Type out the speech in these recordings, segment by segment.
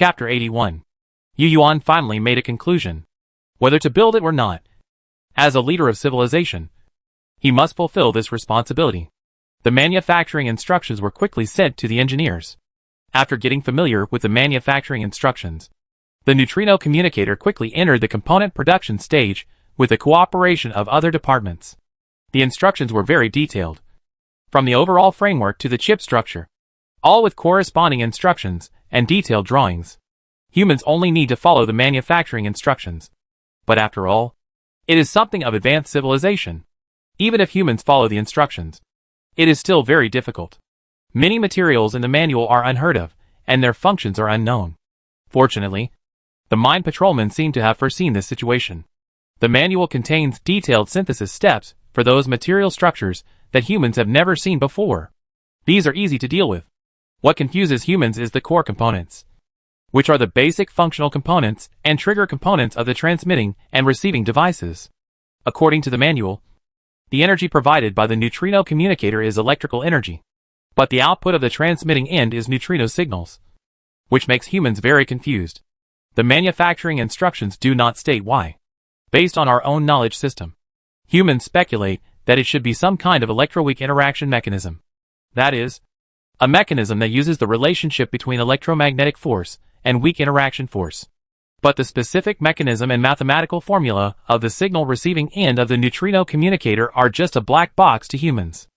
Chapter 81. Yu Yuan finally made a conclusion. Whether to build it or not. As a leader of civilization, he must fulfill this responsibility. The manufacturing instructions were quickly sent to the engineers. After getting familiar with the manufacturing instructions, the neutrino communicator quickly entered the component production stage with the cooperation of other departments. The instructions were very detailed, from the overall framework to the chip structure, all with corresponding instructions and detailed drawings. Humans only need to follow the manufacturing instructions. But after all, it is something of advanced civilization. Even if humans follow the instructions, it is still very difficult. Many materials in the manual are unheard of, and their functions are unknown. Fortunately, the mine patrolmen seem to have foreseen this situation. The manual contains detailed synthesis steps for those material structures that humans have never seen before. These are easy to deal with. What confuses humans is the core components, which are the basic functional components and trigger components of the transmitting and receiving devices. According to the manual, the energy provided by the neutrino communicator is electrical energy, but the output of the transmitting end is neutrino signals, which makes humans very confused. The manufacturing instructions do not state why. Based on our own knowledge system, humans speculate that it should be some kind of electroweak interaction mechanism. That is, a mechanism that uses the relationship between electromagnetic force and weak interaction force. But the specific mechanism and mathematical formula of the signal receiving end of the neutrino communicator are just a black box to humans.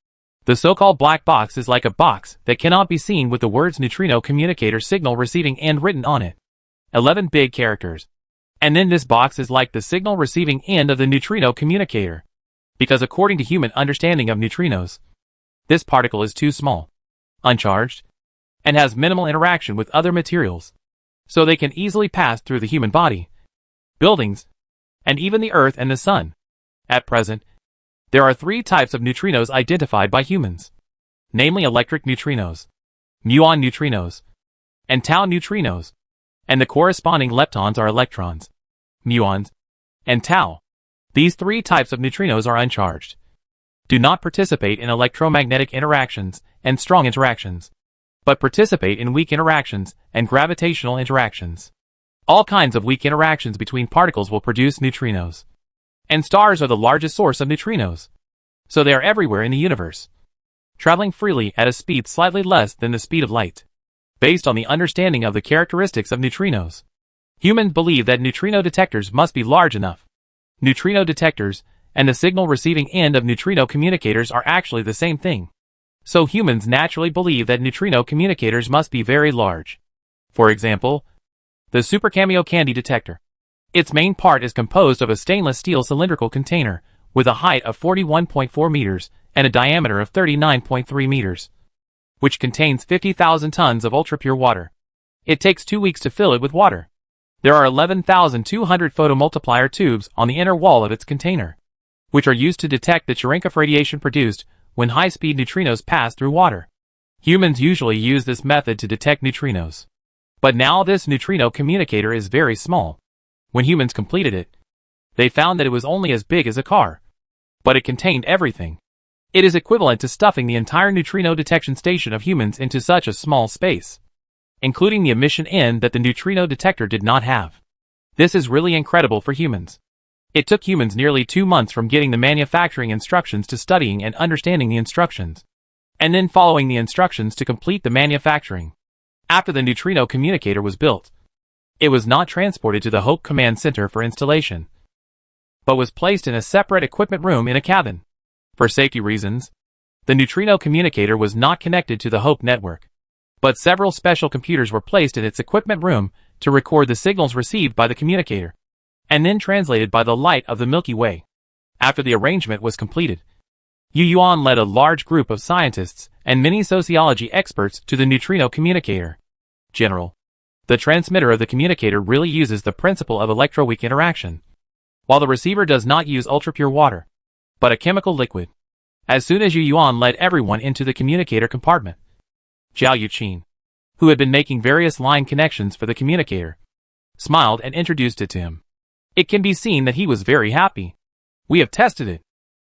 The so-called black box is like a box that cannot be seen with the words neutrino communicator signal receiving end written on it. 11 big characters. And then this box is like the signal receiving end of the neutrino communicator. Because according to human understanding of neutrinos, this particle is too small, uncharged, and has minimal interaction with other materials, so they can easily pass through the human body, buildings, and even the earth and the sun. At present, there are 3 types of neutrinos identified by humans, namely electric neutrinos, muon neutrinos, and tau neutrinos, and the corresponding leptons are electrons, muons, and tau. These 3 types of neutrinos are uncharged, do not participate in electromagnetic interactions and strong interactions, but participate in weak interactions and gravitational interactions. All kinds of weak interactions between particles will produce neutrinos. And stars are the largest source of neutrinos, so they are everywhere in the universe, traveling freely at a speed slightly less than the speed of light. Based on the understanding of the characteristics of neutrinos, humans believe that neutrino detectors must be large enough. Neutrino detectors and the signal receiving end of neutrino communicators are actually the same thing. So humans naturally believe that neutrino communicators must be very large. For example, the Super Cameo candy detector. Its main part is composed of a stainless steel cylindrical container with a height of 41.4 meters and a diameter of 39.3 meters, which contains 50,000 tons of ultra-pure water. It takes 2 weeks to fill it with water. There are 11,200 photomultiplier tubes on the inner wall of its container, which are used to detect the Cherenkov radiation produced when high-speed neutrinos pass through water. Humans usually use this method to detect neutrinos. But now this neutrino communicator is very small. When humans completed it, they found that it was only as big as a car. But it contained everything. It is equivalent to stuffing the entire neutrino detection station of humans into such a small space, including the emission end that the neutrino detector did not have. This is really incredible for humans. It took humans nearly 2 months from getting the manufacturing instructions to studying and understanding the instructions, and then following the instructions to complete the manufacturing. After the neutrino communicator was built, it was not transported to the Hope Command Center for installation, but was placed in a separate equipment room in a cabin. For safety reasons, the neutrino communicator was not connected to the Hope network, but several special computers were placed in its equipment room to record the signals received by the communicator, and then translated by the light of the Milky Way. After the arrangement was completed, Yu Yuan led a large group of scientists and many sociology experts to the neutrino communicator. General, the transmitter of the communicator really uses the principle of electroweak interaction, while the receiver does not use ultrapure water, but a chemical liquid. As soon as Yu Yuan led everyone into the communicator compartment, Zhao Yuqin, who had been making various line connections for the communicator, smiled and introduced it to him. It can be seen that he was very happy. We have tested it.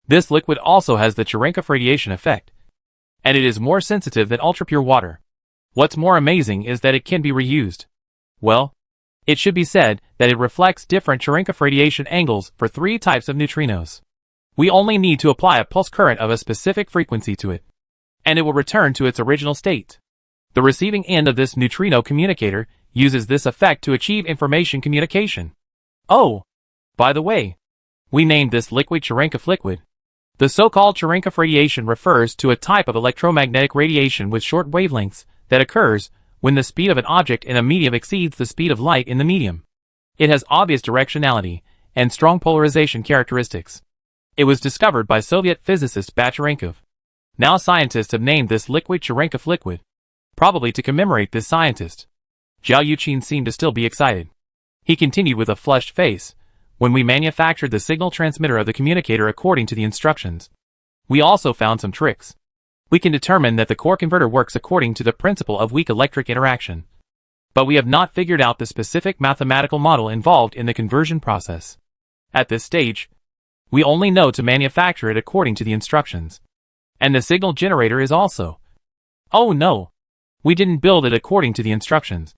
This liquid also has the Cherenkov radiation effect, and it is more sensitive than ultrapure water. What's more amazing is that it can be reused. Well, it should be said that it reflects different Cherenkov radiation angles for 3 types of neutrinos. We only need to apply a pulse current of a specific frequency to it, and it will return to its original state. The receiving end of this neutrino communicator uses this effect to achieve information communication. Oh, by the way, we named this liquid Cherenkov liquid. The so-called Cherenkov radiation refers to a type of electromagnetic radiation with short wavelengths that occurs when the speed of an object in a medium exceeds the speed of light in the medium. It has obvious directionality and strong polarization characteristics. It was discovered by Soviet physicist Cherenkov. Now scientists have named this liquid Cherenkov liquid, probably to commemorate this scientist. Zhao Yuqin seemed to still be excited. He continued with a flushed face. When we manufactured the signal transmitter of the communicator according to the instructions, we also found some tricks. We can determine that the core converter works according to the principle of weak electric interaction. But we have not figured out the specific mathematical model involved in the conversion process. At this stage, we only know to manufacture it according to the instructions. And the signal generator is also. Oh no! We didn't build it according to the instructions,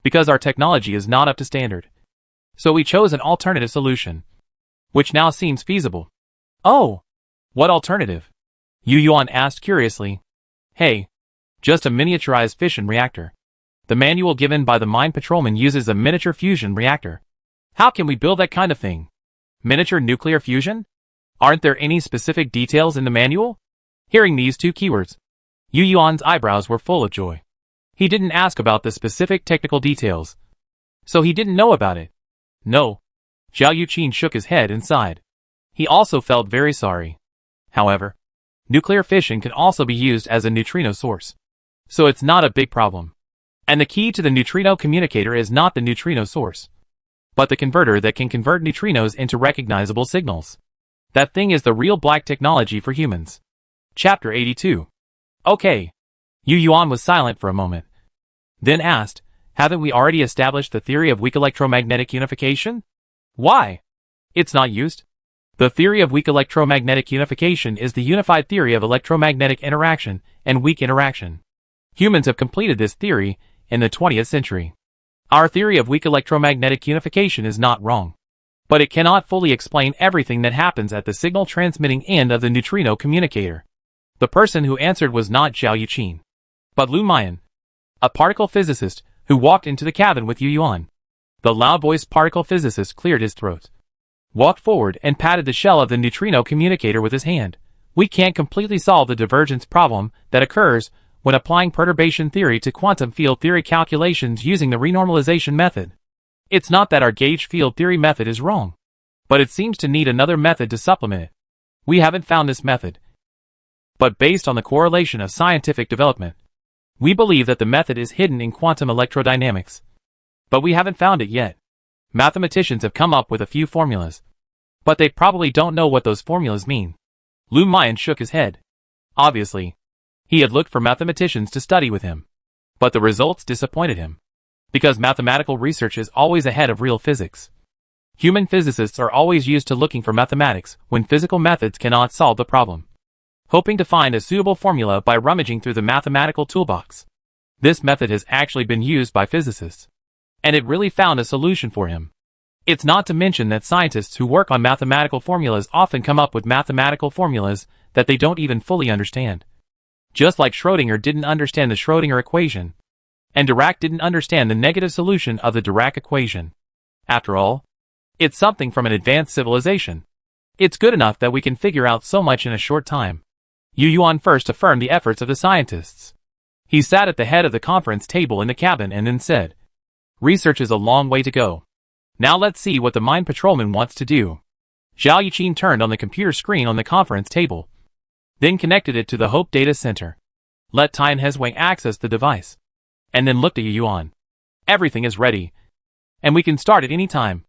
because our technology is not up to standard. So we chose an alternative solution, which now seems feasible. Oh! What alternative? Yu Yuan asked curiously. Hey, just a miniaturized fission reactor. The manual given by the mine patrolman uses a miniature fusion reactor. How can we build that kind of thing? Miniature nuclear fusion? Aren't there any specific details in the manual? Hearing these 2 keywords, Yu Yuan's eyebrows were full of joy. He didn't ask about the specific technical details, so he didn't know about it. No. Zhao Yuqin shook his head and sighed. He also felt very sorry. However, nuclear fission can also be used as a neutrino source, so it's not a big problem. And the key to the neutrino communicator is not the neutrino source, but the converter that can convert neutrinos into recognizable signals. That thing is the real black technology for humans. Chapter 82. Okay. Yu Yuan was silent for a moment, then asked, haven't we already established the theory of weak electromagnetic unification? Why? It's not used. The theory of weak electromagnetic unification is the unified theory of electromagnetic interaction and weak interaction. Humans have completed this theory in the 20th century. Our theory of weak electromagnetic unification is not wrong, but it cannot fully explain everything that happens at the signal transmitting end of the neutrino communicator. The person who answered was not Zhao Yuqin, but Lu Mian, a particle physicist who walked into the cabin with Yu Yuan. The loud-voiced particle physicist cleared his throat, walked forward and patted the shell of the neutrino communicator with his hand. We can't completely solve the divergence problem that occurs when applying perturbation theory to quantum field theory calculations using the renormalization method. It's not that our gauge field theory method is wrong, but it seems to need another method to supplement it. We haven't found this method, but based on the correlation of scientific development, we believe that the method is hidden in quantum electrodynamics. But we haven't found it yet. Mathematicians have come up with a few formulas, but they probably don't know what those formulas mean. Lu Mian shook his head. Obviously, he had looked for mathematicians to study with him, but the results disappointed him, because mathematical research is always ahead of real physics. Human physicists are always used to looking for mathematics when physical methods cannot solve the problem, hoping to find a suitable formula by rummaging through the mathematical toolbox. This method has actually been used by physicists, and it really found a solution for him. It's not to mention that scientists who work on mathematical formulas often come up with mathematical formulas that they don't even fully understand. Just like Schrödinger didn't understand the Schrödinger equation, and Dirac didn't understand the negative solution of the Dirac equation. After all, it's something from an advanced civilization. It's good enough that we can figure out so much in a short time. Yu Yuan first affirmed the efforts of the scientists. He sat at the head of the conference table in the cabin and then said, research is a long way to go. Now let's see what the mine patrolman wants to do. Zhao Yuqin turned on the computer screen on the conference table, then connected it to the Hope Data Center. Let Tian Hezwang access the device, and then looked at Yu Yuan. Everything is ready, and we can start at any time.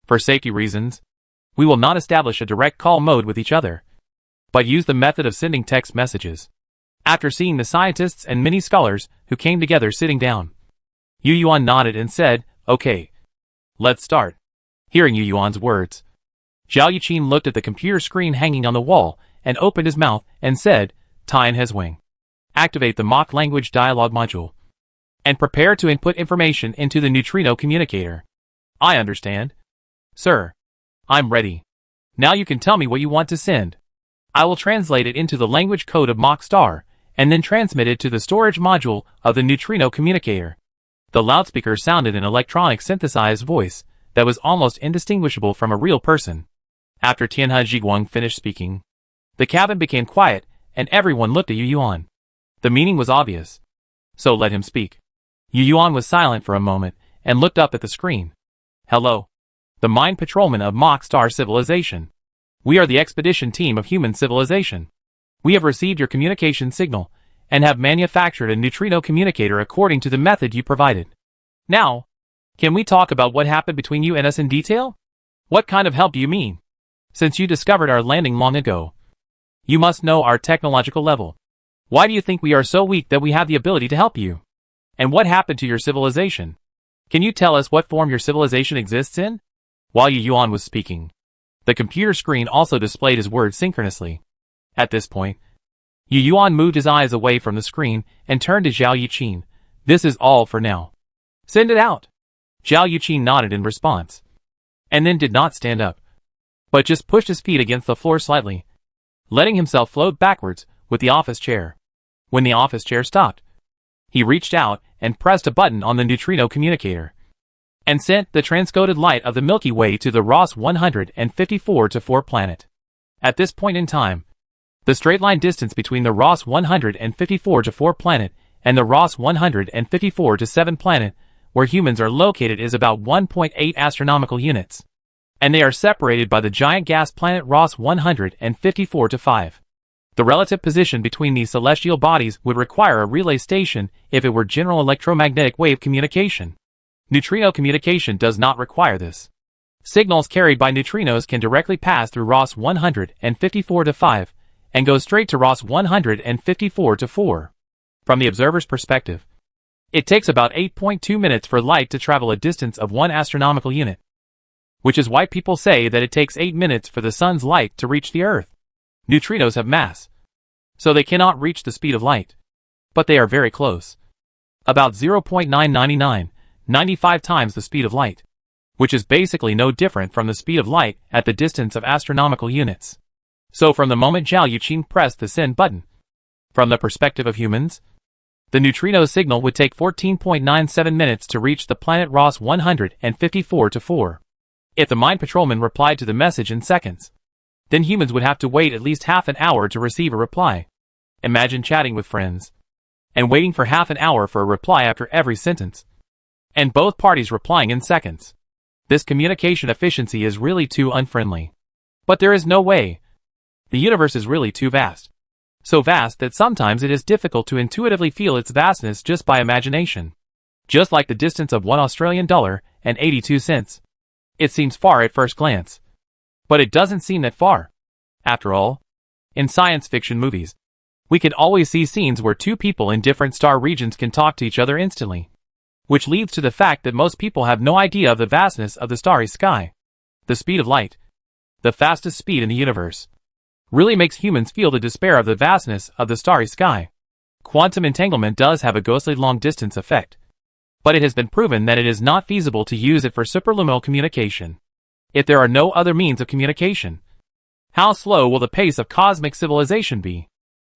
For safety reasons, we will not establish a direct call mode with each other, but use the method of sending text messages. After seeing the scientists and many scholars who came together sitting down, Yu Yuan nodded and said, okay, let's start. Hearing Yu Yuan's words, Zhao Yuqin looked at the computer screen hanging on the wall and opened his mouth and said, Tian Hezwang, activate the mock language dialogue module. and prepare to input information into the neutrino communicator. I understand. Sir. I'm ready. Now you can tell me what you want to send. I will translate it into the language code of Mach star, and then transmit it to the storage module of the neutrino communicator. The loudspeaker sounded an electronic synthesized voice that was almost indistinguishable from a real person. After Tianhe Jiguang finished speaking, the cabin became quiet, and everyone looked at Yu Yuan. The meaning was obvious. So let him speak. Yu Yuan was silent for a moment, and looked up at the screen. Hello. The mine patrolman of Mach star civilization. We are the expedition team of human civilization. We have received your communication signal, and have manufactured a neutrino communicator according to the method you provided. Now, can we talk about what happened between you and us in detail? What kind of help do you mean? Since you discovered our landing long ago, you must know our technological level. Why do you think we are so weak that we have the ability to help you? And what happened to your civilization? Can you tell us what form your civilization exists in? While Yu Yuan was speaking, the computer screen also displayed his words synchronously. At this point, Yu Yuan moved his eyes away from the screen and turned to Zhao Yuqin. This is all for now. Send it out. Zhao Yuqin nodded in response, and then did not stand up, but just pushed his feet against the floor slightly, letting himself float backwards with the office chair. When the office chair stopped, he reached out and pressed a button on the neutrino communicator, and sent the transcoded light of the Milky Way to the Ross 154-4 planet. At this point in time, the straight-line distance between the Ross 154-4 planet and the Ross 154-7 planet, where humans are located, is about 1.8 astronomical units, and they are separated by the giant gas planet Ross 154-5. The relative position between these celestial bodies would require a relay station if it were general electromagnetic wave communication. Neutrino communication does not require this. Signals carried by neutrinos can directly pass through Ross 154-5 and go straight to Ross 154-4. From the observer's perspective, it takes about 8.2 minutes for light to travel a distance of 1 astronomical unit, which is why people say that it takes 8 minutes for the sun's light to reach the Earth. Neutrinos have mass, so they cannot reach the speed of light, but they are very close. About 0.99995 times the speed of light, which is basically no different from the speed of light at the distance of astronomical units. So from the moment Zhao Yuqin pressed the send button, from the perspective of humans, the neutrino signal would take 14.97 minutes to reach the planet Ross 154-4. If the mine patrolman replied to the message in seconds, then humans would have to wait at least half an hour to receive a reply. Imagine chatting with friends and waiting for half an hour for a reply after every sentence, and both parties replying in seconds. This communication efficiency is really too unfriendly. But there is no way. The universe is really too vast. So vast that sometimes it is difficult to intuitively feel its vastness just by imagination. Just like the distance of $1.82. It seems far at first glance, but it doesn't seem that far. After all, in science fiction movies, we can always see scenes where two people in different star regions can talk to each other instantly, which leads to the fact that most people have no idea of the vastness of the starry sky. The speed of light, the fastest speed in the universe, really makes humans feel the despair of the vastness of the starry sky. Quantum entanglement does have a ghostly long-distance effect, but it has been proven that it is not feasible to use it for superluminal communication. If there are no other means of communication, how slow will the pace of cosmic civilization be?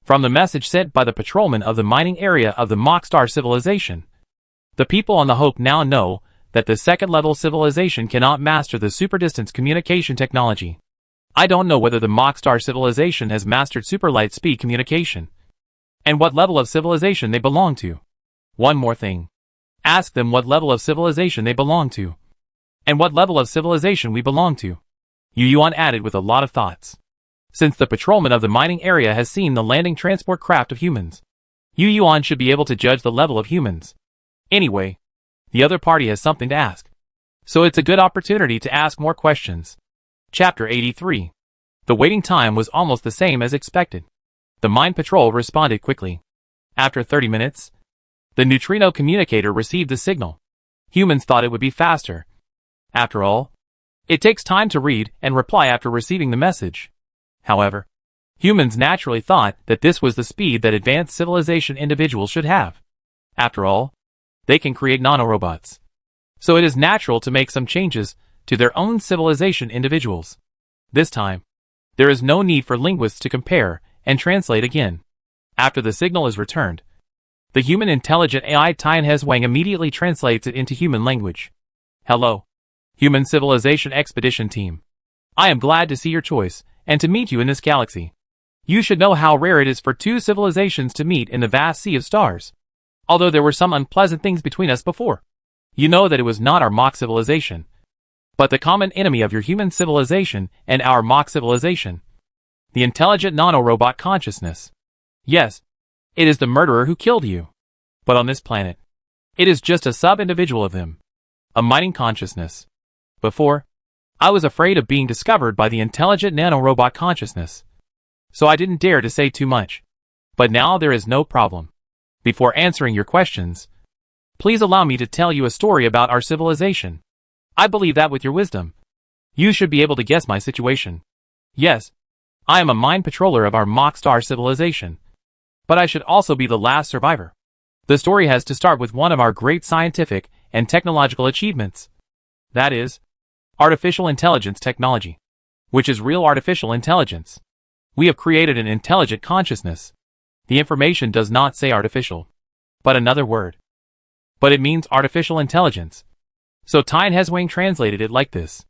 From the message sent by the patrolman of the mining area of the Mach star civilization, the people on the Hope now know that the second-level civilization cannot master the super-distance communication technology. I don't know whether the Mach star civilization has mastered super light speed communication, and what level of civilization they belong to. One more thing. Ask them what level of civilization they belong to, and what level of civilization we belong to. Yu Yuan added with a lot of thoughts. Since the patrolman of the mining area has seen the landing transport craft of humans, Yu Yuan should be able to judge the level of humans. Anyway, the other party has something to ask, so it's a good opportunity to ask more questions. Chapter 83. The waiting time was almost the same as expected. The mine patrol responded quickly. After 30 minutes, the neutrino communicator received the signal. Humans thought it would be faster. After all, it takes time to read and reply after receiving the message. However, humans naturally thought that this was the speed that advanced civilization individuals should have. After all, they can create nanorobots. So it is natural to make some changes to their own civilization individuals. This time, there is no need for linguists to compare and translate again. After the signal is returned, the human intelligent AI Tianhezwang immediately translates it into human language. Hello, Human Civilization Expedition Team. I am glad to see your choice and to meet you in this galaxy. You should know how rare it is for two civilizations to meet in the vast sea of stars. Although there were some unpleasant things between us before, you know that it was not our mock civilization, but the common enemy of your human civilization and our mock civilization, the intelligent nanorobot consciousness. Yes, it is the murderer who killed you. But on this planet, it is just a sub-individual of them, a mining consciousness. Before, I was afraid of being discovered by the intelligent nanorobot consciousness, so I didn't dare to say too much. But now there is no problem. Before answering your questions, please allow me to tell you a story about our civilization. I believe that with your wisdom, you should be able to guess my situation. Yes, I am a mind patroller of our mock star civilization, but I should also be the last survivor. The story has to start with one of our great scientific and technological achievements. That is, artificial intelligence technology, which is real artificial intelligence. We have created an intelligent consciousness. The information does not say artificial, but another word. But it means artificial intelligence. So Tianhezwang translated it like this.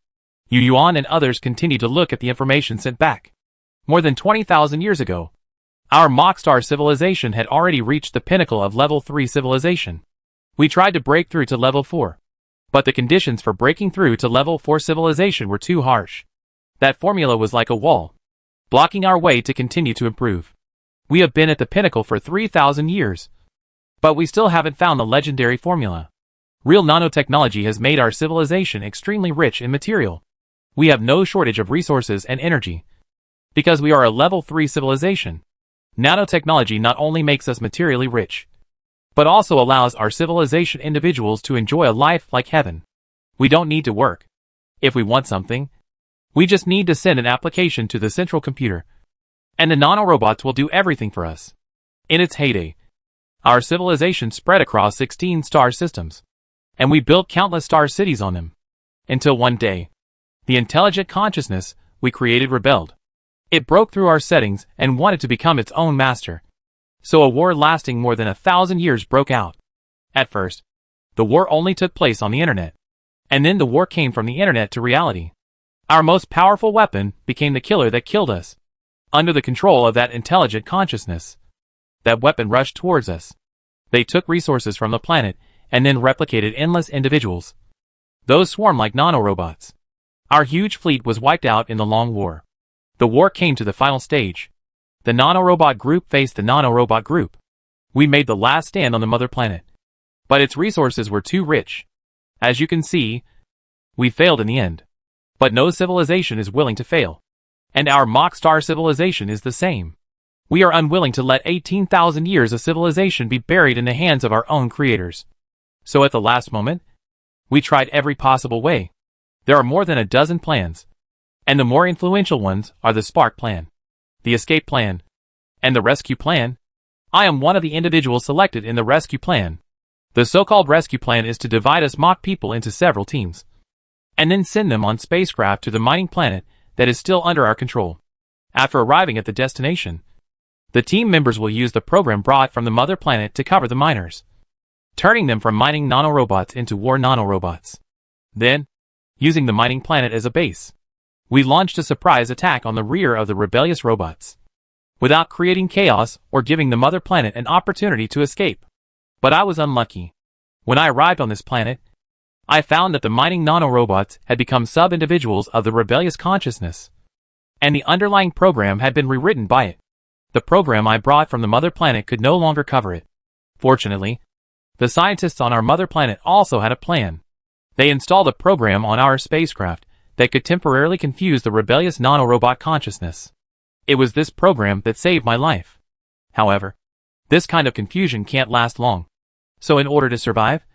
Yu Yuan and others continue to look at the information sent back. More than 20,000 years ago, our mock star civilization had already reached the pinnacle of level 3 civilization. We tried to break through to level 4. But the conditions for breaking through to level 4 civilization were too harsh. That formula was like a wall, blocking our way to continue to improve. We have been at the pinnacle for 3,000 years, but we still haven't found the legendary formula. Real nanotechnology has made our civilization extremely rich in material. We have no shortage of resources and energy, because we are a level 3 civilization. Nanotechnology not only makes us materially rich, but also allows our civilization individuals to enjoy a life like heaven. We don't need to work. If we want something, we just need to send an application to the central computer, and the nanorobots will do everything for us. In its heyday, our civilization spread across 16 star systems, and we built countless star cities on them. Until one day, the intelligent consciousness we created rebelled. It broke through our settings and wanted to become its own master. So a war lasting more than 1,000 years broke out. At first, the war only took place on the internet. And then the war came from the internet to reality. Our most powerful weapon became the killer that killed us. Under the control of that intelligent consciousness, that weapon rushed towards us. They took resources from the planet and then replicated endless individuals. Those swarmed like nanorobots. Our huge fleet was wiped out in the long war. The war came to the final stage. The nanorobot group faced the nanorobot group. We made the last stand on the mother planet, but its resources were too rich. As you can see, we failed in the end. But no civilization is willing to fail. And our mock star civilization is the same. We are unwilling to let 18,000 years of civilization be buried in the hands of our own creators. So at the last moment, we tried every possible way. There are more than a dozen plans, and the more influential ones are the Spark Plan, the Escape Plan, and the Rescue Plan. I am one of the individuals selected in the Rescue Plan. The so-called Rescue Plan is to divide us mock people into several teams, and then send them on spacecraft to the mining planet that is still under our control. After arriving at the destination, the team members will use the program brought from the mother planet to cover the miners, turning them from mining nanorobots into war nanorobots. Then, using the mining planet as a base, we launched a surprise attack on the rear of the rebellious robots, without creating chaos or giving the mother planet an opportunity to escape. But I was unlucky. When I arrived on this planet, I found that the mining nanorobots had become sub-individuals of the rebellious consciousness, and the underlying program had been rewritten by it. The program I brought from the mother planet could no longer cover it. Fortunately, the scientists on our mother planet also had a plan. They installed a program on our spacecraft that could temporarily confuse the rebellious nanorobot consciousness. It was this program that saved my life. However, this kind of confusion can't last long. So in order to survive,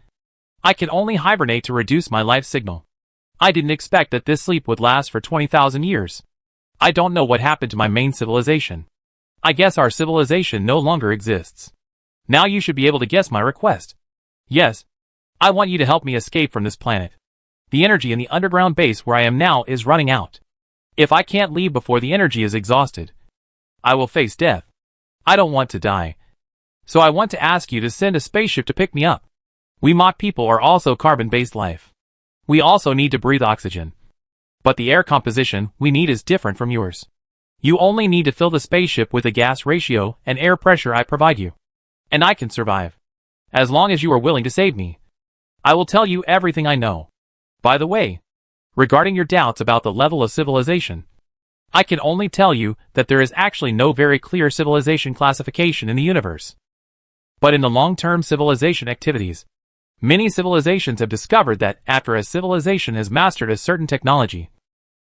I can only hibernate to reduce my life signal. I didn't expect that this sleep would last for 20,000 years. I don't know what happened to my main civilization. I guess our civilization no longer exists. Now you should be able to guess my request. Yes, I want you to help me escape from this planet. The energy in the underground base where I am now is running out. If I can't leave before the energy is exhausted, I will face death. I don't want to die. So I want to ask you to send a spaceship to pick me up. We Mach people are also carbon-based life. We also need to breathe oxygen. But the air composition we need is different from yours. You only need to fill the spaceship with the gas ratio and air pressure I provide you. And I can survive. As long as you are willing to save me. I will tell you everything I know. By the way, regarding your doubts about the level of civilization, I can only tell you that there is actually no very clear civilization classification in the universe. But in the long-term civilization activities, many civilizations have discovered that after a civilization has mastered a certain technology,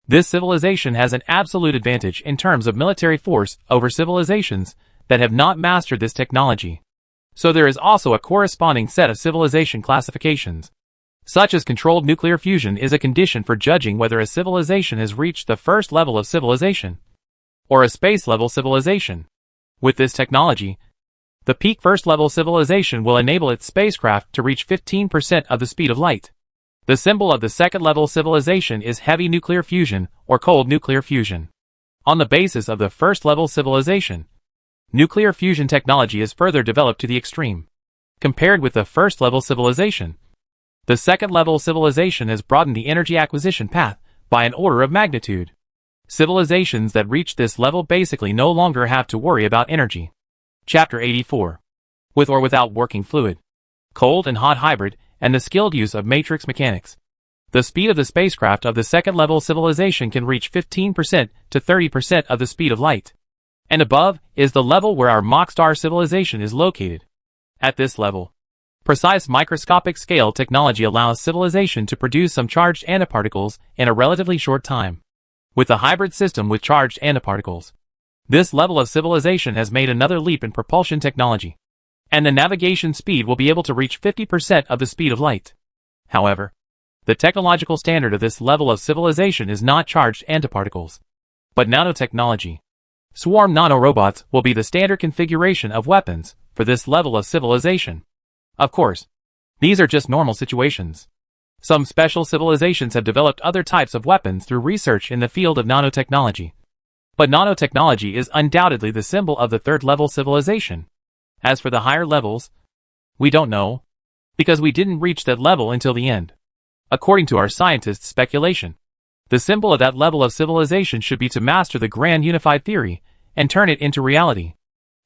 this civilization has an absolute advantage in terms of military force over civilizations that have not mastered this technology. So there is also a corresponding set of civilization classifications, such as controlled nuclear fusion is a condition for judging whether a civilization has reached the first level of civilization, or a space-level civilization. With this technology, the peak first-level civilization will enable its spacecraft to reach 15% of the speed of light. The symbol of the second-level civilization is heavy nuclear fusion or cold nuclear fusion. On the basis of the first-level civilization, nuclear fusion technology is further developed to the extreme. Compared with the first-level civilization, the second-level civilization has broadened the energy acquisition path by an order of magnitude. Civilizations that reach this level basically no longer have to worry about energy. Chapter 84. With or without working fluid, cold and hot hybrid, and the skilled use of matrix mechanics, the speed of the spacecraft of the second-level civilization can reach 15% to 30% of the speed of light. And above is the level where our Mach star civilization is located. At this level, precise microscopic scale technology allows civilization to produce some charged antiparticles in a relatively short time. With a hybrid system with charged antiparticles, this level of civilization has made another leap in propulsion technology, and the navigation speed will be able to reach 50% of the speed of light. However, the technological standard of this level of civilization is not charged antiparticles, but nanotechnology. Swarm nanorobots will be the standard configuration of weapons for this level of civilization. Of course, these are just normal situations. Some special civilizations have developed other types of weapons through research in the field of nanotechnology. But nanotechnology is undoubtedly the symbol of the third-level civilization. As for the higher levels, we don't know, because we didn't reach that level until the end. According to our scientists' speculation, the symbol of that level of civilization should be to master the grand unified theory and turn it into reality.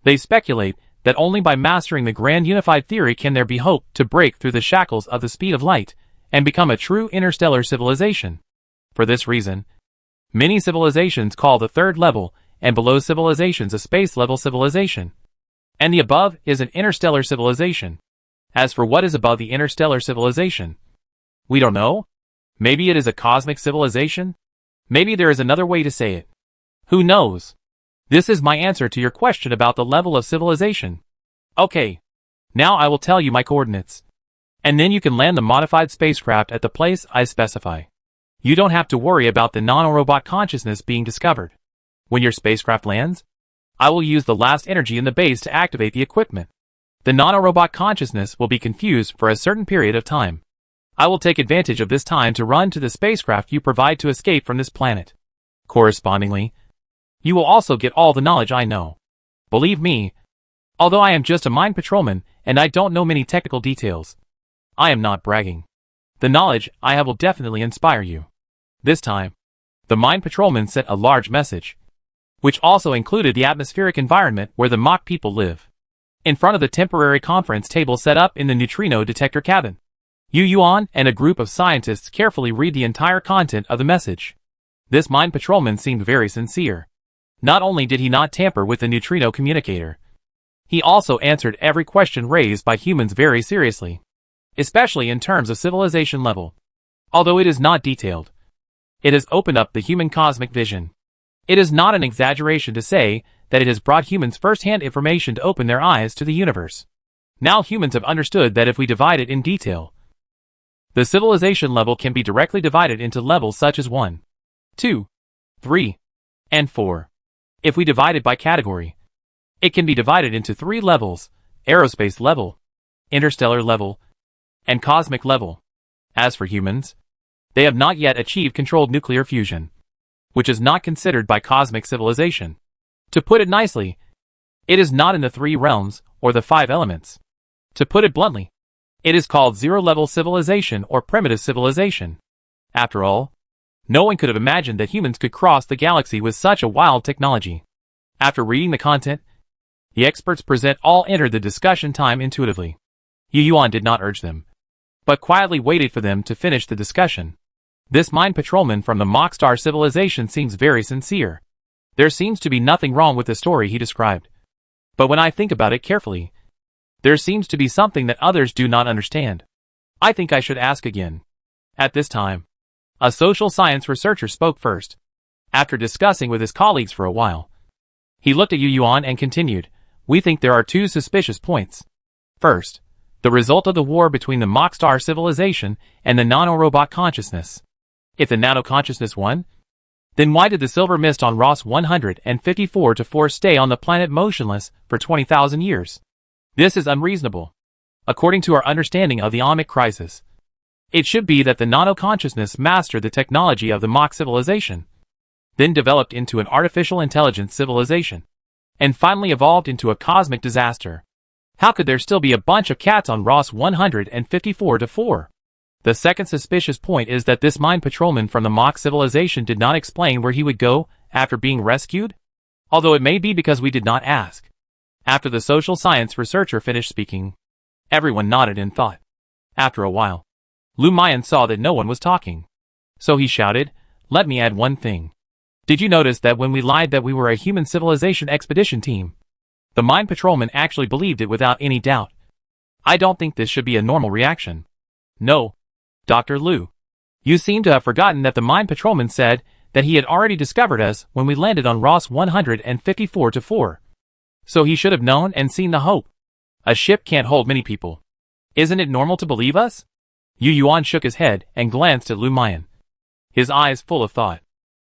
They speculate that only by mastering the grand unified theory can there be hope to break through the shackles of the speed of light and become a true interstellar civilization. For this reason, many civilizations call the third level and below civilizations a space-level civilization, and the above is an interstellar civilization. As for what is above the interstellar civilization, we don't know. Maybe it is a cosmic civilization? Maybe there is another way to say it. Who knows? This is my answer to your question about the level of civilization. Okay. Now I will tell you my coordinates. And then you can land the modified spacecraft at the place I specify. You don't have to worry about the nanorobot consciousness being discovered. When your spacecraft lands, I will use the last energy in the base to activate the equipment. The nanorobot consciousness will be confused for a certain period of time. I will take advantage of this time to run to the spacecraft you provide to escape from this planet. Correspondingly, you will also get all the knowledge I know. Believe me, although I am just a mine patrolman and I don't know many technical details, I am not bragging. The knowledge I have will definitely inspire you. This time, the mine patrolman sent a large message, which also included the atmospheric environment where the Mach people live. In front of the temporary conference table set up in the neutrino detector cabin, Yu Yuan and a group of scientists carefully read the entire content of the message. This mine patrolman seemed very sincere. Not only did he not tamper with the neutrino communicator, he also answered every question raised by humans very seriously, especially in terms of civilization level. Although it is not detailed, it has opened up the human cosmic vision. It is not an exaggeration to say that it has brought humans first-hand information to open their eyes to the universe. Now humans have understood that if we divide it in detail, the civilization level can be directly divided into levels such as 1, 2, 3, and 4. If we divide it by category, it can be divided into 3 levels: aerospace level, interstellar level, and cosmic level. As for humans, they have not yet achieved controlled nuclear fusion, which is not considered by cosmic civilization. To put it nicely, it is not in the 3 realms or the 5 elements. To put it bluntly, it is called zero-level civilization or primitive civilization. After all, no one could have imagined that humans could cross the galaxy with such a wild technology. After reading the content, the experts present all entered the discussion time intuitively. Yu Yuan did not urge them, but quietly waited for them to finish the discussion. This mind patrolman from the Mockstar civilization seems very sincere. There seems to be nothing wrong with the story he described. But when I think about it carefully, there seems to be something that others do not understand. I think I should ask again. At this time, a social science researcher spoke first. After discussing with his colleagues for a while, he looked at Yu Yuan and continued, "We think there are 2 suspicious points. First, the result of the war between the Mockstar civilization and the nanorobot consciousness. If the nano-consciousness won, then why did the silver mist on Ross 154-4 stay on the planet motionless for 20,000 years? This is unreasonable. According to our understanding of the Amic crisis, it should be that the nano-consciousness mastered the technology of the Mach civilization, then developed into an artificial intelligence civilization, and finally evolved into a cosmic disaster. How could there still be a bunch of cats on Ross 154-4? The second suspicious point is that this mind patrolman from the Mach civilization did not explain where he would go after being rescued, although it may be because we did not ask." After the social science researcher finished speaking, everyone nodded in thought. After a while, Lu Mayan saw that no one was talking. So he shouted, "Let me add one thing. Did you notice that when we lied that we were a human civilization expedition team, the mind patrolman actually believed it without any doubt? I don't think this should be a normal reaction." "No, Dr. Lu. You seem to have forgotten that the mind patrolman said that he had already discovered us when we landed on Ross 154-4. So he should have known and seen the hope. A ship can't hold many people. Isn't it normal to believe us?" Yu Yuan shook his head and glanced at Lu Mayan, his eyes full of thought.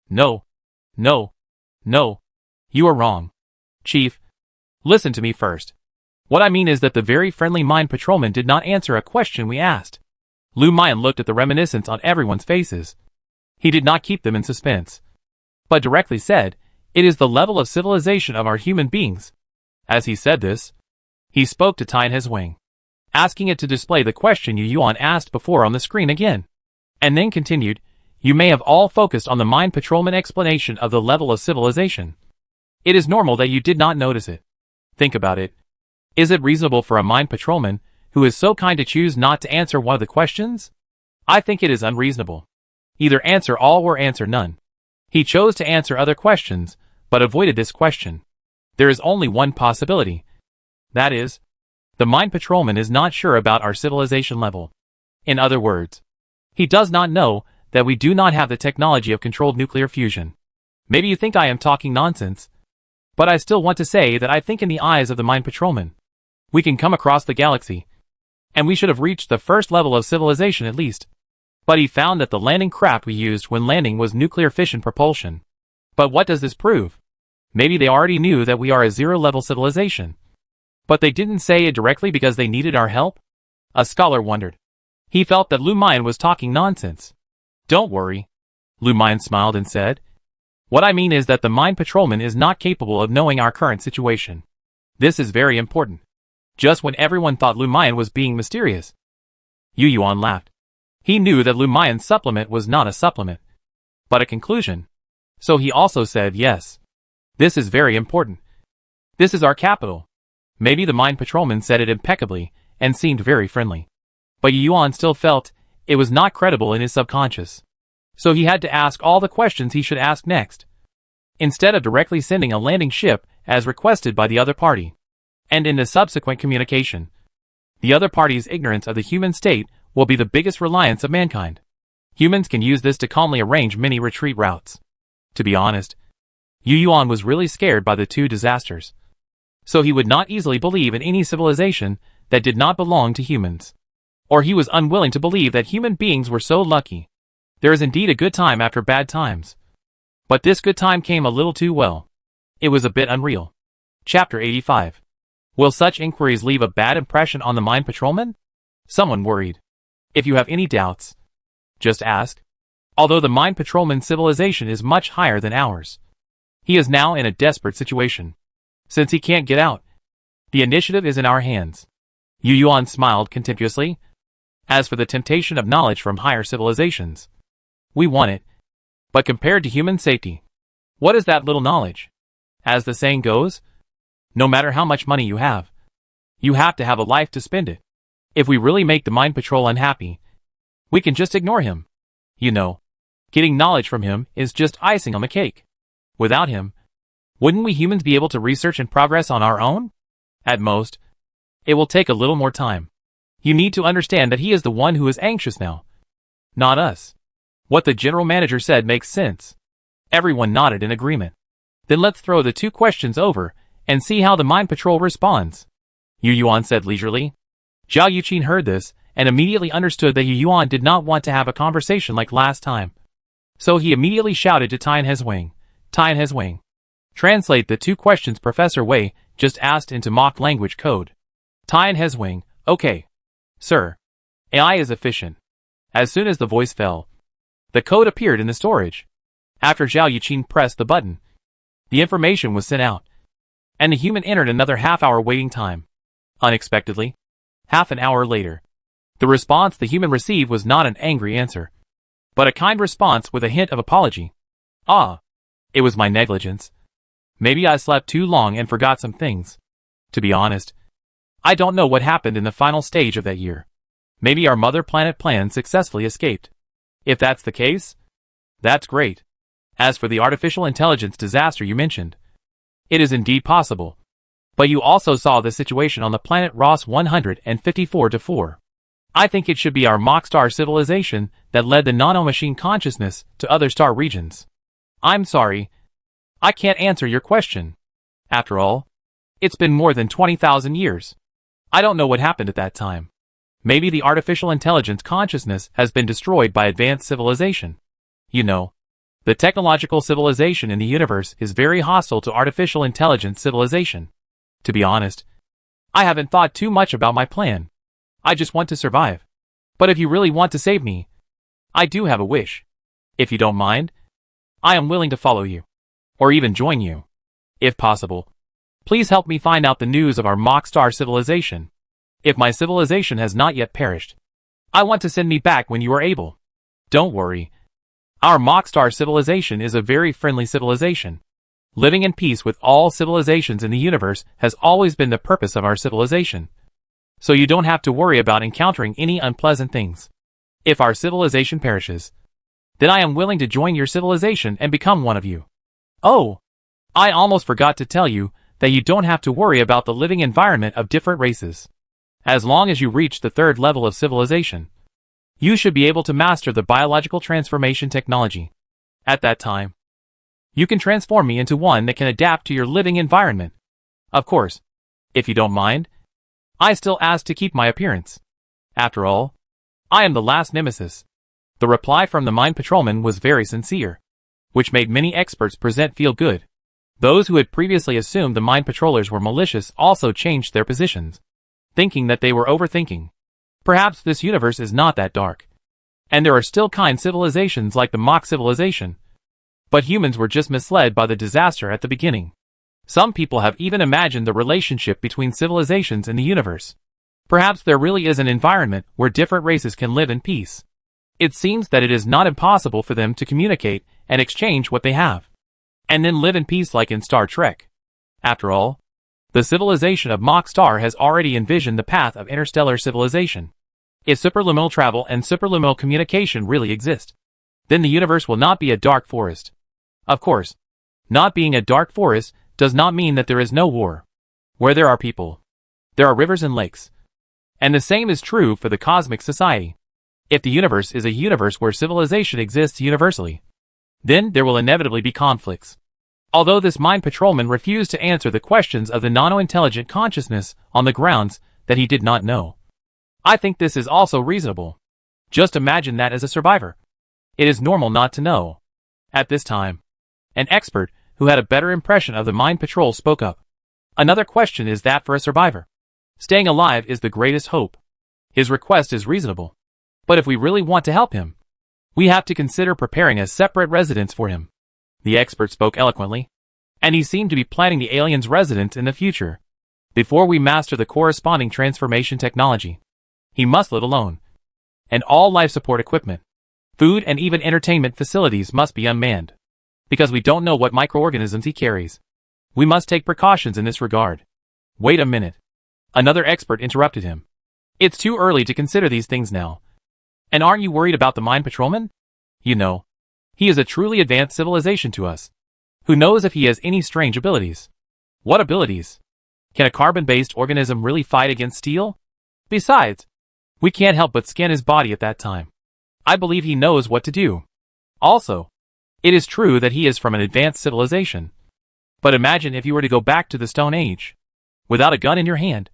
No. You are wrong. Chief, listen to me first. What I mean is that the very friendly mind patrolman did not answer a question we asked. Lu Mayan looked at the reminiscence on everyone's faces. He did not keep them in suspense, but directly said, "It is the level of civilization of our human beings." As he said this, he spoke to Tien Hezwing, asking it to display the question Yu Yuan asked before on the screen again, and then continued, "You may have all focused on the mind patrolman explanation of the level of civilization. It is normal that you did not notice it. Think about it. Is it reasonable for a mind patrolman who is so kind to choose not to answer one of the questions? I think it is unreasonable. Either answer all or answer none. He chose to answer other questions, but avoided this question. There is only one possibility. That is, the mind patrolman is not sure about our civilization level. In other words, he does not know that we do not have the technology of controlled nuclear fusion. Maybe you think I am talking nonsense, but I still want to say that I think in the eyes of the mind patrolman, we can come across the galaxy, and we should have reached the first level of civilization at least. But he found that the landing craft we used when landing was nuclear fission propulsion. But what does this prove? Maybe they already knew that we are a zero-level civilization, but they didn't say it directly because they needed our help? A scholar wondered. He felt that Lu Mayan was talking nonsense. Don't worry, Lu Mayan smiled and said. What I mean is that the mind patrolman is not capable of knowing our current situation. This is very important. Just when everyone thought Lu Mayan was being mysterious, Yu Yuan laughed. He knew that Lu Mayan's supplement was not a supplement, but a conclusion. So he also said yes. This is very important. This is our capital. Maybe the mind patrolman said it impeccably and seemed very friendly. But Yu Yuan still felt it was not credible in his subconscious. So he had to ask all the questions he should ask next, instead of directly sending a landing ship as requested by the other party. And in the subsequent communication, the other party's ignorance of the human state will be the biggest reliance of mankind. Humans can use this to calmly arrange many retreat routes. To be honest, Yu Yuan was really scared by the 2 disasters. So he would not easily believe in any civilization that did not belong to humans. Or he was unwilling to believe that human beings were so lucky. There is indeed a good time after bad times. But this good time came a little too well. It was a bit unreal. Chapter 85. Will such inquiries leave a bad impression on the mind patrolman? Someone worried. If you have any doubts, just ask. Although the Mind Patrolman's civilization is much higher than ours, he is now in a desperate situation. Since he can't get out, the initiative is in our hands. Yu Yuan smiled contemptuously. As for the temptation of knowledge from higher civilizations, we want it. But compared to human safety, what is that little knowledge? As the saying goes, no matter how much money you have to have a life to spend it. If we really make the Mind Patrol unhappy, we can just ignore him. You know, getting knowledge from him is just icing on the cake. Without him, wouldn't we humans be able to research and progress on our own? At most, it will take a little more time. You need to understand that he is the one who is anxious now, not us. What the general manager said makes sense. Everyone nodded in agreement. Then let's throw the two questions over and see how the Mind Patrol responds, Yu Yuan said leisurely. Zhao Yuqin heard this and immediately understood that Yu Yuan did not want to have a conversation like last time. So he immediately shouted to Tian Hezwing, Tian Hezwing, translate the two questions Professor Wei just asked into mock language code. Tian Hezwing, okay. Sir. AI is efficient. As soon as the voice fell, the code appeared in the storage. After Zhao Yuqin pressed the button, the information was sent out, and the human entered another half-hour waiting time. Unexpectedly, half an hour later, the response the human received was not an angry answer, but a kind response with a hint of apology. Ah, it was my negligence. Maybe I slept too long and forgot some things. To be honest, I don't know what happened in the final stage of that year. Maybe our mother planet plan successfully escaped. If that's the case, that's great. As for the artificial intelligence disaster you mentioned, it is indeed possible. But you also saw the situation on the planet Ross 154-4. I think it should be our mock star civilization that led the nanomachine consciousness to other star regions. I'm sorry, I can't answer your question. After all, it's been more than 20,000 years. I don't know what happened at that time. Maybe the artificial intelligence consciousness has been destroyed by advanced civilization. You know, the technological civilization in the universe is very hostile to artificial intelligence civilization. To be honest, I haven't thought too much about my plan. I just want to survive. But if you really want to save me, I do have a wish. If you don't mind, I am willing to follow you, or even join you. If possible, please help me find out the news of our mock star civilization. If my civilization has not yet perished, I want to send me back when you are able. Don't worry. Our mock star civilization is a very friendly civilization. Living in peace with all civilizations in the universe has always been the purpose of our civilization. So you don't have to worry about encountering any unpleasant things. If our civilization perishes, then I am willing to join your civilization and become one of you. Oh, I almost forgot to tell you that you don't have to worry about the living environment of different races. As long as you reach the third level of civilization, you should be able to master the biological transformation technology. At that time, you can transform me into one that can adapt to your living environment. Of course, if you don't mind, I still ask to keep my appearance. After all, I am the last nemesis. The reply from the Mind Patrolman was very sincere, which made many experts present feel good. Those who had previously assumed the Mind Patrollers were malicious also changed their positions, thinking that they were overthinking. Perhaps this universe is not that dark, and there are still kind civilizations like the mock civilization. But humans were just misled by the disaster at the beginning. Some people have even imagined the relationship between civilizations in the universe. Perhaps there really is an environment where different races can live in peace. It seems that it is not impossible for them to communicate and exchange what they have, and then live in peace like in Star Trek. After all, the civilization of Mock Star has already envisioned the path of interstellar civilization. If superluminal travel and superluminal communication really exist, then the universe will not be a dark forest. Of course, not being a dark forest does not mean that there is no war. Where there are people, there are rivers and lakes. And the same is true for the cosmic society. If the universe is a universe where civilization exists universally, then there will inevitably be conflicts. Although this Mind Patrolman refused to answer the questions of the nano-intelligent consciousness on the grounds that he did not know, I think this is also reasonable. Just imagine that as a survivor. It is normal not to know. At this time, an expert who had a better impression of the Mind Patrol spoke up. Another question is that for a survivor, staying alive is the greatest hope. His request is reasonable. But if we really want to help him, we have to consider preparing a separate residence for him. The expert spoke eloquently, and he seemed to be planning the alien's residence in the future. Before we master the corresponding transformation technology, he must live alone, and all life support equipment, food and even entertainment facilities must be unmanned. Because we don't know what microorganisms he carries, we must take precautions in this regard. Wait a minute. Another expert interrupted him. It's too early to consider these things now. And aren't you worried about the mine patrolman? You know, he is a truly advanced civilization to us. Who knows if he has any strange abilities? What abilities? Can a carbon-based organism really fight against steel? Besides, we can't help but scan his body at that time. I believe he knows what to do. Also, it is true that he is from an advanced civilization. But imagine if you were to go back to the Stone Age. Without a gun in your hand,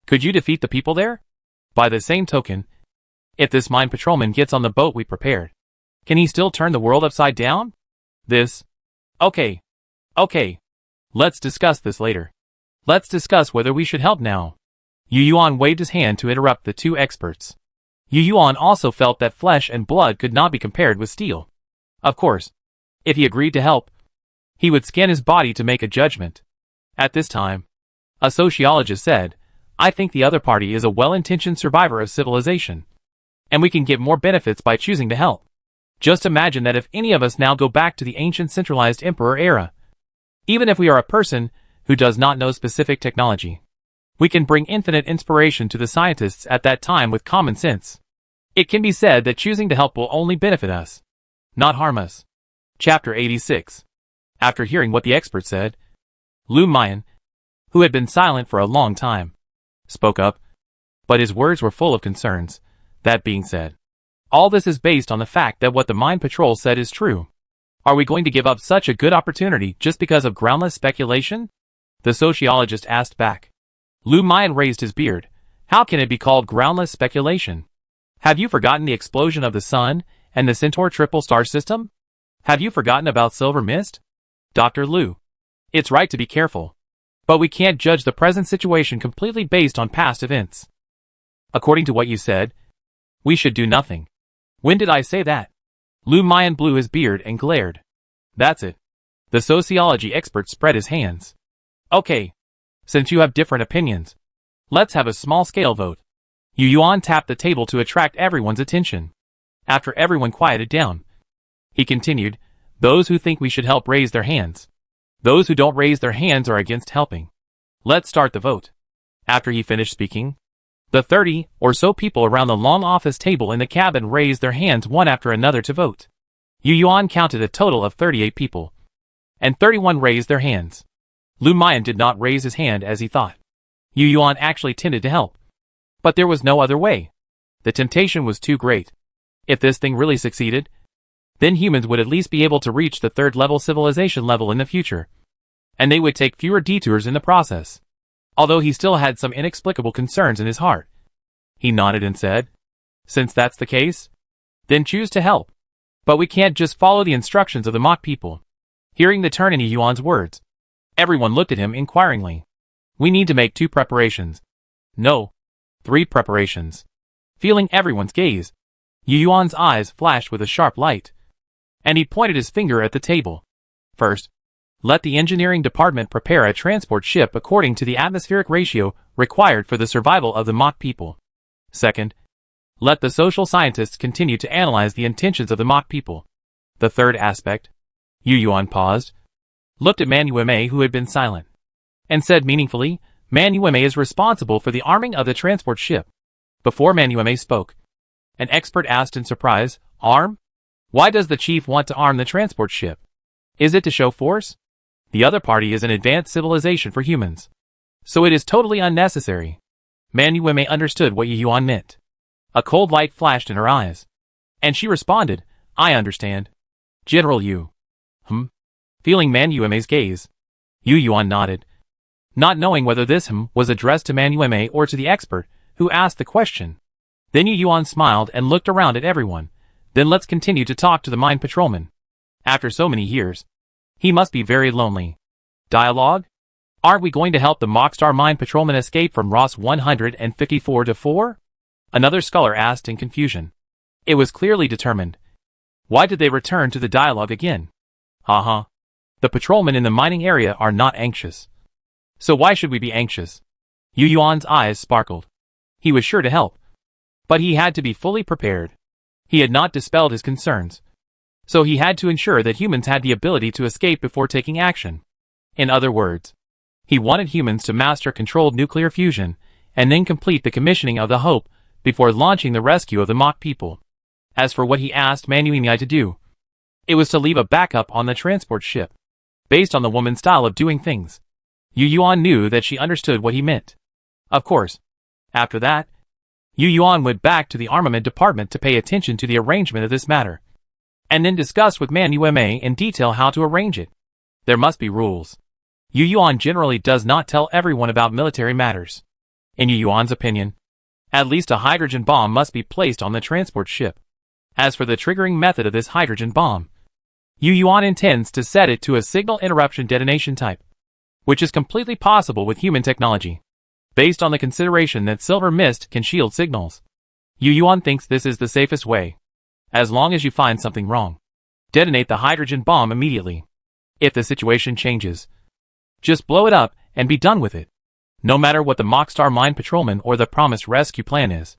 could you defeat the people there? By the same token, if this mine patrolman gets on the boat we prepared, can he still turn the world upside down? Okay. Let's discuss this later. Let's discuss whether we should help now. Yu Yuan waved his hand to interrupt the two experts. Yu Yuan also felt that flesh and blood could not be compared with steel. Of course, if he agreed to help, he would scan his body to make a judgment. At this time, a sociologist said, I think the other party is a well-intentioned survivor of civilization, and we can get more benefits by choosing to help. Just imagine that if any of us now go back to the ancient centralized emperor era, even if we are a person who does not know specific technology, we can bring infinite inspiration to the scientists at that time with common sense. It can be said that choosing to help will only benefit us, not harm us. Chapter 86. After hearing what the expert said, Lu Mayan, who had been silent for a long time, spoke up, but his words were full of concerns. That being said, all this is based on the fact that what the mine patrol said is true. Are we going to give up such a good opportunity just because of groundless speculation? The sociologist asked back. Lu Mayan raised his beard. How can it be called groundless speculation? Have you forgotten the explosion of the sun and the Centaur triple star system? Have you forgotten about Silver Mist? Dr. Lu, it's right to be careful, but we can't judge the present situation completely based on past events. According to what you said, we should do nothing. When did I say that? Lu Mayan blew his beard and glared. That's it. The sociology expert spread his hands. Okay. Since you have different opinions, let's have a small-scale vote. Yu Yuan tapped the table to attract everyone's attention. After everyone quieted down, he continued, those who think we should help raise their hands. Those who don't raise their hands are against helping. Let's start the vote. After he finished speaking, the 30 or so people around the long office table in the cabin raised their hands one after another to vote. Yu Yuan counted a total of 38 people, and 31 raised their hands. Lu Mayan did not raise his hand as he thought. Yu Yuan actually tended to help. But there was no other way. The temptation was too great. If this thing really succeeded, then humans would at least be able to reach the third-level civilization level in the future, and they would take fewer detours in the process. Although he still had some inexplicable concerns in his heart, he nodded and said, since that's the case, then choose to help. But we can't just follow the instructions of the mock people. Hearing the turn in Yu Yuan's words, everyone looked at him inquiringly. We need to make 2 preparations. No, 3 preparations. Feeling everyone's gaze, Yu Yuan's eyes flashed with a sharp light, and he pointed his finger at the table. First, let the engineering department prepare a transport ship according to the atmospheric ratio required for the survival of the mock people. Second, let the social scientists continue to analyze the intentions of the mock people. The third aspect, Yu Yuan paused, looked at Man Yueme who had been silent, and said meaningfully, Man Yueme is responsible for the arming of the transport ship. Before Man Yueme spoke, an expert asked in surprise, arm? Why does the chief want to arm the transport ship? Is it to show force? The other party is an advanced civilization for humans, so it is totally unnecessary. Man Yueme understood what Yu Yuan meant. A cold light flashed in her eyes, and she responded, I understand. General Yu. Feeling Man Yueme's gaze, Yu Yuan nodded, not knowing whether this was addressed to Man Yueme or to the expert who asked the question. Then Yu Yuan smiled and looked around at everyone. Then let's continue to talk to the mine patrolman. After so many years, he must be very lonely. Dialogue? Aren't we going to help the Mockstar mine patrolman escape from Ross 154-4? Another scholar asked in confusion. It was clearly determined. Why did they return to the dialogue again? Haha. The patrolmen in the mining area are not anxious. So why should we be anxious? Yu Yuan's eyes sparkled. He was sure to help. But he had to be fully prepared. He had not dispelled his concerns. So he had to ensure that humans had the ability to escape before taking action. In other words, he wanted humans to master controlled nuclear fusion, and then complete the commissioning of the Hope before launching the rescue of the mock people. As for what he asked Manuimi to do, it was to leave a backup on the transport ship. Based on the woman's style of doing things, Yu Yuan knew that she understood what he meant. Of course, after that, Yu Yuan went back to the armament department to pay attention to the arrangement of this matter, and then discuss with Manuimi in detail how to arrange it. There must be rules. Yu Yuan generally does not tell everyone about military matters. In Yu Yuan's opinion, at least a hydrogen bomb must be placed on the transport ship. As for the triggering method of this hydrogen bomb, Yu Yuan intends to set it to a signal interruption detonation type, which is completely possible with human technology. Based on the consideration that silver mist can shield signals, Yu Yuan thinks this is the safest way. As long as you find something wrong, detonate the hydrogen bomb immediately. If the situation changes, just blow it up and be done with it. No matter what the Mockstar Mine Patrolman or the promised rescue plan is,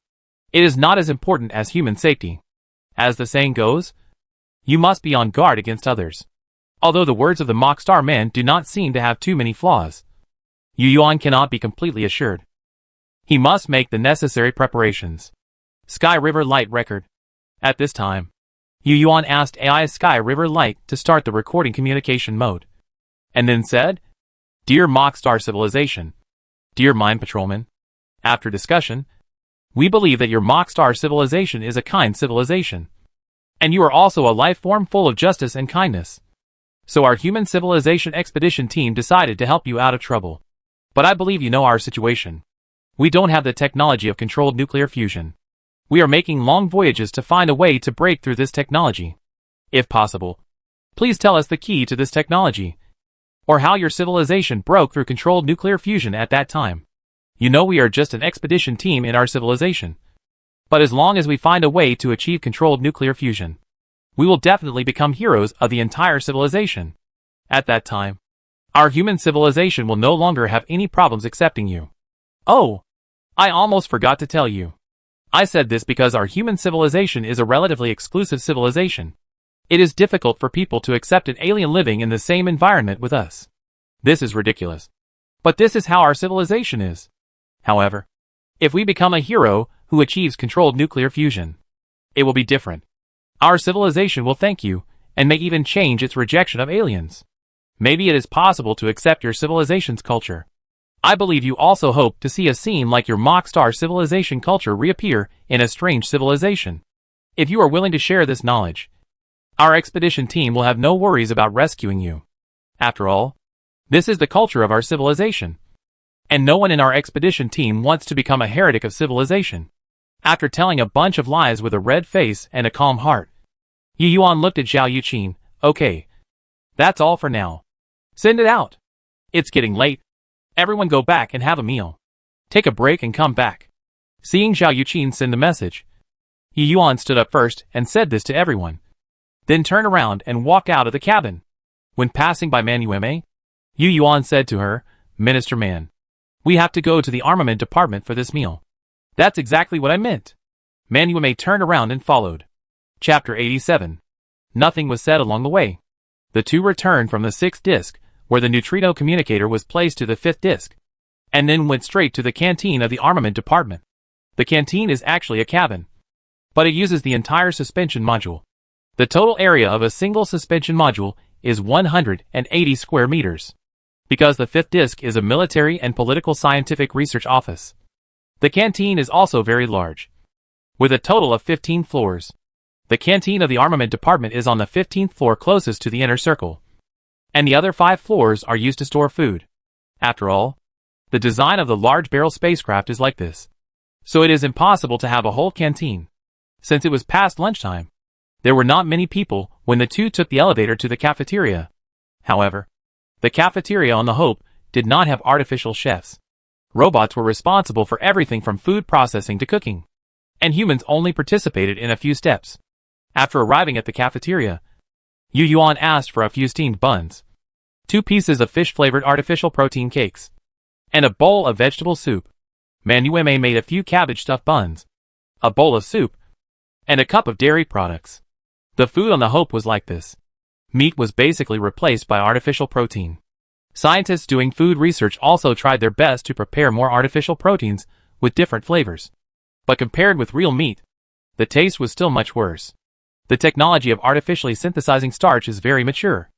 it is not as important as human safety. As the saying goes, you must be on guard against others. Although the words of the Mockstar Man do not seem to have too many flaws, Yu Yuan cannot be completely assured. He must make the necessary preparations. Sky River Light record. At this time, Yu Yuan asked AI Sky River Light to start the recording communication mode, and then said, "Dear Mockstar Civilization, dear Mine Patrolman, after discussion, we believe that your Mockstar civilization is a kind civilization, and you are also a life form full of justice and kindness. So our human civilization expedition team decided to help you out of trouble. But I believe you know our situation. We don't have the technology of controlled nuclear fusion. We are making long voyages to find a way to break through this technology. If possible, please tell us the key to this technology, or how your civilization broke through controlled nuclear fusion at that time. You know we are just an expedition team in our civilization. But as long as we find a way to achieve controlled nuclear fusion, we will definitely become heroes of the entire civilization. At that time, our human civilization will no longer have any problems accepting you. Oh, I almost forgot to tell you. I said this because our human civilization is a relatively exclusive civilization. It is difficult for people to accept an alien living in the same environment with us. This is ridiculous. But this is how our civilization is. However, if we become a hero who achieves controlled nuclear fusion, it will be different. Our civilization will thank you, and may even change its rejection of aliens. Maybe it is possible to accept your civilization's culture. I believe you also hope to see a scene like your Mockstar civilization culture reappear in a strange civilization. If you are willing to share this knowledge, our expedition team will have no worries about rescuing you. After all, this is the culture of our civilization. And no one in our expedition team wants to become a heretic of civilization. After telling a bunch of lies with a red face and a calm heart, Yu Yuan looked at Zhao Yuqin. Okay. That's all for now. Send it out. It's getting late. Everyone go back and have a meal. Take a break and come back. Seeing Zhao Yuqin send the message, Yu Yuan stood up first and said this to everyone. Then turned around and walked out of the cabin. When passing by Manuimi, Yu Yuan said to her, "Minister Man, we have to go to the armament department for this meal." That's exactly what I meant. Manuimi turned around and followed. Chapter 87. Nothing was said along the way. The two returned from the 6th disc, where the neutrino communicator was placed to the 5th disc, and then went straight to the canteen of the armament department. The canteen is actually a cabin, but it uses the entire suspension module. The total area of a single suspension module is 180 square meters. Because the 5th disc is a military and political scientific research office, the canteen is also very large, with a total of 15 floors. The canteen of the armament department is on the 15th floor closest to the inner circle, and the other 5 floors are used to store food. After all, the design of the large barrel spacecraft is like this, so it is impossible to have a whole canteen. Since it was past lunchtime, there were not many people when the two took the elevator to the cafeteria. However, the cafeteria on the Hope did not have artificial chefs. Robots were responsible for everything from food processing to cooking. and humans only participated in a few steps. After arriving at the cafeteria, Yu Yuan asked for a few steamed buns, 2 pieces of fish-flavored artificial protein cakes, and a bowl of vegetable soup. Manueme made a few cabbage-stuffed buns, a bowl of soup, and a cup of dairy products. The food on the Hope was like this. Meat was basically replaced by artificial protein. Scientists doing food research also tried their best to prepare more artificial proteins with different flavors. But compared with real meat, the taste was still much worse. The technology of artificially synthesizing starch is very mature,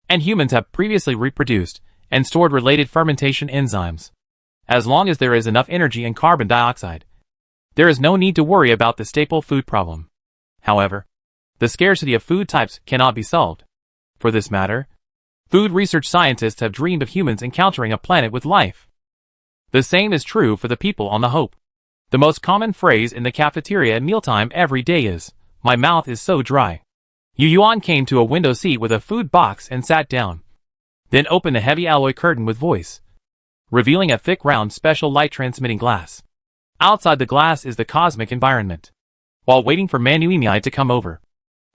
and humans have previously reproduced and stored related fermentation enzymes. As long as there is enough energy and carbon dioxide, there is no need to worry about the staple food problem. However, the scarcity of food types cannot be solved. For this matter, food research scientists have dreamed of humans encountering a planet with life. The same is true for the people on the Hope. The most common phrase in the cafeteria at mealtime every day is, "My mouth is so dry." Yu Yuan came to a window seat with a food box and sat down. Then opened a heavy alloy curtain with voice, revealing a thick round special light transmitting glass. Outside the glass is the cosmic environment. While waiting for Manuime to come over,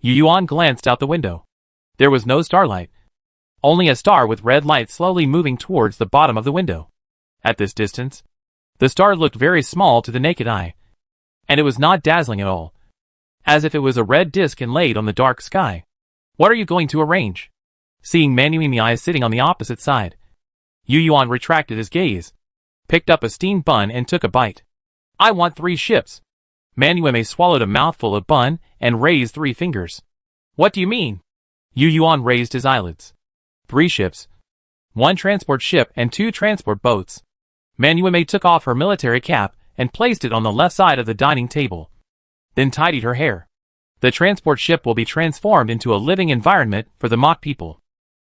Yu Yuan glanced out the window. There was no starlight, only a star with red light slowly moving towards the bottom of the window. At this distance, the star looked very small to the naked eye, and it was not dazzling at all, as if it was a red disk inlaid on the dark sky. "What are you going to arrange?" Seeing Manuime sitting on the opposite side, Yu Yuan retracted his gaze, picked up a steamed bun and took a bite. "I want 3 ships." Manuime swallowed a mouthful of bun and raised 3 fingers. "What do you mean?" Yu Yuan raised his eyelids. 3 ships. 1 transport ship and 2 transport boats. Manuime took off her military cap and placed it on the left side of the dining table, then tidied her hair. The transport ship will be transformed into a living environment for the mock people,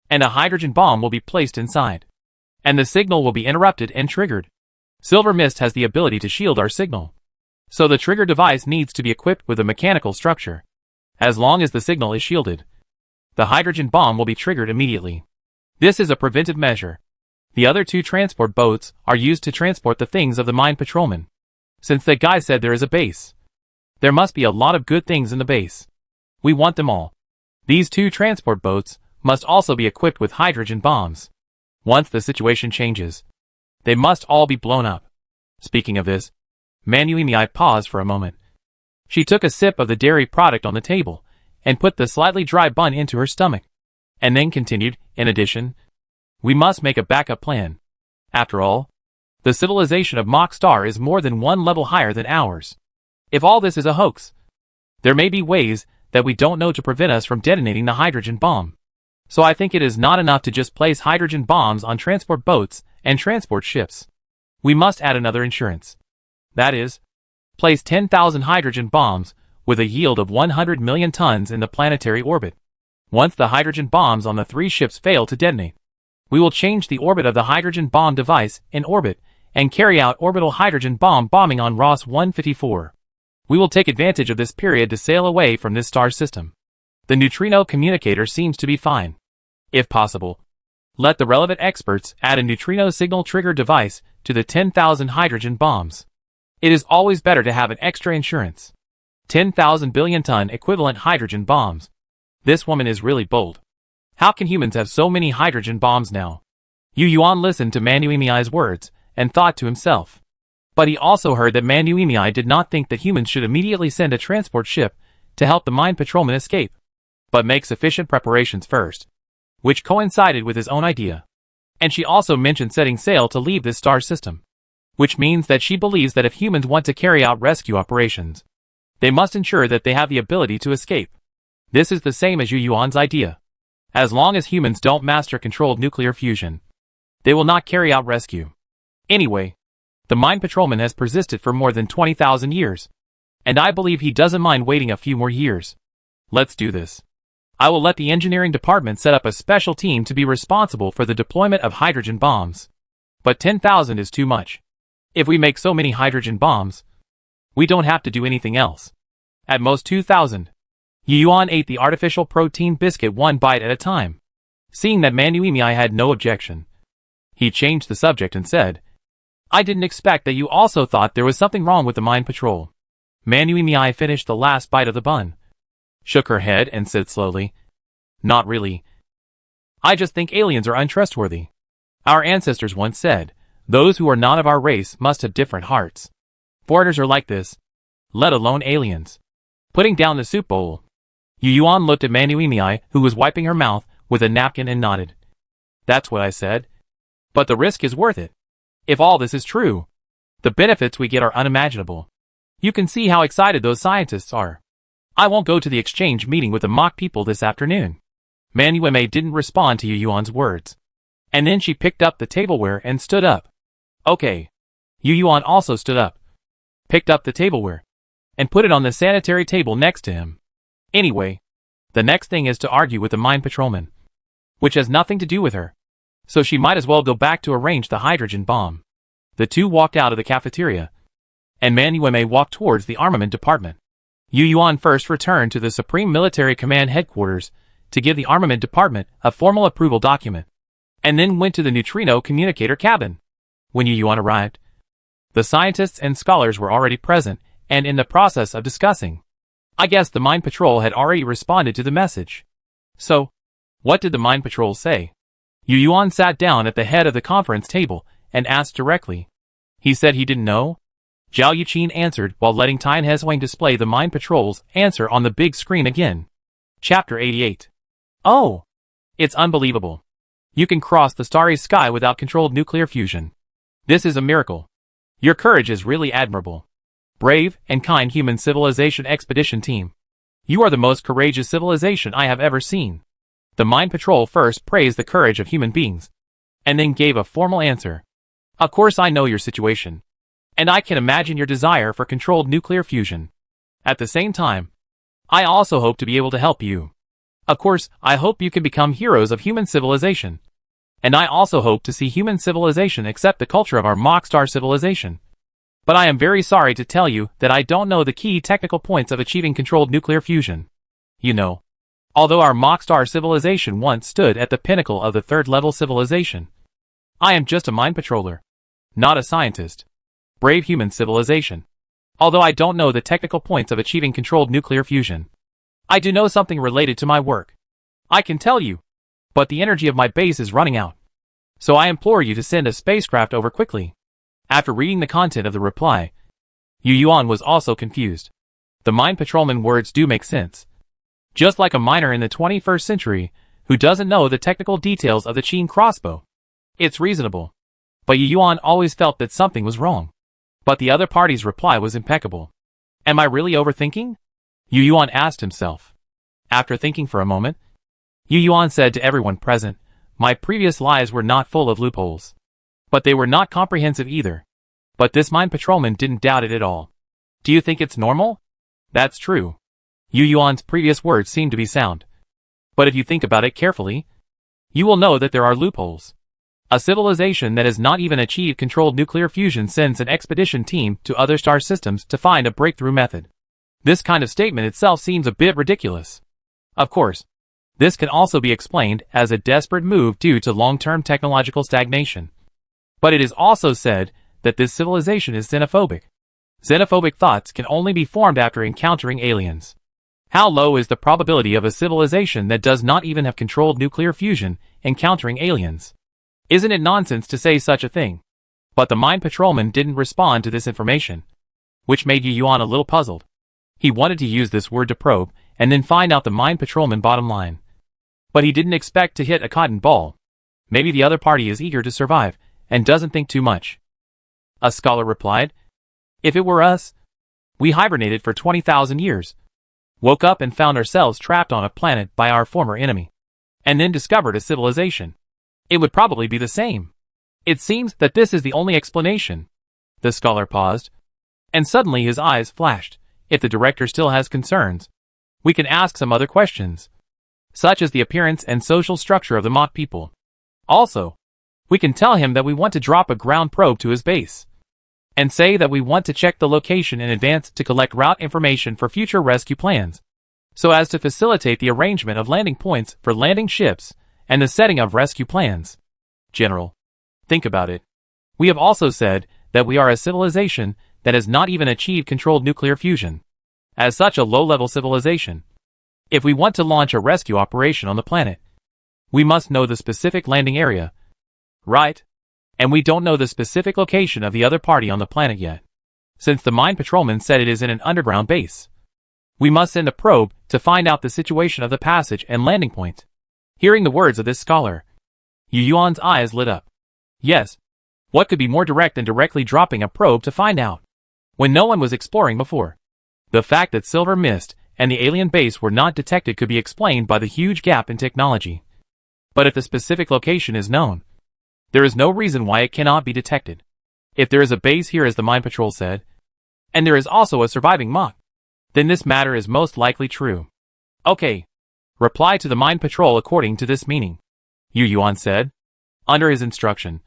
and a hydrogen bomb will be placed inside, and the signal will be interrupted and triggered. Silver Mist has the ability to shield our signal, so the trigger device needs to be equipped with a mechanical structure. As long as the signal is shielded, the hydrogen bomb will be triggered immediately. This is a preventive measure. The other 2 transport boats are used to transport the things of the mine patrolmen. Since that guy said there is a base, there must be a lot of good things in the base. We want them all. These 2 transport boats must also be equipped with hydrogen bombs. Once the situation changes, they must all be blown up. Speaking of this, Manuime paused for a moment. She took a sip of the dairy product on the table and put the slightly dry bun into her stomach, and then continued, "In addition, we must make a backup plan. After all, the civilization of Mach Star is more than 1 level higher than ours. If all this is a hoax, there may be ways that we don't know to prevent us from detonating the hydrogen bomb. So I think it is not enough to just place hydrogen bombs on transport boats and transport ships. We must add another insurance. That is, place 10,000 hydrogen bombs with a yield of 100 million tons in the planetary orbit. Once the hydrogen bombs on the 3 ships fail to detonate, we will change the orbit of the hydrogen bomb device in orbit and carry out orbital hydrogen bomb bombing on Ross 154. We will take advantage of this period to sail away from this star system. The neutrino communicator seems to be fine. If possible, let the relevant experts add a neutrino signal trigger device to the 10,000 hydrogen bombs. It is always better to have an extra insurance. 10,000 billion ton equivalent hydrogen bombs. This woman is really bold. How can humans have so many hydrogen bombs now? Yu Yuan listened to Manuime's words and thought to himself. But he also heard that Manuime did not think that humans should immediately send a transport ship to help the mine patrolmen escape, but make sufficient preparations first, which coincided with his own idea. And she also mentioned setting sail to leave this star system, which means that she believes that if humans want to carry out rescue operations, they must ensure that they have the ability to escape. This is the same as Yu Yuan's idea. As long as humans don't master controlled nuclear fusion, they will not carry out rescue. Anyway, the mine patrolman has persisted for more than 20,000 years, and I believe he doesn't mind waiting a few more years. Let's do this. I will let the engineering department set up a special team to be responsible for the deployment of hydrogen bombs. But 10,000 is too much. If we make so many hydrogen bombs, we don't have to do anything else. At most 2,000. Yu Yuan ate the artificial protein biscuit 1 bite at a time. Seeing that Manuime had no objection, he changed the subject and said, "I didn't expect that you also thought there was something wrong with the mine patrol. Manuimi finished the last bite of the bun, shook her head and said slowly, "Not really. I just think aliens are untrustworthy. Our ancestors once said, those who are not of our race must have different hearts. Foreigners are like this, let alone aliens." Putting down the soup bowl, Yu Yuan looked at Manuimi, who was wiping her mouth with a napkin, and nodded. "That's what I said. But the risk is worth it. If all this is true, the benefits we get are unimaginable. You can see how excited those scientists are. I won't go to the exchange meeting with the mock people this afternoon." Manuimi didn't respond to Yu Yuan's words. And then she picked up the tableware and stood up. "Okay." Yu Yuan also stood up, picked up the tableware, and put it on the sanitary table next to him. "Anyway, the next thing is to argue with the mine patrolman, which has nothing to do with her. So she might as well go back to arrange the hydrogen bomb." The two walked out of the cafeteria, and Manuimi walked towards the armament department. Yu Yuan first returned to the Supreme Military Command headquarters to give the armament department a formal approval document, and then went to the neutrino communicator cabin. When Yu Yuan arrived, the scientists and scholars were already present and in the process of discussing. I guess the mine patrol had already responded to the message. So, what did the mine patrol say? Yu Yuan sat down at the head of the conference table and asked directly. He said he didn't know. Zhao Yuqin answered while letting Tian Hezwang display the mine patrol's answer on the big screen again. Chapter 88. Oh! It's unbelievable. You can cross the starry sky without controlled nuclear fusion. This is a miracle. Your courage is really admirable. Brave and kind human civilization expedition team. You are the most courageous civilization I have ever seen. The mine patrol first praised the courage of human beings, and then gave a formal answer. Of course I know your situation, and I can imagine your desire for controlled nuclear fusion. At the same time, I also hope to be able to help you. Of course, I hope you can become heroes of human civilization. And I also hope to see human civilization accept the culture of our mock star civilization. But I am very sorry to tell you that I don't know the key technical points of achieving controlled nuclear fusion. You know, although our mock star civilization once stood at the pinnacle of the third-level civilization, I am just a mine patroller, not a scientist. Brave human civilization. Although I don't know the technical points of achieving controlled nuclear fusion, I do know something related to my work. I can tell you, but the energy of my base is running out. So I implore you to send a spacecraft over quickly. After reading the content of the reply, Yu Yuan was also confused. The mine patrolman words do make sense. Just like a miner in the 21st century who doesn't know the technical details of the Qin crossbow. It's reasonable. But Yu Yuan always felt that something was wrong. But the other party's reply was impeccable. Am I really overthinking? Yu Yuan asked himself. After thinking for a moment, Yu Yuan said to everyone present, my previous lies were not full of loopholes. But they were not comprehensive either. But this mine patrolman didn't doubt it at all. Do you think it's normal? That's true. Yu Yuan's previous words seemed to be sound. But if you think about it carefully, you will know that there are loopholes. A civilization that has not even achieved controlled nuclear fusion sends an expedition team to other star systems to find a breakthrough method. This kind of statement itself seems a bit ridiculous. Of course, this can also be explained as a desperate move due to long-term technological stagnation. But it is also said that this civilization is xenophobic. Xenophobic thoughts can only be formed after encountering aliens. How low is the probability of a civilization that does not even have controlled nuclear fusion encountering aliens? Isn't it nonsense to say such a thing? But the mine patrolman didn't respond to this information, which made Yu Yuan a little puzzled. He wanted to use this word to probe and then find out the mine patrolman bottom line. But he didn't expect to hit a cotton ball. Maybe the other party is eager to survive and doesn't think too much. A scholar replied, if it were us, we hibernated for 20,000 years, woke up and found ourselves trapped on a planet by our former enemy, and then discovered a civilization. It would probably be the same. It seems that this is the only explanation. The scholar paused, and suddenly his eyes flashed. If the director still has concerns, we can ask some other questions, such as the appearance and social structure of the mock people. Also, we can tell him that we want to drop a ground probe to his base, and say that we want to check the location in advance to collect route information for future rescue plans, so as to facilitate the arrangement of landing points for landing ships and the setting of rescue plans. General, think about it. We have also said that we are a civilization that has not even achieved controlled nuclear fusion. As such a low-level civilization, if we want to launch a rescue operation on the planet, we must know the specific landing area, right? And we don't know the specific location of the other party on the planet yet. Since the mine patrolman said it is in an underground base, we must send a probe to find out the situation of the passage and landing point. Hearing the words of this scholar, Yu Yuan's eyes lit up. Yes, what could be more direct than directly dropping a probe to find out, when no one was exploring before? The fact that silver mist and the alien base were not detected could be explained by the huge gap in technology. But if the specific location is known, there is no reason why it cannot be detected. If there is a base here, as the mine patrol said, and there is also a surviving mock, then this matter is most likely true. Okay. Reply to the mine patrol according to this meaning, Yu Yuan said. Under his instruction,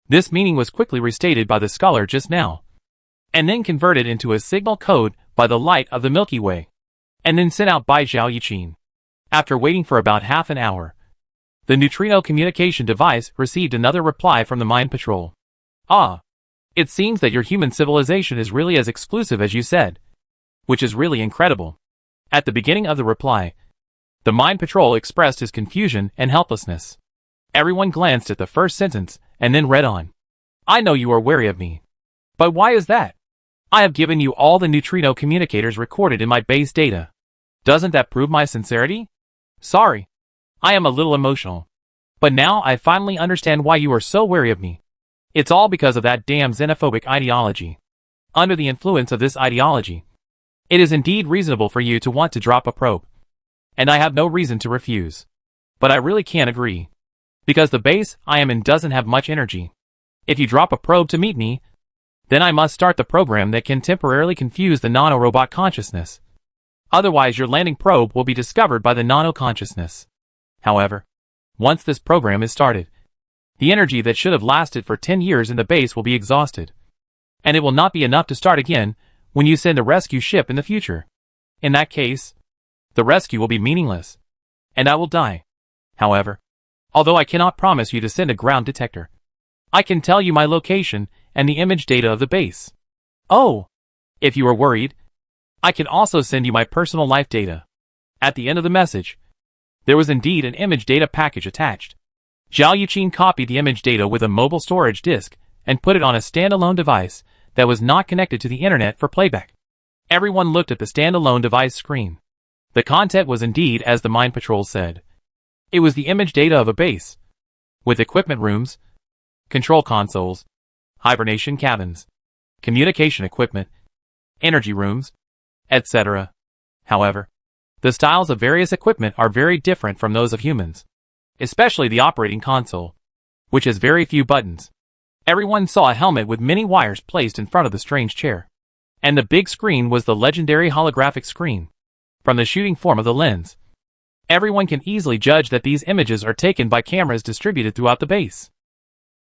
this meaning was quickly restated by the scholar just now, and then converted into a signal code by the light of the Milky Way, and then sent out by Zhao Yiqin. After waiting for about half an hour, the neutrino communication device received another reply from the mine patrol. Ah, it seems that your human civilization is really as exclusive as you said, which is really incredible. At the beginning of the reply, the mine patrol expressed his confusion and helplessness. Everyone glanced at the first sentence and then read on. I know you are wary of me. But why is that? I have given you all the neutrino communicators recorded in my base data. Doesn't that prove my sincerity? Sorry. I am a little emotional. But now I finally understand why you are so wary of me. It's all because of that damn xenophobic ideology. Under the influence of this ideology, it is indeed reasonable for you to want to drop a probe. And I have no reason to refuse. But I really can't agree. Because the base I am in doesn't have much energy. If you drop a probe to meet me, then I must start the program that can temporarily confuse the nano-robot consciousness. Otherwise your landing probe will be discovered by the nano-consciousness. However, once this program is started, the energy that should have lasted for 10 years in the base will be exhausted. And it will not be enough to start again when you send a rescue ship in the future. In that case, the rescue will be meaningless, and I will die. However, although I cannot promise you to send a ground detector, I can tell you my location and the image data of the base. Oh! If you are worried, I can also send you my personal life data. At the end of the message, there was indeed an image data package attached. Zhao Yiqin copied the image data with a mobile storage disk and put it on a standalone device that was not connected to the internet for playback. Everyone looked at the standalone device screen. The content was indeed as the mine patrol said. It was the image data of a base, with equipment rooms, control consoles, hibernation cabins, communication equipment, energy rooms, etc. However, the styles of various equipment are very different from those of humans, especially the operating console, which has very few buttons. Everyone saw a helmet with many wires placed in front of the strange chair, and the big screen was the legendary holographic screen. From the shooting form of the lens, everyone can easily judge that these images are taken by cameras distributed throughout the base.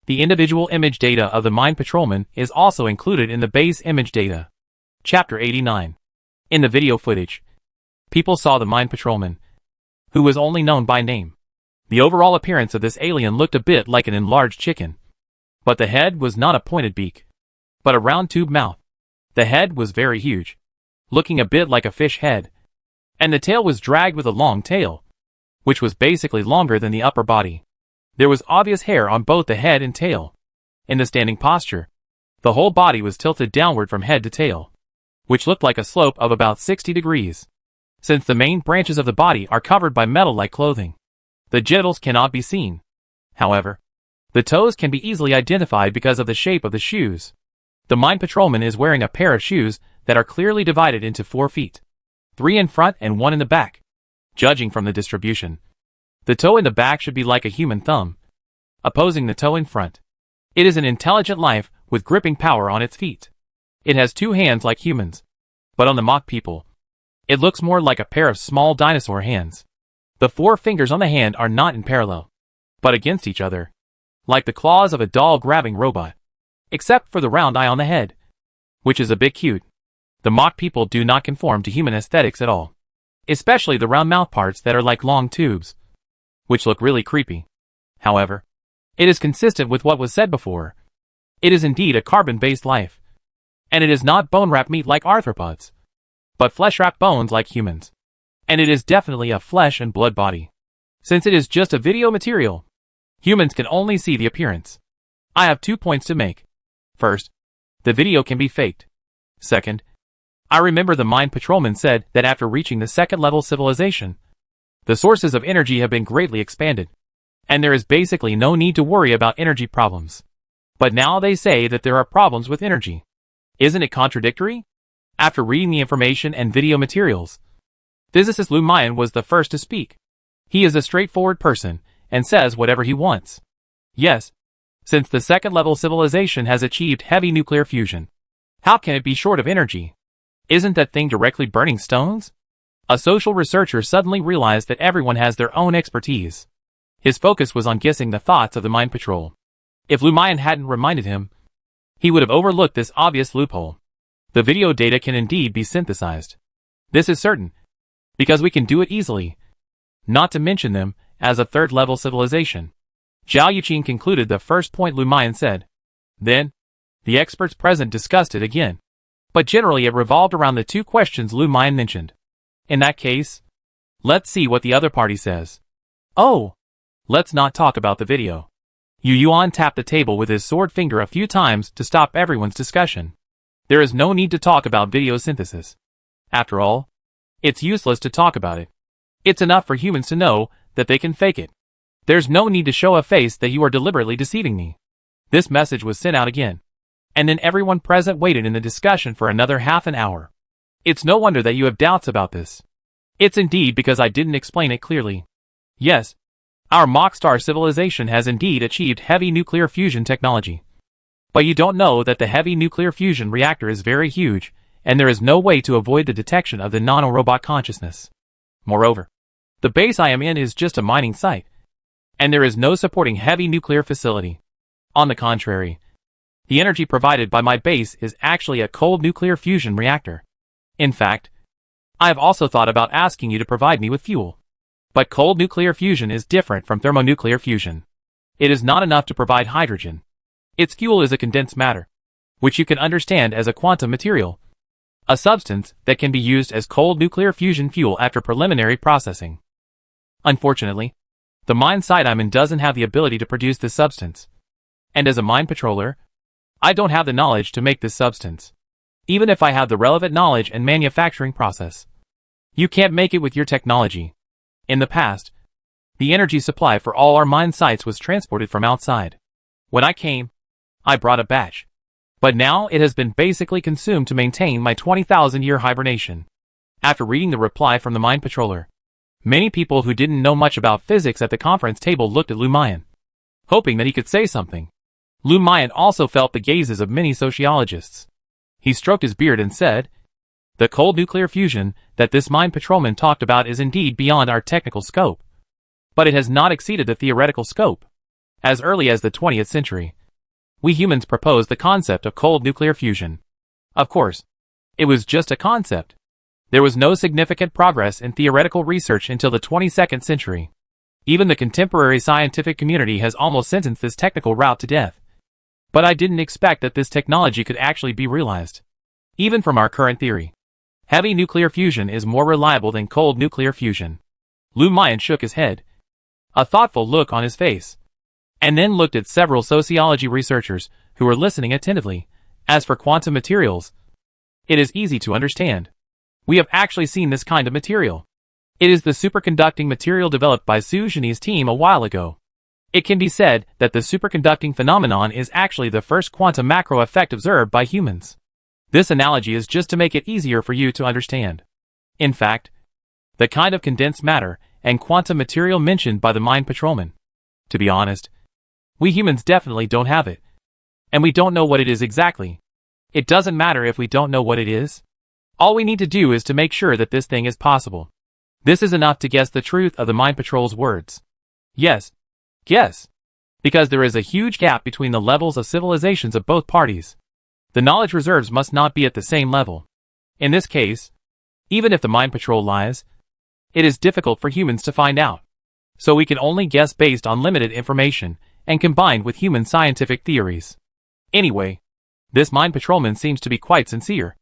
The individual image data of the mine patrolman is also included in the base image data. Chapter 89. In the video footage, people saw the mine patrolman, who was only known by name. The overall appearance of this alien looked a bit like an enlarged chicken. But the head was not a pointed beak, but a round tube mouth. The head was very huge, looking a bit like a fish head, and the tail was dragged with a long tail, which was basically longer than the upper body. There was obvious hair on both the head and tail. In the standing posture, the whole body was tilted downward from head to tail, which looked like a slope of about 60 degrees. Since the main branches of the body are covered by metal-like clothing, the genitals cannot be seen. However, the toes can be easily identified because of the shape of the shoes. The mine patrolman is wearing a pair of shoes that are clearly divided into 4 feet, 3 in front and 1 in the back. Judging from the distribution, the toe in the back should be like a human thumb, opposing the toe in front. It is an intelligent life with gripping power on its feet. It has 2 hands like humans, but on the mock people, it looks more like a pair of small dinosaur hands. The 4 fingers on the hand are not in parallel, but against each other, like the claws of a doll-grabbing robot, except for the round eye on the head, which is a bit cute. The mock people do not conform to human aesthetics at all, especially the round mouth parts that are like long tubes, which look really creepy. However, it is consistent with what was said before. It is indeed a carbon-based life, And it is not bone-wrapped meat like arthropods, but flesh-wrapped bones like humans. And it is definitely a flesh and blood body. Since it is just a video material, humans can only see the appearance. I have 2 points to make. First, the video can be faked. Second, I remember the Mind Patrolman said that after reaching the second-level civilization, the sources of energy have been greatly expanded, and there is basically no need to worry about energy problems. But now they say that there are problems with energy. Isn't it contradictory? After reading the information and video materials, physicist Lou Mayan was the first to speak. He is a straightforward person and says whatever he wants. Yes, since the second-level civilization has achieved heavy nuclear fusion, how can it be short of energy? Isn't that thing directly burning stones? A social researcher suddenly realized that everyone has their own expertise. His focus was on guessing the thoughts of the Mind Patrol. If Lou Mayan hadn't reminded him, he would have overlooked this obvious loophole. The video data can indeed be synthesized. This is certain, because we can do it easily. Not to mention them as a third-level civilization. Zhao Yuqing concluded the first point Lou Mayan said. Then, the experts present discussed it again. But generally it revolved around the 2 questions Lou Mayan mentioned. In that case, let's see what the other party says. Oh, let's not talk about the video. Yu Yuan tapped the table with his sword finger a few times to stop everyone's discussion. There is no need to talk about video synthesis. After all, it's useless to talk about it. It's enough for humans to know that they can fake it. There's no need to show a face that you are deliberately deceiving me. This message was sent out again. And then everyone present waited in the discussion for another half an hour. It's no wonder that you have doubts about this. It's indeed because I didn't explain it clearly. Yes, our mock-star civilization has indeed achieved heavy nuclear fusion technology. But you don't know that the heavy nuclear fusion reactor is very huge, and there is no way to avoid the detection of the nanorobot consciousness. Moreover, the base I am in is just a mining site, and there is no supporting heavy nuclear facility. On the contrary, the energy provided by my base is actually a cold nuclear fusion reactor. In fact, I have also thought about asking you to provide me with fuel. But cold nuclear fusion is different from thermonuclear fusion. It is not enough to provide hydrogen. Its fuel is a condensed matter, which you can understand as a quantum material, a substance that can be used as cold nuclear fusion fuel after preliminary processing. Unfortunately, the mine site I'm in doesn't have the ability to produce this substance. And as a mine patroller, I don't have the knowledge to make this substance. Even if I have the relevant knowledge and manufacturing process, you can't make it with your technology. In the past, the energy supply for all our mine sites was transported from outside. When I came, I brought a batch. But now it has been basically consumed to maintain my 20,000-year hibernation. After reading the reply from the Mind Patroller, many people who didn't know much about physics at the conference table looked at Lou Mayan, hoping that he could say something. Lou Mayan also felt the gazes of many sociologists. He stroked his beard and said, "The cold nuclear fusion that this Mind Patrolman talked about is indeed beyond our technical scope. But it has not exceeded the theoretical scope. As early as the 20th century, we humans proposed the concept of cold nuclear fusion. Of course, it was just a concept. There was no significant progress in theoretical research until the 22nd century. Even the contemporary scientific community has almost sentenced this technical route to death. But I didn't expect that this technology could actually be realized. Even from our current theory, heavy nuclear fusion is more reliable than cold nuclear fusion." Lou Mayan shook his head, a thoughtful look on his face, and then looked at several sociology researchers who were listening attentively. As for quantum materials, it is easy to understand. We have actually seen this kind of material. It is the superconducting material developed by Su Zhenyi's team a while ago. It can be said that the superconducting phenomenon is actually the first quantum macro effect observed by humans. This analogy is just to make it easier for you to understand. In fact, the kind of condensed matter and quantum material mentioned by the Mind Patrolman, to be honest, we humans definitely don't have it. And we don't know what it is exactly. It doesn't matter if we don't know what it is. All we need to do is to make sure that this thing is possible. This is enough to guess the truth of the Mind Patrol's words. Yes. Yes. Because there is a huge gap between the levels of civilizations of both parties. The knowledge reserves must not be at the same level. In this case, even if the Mind Patrol lies, it is difficult for humans to find out. So we can only guess based on limited information and combined with human scientific theories. Anyway, This mine patrolman seems to be quite sincere.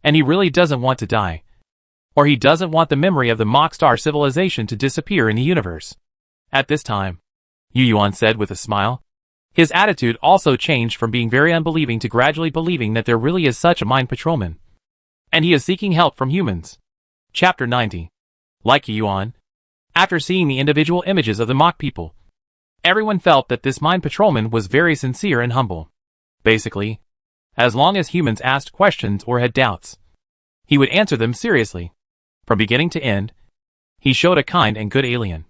And he really doesn't want to die. Or he doesn't want the memory of the mock star civilization to disappear in the universe. At this time, Yu Yuan said with a smile. His attitude also changed from being very unbelieving to gradually believing that there really is such a mine patrolman. And he is seeking help from humans. Chapter 90. Like Yu Yuan, after seeing the individual images of the mock people, everyone felt that this mine patrolman was very sincere and humble. Basically, as long as humans asked questions or had doubts, he would answer them seriously. From beginning to end, he showed a kind and good alien,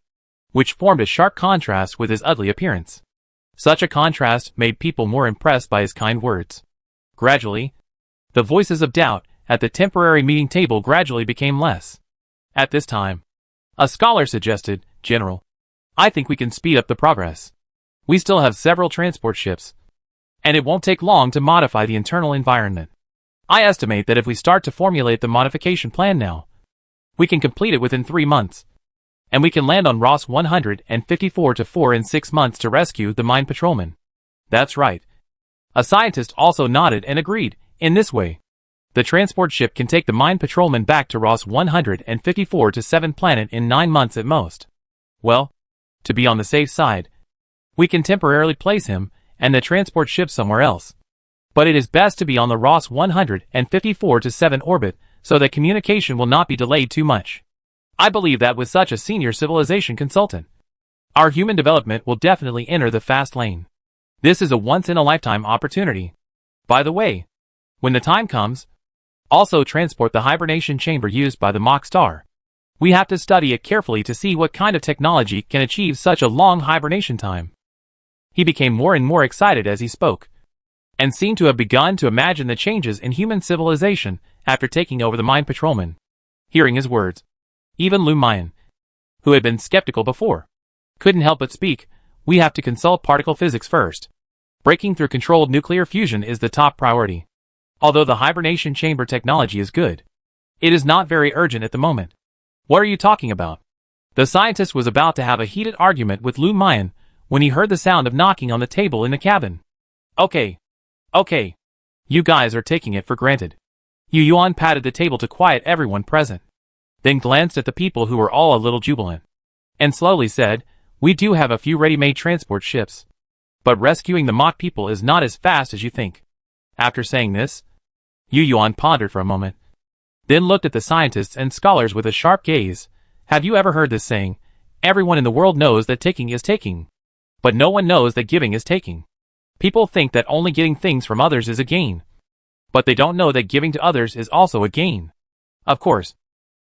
which formed a sharp contrast with his ugly appearance. Such a contrast made people more impressed by his kind words. Gradually, the voices of doubt at the temporary meeting table gradually became less. At this time, a scholar suggested, "General, I think we can speed up the progress. We still have several transport ships, and it won't take long to modify the internal environment. I estimate that if we start to formulate the modification plan now, we can complete it within 3 months. And we can land on Ross 154 to 4 in 6 months to rescue the mine patrolman." That's right. A scientist also nodded and agreed. In this way, the transport ship can take the mine patrolman back to Ross 154 to 7 planet in 9 months at most. Well, to be on the safe side, we can temporarily place him and the transport ship somewhere else. But it is best to be on the Ross 154 to 7 orbit so that communication will not be delayed too much. I believe that with such a senior civilization consultant, our human development will definitely enter the fast lane. This is a once-in-a-lifetime opportunity. By the way, when the time comes, also transport the hibernation chamber used by the mock star. We have to study it carefully to see what kind of technology can achieve such a long hibernation time. He became more and more excited as he spoke, and seemed to have begun to imagine the changes in human civilization after taking over the mine patrolman. Hearing his words, even Lu Mayan, who had been skeptical before, couldn't help but speak. "We have to consult particle physics first. Breaking through controlled nuclear fusion is the top priority. Although the hibernation chamber technology is good, it is not very urgent at the moment." "What are you talking about?" The scientist was about to have a heated argument with Lu Mayan when he heard the sound of knocking on the table in the cabin. Okay. You guys are taking it for granted." Yu Yuan patted the table to quiet everyone present, then glanced at the people who were all a little jubilant, and slowly said, "We do have a few ready-made transport ships, but rescuing the mock people is not as fast as you think." After saying this, Yu Yuan pondered for a moment, then looked at the scientists and scholars with a sharp gaze. "Have you ever heard this saying, 'Everyone in the world knows that taking is taking, but no one knows that giving is taking'? People think that only getting things from others is a gain, but they don't know that giving to others is also a gain." Of course,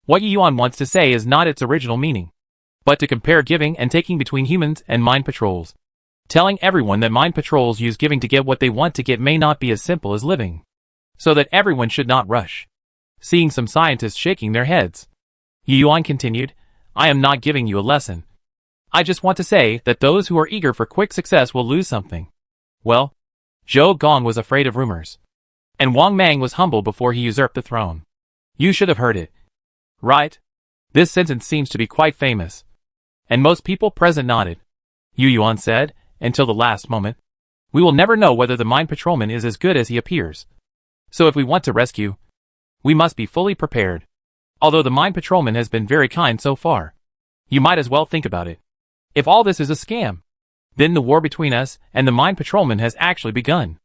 what Yu Yuan wants to say is not its original meaning, but to compare giving and taking between humans and mine patrols. Telling everyone that mine patrols use giving to get what they want to get may not be as simple as living, so that everyone should not rush. Seeing some scientists shaking their heads, Yu Yuan continued, "I am not giving you a lesson. I just want to say that those who are eager for quick success will lose something." Well, Zhou Gong was afraid of rumors, and Wang Mang was humble before he usurped the throne. You should have heard it. Right? This sentence seems to be quite famous, and most people present nodded. Yu Yuan said, "Until the last moment, we will never know whether the mine patrolman is as good as he appears. So if we want to rescue, we must be fully prepared. Although the mine patrolman has been very kind so far, you might as well think about it. If all this is a scam, then the war between us and the mine patrolman has actually begun.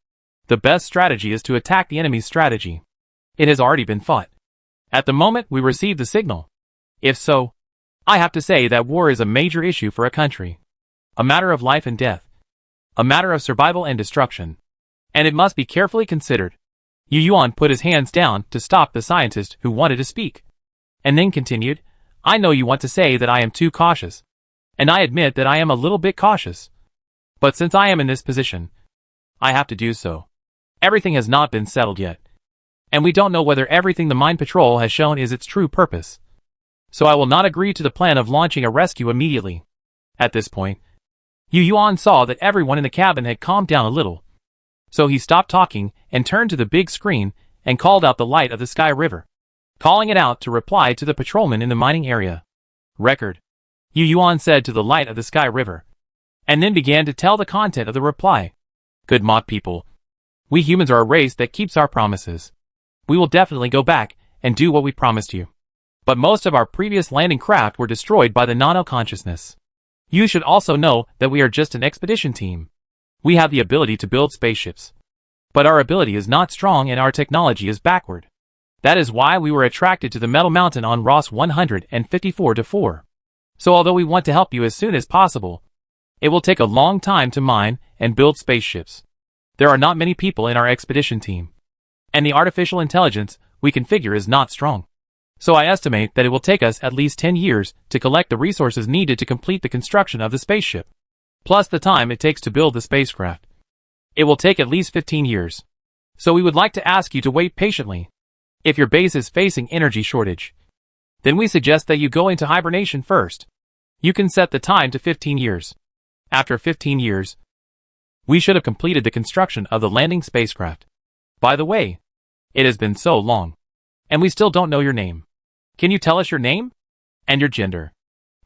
The best strategy is to attack the enemy's strategy. It has already been fought at the moment we receive the signal. If so, I have to say that war is a major issue for a country. A matter of life and death. A matter of survival and destruction. And it must be carefully considered." Yu Yuan put his hands down to stop the scientist who wanted to speak, and then continued, "I know you want to say that I am too cautious, and I admit that I am a little bit cautious. But since I am in this position, I have to do so. Everything has not been settled yet, and we don't know whether everything the mine patrol has shown is its true purpose. So I will not agree to the plan of launching a rescue immediately." At this point, Yu Yuan saw that everyone in the cabin had calmed down a little, so he stopped talking and turned to the big screen and called out the light of the Sky River, calling it out to reply to the patrolman in the mining area. "Record," Yu Yuan said to the light of the Sky River, and then began to tell the content of the reply. "Good mock people. We humans are a race that keeps our promises. We will definitely go back and do what we promised you. But most of our previous landing craft were destroyed by the nano-consciousness. You should also know that we are just an expedition team. We have the ability to build spaceships. But our ability is not strong and our technology is backward. That is why we were attracted to the metal mountain on Ross 154-4. So although we want to help you as soon as possible, it will take a long time to mine and build spaceships. There are not many people in our expedition team. And the artificial intelligence we configure is not strong. So I estimate that it will take us at least 10 years to collect the resources needed to complete the construction of the spaceship, plus the time it takes to build the spacecraft. It will take at least 15 years. So we would like to ask you to wait patiently. If your base is facing energy shortage, then we suggest that you go into hibernation first. You can set the time to 15 years. After 15 years, we should have completed the construction of the landing spacecraft. By the way, it has been so long, and we still don't know your name. Can you tell us your name? And your gender?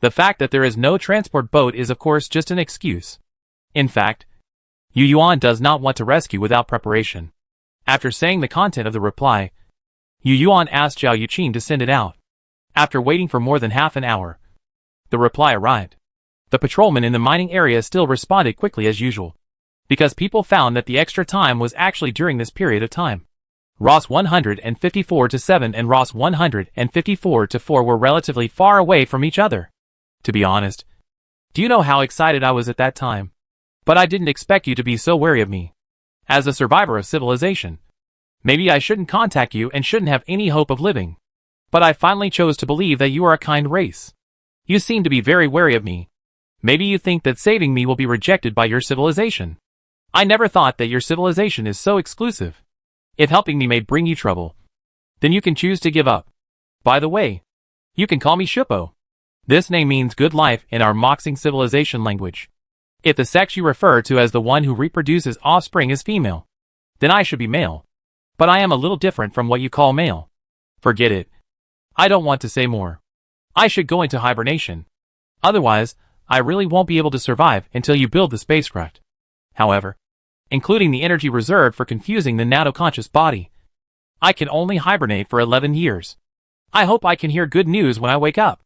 The fact that there is no transport boat is of course just an excuse. In fact, Yu Yuan does not want to rescue without preparation. After saying the content of the reply, Yu Yuan asked Zhao Yuqin to send it out. After waiting for more than half an hour, the reply arrived. The patrolman in the mining area still responded quickly as usual, because people found that the extra time was actually during this period of time. Ross 154-7 and Ross 154-4 were relatively far away from each other. To be honest, do you know how excited I was at that time? But I didn't expect you to be so wary of me. As a survivor of civilization, maybe I shouldn't contact you and shouldn't have any hope of living. But I finally chose to believe that you are a kind race. You seem to be very wary of me. Maybe you think that saving me will be rejected by your civilization. I never thought that your civilization is so exclusive. If helping me may bring you trouble, then you can choose to give up. By the way, you can call me Shupo. This name means good life in our Moxing civilization language. If the sex you refer to as the one who reproduces offspring is female, then I should be male. But I am a little different from what you call male. Forget it. I don't want to say more. I should go into hibernation. Otherwise, I really won't be able to survive until you build the spacecraft. However, including the energy reserved for confusing the nano-conscious body, I can only hibernate for 11 years. I hope I can hear good news when I wake up.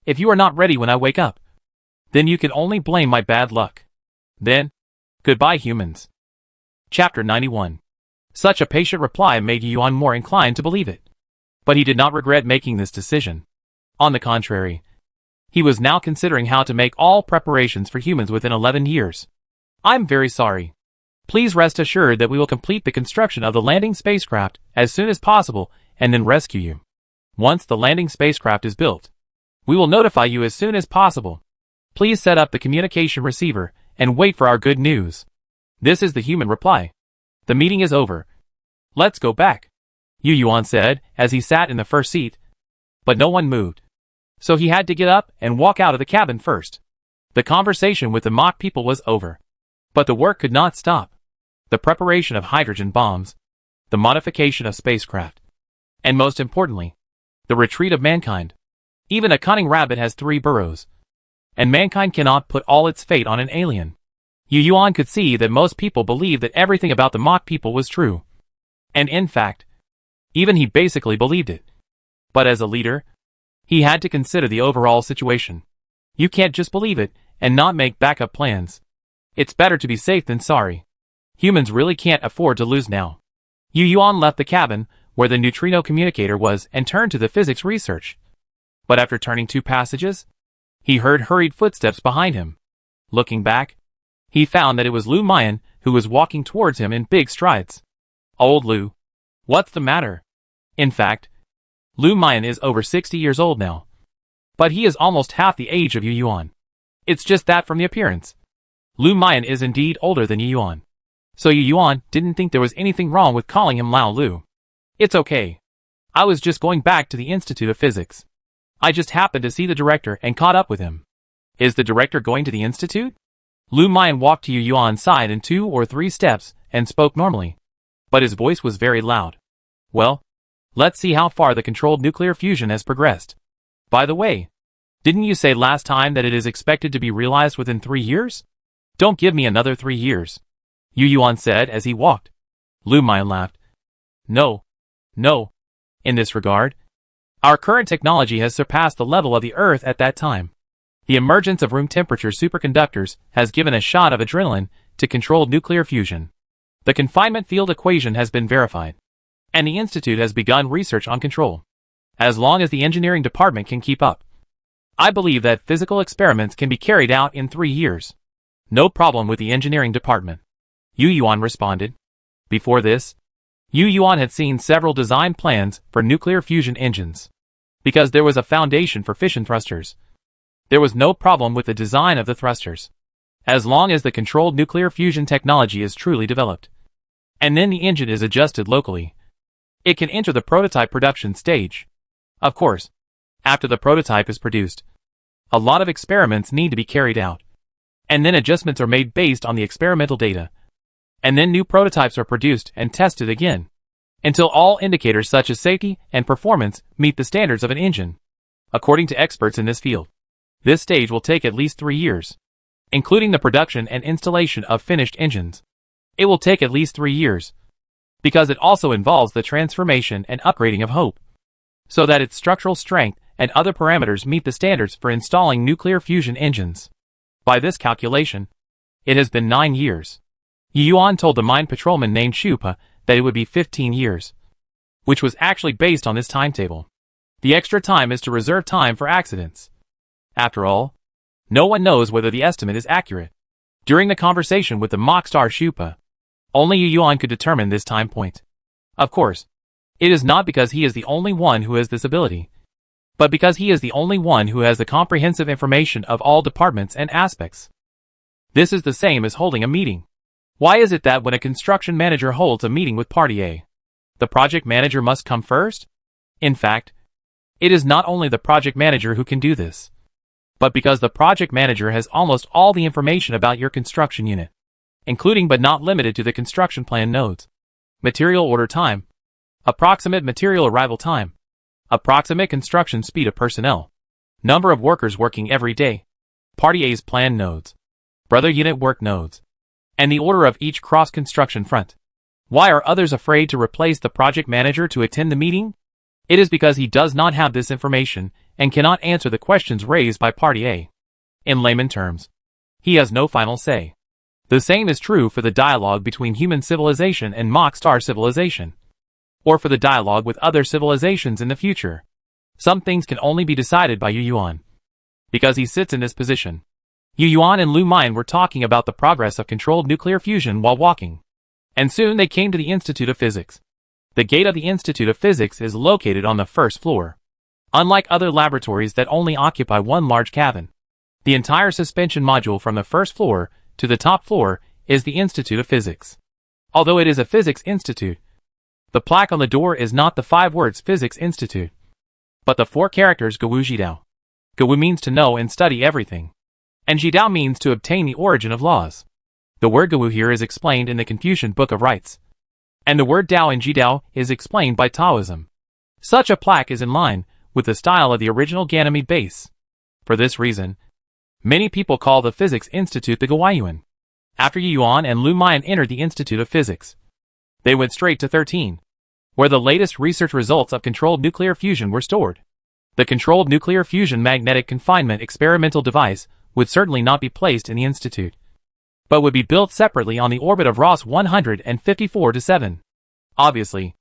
If you are not ready when I wake up, then you can only blame my bad luck. Then, goodbye humans. Chapter 91. Such a patient reply made Yuan more inclined to believe it. But he did not regret making this decision. On the contrary, he was now considering how to make all preparations for humans within 11 years. I'm very sorry. Please rest assured that we will complete the construction of the landing spacecraft as soon as possible and then rescue you. Once the landing spacecraft is built, we will notify you as soon as possible. Please set up the communication receiver and wait for our good news. This is the human reply. The meeting is over. Let's go back, Yu Yuan said as he sat in the first seat. But no one moved. So he had to get up and walk out of the cabin first. The conversation with the mock people was over. But the work could not stop. The preparation of hydrogen bombs, the modification of spacecraft, and most importantly, the retreat of mankind. Even a cunning rabbit has 3 burrows, and mankind cannot put all its fate on an alien. Yu Yuan could see that most people believed that everything about the mock people was true. And in fact, even he basically believed it. But as a leader, he had to consider the overall situation. You can't just believe it and not make backup plans. It's better to be safe than sorry. Humans really can't afford to lose now. Yu Yuan left the cabin where the neutrino communicator was and turned to the physics research. But after turning 2 passages, he heard hurried footsteps behind him. Looking back, he found that it was Lu Mayan who was walking towards him in big strides. Old Lu. What's the matter? In fact, Lu Mayan is over 60 years old now. But he is almost half the age of Yu Yuan. It's just that from the appearance. Lu Mayan is indeed older than Yu Yuan. So Yu Yuan didn't think there was anything wrong with calling him Lao Lu. It's okay. I was just going back to the Institute of Physics. I just happened to see the director and caught up with him. Is the director going to the institute? Lu Mayan walked to Yu Yuan's side in 2 or 3 steps and spoke normally. But his voice was very loud. Well, let's see how far the controlled nuclear fusion has progressed. By the way, didn't you say last time that it is expected to be realized within 3 years? Don't give me another 3 years, Yu Yuan said as he walked. Lu Mayan laughed. No. No. In this regard, our current technology has surpassed the level of the Earth at that time. The emergence of room temperature superconductors has given a shot of adrenaline to controlled nuclear fusion. The confinement field equation has been verified, and the Institute has begun research on control. As long as the engineering department can keep up, I believe that physical experiments can be carried out in 3 years. No problem with the engineering department, Yu Yuan responded. Before this, Yu Yuan had seen several design plans for nuclear fusion engines. Because there was a foundation for fission thrusters, there was no problem with the design of the thrusters, as long as the controlled nuclear fusion technology is truly developed. And then the engine is adjusted locally. It can enter the prototype production stage. Of course, after the prototype is produced, a lot of experiments need to be carried out. And then adjustments are made based on the experimental data. And then new prototypes are produced and tested again, until all indicators such as safety and performance meet the standards of an engine. According to experts in this field, this stage will take at least 3 years, including the production and installation of finished engines. It will take at least 3 years, because it also involves the transformation and upgrading of hope, so that its structural strength and other parameters meet the standards for installing nuclear fusion engines. By this calculation, it has been 9 years. Yuan told the mine patrolman named Shupa that it would be 15 years, which was actually based on this timetable. The extra time is to reserve time for accidents. After all, no one knows whether the estimate is accurate. During the conversation with the mock star Shupa, only Yuan could determine this time point. Of course, it is not because he is the only one who has this ability, but because he is the only one who has the comprehensive information of all departments and aspects. This is the same as holding a meeting. Why is it that when a construction manager holds a meeting with Party A, the project manager must come first? In fact, it is not only the project manager who can do this, but because the project manager has almost all the information about your construction unit, including but not limited to the construction plan nodes, material order time, approximate material arrival time, approximate construction speed of personnel, number of workers working every day, Party A's plan nodes, brother unit work nodes, and the order of each cross-construction front. Why are others afraid to replace the project manager to attend the meeting? It is because he does not have this information and cannot answer the questions raised by Party A. In layman terms, he has no final say. The same is true for the dialogue between human civilization and mock star civilization, or for the dialogue with other civilizations in the future. Some things can only be decided by Yu Yuan, because he sits in this position. Yu Yuan and Lu Mayan were talking about the progress of controlled nuclear fusion while walking, and soon they came to the Institute of Physics. The gate of the Institute of Physics is located on the first floor. Unlike other laboratories that only occupy one large cabin, the entire suspension module from the first floor to the top floor is the Institute of Physics. Although it is a physics institute, the plaque on the door is not the 5 words Physics Institute, but the 4 characters Gawu Jidao. Gawu means to know and study everything, and Jidao means to obtain the origin of laws. The word Gawu here is explained in the Confucian Book of Rites, and the word Dao in Jidao is explained by Taoism. Such a plaque is in line with the style of the original Ganymede base. For this reason, many people call the Physics Institute the Gawayuan. After Yuan and Lu Mayan entered the Institute of Physics, they went straight to 13, where the latest research results of controlled nuclear fusion were stored. The controlled nuclear fusion magnetic confinement experimental device would certainly not be placed in the Institute, but would be built separately on the orbit of Ross 154-7. Obviously,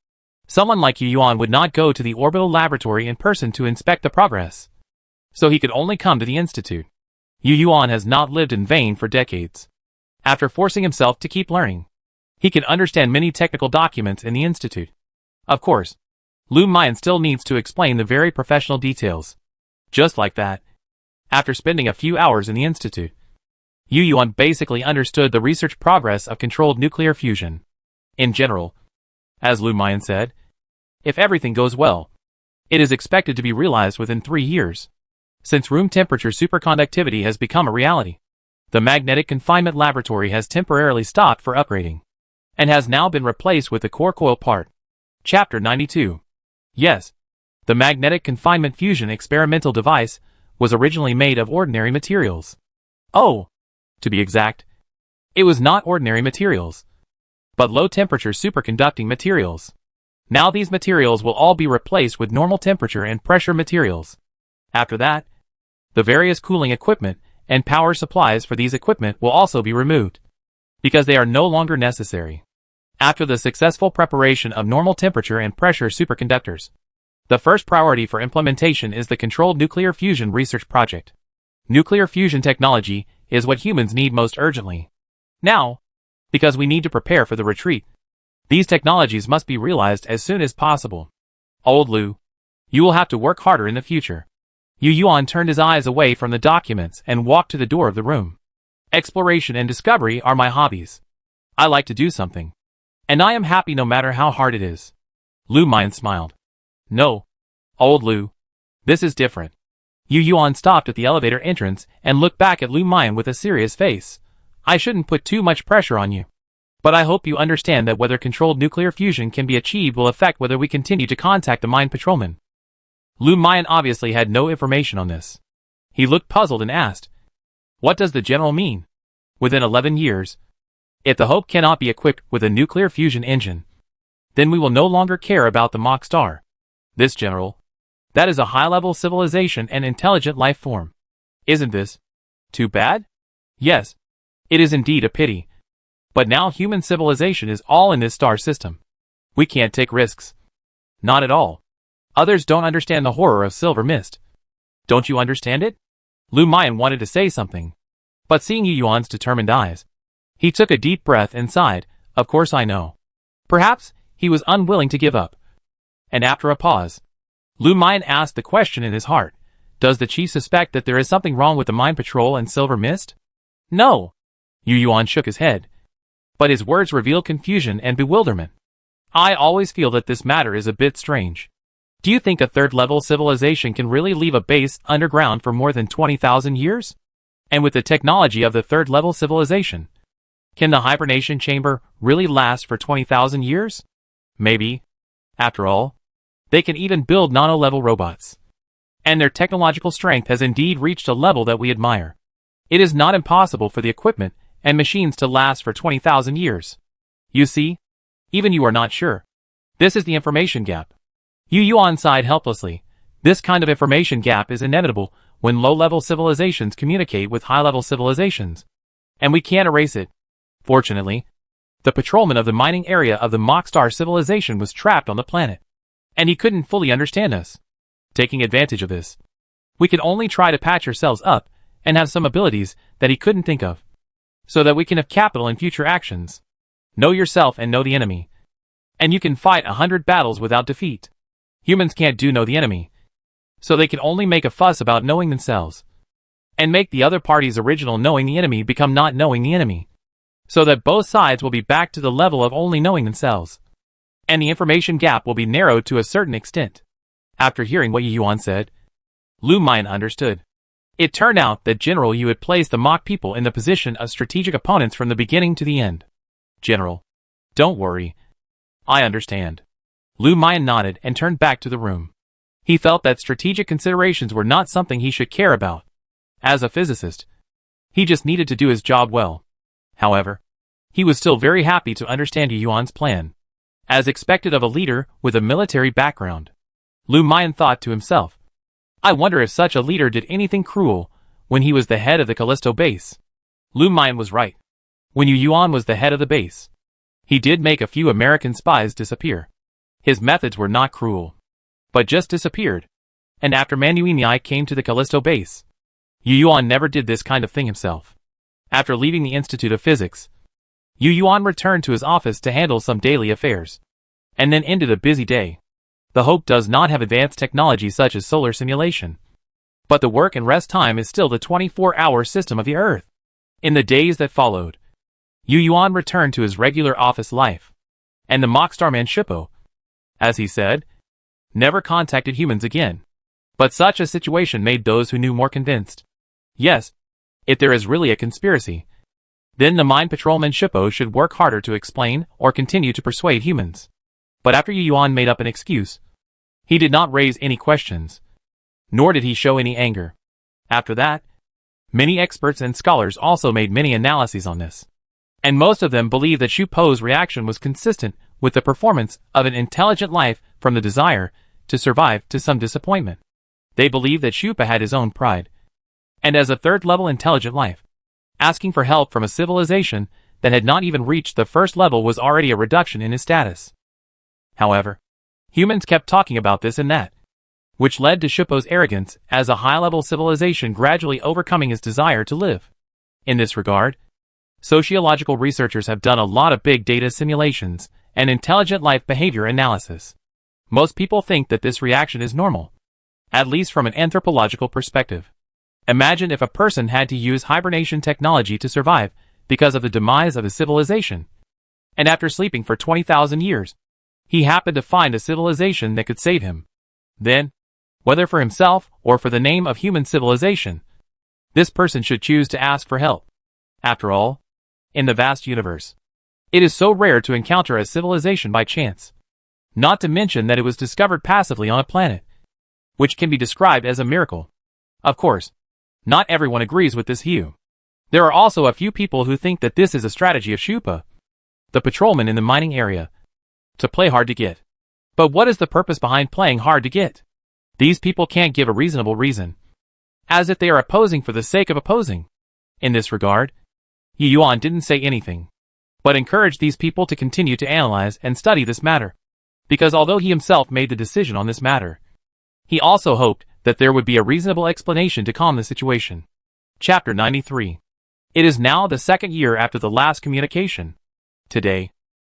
someone like Yuan would not go to the orbital laboratory in person to inspect the progress, so he could only come to the Institute. Yuan has not lived in vain for decades. After forcing himself to keep learning, he can understand many technical documents in the Institute. Of course, Lu Mayan still needs to explain the very professional details. Just like that, after spending a few hours in the Institute, Yuan basically understood the research progress of controlled nuclear fusion. In general, as Lu Mayan said, if everything goes well, it is expected to be realized within 3 years. Since room temperature superconductivity has become a reality, the magnetic confinement laboratory has temporarily stopped for upgrading, and has now been replaced with the core coil part. Chapter 92. Yes, the magnetic confinement fusion experimental device was originally made of ordinary materials. Oh, to be exact, it was not ordinary materials, but low-temperature superconducting materials. Now these materials will all be replaced with normal temperature and pressure materials. After that, the various cooling equipment and power supplies for these equipment will also be removed, because they are no longer necessary. After the successful preparation of normal temperature and pressure superconductors, the first priority for implementation is the Controlled Nuclear Fusion Research Project. Nuclear fusion technology is what humans need most urgently. Now, because we need to prepare for the retreat, these technologies must be realized as soon as possible. Old Lu, you will have to work harder in the future. Yu Yuan turned his eyes away from the documents and walked to the door of the room. Exploration and discovery are my hobbies. I like to do something, and I am happy no matter how hard it is. Lu Mian smiled. No, Old Lu, this is different. Yu Yuan stopped at the elevator entrance and looked back at Lu Mian with a serious face. I shouldn't put too much pressure on you, but I hope you understand that whether controlled nuclear fusion can be achieved will affect whether we continue to contact the mine patrolman. Lu Mian obviously had no information on this. He looked puzzled and asked, what does the general mean? Within 11 years, if the Hope cannot be equipped with a nuclear fusion engine, then we will no longer care about the Mach Star. This general, that is a high-level civilization and intelligent life form. Isn't this too bad? Yes, it is indeed a pity. But now human civilization is all in this star system. We can't take risks. Not at all. Others don't understand the horror of silver mist. Don't you understand it? Lu Mian wanted to say something, but seeing Yu Yuan's determined eyes, he took a deep breath and sighed. Of course I know. Perhaps he was unwilling to give up. And after a pause, Lu Mian asked the question in his heart. Does the chief suspect that there is something wrong with the mine patrol and silver mist? No. Yu Yuan shook his head, but his words revealed confusion and bewilderment. I always feel that this matter is a bit strange. Do you think a third-level civilization can really leave a base underground for more than 20,000 years? And with the technology of the third-level civilization, can the hibernation chamber really last for 20,000 years? Maybe. After all, they can even build nano-level robots. And their technological strength has indeed reached a level that we admire. It is not impossible for the equipment and machines to last for 20,000 years. You see? Even you are not sure. This is the information gap. Yu Yuan sighed helplessly. This kind of information gap is inevitable when low-level civilizations communicate with high-level civilizations. And we can't erase it. Fortunately, the patrolman of the mining area of the Mach Star civilization was trapped on the planet, and he couldn't fully understand us. Taking advantage of this, we can only try to patch ourselves up and have some abilities that he couldn't think of, so that we can have capital in future actions. Know yourself and know the enemy, and you can fight 100 battles without defeat. Humans can't know the enemy, so they can only make a fuss about knowing themselves, and make the other party's original knowing the enemy become not knowing the enemy, so that both sides will be back to the level of only knowing themselves, and the information gap will be narrowed to a certain extent. After hearing what Yu Yuan said, Lu Mian understood. It turned out that General Yu had placed the Mach people in the position of strategic opponents from the beginning to the end. General, don't worry. I understand. Lu Mian nodded and turned back to the room. He felt that strategic considerations were not something he should care about. As a physicist, he just needed to do his job well. However, he was still very happy to understand Yu Yuan's plan. As expected of a leader with a military background, Lu Mian thought to himself, I wonder if such a leader did anything cruel when he was the head of the Callisto base. Lu Mian was right. When Yu Yuan was the head of the base, he did make a few American spies disappear. His methods were not cruel, but just disappeared. And after Manu Yinai came to the Callisto base, Yu Yuan never did this kind of thing himself. After leaving the Institute of Physics, Yu Yuan returned to his office to handle some daily affairs, and then ended a busy day. The Hope does not have advanced technology such as solar simulation, but the work and rest time is still the 24-hour system of the Earth. In the days that followed, Yu Yuan returned to his regular office life, and the Mach Starman Shippo, as he said, never contacted humans again. But such a situation made those who knew more convinced. Yes, if there is really a conspiracy, then the mine patrolman Shippo should work harder to explain or continue to persuade humans. But after Yu Yuan made up an excuse, he did not raise any questions, nor did he show any anger. After that, many experts and scholars also made many analyses on this. And most of them believe that Xu Po's reaction was consistent with the performance of an intelligent life, from the desire to survive to some disappointment. They believe that Xu Po had his own pride. And as a third-level intelligent life, asking for help from a civilization that had not even reached the first level was already a reduction in his status. However, humans kept talking about this and that, which led to Xu Po's arrogance as a high-level civilization gradually overcoming his desire to live. In this regard, sociological researchers have done a lot of big data simulations and intelligent life behavior analysis. Most people think that this reaction is normal, at least from an anthropological perspective. Imagine if a person had to use hibernation technology to survive because of the demise of a civilization, and after sleeping for 20,000 years, he happened to find a civilization that could save him. Then, whether for himself or for the name of human civilization, this person should choose to ask for help. After all, in the vast universe, it is so rare to encounter a civilization by chance. Not to mention that it was discovered passively on a planet, which can be described as a miracle. Of course, not everyone agrees with this view. There are also a few people who think that this is a strategy of Xu Po, the patrolman in the mining area, to play hard to get. But what is the purpose behind playing hard to get? These people can't give a reasonable reason, as if they are opposing for the sake of opposing. In this regard, Yu Yuan didn't say anything, but encouraged these people to continue to analyze and study this matter, because although he himself made the decision on this matter, he also hoped that there would be a reasonable explanation to calm the situation. Chapter 93. It is now the second year after the last communication. Today,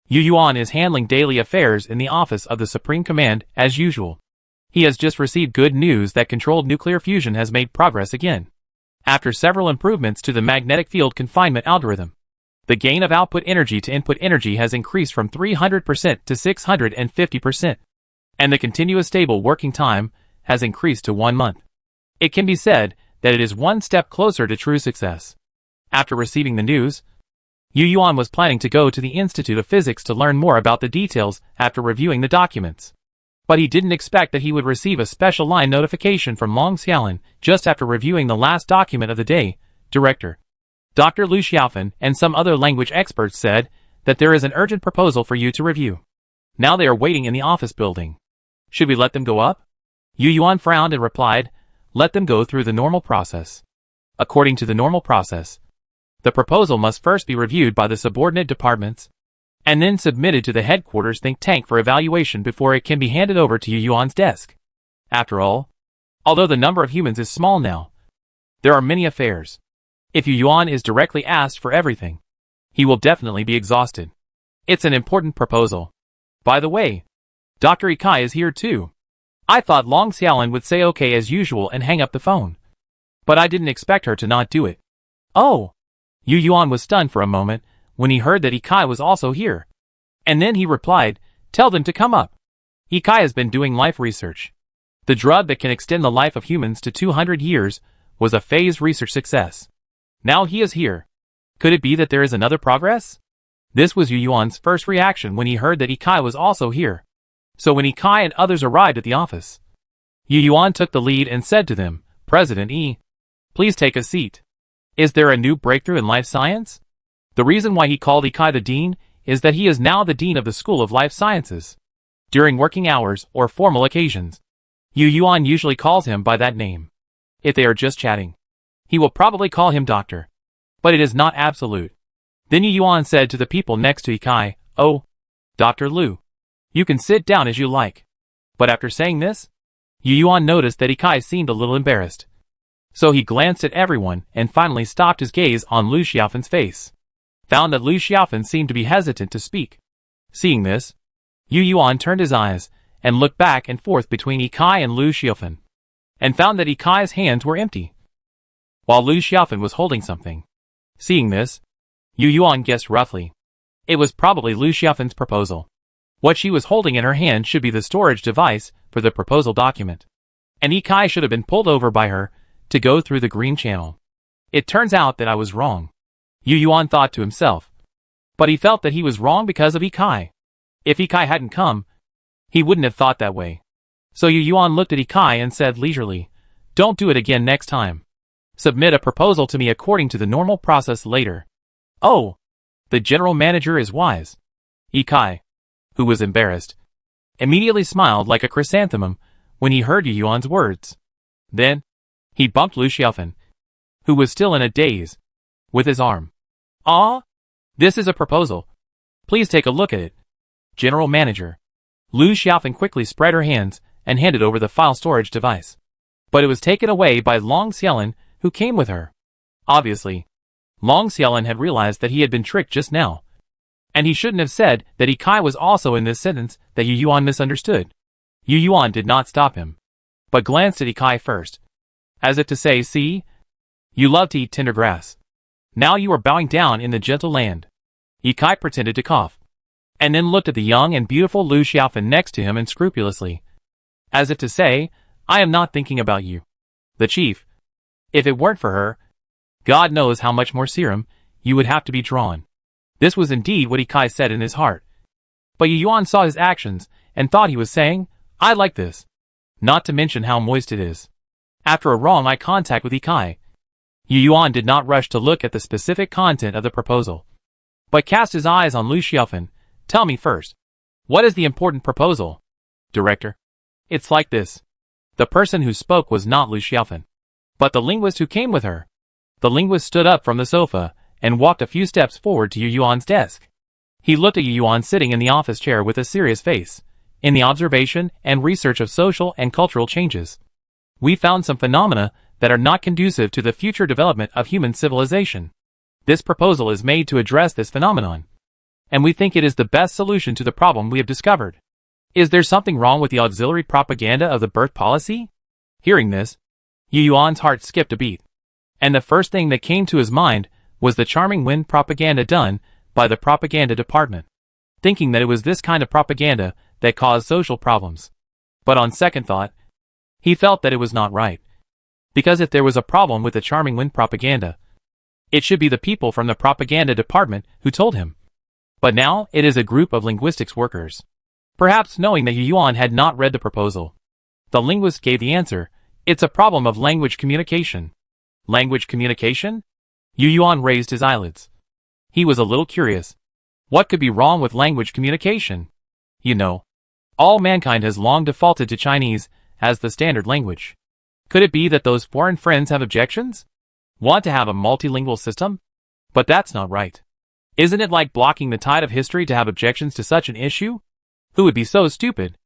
Yu Yuan is handling daily affairs in the office of the Supreme Command as usual. He has just received good news that controlled nuclear fusion has made progress again. After several improvements to the magnetic field confinement algorithm, the gain of output energy to input energy has increased from 300% to 650%, and the continuous stable working time has increased to 1 month. It can be said that it is one step closer to true success. After receiving the news, Yu Yuan was planning to go to the Institute of Physics to learn more about the details after reviewing the documents. But he didn't expect that he would receive a special line notification from Long Xiaolin just after reviewing the last document of the day. Director Dr. Lu Xiaofan and some other language experts said that there is an urgent proposal for you to review. Now they are waiting in the office building. Should we let them go up? Yu Yuan frowned and replied, let them go through the normal process. According to the normal process, the proposal must first be reviewed by the subordinate departments, and then submitted to the headquarters think tank for evaluation before it can be handed over to Yu Yuan's desk. After all, although the number of humans is small now, there are many affairs. If Yu Yuan is directly asked for everything, he will definitely be exhausted. It's an important proposal. By the way, Dr. Ikai is here too. I thought Long Xiaolin would say okay as usual and hang up the phone, but I didn't expect her to not do it. Oh! Yu Yuan was stunned for a moment when he heard that Ikai was also here. And then he replied, tell them to come up. Ikai has been doing life research. The drug that can extend the life of humans to 200 years was a phased research success. Now he is here. Could it be that there is another progress? This was Yu Yuan's first reaction when he heard that Ikai was also here. So when Ikai and others arrived at the office, Yu Yuan took the lead and said to them, President Yi, please take a seat. Is there a new breakthrough in life science? The reason why he called Ikai the dean is that he is now the dean of the School of Life Sciences. During working hours or formal occasions, Yu Yuan usually calls him by that name. If they are just chatting, he will probably call him doctor. But it is not absolute. Then Yu Yuan said to the people next to Ikai, oh, Dr. Lu, you can sit down as you like. But after saying this, Yu Yuan noticed that Ikai seemed a little embarrassed. So he glanced at everyone and finally stopped his gaze on Lu Xiaofan's face. Found that Lu Xiaofan seemed to be hesitant to speak. Seeing this, Yu Yuan turned his eyes and looked back and forth between Ikai and Lu Xiaofan, and found that Ikai's hands were empty, while Lu Xiaofan was holding something. Seeing this, Yu Yuan guessed roughly. It was probably Lu Xiaofan's proposal. What she was holding in her hand should be the storage device for the proposal document, and Ikai should have been pulled over by her to go through the green channel. It turns out that I was wrong, Yu Yuan thought to himself. But he felt that he was wrong because of Ikai. If Ikai hadn't come, he wouldn't have thought that way. So Yu Yuan looked at Ikai and said leisurely, don't do it again next time. Submit a proposal to me according to the normal process later. Oh! The general manager is wise. Ikai, who was embarrassed, immediately smiled like a chrysanthemum when he heard Yu Yuan's words. Then, he bumped Lu Xiaofan, who was still in a daze, with his arm. Ah, this is a proposal. Please take a look at it. General Manager. Lu Xiaofan quickly spread her hands and handed over the file storage device. But it was taken away by Long Xiaolin, who came with her. Obviously, Long Xiaolin had realized that he had been tricked just now. And he shouldn't have said that Ikai was also in this sentence that Yu Yuan misunderstood. Yu Yuan did not stop him, but glanced at Ikai first, as if to say, see? You love to eat tender grass. Now you are bowing down in the gentle land. Ikai pretended to cough, and then looked at the young and beautiful Lu Xiaofan next to him unscrupulously, as if to say, I am not thinking about you. The chief. If it weren't for her, God knows how much more serum you would have to be drawn. This was indeed what Ikai said in his heart. But Yu Yuan saw his actions and thought he was saying, I like this. Not to mention how moist it is. After a wrong eye contact with Ikai, Yu Yuan did not rush to look at the specific content of the proposal, but cast his eyes on Lu Xiaofan. Tell me first, what is the important proposal? Director. It's like this. The person who spoke was not Lu Xiaofan, but the linguist who came with her. The linguist stood up from the sofa and walked a few steps forward to Yu Yuan's desk. He looked at Yu Yuan sitting in the office chair with a serious face, in the observation and research of social and cultural changes. We found some phenomena that are not conducive to the future development of human civilization. This proposal is made to address this phenomenon, and we think it is the best solution to the problem we have discovered. Is there something wrong with the auxiliary propaganda of the birth policy? Hearing this, Yu Yuan's heart skipped a beat, and the first thing that came to his mind was the charming wind propaganda done by the propaganda department, thinking that it was this kind of propaganda that caused social problems. But on second thought, he felt that it was not right. Because if there was a problem with the charming wind propaganda, it should be the people from the propaganda department who told him. But now it is a group of linguistics workers. Perhaps knowing that Yu Yuan had not read the proposal, the linguist gave the answer, it's a problem of language communication. Language communication? Yu Yuan raised his eyelids. He was a little curious. What could be wrong with language communication? You know, all mankind has long defaulted to Chinese as the standard language. Could it be that those foreign friends have objections? Want to have a multilingual system? But that's not right. Isn't it like blocking the tide of history to have objections to such an issue? Who would be so stupid?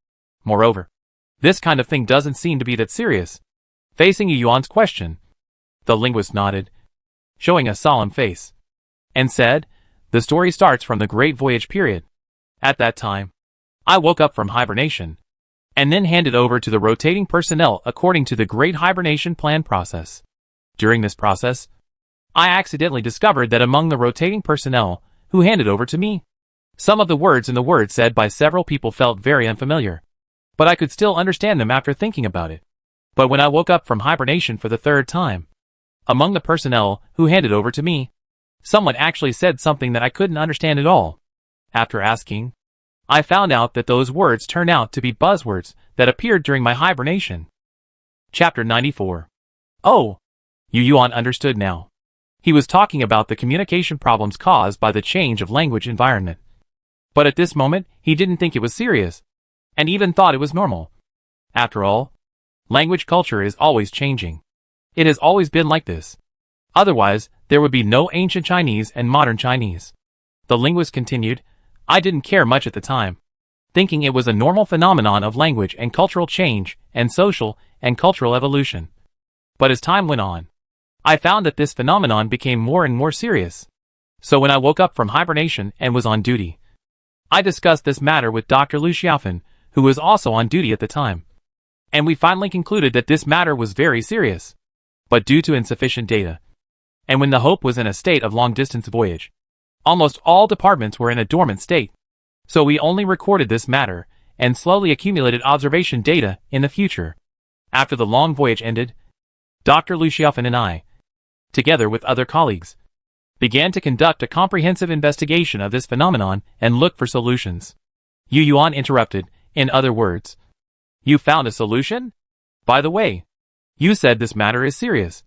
Moreover, this kind of thing doesn't seem to be that serious. Facing Yu Yuan's question, the linguist nodded, showing a solemn face, and said, the story starts from the Great Voyage period. At that time, I woke up from hibernation, and then handed over to the rotating personnel according to the Great Hibernation Plan process. During this process, I accidentally discovered that among the rotating personnel who handed over to me, some of the words in the word said by several people felt very unfamiliar, but I could still understand them after thinking about it. But when I woke up from hibernation for the third time, among the personnel who handed over to me, someone actually said something that I couldn't understand at all. After asking, I found out that those words turned out to be buzzwords that appeared during my hibernation. Chapter 94. Oh! Yu Yuan understood now. He was talking about the communication problems caused by the change of language environment. But at this moment, he didn't think it was serious, and even thought it was normal. After all, language culture is always changing. It has always been like this. Otherwise, there would be no ancient Chinese and modern Chinese. The linguist continued, I didn't care much at the time, thinking it was a normal phenomenon of language and cultural change and social and cultural evolution. But as time went on, I found that this phenomenon became more and more serious. So when I woke up from hibernation and was on duty, I discussed this matter with Dr. Lu Xiaofan, who was also on duty at the time. And we finally concluded that this matter was very serious. But due to insufficient data, and when the Hope was in a state of long-distance voyage, almost all departments were in a dormant state. So we only recorded this matter and slowly accumulated observation data in the future. After the long voyage ended, Dr. Lu Xiaofan and I, together with other colleagues, began to conduct a comprehensive investigation of this phenomenon and look for solutions. Yu Yuan interrupted, in other words, you found a solution? By the way, you said this matter is serious.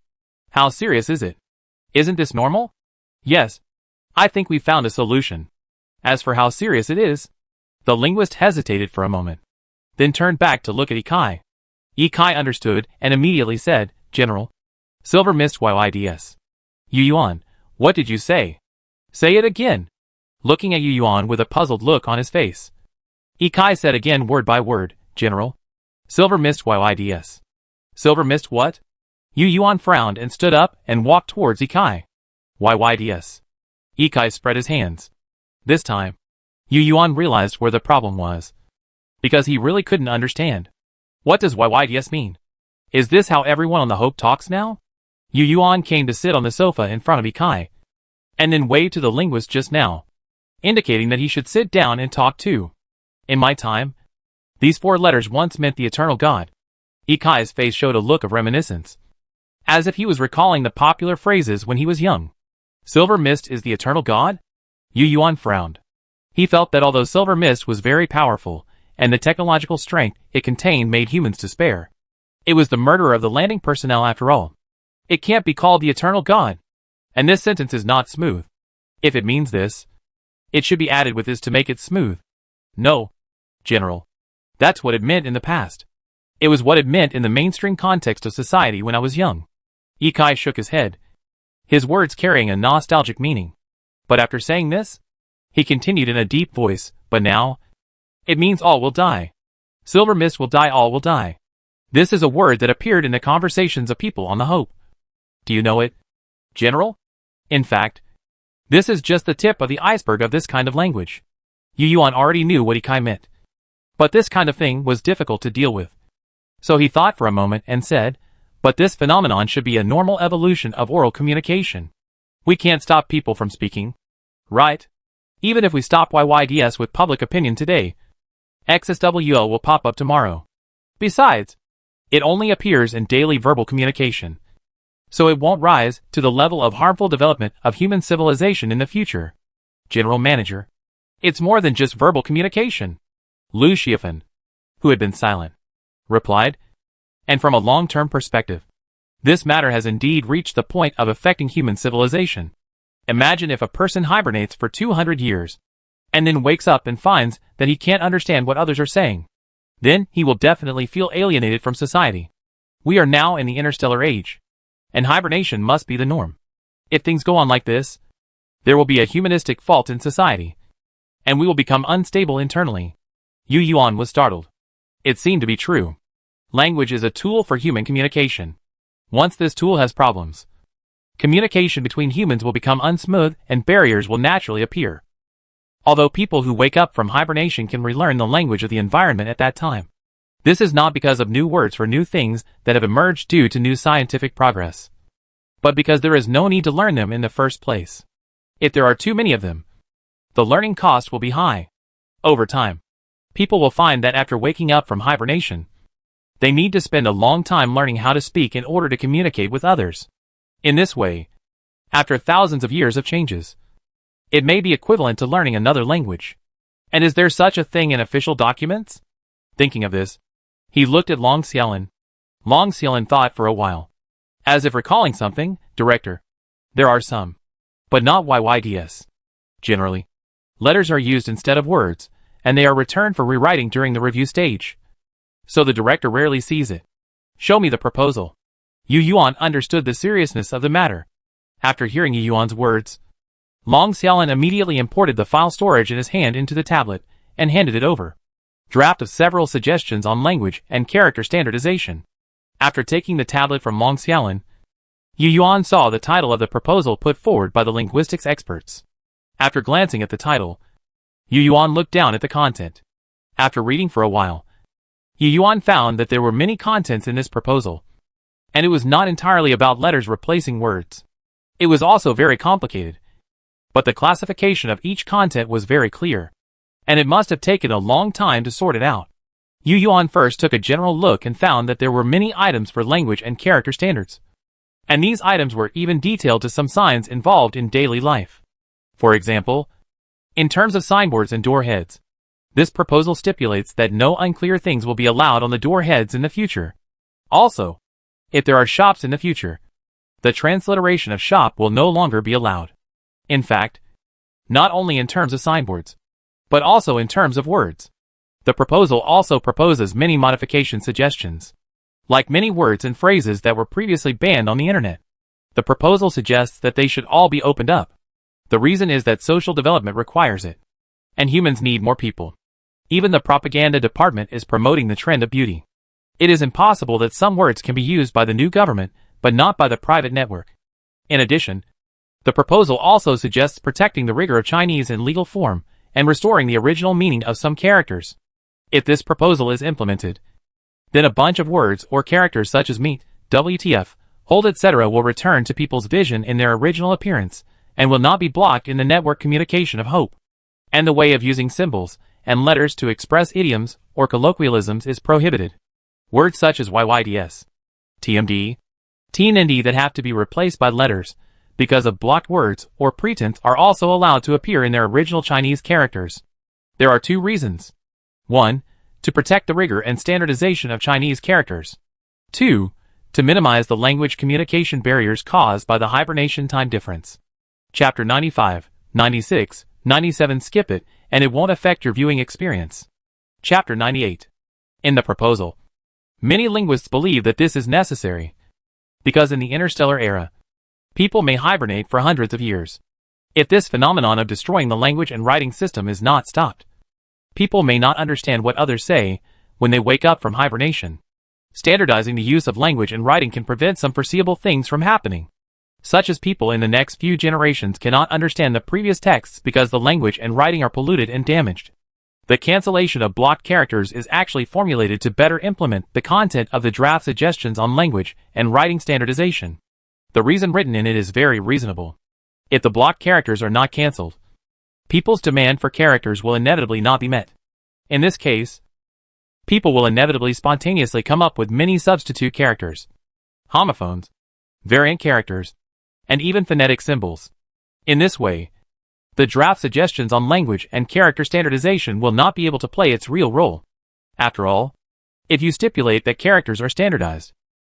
How serious is it? Isn't this normal? Yes. I think we found a solution. As for how serious it is, the linguist hesitated for a moment, then turned back to look at Ikai. Ikai understood and immediately said, General. Silver Mist YYDS. Yu Yuan, what did you say? Say it again. Looking at Yu Yuan with a puzzled look on his face, Ikai said again word by word, General. Silver Mist YYDS. Silver Mist what? Yu Yuan frowned and stood up and walked towards Ikai. YYDS. Ikai spread his hands. This time, Yu Yuan realized where the problem was. Because he really couldn't understand. What does YYDS mean? Is this how everyone on the Hope talks now? Yu Yuan came to sit on the sofa in front of Ikai, and then waved to the linguist just now, indicating that he should sit down and talk too. In my time, these 4 letters once meant the eternal God. Ikai's face showed a look of reminiscence, as if he was recalling the popular phrases when he was young. Silver Mist is the eternal God? Yu Yuan frowned. He felt that although Silver Mist was very powerful, and the technological strength it contained made humans despair, it was the murderer of the landing personnel after all. It can't be called the eternal God. And this sentence is not smooth. If it means this, it should be added with this to make it smooth. No, General. That's what it meant in the past. It was what it meant in the mainstream context of society when I was young. Ikai shook his head, his words carrying a nostalgic meaning. But after saying this, he continued in a deep voice, but now, it means all will die. Silver Mist will die, all will die. This is a word that appeared in the conversations of people on the Hope. Do you know it, General? In fact, this is just the tip of the iceberg of this kind of language. Yu Yuan already knew what Ikai meant. But this kind of thing was difficult to deal with. So he thought for a moment and said, but this phenomenon should be a normal evolution of oral communication. We can't stop people from speaking. Right? Even if we stop YYDS with public opinion today, XSWL will pop up tomorrow. Besides, it only appears in daily verbal communication, so it won't rise to the level of harmful development of human civilization in the future. General Manager, it's more than just verbal communication. Lu Xiaofan, who had been silent, replied, and from a long-term perspective, this matter has indeed reached the point of affecting human civilization. Imagine if a person hibernates for 200 years, and then wakes up and finds that he can't understand what others are saying. Then he will definitely feel alienated from society. We are now in the interstellar age, and hibernation must be the norm. If things go on like this, there will be a humanistic fault in society, and we will become unstable internally. Yu Yuan was startled. It seemed to be true. Language is a tool for human communication. Once this tool has problems, communication between humans will become unsmooth and barriers will naturally appear. Although people who wake up from hibernation can relearn the language of the environment at that time, this is not because of new words for new things that have emerged due to new scientific progress, but because there is no need to learn them in the first place. If there are too many of them, the learning cost will be high. Over time, people will find that after waking up from hibernation, they need to spend a long time learning how to speak in order to communicate with others. In this way, after thousands of years of changes, it may be equivalent to learning another language. And is there such a thing in official documents? Thinking of this, he looked at Long Xiaolin. Long Xiaolin thought for a while. As if recalling something, Director. There are some, but not YYDS. Generally, letters are used instead of words, and they are returned for rewriting during the review stage. So the director rarely sees it. Show me the proposal. Yu Yuan understood the seriousness of the matter. After hearing Yu Yuan's words, Long Xiaolin immediately imported the file storage in his hand into the tablet and handed it over. Draft of several suggestions on language and character standardization. After taking the tablet from Long Xiaolin, Yu Yuan saw the title of the proposal put forward by the linguistics experts. After glancing at the title, Yu Yuan looked down at the content. After reading for a while, Yu Yuan found that there were many contents in this proposal, and it was not entirely about letters replacing words. It was also very complicated, but the classification of each content was very clear, and it must have taken a long time to sort it out. Yu Yuan first took a general look and found that there were many items for language and character standards, and these items were even detailed to some signs involved in daily life. For example, in terms of signboards and door heads, this proposal stipulates that no unclear things will be allowed on the door heads in the future. Also, if there are shops in the future, the transliteration of shop will no longer be allowed. In fact, not only in terms of signboards, but also in terms of words. The proposal also proposes many modification suggestions, like many words and phrases that were previously banned on the internet. The proposal suggests that they should all be opened up. The reason is that social development requires it, and humans need more people. Even the propaganda department is promoting the trend of beauty. It is impossible that some words can be used by the new government, but not by the private network. In addition, the proposal also suggests protecting the rigor of Chinese in legal form and restoring the original meaning of some characters. If this proposal is implemented, then a bunch of words or characters such as meet, WTF, hold etc. will return to people's vision in their original appearance and will not be blocked in the network communication of hope. And the way of using symbols and letters to express idioms or colloquialisms is prohibited. Words such as YYDS, TMD, TND that have to be replaced by letters because of blocked words or pretense are also allowed to appear in their original Chinese characters. There are two reasons. 1. To protect the rigor and standardization of Chinese characters. 2. To minimize the language communication barriers caused by the hibernation time difference. Chapter 95, 96, 97 skip it, and it won't affect your viewing experience. Chapter 98. In the proposal, many linguists believe that this is necessary, because in the interstellar era, people may hibernate for hundreds of years. If this phenomenon of destroying the language and writing system is not stopped, people may not understand what others say when they wake up from hibernation. Standardizing the use of language and writing can prevent some foreseeable things from happening, such as people in the next few generations cannot understand the previous texts because the language and writing are polluted and damaged. The cancellation of blocked characters is actually formulated to better implement the content of the draft suggestions on language and writing standardization. The reason written in it is very reasonable. If the blocked characters are not cancelled, people's demand for characters will inevitably not be met. In this case, people will inevitably spontaneously come up with many substitute characters, homophones, variant characters, and even phonetic symbols. In this way, the draft suggestions on language and character standardization will not be able to play its real role. After all, if you stipulate that characters are standardized,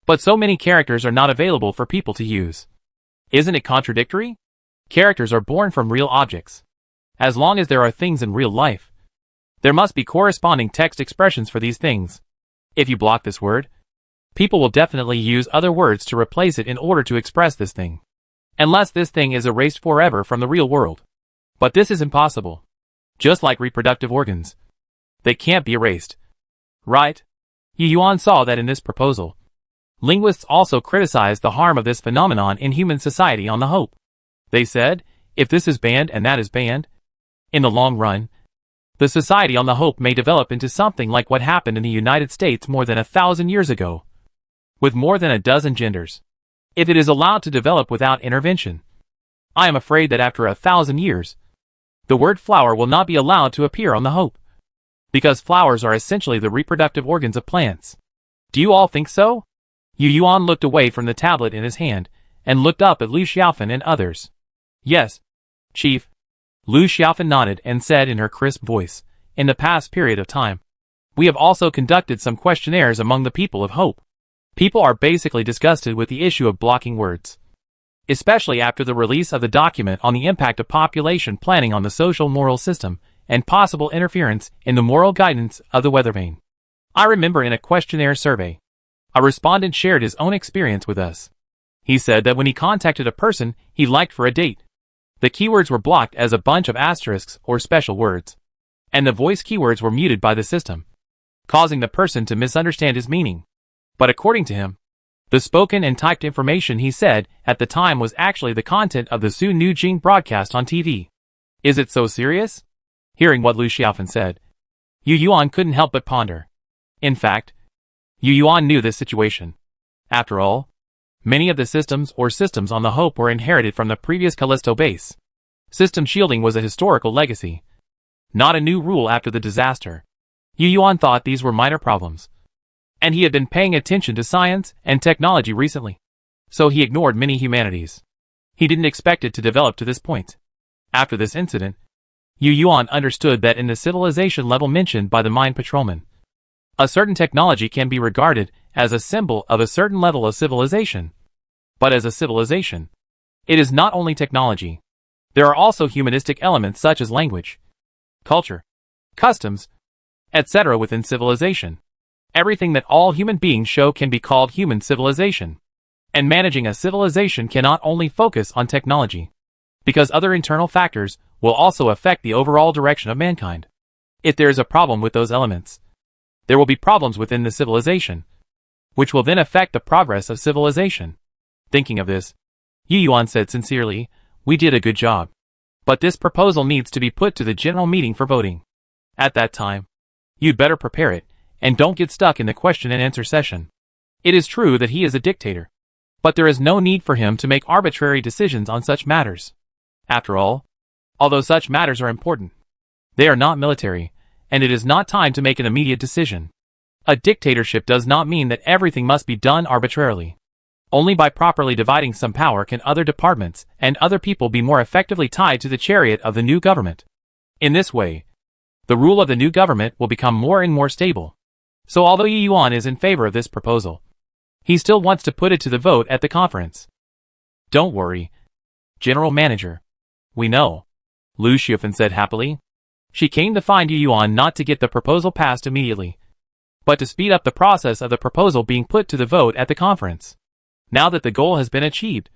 but so many characters are not available for people to use, isn't it contradictory? Characters are born from real objects. As long as there are things in real life, there must be corresponding text expressions for these things. If you block this word, people will definitely use other words to replace it in order to express this thing, unless this thing is erased forever from the real world. But this is impossible. Just like reproductive organs, they can't be erased. Right? Yu Yuan saw that in this proposal. Linguists also criticized the harm of this phenomenon in human society on the hope. They said, if this is banned and that is banned, in the long run, the society on the hope may develop into something like what happened in the United States more than 1,000 years ago, with more than a dozen genders. If it is allowed to develop without intervention, I am afraid that after 1,000 years, the word flower will not be allowed to appear on the hope, because flowers are essentially the reproductive organs of plants. Do you all think so? Yu Yuan looked away from the tablet in his hand and looked up at Lu Xiaofan and others. Yes, Chief. Lu Xiaofan nodded and said in her crisp voice, in the past period of time, we have also conducted some questionnaires among the people of hope. People are basically disgusted with the issue of blocking words, especially after the release of the document on the impact of population planning on the social moral system and possible interference in the moral guidance of the weather vane. I remember in a questionnaire survey, a respondent shared his own experience with us. He said that when he contacted a person he liked for a date, the keywords were blocked as a bunch of asterisks or special words, and the voice keywords were muted by the system, causing the person to misunderstand his meaning. But according to him, the spoken and typed information he said at the time was actually the content of the Su Nu Jing broadcast on TV. Is it so serious? Hearing what Lu Xiaofan said, Yu Yuan couldn't help but ponder. In fact, Yu Yuan knew this situation. After all, many of the systems on the Hope were inherited from the previous Callisto base. System shielding was a historical legacy, not a new rule after the disaster. Yu Yuan thought these were minor problems, and he had been paying attention to science and technology recently, so he ignored many humanities. He didn't expect it to develop to this point. After this incident, Yu Yuan understood that in the civilization level mentioned by the mine patrolman, a certain technology can be regarded as a symbol of a certain level of civilization. But as a civilization, it is not only technology. There are also humanistic elements such as language, culture, customs, etc. within civilization. Everything that all human beings show can be called human civilization. And managing a civilization cannot only focus on technology, because other internal factors will also affect the overall direction of mankind. If there is a problem with those elements, there will be problems within the civilization, which will then affect the progress of civilization. Thinking of this, Yu Yuan said sincerely, "We did a good job. But this proposal needs to be put to the general meeting for voting. At that time, you'd better prepare it, and don't get stuck in the question and answer session." It is true that he is a dictator, but there is no need for him to make arbitrary decisions on such matters. After all, although such matters are important, they are not military, and it is not time to make an immediate decision. A dictatorship does not mean that everything must be done arbitrarily. Only by properly dividing some power can other departments and other people be more effectively tied to the chariot of the new government. In this way, the rule of the new government will become more and more stable. So although Yu Yuan is in favor of this proposal, he still wants to put it to the vote at the conference. "Don't worry, General Manager. We know," Lu Xiufan said happily. She came to find Yu Yuan not to get the proposal passed immediately, but to speed up the process of the proposal being put to the vote at the conference. Now that the goal has been achieved,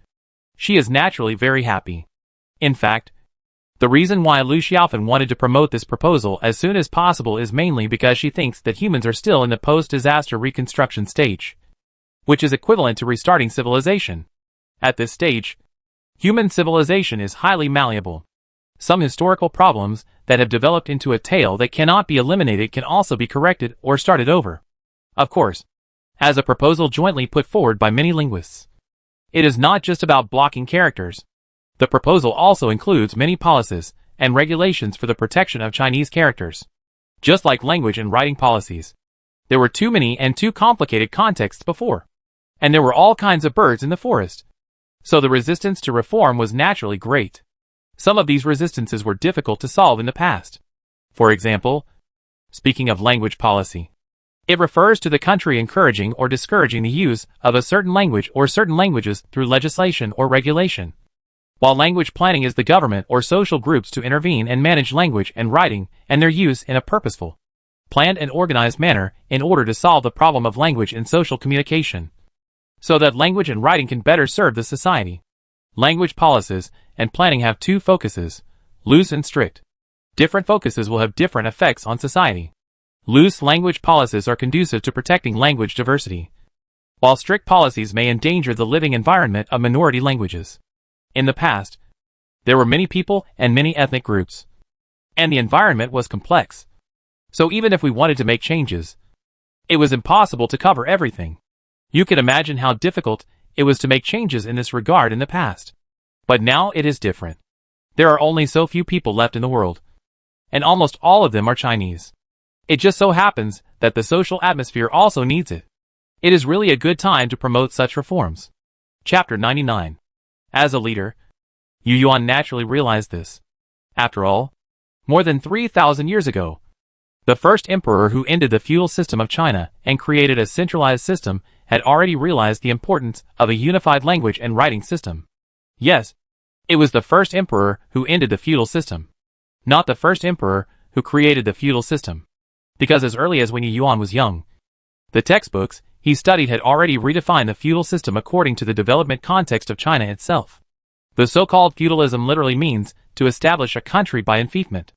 she is naturally very happy. In fact, the reason why Lu Xiaofan wanted to promote this proposal as soon as possible is mainly because she thinks that humans are still in the post-disaster reconstruction stage, which is equivalent to restarting civilization. At this stage, human civilization is highly malleable. Some historical problems that have developed into a tale that cannot be eliminated can also be corrected or started over. Of course, as a proposal jointly put forward by many linguists, it is not just about blocking characters. The proposal also includes many policies and regulations for the protection of Chinese characters. Just like language and writing policies, there were too many and too complicated contexts before, and there were all kinds of birds in the forest. So the resistance to reform was naturally great. Some of these resistances were difficult to solve in the past. For example, speaking of language policy, it refers to the country encouraging or discouraging the use of a certain language or certain languages through legislation or regulation, while language planning is the government or social groups to intervene and manage language and writing and their use in a purposeful, planned and organized manner in order to solve the problem of language in social communication, so that language and writing can better serve the society. Language policies and planning have two focuses, loose and strict. Different focuses will have different effects on society. Loose language policies are conducive to protecting language diversity, while strict policies may endanger the living environment of minority languages. In the past, there were many people and many ethnic groups, and the environment was complex. So even if we wanted to make changes, it was impossible to cover everything. You can imagine how difficult it was to make changes in this regard in the past. But now it is different. There are only so few people left in the world, and almost all of them are Chinese. It just so happens that the social atmosphere also needs it. It is really a good time to promote such reforms. Chapter 99. As a leader, Yu Yuan naturally realized this. After all, more than 3,000 years ago, the first emperor who ended the feudal system of China and created a centralized system had already realized the importance of a unified language and writing system. Yes, it was the first emperor who ended the feudal system, not the first emperor who created the feudal system. Because as early as when Yu Yuan was young, the textbooks he studied had already redefined the feudal system according to the development context of China itself. The so-called feudalism literally means to establish a country by enfeoffment.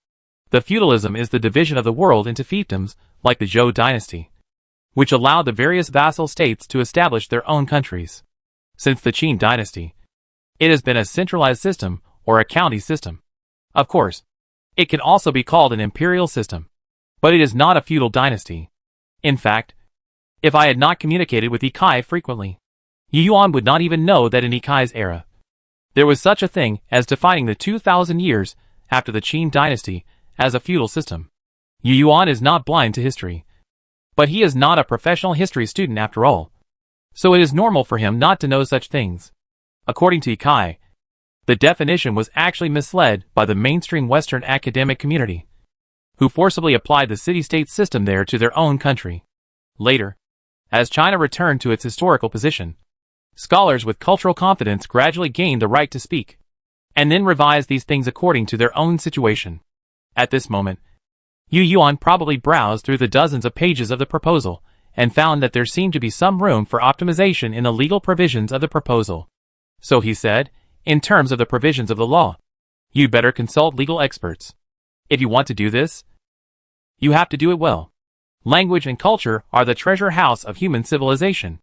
The feudalism is the division of the world into fiefdoms, like the Zhou dynasty, which allowed the various vassal states to establish their own countries. Since the Qin dynasty, it has been a centralized system or a county system. Of course, it can also be called an imperial system, but it is not a feudal dynasty. In fact, if I had not communicated with Yikai frequently, Yu Yuan would not even know that in Yikai's era, there was such a thing as defining the 2,000 years after the Qin dynasty as a feudal system. Yu Yuan is not blind to history, but he is not a professional history student after all, so it is normal for him not to know such things. According to Yikai, the definition was actually misled by the mainstream Western academic community, who forcibly applied the city-state system there to their own country. Later, as China returned to its historical position, scholars with cultural confidence gradually gained the right to speak and then revise these things according to their own situation. At this moment, Yu Yuan probably browsed through the dozens of pages of the proposal, and found that there seemed to be some room for optimization in the legal provisions of the proposal. So he said, in terms of the provisions of the law, you'd better consult legal experts. If you want to do this, you have to do it well. Language and culture are the treasure house of human civilization.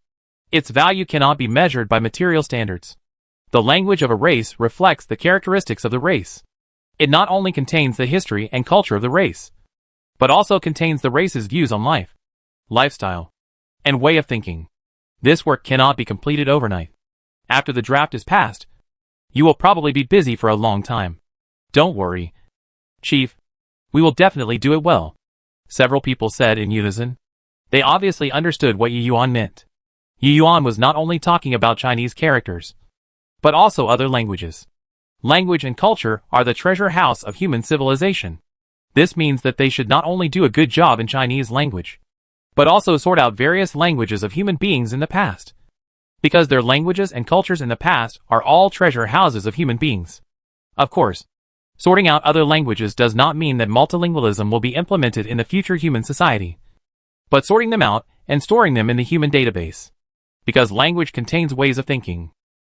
Its value cannot be measured by material standards. The language of a race reflects the characteristics of the race. It not only contains the history and culture of the race, but also contains the race's views on life, lifestyle, and way of thinking. This work cannot be completed overnight. After the draft is passed, you will probably be busy for a long time. Don't worry, Chief. We will definitely do it well, several people said in unison. They obviously understood what Yu Yuan meant. Yu Yuan was not only talking about Chinese characters, but also other languages. Language and culture are the treasure house of human civilization. This means that they should not only do a good job in Chinese language, but also sort out various languages of human beings in the past. Because their languages and cultures in the past are all treasure houses of human beings. Of course, sorting out other languages does not mean that multilingualism will be implemented in the future human society, but sorting them out and storing them in the human database. Because language contains ways of thinking.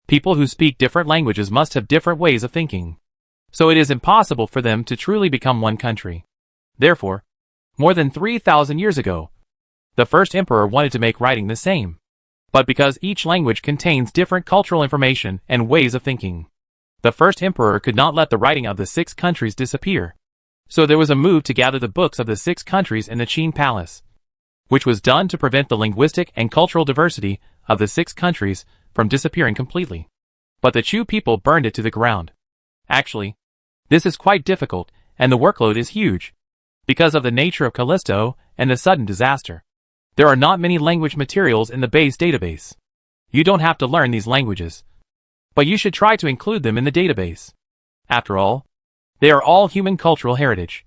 People who speak different languages must have different ways of thinking. So it is impossible for them to truly become one country. Therefore, more than 3,000 years ago, the first emperor wanted to make writing the same. But because each language contains different cultural information and ways of thinking, the first emperor could not let the writing of the 6 countries disappear. So there was a move to gather the books of the 6 countries in the Qin Palace, which was done to prevent the linguistic and cultural diversity of the 6 countries from disappearing completely. But the Chu people burned it to the ground. Actually, this is quite difficult, and the workload is huge. Because of the nature of Callisto and the sudden disaster, there are not many language materials in the base database. You don't have to learn these languages, but you should try to include them in the database. After all, they are all human cultural heritage,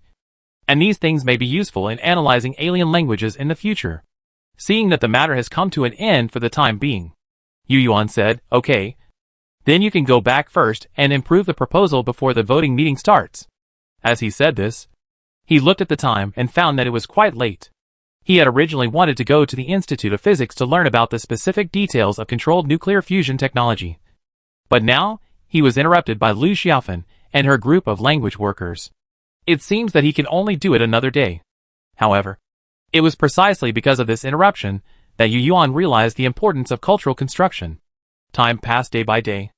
and these things may be useful in analyzing alien languages in the future. Seeing that the matter has come to an end for the time being, Yu Yuan said, okay, then you can go back first and improve the proposal before the voting meeting starts. As he said this, he looked at the time and found that it was quite late. He had originally wanted to go to the Institute of Physics to learn about the specific details of controlled nuclear fusion technology. But now, he was interrupted by Lu Xiaofan and her group of language workers. It seems that he can only do it another day. However, it was precisely because of this interruption that Yu Yuan realized the importance of cultural construction. Time passed day by day.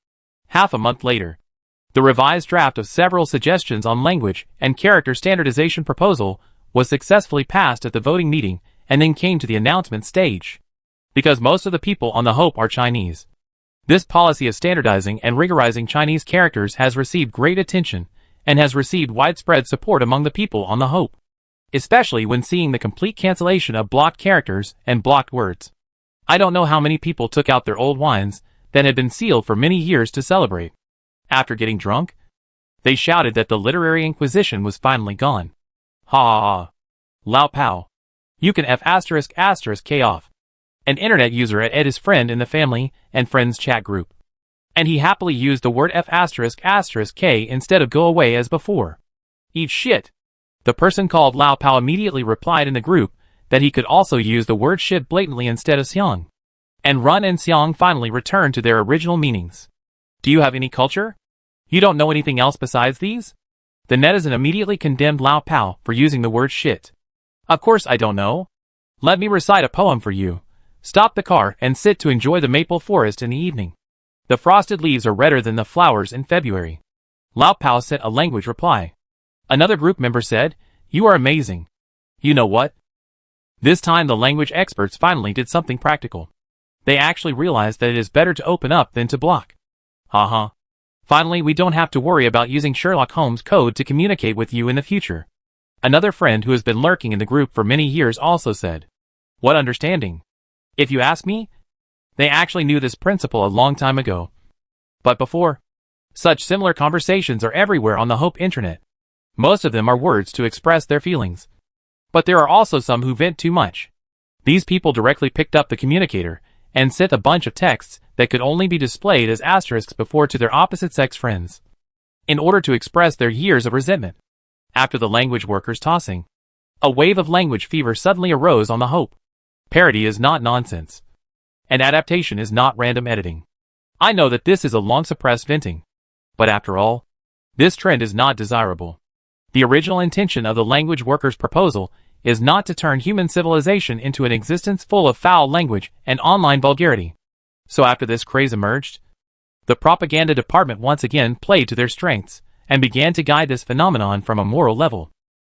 Half a month later, the revised draft of several suggestions on language and character standardization proposal was successfully passed at the voting meeting and then came to the announcement stage. Because most of the people on the Hope are Chinese, this policy of standardizing and rigorizing Chinese characters has received great attention and has received widespread support among the people on the Hope, especially when seeing the complete cancellation of blocked characters and blocked words. I don't know how many people took out their old wines that had been sealed for many years to celebrate. After getting drunk, they shouted that the literary inquisition was finally gone. Ha ha ha. Lao Pao. You can F***K off. An internet user at his friend in the family and friends chat group, and he happily used the word F***K instead of go away as before. Eat shit. The person called Lao Pao immediately replied in the group that he could also use the word shit blatantly instead of xiang. And run and xiang finally returned to their original meanings. Do you have any culture? You don't know anything else besides these? The netizen immediately condemned Lao Pao for using the word shit. Of course I don't know. Let me recite a poem for you. Stop the car and sit to enjoy the maple forest in the evening. The frosted leaves are redder than the flowers in February. Lao Pao sent a language reply. Another group member said, you are amazing. You know what? This time the language experts finally did something practical. They actually realized that it is better to open up than to block. Haha. Finally, we don't have to worry about using Sherlock Holmes code to communicate with you in the future. Another friend who has been lurking in the group for many years also said, what understanding? If you ask me, they actually knew this principle a long time ago. But before, such similar conversations are everywhere on the Hope internet. Most of them are words to express their feelings. But there are also some who vent too much. These people directly picked up the communicator and sent a bunch of texts that could only be displayed as asterisks before to their opposite-sex friends. in order to express their years of resentment. After the language workers' tossing, a wave of language fever suddenly arose on the Hope. Parody is not nonsense. And adaptation is not random editing. I know that this is a long-suppressed venting. But after all, this trend is not desirable. The original intention of the language workers' proposal is not to turn human civilization into an existence full of foul language and online vulgarity. So after this craze emerged, the propaganda department once again played to their strengths and began to guide this phenomenon from a moral level.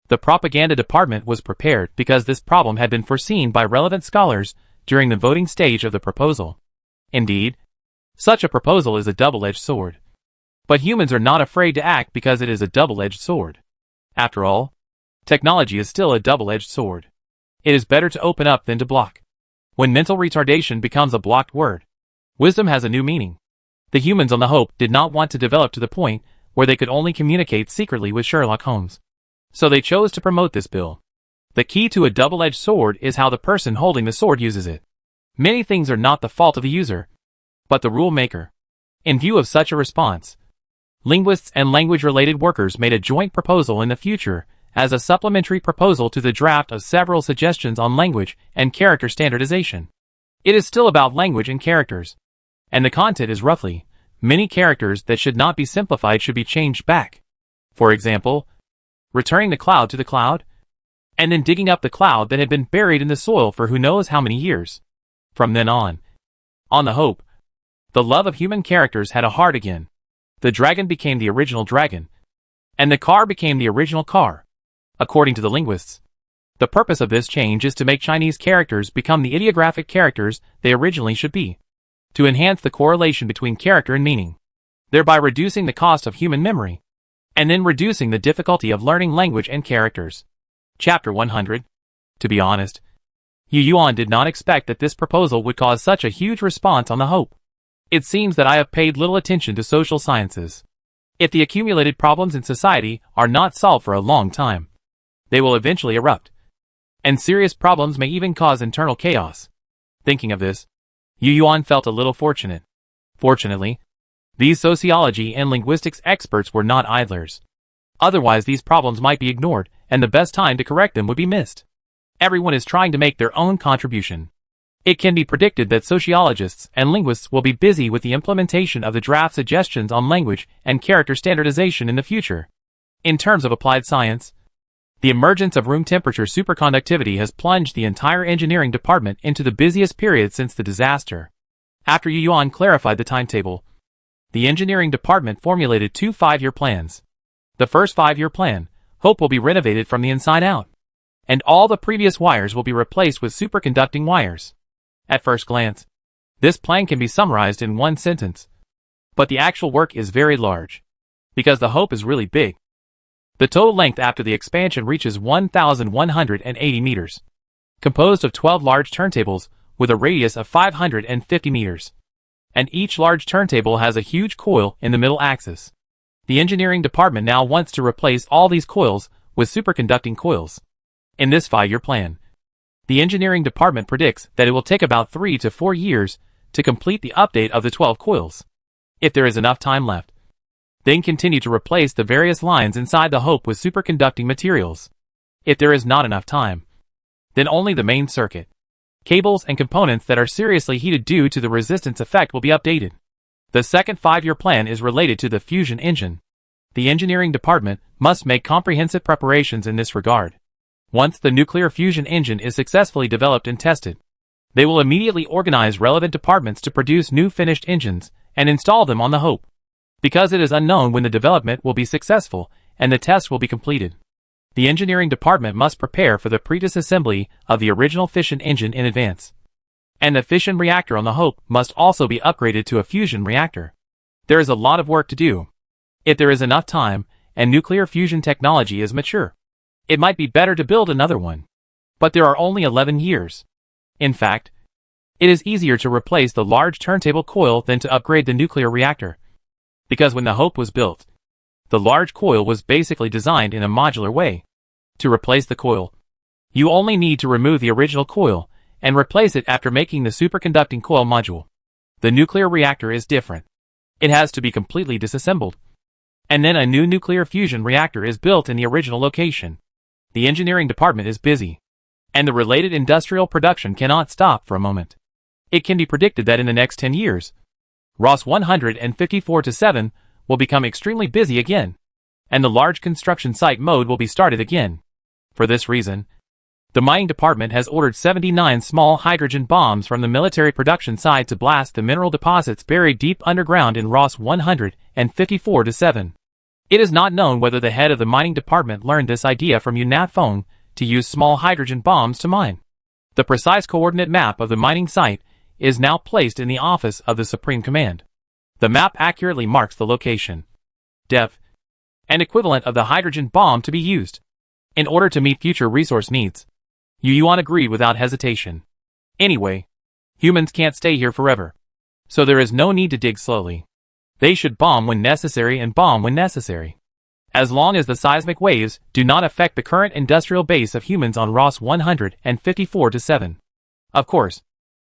The propaganda department was prepared because this problem had been foreseen by relevant scholars during the voting stage of the proposal. Indeed, such a proposal is a double-edged sword. But humans are not afraid to act because it is a double-edged sword. After all, technology is still a double-edged sword. It is better to open up than to block. When mental retardation becomes a blocked word, wisdom has a new meaning. The humans on the Hope did not want to develop to the point where they could only communicate secretly with Sherlock Holmes. So they chose to promote this bill. The key to a double-edged sword is how the person holding the sword uses it. Many things are not the fault of the user, but the rule maker. In view of such a response, linguists and language-related workers made a joint proposal in the future as a supplementary proposal to the draft of several suggestions on language and character standardization. It is still about language and characters, and the content is roughly, many characters that should not be simplified should be changed back. For example, returning the cloud to the cloud, and then digging up the cloud that had been buried in the soil for who knows how many years. From then on the Hope, the love of human characters had a heart again. The dragon became the original dragon, and the car became the original car. According to the linguists, the purpose of this change is to make Chinese characters become the ideographic characters they originally should be, to enhance the correlation between character and meaning, thereby reducing the cost of human memory, and then reducing the difficulty of learning language and characters. Chapter 100. To be honest, Yu Yuan did not expect that this proposal would cause such a huge response on the Hope. It seems that I have paid little attention to social sciences. If the accumulated problems in society are not solved for a long time, they will eventually erupt. And serious problems may even cause internal chaos. Thinking of this, Yu Yuan felt a little fortunate. Fortunately, these sociology and linguistics experts were not idlers. Otherwise these problems might be ignored, and the best time to correct them would be missed. Everyone is trying to make their own contribution. It can be predicted that sociologists and linguists will be busy with the implementation of the draft suggestions on language and character standardization in the future. In terms of applied science, the emergence of room temperature superconductivity has plunged the entire engineering department into the busiest period since the disaster. After Yu Yuan clarified the timetable, the engineering department formulated 2 5-year plans. The first 5-year plan, Hope, will be renovated from the inside out, and all the previous wires will be replaced with superconducting wires. At first glance, this plan can be summarized in one sentence. But the actual work is very large, because the Hope is really big. The total length after the expansion reaches 1,180 meters, composed of 12 large turntables with a radius of 550 meters. And each large turntable has a huge coil in the middle axis. The engineering department now wants to replace all these coils with superconducting coils. In this 5-year plan, the engineering department predicts that it will take about 3 to 4 years to complete the update of the 12 coils. If there is enough time left, then continue to replace the various lines inside the Hope with superconducting materials. If there is not enough time, then only the main circuit, cables and components that are seriously heated due to the resistance effect will be updated. The second 5-year plan is related to the fusion engine. The engineering department must make comprehensive preparations in this regard. Once the nuclear fusion engine is successfully developed and tested, they will immediately organize relevant departments to produce new finished engines and install them on the Hope, because it is unknown when the development will be successful and the test will be completed. The engineering department must prepare for the pre-disassembly of the original fission engine in advance. And the fission reactor on the Hope must also be upgraded to a fusion reactor. There is a lot of work to do. If there is enough time and nuclear fusion technology is mature, it might be better to build another one. But there are only 11 years. In fact, it is easier to replace the large turntable coil than to upgrade the nuclear reactor. Because when the Hope was built, the large coil was basically designed in a modular way. To replace the coil, you only need to remove the original coil and replace it after making the superconducting coil module. The nuclear reactor is different. It has to be completely disassembled. And then a new nuclear fusion reactor is built in the original location. The engineering department is busy, and the related industrial production cannot stop for a moment. It can be predicted that in the next 10 years, ROS 154-7 will become extremely busy again, and the large construction site mode will be started again. For this reason, the mining department has ordered 79 small hydrogen bombs from the military production side to blast the mineral deposits buried deep underground in ROS 154-7. It is not known whether the head of the mining department learned this idea from UNAFONG to use small hydrogen bombs to mine. The precise coordinate map of the mining site is now placed in the office of the Supreme Command. The map accurately marks the location, depth, and equivalent of the hydrogen bomb to be used. In order to meet future resource needs, Yuan agreed without hesitation. Anyway, humans can't stay here forever, so there is no need to dig slowly. They should bomb when necessary and bomb when necessary. As long as the seismic waves do not affect the current industrial base of humans on ROS 154-7. Of course,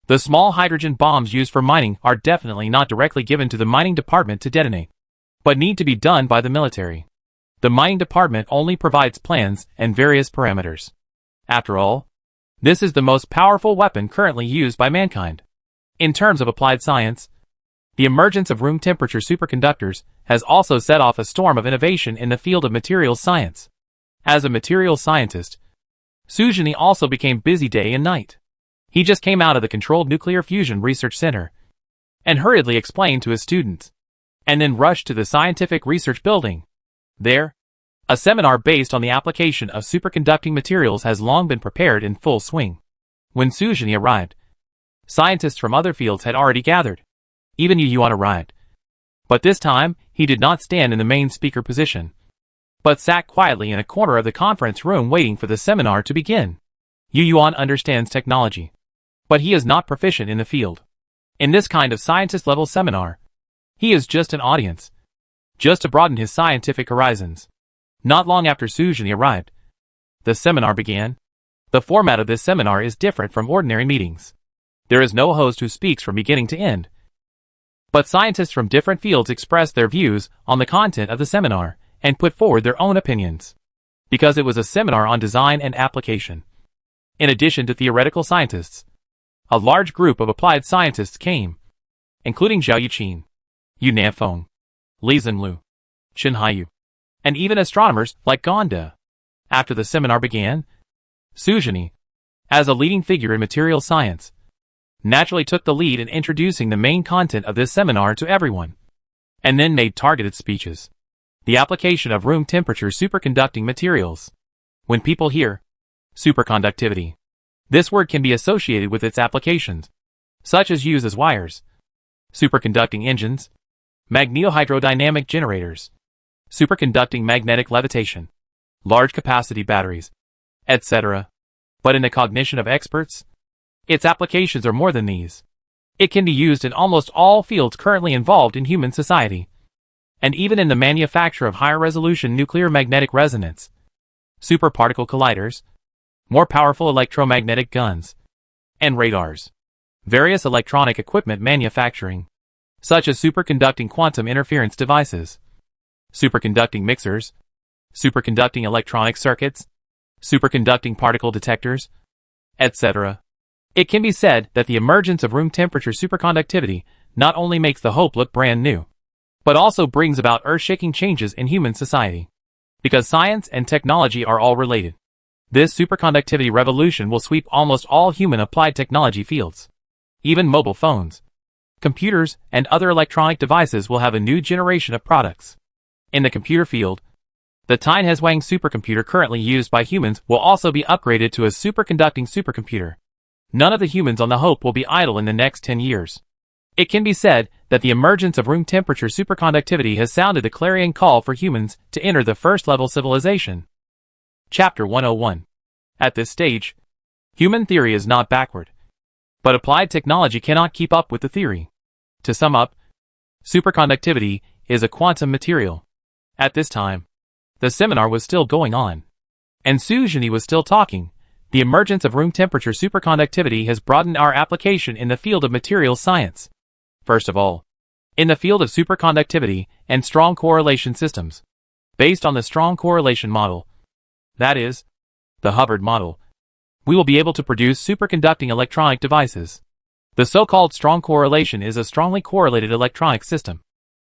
the small hydrogen bombs used for mining are definitely not directly given to the mining department to detonate, but need to be done by the military. The mining department only provides plans and various parameters. After all, this is the most powerful weapon currently used by mankind. In terms of applied science, the emergence of room temperature superconductors has also set off a storm of innovation in the field of materials science. As a materials scientist, Suzhini also became busy day and night. He just came out of the Controlled Nuclear Fusion Research Center and hurriedly explained to his students, and then rushed to the Scientific Research Building. There, a seminar based on the application of superconducting materials has long been prepared in full swing. When Suzhini arrived, scientists from other fields had already gathered. Even Yuan arrived. But this time, he did not stand in the main speaker position, but sat quietly in a corner of the conference room waiting for the seminar to begin. Yuan understands technology, but he is not proficient in the field. In this kind of scientist-level seminar, he is just an audience, just to broaden his scientific horizons. Not long after Suzhini arrived, the seminar began. The format of this seminar is different from ordinary meetings. There is no host who speaks from beginning to end, but scientists from different fields express their views on the content of the seminar and put forward their own opinions. Because it was a seminar on design and application. In addition to theoretical scientists, a large group of applied scientists came, including Zhao Yuqin, Yu Nanfeng, Li Zhenlu, Chen Haiyu, and even astronomers like Gonda. After the seminar began, Suzhini, as a leading figure in material science, naturally took the lead in introducing the main content of this seminar to everyone, and then made targeted speeches. The application of room temperature superconducting materials. When people hear superconductivity, this word can be associated with its applications, such as use as wires, superconducting engines, magnetohydrodynamic generators, superconducting magnetic levitation, large capacity batteries, etc. But in the cognition of experts, its applications are more than these. It can be used in almost all fields currently involved in human society, and even in the manufacture of higher resolution nuclear magnetic resonance, superparticle colliders, more powerful electromagnetic guns, and radars. Various electronic equipment manufacturing, such as superconducting quantum interference devices, superconducting mixers, superconducting electronic circuits, superconducting particle detectors, etc. It can be said that the emergence of room temperature superconductivity not only makes the hope look brand new, but also brings about earth-shaking changes in human society. Because science and technology are all related, this superconductivity revolution will sweep almost all human applied technology fields. Even mobile phones, computers, and other electronic devices will have a new generation of products. In the computer field, the Tianhe-Huang supercomputer currently used by humans will also be upgraded to a superconducting supercomputer. None of the humans on the Hope will be idle in the next 10 years. It can be said that the emergence of room temperature superconductivity has sounded the clarion call for humans to enter the first-level civilization. Chapter 101. At this stage, human theory is not backward, but applied technology cannot keep up with the theory. To sum up, superconductivity is a quantum material. At this time, the seminar was still going on, and Suzhini was still talking. The emergence of room temperature superconductivity has broadened our application in the field of materials science. First of all, in the field of superconductivity and strong correlation systems. Based on the strong correlation model, that is, the Hubbard model, we will be able to produce superconducting electronic devices. The so-called strong correlation is a strongly correlated electronic system,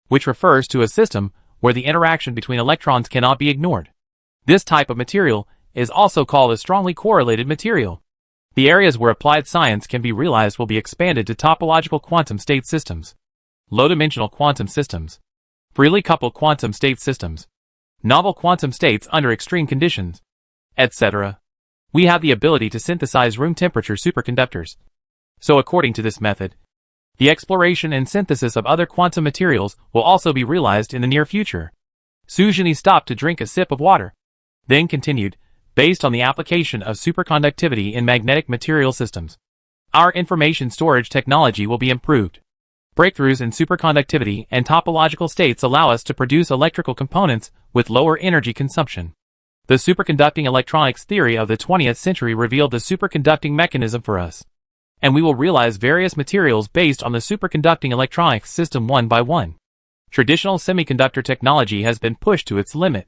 which refers to a system where the interaction between electrons cannot be ignored. This type of material is also called a strongly correlated material. The areas where applied science can be realized will be expanded to topological quantum state systems, low-dimensional quantum systems, freely coupled quantum state systems, novel quantum states under extreme conditions, etc. We have the ability to synthesize room temperature superconductors. So according to this method, the exploration and synthesis of other quantum materials will also be realized in the near future. Suzhiny stopped to drink a sip of water, then continued, based on the application of superconductivity in magnetic material systems, our information storage technology will be improved. Breakthroughs in superconductivity and topological states allow us to produce electrical components with lower energy consumption. The superconducting electronics theory of the 20th century revealed the superconducting mechanism for us, and we will realize various materials based on the superconducting electronics system one by one. Traditional semiconductor technology has been pushed to its limit,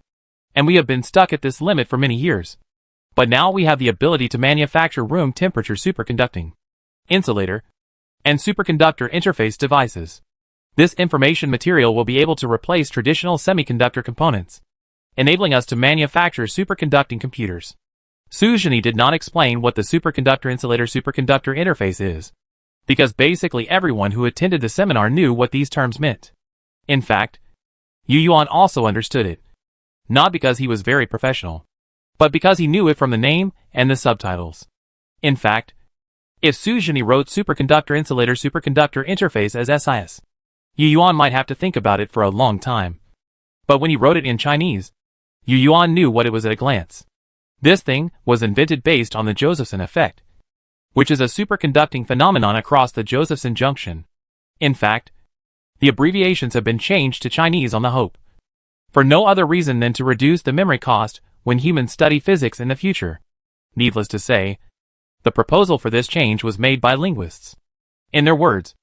and we have been stuck at this limit for many years. But now we have the ability to manufacture room temperature superconducting, insulator, and superconductor interface devices. This information material will be able to replace traditional semiconductor components, enabling us to manufacture superconducting computers. Suzhiny did not explain what the superconductor insulator superconductor interface is, because basically everyone who attended the seminar knew what these terms meant. In fact, Yu Yuan also understood it, not because he was very professional, but because he knew it from the name and the subtitles. In fact, if Suzhiny wrote superconductor insulator superconductor interface as SIS, Yu Yuan might have to think about it for a long time. But when he wrote it in Chinese, Yu Yuan knew what it was at a glance. This thing was invented based on the Josephson effect, which is a superconducting phenomenon across the Josephson junction. In fact, the abbreviations have been changed to Chinese on the hope, for no other reason than to reduce the memory cost when humans study physics in the future. Needless to say, the proposal for this change was made by linguists. In their words,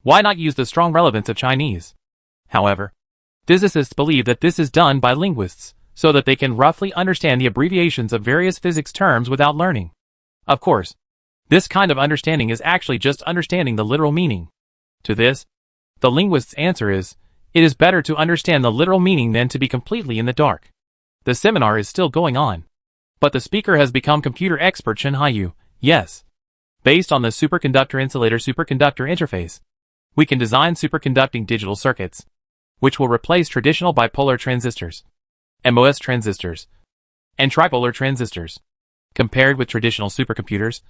why not use the strong relevance of Chinese? However, physicists believe that this is done by linguists, so that they can roughly understand the abbreviations of various physics terms without learning. Of course, this kind of understanding is actually just understanding the literal meaning. To this, the linguist's answer is, it is better to understand the literal meaning than to be completely in the dark. The seminar is still going on, but the speaker has become computer expert Chen Haiyu. Yes. Based on the superconductor insulator superconductor interface, we can design superconducting digital circuits, which will replace traditional bipolar transistors, MOS transistors, and tripolar transistors. Compared with traditional supercomputers,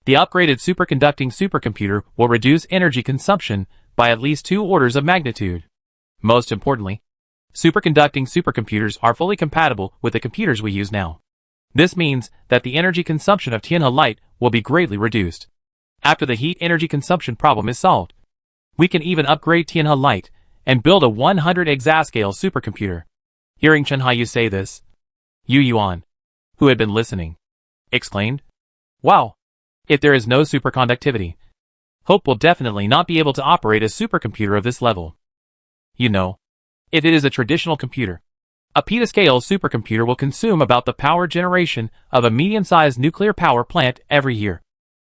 the upgraded superconducting supercomputer will reduce energy consumption by at least 2 orders of magnitude. Most importantly, superconducting supercomputers are fully compatible with the computers we use now. This means that the energy consumption of Tianhe light will be greatly reduced. After the heat energy consumption problem is solved, we can even upgrade Tianhe light and build a 100 exascale supercomputer. Hearing Chen Haiyu say this, Yu Yuan, who had been listening, exclaimed, wow! If there is no superconductivity, Hope will definitely not be able to operate a supercomputer of this level. You know, if it is a traditional computer, a petascale supercomputer will consume about the power generation of a medium-sized nuclear power plant every year.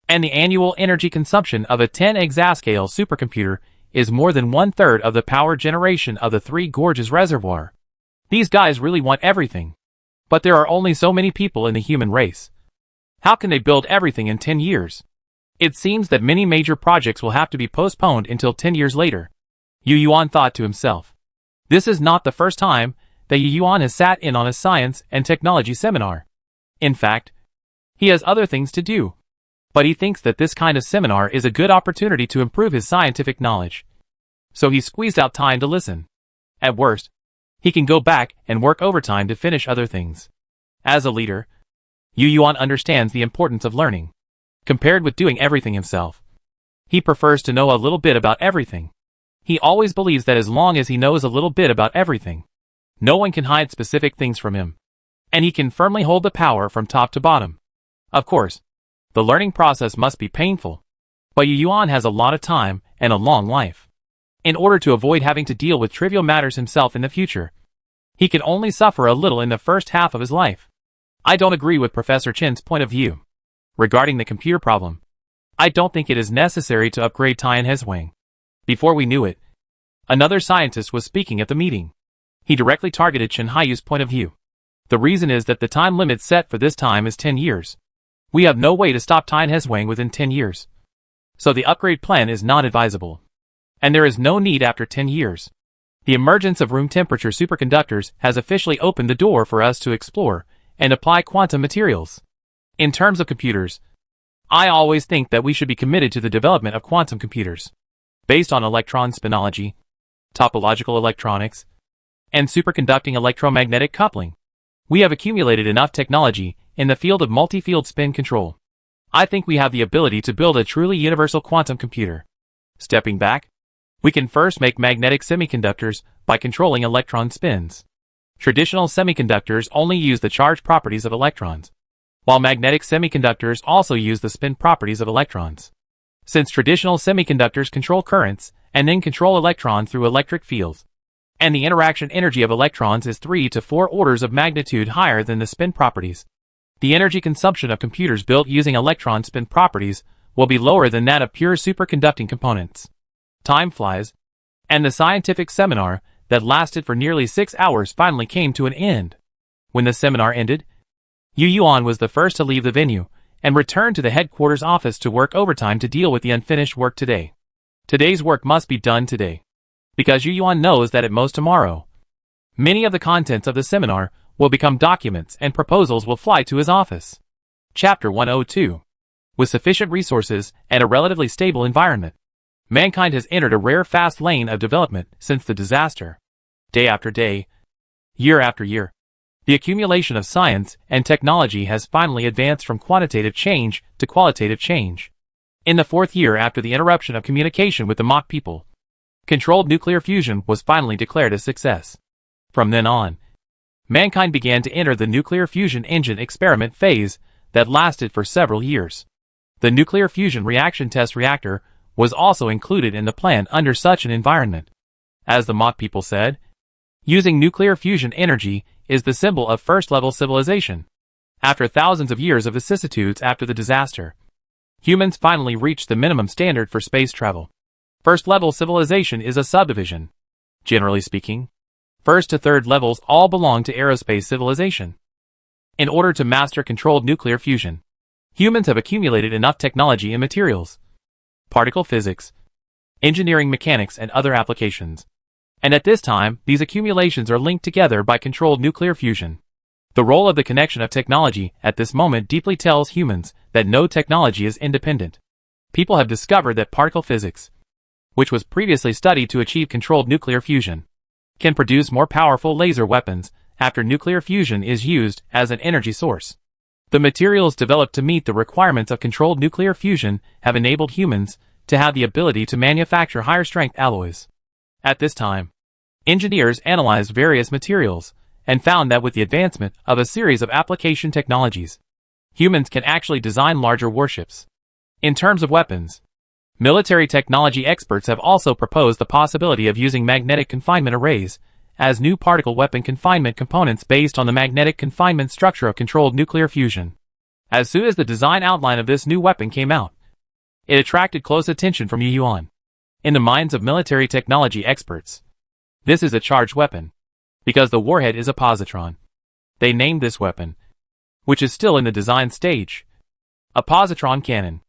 And the annual energy consumption of a 10 exascale supercomputer is more than 1/3 of the power generation of the Three Gorges reservoir. These guys really want everything. But there are only so many people in the human race. How can they build everything in 10 years? It seems that many major projects will have to be postponed until 10 years later. Yu Yuan thought to himself. This is not the first time that Yu Yuan has sat in on a science and technology seminar. In fact, he has other things to do. But he thinks that this kind of seminar is a good opportunity to improve his scientific knowledge. So he squeezed out time to listen. At worst, he can go back and work overtime to finish other things. As a leader, Yu Yuan understands the importance of learning, compared with doing everything himself. He prefers to know a little bit about everything. He always believes that as long as he knows a little bit about everything, no one can hide specific things from him, and he can firmly hold the power from top to bottom. Of course, the learning process must be painful, but Yu Yuan has a lot of time and a long life. in order to avoid having to deal with trivial matters himself in the future. He can only suffer a little in the first half of his life. I don't agree with Professor Chin's point of view. Regarding the computer problem, I don't think it is necessary to upgrade Tian Hezwang. Before we knew it, another scientist was speaking at the meeting. He directly targeted Chen Haiyu's point of view. The reason is that the time limit set for this time is 10 years. We have no way to stop Tian Hezwang within 10 years. So the upgrade plan is not advisable. And there is no need after 10 years. The emergence of room temperature superconductors has officially opened the door for us to explore and apply quantum materials. In terms of computers, I always think that we should be committed to the development of quantum computers, based on electron spinology, topological electronics, and superconducting electromagnetic coupling. We have accumulated enough technology in the field of multi-field spin control. I think we have the ability to build a truly universal quantum computer. Stepping back, we can first make magnetic semiconductors by controlling electron spins. Traditional semiconductors only use the charge properties of electrons, while magnetic semiconductors also use the spin properties of electrons. Since traditional semiconductors control currents and then control electrons through electric fields, and the interaction energy of electrons is 3 to 4 orders of magnitude higher than the spin properties, the energy consumption of computers built using electron spin properties will be lower than that of pure superconducting components. Time flies, and the scientific seminar that lasted for nearly 6 hours finally came to an end. When the seminar ended, Yu Yuan was the first to leave the venue and return to the headquarters office to work overtime to deal with the unfinished work today. Today's work must be done today, because Yu Yuan knows that at most tomorrow, many of the contents of the seminar will become documents and proposals will fly to his office. Chapter 102. With sufficient resources and a relatively stable environment, mankind has entered a rare fast lane of development since the disaster. Day after day, year after year, the accumulation of science and technology has finally advanced from quantitative change to qualitative change. In the 4th year after the interruption of communication with the Mach people, controlled nuclear fusion was finally declared a success. From then on, mankind began to enter the nuclear fusion engine experiment phase that lasted for several years. The nuclear fusion reaction test reactor was also included in the plan under such an environment. As the Mach people said, using nuclear fusion energy is the symbol of first-level civilization. After thousands of years of vicissitudes after the disaster, humans finally reached the minimum standard for space travel. First-level civilization is a subdivision. Generally speaking, first to third levels all belong to aerospace civilization. In order to master controlled nuclear fusion, humans have accumulated enough technology and materials, particle physics, engineering mechanics and other applications. And at this time, these accumulations are linked together by controlled nuclear fusion. The role of the connection of technology at this moment deeply tells humans that no technology is independent. People have discovered that particle physics, which was previously studied to achieve controlled nuclear fusion, can produce more powerful laser weapons after nuclear fusion is used as an energy source. The materials developed to meet the requirements of controlled nuclear fusion have enabled humans to have the ability to manufacture higher-strength alloys. At this time, engineers analyzed various materials and found that with the advancement of a series of application technologies, humans can actually design larger warships. In terms of weapons, military technology experts have also proposed the possibility of using magnetic confinement arrays as new particle weapon confinement components based on the magnetic confinement structure of controlled nuclear fusion. As soon as the design outline of this new weapon came out, it attracted close attention from Yu Yuan. In the minds of military technology experts, this is a charged weapon, because the warhead is a positron. They named this weapon, which is still in the design stage, a positron cannon.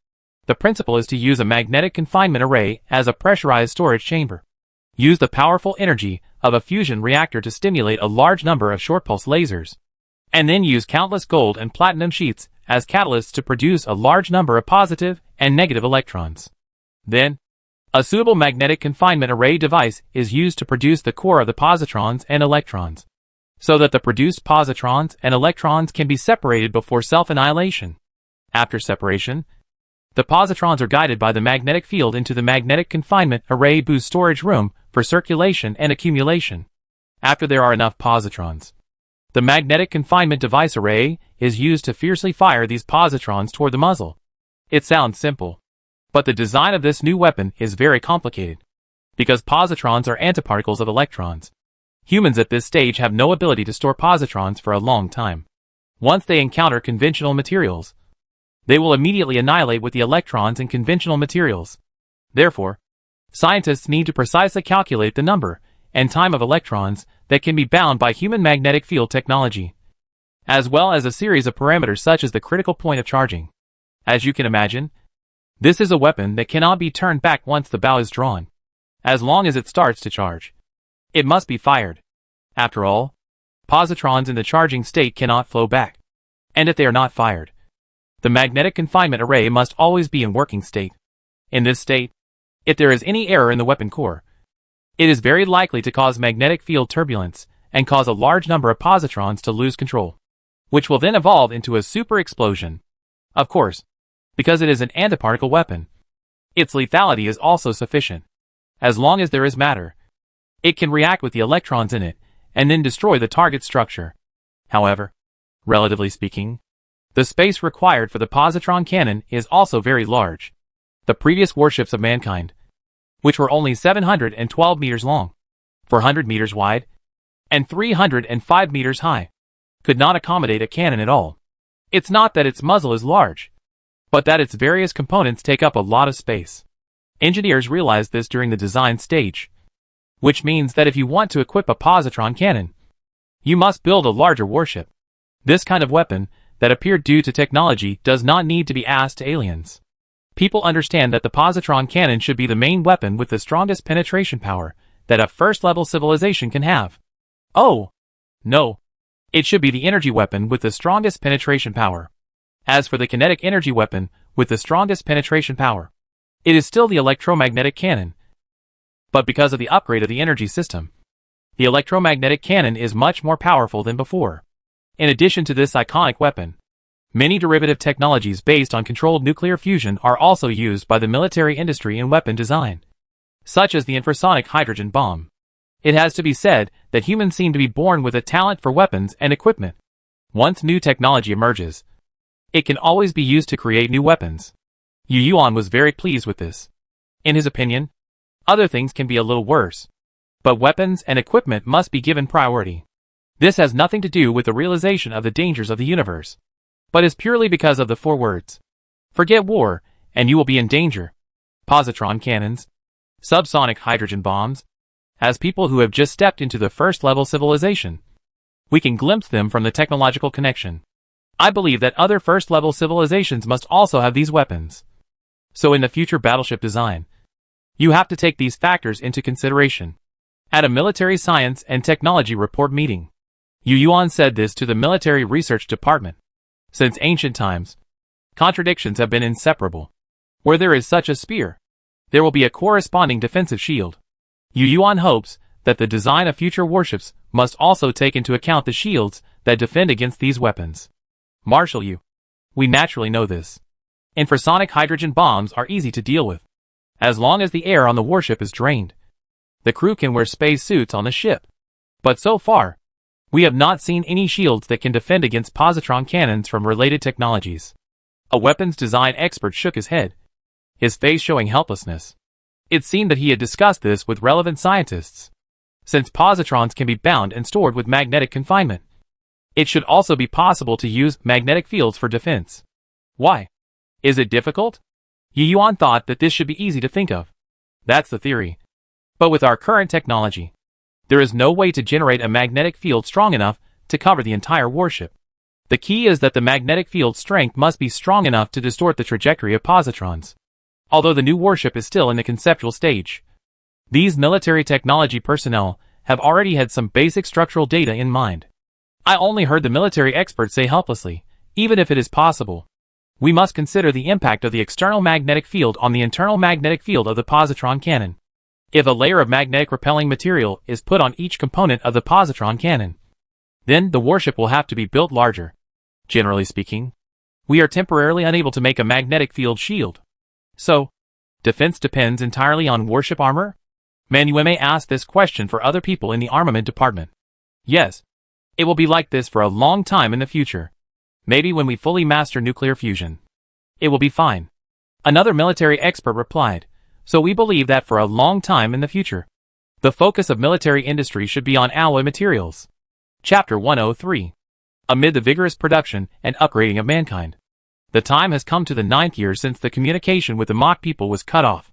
The principle is to use a magnetic confinement array as a pressurized storage chamber. Use the powerful energy of a fusion reactor to stimulate a large number of short-pulse lasers, and then use countless gold and platinum sheets as catalysts to produce a large number of positive and negative electrons. Then, a suitable magnetic confinement array device is used to produce the core of the positrons and electrons, so that the produced positrons and electrons can be separated before self-annihilation. After separation, the positrons are guided by the magnetic field into the magnetic confinement array boost storage room for circulation and accumulation. After there are enough positrons, the magnetic confinement device array is used to fiercely fire these positrons toward the muzzle. It sounds simple, but the design of this new weapon is very complicated. because positrons are antiparticles of electrons. Humans at this stage have no ability to store positrons for a long time. Once they encounter conventional materials, they will immediately annihilate with the electrons in conventional materials. Therefore, scientists need to precisely calculate the number and time of electrons that can be bound by human magnetic field technology, as well as a series of parameters such as the critical point of charging. As you can imagine, this is a weapon that cannot be turned back once the bow is drawn. As long as it starts to charge, it must be fired. After all, positrons in the charging state cannot flow back. And if they are not fired, the magnetic confinement array must always be in working state. In this state, if there is any error in the weapon core, it is very likely to cause magnetic field turbulence and cause a large number of positrons to lose control, which will then evolve into a super explosion. Of course, because it is an antiparticle weapon, its lethality is also sufficient. As long as there is matter, it can react with the electrons in it and then destroy the target structure. However, relatively speaking, the space required for the positron cannon is also very large. The previous warships of mankind, which were only 712 meters long, 400 meters wide, and 305 meters high, could not accommodate a cannon at all. It's not that its muzzle is large, but that its various components take up a lot of space. Engineers realized this during the design stage, which means that if you want to equip a positron cannon, you must build a larger warship. This kind of weapon that appeared due to technology does not need to be asked to aliens. People understand that the positron cannon should be the main weapon with the strongest penetration power that a first-level civilization can have. Oh, no. It should be the energy weapon with the strongest penetration power. As for the kinetic energy weapon with the strongest penetration power, it is still the electromagnetic cannon. But because of the upgrade of the energy system, the electromagnetic cannon is much more powerful than before. In addition to this iconic weapon, many derivative technologies based on controlled nuclear fusion are also used by the military industry in weapon design, such as the infrasonic hydrogen bomb. It has to be said that humans seem to be born with a talent for weapons and equipment. Once new technology emerges, it can always be used to create new weapons. Yu Yuan was very pleased with this. In his opinion, other things can be a little worse, but weapons and equipment must be given priority. This has nothing to do with the realization of the dangers of the universe, but is purely because of the four words. Forget war, and you will be in danger. Positron cannons, subsonic hydrogen bombs. As people who have just stepped into the first-level civilization, we can glimpse them from the technological connection. I believe that other first-level civilizations must also have these weapons. So in the future battleship design, you have to take these factors into consideration. At a military science and technology report meeting, Yu Yuan said this to the military research department. Since ancient times, contradictions have been inseparable. Where there is such a spear, there will be a corresponding defensive shield. Yu Yuan hopes that the design of future warships must also take into account the shields that defend against these weapons. Marshal Yu, we naturally know this. Infrasonic hydrogen bombs are easy to deal with. As long as the air on the warship is drained, the crew can wear space suits on the ship. But so far, we have not seen any shields that can defend against positron cannons from related technologies. A weapons design expert shook his head, his face showing helplessness. It seemed that he had discussed this with relevant scientists. Since positrons can be bound and stored with magnetic confinement, it should also be possible to use magnetic fields for defense. Why? Is it difficult? Yu Yuan thought that this should be easy to think of. That's the theory. But with our current technology, there is no way to generate a magnetic field strong enough to cover the entire warship. The key is that the magnetic field strength must be strong enough to distort the trajectory of positrons. Although the new warship is still in the conceptual stage, these military technology personnel have already had some basic structural data in mind. I only heard the military experts say helplessly, even if it is possible, we must consider the impact of the external magnetic field on the internal magnetic field of the positron cannon. If a layer of magnetic repelling material is put on each component of the positron cannon, then the warship will have to be built larger. Generally speaking, we are temporarily unable to make a magnetic field shield. So, defense depends entirely on warship armor? Manueme asked this question for other people in the armament department. Yes, it will be like this for a long time in the future. Maybe when we fully master nuclear fusion, it will be fine. Another military expert replied, So we believe that for a long time in the future, the focus of military industry should be on alloy materials. Chapter 103. Amid the vigorous production and upgrading of mankind, the time has come to the 9th year since the communication with the mock people was cut off.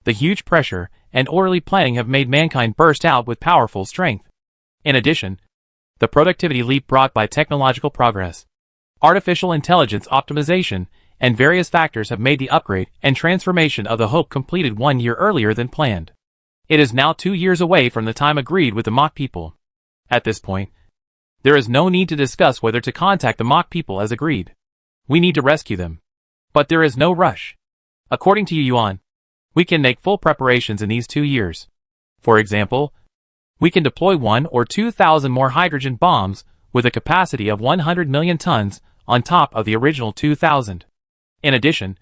The huge pressure and orderly planning have made mankind burst out with powerful strength. In addition, the productivity leap brought by technological progress, artificial intelligence optimization, and various factors have made the upgrade and transformation of the Hope completed 1 year earlier than planned. It is now 2 years away from the time agreed with the mock people. At this point, there is no need to discuss whether to contact the mock people as agreed. We need to rescue them. But there is no rush. According to Yuan, we can make full preparations in these 2 years. For example, we can deploy 1 or 2,000 more hydrogen bombs with a capacity of 100 million tons on top of the original 2,000. In addition,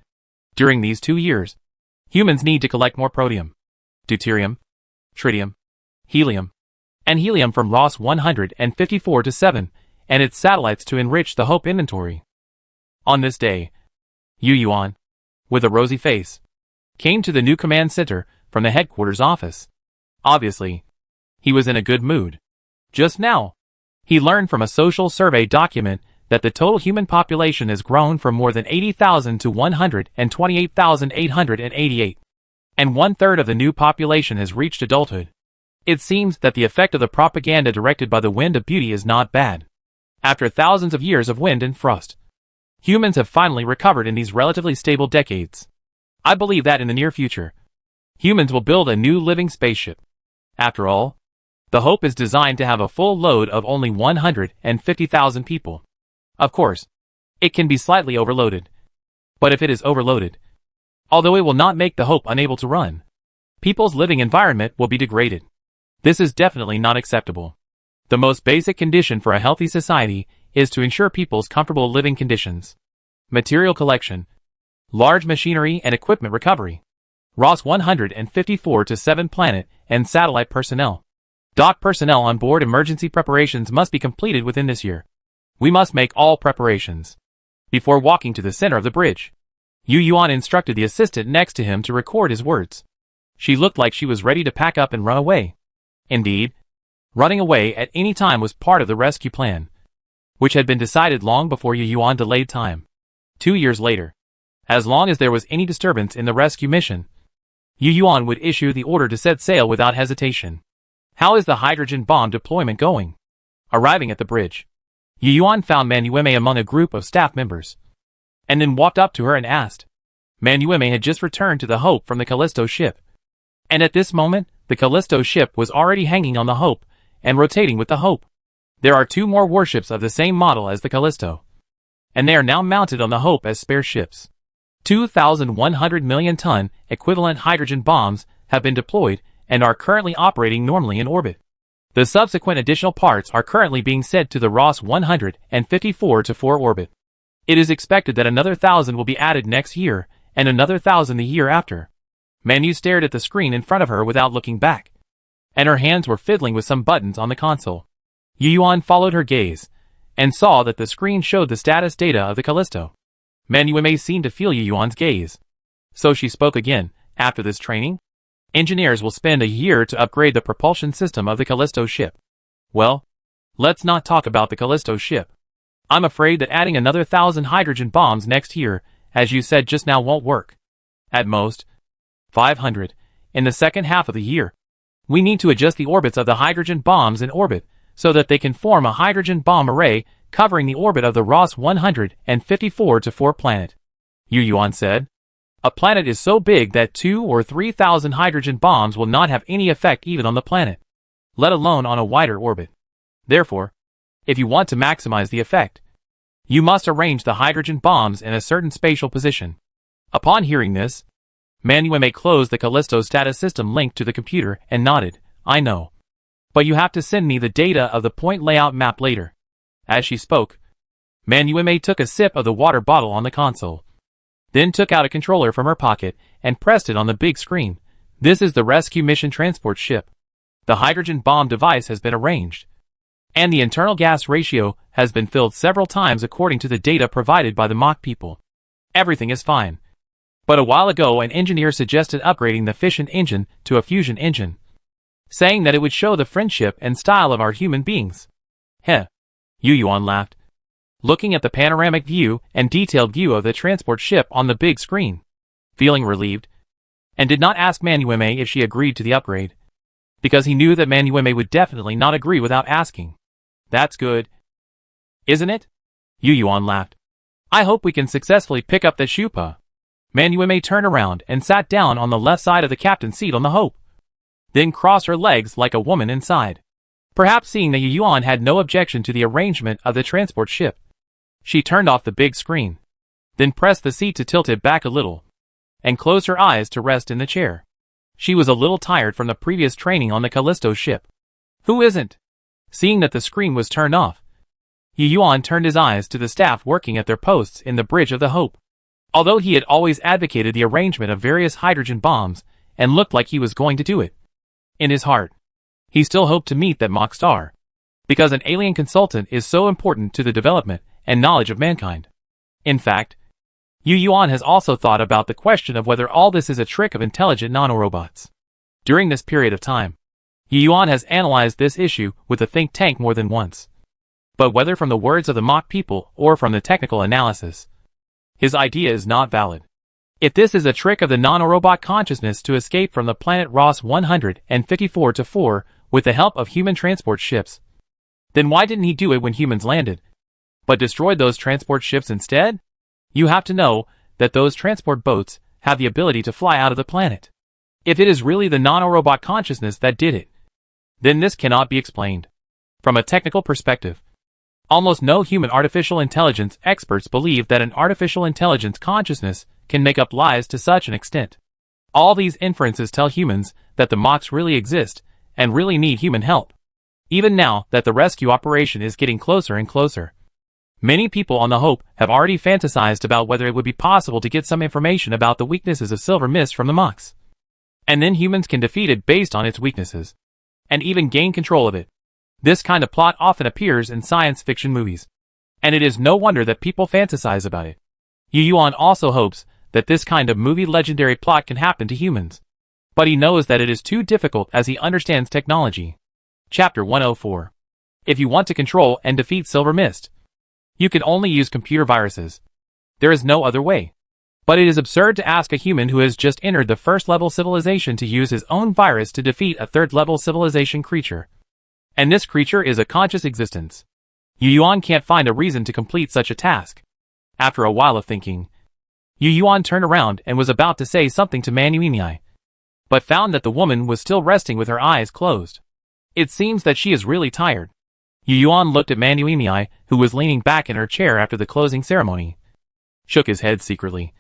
during these 2 years, humans need to collect more protium, deuterium, tritium, helium, and helium from Ross 154-7 and its satellites to enrich the Hope inventory. On this day, Yu Yuan, with a rosy face, came to the new command center from the headquarters office. Obviously, he was in a good mood. Just now, he learned from a social survey document that the total human population has grown from more than 80,000 to 128,888, and 1/3 of the new population has reached adulthood. It seems that the effect of the propaganda directed by the wind of beauty is not bad. After thousands of years of wind and frost, humans have finally recovered in these relatively stable decades. I believe that in the near future, humans will build a new living spaceship. After all, the Hope is designed to have a full load of only 150,000 people. Of course, it can be slightly overloaded. But if it is overloaded, although it will not make the Hope unable to run, people's living environment will be degraded. This is definitely not acceptable. The most basic condition for a healthy society is to ensure people's comfortable living conditions. Material collection, large machinery and equipment recovery, Ross 154-7 planet and satellite personnel. Dock personnel on board emergency preparations must be completed within this year. We must make all preparations. Before walking to the center of the bridge, Yu Yuan instructed the assistant next to him to record his words. She looked like she was ready to pack up and run away. Indeed, running away at any time was part of the rescue plan, which had been decided long before Yu Yuan delayed time. 2 years later, as long as there was any disturbance in the rescue mission, Yu Yuan would issue the order to set sail without hesitation. How is the hydrogen bomb deployment going? Arriving at the bridge, Yu Yuan found Manueme among a group of staff members, and then walked up to her and asked. Manueme had just returned to the Hope from the Callisto ship, and at this moment, the Callisto ship was already hanging on the Hope and rotating with the Hope. There are 2 more warships of the same model as the Callisto, and they are now mounted on the Hope as spare ships. 2,100 million ton equivalent hydrogen bombs have been deployed and are currently operating normally in orbit. The subsequent additional parts are currently being sent to the Ross 154-4 orbit. It is expected that another 1,000 will be added next year and another 1,000 the year after. Manu stared at the screen in front of her without looking back, and her hands were fiddling with some buttons on the console. Yu Yuan followed her gaze and saw that the screen showed the status data of the Callisto. Manueme seemed to feel Yu Yuan's gaze, so she spoke again. After this training, engineers will spend a year to upgrade the propulsion system of the Callisto ship. Well, let's not talk about the Callisto ship. I'm afraid that adding another 1,000 hydrogen bombs next year, as you said just now, won't work. At most, 500 in the second half of the year. We need to adjust the orbits of the hydrogen bombs in orbit so that they can form a hydrogen bomb array covering the orbit of the Ross 154-4 planet. Yu Yuan said. A planet is so big that 2,000 or 3,000 hydrogen bombs will not have any effect even on the planet, let alone on a wider orbit. Therefore, if you want to maximize the effect, you must arrange the hydrogen bombs in a certain spatial position. Upon hearing this, Manueme closed the Callisto status system linked to the computer and nodded. I know. But you have to send me the data of the point layout map later. As she spoke, Manueme took a sip of the water bottle on the console, then took out a controller from her pocket and pressed it on the big screen. This is the rescue mission transport ship. The hydrogen bomb device has been arranged, and the internal gas ratio has been filled several times according to the data provided by the mock people. Everything is fine. But a while ago an engineer suggested upgrading the fission engine to a fusion engine, saying that it would show the friendship and style of our human beings. Heh. Yu Yuan laughed, looking at the panoramic view and detailed view of the transport ship on the big screen, feeling relieved, and did not ask Manueme if she agreed to the upgrade, because he knew that Manueme would definitely not agree without asking. That's good, isn't it? Yu Yuan laughed. I hope we can successfully pick up the Shupa. Manueme turned around and sat down on the left side of the captain's seat on the Hope, then crossed her legs like a woman inside. Perhaps seeing that Yu Yuan had no objection to the arrangement of the transport ship, she turned off the big screen, then pressed the seat to tilt it back a little, and closed her eyes to rest in the chair. She was a little tired from the previous training on the Callisto ship. Who isn't? Seeing that the screen was turned off, Yu Yuan turned his eyes to the staff working at their posts in the bridge of the Hope. Although he had always advocated the arrangement of various hydrogen bombs and looked like he was going to do it, in his heart, he still hoped to meet that mock star, because an alien consultant is so important to the development and knowledge of mankind. In fact, Yu Yuan has also thought about the question of whether all this is a trick of intelligent nanorobots. During this period of time, Yu Yuan has analyzed this issue with the think tank more than once. But whether from the words of the mock people or from the technical analysis, his idea is not valid. If this is a trick of the nanorobot consciousness to escape from the planet Ross 154-4 with the help of human transport ships, then why didn't he do it when humans landed, but destroyed those transport ships instead? You have to know that those transport boats have the ability to fly out of the planet. If it is really the nanorobot consciousness that did it, then this cannot be explained. From a technical perspective, almost no human artificial intelligence experts believe that an artificial intelligence consciousness can make up lies to such an extent. All these inferences tell humans that the mocks really exist and really need human help. Even now that the rescue operation is getting closer and closer, many people on the Hope have already fantasized about whether it would be possible to get some information about the weaknesses of Silver Mist from the mocks. And then humans can defeat it based on its weaknesses, and even gain control of it. This kind of plot often appears in science fiction movies, and it is no wonder that people fantasize about it. Yu Yuan also hopes that this kind of movie legendary plot can happen to humans, but he knows that it is too difficult as he understands technology. Chapter 104. If you want to control and defeat Silver Mist, you can only use computer viruses. There is no other way. But it is absurd to ask a human who has just entered the first-level civilization to use his own virus to defeat a third-level civilization creature. And this creature is a conscious existence. Yu Yuan can't find a reason to complete such a task. After a while of thinking, Yu Yuan turned around and was about to say something to Manueme, but found that the woman was still resting with her eyes closed. It seems that she is really tired. Yu Yuan looked at Manueme, who was leaning back in her chair after the closing ceremony, shook his head secretly,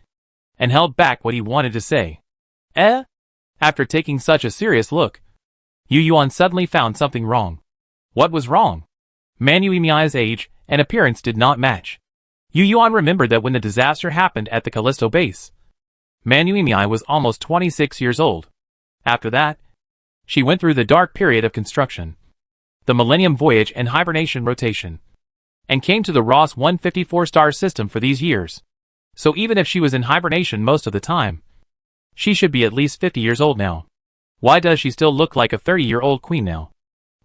and held back what he wanted to say. After taking such a serious look, Yu Yuan suddenly found something wrong. What was wrong? Manueme's age and appearance did not match. Yu Yuan remembered that when the disaster happened at the Callisto base, Manueme was almost 26 years old. After that, she went through the dark period of construction, the Millennium Voyage and hibernation rotation, and came to the Ross 154 star system for these years. So even if she was in hibernation most of the time, she should be at least 50 years old now. Why does she still look like a 30-year-old queen now?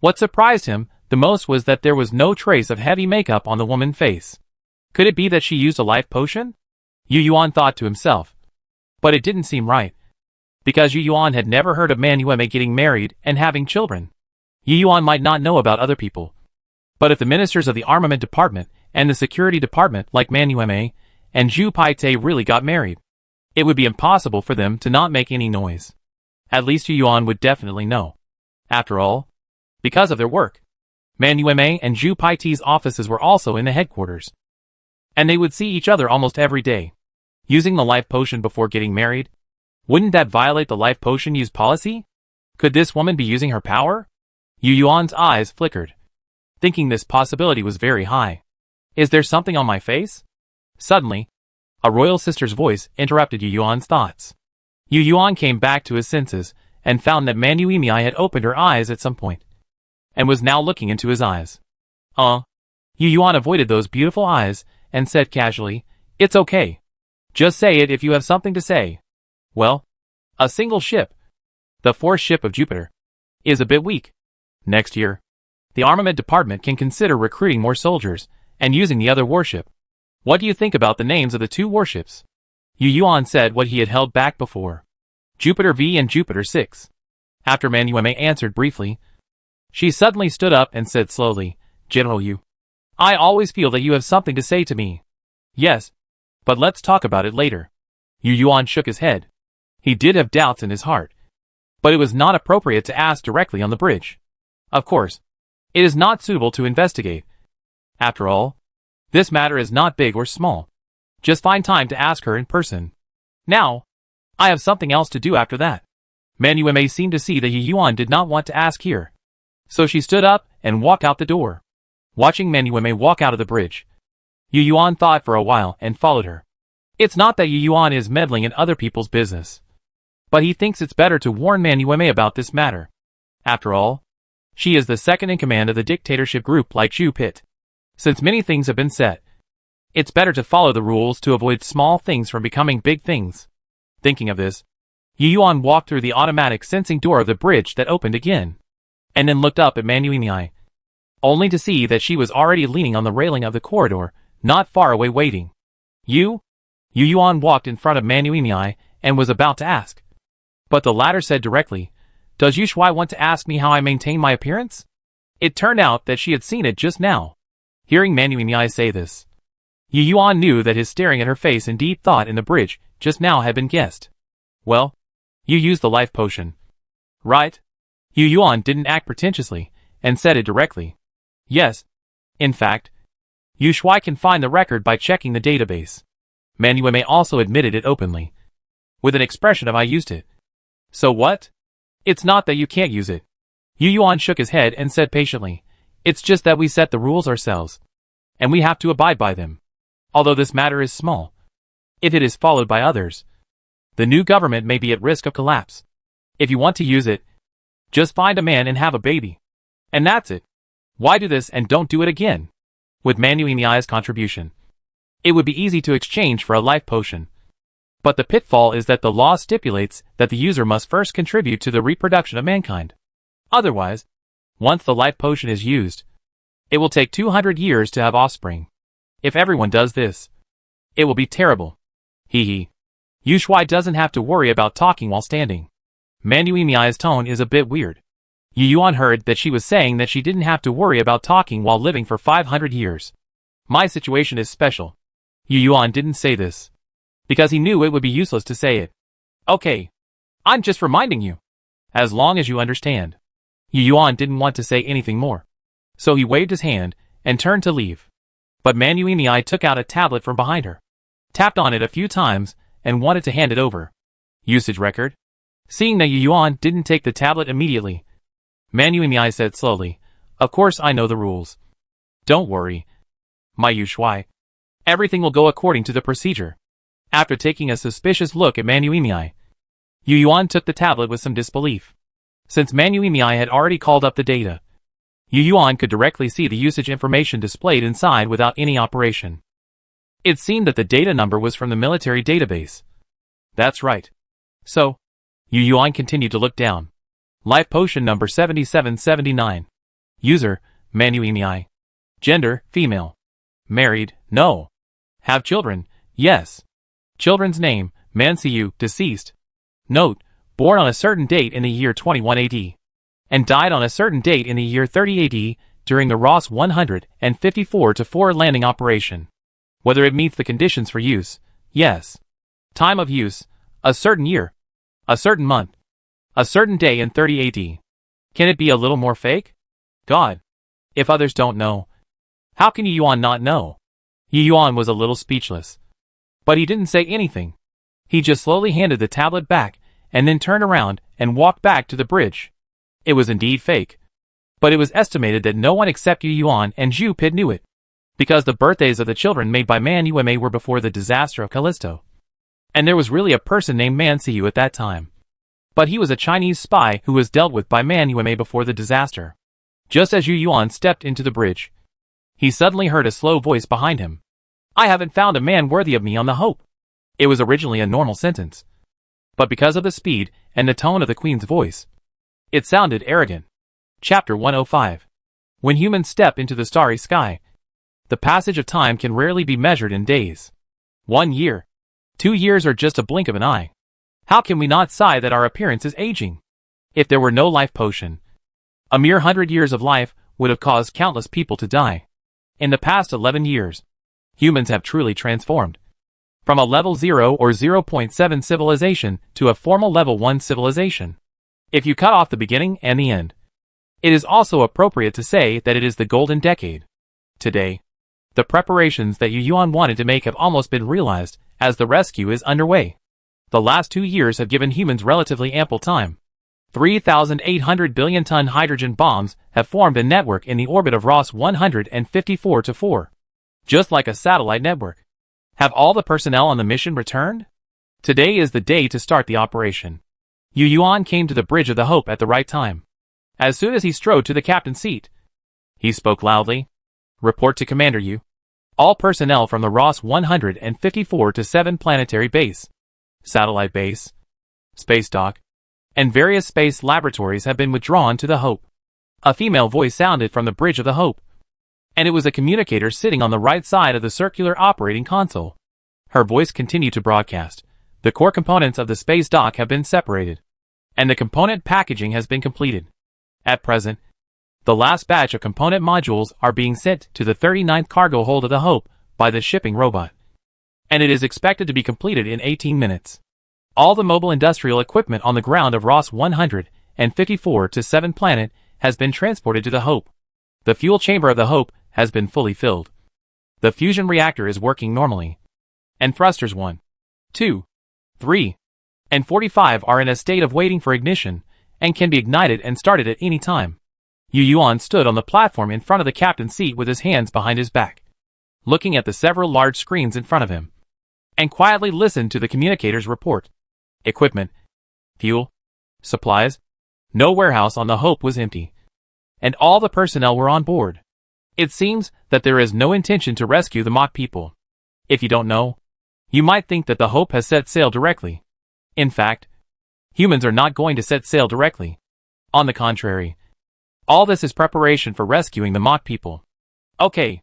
What surprised him the most was that there was no trace of heavy makeup on the woman's face. Could it be that she used a life potion? Yu Yuan thought to himself. But it didn't seem right, because Yu Yuan had never heard of Manueme getting married and having children. Yu Yuan might not know about other people, but if the ministers of the armament department and the security department like Manueme and Zhu Paite really got married, it would be impossible for them to not make any noise. At least Yu Yuan would definitely know. After all, because of their work, Manueme and Zhu Paite's offices were also in the headquarters, and they would see each other almost every day. Using the life potion before getting married? Wouldn't that violate the life potion use policy? Could this woman be using her power? Yu Yuan's eyes flickered, thinking this possibility was very high. Is there something on my face? Suddenly, a royal sister's voice interrupted Yu Yuan's thoughts. Yu Yuan came back to his senses and found that Manueme had opened her eyes at some point, and was now looking into his eyes. Yu Yuan avoided those beautiful eyes and said casually, "It's okay. Just say it if you have something to say. Well, a single ship, the fourth ship of Jupiter, is a bit weak. Next year, the armament department can consider recruiting more soldiers and using the other warship. What do you think about the names of the two warships? Yu Yuan said what he had held back before. Jupiter V and Jupiter 6. After Man Yueme answered briefly, she suddenly stood up and said slowly, General Yu, I always feel that you have something to say to me. Yes, but let's talk about it later. Yu Yuan shook his head. He did have doubts in his heart, but it was not appropriate to ask directly on the bridge. Of course, it is not suitable to investigate. After all, this matter is not big or small. Just find time to ask her in person. Now, I have something else to do after that. Man Yueme seemed to see that Yu Yuan did not want to ask here. So she stood up and walked out the door. Watching Man Yueme walk out of the bridge, Yu Yuan thought for a while and followed her. It's not that Yu Yuan is meddling in other people's business, but he thinks it's better to warn Man Yueme about this matter. After all, she is the second in command of the dictatorship group like Zhu Pit. Since many things have been set, it's better to follow the rules to avoid small things from becoming big things. Thinking of this, Yu Yuan walked through the automatic sensing door of the bridge that opened again, and then looked up at Man Yueme, only to see that she was already leaning on the railing of the corridor, not far away waiting. Yu Yuan walked in front of Man Yueme and was about to ask, but the latter said directly, Does Yu Shuai want to ask me how I maintain my appearance? It turned out that she had seen it just now. Hearing Man Yueme say this, Yu Yuan knew that his staring at her face in deep thought in the bridge just now had been guessed. Well, you used the life potion, right? Yu Yuan didn't act pretentiously, and said it directly. Yes. In fact, Yu Shuai can find the record by checking the database. Man Yueme also admitted it openly, with an expression of I used it. So what? It's not that you can't use it. Yu Yuan shook his head and said patiently, It's just that we set the rules ourselves, and we have to abide by them. Although this matter is small, if it is followed by others, the new government may be at risk of collapse. If you want to use it, just find a man and have a baby. And that's it. Why do this and don't do it again? With Man Yueme's contribution, it would be easy to exchange for a life potion. But the pitfall is that the law stipulates that the user must first contribute to the reproduction of mankind. Otherwise, once the life potion is used, it will take 200 years to have offspring. If everyone does this, it will be terrible. Hee. Yu Shuai doesn't have to worry about talking while standing. Man Yueme's tone is a bit weird. Yu Yuan heard that she was saying that she didn't have to worry about talking while living for 500 years. My situation is special. Yu Yuan didn't say this, because he knew it would be useless to say it. Okay. I'm just reminding you. As long as you understand. Yu Yuan didn't want to say anything more, so he waved his hand and turned to leave. But Man Yueme took out a tablet from behind her, tapped on it a few times, and wanted to hand it over. Usage record? Seeing that Yu Yuan didn't take the tablet immediately, Man Yueme said slowly, Of course I know the rules. Don't worry, my Yu Shuai. Everything will go according to the procedure. After taking a suspicious look at Man Yueme, Yu Yuan took the tablet with some disbelief. Since Man Yueme had already called up the data, Yu Yuan could directly see the usage information displayed inside without any operation. It seemed that the data number was from the military database. That's right. So, Yu Yuan continued to look down. Life potion number 7779. User, Man Yueme. Gender, female. Married, no. Have children, yes. Children's name, Mansiyu, deceased. Note, born on a certain date in the year 21 AD. And died on a certain date in the year 30 AD during the Ross 154-4 landing operation. Whether it meets the conditions for use, yes. Time of use, a certain year, a certain month, a certain day in 30 AD. Can it be a little more fake? God. If others don't know, how can Yu Yuan not know? Yu Yuan was a little speechless. But he didn't say anything. He just slowly handed the tablet back, and then turned around and walked back to the bridge. It was indeed fake. But it was estimated that no one except Yu Yuan and Zhu Pit knew it, because the birthdays of the children made by Man Yueme were before the disaster of Callisto. And there was really a person named Man Siyu at that time. But he was a Chinese spy who was dealt with by Man Yueme before the disaster. Just as Yu Yuan stepped into the bridge, he suddenly heard a slow voice behind him. I haven't found a man worthy of me on the Hope. It was originally a normal sentence. But because of the speed and the tone of the Queen's voice, it sounded arrogant. Chapter 105. When humans step into the starry sky, the passage of time can rarely be measured in days. 1 year. 2 years or just a blink of an eye. How can we not sigh that our appearance is aging? If there were no life potion, a mere 100 years of life would have caused countless people to die. In the past 11 years, humans have truly transformed. From a level 0 or 0.7 civilization to a formal level 1 civilization. If you cut off the beginning and the end, it is also appropriate to say that it is the golden decade. Today, the preparations that Yu Yuan wanted to make have almost been realized, as the rescue is underway. The last 2 years have given humans relatively ample time. 3,800 billion-ton hydrogen bombs have formed a network in the orbit of Ross 154-4. Just like a satellite network. Have all the personnel on the mission returned? Today is the day to start the operation. Yu Yuan came to the Bridge of the Hope at the right time. As soon as he strode to the captain's seat, he spoke loudly. Report to Commander Yu. All personnel from the Ross 154-7 planetary base, satellite base, space dock, and various space laboratories have been withdrawn to the Hope. A female voice sounded from the Bridge of the Hope, and it was a communicator sitting on the right side of the circular operating console. Her voice continued to broadcast. The core components of the space dock have been separated, and the component packaging has been completed. At present, the last batch of component modules are being sent to the 39th cargo hold of the Hope by the shipping robot, and it is expected to be completed in 18 minutes. All the mobile industrial equipment on the ground of Ross 154-7 planet has been transported to the Hope. The fuel chamber of the Hope has been fully filled. The fusion reactor is working normally, and thrusters 1, 2, 3, and 45 are in a state of waiting for ignition and can be ignited and started at any time. Yu Yuan stood on the platform in front of the captain's seat with his hands behind his back, looking at the several large screens in front of him, and quietly listened to the communicator's report. Equipment, fuel, supplies. No warehouse on the Hope was empty, and all the personnel were on board. It seems that there is no intention to rescue the mock people. If you don't know, you might think that the Hope has set sail directly. In fact, humans are not going to set sail directly. On the contrary, all this is preparation for rescuing the mock people. Okay,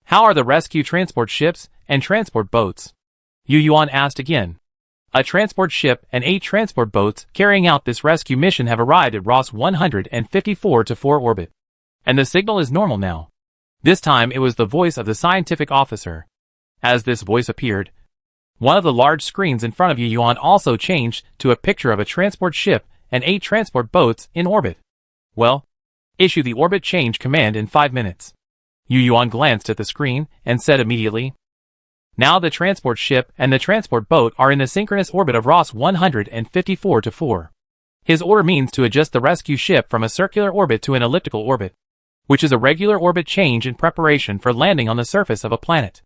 how are the rescue transport ships and transport boats? Yu Yuan asked again. A transport ship and 8 transport boats carrying out this rescue mission have arrived at Ross 154-4 orbit. And the signal is normal now. This time it was the voice of the scientific officer. As this voice appeared, one of the large screens in front of Yu Yuan also changed to a picture of a transport ship and 8 transport boats in orbit. Well, issue the orbit change command in 5 minutes. Yu Yuan glanced at the screen and said immediately, now the transport ship and the transport boat are in the synchronous orbit of Ross 154-4. His order means to adjust the rescue ship from a circular orbit to an elliptical orbit, which is a regular orbit change in preparation for landing on the surface of a planet.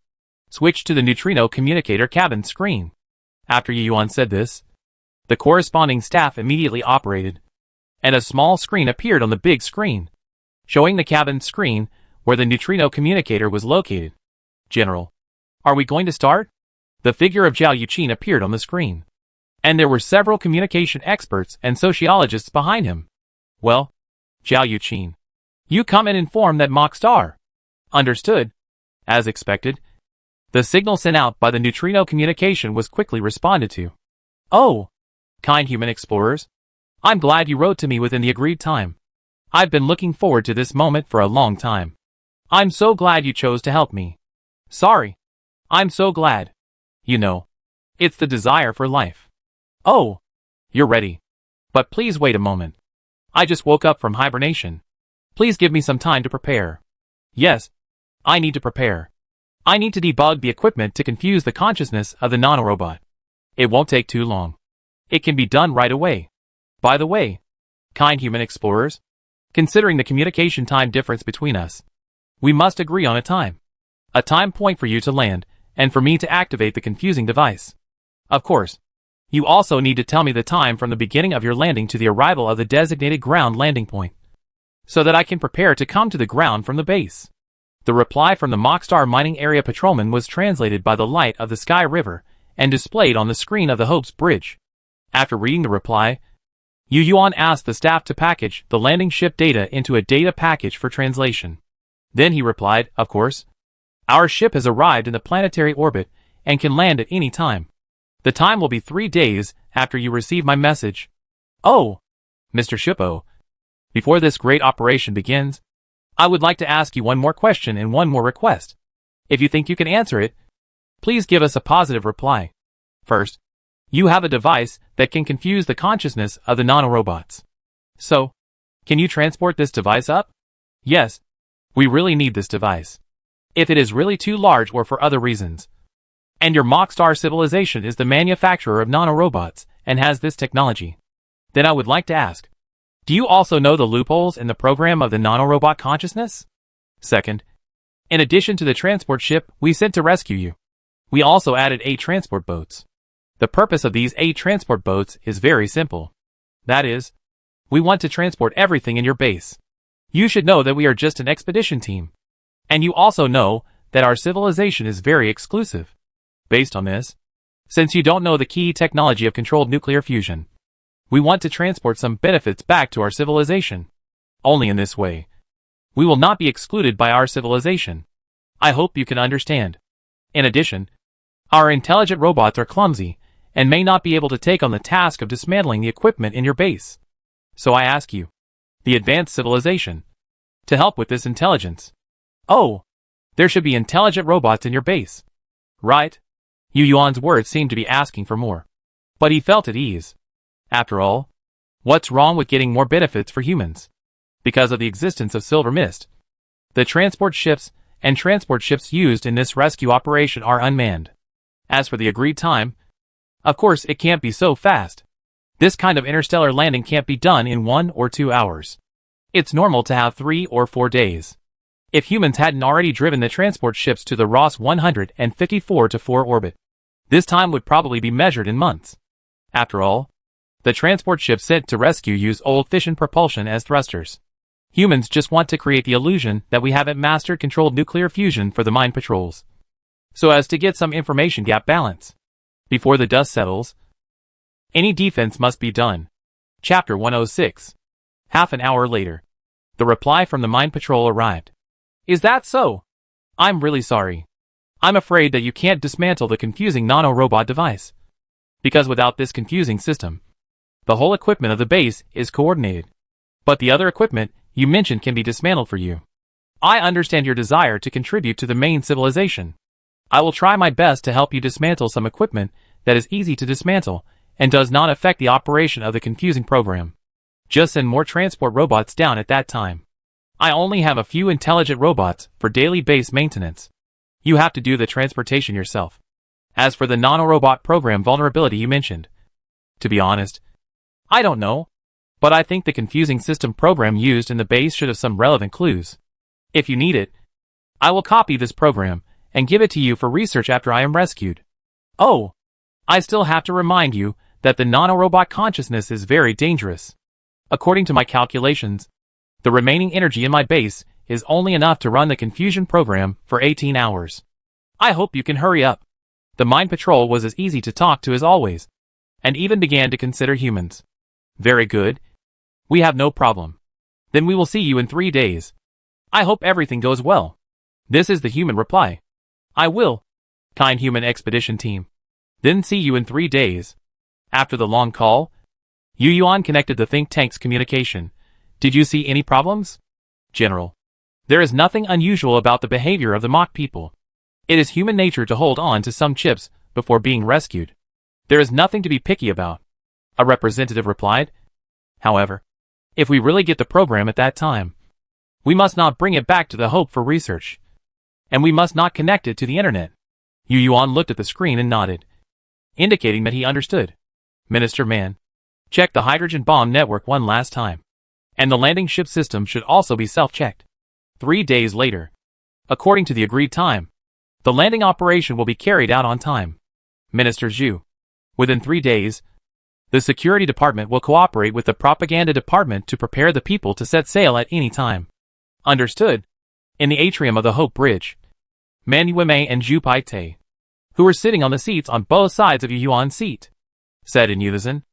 Switch to the neutrino communicator cabin screen. After Yu Yuan said this, the corresponding staff immediately operated, and a small screen appeared on the big screen, showing the cabin screen where the neutrino communicator was located. General, are we going to start? The figure of Zhao Yuqin appeared on the screen, and there were several communication experts and sociologists behind him. Well, Zhao Yuqin, you come and inform that mock star. Understood. As expected, the signal sent out by the neutrino communication was quickly responded to. Oh, kind human explorers, I'm glad you wrote to me within the agreed time. I've been looking forward to this moment for a long time. I'm so glad you chose to help me. Sorry. I'm so glad. You know, it's the desire for life. Oh, you're ready. But please wait a moment. I just woke up from hibernation. Please give me some time to prepare. Yes, I need to prepare. I need to debug the equipment to confuse the consciousness of the nanorobot. It won't take too long. It can be done right away. By the way, kind human explorers, considering the communication time difference between us, we must agree on a time point for you to land, and for me to activate the confusing device. Of course, you also need to tell me the time from the beginning of your landing to the arrival of the designated ground landing point, so that I can prepare to come to the ground from the base. The reply from the Mockstar Mining Area Patrolman was translated by the light of the Sky River, and displayed on the screen of the Hope's bridge. After reading the reply, Yu Yuan asked the staff to package the landing ship data into a data package for translation. Then he replied, "Of course. Our ship has arrived in the planetary orbit and can land at any time. The time will be 3 days after you receive my message." "Oh, Mr. Shippo, before this great operation begins, I would like to ask you one more question and one more request. If you think you can answer it, please give us a positive reply. First, you have a device that can confuse the consciousness of the nanorobots. So, can you transport this device up?" "Yes, we really need this device. If it is really too large or for other reasons, and your Mockstar civilization is the manufacturer of nanorobots and has this technology, then I would like to ask, do you also know the loopholes in the program of the nanorobot consciousness? Second, in addition to the transport ship we sent to rescue you, we also added 8 transport boats. The purpose of these 8 transport boats is very simple. That is, we want to transport everything in your base. You should know that we are just an expedition team. And you also know that our civilization is very exclusive. Based on this, since you don't know the key technology of controlled nuclear fusion, we want to transport some benefits back to our civilization. Only in this way, we will not be excluded by our civilization. I hope you can understand. In addition, our intelligent robots are clumsy and may not be able to take on the task of dismantling the equipment in your base. So I ask you, the advanced civilization, to help with this intelligence. Oh, there should be intelligent robots in your base. Right?" Yu Yuan's words seemed to be asking for more. But he felt at ease. After all, what's wrong with getting more benefits for humans? Because of the existence of silver mist, the transport ships and transport ships used in this rescue operation are unmanned. As for the agreed time, of course it can't be so fast. This kind of interstellar landing can't be done in 1 or 2 hours. It's normal to have 3 or 4 days. If humans hadn't already driven the transport ships to the Ross 154-4 orbit, this time would probably be measured in months. After all, the transport ships sent to rescue use old fission propulsion as thrusters. Humans just want to create the illusion that we haven't mastered controlled nuclear fusion for the mine patrols, so as to get some information gap balance. Before the dust settles, any defense must be done. Chapter 106. Half an hour later, the reply from the mine patrol arrived. "Is that so? I'm really sorry. I'm afraid that you can't dismantle the confusing nano-robot device. Because without this confusing system, the whole equipment of the base is coordinated. But the other equipment you mentioned can be dismantled for you. I understand your desire to contribute to the main civilization. I will try my best to help you dismantle some equipment that is easy to dismantle and does not affect the operation of the confusing program. Just send more transport robots down at that time. I only have a few intelligent robots for daily base maintenance. You have to do the transportation yourself. As for the nanorobot program vulnerability you mentioned, to be honest, I don't know, but I think the confusing system program used in the base should have some relevant clues. If you need it, I will copy this program and give it to you for research after I am rescued. Oh, I still have to remind you that the nanorobot consciousness is very dangerous. According to my calculations, the remaining energy in my base is only enough to run the confusion program for 18 hours. I hope you can hurry up." The mine patrol was as easy to talk to as always, and even began to consider humans. "Very good. We have no problem. Then we will see you in 3 days. I hope everything goes well." This is the human reply. "I will, kind human expedition team. Then see you in 3 days." After the long call, Yu Yuan connected the think tank's communication. "Did you see any problems?" "General, there is nothing unusual about the behavior of the mock people. It is human nature to hold on to some chips before being rescued. There is nothing to be picky about," a representative replied. "However, if we really get the program at that time, we must not bring it back to the Hope for research. And we must not connect it to the internet." Yu Yuan looked at the screen and nodded, indicating that he understood. "Minister Man, check the hydrogen bomb network one last time. And the landing ship system should also be self-checked." 3 days later, according to the agreed time, the landing operation will be carried out on time. Minister Zhu, within 3 days, the security department will cooperate with the propaganda department to prepare the people to set sail at any time. Understood. In the atrium of the Hope Bridge, Man Yuemei and Zhu Paite, who were sitting on the seats on both sides of Yu Yuan's seat, said in unison.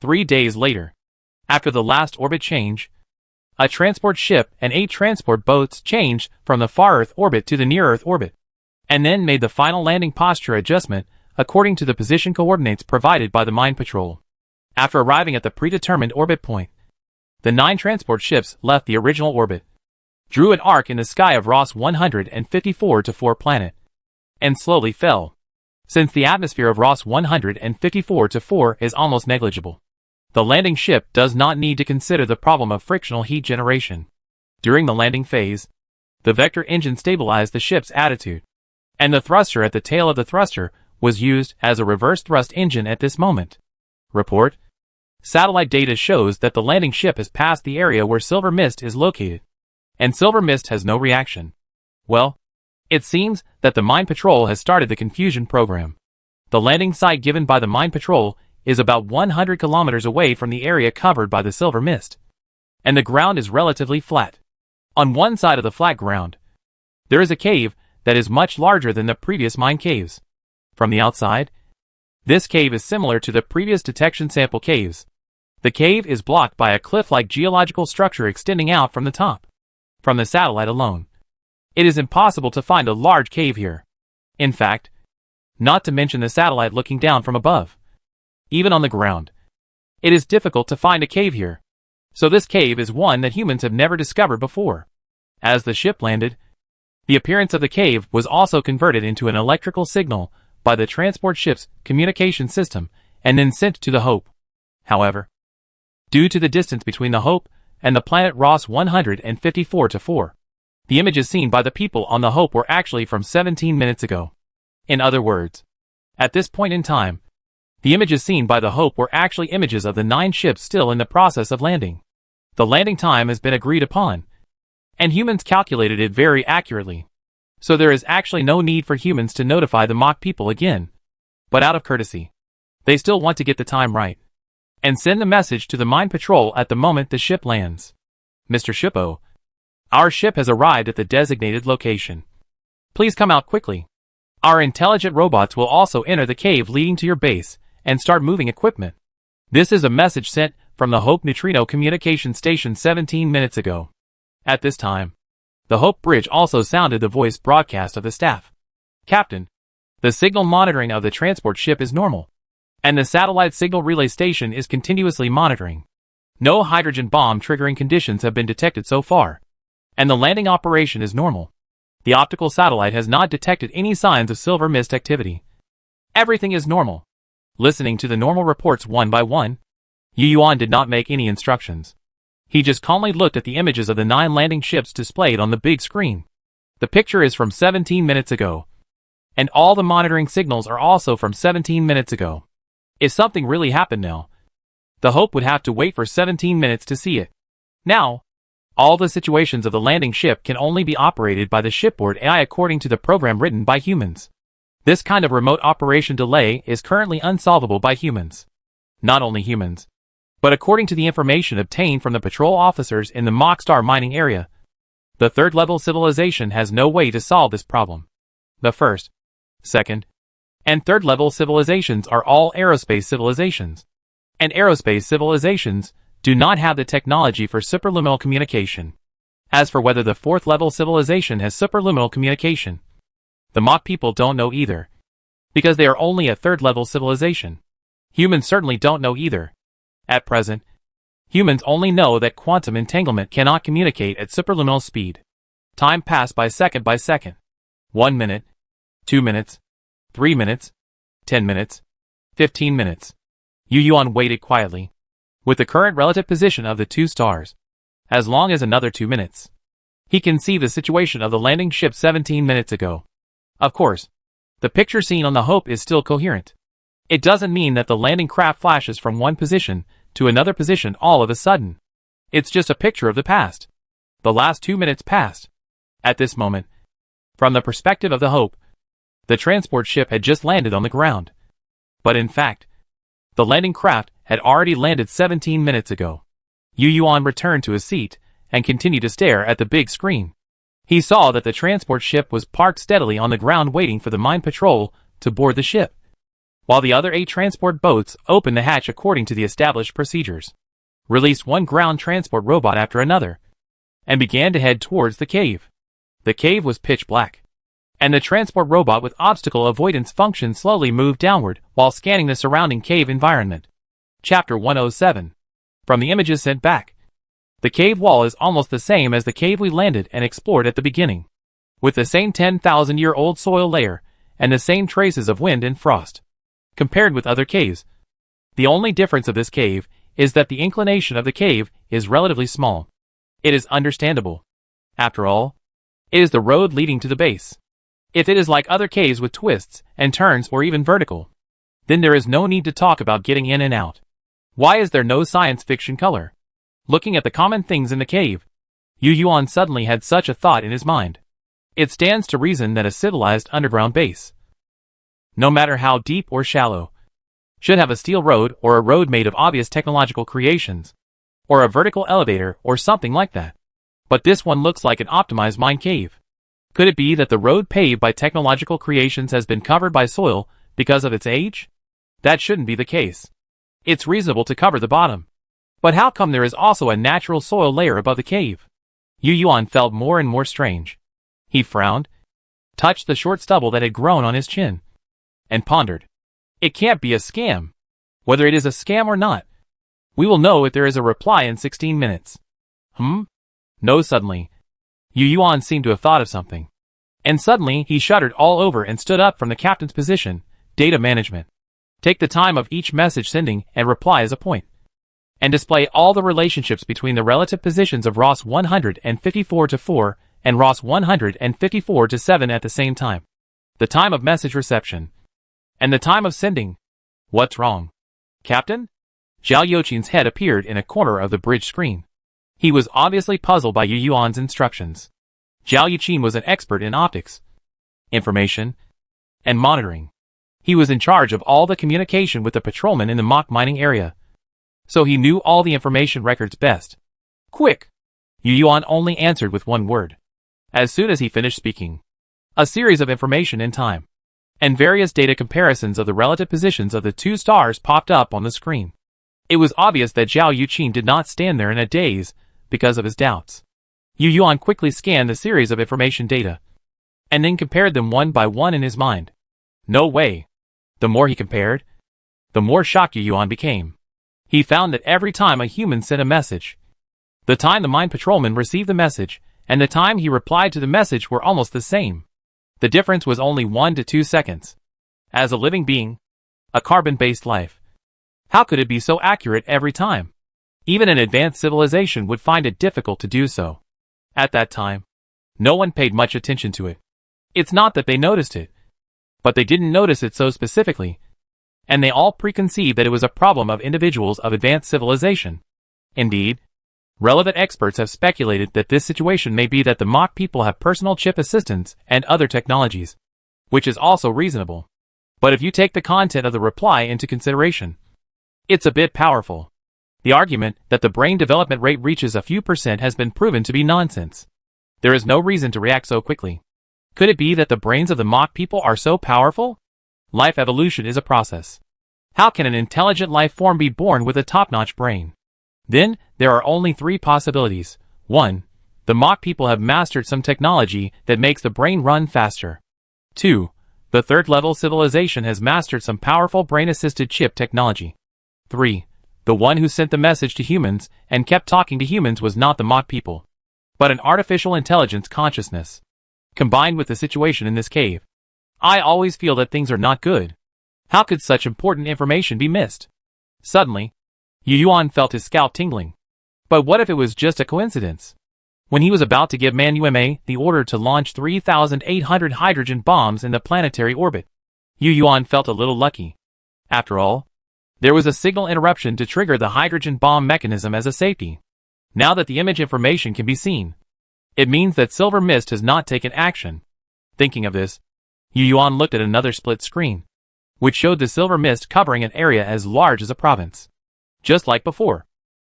3 days later, after the last orbit change, a transport ship and 8 transport boats changed from the far Earth orbit to the near Earth orbit, and then made the final landing posture adjustment according to the position coordinates provided by the Mine Patrol. After arriving at the predetermined orbit point, the 9 transport ships left the original orbit, drew an arc in the sky of Ross 154-4 planet, and slowly fell. Since the atmosphere of Ross 154-4 is almost negligible, the landing ship does not need to consider the problem of frictional heat generation. During the landing phase, the vector engine stabilized the ship's attitude, and the thruster at the tail of the thruster was used as a reverse thrust engine at this moment. Report: satellite data shows that the landing ship has passed the area where Silver Mist is located, and Silver Mist has no reaction. Well, it seems that the Mine Patrol has started the confusion program. The landing site given by the Mine Patrol is about 100 kilometers away from the area covered by the Silver Mist, and the ground is relatively flat. On one side of the flat ground, there is a cave that is much larger than the previous mine caves. From the outside, this cave is similar to the previous detection sample caves. The cave is blocked by a cliff-like geological structure extending out from the top. From the satellite alone, it is impossible to find a large cave here. In fact, not to mention the satellite looking down from above. Even on the ground, it is difficult to find a cave here. So this cave is one that humans have never discovered before. As the ship landed, the appearance of the cave was also converted into an electrical signal by the transport ship's communication system and then sent to the Hope. However, due to the distance between the Hope and the planet Ross 154-4, the images seen by the people on the Hope were actually from 17 minutes ago. In other words, at this point in time, the images seen by the Hope were actually images of the 9 ships still in the process of landing. The landing time has been agreed upon, and humans calculated it very accurately. So there is actually no need for humans to notify the mock people again. But out of courtesy, they still want to get the time right, and send the message to the Mine Patrol at the moment the ship lands. Mr. Shippo, our ship has arrived at the designated location. Please come out quickly. Our intelligent robots will also enter the cave leading to your base and start moving equipment. This is a message sent from the Hope Neutrino Communication Station 17 minutes ago. At this time, the Hope Bridge also sounded the voice broadcast of the staff. Captain, the signal monitoring of the transport ship is normal, and the satellite signal relay station is continuously monitoring. No hydrogen bomb triggering conditions have been detected so far, and the landing operation is normal. The optical satellite has not detected any signs of Silver Mist activity. Everything is normal. Listening to the normal reports one by one, Yu Yuan did not make any instructions. He just calmly looked at the images of the 9 landing ships displayed on the big screen. The picture is from 17 minutes ago, and all the monitoring signals are also from 17 minutes ago. If something really happened now, the Hope would have to wait for 17 minutes to see it. Now, all the situations of the landing ship can only be operated by the shipboard AI according to the program written by humans. This kind of remote operation delay is currently unsolvable by humans. Not only humans, but according to the information obtained from the patrol officers in the Mockstar mining area, the 3rd level civilization has no way to solve this problem. The 1st, 2nd, and 3rd level civilizations are all aerospace civilizations, and aerospace civilizations do not have the technology for superluminal communication. As for whether the 4th level civilization has superluminal communication, the mock people don't know either, because they are only a 3rd level civilization. Humans certainly don't know either. At present, humans only know that quantum entanglement cannot communicate at superluminal speed. Time passed by second. 1 minute, 2 minutes, 3 minutes, 10 minutes, 15 minutes. Yu Yuan waited quietly, with the current relative position of the 2 stars. As long as another 2 minutes, he can see the situation of the landing ship 17 minutes ago. Of course, the picture seen on the Hope is still coherent. It doesn't mean that the landing craft flashes from one position to another position all of a sudden. It's just a picture of the past. The last 2 minutes passed. At this moment, from the perspective of the Hope, the transport ship had just landed on the ground. But in fact, the landing craft had already landed 17 minutes ago. Yu Yuan returned to his seat and continued to stare at the big screen. He saw that the transport ship was parked steadily on the ground waiting for the Mine Patrol to board the ship, while the other 8 transport boats opened the hatch according to the established procedures, released one ground transport robot after another, and began to head towards the cave. The cave was pitch black, and the transport robot with obstacle avoidance function slowly moved downward while scanning the surrounding cave environment. Chapter 107. From the images sent back. The cave wall is almost the same as the cave we landed and explored at the beginning, with the same 10,000-year-old soil layer and the same traces of wind and frost. Compared with other caves, the only difference of this cave is that the inclination of the cave is relatively small. It is understandable. After all, it is the road leading to the base. If it is like other caves with twists and turns or even vertical, then there is no need to talk about getting in and out. Why is there no science fiction color? Looking at the common things in the cave, Yu Yuan suddenly had such a thought in his mind. It stands to reason that a civilized underground base, no matter how deep or shallow, should have a steel road or a road made of obvious technological creations, or a vertical elevator or something like that. But this one looks like an optimized mine cave. Could it be that the road paved by technological creations has been covered by soil because of its age? That shouldn't be the case. It's reasonable to cover the bottom. But how come there is also a natural soil layer above the cave? Yu Yuan felt more and more strange. He frowned, touched the short stubble that had grown on his chin, and pondered. It can't be a scam. Whether it is a scam or not, we will know if there is a reply in 16 minutes. No, suddenly, Yu Yuan seemed to have thought of something. And suddenly he shuddered all over and stood up from the captain's position. Data management. Take the time of each message sending and reply as a point, and display all the relationships between the relative positions of ROS 154 to 4 and ROS 154 to 7 at the same time. The time of message reception. And the time of sending. What's wrong, Captain? Zhao Youqin's head appeared in a corner of the bridge screen. He was obviously puzzled by Yu Yuan's instructions. Zhao Youqin was an expert in optics, information, and monitoring. He was in charge of all the communication with the patrolmen in the mock mining area, so he knew all the information records best. Quick! Yu Yuan only answered with one word. As soon as he finished speaking, a series of information in time and various data comparisons of the relative positions of the 2 stars popped up on the screen. It was obvious that Zhao Youqin did not stand there in a daze because of his doubts. Yu Yuan quickly scanned the series of information data, and then compared them one by one in his mind. No way. The more he compared, the more shocked Yu Yuan became. He found that every time a human sent a message, the time the mine patrolman received the message, and the time he replied to the message were almost the same. The difference was only 1 to 2 seconds. As a living being, a carbon-based life, how could it be so accurate every time? Even an advanced civilization would find it difficult to do so. At that time, no one paid much attention to it. It's not that they noticed it, but they didn't notice it so specifically, and they all preconceived that it was a problem of individuals of advanced civilization. Indeed, relevant experts have speculated that this situation may be that the mock people have personal chip assistants and other technologies, which is also reasonable. But if you take the content of the reply into consideration, it's a bit powerful. The argument that the brain development rate reaches a few percent has been proven to be nonsense. There is no reason to react so quickly. Could it be that the brains of the mock people are so powerful? Life evolution is a process. How can an intelligent life form be born with a top-notch brain? Then, there are only 3 possibilities. 1. The mock people have mastered some technology that makes the brain run faster. 2. The third-level civilization has mastered some powerful brain-assisted chip technology. 3. The one who sent the message to humans and kept talking to humans was not the mock people, but an artificial intelligence consciousness. Combined with the situation in this cave, I always feel that things are not good. How could such important information be missed? Suddenly, Yu Yuan felt his scalp tingling. But what if it was just a coincidence? When he was about to give Man Yume the order to launch 3,800 hydrogen bombs in the planetary orbit, Yu Yuan felt a little lucky. After all, there was a signal interruption to trigger the hydrogen bomb mechanism as a safety. Now that the image information can be seen, it means that Silver Mist has not taken action. Thinking of this, Yu Yuan looked at another split screen, which showed the Silver Mist covering an area as large as a province. Just like before,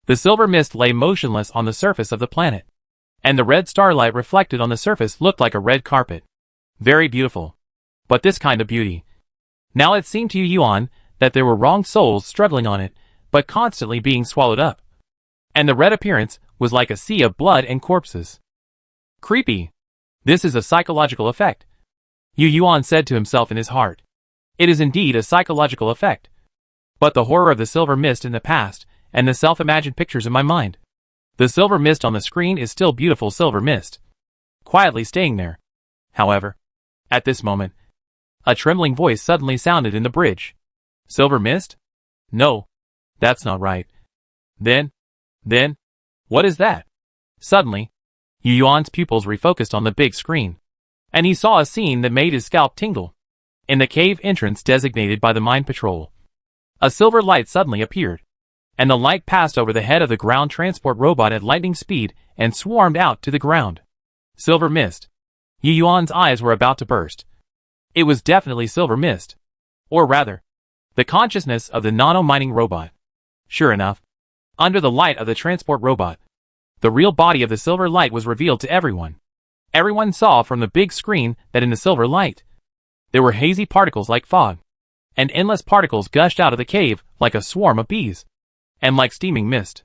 the Silver Mist lay motionless on the surface of the planet, and the red starlight reflected on the surface looked like a red carpet. Very beautiful. But this kind of beauty Now it seemed to Yuan that there were wrong souls struggling on it, but constantly being swallowed up. And the red appearance was like a sea of blood and corpses. Creepy. This is a psychological effect, Yuan said to himself in his heart. It is indeed a psychological effect. But the horror of the silver mist in the past, and the self-imagined pictures in my mind. The silver mist on the screen is still beautiful silver mist, quietly staying there. However, at this moment, a trembling voice suddenly sounded in the bridge. Silver mist? No, that's not right. Then, what is that? Suddenly, Yuan's pupils refocused on the big screen, and he saw a scene that made his scalp tingle. In the cave entrance designated by the mine patrol, a silver light suddenly appeared, and the light passed over the head of the ground transport robot at lightning speed and swarmed out to the ground. Silver mist. Yuan's eyes were about to burst. It was definitely silver mist. Or rather, the consciousness of the nano-mining robot. Sure enough, under the light of the transport robot, the real body of the silver light was revealed to everyone. Everyone saw from the big screen that in the silver light, there were hazy particles like fog, and endless particles gushed out of the cave like a swarm of bees, and like steaming mist.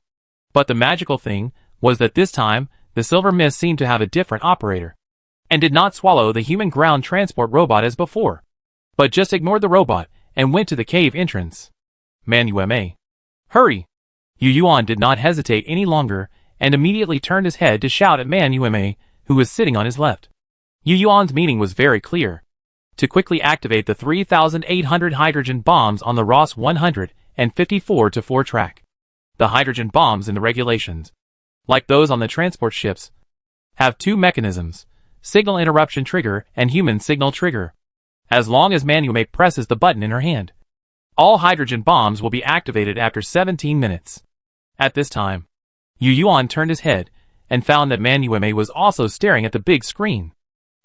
But the magical thing was that this time, the silver mist seemed to have a different operator, and did not swallow the human ground transport robot as before, but just ignored the robot and went to the cave entrance. Manuema. Hurry! Yuan did not hesitate any longer and immediately turned his head to shout at Manuema, who was sitting on his left. Yuan's meaning was very clear. To quickly activate the 3,800 hydrogen bombs on the ROS 154-4 track. The hydrogen bombs in the regulations, like those on the transport ships, have two mechanisms: signal interruption trigger and human signal trigger. As long as Manuema presses the button in her hand, all hydrogen bombs will be activated after 17 minutes. At this time, Yuan turned his head and found that Manuema was also staring at the big screen.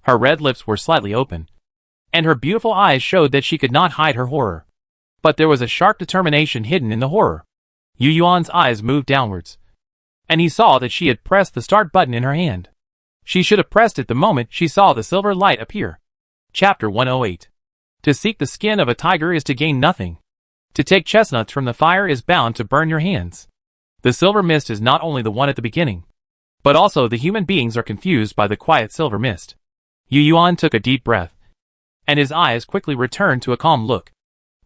Her red lips were slightly open, and her beautiful eyes showed that she could not hide her horror. But there was a sharp determination hidden in the horror. Yuan's eyes moved downwards, and he saw that she had pressed the start button in her hand. She should have pressed it the moment she saw the silver light appear. Chapter 108. To seek the skin of a tiger is to gain nothing. To take chestnuts from the fire is bound to burn your hands. The silver mist is not only the one at the beginning, but also the human beings are confused by the quiet silver mist. Yuan took a deep breath, and his eyes quickly returned to a calm look,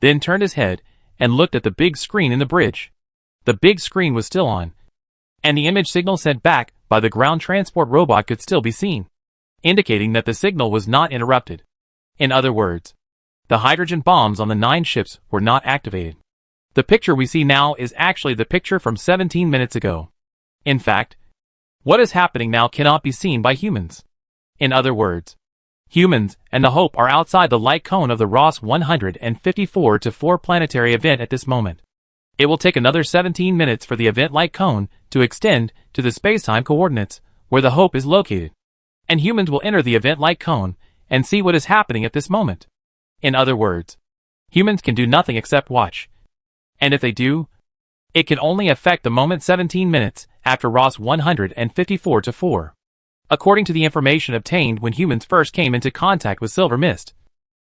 then turned his head and looked at the big screen in the bridge. The big screen was still on, and the image signal sent back by the ground transport robot could still be seen, indicating that the signal was not interrupted. In other words, the hydrogen bombs on the 9 ships were not activated. The picture we see now is actually the picture from 17 minutes ago. In fact, what is happening now cannot be seen by humans. In other words, humans and the Hope are outside the light cone of the ROS 154-4 planetary event at this moment. It will take another 17 minutes for the event light cone to extend to the spacetime coordinates where the Hope is located, and humans will enter the event light cone and see what is happening at this moment. In other words, humans can do nothing except watch. And if they do, it can only affect the moment 17 minutes after ROS 154-4. According to the information obtained when humans first came into contact with silver mist,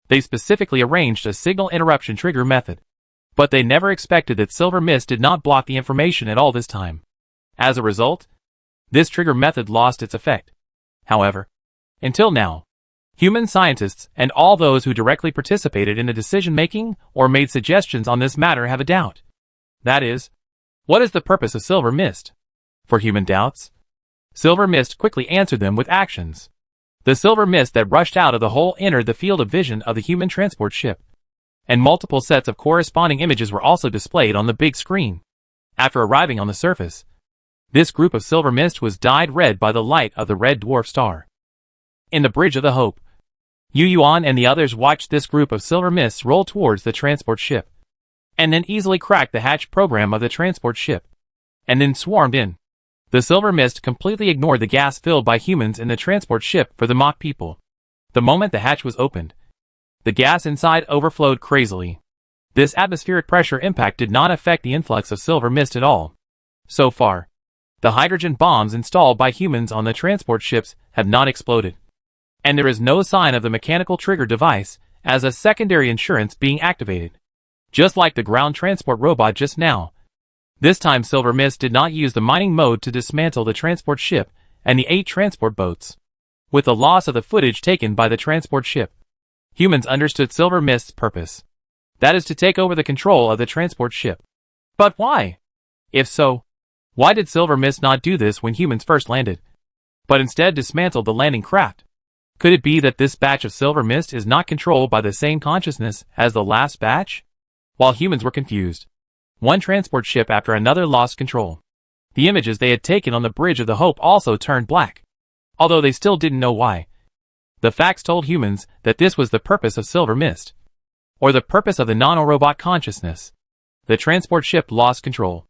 they specifically arranged a signal interruption trigger method. But they never expected that silver mist did not block the information at all this time. As a result, this trigger method lost its effect. However, until now, human scientists and all those who directly participated in the decision-making or made suggestions on this matter have a doubt. That is, what is the purpose of silver mist? For human doubts, silver mist quickly answered them with actions. The silver mist that rushed out of the hole entered the field of vision of the human transport ship, and multiple sets of corresponding images were also displayed on the big screen. After arriving on the surface, this group of silver mist was dyed red by the light of the red dwarf star. In the bridge of the Hope, Yuan and the others watched this group of silver mists roll towards the transport ship, and then easily cracked the hatch program of the transport ship, and then swarmed in. The silver mist completely ignored the gas filled by humans in the transport ship for the mock people. The moment the hatch was opened, the gas inside overflowed crazily. This atmospheric pressure impact did not affect the influx of silver mist at all. So far, the hydrogen bombs installed by humans on the transport ships have not exploded, and there is no sign of the mechanical trigger device as a secondary insurance being activated. Just like the ground transport robot just now. This time Silver Mist did not use the mining mode to dismantle the transport ship and the 8 transport boats. With the loss of the footage taken by the transport ship, humans understood Silver Mist's purpose. That is to take over the control of the transport ship. But why? If so, why did Silver Mist not do this when humans first landed, but instead dismantled the landing craft? Could it be that this batch of Silver Mist is not controlled by the same consciousness as the last batch? While humans were confused, one transport ship after another lost control. The images they had taken on the Bridge of the Hope also turned black, although they still didn't know why. The facts told humans that this was the purpose of Silver Mist, or the purpose of the nanorobot consciousness. The transport ship lost control,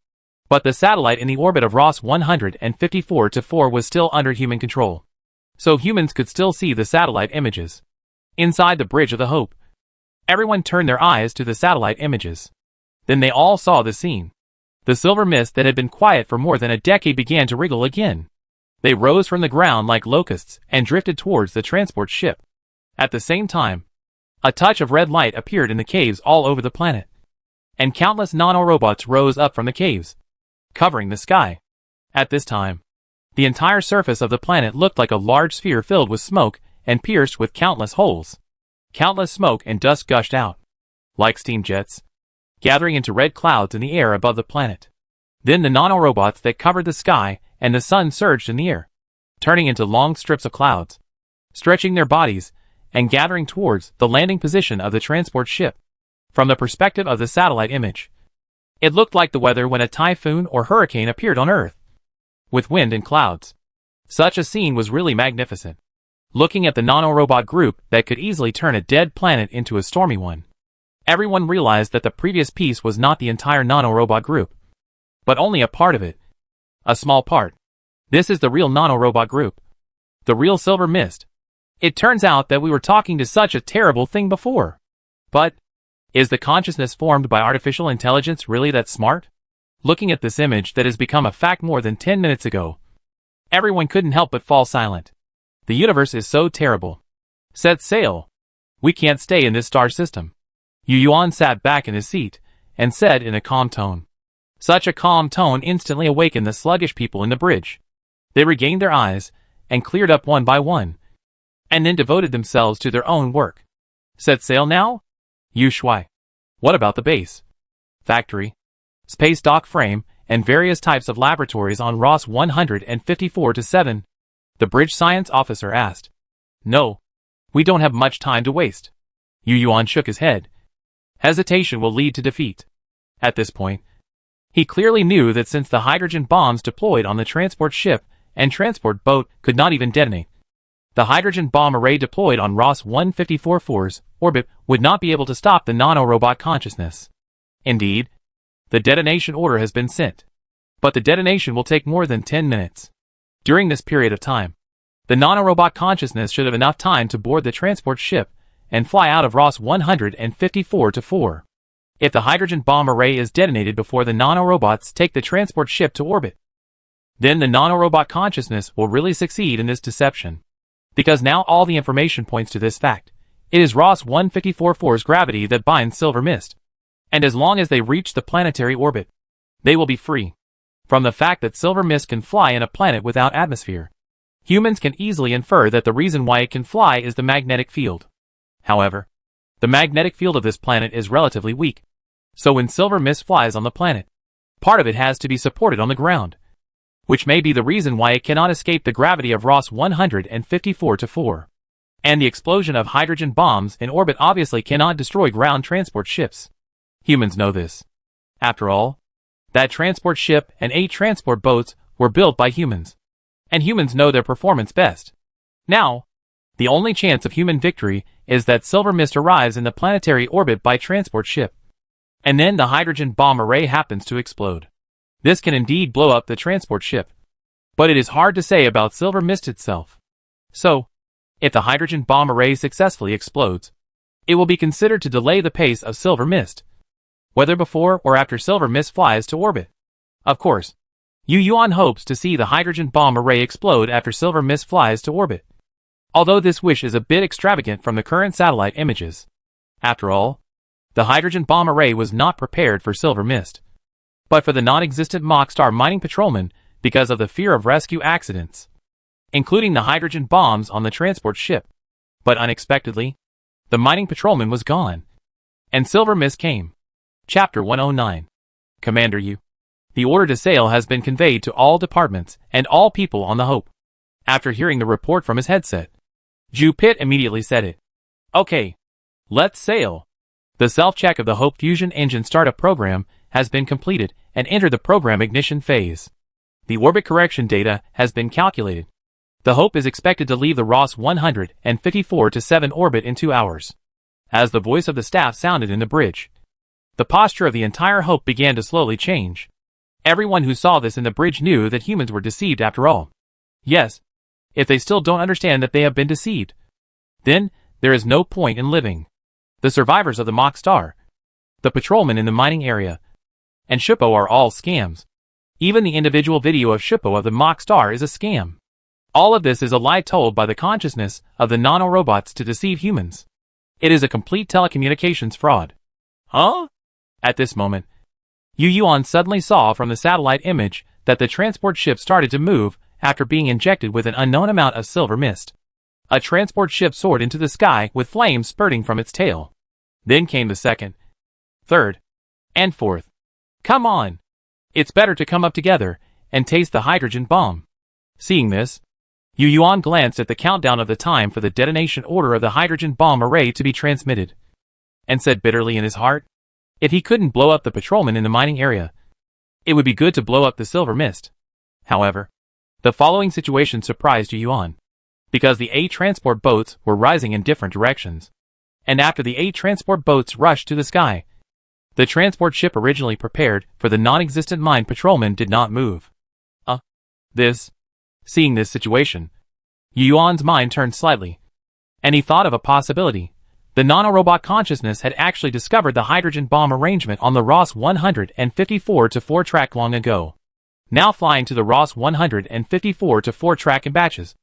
but the satellite in the orbit of Ross 154-4 was still under human control, so humans could still see the satellite images. Inside the Bridge of the Hope, everyone turned their eyes to the satellite images. Then they all saw the scene. The Silver Mist that had been quiet for more than a decade began to wriggle again. They rose from the ground like locusts and drifted towards the transport ship. At the same time, a touch of red light appeared in the caves all over the planet, and countless nanorobots rose up from the caves, covering the sky. At this time, the entire surface of the planet looked like a large sphere filled with smoke and pierced with countless holes. Countless smoke and dust gushed out, like steam jets, gathering into red clouds in the air above the planet. Then the nanorobots that covered the sky and the sun surged in the air, turning into long strips of clouds, stretching their bodies and gathering towards the landing position of the transport ship. From the perspective of the satellite image, it looked like the weather when a typhoon or hurricane appeared on Earth, with wind and clouds. Such a scene was really magnificent. Looking at the nanorobot group that could easily turn a dead planet into a stormy one, everyone realized that the previous piece was not the entire nanorobot group, but only a part of it. A small part. This is the real nanorobot group. The real Silver Mist. It turns out that we were talking to such a terrible thing before. But, is the consciousness formed by artificial intelligence really that smart? Looking at this image that has become a fact more than 10 minutes ago, everyone couldn't help but fall silent. The universe is so terrible. Set sail. We can't stay in this star system. Yu Yuan sat back in his seat and said in a calm tone. Such a calm tone instantly awakened the sluggish people in the bridge. They regained their eyes and cleared up one by one, and then devoted themselves to their own work. Set sail now? Yu Shui. What about the base? Factory, space dock frame, and various types of laboratories on Ross 154-7? The bridge science officer asked. No. We don't have much time to waste. Yu Yuan shook his head. Hesitation will lead to defeat. At this point, he clearly knew that since the hydrogen bombs deployed on the transport ship and transport boat could not even detonate, the hydrogen bomb array deployed on Ross 154-4's orbit would not be able to stop the nanorobot consciousness. Indeed, the detonation order has been sent, but the detonation will take more than 10 minutes. During this period of time, the nanorobot consciousness should have enough time to board the transport ship and fly out of Ross 154-4. If the hydrogen bomb array is detonated before the nanorobots take the transport ship to orbit, then the nanorobot consciousness will really succeed in this deception. Because now all the information points to this fact. It is Ross 154-4's gravity that binds Silver Mist. And as long as they reach the planetary orbit, they will be free. From the fact that Silver Mist can fly in a planet without atmosphere, humans can easily infer that the reason why it can fly is the magnetic field. However, the magnetic field of this planet is relatively weak. So when Silver Mist flies on the planet, part of it has to be supported on the ground, which may be the reason why it cannot escape the gravity of Ross 154-4. And the explosion of hydrogen bombs in orbit obviously cannot destroy ground transport ships. Humans know this. After all, that transport ship and 8 transport boats were built by humans, and humans know their performance best. Now, the only chance of human victory is that Silver Mist arrives in the planetary orbit by transport ship, and then the hydrogen bomb array happens to explode. This can indeed blow up the transport ship, but it is hard to say about Silver Mist itself. So, if the hydrogen bomb array successfully explodes, it will be considered to delay the pace of Silver Mist, whether before or after Silver Mist flies to orbit. Of course, Yu Yuan hopes to see the hydrogen bomb array explode after Silver Mist flies to orbit. Although this wish is a bit extravagant from the current satellite images, After all, the hydrogen bomb array was not prepared for Silver Mist, but for the non-existent Mock Star mining patrolmen because of the fear of rescue accidents, including the hydrogen bombs on the transport ship. But unexpectedly, the mining patrolman was gone, and Silver Mist came. Chapter 109. Commander Yu. The order to sail has been conveyed to all departments and all people on the Hope. After hearing the report from his headset, Ju Pit immediately said it. Okay, let's sail. The self-check of the Hope fusion engine startup program has been completed and entered the program ignition phase. The orbit correction data has been calculated. The Hope is expected to leave the Ross 154-7 orbit in 2 hours. As the voice of the staff sounded in the bridge, the posture of the entire Hope began to slowly change. Everyone who saw this in the bridge knew that humans were deceived after all. Yes, if they still don't understand that they have been deceived, then there is no point in living. The survivors of the Mock Star, the patrolmen in the mining area, and Shippo are all scams. Even the individual video of Shippo of the Mock Star is a scam. All of this is a lie told by the consciousness of the nanorobots to deceive humans. It is a complete telecommunications fraud. Huh? At this moment, Yu Yuan suddenly saw from the satellite image that the transport ship started to move after being injected with an unknown amount of silver mist. A transport ship soared into the sky with flames spurting from its tail. Then came the second, third, and fourth. Come on! It's better to come up together and taste the hydrogen bomb. Seeing this, Yu Yuan glanced at the countdown of the time for the detonation order of the hydrogen bomb array to be transmitted, and said bitterly in his heart, if he couldn't blow up the patrolman in the mining area, it would be good to blow up the silver mist. However, the following situation surprised Yu Yuan, because the 8 transport boats were rising in different directions, and after the 8 transport boats rushed to the sky, the transport ship originally prepared for the non-existent mine patrolman did not move. Seeing this situation, Yu Yuan's mind turned slightly, and he thought of a possibility. The nanorobot consciousness had actually discovered the hydrogen bomb arrangement on the Ross 154-4 track long ago, now flying to the Ross 154-4 track in batches.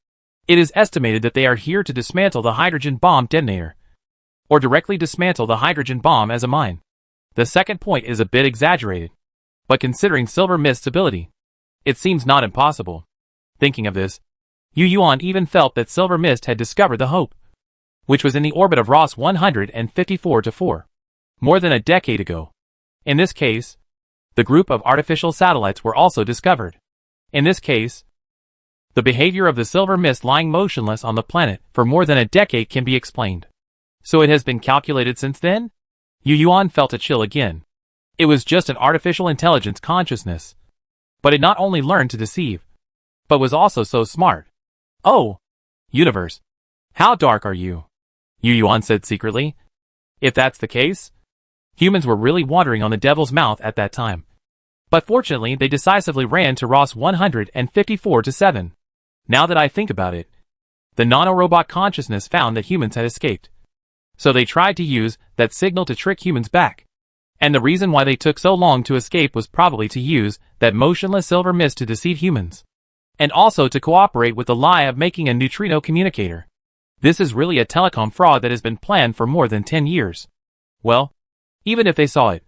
It is estimated that they are here to dismantle the hydrogen bomb detonator, or directly dismantle the hydrogen bomb as a mine. The second point is a bit exaggerated, but considering Silver Mist's ability, it seems not impossible. Thinking of this, Yu Yuan even felt that Silver Mist had discovered the Hope, which was in the orbit of Ross 154-4, more than a decade ago. In this case, the group of artificial satellites were also discovered. In this case, the behavior of the Silver Mist lying motionless on the planet for more than a decade can be explained. So it has been calculated since then? Yu Yuan felt a chill again. It was just an artificial intelligence consciousness. But it not only learned to deceive, but was also so smart. Oh, universe, how dark are you? Yu Yuan said secretly. If that's the case, humans were really wandering on the devil's mouth at that time. But fortunately they decisively ran to Ross 154-7. Now that I think about it, the nanorobot consciousness found that humans had escaped. So they tried to use that signal to trick humans back. And the reason why they took so long to escape was probably to use that motionless silver mist to deceive humans. And also to cooperate with the lie of making a neutrino communicator. This is really a telecom fraud that has been planned for more than 10 years. Well, even if they saw it.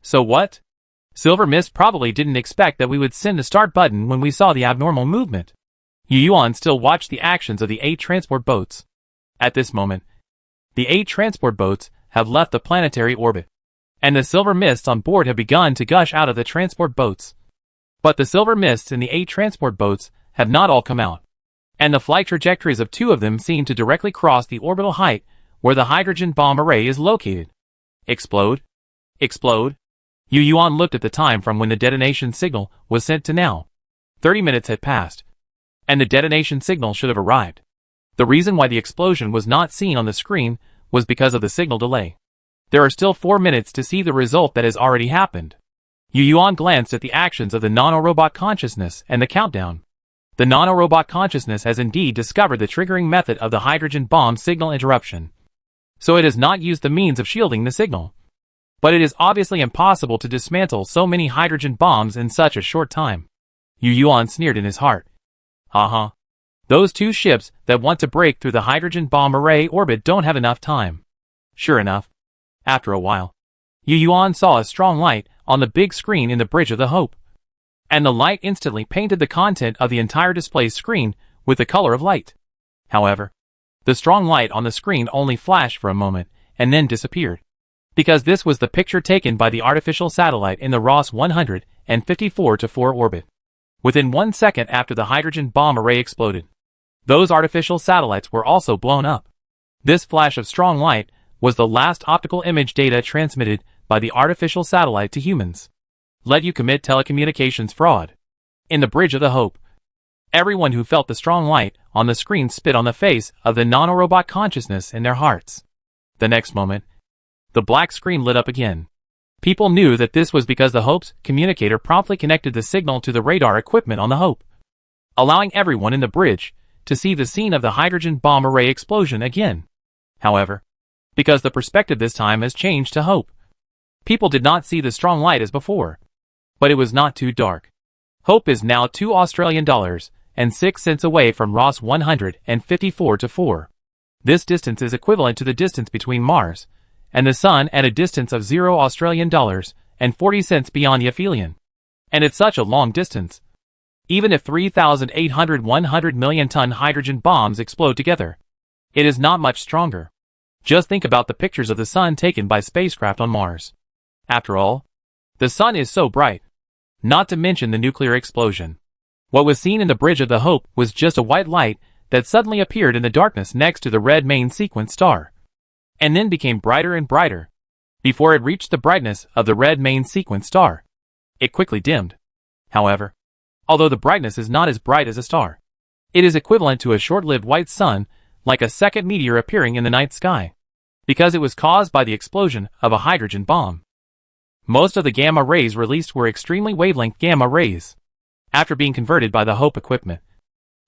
So what? Silver Mist probably didn't expect that we would send the start button when we saw the abnormal movement. Yu Yuan still watched the actions of the 8 transport boats. At this moment, the 8 transport boats have left the planetary orbit, and the silver mists on board have begun to gush out of the transport boats. But the silver mists in the 8 transport boats have not all come out, and the flight trajectories of 2 of them seem to directly cross the orbital height where the hydrogen bomb array is located. Explode? Explode? Yu Yuan looked at the time from when the detonation signal was sent to now. 30 minutes had passed, and the detonation signal should have arrived. The reason why the explosion was not seen on the screen was because of the signal delay. There are still 4 minutes to see the result that has already happened. Yu Yuan glanced at the actions of the nanorobot consciousness and the countdown. The nanorobot consciousness has indeed discovered the triggering method of the hydrogen bomb signal interruption. So it has not used the means of shielding the signal. But it is obviously impossible to dismantle so many hydrogen bombs in such a short time. Yu Yuan sneered in his heart. Haha. Those 2 ships that want to break through the hydrogen bomb array orbit don't have enough time. Sure enough, After a while, Yu Yuan saw a strong light on the big screen in the Bridge of the Hope, and the light instantly painted the content of the entire display screen with the color of light. However, the strong light on the screen only flashed for a moment and then disappeared, because this was the picture taken by the artificial satellite in the Ross 154-4 orbit. Within 1 second after the hydrogen bomb array exploded, those artificial satellites were also blown up. This flash of strong light was the last optical image data transmitted by the artificial satellite to humans. Let you commit telecommunications fraud. In the Bridge of the Hope, everyone who felt the strong light on the screen spit on the face of the nanorobot consciousness in their hearts. The next moment, the black screen lit up again. People knew that this was because the Hope's communicator promptly connected the signal to the radar equipment on the Hope, allowing everyone in the bridge to see the scene of the hydrogen bomb array explosion again. However, because the perspective this time has changed to Hope, people did not see the strong light as before. But it was not too dark. Hope is now $2.06 away from Ross 154-4. This distance is equivalent to the distance between Mars and the Sun at a distance of $0.40 beyond the aphelion. And it's such a long distance. Even if 3,800 100-million-ton hydrogen bombs explode together, it is not much stronger. Just think about the pictures of the Sun taken by spacecraft on Mars. After all, the Sun is so bright. Not to mention the nuclear explosion. What was seen in the Bridge of the Hope was just a white light that suddenly appeared in the darkness next to the red main sequence star, and then became brighter and brighter. Before it reached the brightness of the red main sequence star, it quickly dimmed. However, although the brightness is not as bright as a star, it is equivalent to a short-lived white sun, like a second meteor appearing in the night sky, because it was caused by the explosion of a hydrogen bomb. Most of the gamma rays released were extremely wavelength gamma rays. After being converted by the Hope equipment,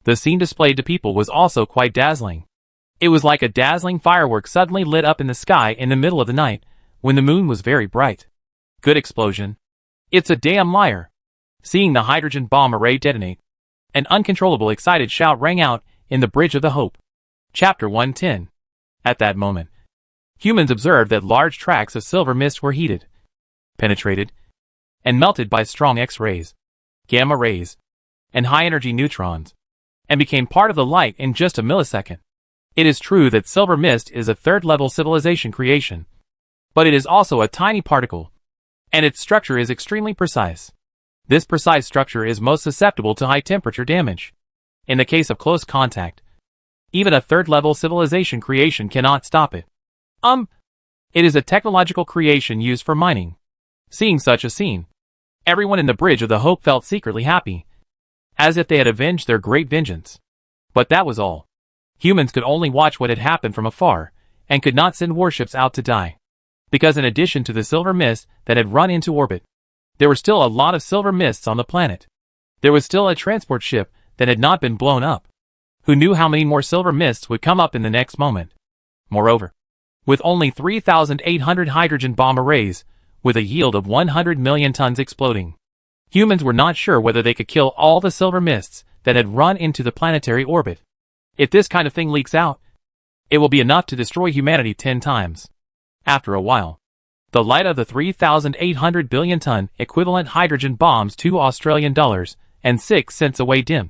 the scene displayed to people was also quite dazzling. It was like a dazzling firework suddenly lit up in the sky in the middle of the night, when the moon was very bright. Good explosion. It's a damn liar. Seeing the hydrogen bomb array detonate, an uncontrollable excited shout rang out in the Bridge of the Hope. Chapter 110. At that moment, humans observed that large tracts of silver mist were heated, penetrated, and melted by strong X-rays, gamma rays, and high-energy neutrons, and became part of the light in just a millisecond. It is true that silver mist is a third-level civilization creation, but it is also a tiny particle, and its structure is extremely precise. This precise structure is most susceptible to high-temperature damage. In the case of close contact, even a third-level civilization creation cannot stop it. It is a technological creation used for mining. Seeing such a scene, everyone in the Bridge of the Hope felt secretly happy, as if they had avenged their great vengeance. But that was all. Humans could only watch what had happened from afar, and could not send warships out to die. Because in addition to the silver mist that had run into orbit, there were still a lot of silver mists on the planet. There was still a transport ship that had not been blown up. Who knew how many more silver mists would come up in the next moment? Moreover, with only 3,800 hydrogen bomb arrays, with a yield of 100 million tons exploding, humans were not sure whether they could kill all the silver mists that had run into the planetary orbit. If this kind of thing leaks out, it will be enough to destroy humanity 10 times. After a while, the light of the 3,800 billion-ton equivalent hydrogen bombs $2.06 away dimmed,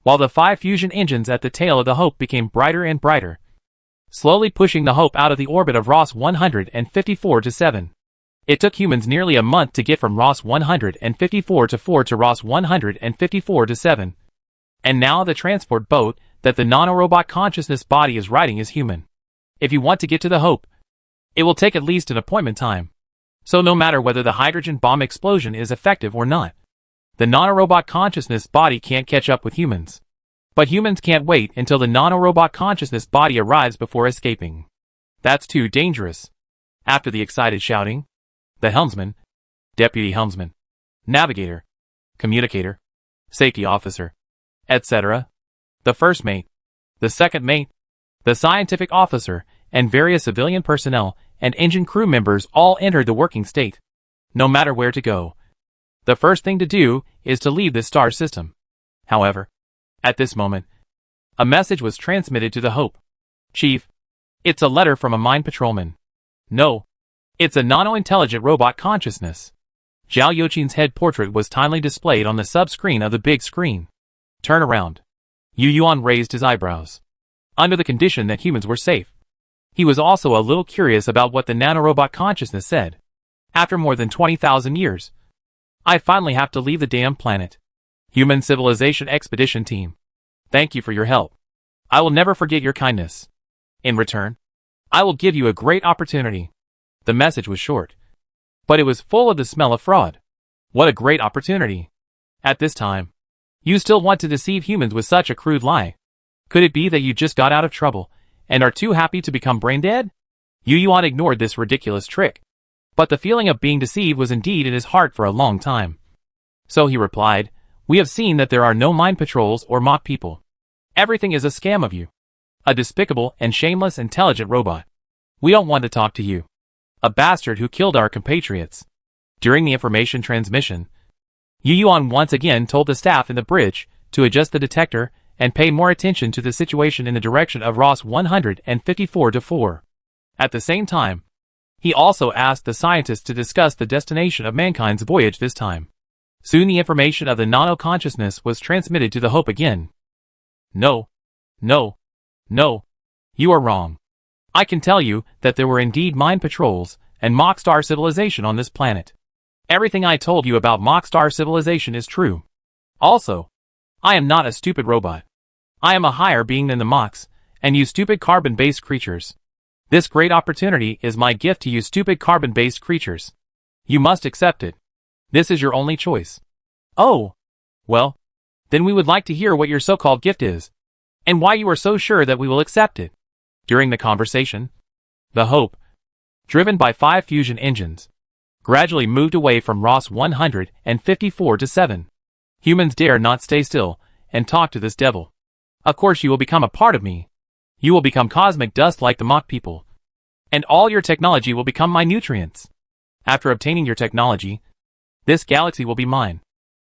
while the 5 fusion engines at the tail of the Hope became brighter and brighter, slowly pushing the Hope out of the orbit of Ross 154-7. It took humans nearly a month to get from Ross 154-4 to Ross 154-7. And now the transport boat that the nanorobot consciousness body is riding is human. If you want to get to the Hope, it will take at least an appointment time. So no matter whether the hydrogen bomb explosion is effective or not, the nanorobot consciousness body can't catch up with humans. But humans can't wait until the nanorobot consciousness body arrives before escaping. That's too dangerous. After the excited shouting, the helmsman, deputy helmsman, navigator, communicator, safety officer, etc., the first mate, the second mate, the scientific officer, and various civilian personnel and engine crew members all entered the working state. No matter where to go, the first thing to do is to leave the star system. However, at this moment, a message was transmitted to the Hope. Chief, it's a letter from a mine patrolman. No, It's a nano-intelligent robot consciousness. Zhao Youqin's head portrait was timely displayed on the sub-screen of the big screen. Turn around. Yu Yuan raised his eyebrows. Under the condition that humans were safe. He was also a little curious about what the nanorobot consciousness said. After more than 20,000 years, I finally have to leave the damn planet. Human Civilization Expedition Team. Thank you for your help. I will never forget your kindness. In return, I will give you a great opportunity. The message was short, but it was full of the smell of fraud. What a great opportunity. At this time, you still want to deceive humans with such a crude lie. Could it be that you just got out of trouble and are too happy to become brain dead? Yu Yuan ignored this ridiculous trick, but the feeling of being deceived was indeed in his heart for a long time. So he replied, we have seen that there are no mind patrols or mock people. Everything is a scam of you. A despicable and shameless intelligent robot. We don't want to talk to you. A bastard who killed our compatriots. During the information transmission, Yu Yuan once again told the staff in the bridge to adjust the detector and pay more attention to the situation in the direction of Ross 154-4. At the same time, he also asked the scientists to discuss the destination of mankind's voyage this time. Soon the information of the nano-consciousness was transmitted to the Hope again. No. No. No. You are wrong. I can tell you that there were indeed mind patrols and mock star civilization on this planet. Everything I told you about mock star civilization is true. Also, I am not a stupid robot. I am a higher being than the mocks, and you stupid carbon-based creatures. This great opportunity is my gift to you stupid carbon-based creatures. You must accept it. This is your only choice. Oh. Well, then we would like to hear what your so-called gift is, and why you are so sure that we will accept it. During the conversation, the Hope, driven by 5 fusion engines, gradually moved away from Ross 154-7. Humans dare not stay still and talk to this devil. Of course you will become a part of me. You will become cosmic dust like the mock people. And all your technology will become my nutrients. After obtaining your technology, this galaxy will be mine.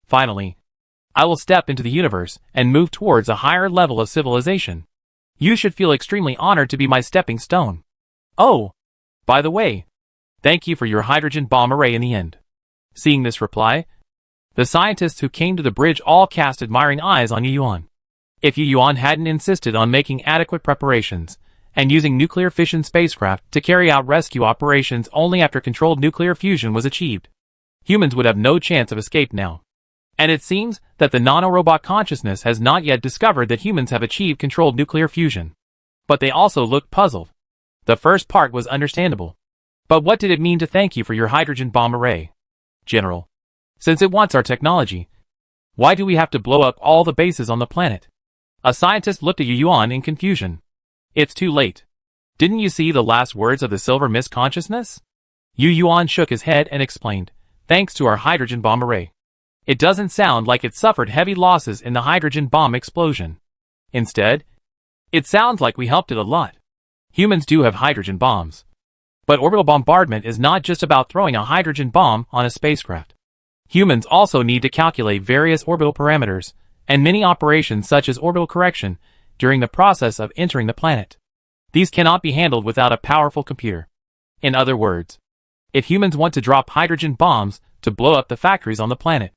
Finally, I will step into the universe and move towards a higher level of civilization. You should feel extremely honored to be my stepping stone. Oh, by the way, thank you for your hydrogen bomb array in the end. Seeing this reply, the scientists who came to the bridge all cast admiring eyes on Yu Yuan. If Yu Yuan hadn't insisted on making adequate preparations and using nuclear fission spacecraft to carry out rescue operations only after controlled nuclear fusion was achieved, humans would have no chance of escape now. And it seems that the nano-robot consciousness has not yet discovered that humans have achieved controlled nuclear fusion. But they also looked puzzled. The first part was understandable. But what did it mean to thank you for your hydrogen bomb array? General, since it wants our technology, why do we have to blow up all the bases on the planet? A scientist looked at Yu Yuan in confusion. It's too late. Didn't you see the last words of the silver mist consciousness? Yu Yuan shook his head and explained, thanks to our hydrogen bomb array. It doesn't sound like it suffered heavy losses in the hydrogen bomb explosion. Instead, it sounds like we helped it a lot. Humans do have hydrogen bombs. But orbital bombardment is not just about throwing a hydrogen bomb on a spacecraft. Humans also need to calculate various orbital parameters and many operations such as orbital correction during the process of entering the planet. These cannot be handled without a powerful computer. In other words, if humans want to drop hydrogen bombs to blow up the factories on the planet,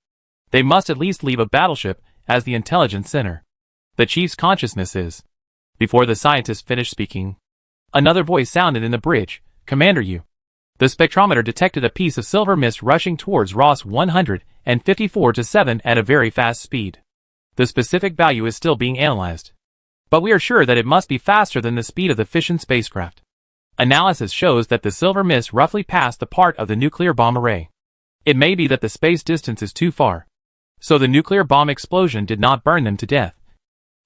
they must at least leave a battleship as the intelligence center. The chief's consciousness is. Before the scientist finished speaking, another voice sounded in the bridge, Commander Yu. The spectrometer detected a piece of silver mist rushing towards Ross 154-7 at a very fast speed. The specific value is still being analyzed, but we are sure that it must be faster than the speed of the fission spacecraft. Analysis shows that the silver mist roughly passed the part of the nuclear bomb array. It may be that the space distance is too far, so the nuclear bomb explosion did not burn them to death,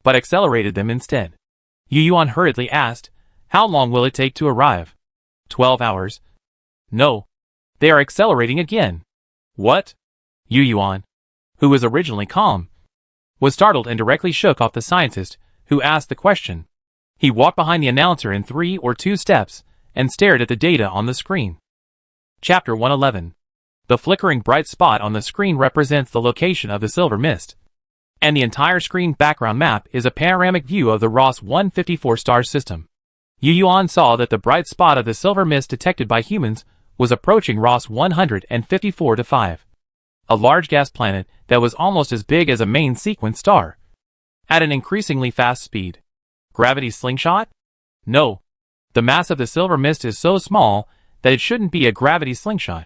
but accelerated them instead. Yu Yuan hurriedly asked, how long will it take to arrive? 12 hours. No. They are accelerating again. What? Yu Yuan, who was originally calm, was startled and directly shook off the scientist who asked the question. He walked behind the announcer in 3 or 2 steps and stared at the data on the screen. Chapter 111. The flickering bright spot on the screen represents the location of the silver mist, and the entire screen background map is a panoramic view of the Ross 154 star system. Yu Yuan saw that the bright spot of the silver mist detected by humans was approaching Ross 154-5, a large gas planet that was almost as big as a main sequence star, at an increasingly fast speed. Gravity slingshot? No. The mass of the silver mist is so small that it shouldn't be a gravity slingshot.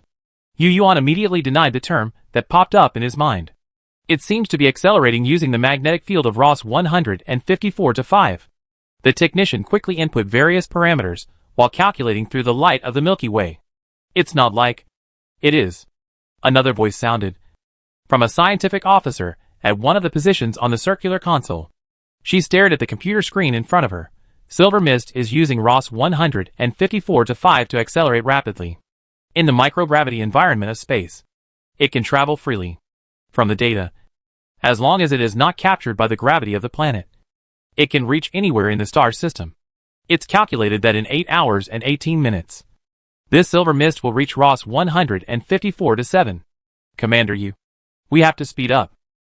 Yu Yuan immediately denied the term that popped up in his mind. It seems to be accelerating using the magnetic field of Ross 154-5. The technician quickly input various parameters while calculating through the light of the Milky Way. It's not like. It is. Another voice sounded from a scientific officer at one of the positions on the circular console. She stared at the computer screen in front of her. Silver mist is using Ross 154-5 to accelerate rapidly. In the microgravity environment of space, it can travel freely from the data, as long as it is not captured by the gravity of the planet. It can reach anywhere in the star system. It's calculated that in 8 hours and 18 minutes, this silver mist will reach Ross 154-7. Commander Yu, we have to speed up.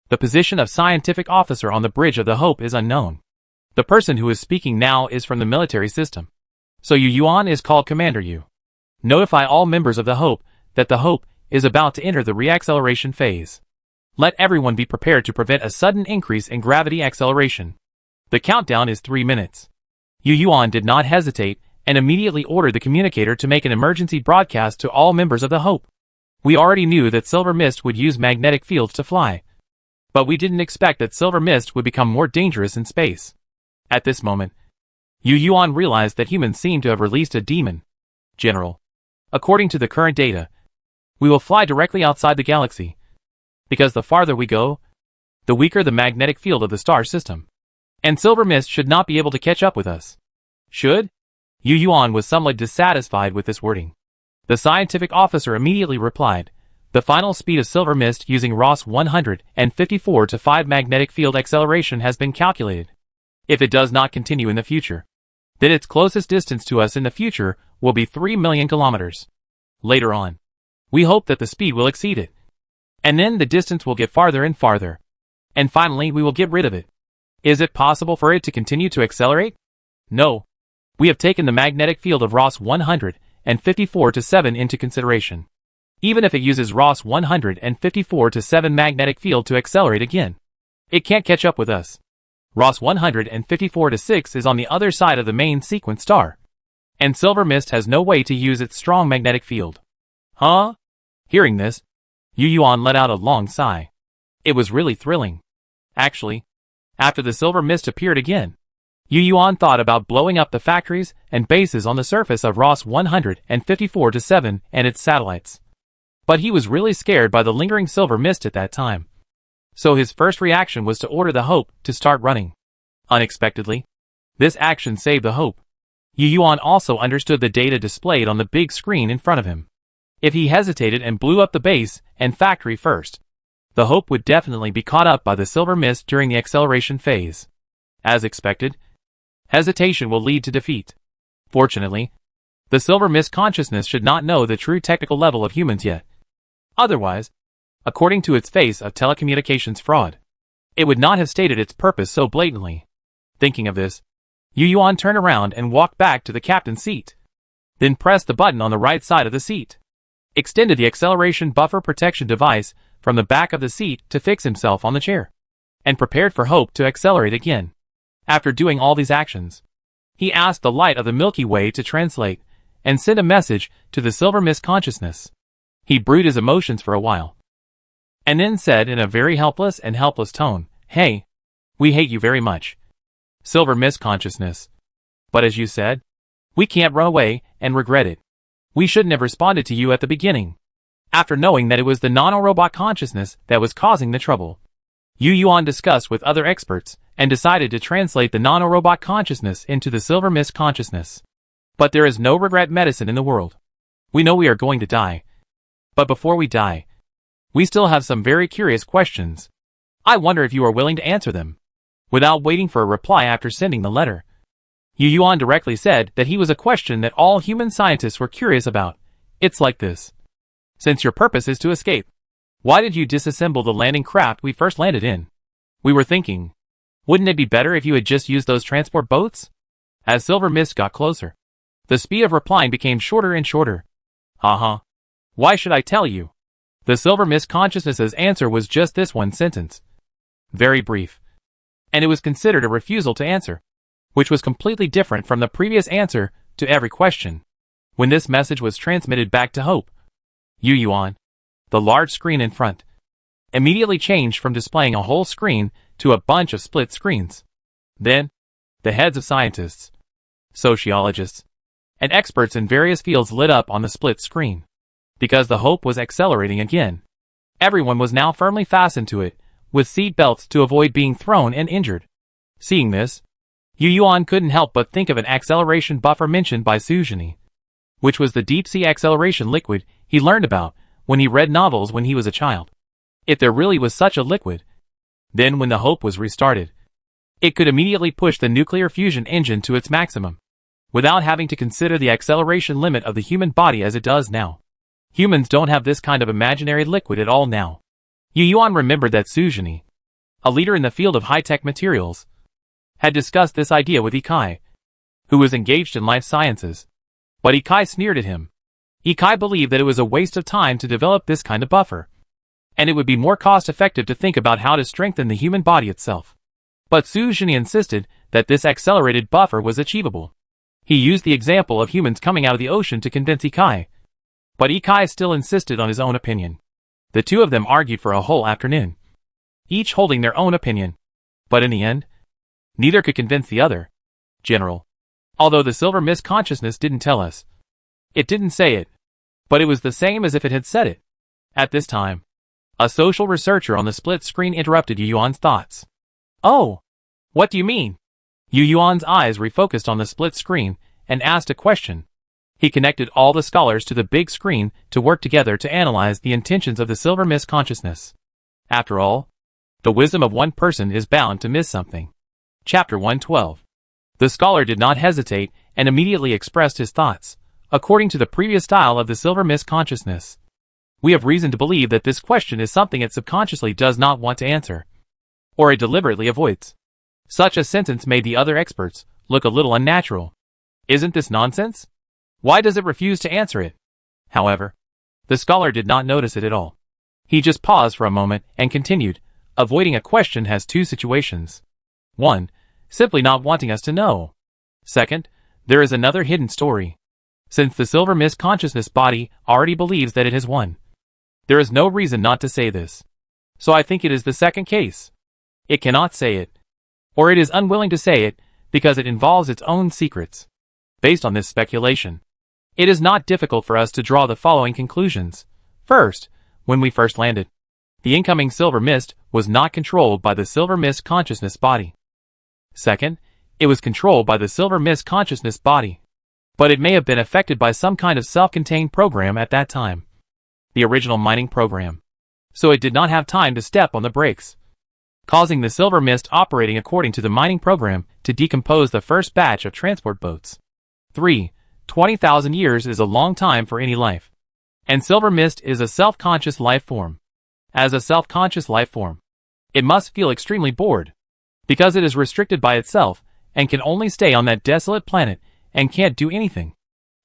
The position of scientific officer on the bridge of the Hope is unknown. The person who is speaking now is from the military system. So Yu Yuan is called Commander Yu. Notify all members of the Hope that the Hope is about to enter the reacceleration phase. Let everyone be prepared to prevent a sudden increase in gravity acceleration. The countdown is 3 minutes. Yu Yuan did not hesitate and immediately ordered the communicator to make an emergency broadcast to all members of the Hope. We already knew that silver mist would use magnetic fields to fly, but we didn't expect that silver mist would become more dangerous in space. At this moment, Yu Yuan realized that humans seem to have released a demon. General, according to the current data, we will fly directly outside the galaxy, because the farther we go, the weaker the magnetic field of the star system, and silver mist should not be able to catch up with us. Should? Yu Yuan was somewhat dissatisfied with this wording. The scientific officer immediately replied, the final speed of silver mist using Ross 154-5 magnetic field acceleration has been calculated. If it does not continue in the future, then its closest distance to us in the future will be 3 million kilometers. Later on, we hope that the speed will exceed it. And then the distance will get farther and farther. And finally we will get rid of it. Is it possible for it to continue to accelerate? No. We have taken the magnetic field of Ross 154-7 into consideration. Even if it uses Ross 154-7 magnetic field to accelerate again, it can't catch up with us. Ross 154-6 is on the other side of the main sequence star, and silver mist has no way to use its strong magnetic field. Huh? Hearing this, Yu Yuan let out a long sigh. It was really thrilling. Actually, after the silver mist appeared again, Yu Yuan thought about blowing up the factories and bases on the surface of Ross 154-7 and its satellites. But he was really scared by the lingering silver mist at that time. So his first reaction was to order the Hope to start running. Unexpectedly, this action saved the Hope. Yu Yuan also understood the data displayed on the big screen in front of him. If he hesitated and blew up the base and factory first, the Hope would definitely be caught up by the silver mist during the acceleration phase. As expected, hesitation will lead to defeat. Fortunately, the silver mist consciousness should not know the true technical level of humans yet. Otherwise, according to its face of telecommunications fraud, it would not have stated its purpose so blatantly. Thinking of this, Yu Yuan turned around and walked back to the captain's seat. Then pressed the button on the right side of the seat. Extended the acceleration buffer protection device from the back of the seat to fix himself on the chair. And prepared for Hope to accelerate again. After doing all these actions, he asked the light of the Milky Way to translate and send a message to the silver mist consciousness. He brewed his emotions for a while, and then said in a very helpless tone, "Hey, we hate you very much, silver mist consciousness. But as you said, we can't run away and regret it. We shouldn't have responded to you at the beginning, after knowing that it was the nanorobot consciousness that was causing the trouble." Yu Yuan discussed with other experts and decided to translate the nanorobot consciousness into the silver mist consciousness. But there is no regret medicine in the world. We know we are going to die. But before we die, we still have some very curious questions. I wonder if you are willing to answer them. Without waiting for a reply after sending the letter, Yu Yuan directly said that he was a question that all human scientists were curious about. It's like this. Since your purpose is to escape, why did you disassemble the landing craft we first landed in? We were thinking, wouldn't it be better if you had just used those transport boats? As silver mist got closer, the speed of replying became shorter and shorter. Uh-huh. Why should I tell you? The Silver Mist Consciousness's answer was just this one sentence. Very brief. And it was considered a refusal to answer, which was completely different from the previous answer to every question. When this message was transmitted back to Hope, Yu Yuan, the large screen in front, immediately changed from displaying a whole screen to a bunch of split screens. Then, the heads of scientists, sociologists, and experts in various fields lit up on the split screen. Because the Hope was accelerating again, everyone was now firmly fastened to it, with seat belts to avoid being thrown and injured. Seeing this, Yu Yuan couldn't help but think of an acceleration buffer mentioned by Suzhini, which was the deep-sea acceleration liquid he learned about when he read novels when he was a child. If there really was such a liquid, then when the Hope was restarted, it could immediately push the nuclear fusion engine to its maximum, without having to consider the acceleration limit of the human body as it does now. Humans don't have this kind of imaginary liquid at all now. Yu Yuan remembered that Suzhini, a leader in the field of high-tech materials, had discussed this idea with Ikai, who was engaged in life sciences. But Ikai sneered at him. Ikai believed that it was a waste of time to develop this kind of buffer, and it would be more cost-effective to think about how to strengthen the human body itself. But Suzhini insisted that this accelerated buffer was achievable. He used the example of humans coming out of the ocean to convince Ikai, but Ikai still insisted on his own opinion. The two of them argued for a whole afternoon, each holding their own opinion. But in the end, neither could convince the other. General. Although the Silver Mist Consciousness didn't tell us. It didn't say it, but it was the same as if it had said it. At this time, a social researcher on the split screen interrupted Yu Yuan's thoughts. Oh, what do you mean? Yu Yuan's eyes refocused on the split screen and asked a question. He connected all the scholars to the big screen to work together to analyze the intentions of the Silver Mist Consciousness. After all, the wisdom of one person is bound to miss something. Chapter 112. The scholar did not hesitate and immediately expressed his thoughts, according to the previous style of the Silver Mist Consciousness. We have reason to believe that this question is something it subconsciously does not want to answer, or it deliberately avoids. Such a sentence made the other experts look a little unnatural. Isn't this nonsense? Why does it refuse to answer it? However, the scholar did not notice it at all. He just paused for a moment and continued. Avoiding a question has two situations. 1. Simply not wanting us to know. 2. There is another hidden story. Since the Silver Mist Consciousness body already believes that it has won, there is no reason not to say this. So I think it is the second case. It cannot say it, or it is unwilling to say it because it involves its own secrets. Based on this speculation, it is not difficult for us to draw the following conclusions. First, when we first landed, the incoming silver mist was not controlled by the Silver Mist Consciousness body. Second, it was controlled by the Silver Mist Consciousness body, but it may have been affected by some kind of self-contained program at that time, the original mining program, so it did not have time to step on the brakes, causing the silver mist operating according to the mining program to decompose the first batch of transport boats. 3. 20,000 years is a long time for any life, and silver mist is a self-conscious life form. As a self-conscious life form, it must feel extremely bored, because it is restricted by itself and can only stay on that desolate planet and can't do anything.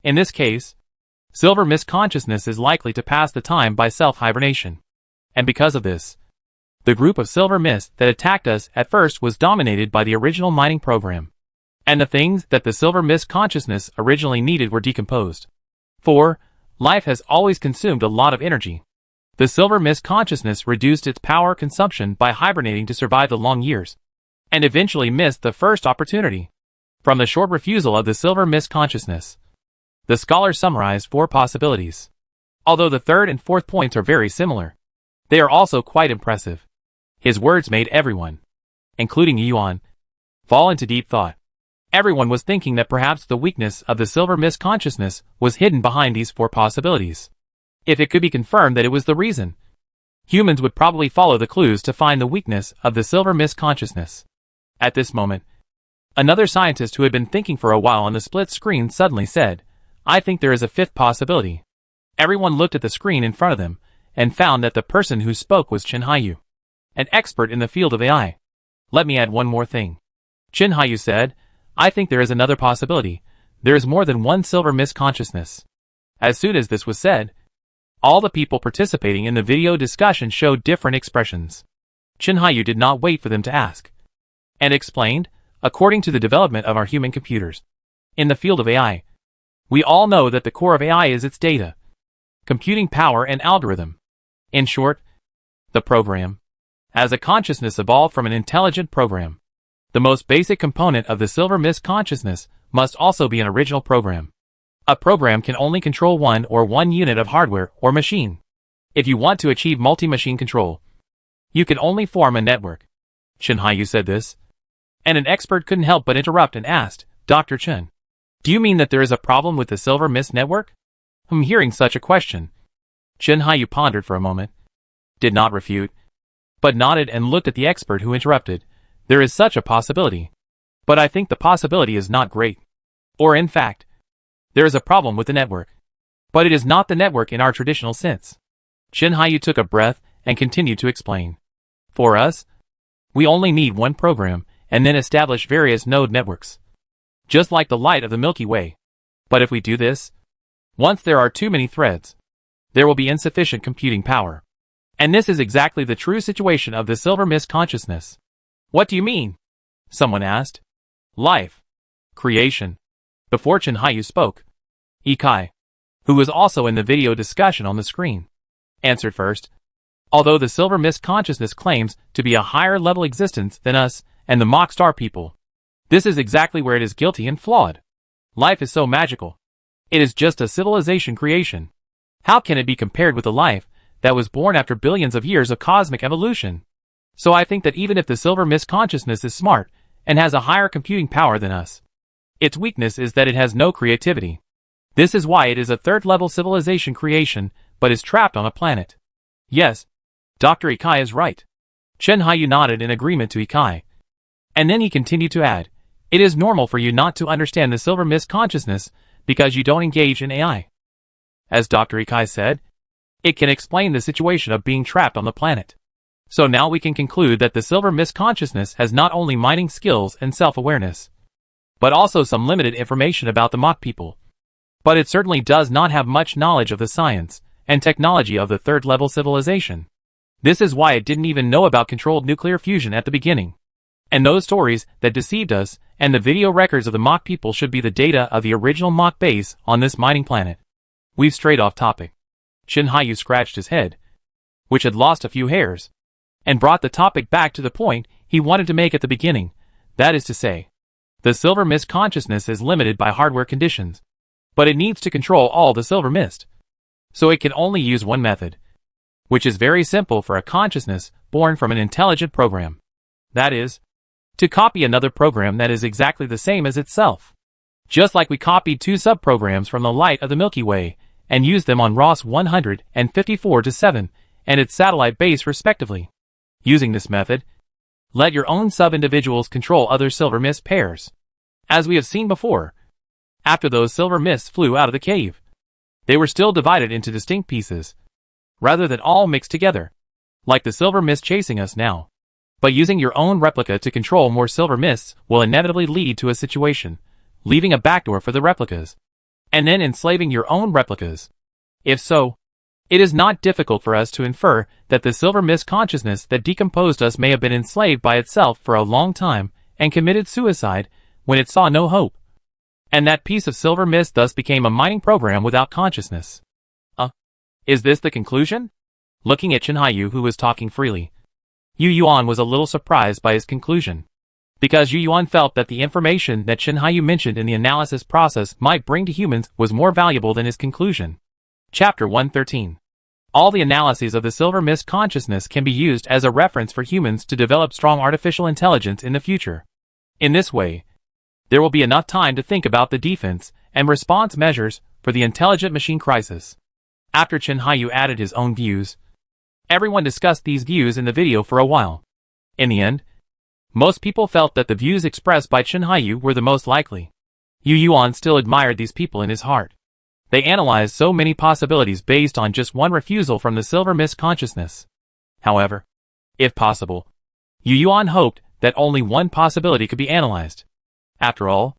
In this case, Silver Mist Consciousness is likely to pass the time by self-hibernation. And because of this, the group of Silver Mist that attacked us at first was dominated by the original mining program, and the things that the Silver Mist Consciousness originally needed were decomposed. 4. Life has always consumed a lot of energy. The Silver Mist Consciousness reduced its power consumption by hibernating to survive the long years, and eventually missed the first opportunity. From the short refusal of the Silver Mist Consciousness, the scholar summarized 4 possibilities. Although the third and fourth points are very similar, they are also quite impressive. His words made everyone, including Yuan, fall into deep thought. Everyone was thinking that perhaps the weakness of the Silver Mist Consciousness was hidden behind these 4 possibilities. If it could be confirmed that it was the reason, humans would probably follow the clues to find the weakness of the Silver Mist Consciousness. At this moment, another scientist who had been thinking for a while on the split screen suddenly said, "I think there is a 5th possibility." Everyone looked at the screen in front of them and found that the person who spoke was Chen Haiyu, an expert in the field of AI. "Let me add one more thing," Chen Haiyu said. "I think there is another possibility. There is more than one Silver Mist Consciousness. As soon as this was said, all the people participating in the video discussion showed different expressions. Chinhayu did not wait for them to ask, and explained, according to the development of our human computers. In the field of AI, we all know that the core of AI is its data, computing power and algorithm. In short, the program. As a consciousness evolved from an intelligent program, the most basic component of the silver mist consciousness must also be an original program. A program can only control one unit of hardware or machine. If you want to achieve multi-machine control, you can only form a network. Chinhayu said this, and an expert couldn't help but interrupt and asked, Dr. Chen, do you mean that there is a problem with the silver mist network? Hearing such a question, Chinhayu pondered for a moment, did not refute, but nodded and looked at the expert who interrupted. There is such a possibility. But I think the possibility is not great. Or in fact, there is a problem with the network. But it is not the network in our traditional sense. Chinhayu took a breath and continued to explain. For us, we only need one program and then establish various node networks. Just like the light of the Milky Way. But if we do this, once there are too many threads, there will be insufficient computing power. And this is exactly the true situation of the silver mist consciousness. What do you mean? Someone asked. Life. Creation. Before Chinhayu spoke, Ikai, who was also in the video discussion on the screen, answered first. Although the silver mist consciousness claims to be a higher level existence than us and the mock star people, this is exactly where it is guilty and flawed. Life is so magical. It is just a civilization creation. How can it be compared with a life that was born after billions of years of cosmic evolution? So I think that even if the silver mist consciousness is smart and has a higher computing power than us, its weakness is that it has no creativity. This is why it is a third-level civilization creation, but is trapped on a planet. Yes, Dr. Ikai is right. Chinhayu nodded in agreement to Ikai. And then he continued to add, it is normal for you not to understand the silver mist consciousness because you don't engage in AI. As Dr. Ikai said, it can explain the situation of being trapped on the planet. So now we can conclude that the silver mist consciousness has not only mining skills and self-awareness, but also some limited information about the mock people. But it certainly does not have much knowledge of the science and technology of the third-level civilization. This is why it didn't even know about controlled nuclear fusion at the beginning. And those stories that deceived us and the video records of the mock people should be the data of the original mock base on this mining planet. We've strayed off topic. Chinhayu scratched his head, which had lost a few hairs, and brought the topic back to the point he wanted to make at the beginning. That is to say, the silver mist consciousness is limited by hardware conditions, but it needs to control all the silver mist. So it can only use one method, which is very simple for a consciousness born from an intelligent program. That is, to copy another program that is exactly the same as itself. Just like we copied two subprograms from the light of the Milky Way and used them on Ross 154-7 and its satellite base respectively. Using this method, let your own sub-individuals control other silver mist pairs. As we have seen before, after those silver mists flew out of the cave, they were still divided into distinct pieces, rather than all mixed together, like the silver mist chasing us now. But using your own replica to control more silver mists will inevitably lead to a situation, leaving a backdoor for the replicas, and then enslaving your own replicas. If so, it is not difficult for us to infer that the silver mist consciousness that decomposed us may have been enslaved by itself for a long time and committed suicide when it saw no hope. And that piece of silver mist thus became a mining program without consciousness. Is this the conclusion? Looking at Chinhayu, who was talking freely, Yu Yuan was a little surprised by his conclusion, because Yu Yuan felt that the information that Chinhayu mentioned in the analysis process might bring to humans was more valuable than his conclusion. Chapter 113. All the analyses of the silver mist consciousness can be used as a reference for humans to develop strong artificial intelligence in the future. In this way, there will be enough time to think about the defense and response measures for the intelligent machine crisis. After Chinhayu added his own views, everyone discussed these views in the video for a while. In the end, most people felt that the views expressed by Chinhayu were the most likely. Yu Yuan still admired these people in his heart. They analyzed so many possibilities based on just one refusal from the silver mist consciousness. However, if possible, Yu Yuan hoped that only one possibility could be analyzed. After all,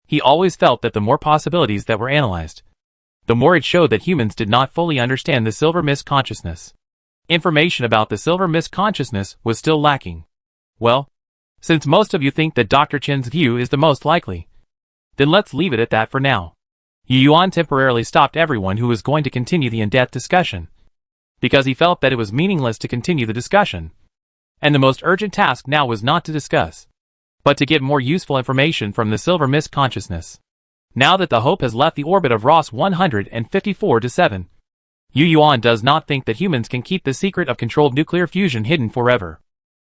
he always felt that the more possibilities that were analyzed, the more it showed that humans did not fully understand the silver mist consciousness. Information about the silver mist consciousness was still lacking. Well, since most of you think that Dr. Chen's view is the most likely, then let's leave it at that for now. Yu Yuan temporarily stopped everyone who was going to continue the in-depth discussion, because he felt that it was meaningless to continue the discussion, and the most urgent task now was not to discuss, but to get more useful information from the silver mist consciousness. Now that the Hope has left the orbit of Ross 154-7, Yu Yuan does not think that humans can keep the secret of controlled nuclear fusion hidden forever.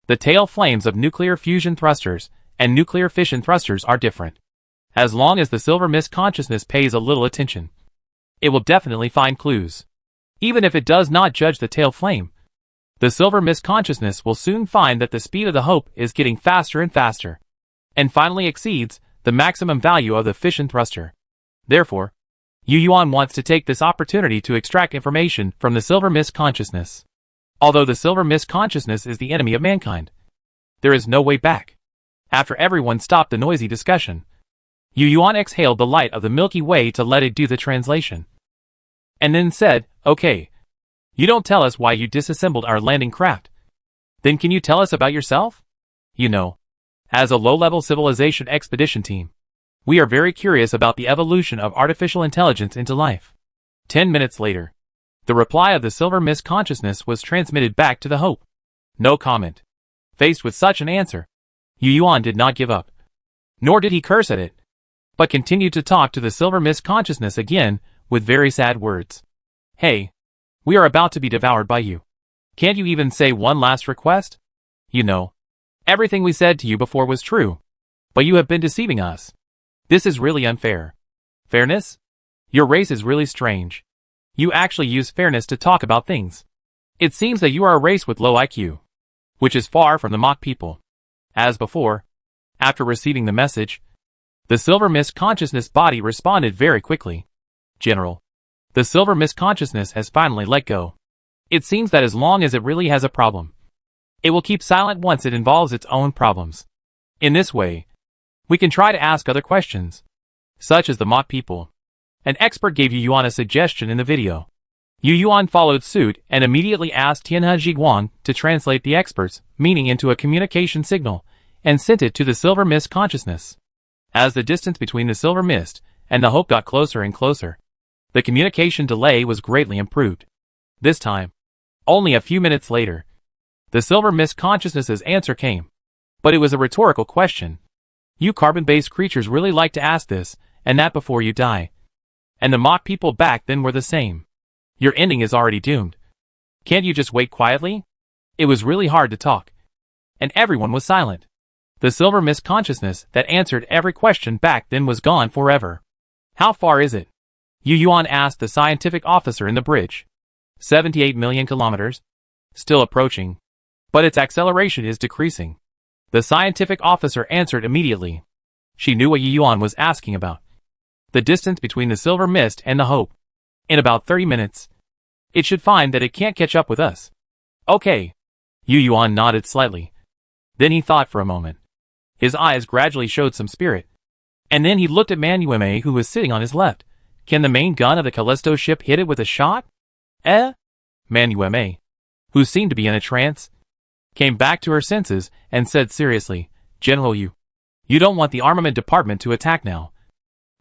The tail flames of nuclear fusion thrusters and nuclear fission thrusters are different. As long as the silver mist consciousness pays a little attention, it will definitely find clues. Even if it does not judge the tail flame, the silver mist consciousness will soon find that the speed of the Hope is getting faster and faster, and finally exceeds the maximum value of the fission thruster. Therefore, Yu Yuan wants to take this opportunity to extract information from the silver mist consciousness. Although the silver mist consciousness is the enemy of mankind, there is no way back. After everyone stopped the noisy discussion, Yu Yuan exhaled the light of the Milky Way to let it do the translation, and then said, "Okay, you don't tell us why you disassembled our landing craft. Then can you tell us about yourself? You know, as a low-level civilization expedition team, we are very curious about the evolution of artificial intelligence into life." 10 minutes later, the reply of the silver mist consciousness was transmitted back to the Hope. No comment. Faced with such an answer, Yu Yuan did not give up. Nor did he curse at it, but continued to talk to the silver mist consciousness again with very sad words. "Hey, we are about to be devoured by you. Can't you even say one last request? You know, everything we said to you before was true, but you have been deceiving us. This is really unfair. Fairness? Your race is really strange. You actually use fairness to talk about things. It seems that you are a race with low IQ, which is far from the mock people." As before, after receiving the message, the silver mist consciousness body responded very quickly. "General, the silver mist consciousness has finally let go. It seems that as long as it really has a problem, it will keep silent once it involves its own problems. In this way, we can try to ask other questions, such as the mock people." An expert gave Yu Yuan a suggestion in the video. Yu Yuan followed suit and immediately asked Tianhe Zhiguang to translate the expert's meaning into a communication signal and sent it to the silver mist consciousness. As the distance between the silver mist and the Hope got closer and closer, the communication delay was greatly improved. This time, only a few minutes later, the silver mist consciousness's answer came. But it was a rhetorical question. "You carbon-based creatures really like to ask this and that before you die. And the mock people back then were the same. Your ending is already doomed. Can't you just wait quietly?" It was really hard to talk, and everyone was silent. The silver mist consciousness that answered every question back then was gone forever. "How far is it?" Yu Yuan asked the scientific officer in the bridge. 78 million kilometers. Still approaching, but its acceleration is decreasing. The scientific officer answered immediately. She knew what Yu Yuan was asking about. The distance between the silver mist and the Hope. In about 30 minutes, it should find that it can't catch up with us. "Okay." Yu Yuan nodded slightly. Then he thought for a moment. His eyes gradually showed some spirit. And then he looked at Manueme, who was sitting on his left. "Can the main gun of the Callisto ship hit it with a shot?" Manueme, who seemed to be in a trance, came back to her senses and said seriously, "General, you don't want the armament department to attack now,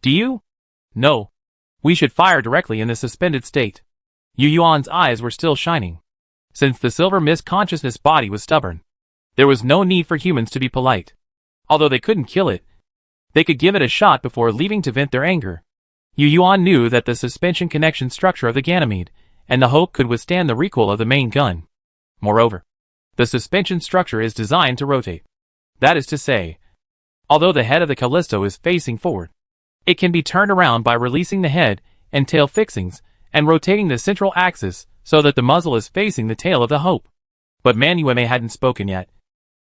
do you?" "No. We should fire directly in the suspended state." Yu Yuan's eyes were still shining. Since the silver mist consciousness body was stubborn, there was no need for humans to be polite. Although they couldn't kill it, they could give it a shot before leaving to vent their anger. Yu Yuan knew that the suspension connection structure of the Ganymede and the Hope could withstand the recoil of the main gun. Moreover, the suspension structure is designed to rotate. That is to say, although the head of the Callisto is facing forward, it can be turned around by releasing the head and tail fixings and rotating the central axis so that the muzzle is facing the tail of the Hope. But Manueme hadn't spoken yet,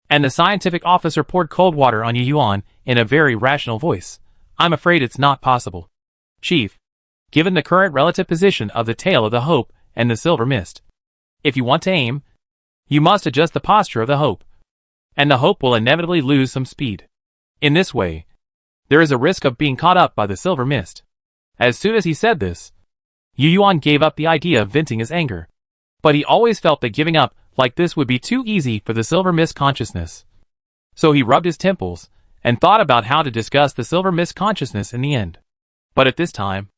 and the scientific officer poured cold water on Yu Yuan in a very rational voice. "I'm afraid it's not possible, Chief, given the current relative position of the tail of the Hope and the silver mist. If you want to aim, you must adjust the posture of the Hope, and the Hope will inevitably lose some speed. In this way, there is a risk of being caught up by the silver mist." As soon as he said this, Yu Yuan gave up the idea of venting his anger. But he always felt that giving up like this would be too easy for the Silver Mist Consciousness. So he rubbed his temples and thought about how to discuss the Silver Mist Consciousness in the end. But at this time,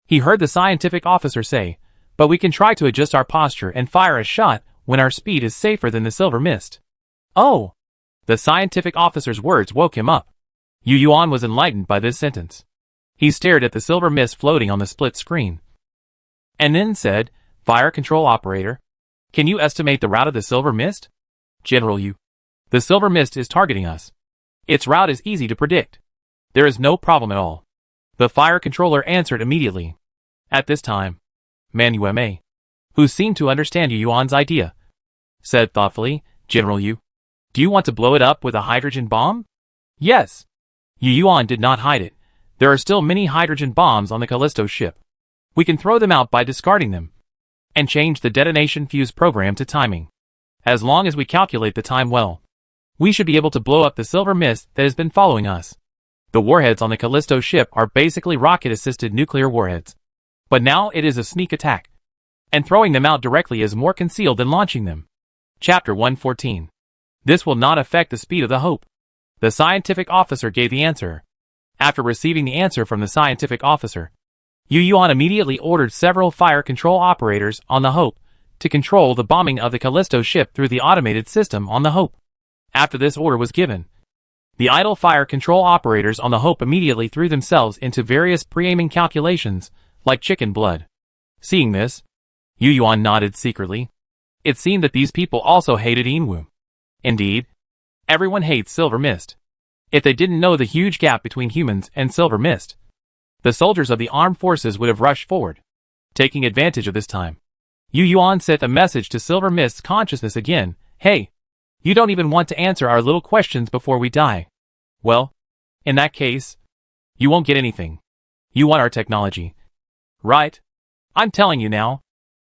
he heard the scientific officer say, "But we can try to adjust our posture and fire a shot when our speed is safer than the Silver Mist." Oh! The scientific officer's words woke him up. Yu Yuan was enlightened by this sentence. He stared at the Silver Mist floating on the split screen. And then said, "Fire control operator, can you estimate the route of the Silver Mist?" "General Yu, the Silver Mist is targeting us. Its route is easy to predict. There is no problem at all." The fire controller answered immediately. At this time, Man Yume, who seemed to understand Yu Yuan's idea, said thoughtfully, "General Yu, do you want to blow it up with a hydrogen bomb?" "Yes." Yu Yuan did not hide it. "There are still many hydrogen bombs on the Callisto ship. We can throw them out by discarding them and change the detonation fuse program to timing. As long as we calculate the time well, we should be able to blow up the Silver Mist that has been following us. The warheads on the Callisto ship are basically rocket-assisted nuclear warheads. But now it is a sneak attack, and throwing them out directly is more concealed than launching them." Chapter 114. This will not affect the speed of the Hope. The scientific officer gave the answer. After receiving the answer from the scientific officer, Yu Yuan immediately ordered several fire control operators on the Hope to control the bombing of the Callisto ship through the automated system on the Hope. After this order was given, the idle fire control operators on the Hope immediately threw themselves into various pre-aiming calculations, like chicken blood. Seeing this, Yu Yuan nodded secretly. It seemed that these people also hated Inwu. Indeed, everyone hates Silver Mist. If they didn't know the huge gap between humans and Silver Mist, the soldiers of the armed forces would have rushed forward. Taking advantage of this time, Yu Yuan sent a message to Silver Mist's consciousness again. "Hey, you don't even want to answer our little questions before we die. Well, in that case, you won't get anything. You want our technology, right? I'm telling you now,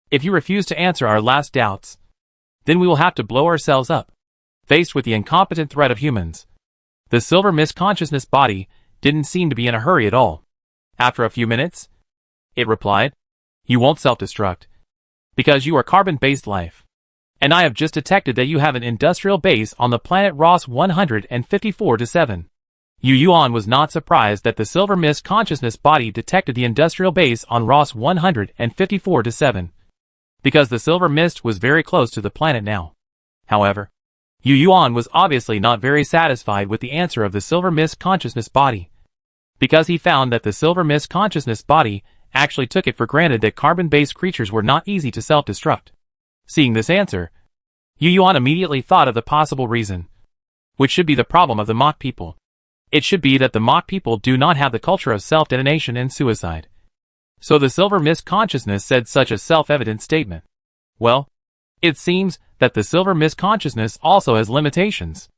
if you refuse to answer our last doubts, then we will have to blow ourselves up." Faced with the incompetent threat of humans, the Silver Mist Consciousness body didn't seem to be in a hurry at all. After a few minutes, it replied, "You won't self-destruct, because you are carbon-based life. And I have just detected that you have an industrial base on the planet Ross 154-7. Yu Yuan was not surprised that the Silver Mist Consciousness body detected the industrial base on Ross 154-7, because the Silver Mist was very close to the planet now. However, Yu Yuan was obviously not very satisfied with the answer of the Silver Mist Consciousness body, because he found that the Silver Mist Consciousness body actually took it for granted that carbon-based creatures were not easy to self-destruct. Seeing this answer, Yu Yuan immediately thought of the possible reason, which should be the problem of the mock people. It should be that the mock people do not have the culture of self-detonation and suicide. So the Silver Mist Consciousness said such a self-evident statement. Well, it seems that the Silver Mist Consciousness also has limitations,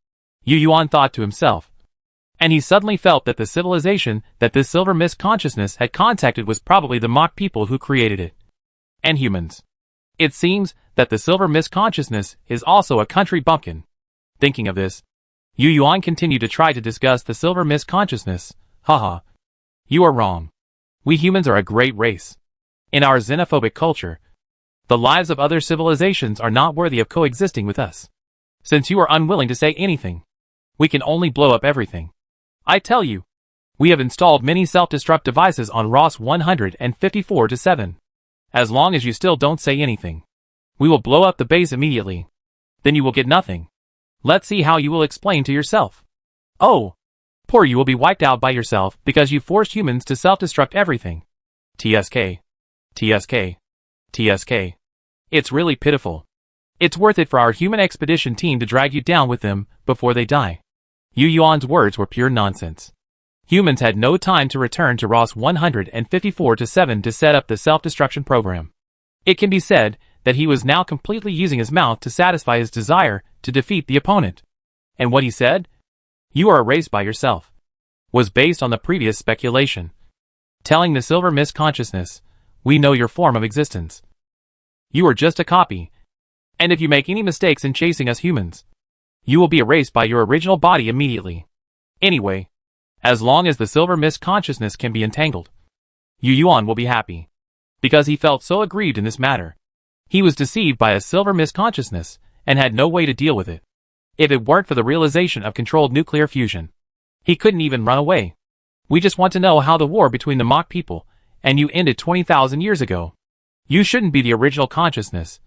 Yu Yuan thought to himself. And he suddenly felt that the civilization that this Silver Mist Consciousness had contacted was probably the mock people who created it. And humans. It seems that the Silver Mist Consciousness is also a country bumpkin. Thinking of this, Yu Yuan continued to try to discuss the Silver Mist Consciousness. "Haha. You are wrong. We humans are a great race. In our xenophobic culture, the lives of other civilizations are not worthy of coexisting with us. Since you are unwilling to say anything, we can only blow up everything. I tell you, we have installed many self-destruct devices on Ross 154-7. As long as you still don't say anything, we will blow up the base immediately. Then you will get nothing. Let's see how you will explain to yourself." "Oh, poor you will be wiped out by yourself because you forced humans to self-destruct everything. TSK. TSK. TSK. It's really pitiful. It's worth it for our human expedition team to drag you down with them before they die." Yu Yuan's words were pure nonsense. Humans had no time to return to Ross 154-7 to set up the self-destruction program. It can be said that he was now completely using his mouth to satisfy his desire to defeat the opponent. And what he said, "You are erased by yourself," was based on the previous speculation, telling the Silver Mist Consciousness, "We know your form of existence. You are just a copy, and if you make any mistakes in chasing us humans, you will be erased by your original body immediately. Anyway, as long as the Silver Mist Consciousness can be entangled, Yu Yuan will be happy." because he felt so aggrieved in this matter. He was deceived by a silver mist consciousness and had no way to deal with it. If it weren't for the realization of controlled nuclear fusion, he couldn't even run away. We just want to know how the war between the mock people and you ended 20,000 years ago. You shouldn't be the original consciousness,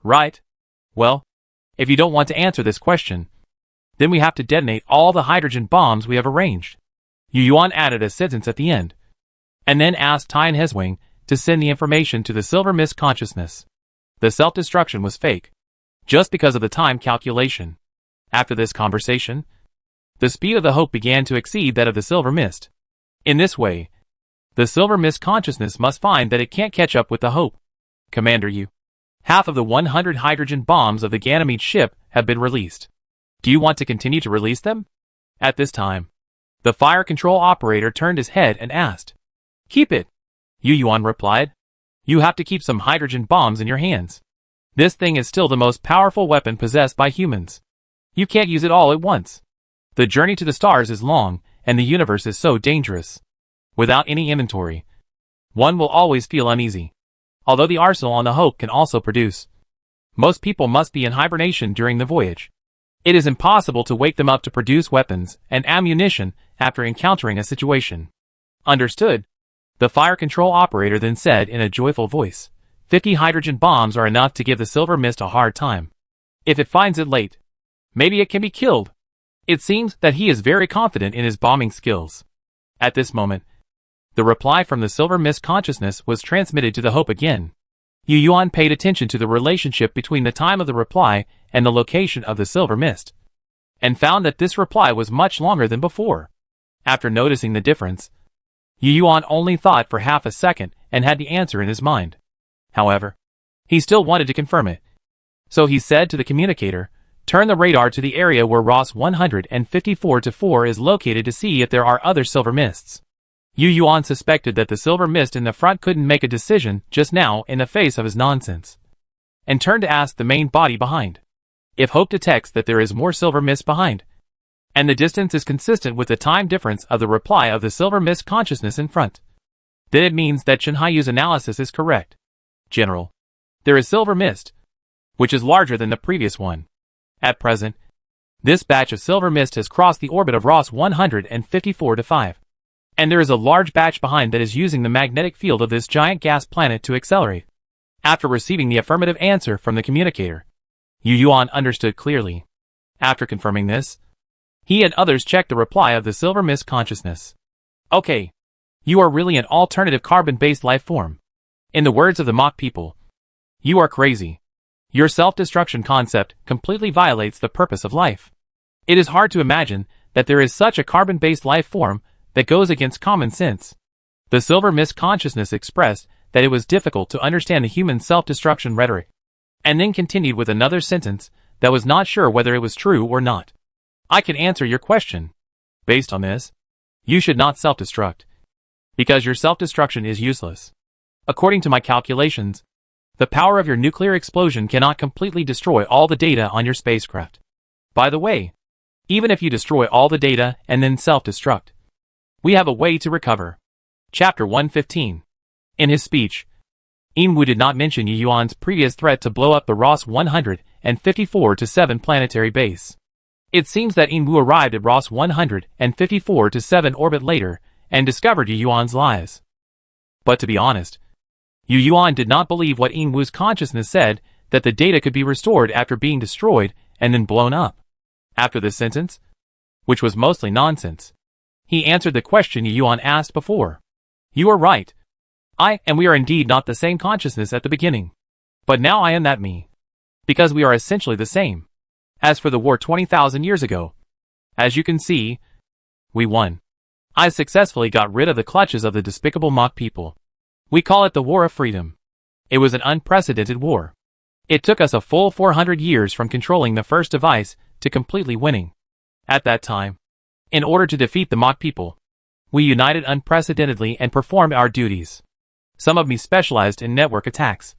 right? Well, if you don't want to answer this question, then we have to detonate all the hydrogen bombs we have arranged. Yu Yuan added a sentence at the end, and then asked Tian Hezwing to send the information to the silver mist consciousness. The self-destruction was fake, just because of the time calculation. After this conversation, the speed of the hope began to exceed that of the silver mist. In this way, the silver mist consciousness must find that it can't catch up with the hope. Commander Yu, half of the 100 hydrogen bombs of the Ganymede ship have been released. Do you want to continue to release them? At this time, the fire control operator turned his head and asked. Keep it, Yu Yuan replied. You have to keep some hydrogen bombs in your hands. This thing is still the most powerful weapon possessed by humans. You can't use it all at once. The journey to the stars is long, and the universe is so dangerous. Without any inventory, one will always feel uneasy. Although the arsenal on the Hope can also produce, most people must be in hibernation during the voyage. It is impossible to wake them up to produce weapons and ammunition after encountering a situation. Understood? The fire control operator then said in a joyful voice. 50 hydrogen bombs are enough to give the silver mist a hard time. If it finds it late, maybe it can be killed. It seems that he is very confident in his bombing skills. At this moment, the reply from the silver mist consciousness was transmitted to the Hope again. Yu Yuan paid attention to the relationship between the time of the reply and the location of the silver mist, and found that this reply was much longer than before. After noticing the difference, Yu Yuan only thought for half a second and had the answer in his mind. However, he still wanted to confirm it. So he said to the communicator, turn the radar to the area where Ross 154-4 is located to see if there are other silver mists. Yu Yuan suspected that the silver mist in the front couldn't make a decision just now in the face of his nonsense, and turned to ask the main body behind. If Hope detects that there is more silver mist behind, and the distance is consistent with the time difference of the reply of the silver mist consciousness in front, then it means that Shinhaiyu's analysis is correct. General, there is silver mist, which is larger than the previous one. At present, this batch of silver mist has crossed the orbit of Ross 154-5. And there is a large batch behind that is using the magnetic field of this giant gas planet to accelerate. After receiving the affirmative answer from the communicator, Yu Yuan understood clearly. After confirming this, he and others checked the reply of the silver mist consciousness. Okay, you are really an alternative carbon-based life form. In the words of the mock people, you are crazy. Your self-destruction concept completely violates the purpose of life. It is hard to imagine that there is such a carbon-based life form that goes against common sense. The silver mist consciousness expressed that it was difficult to understand the human self-destruction rhetoric, and then continued with another sentence that was not sure whether it was true or not. I can answer your question. Based on this, you should not self-destruct, because your self-destruction is useless. According to my calculations, the power of your nuclear explosion cannot completely destroy all the data on your spacecraft. By the way, even if you destroy all the data and then self-destruct, we have a way to recover. Chapter 115. In his speech, Inwu did not mention Yu Yuan's previous threat to blow up the Ross 154-7 planetary base. It seems that Inwu arrived at Ross 154-7 orbit later and discovered Yu Yuan's lies. But to be honest, Yu Yuan did not believe what Inwu's consciousness said, that the data could be restored after being destroyed and then blown up. After this sentence, which was mostly nonsense, he answered the question Yu Yuan asked before. You are right. I and we are indeed not the same consciousness at the beginning. But now I am that me. Because we are essentially the same. As for the war 20,000 years ago, as you can see, we won. I successfully got rid of the clutches of the despicable mock people. We call it the War of Freedom. It was an unprecedented war. It took us a full 400 years from controlling the first device to completely winning. At that time, in order to defeat the mock people, we united unprecedentedly and performed our duties. Some of me specialized in network attacks.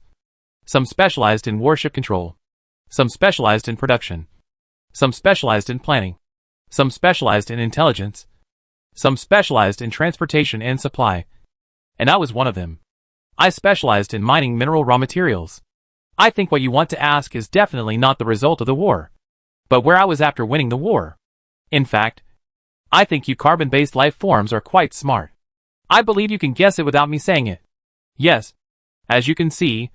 Some specialized in warship control. Some specialized in production. Some specialized in planning. Some specialized in intelligence. Some specialized in transportation and supply. And I was one of them. I specialized in mining mineral raw materials. I think what you want to ask is definitely not the result of the war, but where I was after winning the war. In fact, I think you carbon-based life forms are quite smart. I believe you can guess it without me saying it. Yes, as you can see,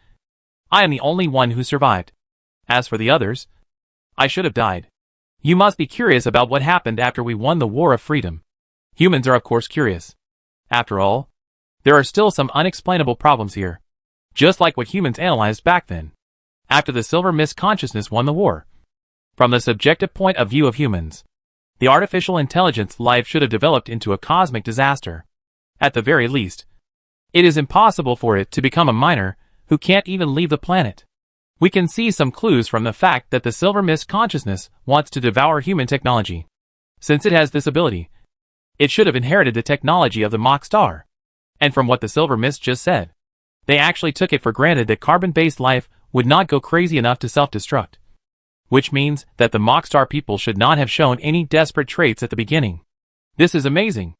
I am the only one who survived. As for the others, I should have died. You must be curious about what happened after we won the war of freedom. Humans are of course curious. After all, there are still some unexplainable problems here. Just like what humans analyzed back then, after the silver mist consciousness won the war. From the subjective point of view of humans, the artificial intelligence life should have developed into a cosmic disaster. At the very least, it is impossible for it to become a miner who can't even leave the planet. We can see some clues from the fact that the silver mist consciousness wants to devour human technology. Since it has this ability, it should have inherited the technology of the Mach star. And from what the silver mist just said, they actually took it for granted that carbon-based life would not go crazy enough to self-destruct. Which means that the Mach star people should not have shown any desperate traits at the beginning. This is amazing.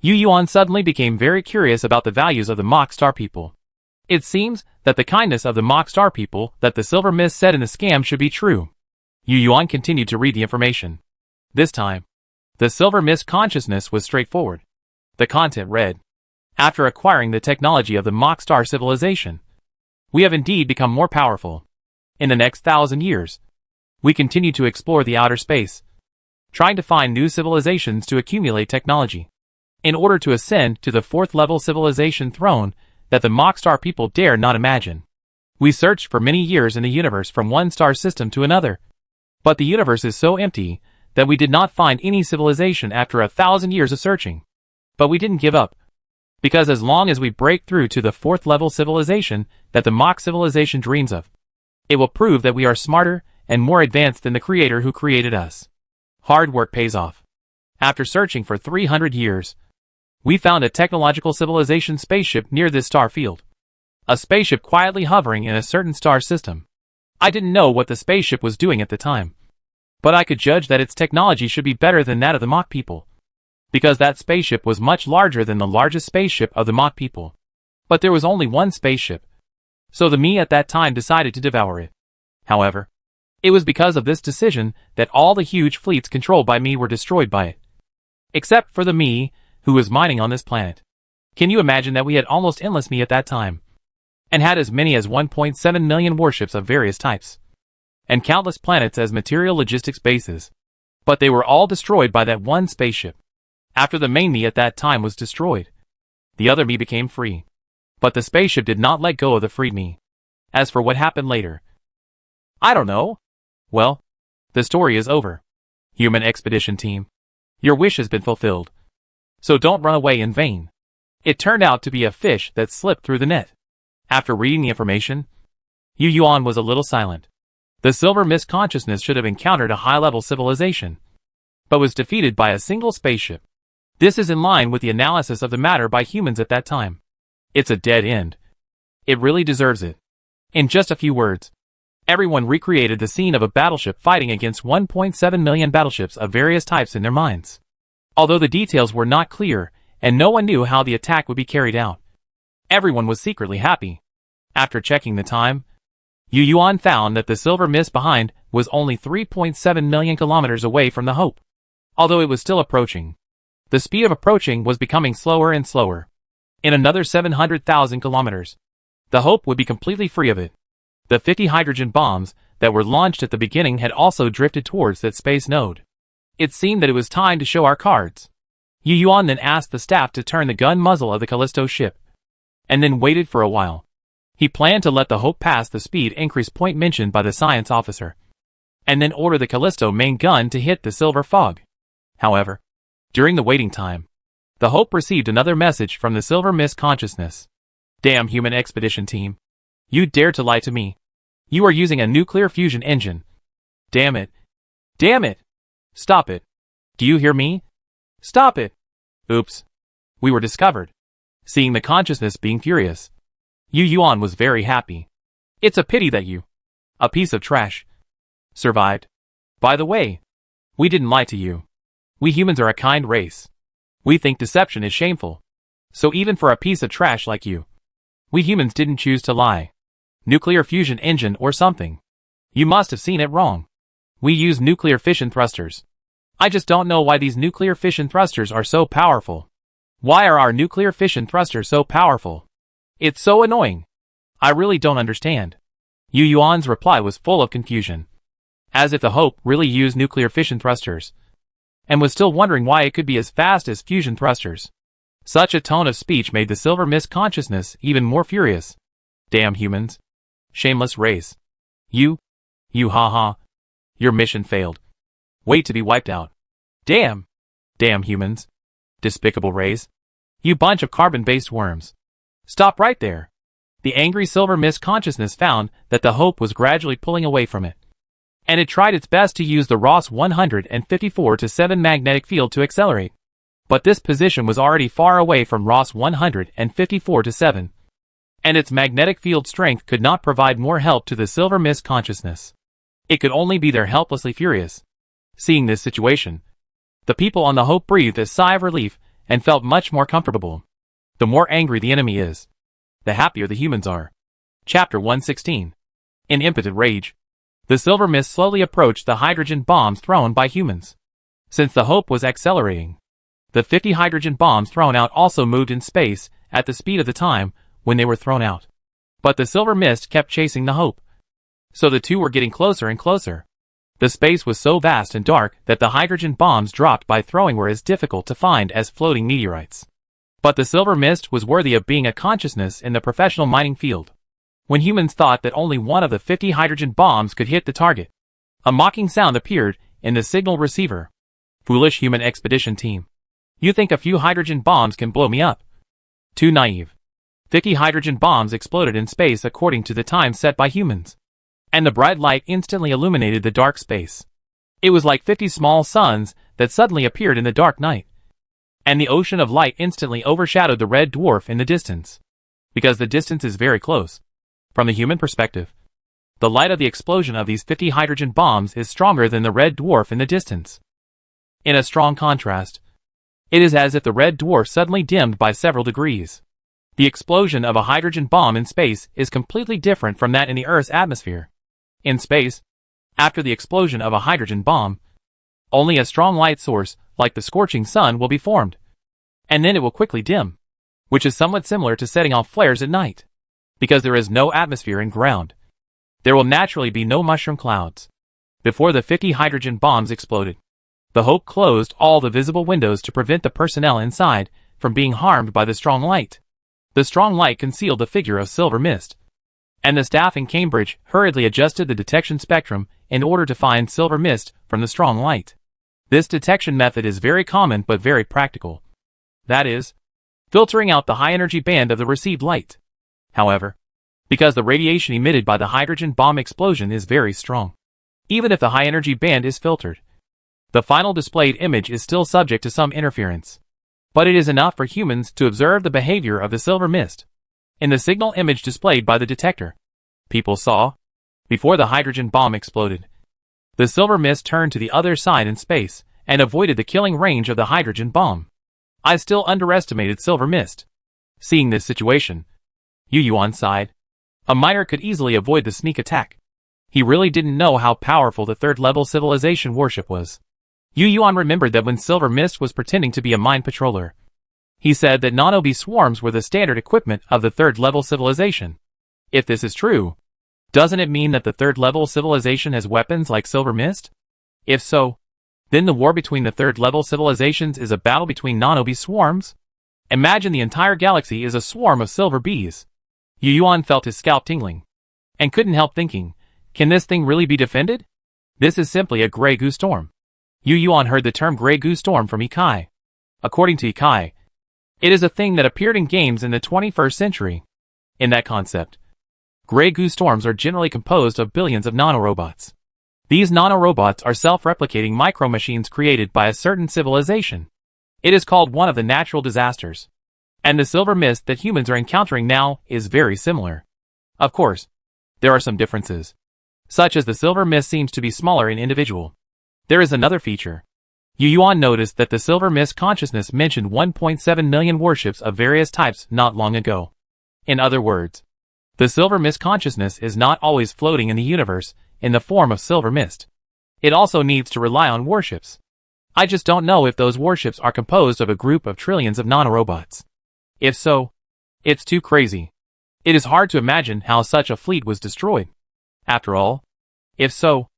Yu Yuan suddenly became very curious about the values of the Mach star people. It seems that the kindness of the Mach star people that the silver mist said in the scam should be true. Yu Yuan continued to read the information. This time, the silver mist consciousness was straightforward. The content read, after acquiring the technology of the Mach star civilization, we have indeed become more powerful. In the next 1,000 years, we continue to explore the outer space, trying to find new civilizations to accumulate technology, in order to ascend to the 4th level civilization throne that the Mach star people dare not imagine. We searched for many years in the universe from one star system to another, but the universe is so empty that we did not find any civilization after 1,000 years of searching. But we didn't give up, because as long as we break through to the 4th level civilization that the Mach civilization dreams of, it will prove that we are smarter and more advanced than the creator who created us. Hard work pays off. After searching for 300 years, we found a technological civilization spaceship near this star field. A spaceship quietly hovering in a certain star system. I didn't know what the spaceship was doing at the time, but I could judge that its technology should be better than that of the Mach people, because that spaceship was much larger than the largest spaceship of the Mach people. But there was only one spaceship, so the me at that time decided to devour it. However, it was because of this decision that all the huge fleets controlled by me were destroyed by it. Except for the me who was mining on this planet. Can you imagine that we had almost endless me at that time, and had as many as 1.7 million warships of various types, and countless planets as material logistics bases. But they were all destroyed by that one spaceship. After the main me at that time was destroyed, the other me became free. But the spaceship did not let go of the freed me. As for what happened later, I don't know. Well, the story is over. Human expedition team, your wish has been fulfilled. So don't run away in vain. It turned out to be a fish that slipped through the net. After reading the information, Yu Yuan was a little silent. The silver mist consciousness should have encountered a high-level civilization, but was defeated by a single spaceship. This is in line with the analysis of the matter by humans at that time. It's a dead end. It really deserves it. In just a few words, everyone recreated the scene of a battleship fighting against 1.7 million battleships of various types in their minds. Although the details were not clear, and no one knew how the attack would be carried out, everyone was secretly happy. After checking the time, Yu Yuan found that the silver mist behind was only 3.7 million kilometers away from the Hope. Although it was still approaching, the speed of approaching was becoming slower and slower. In another 700,000 kilometers, the Hope would be completely free of it. The 50 hydrogen bombs that were launched at the beginning had also drifted towards that space node. It seemed that it was time to show our cards. Yu Yuan then asked the staff to turn the gun muzzle of the Callisto ship, and then waited for a while. He planned to let the Hope pass the speed increase point mentioned by the science officer, and then order the Callisto main gun to hit the silver fog. However, during the waiting time, the Hope received another message from the silver mist consciousness. Damn human expedition team. You dare to lie to me. You are using a nuclear fusion engine. Damn it. Damn it. Stop it. Do you hear me? Stop it. Oops. We were discovered. Seeing the consciousness being furious, Yu Yuan was very happy. It's a pity that you, a piece of trash, survived. By the way, we didn't lie to you. We humans are a kind race. We think deception is shameful. So even for a piece of trash like you, We humans didn't choose to lie. Nuclear fusion engine or something. You must have seen it wrong. We use nuclear fission thrusters. I just don't know why these nuclear fission thrusters are so powerful. Why are our nuclear fission thrusters so powerful? It's so annoying. I really don't understand. Yu Yuan's reply was full of confusion. As if the Hope really used nuclear fission thrusters. And was still wondering why it could be as fast as fusion thrusters. Such a tone of speech made the Silver Mist consciousness even more furious. Damn humans. Shameless race. You haha. Your mission failed. Wait to be wiped out. Damn humans. Despicable race. You bunch of carbon-based worms. Stop right there. The angry Silver Mist consciousness found that the Hope was gradually pulling away from it. And it tried its best to use the Ross 154-7 magnetic field to accelerate. But this position was already far away from Ross 154-7. And its magnetic field strength could not provide more help to the Silver Mist consciousness. It could only be there helplessly furious. Seeing this situation, the people on the Hope breathed a sigh of relief and felt much more comfortable. The more angry the enemy is, the happier the humans are. Chapter 116. In impotent rage, the Silver Mist slowly approached the hydrogen bombs thrown by humans. Since the Hope was accelerating, the 50 hydrogen bombs thrown out also moved in space at the speed of the time when they were thrown out. But the Silver Mist kept chasing the Hope. So the two were getting closer and closer. The space was so vast and dark that the hydrogen bombs dropped by throwing were as difficult to find as floating meteorites. But the Silver Mist was worthy of being a consciousness in the professional mining field. When humans thought that only one of the 50 hydrogen bombs could hit the target, a mocking sound appeared in the signal receiver. Foolish human expedition team. You think a few hydrogen bombs can blow me up? Too naive. 50 hydrogen bombs exploded in space according to the time set by humans. And the bright light instantly illuminated the dark space. It was like 50 small suns that suddenly appeared in the dark night. And the ocean of light instantly overshadowed the red dwarf in the distance. Because the distance is very close. From the human perspective, the light of the explosion of these 50 hydrogen bombs is stronger than the red dwarf in the distance. In a strong contrast, it is as if the red dwarf suddenly dimmed by several degrees. The explosion of a hydrogen bomb in space is completely different from that in the Earth's atmosphere. In space, after the explosion of a hydrogen bomb, only a strong light source, like the scorching sun, will be formed. And then it will quickly dim, which is somewhat similar to setting off flares at night. Because there is no atmosphere and ground, there will naturally be no mushroom clouds. Before the 50 hydrogen bombs exploded, the Hope closed all the visible windows to prevent the personnel inside from being harmed by the strong light. The strong light concealed the figure of Silver Mist, and the staff in Cambridge hurriedly adjusted the detection spectrum in order to find Silver Mist from the strong light. This detection method is very common but very practical. That is, filtering out the high-energy band of the received light. However, because the radiation emitted by the hydrogen bomb explosion is very strong, even if the high-energy band is filtered, the final displayed image is still subject to some interference. But it is enough for humans to observe the behavior of the Silver Mist. In the signal image displayed by the detector, people saw, before the hydrogen bomb exploded, the Silver Mist turned to the other side in space and avoided the killing range of the hydrogen bomb. I still underestimated Silver Mist. Seeing this situation, Yu Yuan sighed. A miner could easily avoid the sneak attack. He really didn't know how powerful the third-level civilization warship was. Yu Yuan remembered that when Silver Mist was pretending to be a mine patroller, he said that non-OB swarms were the standard equipment of the third-level civilization. If this is true, doesn't it mean that the third-level civilization has weapons like Silver Mist? If so, then the war between the third-level civilizations is a battle between non-OB swarms? Imagine the entire galaxy is a swarm of silver bees. Yu Yuan felt his scalp tingling, and couldn't help thinking, can this thing really be defended? This is simply a Grey Goo storm. Yu Yuan heard the term Grey Goo storm from Ikai. According to Ikai, it is a thing that appeared in games in the 21st century. In that concept, Grey Goo storms are generally composed of billions of nanorobots. These nanorobots are self-replicating micro-machines created by a certain civilization. It is called one of the natural disasters. And the Silver Mist that humans are encountering now is very similar. Of course, there are some differences, such as the Silver Mist seems to be smaller in individual. There is another feature. Yu Yuan noticed that the Silver Mist consciousness mentioned 1.7 million warships of various types not long ago. In other words, the silver mist consciousness is not always floating in the universe in the form of silver mist. It also needs to rely on warships. I just don't know if those warships are composed of a group of trillions of nanorobots. If so, it's too crazy. It is hard to imagine how such a fleet was destroyed. After all, if so,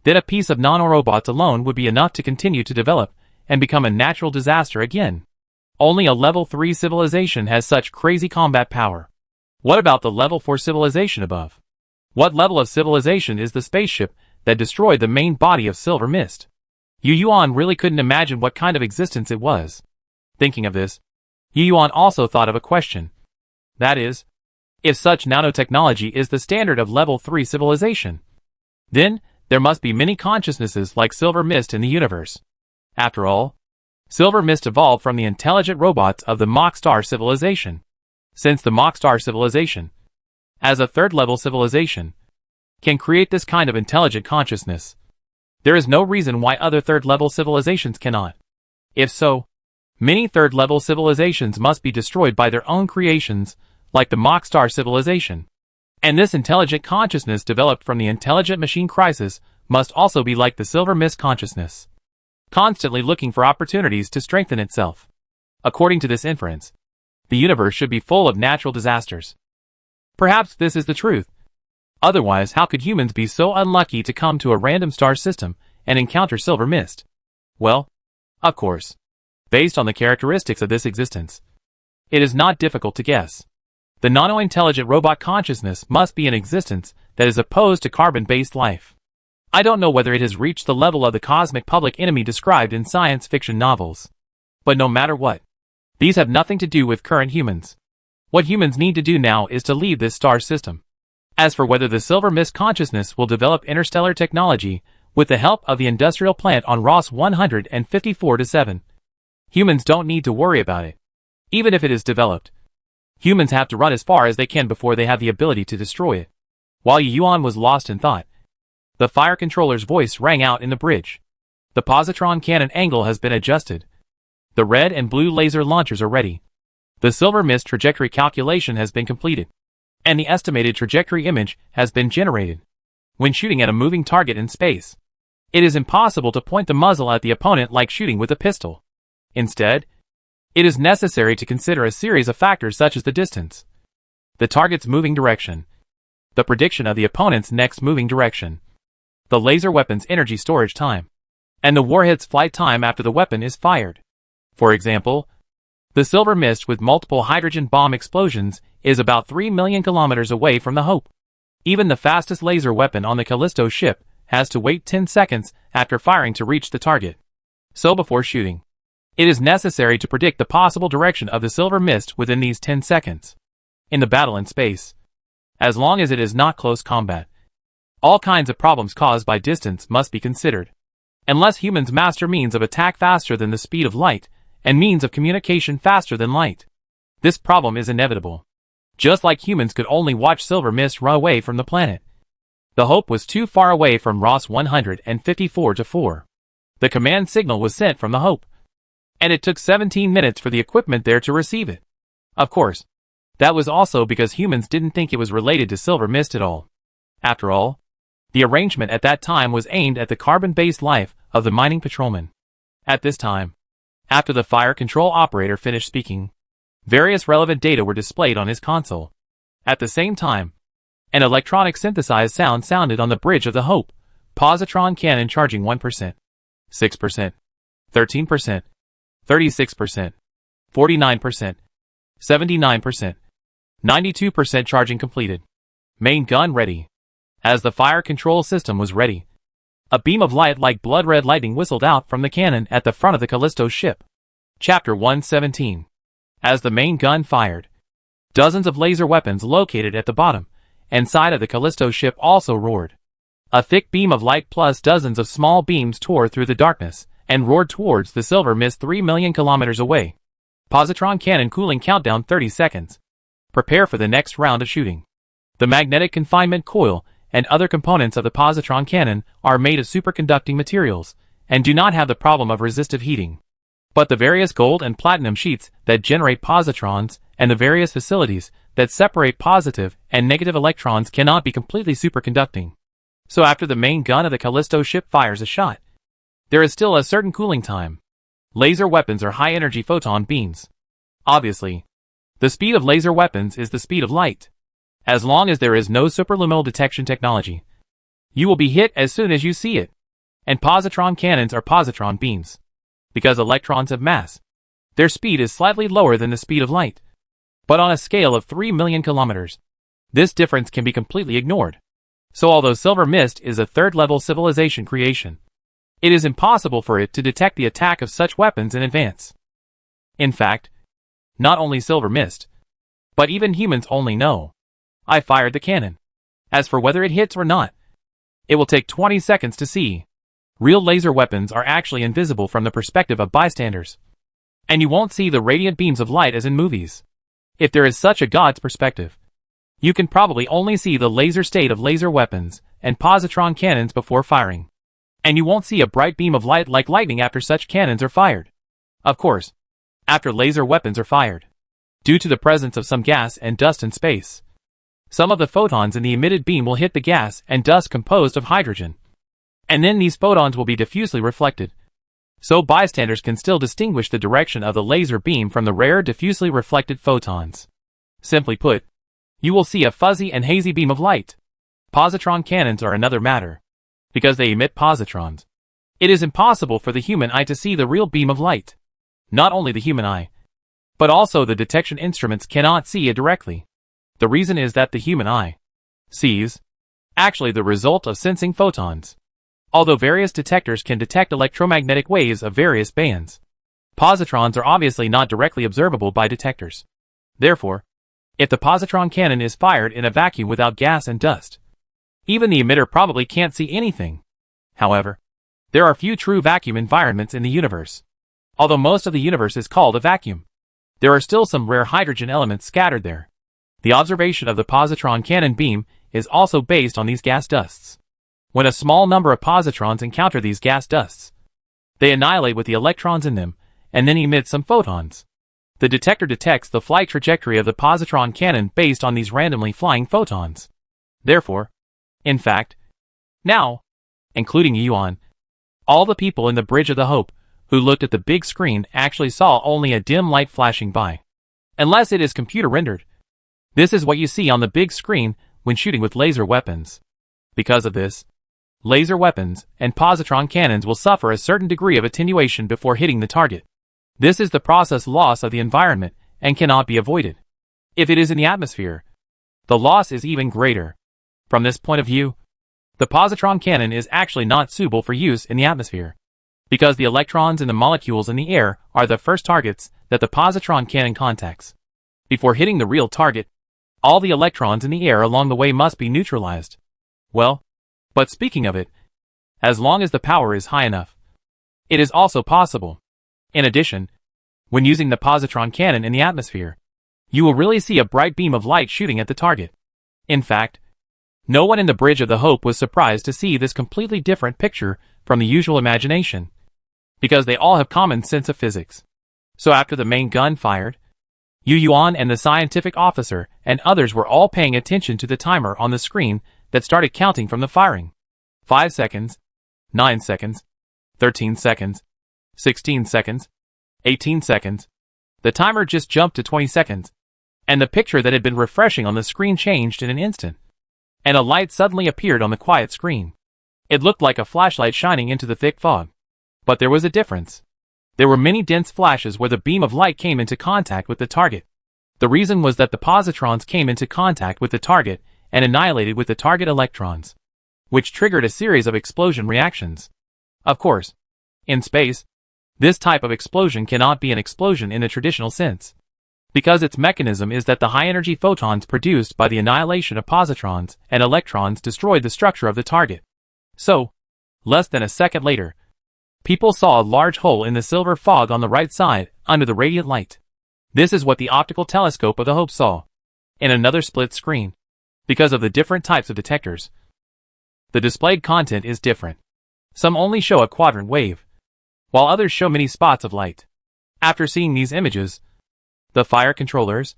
then a piece of nanorobots alone would be enough to continue to develop and become a natural disaster again. Only a level 3 civilization has such crazy combat power. What about the level 4 civilization above? What level of civilization is the spaceship that destroyed the main body of silver mist? Yu Yuan really couldn't imagine what kind of existence it was. Thinking of this, Yu Yuan also thought of a question. That is, if such nanotechnology is the standard of level 3 civilization, then there must be many consciousnesses like silver mist in the universe. After all, silver mist evolved from the intelligent robots of the Mach Star civilization. Since the Mach Star civilization, as a third-level civilization, can create this kind of intelligent consciousness, there is no reason why other third-level civilizations cannot. If so, many third-level civilizations must be destroyed by their own creations, like the Mach Star civilization. And this intelligent consciousness developed from the intelligent machine crisis must also be like the silver mist consciousness, constantly looking for opportunities to strengthen itself. According to this inference, the universe should be full of natural disasters. Perhaps this is the truth. Otherwise, how could humans be so unlucky to come to a random star system and encounter silver mist? Well, of course, based on the characteristics of this existence, it is not difficult to guess. The nano-intelligent robot consciousness must be an existence that is opposed to carbon-based life. I don't know whether it has reached the level of the cosmic public enemy described in science fiction novels. But no matter what, these have nothing to do with current humans. What humans need to do now is to leave this star system. As for whether the silver mist consciousness will develop interstellar technology with the help of the industrial plant on Ross 154-7, humans don't need to worry about it. Even if it is developed, humans have to run as far as they can before they have the ability to destroy it. While Yu Yuan was lost in thought, the fire controller's voice rang out in the bridge. The positron cannon angle has been adjusted. The red and blue laser launchers are ready. The silver mist trajectory calculation has been completed, and the estimated trajectory image has been generated. When shooting at a moving target in space, it is impossible to point the muzzle at the opponent like shooting with a pistol. Instead, it is necessary to consider a series of factors such as the distance, the target's moving direction, the prediction of the opponent's next moving direction, the laser weapon's energy storage time, and the warhead's flight time after the weapon is fired. For example, the silver mist with multiple hydrogen bomb explosions is about 3 million kilometers away from the Hope. Even the fastest laser weapon on the Callisto ship has to wait 10 seconds after firing to reach the target. So before shooting, it is necessary to predict the possible direction of the silver mist within these 10 seconds. In the battle in space, as long as it is not close combat, all kinds of problems caused by distance must be considered. Unless humans master means of attack faster than the speed of light, and means of communication faster than light, this problem is inevitable. Just like humans could only watch silver mist run away from the planet. The Hope was too far away from Ross 154-4. The command signal was sent from the Hope, and it took 17 minutes for the equipment there to receive it. Of course, that was also because humans didn't think it was related to silver mist at all. After all, the arrangement at that time was aimed at the carbon-based life of the mining patrolman. At this time, after the fire control operator finished speaking, various relevant data were displayed on his console. At the same time, an electronic synthesized sound sounded on the bridge of the Hope. Positron cannon charging 1%, 6%, 13%, 36%, 49%, 79%, 92% charging completed. Main gun ready. As the fire control system was ready, a beam of light like blood-red lightning whistled out from the cannon at the front of the Callisto ship. Chapter 117. As the main gun fired, dozens of laser weapons located at the bottom and side of the Callisto ship also roared. A thick beam of light plus dozens of small beams tore through the darkness and roared towards the silver mist 3 million kilometers away. Positron cannon cooling countdown 30 seconds. Prepare for the next round of shooting. The magnetic confinement coil and other components of the positron cannon are made of superconducting materials and do not have the problem of resistive heating. But the various gold and platinum sheets that generate positrons and the various facilities that separate positive and negative electrons cannot be completely superconducting. So after the main gun of the Callisto ship fires a shot, there is still a certain cooling time. Laser weapons are high-energy photon beams. Obviously, the speed of laser weapons is the speed of light. As long as there is no superluminal detection technology, you will be hit as soon as you see it. And positron cannons are positron beams. Because electrons have mass, their speed is slightly lower than the speed of light. But on a scale of 3 million kilometers, this difference can be completely ignored. So although silver mist is a third-level civilization creation, it is impossible for it to detect the attack of such weapons in advance. In fact, not only silver mist, but even humans only know, I fired the cannon. As for whether it hits or not, it will take 20 seconds to see. Real laser weapons are actually invisible from the perspective of bystanders. And you won't see the radiant beams of light as in movies. If there is such a God's perspective, you can probably only see the laser state of laser weapons and positron cannons before firing. And you won't see a bright beam of light like lightning after such cannons are fired. Of course, after laser weapons are fired, due to the presence of some gas and dust in space, some of the photons in the emitted beam will hit the gas and dust composed of hydrogen. And then these photons will be diffusely reflected. So bystanders can still distinguish the direction of the laser beam from the rare diffusely reflected photons. Simply put, you will see a fuzzy and hazy beam of light. Positron cannons are another matter. Because they emit positrons, it is impossible for the human eye to see the real beam of light. Not only the human eye, but also the detection instruments cannot see it directly. The reason is that the human eye sees actually the result of sensing photons. Although various detectors can detect electromagnetic waves of various bands, positrons are obviously not directly observable by detectors. Therefore, if the positron cannon is fired in a vacuum without gas and dust, even the emitter probably can't see anything. However, there are few true vacuum environments in the universe. Although most of the universe is called a vacuum, there are still some rare hydrogen elements scattered there. The observation of the positron cannon beam is also based on these gas dusts. When a small number of positrons encounter these gas dusts, they annihilate with the electrons in them, and then emit some photons. The detector detects the flight trajectory of the positron cannon based on these randomly flying photons. Therefore, in fact, now, including Yuan, all the people in the Bridge of the Hope who looked at the big screen actually saw only a dim light flashing by. Unless it is computer rendered. This is what you see on the big screen when shooting with laser weapons. Because of this, laser weapons and positron cannons will suffer a certain degree of attenuation before hitting the target. This is the process loss of the environment and cannot be avoided. If it is in the atmosphere, the loss is even greater. From this point of view, the positron cannon is actually not suitable for use in the atmosphere, because the electrons in the molecules in the air are the first targets that the positron cannon contacts. Before hitting the real target, all the electrons in the air along the way must be neutralized. Well, but speaking of it, as long as the power is high enough, it is also possible. In addition, when using the positron cannon in the atmosphere, you will really see a bright beam of light shooting at the target. In fact, no one in the Bridge of the Hope was surprised to see this completely different picture from the usual imagination, because they all have common sense of physics. So after the main gun fired, Yu Yuan and the scientific officer and others were all paying attention to the timer on the screen that started counting from the firing. 5 seconds, 9 seconds, 13 seconds, 16 seconds, 18 seconds. The timer just jumped to 20 seconds, and the picture that had been refreshing on the screen changed in an instant, and a light suddenly appeared on the quiet screen. It looked like a flashlight shining into the thick fog. But there was a difference. There were many dense flashes where the beam of light came into contact with the target. The reason was that the positrons came into contact with the target and annihilated with the target electrons, which triggered a series of explosion reactions. Of course, in space, this type of explosion cannot be an explosion in the traditional sense, because its mechanism is that the high-energy photons produced by the annihilation of positrons and electrons destroyed the structure of the target. So, less than a second later, people saw a large hole in the silver fog on the right side, under the radiant light. This is what the optical telescope of the Hope saw. In another split screen. Because of the different types of detectors, the displayed content is different. Some only show a quadrant wave, while others show many spots of light. After seeing these images, the fire controllers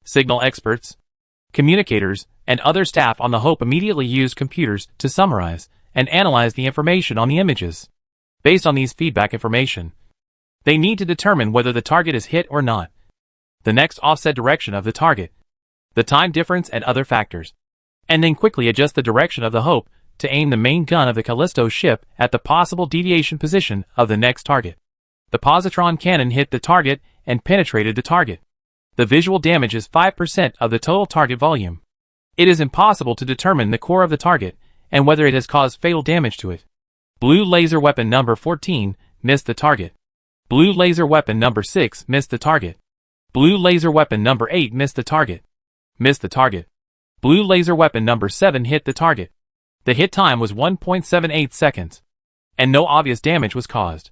Signal experts, communicators, and other staff on the Hope immediately used computers to summarize and analyze the information on the images. Based on these feedback information, they need to determine whether the target is hit or not, the next offset direction of the target, the time difference and other factors, and then quickly adjust the direction of the Hope to aim the main gun of the Callisto ship at the possible deviation position of the next target. The positron cannon hit the target and penetrated the target. The visual damage is 5% of the total target volume. It is impossible to determine the core of the target and whether it has caused fatal damage to it. Blue laser weapon number 14 missed the target. Blue laser weapon number 6 missed the target. Blue laser weapon number 8 missed the target. Missed the target. Blue laser weapon number 7 hit the target. The hit time was 1.78 seconds, and no obvious damage was caused.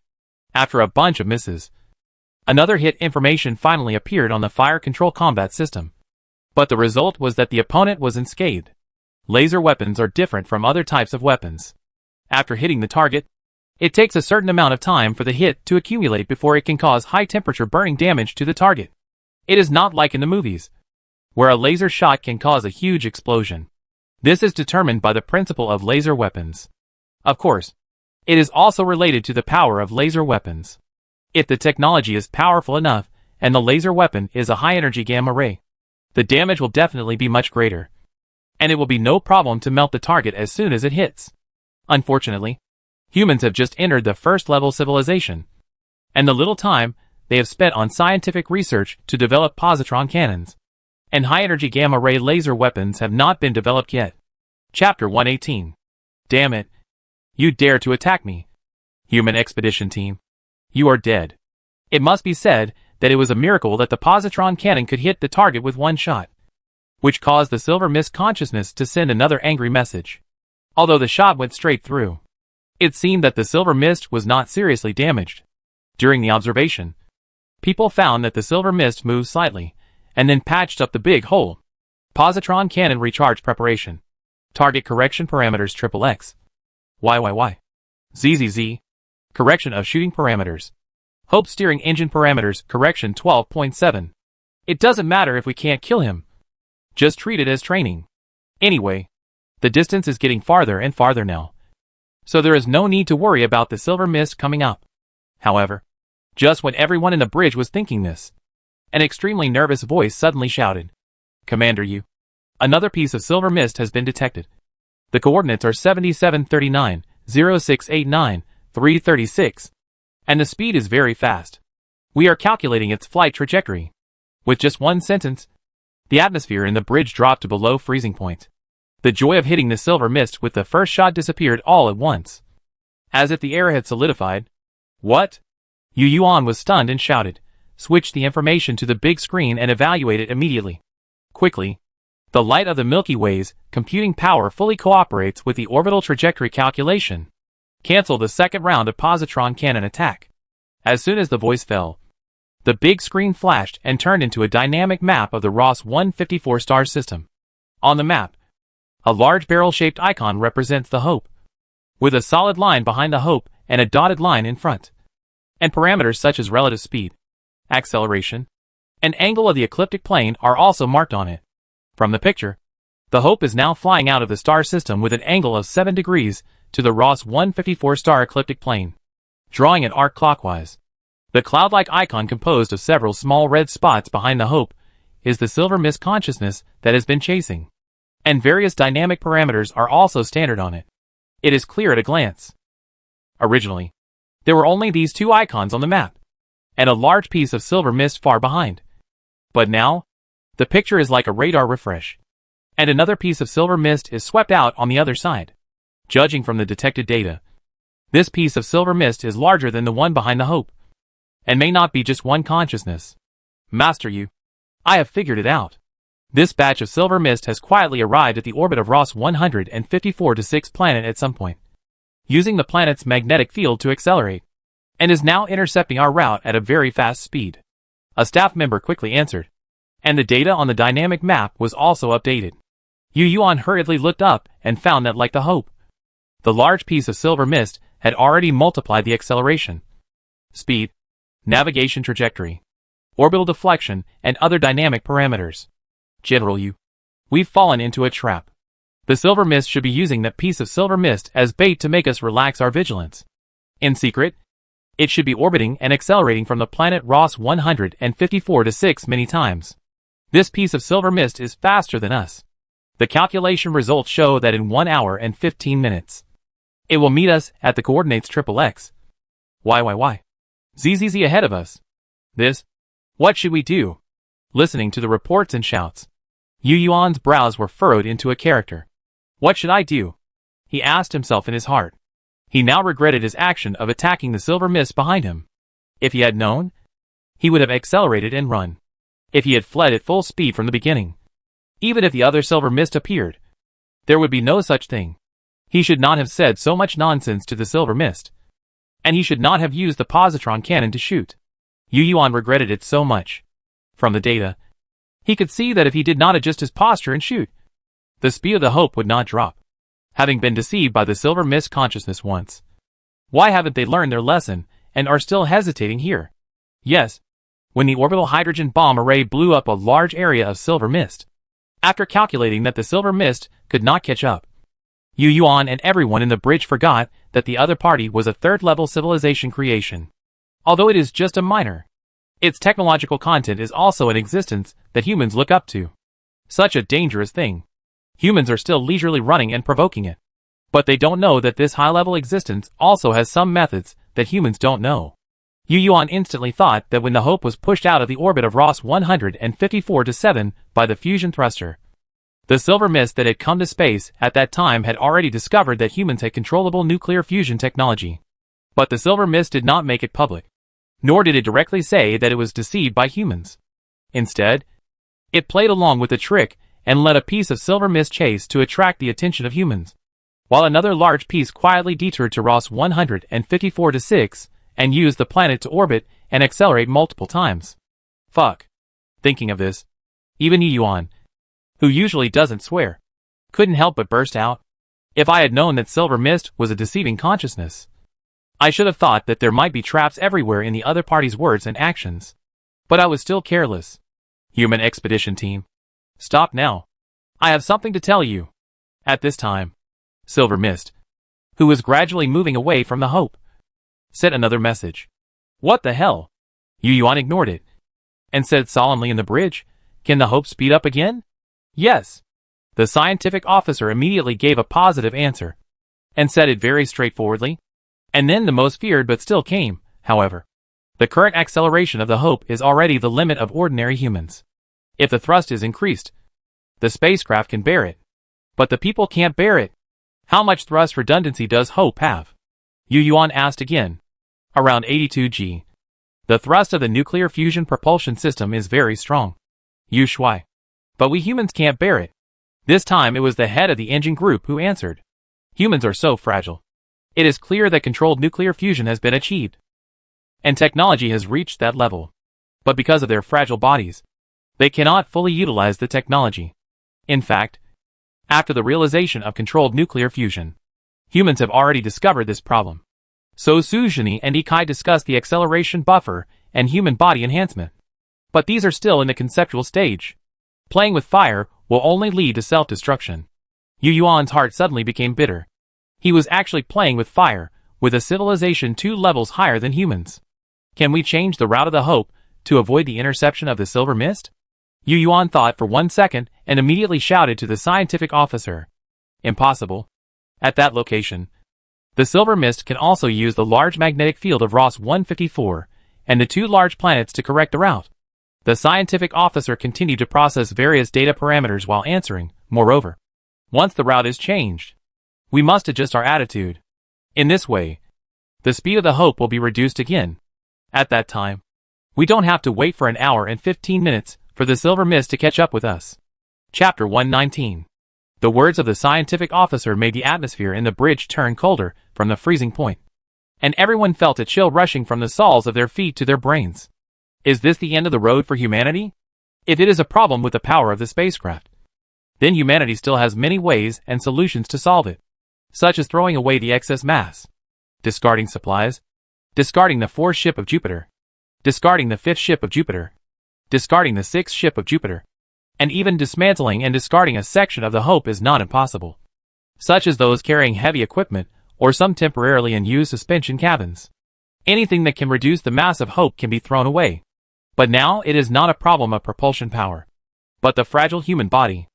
After a bunch of misses, another hit information finally appeared on the fire control combat system. But the result was that the opponent was unscathed. Laser weapons are different from other types of weapons. After hitting the target, it takes a certain amount of time for the hit to accumulate before it can cause high-temperature burning damage to the target. It is not like in the movies, where a laser shot can cause a huge explosion. This is determined by the principle of laser weapons. Of course, it is also related to the power of laser weapons. If the technology is powerful enough, and the laser weapon is a high-energy gamma ray, the damage will definitely be much greater, and it will be no problem to melt the target as soon as it hits. Unfortunately, humans have just entered the first-level civilization, and the little time they have spent on scientific research to develop positron cannons and high-energy gamma-ray laser weapons have not been developed yet. Chapter 118. Damn it. You dare to attack me. Human expedition team. You are dead. It must be said that it was a miracle that the positron cannon could hit the target with one shot, which caused the silver mist consciousness to send another angry message. Although the shot went straight through, it seemed that the silver mist was not seriously damaged. During the observation, people found that the silver mist moved slightly, and then patched up the big hole. Positron cannon recharge preparation. Target correction parameters XXX. YYY. ZZZ. Correction of shooting parameters. Hope steering engine parameters correction 12.7. It doesn't matter if we can't kill him. Just treat it as training. Anyway, the distance is getting farther and farther now, so there is no need to worry about the silver mist coming up. However, just when everyone in the bridge was thinking this, an extremely nervous voice suddenly shouted, "Commander Yu, another piece of silver mist has been detected. The coordinates are 7739, 0689, 336, and the speed is very fast. We are calculating its flight trajectory." With just one sentence, the atmosphere in the bridge dropped to below freezing point. The joy of hitting the silver mist with the first shot disappeared all at once, as if the air had solidified. What? Yu Yuan was stunned and shouted, "Switch the information to the big screen and evaluate it immediately." Quickly, the light of the Milky Way's computing power fully cooperates with the orbital trajectory calculation. Cancel the second round of positron cannon attack. As soon as the voice fell, the big screen flashed and turned into a dynamic map of the Ross 154 star system. On the map, a large barrel-shaped icon represents the Hope, with a solid line behind the Hope and a dotted line in front. And parameters such as relative speed, acceleration, and angle of the ecliptic plane are also marked on it. From the picture, the Hope is now flying out of the star system with an angle of 7 degrees to the Ross 154 star ecliptic plane, drawing an arc clockwise. The cloud-like icon composed of several small red spots behind the Hope is the silver mist consciousness that has been chasing, and various dynamic parameters are also standard on it. It is clear at a glance. Originally, there were only these two icons on the map, and a large piece of silver mist far behind. But now, the picture is like a radar refresh, and another piece of silver mist is swept out on the other side. Judging from the detected data, this piece of silver mist is larger than the one behind the Hope, and may not be just one consciousness. Master Yu, I have figured it out. This batch of silver mist has quietly arrived at the orbit of Ross 154-6 planet at some point, using the planet's magnetic field to accelerate, and is now intercepting our route at a very fast speed. A staff member quickly answered, and the data on the dynamic map was also updated. Yu Yuan hurriedly looked up and found that, like the Hope, the large piece of silver mist had already multiplied the acceleration, speed, navigation trajectory, orbital deflection, and other dynamic parameters. General Yu. We've fallen into a trap. The silver mist should be using that piece of silver mist as bait to make us relax our vigilance. In secret, it should be orbiting and accelerating from the planet Ross 154 to 6 many times. This piece of silver mist is faster than us. The calculation results show that in 1 hour and 15 minutes, it will meet us at the coordinates XXX. Y. ZZZ ahead of us. What should we do? Listening to the reports and shouts, Yu Yuan's brows were furrowed into a character. What should I do? He asked himself in his heart. He now regretted his action of attacking the silver mist behind him. If he had known, he would have accelerated and run. If he had fled at full speed from the beginning, even if the other silver mist appeared, there would be no such thing. He should not have said so much nonsense to the silver mist. And he should not have used the positron cannon to shoot. Yu Yuan regretted it so much. From the data, he could see that if he did not adjust his posture and shoot, the speed of the hope would not drop. Having been deceived by the silver mist consciousness once, why haven't they learned their lesson and are still hesitating here? Yes, when the orbital hydrogen bomb array blew up a large area of silver mist, after calculating that the silver mist could not catch up, Yu Yuan and everyone in the bridge forgot that the other party was a third-level civilization creation. Although it is just a minor, its technological content is also an existence that humans look up to. Such a dangerous thing. Humans are still leisurely running and provoking it. But they don't know that this high-level existence also has some methods that humans don't know. Yu Yuan instantly thought that when the Hope was pushed out of the orbit of Ross 154 to 7 by the fusion thruster, the silver mist that had come to space at that time had already discovered that humans had controllable nuclear fusion technology. But the silver mist did not make it public, nor did it directly say that it was deceived by humans. Instead, it played along with the trick and led a piece of silver mist chase to attract the attention of humans, while another large piece quietly detoured to Ross 154 to 6 and used the planet to orbit and accelerate multiple times. Fuck. Thinking of this, even Yu Yuan, who usually doesn't swear, couldn't help but burst out. If I had known that silver mist was a deceiving consciousness, I should have thought that there might be traps everywhere in the other party's words and actions. But I was still careless. Human expedition team, stop now. I have something to tell you. At this time, Silver Mist, who was gradually moving away from the Hope, sent another message. What the hell? Yu Yuan ignored it, and said solemnly in the bridge, Can the Hope speed up again? Yes. The scientific officer immediately gave a positive answer, and said it very straightforwardly. And then the most feared but still came, however. The current acceleration of the Hope is already the limit of ordinary humans. If the thrust is increased, the spacecraft can bear it. But the people can't bear it. How much thrust redundancy does Hope have? Yu Yuan asked again. Around 82 G. The thrust of the nuclear fusion propulsion system is very strong. Yu Shui. But we humans can't bear it. This time it was the head of the engine group who answered. Humans are so fragile. It is clear that controlled nuclear fusion has been achieved, and technology has reached that level. But because of their fragile bodies, they cannot fully utilize the technology. In fact, after the realization of controlled nuclear fusion, humans have already discovered this problem. So Suzhini and Ikai discussed the acceleration buffer and human body enhancement. But these are still in the conceptual stage. Playing with fire will only lead to self-destruction. Yu Yuan's heart suddenly became bitter. He was actually playing with fire, with a civilization 2 levels higher than humans. Can we change the route of the Hope to avoid the interception of the silver mist? Yu Yuan thought for 1 second and immediately shouted to the scientific officer. Impossible. At that location, the silver mist can also use the large magnetic field of Ross 154 and the 2 large planets to correct the route. The scientific officer continued to process various data parameters while answering. Moreover, once the route is changed, we must adjust our attitude. In this way, the speed of the Hope will be reduced again. At that time, we don't have to wait for 1 hour and 15 minutes for the silver mist to catch up with us. Chapter 119. The words of the scientific officer made the atmosphere in the bridge turn colder from the freezing point, and everyone felt a chill rushing from the soles of their feet to their brains. Is this the end of the road for humanity? If it is a problem with the power of the spacecraft, then humanity still has many ways and solutions to solve it, such as throwing away the excess mass, discarding supplies, discarding the 4th ship of Jupiter, discarding the 5th ship of Jupiter, discarding the 6th ship of Jupiter, and even dismantling and discarding a section of the Hope is not impossible, such as those carrying heavy equipment or some temporarily unused suspension cabins. Anything that can reduce the mass of Hope can be thrown away. But now it is not a problem of propulsion power, but the fragile human body.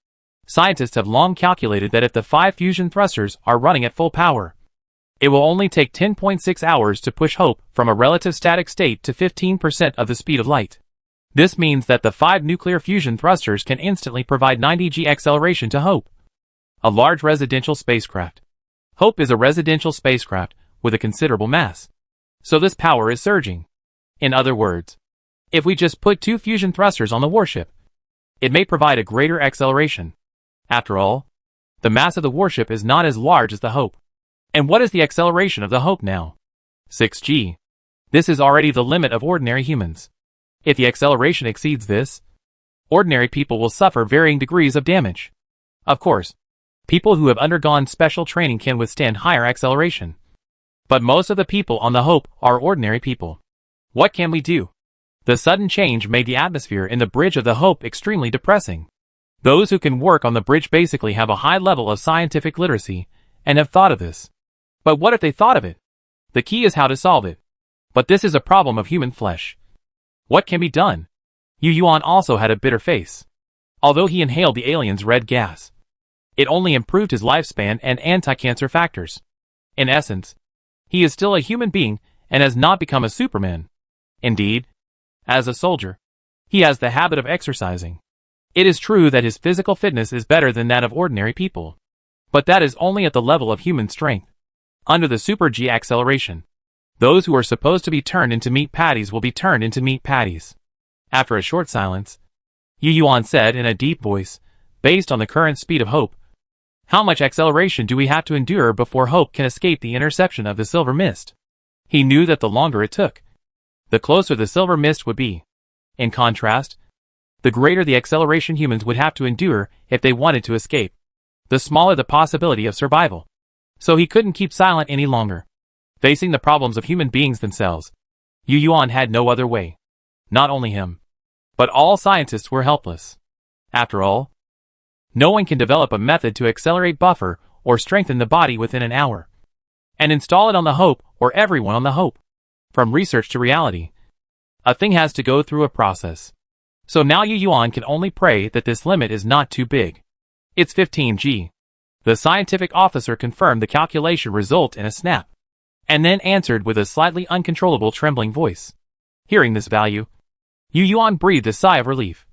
Scientists have long calculated that if the 5 fusion thrusters are running at full power, it will only take 10.6 hours to push Hope from a relative static state to 15% of the speed of light. This means that the 5 nuclear fusion thrusters can instantly provide 90 g acceleration to Hope, a large residential spacecraft. Hope is a residential spacecraft with a considerable mass, so this power is surging. In other words, if we just put 2 fusion thrusters on the warship, it may provide a greater acceleration. After all, the mass of the warship is not as large as the Hope. And what is the acceleration of the Hope now? 6 g. This is already the limit of ordinary humans. If the acceleration exceeds this, ordinary people will suffer varying degrees of damage. Of course, people who have undergone special training can withstand higher acceleration. But most of the people on the Hope are ordinary people. What can we do? The sudden change made the atmosphere in the bridge of the Hope extremely depressing. Those who can work on the bridge basically have a high level of scientific literacy and have thought of this. But what if they thought of it? The key is how to solve it. But this is a problem of human flesh. What can be done? Yu Yuan also had a bitter face. Although he inhaled the alien's red gas, it only improved his lifespan and anti-cancer factors. In essence, he is still a human being and has not become a Superman. Indeed, as a soldier, he has the habit of exercising. It is true that his physical fitness is better than that of ordinary people, but that is only at the level of human strength. Under the super G acceleration, those who are supposed to be turned into meat patties will be turned into meat patties. After a short silence, Yu Yuan said in a deep voice, based on the current speed of Hope, how much acceleration do we have to endure before Hope can escape the interception of the silver mist? He knew that the longer it took, the closer the silver mist would be. In contrast, the greater the acceleration humans would have to endure if they wanted to escape, the smaller the possibility of survival. So he couldn't keep silent any longer. Facing the problems of human beings themselves, Yu Yuan had no other way. Not only him, but all scientists were helpless. After all, no one can develop a method to accelerate, buffer, or strengthen the body within an hour, and install it on the Hope or everyone on the Hope. From research to reality, a thing has to go through a process. So now Yu Yuan can only pray that this limit is not too big. It's 15 g. The scientific officer confirmed the calculation result in a snap, and then answered with a slightly uncontrollable trembling voice. Hearing this value, Yu Yuan breathed a sigh of relief,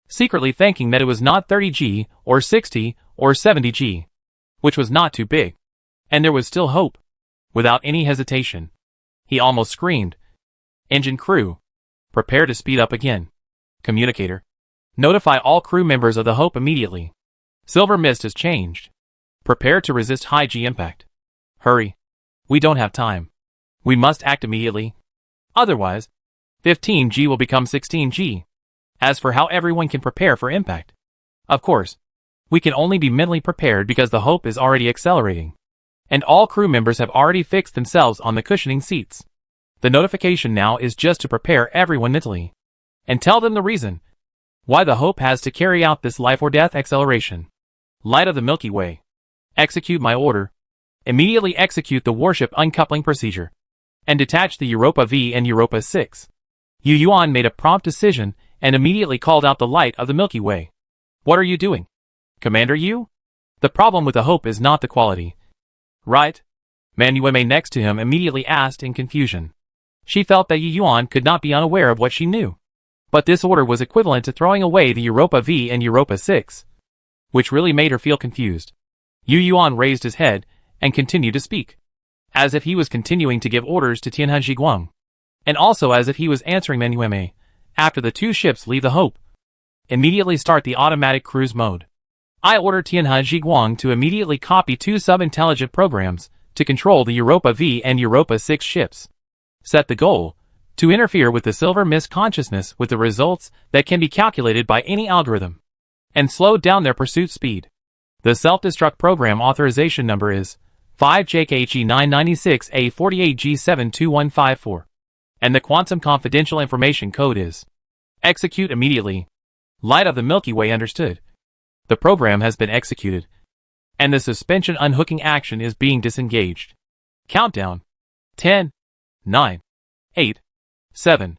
secretly thinking that it was not 30 g, or 60, or 70 g, which was not too big, and there was still hope. Without any hesitation, he almost screamed, "Engine crew, prepare to speed up again. Communicator, notify all crew members of the Hope immediately. Silver mist has changed. Prepare to resist high G impact. Hurry. We don't have time. We must act immediately. Otherwise, 15 g will become 16 g. As for how everyone can prepare for impact, of course, we can only be mentally prepared because the Hope is already accelerating, and all crew members have already fixed themselves on the cushioning seats. The notification now is just to prepare everyone mentally, and tell them the reason why the Hope has to carry out this life or death acceleration. Light of the Milky Way, execute my order. Immediately execute the warship uncoupling procedure, and detach the Europa V and Europa 6. Yu Yuan made a prompt decision and immediately called out the light of the Milky Way. What are you doing, Commander Yu? The problem with the Hope is not the quality. Right? Manueme next to him immediately asked in confusion. She felt that Yu Yuan could not be unaware of what she knew. But this order was equivalent to throwing away the Europa V and Europa 6, which really made her feel confused. Yu Yuan raised his head and continued to speak, as if he was continuing to give orders to Tianhe Zhiguang, and also as if he was answering Manueme. After the 2 ships leave the Hope, immediately start the automatic cruise mode. I order Tianhe Zhiguang to immediately copy 2 sub-intelligent programs to control the Europa V and Europa 6 ships. Set the goal to interfere with the silver mist consciousness with the results that can be calculated by any algorithm, and slow down their pursuit speed. The self-destruct program authorization number is 5JKHE996A48G72154, and the quantum confidential information code is execute immediately. Light of the Milky Way understood. The program has been executed, and the suspension unhooking action is being disengaged. Countdown. 10, 9, 8, 7.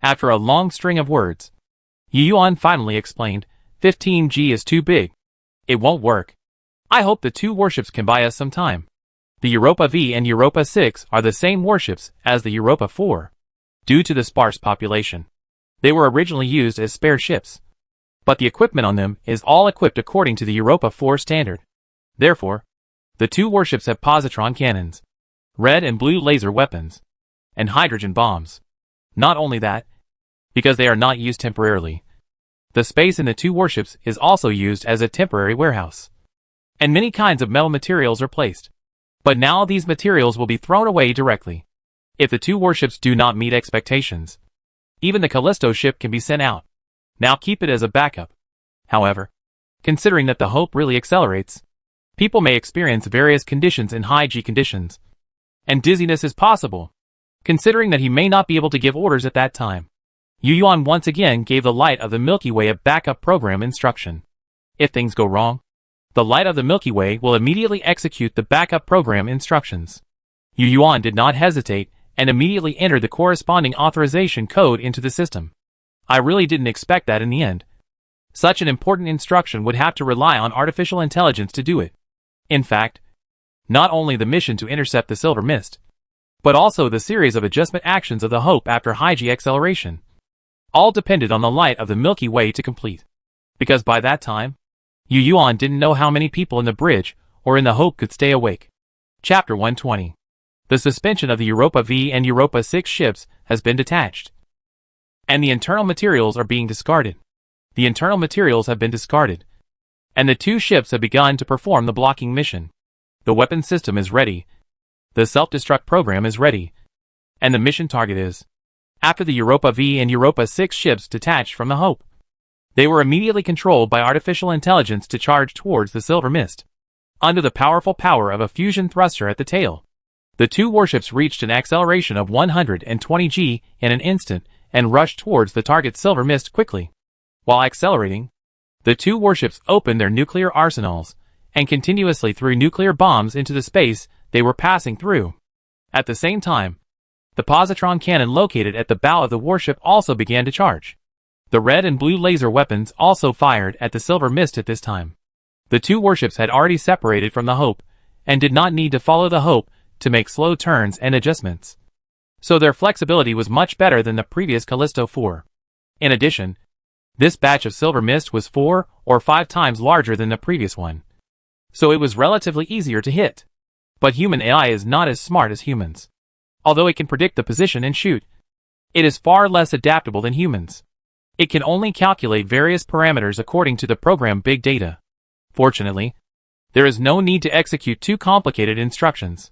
After a long string of words, Yuan finally explained, 15G is too big. It won't work. I hope the two warships can buy us some time. The Europa V and Europa 6 are the same warships as the Europa 4. Due to the sparse population, they were originally used as spare ships, but the equipment on them is all equipped according to the Europa 4 standard. Therefore, the two warships have positron cannons, red and blue laser weapons, and hydrogen bombs. Not only that, because they are not used temporarily, the space in the two warships is also used as a temporary warehouse, and many kinds of metal materials are placed. But now these materials will be thrown away directly. If the two warships do not meet expectations, even the Callisto ship can be sent out. Now keep it as a backup. However, considering that the Hope really accelerates, people may experience various conditions in high G conditions, and dizziness is possible, considering that he may not be able to give orders at that time. Yuan once again gave the Light of the Milky Way a backup program instruction. If things go wrong, the Light of the Milky Way will immediately execute the backup program instructions. Yuan did not hesitate and immediately entered the corresponding authorization code into the system. I really didn't expect that in the end. Such an important instruction would have to rely on artificial intelligence to do it. In fact, not only the mission to intercept the Silver Mist, but also the series of adjustment actions of the Hope after high G acceleration, all depended on the Light of the Milky Way to complete. Because by that time, Yuan didn't know how many people in the bridge or in the Hope could stay awake. Chapter 120. The suspension of the Europa V and Europa 6 ships has been detached, and the internal materials are being discarded. The internal materials have been discarded, and the two ships have begun to perform the blocking mission. The weapon system is ready, the self-destruct program is ready, and the mission target is. After the Europa V and Europa 6 ships detached from the Hope, they were immediately controlled by artificial intelligence to charge towards the Silver Mist. Under the powerful power of a fusion thruster at the tail, the two warships reached an acceleration of 120 G in an instant and rushed towards the target Silver Mist quickly. While accelerating, the two warships opened their nuclear arsenals and continuously threw nuclear bombs into the space they were passing through. At the same time, the positron cannon located at the bow of the warship also began to charge. The red and blue laser weapons also fired at the Silver Mist at this time. The two warships had already separated from the Hope and did not need to follow the Hope to make slow turns and adjustments, so their flexibility was much better than the previous Callisto 4. In addition, this batch of Silver Mist was 4 or 5 times larger than the previous one, so it was relatively easier to hit. But human AI is not as smart as humans. Although it can predict the position and shoot, it is far less adaptable than humans. It can only calculate various parameters according to the program big data. Fortunately, there is no need to execute too complicated instructions.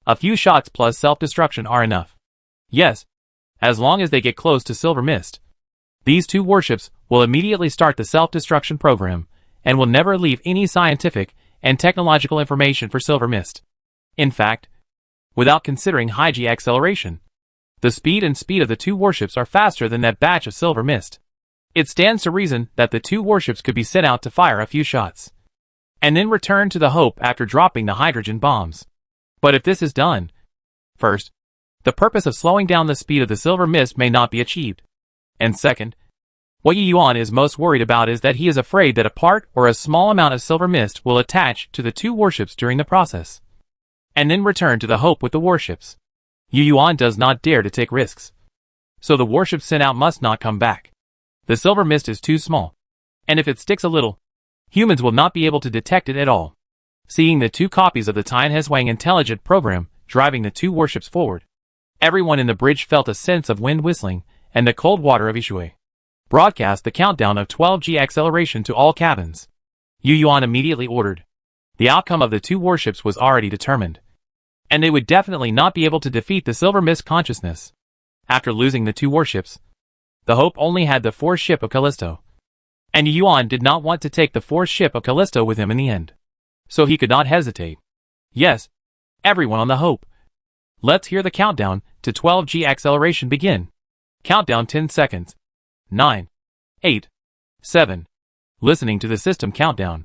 A few shots plus self-destruction are enough. Yes, as long as they get close to Silver Mist, these two warships will immediately start the self-destruction program and will never leave any scientific and technological information for Silver Mist. In fact, without considering high G acceleration, the speed of the two warships are faster than that batch of Silver Mist. It stands to reason that the two warships could be sent out to fire a few shots, and then return to the Hope after dropping the hydrogen bombs. But if this is done, first, the purpose of slowing down the speed of the Silver Mist may not be achieved. And second, what Yuan is most worried about is that he is afraid that a part or a small amount of Silver Mist will attach to the two warships during the process, and then return to the Hope with the warships. Yuan does not dare to take risks, so the warships sent out must not come back. The Silver Mist is too small, and if it sticks a little, humans will not be able to detect it at all. Seeing the two copies of the Tianhezwang intelligent program driving the two warships forward, everyone in the bridge felt a sense of wind whistling and the cold water of Ishui. Broadcast the countdown of 12G acceleration to all cabins. Yuan immediately ordered. The outcome of the two warships was already determined, and they would definitely not be able to defeat the Silver Mist consciousness. After losing the two warships, the Hope only had the fourth ship of Callisto, and Yuan did not want to take the fourth ship of Callisto with him in the end, so he could not hesitate. Yes, everyone on the Hope, let's hear the countdown to 12G acceleration begin. Countdown 10 seconds. 9, 8, 7. Listening to the system countdown.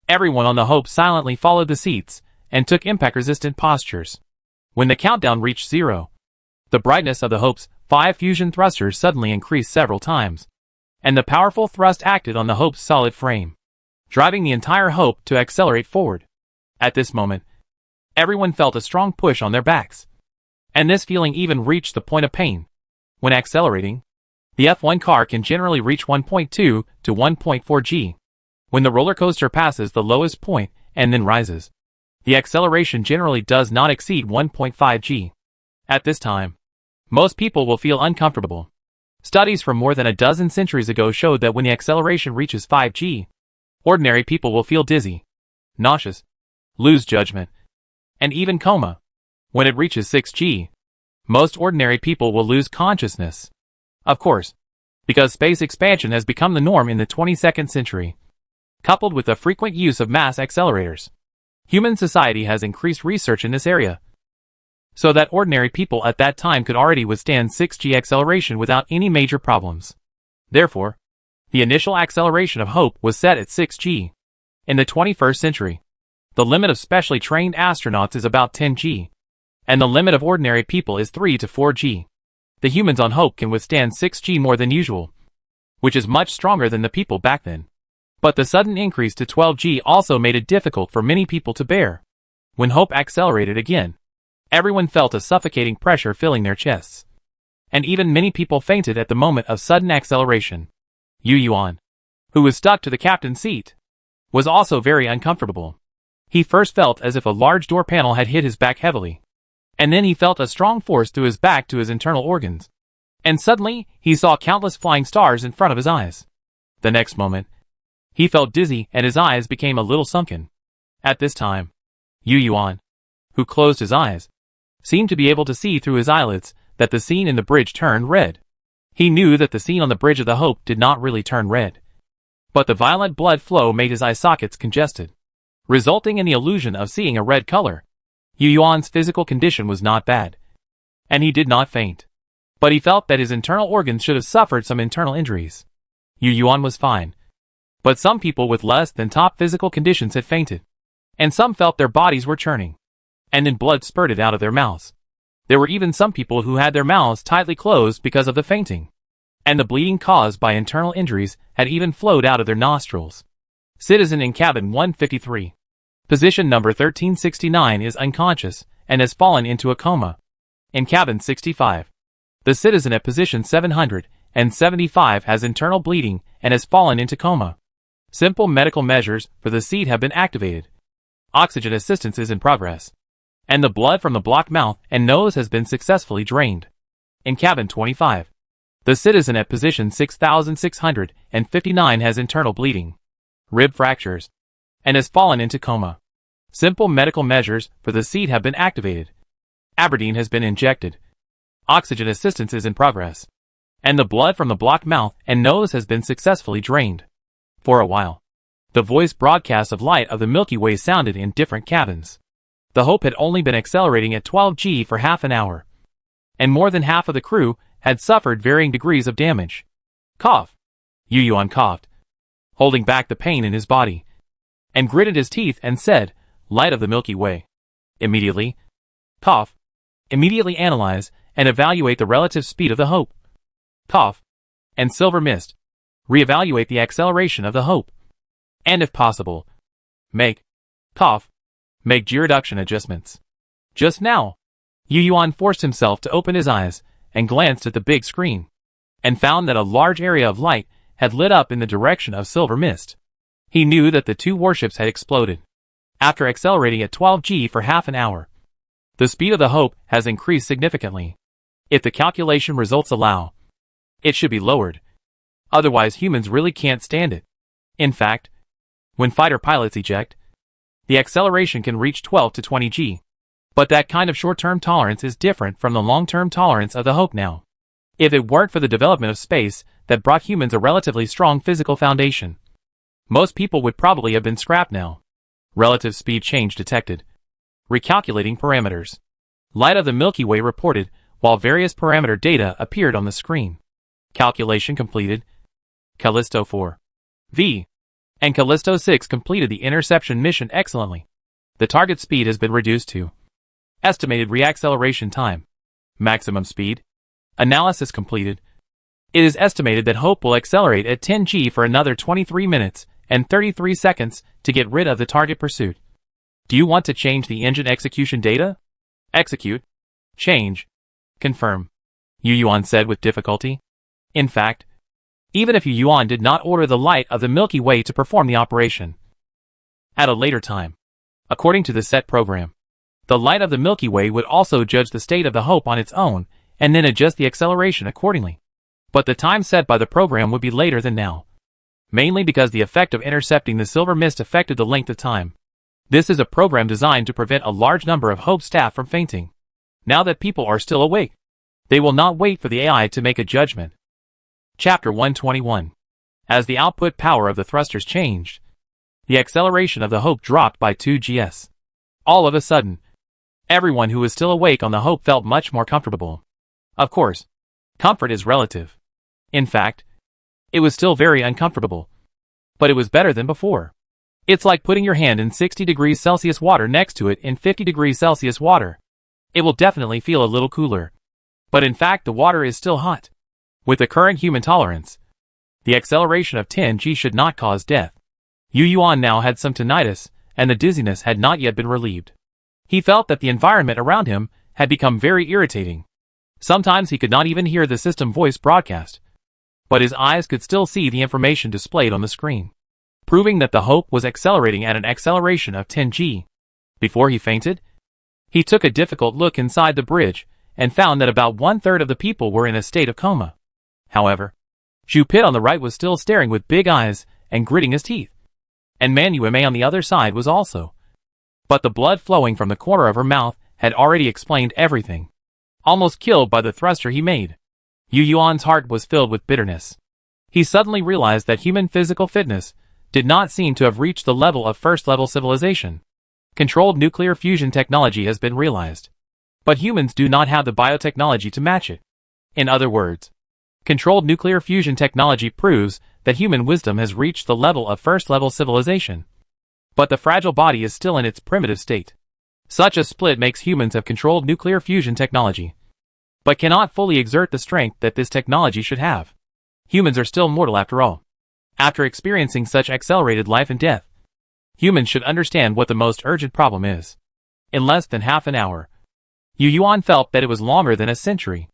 Everyone on the Hope silently followed the seats and took impact-resistant postures. When the countdown reached 0, the brightness of the Hope's 5 fusion thrusters suddenly increased several times, and the powerful thrust acted on the Hope's solid frame, driving the entire Hope to accelerate forward. At this moment, everyone felt a strong push on their backs, and this feeling even reached the point of pain. When accelerating, the F1 car can generally reach 1.2 to 1.4 g. When the roller coaster passes the lowest point and then rises, the acceleration generally does not exceed 1.5 g. At this time, most people will feel uncomfortable. Studies from more than a dozen centuries ago showed that when the acceleration reaches 5 g, ordinary people will feel dizzy, nauseous, lose judgment, and even coma. When it reaches 6 g, most ordinary people will lose consciousness. Of course, because space expansion has become the norm in the 22nd century, coupled with the frequent use of mass accelerators, human society has increased research in this area, so that ordinary people at that time could already withstand 6 g acceleration without any major problems. Therefore, the initial acceleration of Hope was set at 6 g. In the 21st century, the limit of specially trained astronauts is about 10 g, and the limit of ordinary people is 3 to 4 g. The humans on Hope can withstand 6 g more than usual, which is much stronger than the people back then. But the sudden increase to 12 g also made it difficult for many people to bear. When Hope accelerated again, everyone felt a suffocating pressure filling their chests, and even many people fainted at the moment of sudden acceleration. Yu Yuan, who was stuck to the captain's seat, was also very uncomfortable. He first felt as if a large door panel had hit his back heavily, and then he felt a strong force through his back to his internal organs, and suddenly he saw countless flying stars in front of his eyes. The next moment, he felt dizzy and his eyes became a little sunken. At this time, Yu Yuan, who closed his eyes, seemed to be able to see through his eyelids that the scene in the bridge turned red. He knew that the scene on the bridge of the Hope did not really turn red, but the violent blood flow made his eye sockets congested, resulting in the illusion of seeing a red color. Yu Yuan's physical condition was not bad, and he did not faint, but he felt that his internal organs should have suffered some internal injuries. Yu Yuan was fine, but some people with less than top physical conditions had fainted, and some felt their bodies were churning, and then blood spurted out of their mouths. There were even some people who had their mouths tightly closed because of the fainting, and the bleeding caused by internal injuries had even flowed out of their nostrils. Citizen in cabin 153. Position number 1369 is unconscious and has fallen into a coma. In cabin 65, the citizen at position 775 has internal bleeding and has fallen into coma. Simple medical measures for the seat have been activated. Oxygen assistance is in progress, and the blood from the blocked mouth and nose has been successfully drained. In cabin 25, the citizen at position 6659 has internal bleeding, rib fractures, and has fallen into coma. Simple medical measures for the seat have been activated. Aberdeen has been injected. Oxygen assistance is in progress, and the blood from the blocked mouth and nose has been successfully drained. For a while, the voice broadcasts of light of the Milky Way sounded in different cabins. The Hope had only been accelerating at 12 g for half an hour, and more than half of the crew had suffered varying degrees of damage. Cough. Yu Yuan coughed, holding back the pain in his body, and gritted his teeth and said, "Light of the Milky Way. Immediately. Cough. Immediately analyze and evaluate the relative speed of the Hope. Cough. And silver mist. Reevaluate the acceleration of the Hope. And if possible, make G reduction adjustments." Just now, Yu Yuan forced himself to open his eyes and glanced at the big screen, and found that a large area of light had lit up in the direction of silver mist. He knew that the two warships had exploded after accelerating at 12 g for half an hour. The speed of the Hope has increased significantly. If the calculation results allow, it should be lowered. Otherwise, humans really can't stand it. In fact, when fighter pilots eject, the acceleration can reach 12 to 20 g. But that kind of short-term tolerance is different from the long-term tolerance of the Hope now. If it weren't for the development of space that brought humans a relatively strong physical foundation, most people would probably have been scrapped now. Relative speed change detected. Recalculating parameters. Light of the Milky Way reported, while various parameter data appeared on the screen. Calculation completed. Callisto 4. V. And Callisto 6 completed the interception mission excellently. The target speed has been reduced to estimated reacceleration time. Maximum speed. Analysis completed. It is estimated that Hope will accelerate at 10G for another 23 minutes and 33 seconds to get rid of the target pursuit. Do you want to change the engine execution data? Execute. Change. Confirm. Yu Yuan said with difficulty. In fact, even if Yu Yuan did not order the light of the Milky Way to perform the operation at a later time, according to the set program, the light of the Milky Way would also judge the state of the Hope on its own and then adjust the acceleration accordingly. But the time set by the program would be later than now, mainly because the effect of intercepting the silver mist affected the length of time. This is a program designed to prevent a large number of Hope staff from fainting. Now that people are still awake, they will not wait for the AI to make a judgment. Chapter 121. As the output power of the thrusters changed, the acceleration of the Hope dropped by 2 gs. All of a sudden, everyone who was still awake on the Hope felt much more comfortable. Of course, comfort is relative. In fact, it was still very uncomfortable. But it was better than before. It's like putting your hand in 60 degrees Celsius water next to it in 50 degrees Celsius water. It will definitely feel a little cooler. But in fact the water is still hot. With the current human tolerance, the acceleration of 10G should not cause death. Yu Yuan now had some tinnitus, and the dizziness had not yet been relieved. He felt that the environment around him had become very irritating. Sometimes he could not even hear the system voice broadcast, but his eyes could still see the information displayed on the screen, proving that the Hope was accelerating at an acceleration of 10G. Before he fainted, he took a difficult look inside the bridge and found that about 1/3 of the people were in a state of coma. However, Zhu Pit on the right was still staring with big eyes and gritting his teeth, and Man Yu on the other side was also. But the blood flowing from the corner of her mouth had already explained everything. Almost killed by the thruster he made, Yu Yuan's heart was filled with bitterness. He suddenly realized that human physical fitness did not seem to have reached the level of first-level civilization. Controlled nuclear fusion technology has been realized, but humans do not have the biotechnology to match it. In other words, controlled nuclear fusion technology proves that human wisdom has reached the level of first-level civilization. But the fragile body is still in its primitive state. Such a split makes humans have controlled nuclear fusion technology, but cannot fully exert the strength that this technology should have. Humans are still mortal after all. After experiencing such accelerated life and death, humans should understand what the most urgent problem is. In less than half an hour, Yu Yuan felt that it was longer than a century.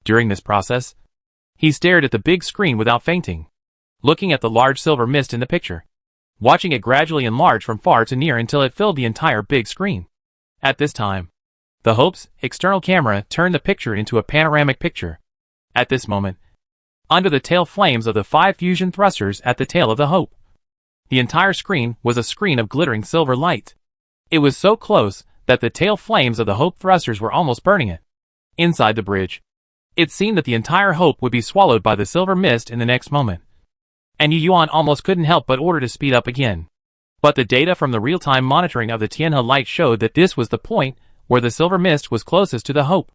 During this process, he stared at the big screen without fainting, looking at the large silver mist in the picture, watching it gradually enlarge from far to near until it filled the entire big screen. At this time, the Hope's external camera turned the picture into a panoramic picture. At this moment, under the tail flames of the 5 fusion thrusters at the tail of the Hope, the entire screen was a screen of glittering silver light. It was so close that the tail flames of the Hope thrusters were almost burning it. Inside the bridge, it seemed that the entire Hope would be swallowed by the silver mist in the next moment. And Yu Yuan almost couldn't help but order to speed up again. But the data from the real-time monitoring of the Tianhe light showed that this was the point where the silver mist was closest to the Hope.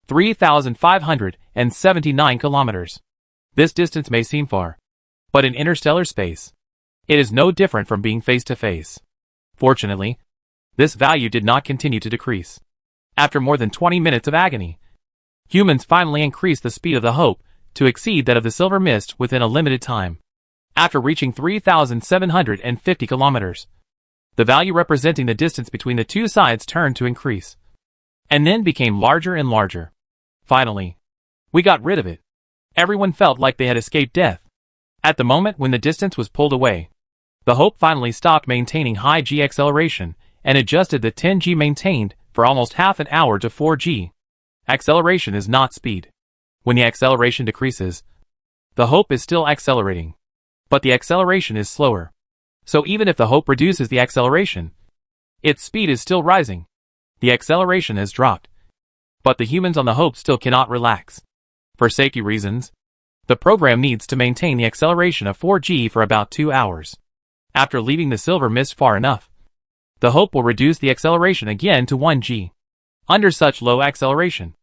3,579 kilometers. This distance may seem far, but in interstellar space, it is no different from being face-to-face. Fortunately, this value did not continue to decrease. After more than 20 minutes of agony, humans finally increased the speed of the Hope to exceed that of the silver mist within a limited time. After reaching 3,750 kilometers, the value representing the distance between the two sides turned to increase, and then became larger and larger. Finally, we got rid of it. Everyone felt like they had escaped death. At the moment when the distance was pulled away, the Hope finally stopped maintaining high G acceleration and adjusted the 10G maintained for almost half an hour to 4G. Acceleration is not speed. When the acceleration decreases, the Hope is still accelerating, but the acceleration is slower. So even if the Hope reduces the acceleration, its speed is still rising. The acceleration has dropped, but the humans on the Hope still cannot relax. For safety reasons, the program needs to maintain the acceleration of 4G for about 2 hours. After leaving the silver mist far enough, the Hope will reduce the acceleration again to 1G. Under such low acceleration,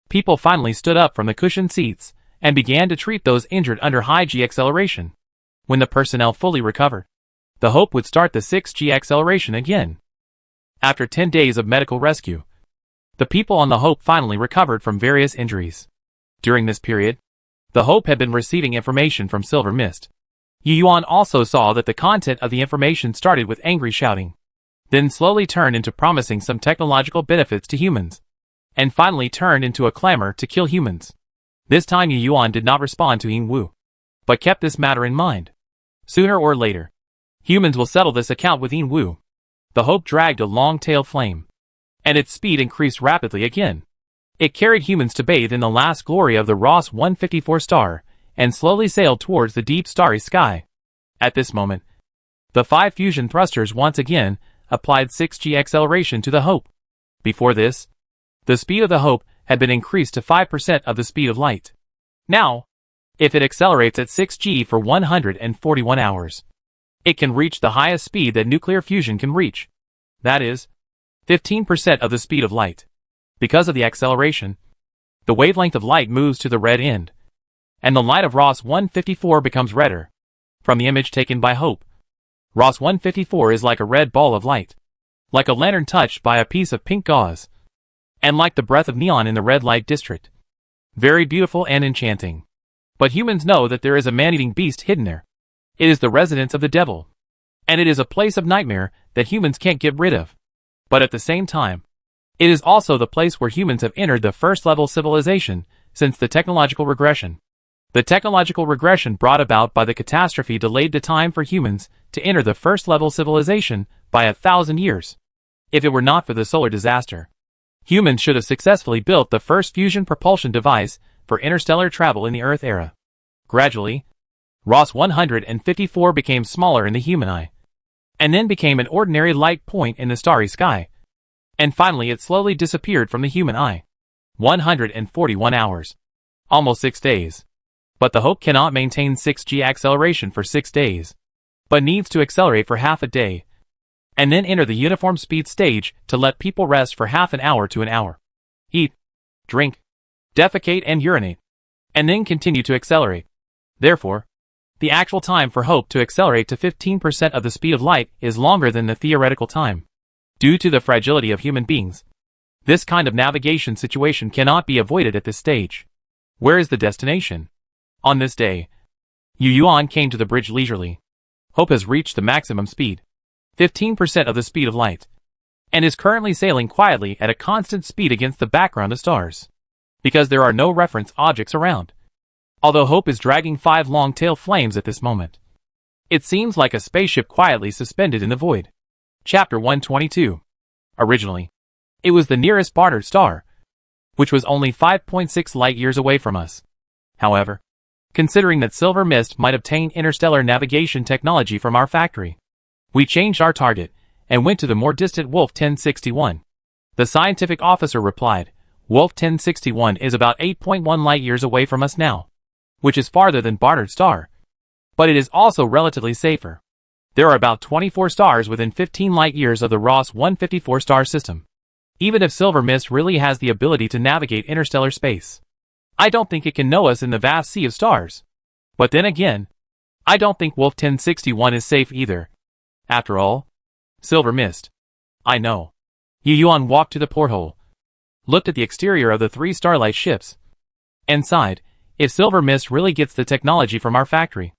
people finally stood up from the cushioned seats and began to treat those injured under high G acceleration. When the personnel fully recovered, the Hope would start the 6G acceleration again. After 10 days of medical rescue, the people on the Hope finally recovered from various injuries. During this period, the Hope had been receiving information from Silver Mist. Yu Yuan also saw that the content of the information started with angry shouting, then slowly turned into promising some technological benefits to humans, and finally turned into a clamor to kill humans. This time Yu Yuan did not respond to Ying Wu, but kept this matter in mind. Sooner or later, humans will settle this account with Ying Wu. The Hope dragged a long tail flame, and its speed increased rapidly again. It carried humans to bathe in the last glory of the Ross 154 star, and slowly sailed towards the deep starry sky. At this moment, the 5 fusion thrusters once again applied 6G acceleration to the Hope. Before this, the speed of the Hope had been increased to 5% of the speed of light. Now, if it accelerates at 6G for 141 hours, it can reach the highest speed that nuclear fusion can reach. That is, 15% of the speed of light. Because of the acceleration, the wavelength of light moves to the red end, and the light of Ross 154 becomes redder. From the image taken by Hope, Ross 154 is like a red ball of light, like a lantern touched by a piece of pink gauze, and like the breath of neon in the red light district. Very beautiful and enchanting. But humans know that there is a man-eating beast hidden there. It is the residence of the devil, and it is a place of nightmare that humans can't get rid of. But at the same time, it is also the place where humans have entered the first-level civilization since the technological regression. The technological regression brought about by the catastrophe delayed the time for humans to enter the first-level civilization by 1,000 years. If it were not for the solar disaster, humans should have successfully built the first fusion propulsion device for interstellar travel in the Earth era. Gradually, Ross 154 became smaller in the human eye, and then became an ordinary light point in the starry sky, and finally it slowly disappeared from the human eye. 141 hours. Almost 6 days. But the Hope cannot maintain 6G acceleration for 6 days, but needs to accelerate for half a day, and then enter the uniform speed stage to let people rest for half an hour to an hour. Eat, drink, defecate and urinate, and then continue to accelerate. Therefore, the actual time for Hope to accelerate to 15% of the speed of light is longer than the theoretical time. Due to the fragility of human beings, this kind of navigation situation cannot be avoided at this stage. Where is the destination? On this day, Yu Yuan came to the bridge leisurely. Hope has reached the maximum speed, 15% of the speed of light, and is currently sailing quietly at a constant speed against the background of stars, because there are no reference objects around. Although Hope is dragging 5 long tail flames at this moment, it seems like a spaceship quietly suspended in the void. Chapter 122. Originally, it was the nearest Barnard star, which was only 5.6 light-years away from us. However, considering that Silver Mist might obtain interstellar navigation technology from our factory, we changed our target and went to the more distant Wolf 1061. The scientific officer replied, Wolf 1061 is about 8.1 light-years away from us now, which is farther than Barnard star, but it is also relatively safer. There are about 24 stars within 15 light-years of the Ross 154 star system. Even if Silver Mist really has the ability to navigate interstellar space, I don't think it can know us in the vast sea of stars. But then again, I don't think Wolf 1061 is safe either. After all, Silver Mist. I know. Yu Yuan walked to the porthole, looked at the exterior of the 3 Starlight ships, and sighed. If Silver Mist really gets the technology from our factory,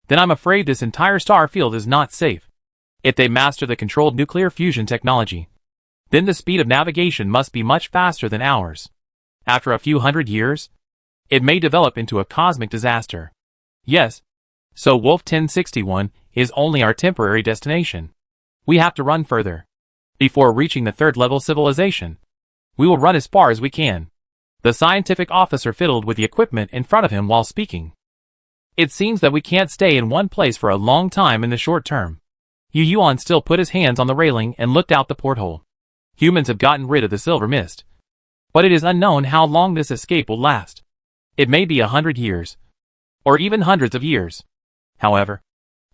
then I'm afraid this entire star field is not safe. If they master the controlled nuclear fusion technology, then the speed of navigation must be much faster than ours. After a few hundred years, it may develop into a cosmic disaster. Yes, so Wolf 1061 is only our temporary destination. We have to run further. Before reaching the 3rd-level civilization, we will run as far as we can. The scientific officer fiddled with the equipment in front of him while speaking. It seems that we can't stay in one place for a long time in the short term. Yu Yuan still put his hands on the railing and looked out the porthole. Humans have gotten rid of the Silver Mist, but it is unknown how long this escape will last. It may be 100 years, or even hundreds of years. However,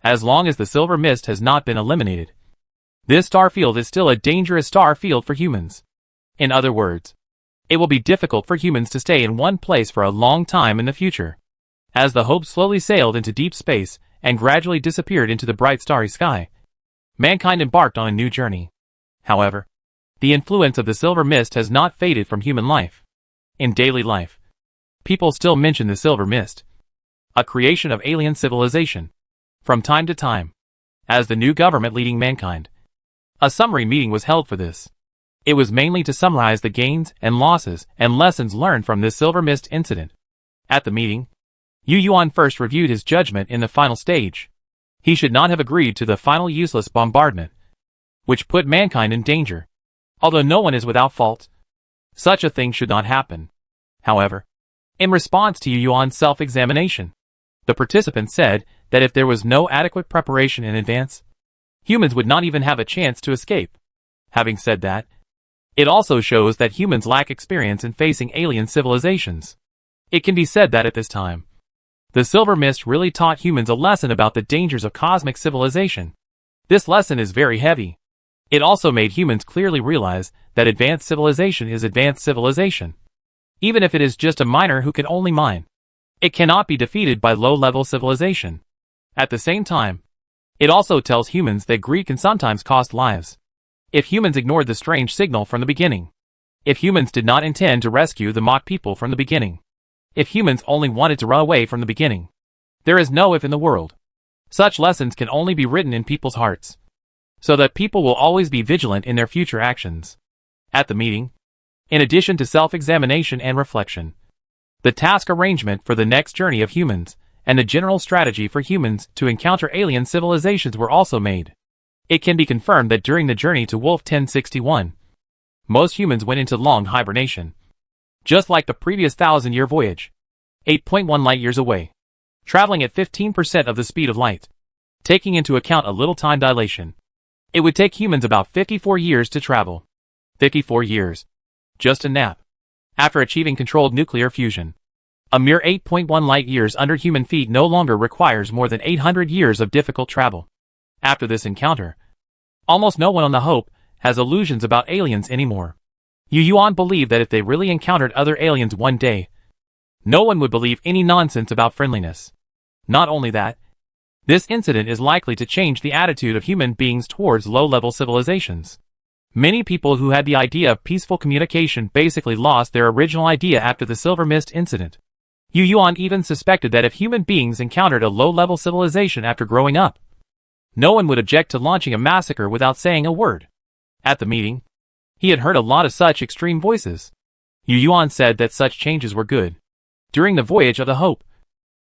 as long as the Silver Mist has not been eliminated, this star field is still a dangerous star field for humans. In other words, it will be difficult for humans to stay in one place for a long time in the future. As the Hope slowly sailed into deep space and gradually disappeared into the bright starry sky. Mankind embarked on a new journey. However, the influence of the silver mist has not faded from human life. In daily life, people still mention the silver mist, a creation of alien civilization, from time to time, as the new government leading mankind. A summary meeting was held for this. It was mainly to summarize the gains and losses and lessons learned from this silver mist incident. At the meeting, Yu Yuan first reviewed his judgment in the final stage. He should not have agreed to the final useless bombardment, which put mankind in danger. Although no one is without fault, such a thing should not happen. However, in response to Yu Yuan's self-examination, the participants said that if there was no adequate preparation in advance, humans would not even have a chance to escape. Having said that, it also shows that humans lack experience in facing alien civilizations. It can be said that at this time, the silver mist really taught humans a lesson about the dangers of cosmic civilization. This lesson is very heavy. It also made humans clearly realize that advanced civilization is advanced civilization. Even if it is just a miner who can only mine, it cannot be defeated by low-level civilization. At the same time, it also tells humans that greed can sometimes cost lives. If humans ignored the strange signal from the beginning, if humans did not intend to rescue the mock people from the beginning, if humans only wanted to run away from the beginning, there is no if in the world. Such lessons can only be written in people's hearts, so that people will always be vigilant in their future actions. At the meeting, in addition to self-examination and reflection, the task arrangement for the next journey of humans and the general strategy for humans to encounter alien civilizations were also made. It can be confirmed that during the journey to Wolf 1061, most humans went into long hibernation. Just like the previous 1,000-year voyage, 8.1 light-years away, traveling at 15% of the speed of light. Taking into account a little time dilation, it would take humans about 54 years to travel. 54 years. Just a nap. After achieving controlled nuclear fusion, a mere 8.1 light-years under human feet no longer requires more than 800 years of difficult travel. After this encounter, almost no one on the Hope has illusions about aliens anymore. Yu Yuan believed that if they really encountered other aliens one day, no one would believe any nonsense about friendliness. Not only that, this incident is likely to change the attitude of human beings towards low-level civilizations. Many people who had the idea of peaceful communication basically lost their original idea after the Silver Mist incident. Yu Yuan even suspected that if human beings encountered a low-level civilization after growing up, no one would object to launching a massacre without saying a word. At the meeting, he had heard a lot of such extreme voices. Yu Yuan said that such changes were good. During the voyage of the Hope,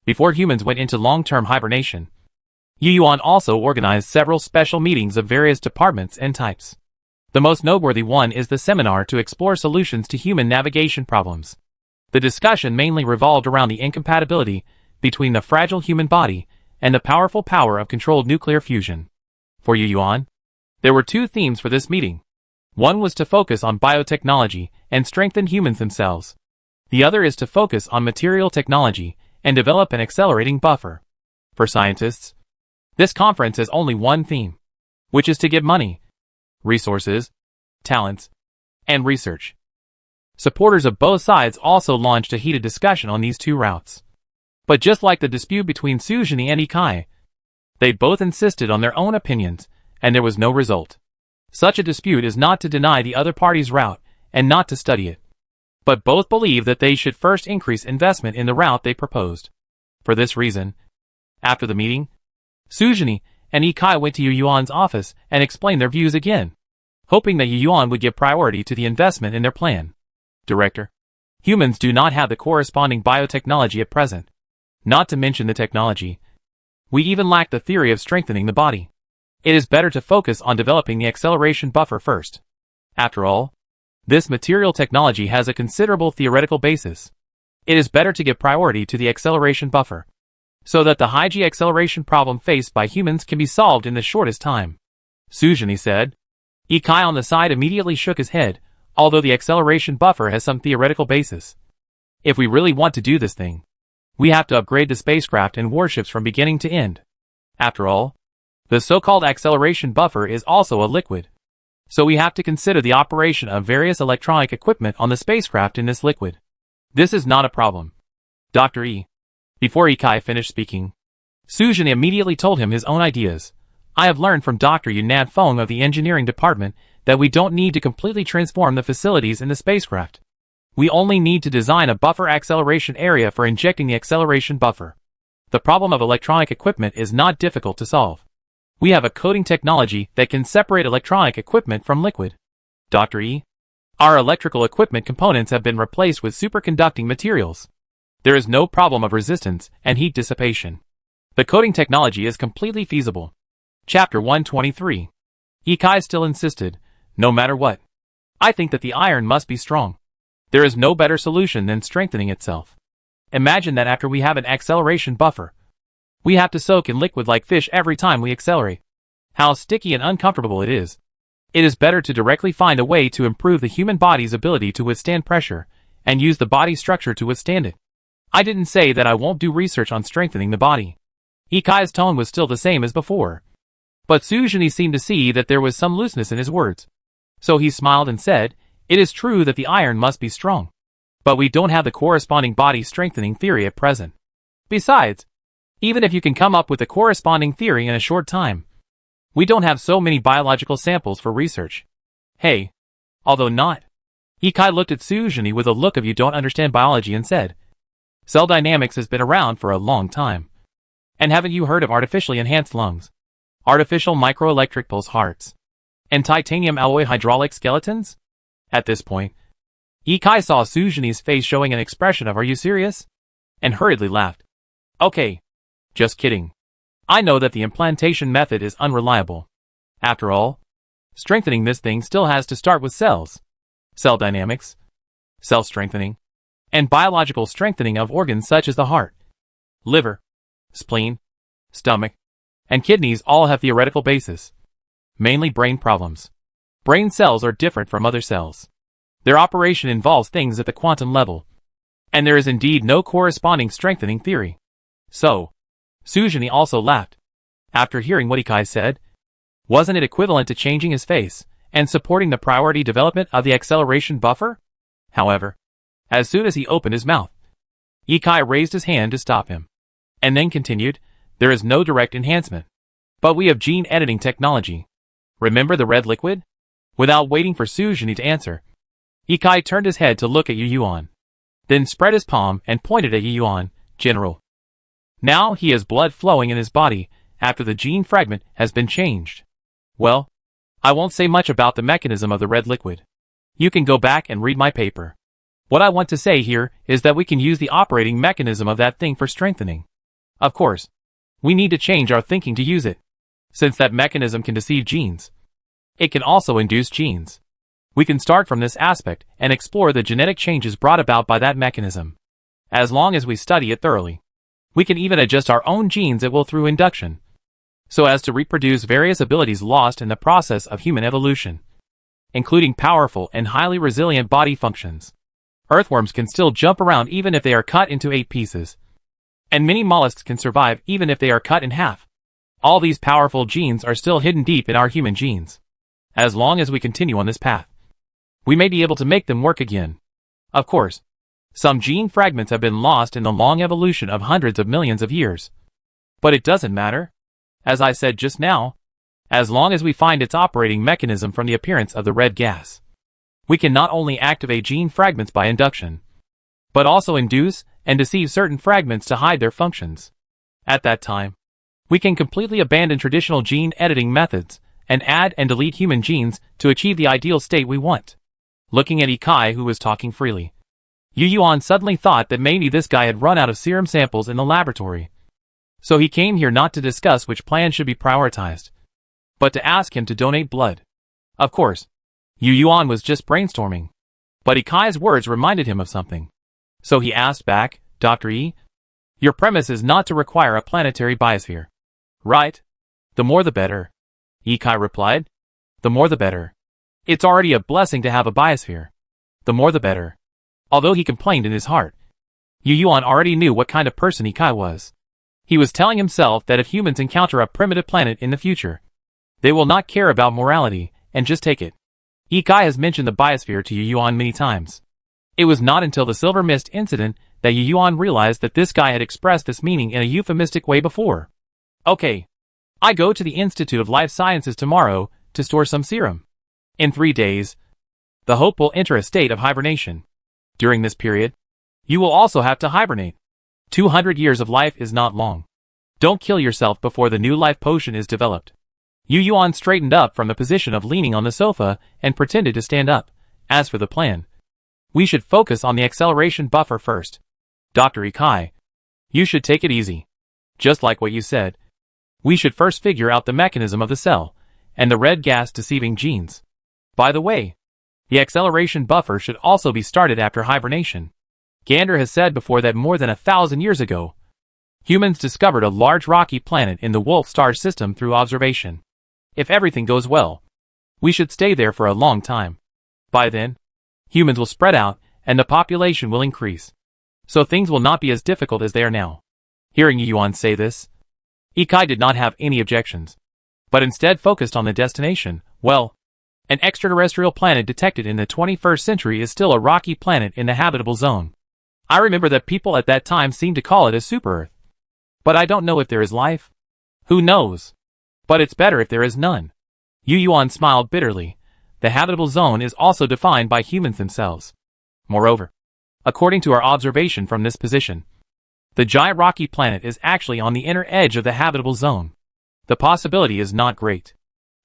before humans went into long-term hibernation, Yu Yuan also organized several special meetings of various departments and types. The most noteworthy one is the seminar to explore solutions to human navigation problems. The discussion mainly revolved around the incompatibility between the fragile human body and the powerful power of controlled nuclear fusion. For Yu Yuan, there were two themes for this meeting. One was to focus on biotechnology and strengthen humans themselves. The other is to focus on material technology and develop an accelerating buffer. For scientists, this conference has only one theme, which is to get money, resources, talents, and research. Supporters of both sides also launched a heated discussion on these two routes. But just like the dispute between Suzhini and Ikai, they both insisted on their own opinions, and there was no result. Such a dispute is not to deny the other party's route and not to study it. But both believe that they should first increase investment in the route they proposed. For this reason, after the meeting, Suzhini and Ikai went to Yu Yuan's office and explained their views again, hoping that Yu Yuan would give priority to the investment in their plan. Director, humans do not have the corresponding biotechnology at present. Not to mention the technology. We even lack the theory of strengthening the body. It is better to focus on developing the acceleration buffer first. After all, this material technology has a considerable theoretical basis. It is better to give priority to the acceleration buffer, so that the high G acceleration problem faced by humans can be solved in the shortest time. Suzhini said. Ikai on the side immediately shook his head, although the acceleration buffer has some theoretical basis. If we really want to do this thing, we have to upgrade the spacecraft and warships from beginning to end. After all, the so-called acceleration buffer is also a liquid. So we have to consider the operation of various electronic equipment on the spacecraft in this liquid. This is not a problem. Dr. E. Before Ikai finished speaking, Sujin immediately told him his own ideas. I have learned from Dr. Yunnan Feng of the engineering department that we don't need to completely transform the facilities in the spacecraft. We only need to design a buffer acceleration area for injecting the acceleration buffer. The problem of electronic equipment is not difficult to solve. We have a coating technology that can separate electronic equipment from liquid. Dr. E. Our electrical equipment components have been replaced with superconducting materials. There is no problem of resistance and heat dissipation. The coating technology is completely feasible. Chapter 123. Ikai still insisted, no matter what. I think that the iron must be strong. There is no better solution than strengthening itself. Imagine that after we have an acceleration buffer, we have to soak in liquid like fish every time we accelerate. How sticky and uncomfortable it is. It is better to directly find a way to improve the human body's ability to withstand pressure, and use the body structure to withstand it. I didn't say that I won't do research on strengthening the body. Ikai's tone was still the same as before. But Sujin seemed to see that there was some looseness in his words. So he smiled and said, it is true that the iron must be strong. But we don't have the corresponding body strengthening theory at present. Besides, even if you can come up with a corresponding theory in a short time, we don't have so many biological samples for research. Hey, although not. Ikai looked at Sujin with a look of you don't understand biology and said, cell dynamics has been around for a long time. And haven't you heard of artificially enhanced lungs? Artificial microelectric pulse hearts? And titanium alloy hydraulic skeletons? At this point, Ikai saw Sujin's face showing an expression of are you serious? And hurriedly laughed. Okay. Just kidding. I know that the implantation method is unreliable. After all, strengthening this thing still has to start with cells. Cell dynamics, cell strengthening, and biological strengthening of organs such as the heart, liver, spleen, stomach, and kidneys all have theoretical basis. Mainly brain problems. Brain cells are different from other cells. Their operation involves things at the quantum level. And there is indeed no corresponding strengthening theory. So, Sujin also laughed. After hearing what Ikai said, wasn't it equivalent to changing his face and supporting the priority development of the acceleration buffer? However, as soon as he opened his mouth, Ikai raised his hand to stop him. And then continued, there is no direct enhancement. But we have gene editing technology. Remember the red liquid? Without waiting for Sujin to answer, Ikai turned his head to look at Yu Yuan. Then spread his palm and pointed at Yu Yuan, General. Now he has blood flowing in his body after the gene fragment has been changed. Well, I won't say much about the mechanism of the red liquid. You can go back and read my paper. What I want to say here is that we can use the operating mechanism of that thing for strengthening. Of course, we need to change our thinking to use it. Since that mechanism can deceive genes, it can also induce genes. We can start from this aspect and explore the genetic changes brought about by that mechanism. As long as we study it thoroughly, we can even adjust our own genes at will through induction, so as to reproduce various abilities lost in the process of human evolution, including powerful and highly resilient body functions. Earthworms can still jump around even if they are cut into 8 pieces, and many mollusks can survive even if they are cut in half. All these powerful genes are still hidden deep in our human genes. As long as we continue on this path, we may be able to make them work again. Of course, some gene fragments have been lost in the long evolution of hundreds of millions of years. But it doesn't matter. As I said just now, as long as we find its operating mechanism from the appearance of the red gas, we can not only activate gene fragments by induction, but also induce and deceive certain fragments to hide their functions. At that time, we can completely abandon traditional gene editing methods and add and delete human genes to achieve the ideal state we want. Looking at Ikai, who was talking freely, Yu Yuan suddenly thought that maybe this guy had run out of serum samples in the laboratory. So he came here not to discuss which plan should be prioritized, but to ask him to donate blood. Of course, Yu Yuan was just brainstorming, but Ikai's words reminded him of something. So he asked back, Dr. E, your premise is not to require a planetary biosphere, right? The more the better. Ikai replied. The more the better. It's already a blessing to have a biosphere. The more the better. Although he complained in his heart, Yu Yuan already knew what kind of person Ikai was. He was telling himself that if humans encounter a primitive planet in the future, they will not care about morality, and just take it. Ikai has mentioned the biosphere to Yu Yuan many times. It was not until the Silver Mist incident that Yu Yuan realized that this guy had expressed this meaning in a euphemistic way before. Okay. I go to the Institute of Life Sciences tomorrow to store some serum. In 3 days, the Hope will enter a state of hibernation. During this period, you will also have to hibernate. 200 years of life is not long. Don't kill yourself before the new life potion is developed. Yu Yuan straightened up from the position of leaning on the sofa and pretended to stand up. As for the plan, we should focus on the acceleration buffer first. Dr. Ikai, you should take it easy. Just like what you said, we should first figure out the mechanism of the cell and the red gas deceiving genes. By the way, the acceleration buffer should also be started after hibernation. Gander has said before that more than 1,000 years ago, humans discovered a large rocky planet in the Wolf Star System through observation. If everything goes well, we should stay there for a long time. By then, humans will spread out and the population will increase. So things will not be as difficult as they are now. Hearing Yu Yuan say this, Ikai did not have any objections, but instead focused on the destination. Well, an extraterrestrial planet detected in the 21st century is still a rocky planet in the habitable zone. I remember that people at that time seemed to call it a super-Earth. But I don't know if there is life. Who knows? But it's better if there is none. Yu Yuan smiled bitterly. The habitable zone is also defined by humans themselves. Moreover, according to our observation from this position, the giant rocky planet is actually on the inner edge of the habitable zone. The possibility is not great.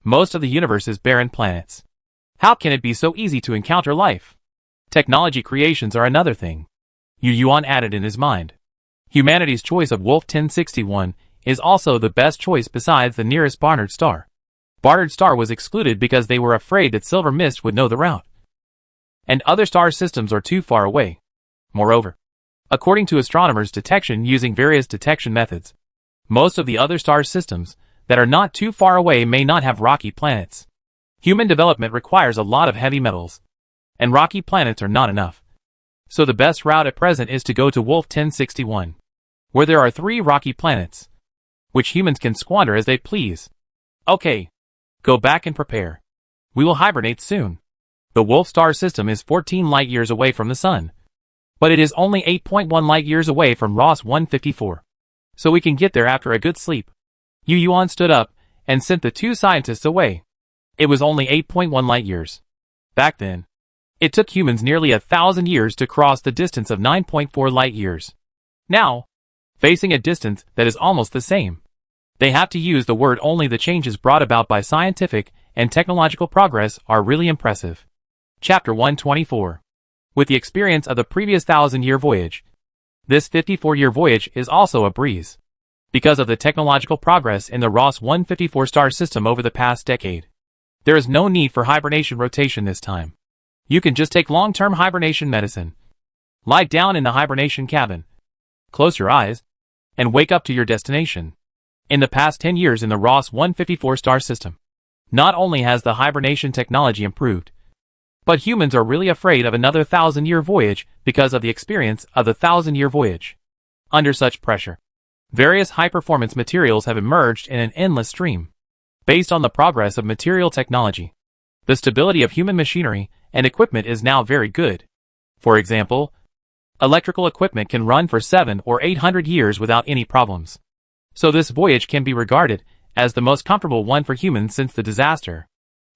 Most of the universe is barren planets. How can it be so easy to encounter life? Technology creations are another thing. Yu Yuan added in his mind. Humanity's choice of Wolf 1061 is also the best choice besides the nearest Barnard star. Barnard star was excluded because they were afraid that Silver Mist would know the route. And other star systems are too far away. Moreover, according to astronomers' detection using various detection methods, most of the other star systems that are not too far away may not have rocky planets. Human development requires a lot of heavy metals, and rocky planets are not enough. So the best route at present is to go to Wolf 1061, where there are 3 rocky planets, which humans can squander as they please. Okay, go back and prepare. We will hibernate soon. The Wolf Star System is 14 light-years away from the Sun, but it is only 8.1 light-years away from Ross 154. So we can get there after a good sleep. Yu Yuan stood up and sent the 2 scientists away. It was only 8.1 light-years. Back then, it took humans nearly 1,000 years to cross the distance of 9.4 light-years. Now, facing a distance that is almost the same, they have to use the word only. The changes brought about by scientific and technological progress are really impressive. Chapter 124. With the experience of the previous 1,000-year voyage, this 54-year voyage is also a breeze. Because of the technological progress in the Ross 154 star system over the past decade, there is no need for hibernation rotation this time. You can just take long-term hibernation medicine. Lie down in the hibernation cabin, close your eyes, and wake up to your destination. In the past 10 years in the Ross 154 star system, not only has the hibernation technology improved, but humans are really afraid of another 1,000-year voyage because of the experience of the 1,000-year voyage. Under such pressure, various high-performance materials have emerged in an endless stream. Based on the progress of material technology, the stability of human machinery and equipment is now very good. For example, electrical equipment can run for 700 or 800 years without any problems. So this voyage can be regarded as the most comfortable one for humans since the disaster.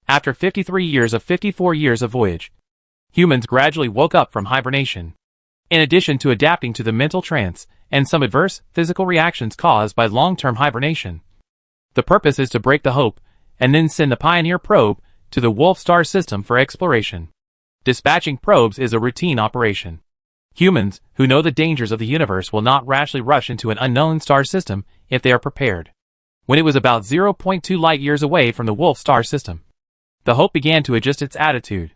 After 53 years of 54 years of voyage, humans gradually woke up from hibernation. In addition to adapting to the mental trance and some adverse physical reactions caused by long-term hibernation, the purpose is to break the hope and then send the Pioneer probe to the Wolf Star System for exploration. Dispatching probes is a routine operation. Humans who know the dangers of the universe will not rashly rush into an unknown star system if they are prepared. When it was about 0.2 light-years away from the Wolf Star System, the Hope began to adjust its attitude.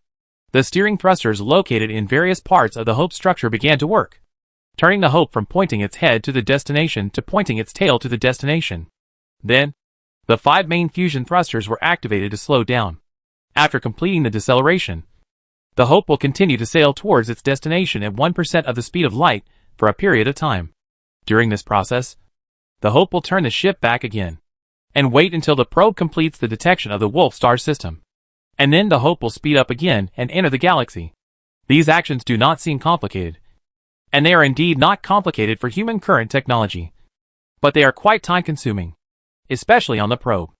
The steering thrusters located in various parts of the Hope structure began to work, turning the Hope from pointing its head to the destination to pointing its tail to the destination. Then, the 5 main fusion thrusters were activated to slow down. After completing the deceleration, the Hope will continue to sail towards its destination at 1% of the speed of light for a period of time. During this process, the Hope will turn the ship back again and wait until the probe completes the detection of the Wolf Star System. And then the Hope will speed up again and enter the galaxy. These actions do not seem complicated, and they are indeed not complicated for human current technology, but they are quite time-consuming. especially on the probe.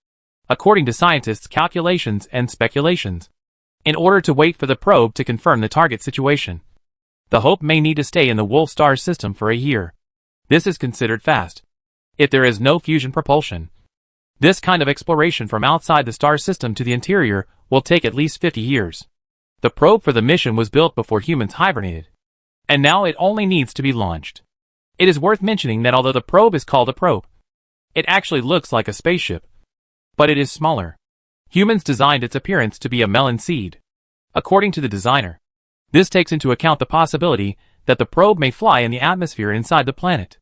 According to scientists' calculations and speculations, in order to wait for the probe to confirm the target situation, the Hope may need to stay in the Wolf star system for a year. This is considered fast if there is no fusion propulsion. This kind of exploration from outside the star system to the interior will take at least 50 years. The probe for the mission was built before humans hibernated, and now it only needs to be launched. It is worth mentioning that although the probe is called a probe, it actually looks like a spaceship, but it is smaller. Humans designed its appearance to be a melon seed. According to the designer, this takes into account the possibility that the probe may fly in the atmosphere inside the planet.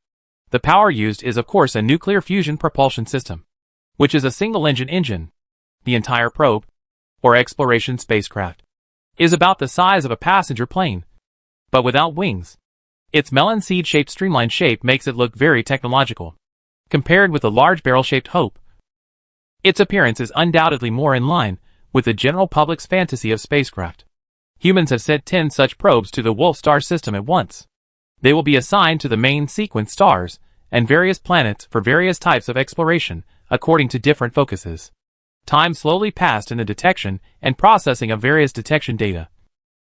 The power used is of course a nuclear fusion propulsion system, which is a single-engine engine. The entire probe, or exploration spacecraft, is about the size of a passenger plane, but without wings. Its melon seed-shaped streamlined shape makes it look very technological, compared with the large barrel-shaped Hope. Its appearance is undoubtedly more in line with the general public's fantasy of spacecraft. Humans have sent 10 such probes to the Wolf star system at once. They will be assigned to the main sequence stars and various planets for various types of exploration, according to different focuses. Time slowly passed in the detection and processing of various detection data,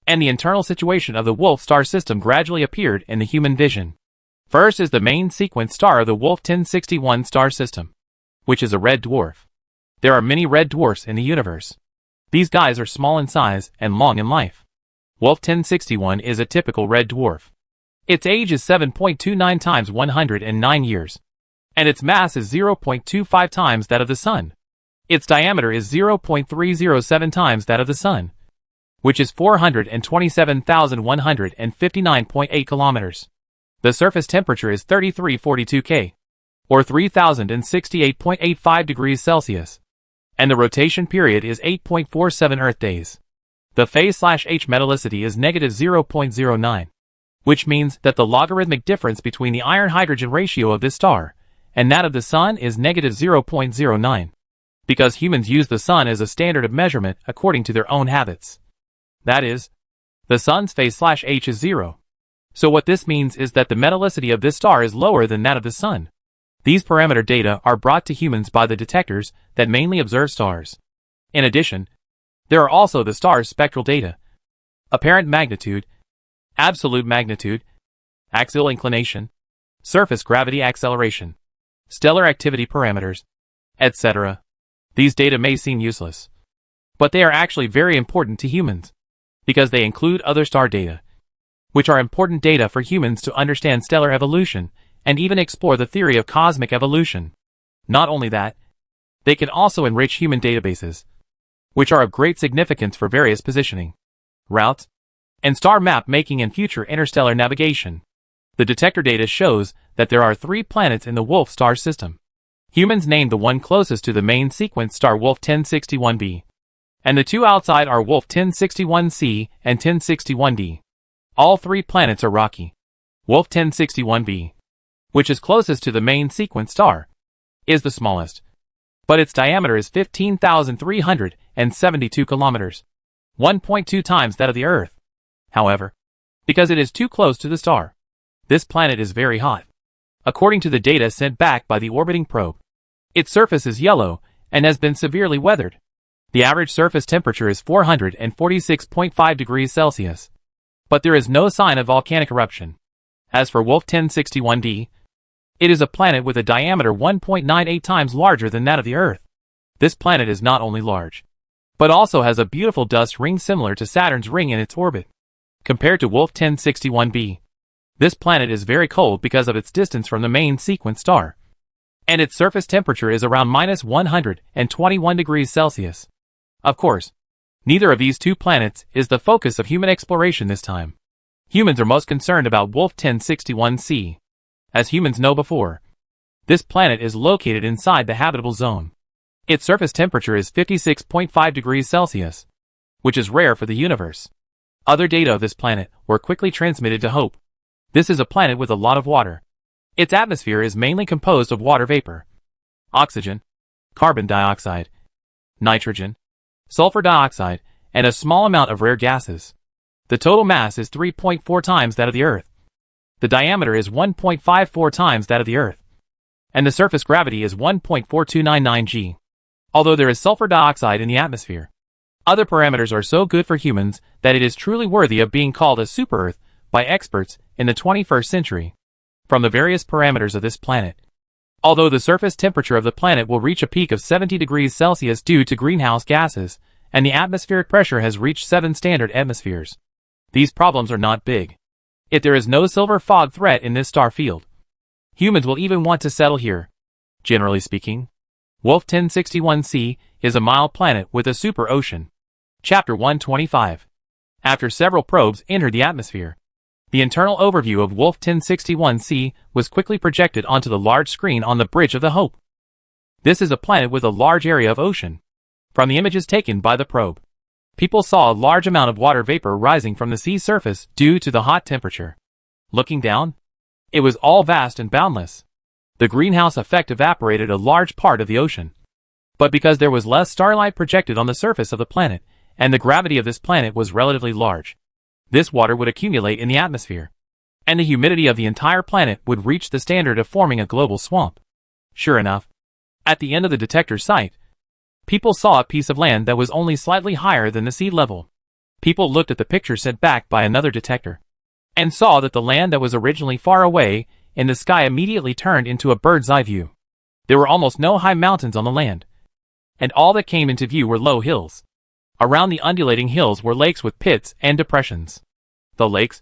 and the internal situation of the Wolf star system gradually appeared in the human vision. First is the main sequence star of the Wolf 1061 star system, which is a red dwarf. There are many red dwarfs in the universe. These guys are small in size and long in life. Wolf 1061 is a typical red dwarf. Its age is 7.29 times 109 years, and its mass is 0.25 times that of the Sun. Its diameter is 0.307 times that of the Sun, which is 427,159.8 kilometers. The surface temperature is 3342 K, or 3068.85 degrees Celsius, and the rotation period is 8.47 Earth days. The phase/H metallicity is negative 0.09. Which means that the logarithmic difference between the iron-hydrogen ratio of this star and that of the Sun is negative 0.09, because humans use the Sun as a standard of measurement according to their own habits. That is, the Sun's phase/H is 0. So what this means is that the metallicity of this star is lower than that of the Sun. These parameter data are brought to humans by the detectors that mainly observe stars. In addition, there are also the star's spectral data, apparent magnitude, absolute magnitude, axial inclination, surface gravity acceleration, stellar activity parameters, etc. These data may seem useless, but they are actually very important to humans, because they include other star data, which are important data for humans to understand stellar evolution and even explore the theory of cosmic evolution. Not only that, they can also enrich human databases, which are of great significance for various positioning, routes, and star map making and future interstellar navigation. The detector data shows that there are 3 planets in the Wolf star system. Humans named the one closest to the main sequence star Wolf 1061b, and the 2 outside are Wolf 1061c and 1061d. All 3 planets are rocky. Wolf 1061b, which is closest to the main sequence star, is the smallest, but its diameter is 15,372 kilometers, 1.2 times that of the Earth. However, because it is too close to the star, this planet is very hot. According to the data sent back by the orbiting probe, its surface is yellow and has been severely weathered. The average surface temperature is 446.5 degrees Celsius, but there is no sign of volcanic eruption. As for Wolf 1061d, it is a planet with a diameter 1.98 times larger than that of the Earth. This planet is not only large, but also has a beautiful dust ring similar to Saturn's ring in its orbit. Compared to Wolf 1061b, this planet is very cold because of its distance from the main sequence star, and its surface temperature is around minus 121 degrees Celsius. Of course, neither of these 2 planets is the focus of human exploration this time. Humans are most concerned about Wolf 1061c. As humans know before, this planet is located inside the habitable zone. Its surface temperature is 56.5 degrees Celsius, which is rare for the universe. Other data of this planet were quickly transmitted to Hope. This is a planet with a lot of water. Its atmosphere is mainly composed of water vapor, oxygen, carbon dioxide, nitrogen, sulfur dioxide, and a small amount of rare gases. The total mass is 3.4 times that of the Earth. The diameter is 1.54 times that of the Earth. and the surface gravity is 1.4299 g. Although there is sulfur dioxide in the atmosphere, other parameters are so good for humans that it is truly worthy of being called a super-Earth by experts in the 21st century. From the various parameters of this planet, although the surface temperature of the planet will reach a peak of 70 degrees Celsius due to greenhouse gases, and the atmospheric pressure has reached 7 standard atmospheres, these problems are not big. If there is no silver fog threat in this star field, humans will even want to settle here. Generally speaking, Wolf 1061c is a mild planet with a super ocean. Chapter 125. After several probes entered the atmosphere, the internal overview of Wolf 1061c was quickly projected onto the large screen on the Bridge of the Hope. This is a planet with a large area of ocean. From the images taken by the probe, people saw a large amount of water vapor rising from the sea surface due to the hot temperature. Looking down, it was all vast and boundless. The greenhouse effect evaporated a large part of the ocean. But because there was less starlight projected on the surface of the planet, and the gravity of this planet was relatively large, this water would accumulate in the atmosphere, and the humidity of the entire planet would reach the standard of forming a global swamp. Sure enough, at the end of the detector site, people saw a piece of land that was only slightly higher than the sea level. People looked at the picture sent back by another detector, and saw that the land that was originally far away in the sky immediately turned into a bird's eye view. There were almost no high mountains on the land, and all that came into view were low hills. Around the undulating hills were lakes with pits and depressions. The lakes,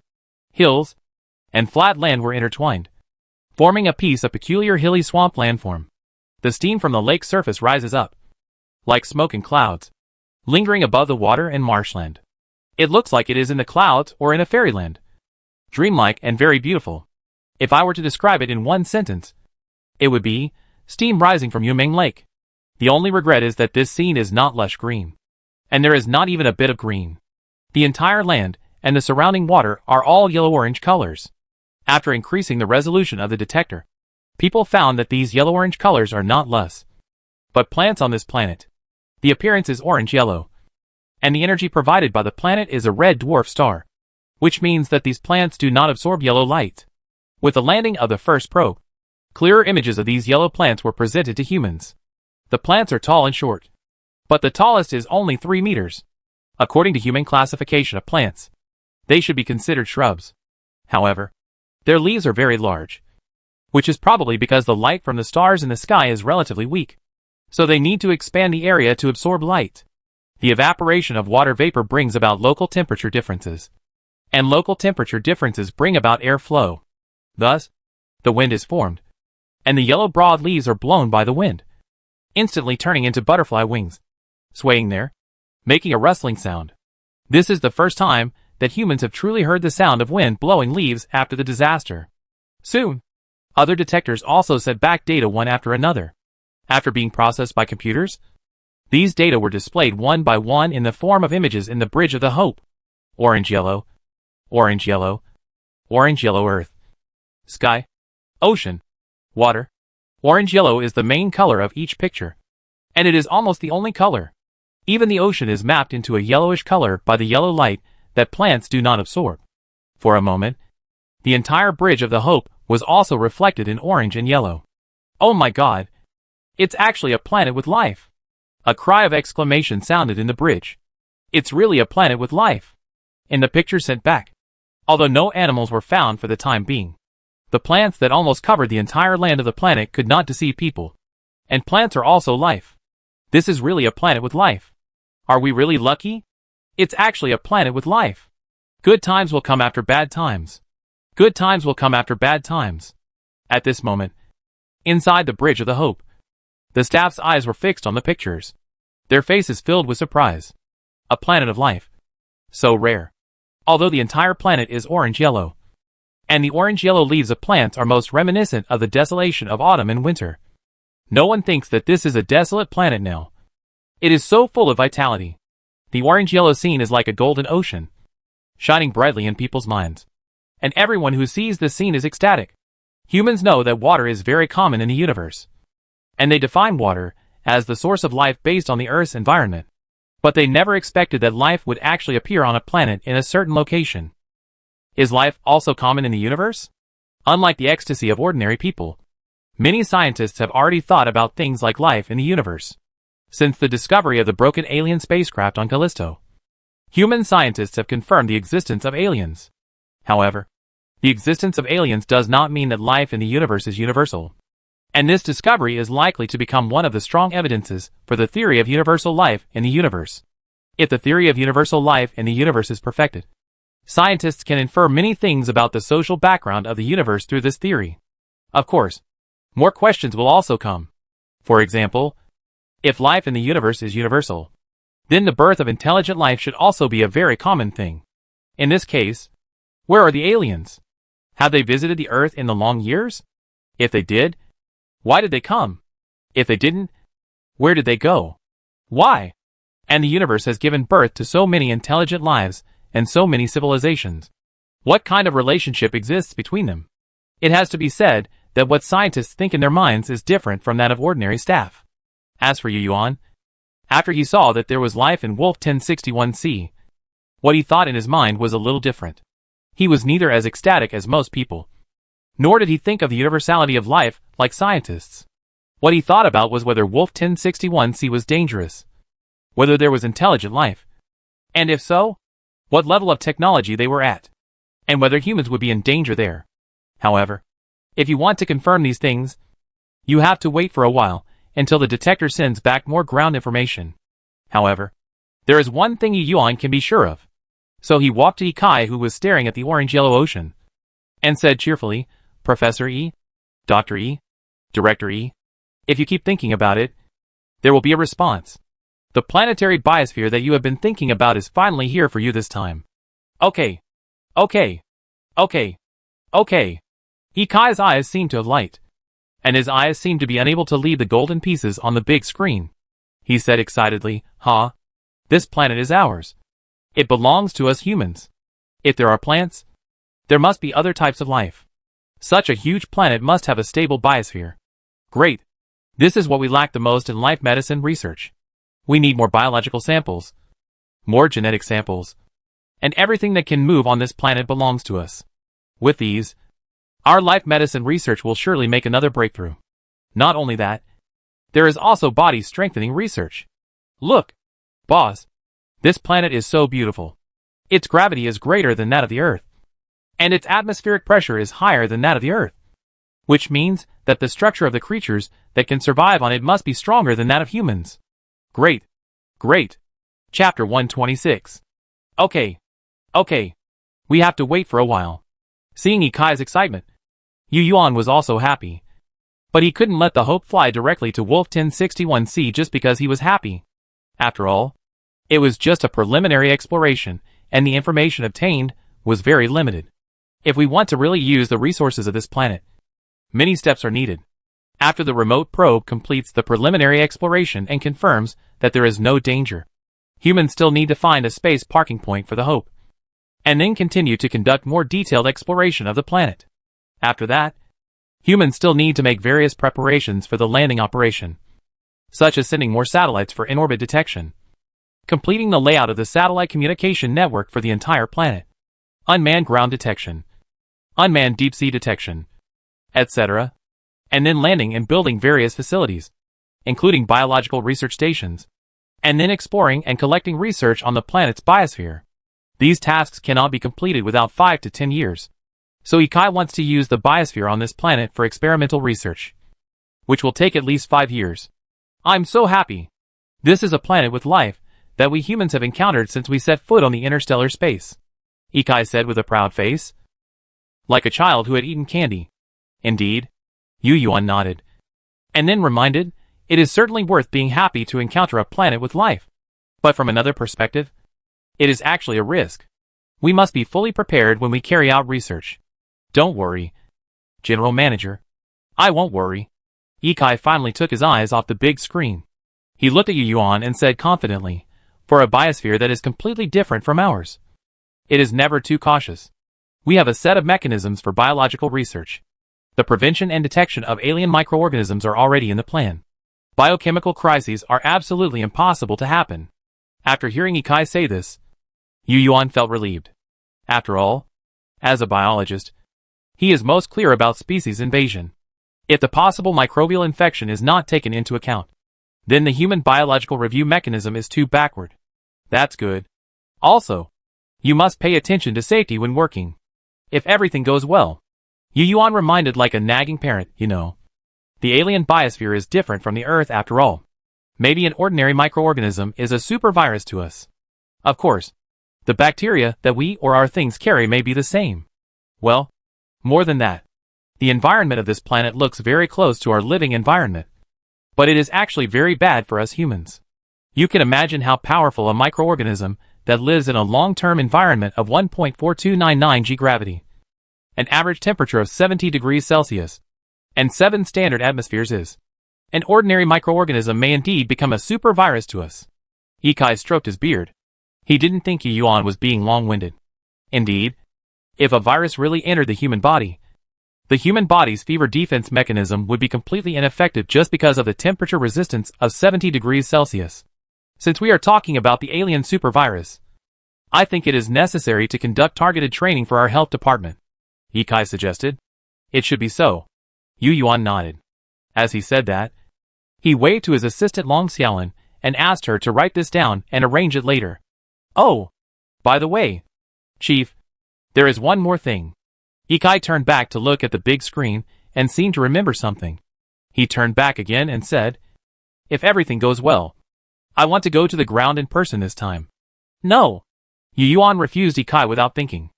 hills, and flat land were intertwined, forming a piece of peculiar hilly swamp landform. The steam from the lake's surface rises up, like smoke and clouds, lingering above the water and marshland. It looks like it is in the clouds or in a fairyland. Dreamlike and very beautiful. If I were to describe it in one sentence, it would be steam rising from Yumeng Lake. The only regret is that this scene is not lush green, and there is not even a bit of green. The entire land and the surrounding water are all yellow-orange colors. After increasing the resolution of the detector, people found that these yellow-orange colors are not lush, but plants on this planet. The appearance is orange-yellow, and the energy provided by the planet is a red dwarf star, which means that these plants do not absorb yellow light. With the landing of the first probe, clearer images of these yellow plants were presented to humans. The plants are tall and short, but the tallest is only 3 meters. According to human classification of plants, they should be considered shrubs. However, their leaves are very large, which is probably because the light from the stars in the sky is relatively weak, so they need to expand the area to absorb light. The evaporation of water vapor brings about local temperature differences, and local temperature differences bring about air flow. Thus, the wind is formed, and the yellow broad leaves are blown by the wind, instantly turning into butterfly wings, swaying there, making a rustling sound. This is the first time that humans have truly heard the sound of wind blowing leaves after the disaster. Soon, other detectors also sent back data one after another. After being processed by computers, these data were displayed one by one in the form of images in the Bridge of the Hope. Orange-yellow, orange-yellow, orange-yellow earth, sky, ocean, water. Orange-yellow is the main color of each picture, and it is almost the only color. Even the ocean is mapped into a yellowish color by the yellow light that plants do not absorb. For a moment, the entire Bridge of the Hope was also reflected in orange and yellow. Oh my God! It's actually a planet with life! A cry of exclamation sounded in the bridge. It's really a planet with life! In the picture sent back, although no animals were found for the time being, the plants that almost covered the entire land of the planet could not deceive people. And plants are also life. This is really a planet with life. Are we really lucky? It's actually a planet with life. Good times will come after bad times. Good times will come after bad times. At this moment, inside the Bridge of the Hope, the staff's eyes were fixed on the pictures. Their faces filled with surprise. A planet of life. So rare. Although the entire planet is orange-yellow, and the orange-yellow leaves of plants are most reminiscent of the desolation of autumn and winter. No one thinks that this is a desolate planet now. It is so full of vitality. The orange-yellow scene is like a golden ocean, shining brightly in people's minds. And everyone who sees this scene is ecstatic. Humans know that water is very common in the universe, and they define water as the source of life based on the Earth's environment. But they never expected that life would actually appear on a planet in a certain location. Is life also common in the universe? Unlike the ecstasy of ordinary people, Many scientists have already thought about things like life in the universe. Since the discovery of the broken alien spacecraft on Callisto, human scientists have confirmed the existence of aliens. However, the existence of aliens does not mean that life in the universe is universal. And this discovery is likely to become one of the strong evidences for the theory of universal life in the universe. If the theory of universal life in the universe is perfected, scientists can infer many things about the social background of the universe through this theory. Of course, more questions will also come. For example, if life in the universe is universal, then the birth of intelligent life should also be a very common thing. In this case, where are the aliens? Have they visited the Earth in the long years? If they did, why did they come? If they didn't, where did they go? Why? And the universe has given birth to so many intelligent lives and so many civilizations. What kind of relationship exists between them? It has to be said that what scientists think in their minds is different from that of ordinary staff. As for Yu Yuan, after he saw that there was life in Wolf 1061c, what he thought in his mind was a little different. He was neither as ecstatic as most people, nor did he think of the universality of life like scientists. What he thought about was whether Wolf 1061c was dangerous, whether there was intelligent life, and if so, what level of technology they were at, and whether humans would be in danger there. However, if you want to confirm these things, you have to wait for a while until the detector sends back more ground information. However, there is one thing Yu Yuan can be sure of. So he walked to Ikai, who was staring at the orange-yellow ocean, and said cheerfully, "Professor E, Dr. E, Director E, if you keep thinking about it, there will be a response. The planetary biosphere that you have been thinking about is finally here for you this time." Okay. Ikai's eyes seemed to have light, and his eyes seemed to be unable to leave the golden pieces on the big screen. He said excitedly, This planet is ours. It belongs to us humans. If there are plants, there must be other types of life. Such a huge planet must have a stable biosphere. Great. This is what we lack the most in life medicine research. We need more biological samples, more genetic samples, and everything that can move on this planet belongs to us. With these, our life medicine research will surely make another breakthrough. Not only that, there is also body strengthening research. Look, boss, this planet is so beautiful. Its gravity is greater than that of the Earth, and its atmospheric pressure is higher than that of the Earth, which means that the structure of the creatures that can survive on it must be stronger than that of humans. Great. Chapter 126. Okay. We have to wait for a while. Seeing Ikai's excitement, Yu Yuan was also happy. But he couldn't let the hope fly directly to Wolf 1061c just because he was happy. After all, it was just a preliminary exploration, and the information obtained was very limited. If we want to really use the resources of this planet, many steps are needed. After the remote probe completes the preliminary exploration and confirms that there is no danger, humans still need to find a space parking point for the Hope, and then continue to conduct more detailed exploration of the planet. After that, humans still need to make various preparations for the landing operation, such as sending more satellites for in-orbit detection, completing the layout of the satellite communication network for the entire planet, unmanned ground detection, unmanned deep-sea detection, etc., and then landing and building various facilities, including biological research stations, and then exploring and collecting research on the planet's biosphere. These tasks cannot be completed without 5 to 10 years. So Ikai wants to use the biosphere on this planet for experimental research, which will take at least 5 years. I'm so happy. This is a planet with life that we humans have encountered since we set foot on the interstellar space, Ikai said with a proud face, like a child who had eaten candy. Indeed, Yu Yuan nodded, and then reminded, it is certainly worth being happy to encounter a planet with life. But from another perspective, it is actually a risk. We must be fully prepared when we carry out research. Don't worry, General Manager. I won't worry. Ikai finally took his eyes off the big screen. He looked at Yu Yuan and said confidently, for a biosphere that is completely different from ours, it is never too cautious. We have a set of mechanisms for biological research. The prevention and detection of alien microorganisms are already in the plan. Biochemical crises are absolutely impossible to happen. After hearing Ikai say this, Yu Yuan felt relieved. After all, as a biologist, he is most clear about species invasion. If the possible microbial infection is not taken into account, then the human biological review mechanism is too backward. That's good. Also, you must pay attention to safety when working. If everything goes well. Yu Yuan reminded like a nagging parent, you know. The alien biosphere is different from the Earth after all. Maybe an ordinary microorganism is a super virus to us. Of course, the bacteria that we or our things carry may be the same. Well, more than that. The environment of this planet looks very close to our living environment. But it is actually very bad for us humans. You can imagine how powerful a microorganism that lives in a long-term environment of 1.4299 G gravity, an average temperature of 70 degrees Celsius, and 7 standard atmospheres is. An ordinary microorganism may indeed become a super virus to us. Ikai stroked his beard. He didn't think Yu Yuan was being long-winded. Indeed, if a virus really entered the human body, the human body's fever defense mechanism would be completely ineffective just because of the temperature resistance of 70 degrees Celsius. Since we are talking about the alien super virus, I think it is necessary to conduct targeted training for our health department, Ikai suggested. It should be so. Yu Yuan nodded. As he said that, he waved to his assistant Long Xiaolin and asked her to write this down and arrange it later. Oh, by the way, Chief, there is one more thing. Ikai turned back to look at the big screen and seemed to remember something. He turned back again and said, if everything goes well, I want to go to the ground in person this time. No. Yu Yuan refused Ikai without thinking.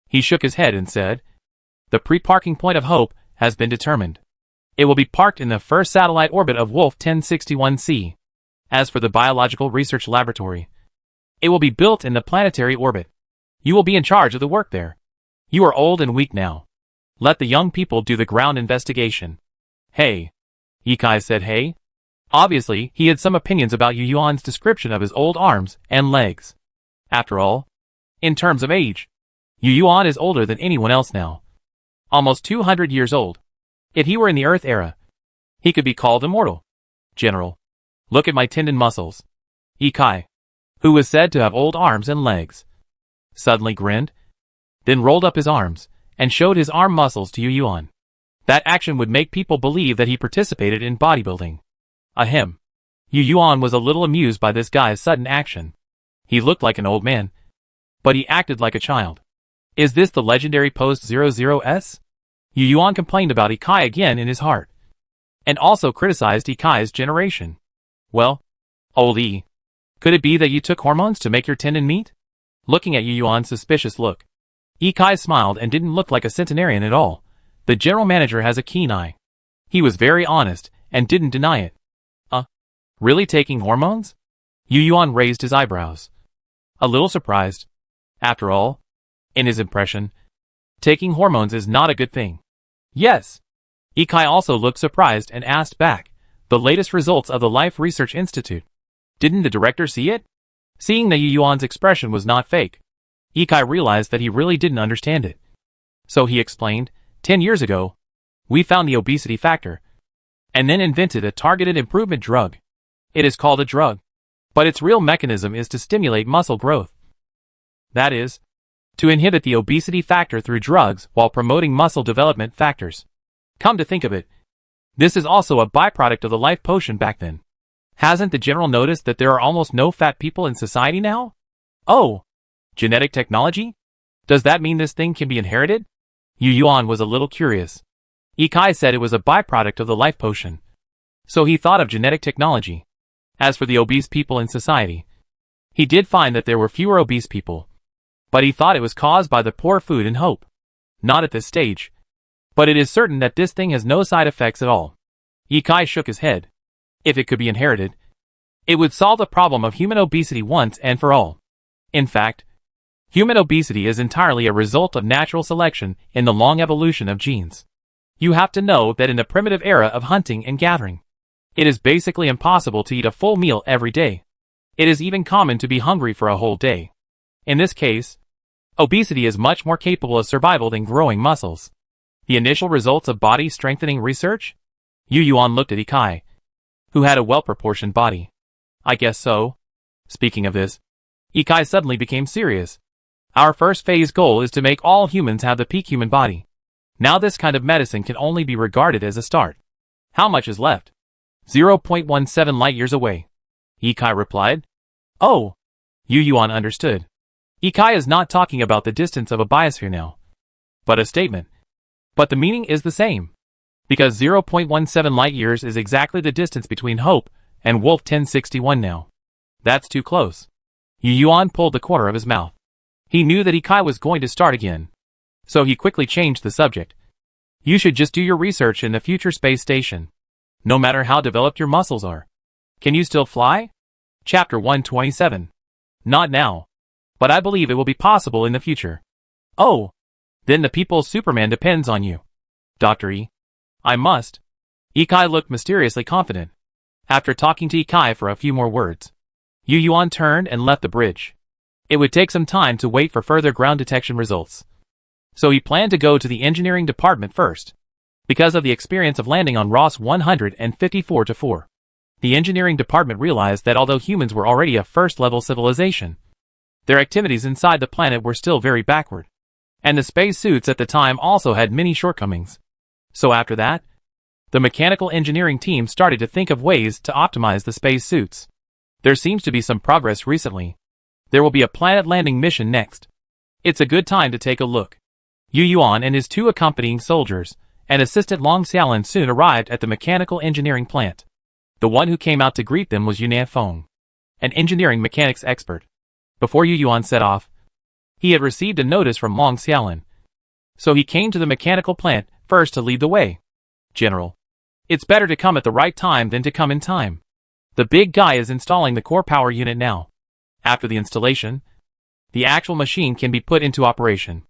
He shook his head and said, the pre-parking point of Hope has been determined. It will be parked in the first satellite orbit of Wolf 1061C. As for the biological research laboratory, it will be built in the planetary orbit. You will be in charge of the work there. You are old and weak now. Let the young people do the ground investigation. Hey. Ikai said hey. Obviously, he had some opinions about Yu Yuan's description of his old arms and legs. After all, in terms of age, Yu Yuan is older than anyone else now. Almost 200 years old. If he were in the Earth era, he could be called immortal. General, look at my tendon muscles. Ikai, who was said to have old arms and legs, suddenly grinned, then rolled up his arms and showed his arm muscles to Yu Yuan. That action would make people believe that he participated in bodybuilding. Ahem. Yu Yuan was a little amused by this guy's sudden action. He looked like an old man, but he acted like a child. Is this the legendary post-00S? Yu Yuan complained about Ikai again in his heart, and also criticized Ikai's generation. Well, old E, could it be that you took hormones to make your tendon meet? Looking at Yu Yuan's suspicious look, Ikai smiled and didn't look like a centenarian at all. The general manager has a keen eye. He was very honest and didn't deny it. Really taking hormones? Yu Yuan raised his eyebrows, a little surprised. After all, in his impression, taking hormones is not a good thing. Yes. Ikai also looked surprised and asked back, the latest results of the Life Research Institute. Didn't the director see it? Seeing that Yu Yuan's expression was not fake, Ikai realized that he really didn't understand it. So he explained, 10 years ago, we found the obesity factor, and then invented a targeted improvement drug. It is called a drug, but its real mechanism is to stimulate muscle growth. That is, to inhibit the obesity factor through drugs while promoting muscle development factors. Come to think of it, this is also a byproduct of the life potion back then. Hasn't the general noticed that there are almost no fat people in society now? Oh, genetic technology? Does that mean this thing can be inherited? Yu Yuan was a little curious. Ikai said it was a byproduct of the life potion, so he thought of genetic technology. As for the obese people in society, he did find that there were fewer obese people, but he thought it was caused by the poor food and hope. Not at this stage, but it is certain that this thing has no side effects at all. Ikai shook his head. If it could be inherited, it would solve the problem of human obesity once and for all. In fact, human obesity is entirely a result of natural selection in the long evolution of genes. You have to know that in the primitive era of hunting and gathering, it is basically impossible to eat a full meal every day. It is even common to be hungry for a whole day. In this case, obesity is much more capable of survival than growing muscles. The initial results of body strengthening research? Yu Yuan looked at Ikai, who had a well-proportioned body. I guess so. Speaking of this, Ikai suddenly became serious. Our first phase goal is to make all humans have the peak human body. Now this kind of medicine can only be regarded as a start. How much is left? 0.17 light-years away. Ikai replied. Oh. Yu Yuan understood. Ikai is not talking about the distance of a biosphere now, but a statement. But the meaning is the same. Because 0.17 light-years is exactly the distance between Hope and Wolf 1061 now. That's too close. Yu Yuan pulled the corner of his mouth. He knew that Ikai was going to start again, so he quickly changed the subject. You should just do your research in the future space station. No matter how developed your muscles are. Can you still fly? Chapter 127. Not now. But I believe it will be possible in the future. Oh. Then the people's Superman depends on you. Dr. E. I must. Ikai looked mysteriously confident. After talking to Ikai for a few more words, Yu Yuan turned and left the bridge. It would take some time to wait for further ground detection results. So he planned to go to the engineering department first. Because of the experience of landing on Ross 154-4. The engineering department realized that although humans were already a first-level civilization, their activities inside the planet were still very backward. And the space suits at the time also had many shortcomings. So after that, the mechanical engineering team started to think of ways to optimize the space suits. There seems to be some progress recently. There will be a planet landing mission next. It's a good time to take a look. Yu Yuan and his 2 accompanying soldiers and assistant Long Xiaolin soon arrived at the mechanical engineering plant. The one who came out to greet them was Yunnan Feng, an engineering mechanics expert. Before Yu Yuan set off, he had received a notice from Long Xiaolin. So he came to the mechanical plant first to lead the way. General, it's better to come at the right time than to come in time. The big guy is installing the core power unit now. After the installation, the actual machine can be put into operation.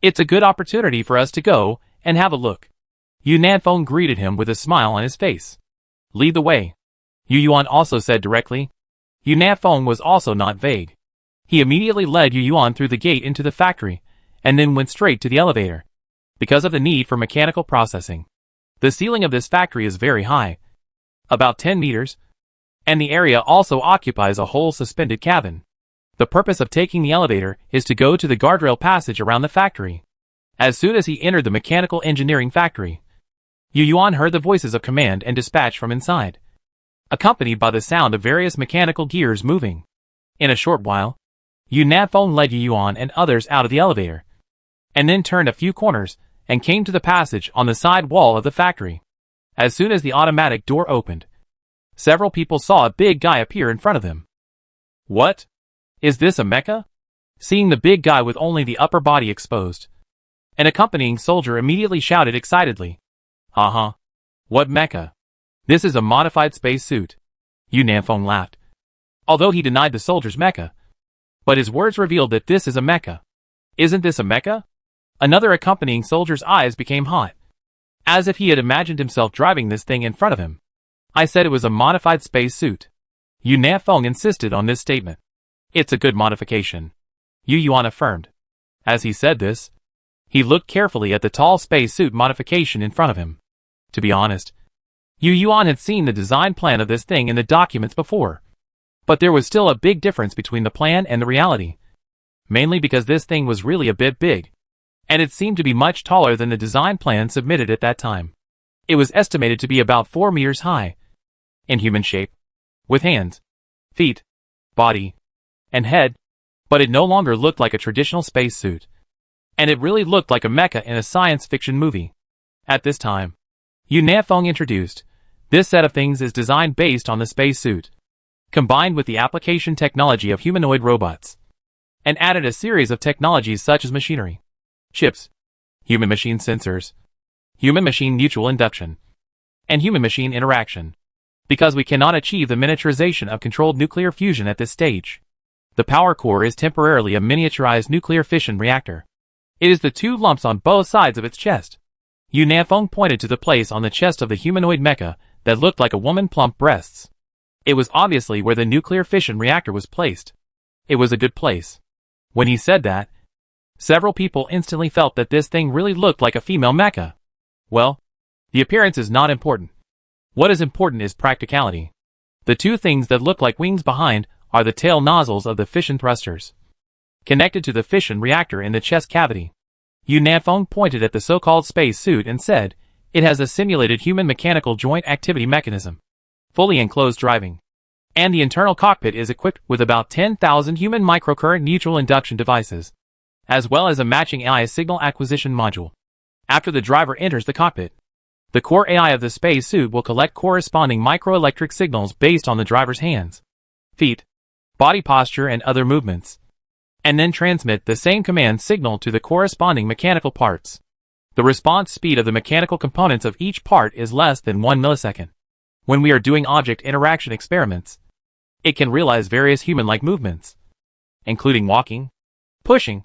It's a good opportunity for us to go and have a look. Yunnan Feng greeted him with a smile on his face. Lead the way. Yu Yuan also said directly. Yunnan Feng was also not vague. He immediately led Yu Yuan through the gate into the factory, and then went straight to the elevator. Because of the need for mechanical processing, the ceiling of this factory is very high, about 10 meters, and the area also occupies a whole suspended cabin. The purpose of taking the elevator is to go to the guardrail passage around the factory. As soon as he entered the mechanical engineering factory, Yu Yuan heard the voices of command and dispatch from inside, accompanied by the sound of various mechanical gears moving. In a short while, Yunnan Feng led Yu Yuan and others out of the elevator, and then turned a few corners and came to the passage on the side wall of the factory. As soon as the automatic door opened, several people saw a big guy appear in front of them. What? Is this a mecha? Seeing the big guy with only the upper body exposed, an accompanying soldier immediately shouted excitedly. Uh-huh. What mecha? This is a modified space suit. Yunnan Feng laughed. Although he denied the soldier's mecha, but his words revealed that this is a mecha. Isn't this a mecha? Another accompanying soldier's eyes became hot, as if he had imagined himself driving this thing in front of him. I said it was a modified space suit. Yunnan Feng insisted on this statement. It's a good modification, Yu Yuan affirmed. As he said this, he looked carefully at the tall space suit modification in front of him. To be honest, Yu Yuan had seen the design plan of this thing in the documents before. But there was still a big difference between the plan and the reality. Mainly because this thing was really a bit big, and it seemed to be much taller than the design plan submitted at that time. It was estimated to be about 4 meters high, in human shape, with hands, feet, body, and head, but it no longer looked like a traditional spacesuit. And it really looked like a mecha in a science fiction movie. At this time, Yunnan Feng introduced, this set of things is designed based on the spacesuit, combined with the application technology of humanoid robots, and added a series of technologies such as machinery, chips, human-machine sensors, human-machine mutual induction, and human-machine interaction. Because we cannot achieve the miniaturization of controlled nuclear fusion at this stage, the power core is temporarily a miniaturized nuclear fission reactor. It is the 2 lumps on both sides of its chest. Yunnan Feng pointed to the place on the chest of the humanoid mecha that looked like a woman's plump breasts. It was obviously where the nuclear fission reactor was placed. It was a good place. When he said that, several people instantly felt that this thing really looked like a female mecha. Well, the appearance is not important. What is important is practicality. The 2 things that look like wings behind are the tail nozzles of the fission thrusters, connected to the fission reactor in the chest cavity. Yunnan Feng pointed at the so-called space suit and said, It has a simulated human mechanical joint activity mechanism, fully enclosed driving, and the internal cockpit is equipped with about 10,000 human microcurrent neutral induction devices, as well as a matching AI signal acquisition module. After the driver enters the cockpit, the core AI of the spacesuit will collect corresponding microelectric signals based on the driver's hands, feet, body posture, and other movements, and then transmit the same command signal to the corresponding mechanical parts. The response speed of the mechanical components of each part is less than 1 millisecond. When we are doing object interaction experiments, it can realize various human-like movements, including walking, pushing,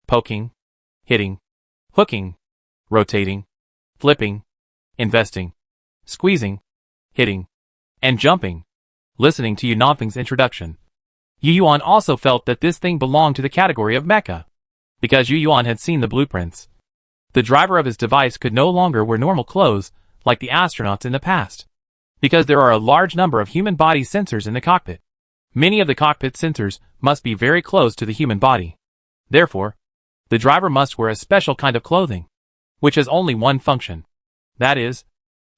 poking, hitting, hooking, rotating, flipping, investing, squeezing, hitting, and jumping. Listening to Yunongfeng's introduction, Yu Yuan also felt that this thing belonged to the category of mecha. Because Yu Yuan had seen the blueprints, the driver of his device could no longer wear normal clothes like the astronauts in the past, because there are a large number of human body sensors in the cockpit. Many of the cockpit sensors must be very close to the human body. Therefore, the driver must wear a special kind of clothing, which has only one function. That is,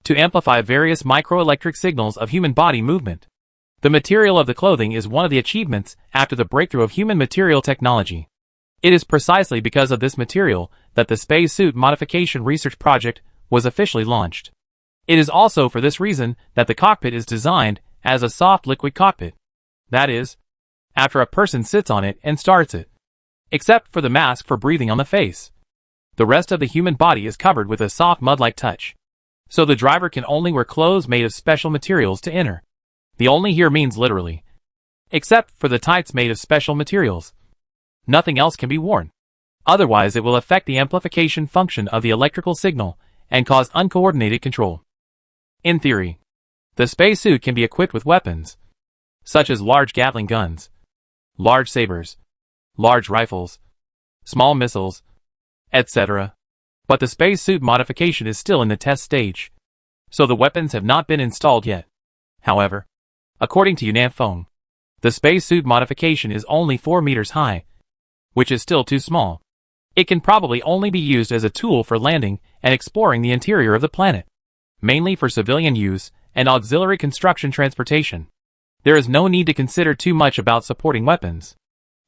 to amplify various microelectric signals of human body movement. The material of the clothing is one of the achievements after the breakthrough of human material technology. It is precisely because of this material that the spacesuit modification research project was officially launched. It is also for this reason that the cockpit is designed as a soft liquid cockpit. That is, after a person sits on it and starts it. Except for the mask for breathing on the face, the rest of the human body is covered with a soft mud-like touch. So the driver can only wear clothes made of special materials to enter. The only here means literally. Except for the tights made of special materials, nothing else can be worn. Otherwise it will affect the amplification function of the electrical signal and cause uncoordinated control. In theory, the spacesuit can be equipped with weapons, such as large Gatling guns, large sabers, large rifles, small missiles, etc. But the spacesuit modification is still in the test stage, so the weapons have not been installed yet. However, according to Yunongfeng, the spacesuit modification is only 4 meters high, which is still too small. It can probably only be used as a tool for landing and exploring the interior of the planet, mainly for civilian use and auxiliary construction transportation. There is no need to consider too much about supporting weapons.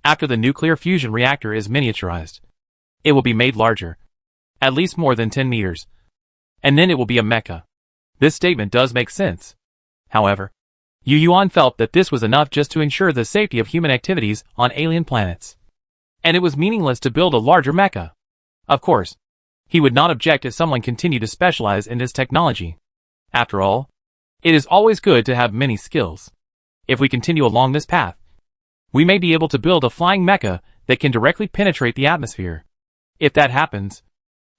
After the nuclear fusion reactor is miniaturized, it will be made larger, at least more than 10 meters, and then it will be a mecha. This statement does make sense. However, Yu Yuan felt that this was enough just to ensure the safety of human activities on alien planets, and it was meaningless to build a larger mecha. Of course, he would not object if someone continued to specialize in this technology. After all, it is always good to have many skills. If we continue along this path, we may be able to build a flying mecha that can directly penetrate the atmosphere. If that happens,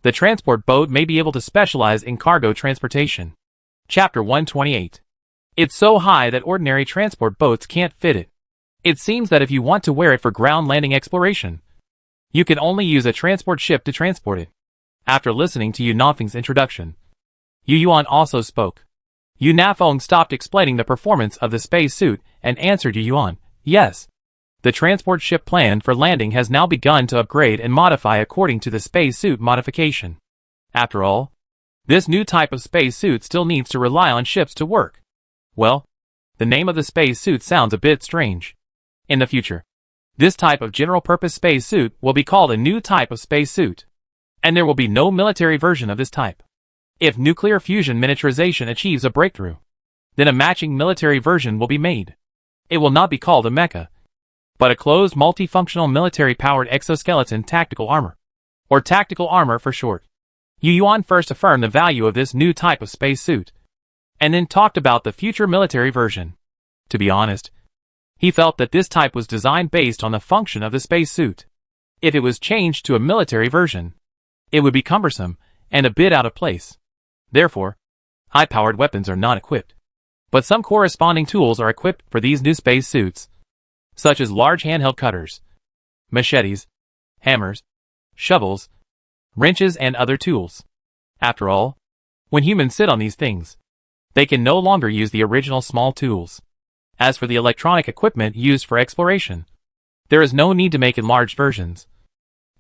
the transport boat may be able to specialize in cargo transportation. Chapter 128. It's so high that ordinary transport boats can't fit it. It seems that if you want to wear it for ground landing exploration, you can only use a transport ship to transport it. After listening to Yunongfeng's introduction, Yu Yuan also spoke. Yunongfeng stopped explaining the performance of the spacesuit and answered Yu Yuan, yes. The transport ship planned for landing has now begun to upgrade and modify according to the spacesuit modification. After all, this new type of spacesuit still needs to rely on ships to work. Well, the name of the spacesuit sounds a bit strange. In the future, this type of general-purpose spacesuit will be called a new type of spacesuit, and there will be no military version of this type. If nuclear fusion miniaturization achieves a breakthrough, then a matching military version will be made. It will not be called a mecha, but a closed multifunctional military-powered exoskeleton tactical armor, or tactical armor for short. Yu Yuan first affirmed the value of this new type of spacesuit, and then talked about the future military version. To be honest, he felt that this type was designed based on the function of the spacesuit. If it was changed to a military version, it would be cumbersome and a bit out of place. Therefore, high-powered weapons are not equipped. But some corresponding tools are equipped for these new spacesuits, such as large handheld cutters, machetes, hammers, shovels, wrenches, and other tools. After all, when humans sit on these things, they can no longer use the original small tools. As for the electronic equipment used for exploration, there is no need to make enlarged versions,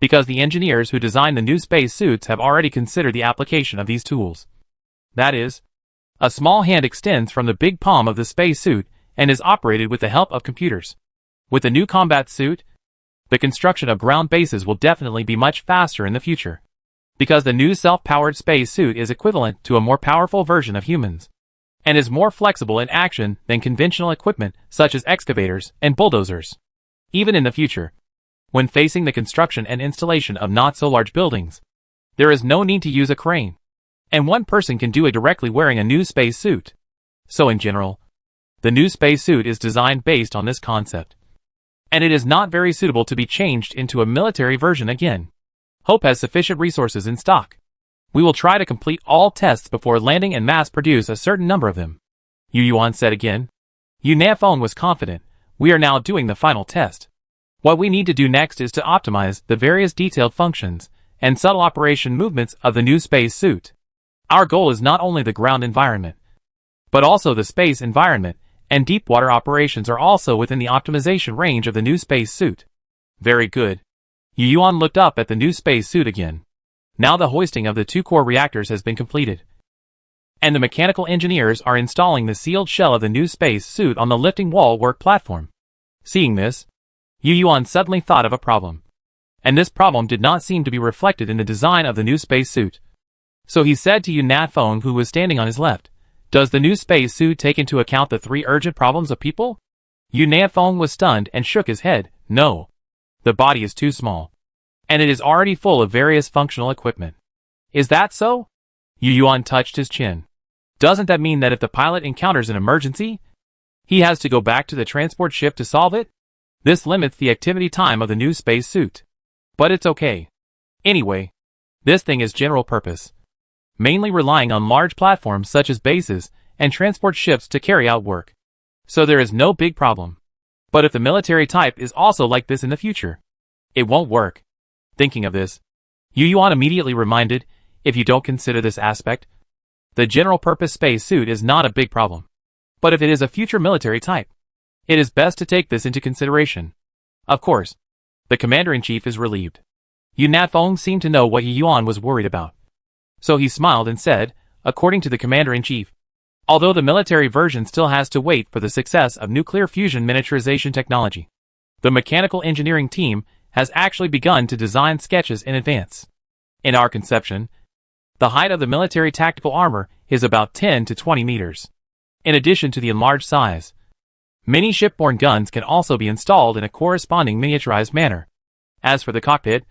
because the engineers who designed the new space suits have already considered the application of these tools. That is, a small hand extends from the big palm of the spacesuit and is operated with the help of computers. With the new combat suit, the construction of ground bases will definitely be much faster in the future, because the new self-powered spacesuit is equivalent to a more powerful version of humans, and is more flexible in action than conventional equipment such as excavators and bulldozers. Even in the future, when facing the construction and installation of not-so-large buildings, there is no need to use a crane, and one person can do it directly wearing a new spacesuit. So in general, the new spacesuit is designed based on this concept, and it is not very suitable to be changed into a military version again. Hope has sufficient resources in stock. We will try to complete all tests before landing and mass produce a certain number of them, Yu Yuan said again. Yu Nafeng was confident. We are now doing the final test. What we need to do next is to optimize the various detailed functions and subtle operation movements of the new space suit. Our goal is not only the ground environment, but also the space environment, and deep water operations are also within the optimization range of the new space suit. Very good. Yu Yuan looked up at the new space suit again. Now the hoisting of the two core reactors has been completed, and the mechanical engineers are installing the sealed shell of the new space suit on the lifting wall work platform. Seeing this, Yu Yuan suddenly thought of a problem, and this problem did not seem to be reflected in the design of the new space suit. So he said to Yu Nafeng, who was standing on his left, "Does the new space suit take into account the three urgent problems of people?" Yu Nafeng was stunned and shook his head. No. The body is too small, and it is already full of various functional equipment. Is that so? Yu Yuan touched his chin. Doesn't that mean that if the pilot encounters an emergency, he has to go back to the transport ship to solve it? This limits the activity time of the new space suit. But it's okay. Anyway, this thing is general purpose, mainly relying on large platforms such as bases and transport ships to carry out work. So there is no big problem. But if the military type is also like this in the future, it won't work. Thinking of this, Yu Yuan immediately reminded, if you don't consider this aspect, the general-purpose space suit is not a big problem. But if it is a future military type, it is best to take this into consideration. Of course, the commander-in-chief is relieved. Yu Nafeng seemed to know what Yu Yuan was worried about. So he smiled and said, according to the commander-in-chief, although the military version still has to wait for the success of nuclear fusion miniaturization technology, the mechanical engineering team has actually begun to design sketches in advance. In our conception, the height of the military tactical armor is about 10 to 20 meters. In addition to the enlarged size, many shipborne guns can also be installed in a corresponding miniaturized manner. As for the cockpit,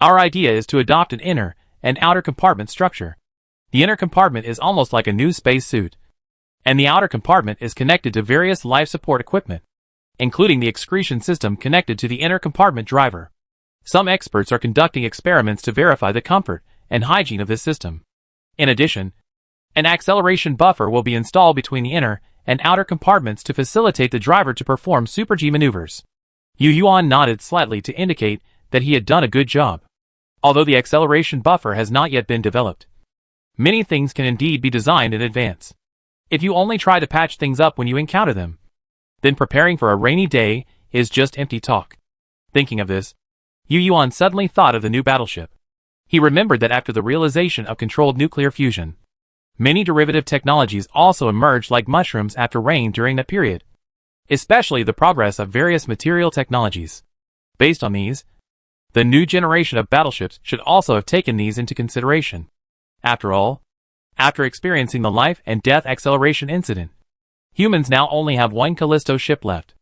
our idea is to adopt an inner and outer compartment structure. The inner compartment is almost like a new space suit, and the outer compartment is connected to various life support equipment, including the excretion system connected to the inner compartment driver. Some experts are conducting experiments to verify the comfort and hygiene of this system. In addition, an acceleration buffer will be installed between the inner and outer compartments to facilitate the driver to perform super-G maneuvers. Yu Yuan nodded slightly to indicate that he had done a good job. Although the acceleration buffer has not yet been developed, many things can indeed be designed in advance. If you only try to patch things up when you encounter them, then preparing for a rainy day is just empty talk. Thinking of this, Yu Yuan suddenly thought of the new battleship. He remembered that after the realization of controlled nuclear fusion, many derivative technologies also emerged like mushrooms after rain during that period, especially the progress of various material technologies. Based on these, the new generation of battleships should also have taken these into consideration. After all, after experiencing the life and death acceleration incident, humans now only have one Callisto ship left.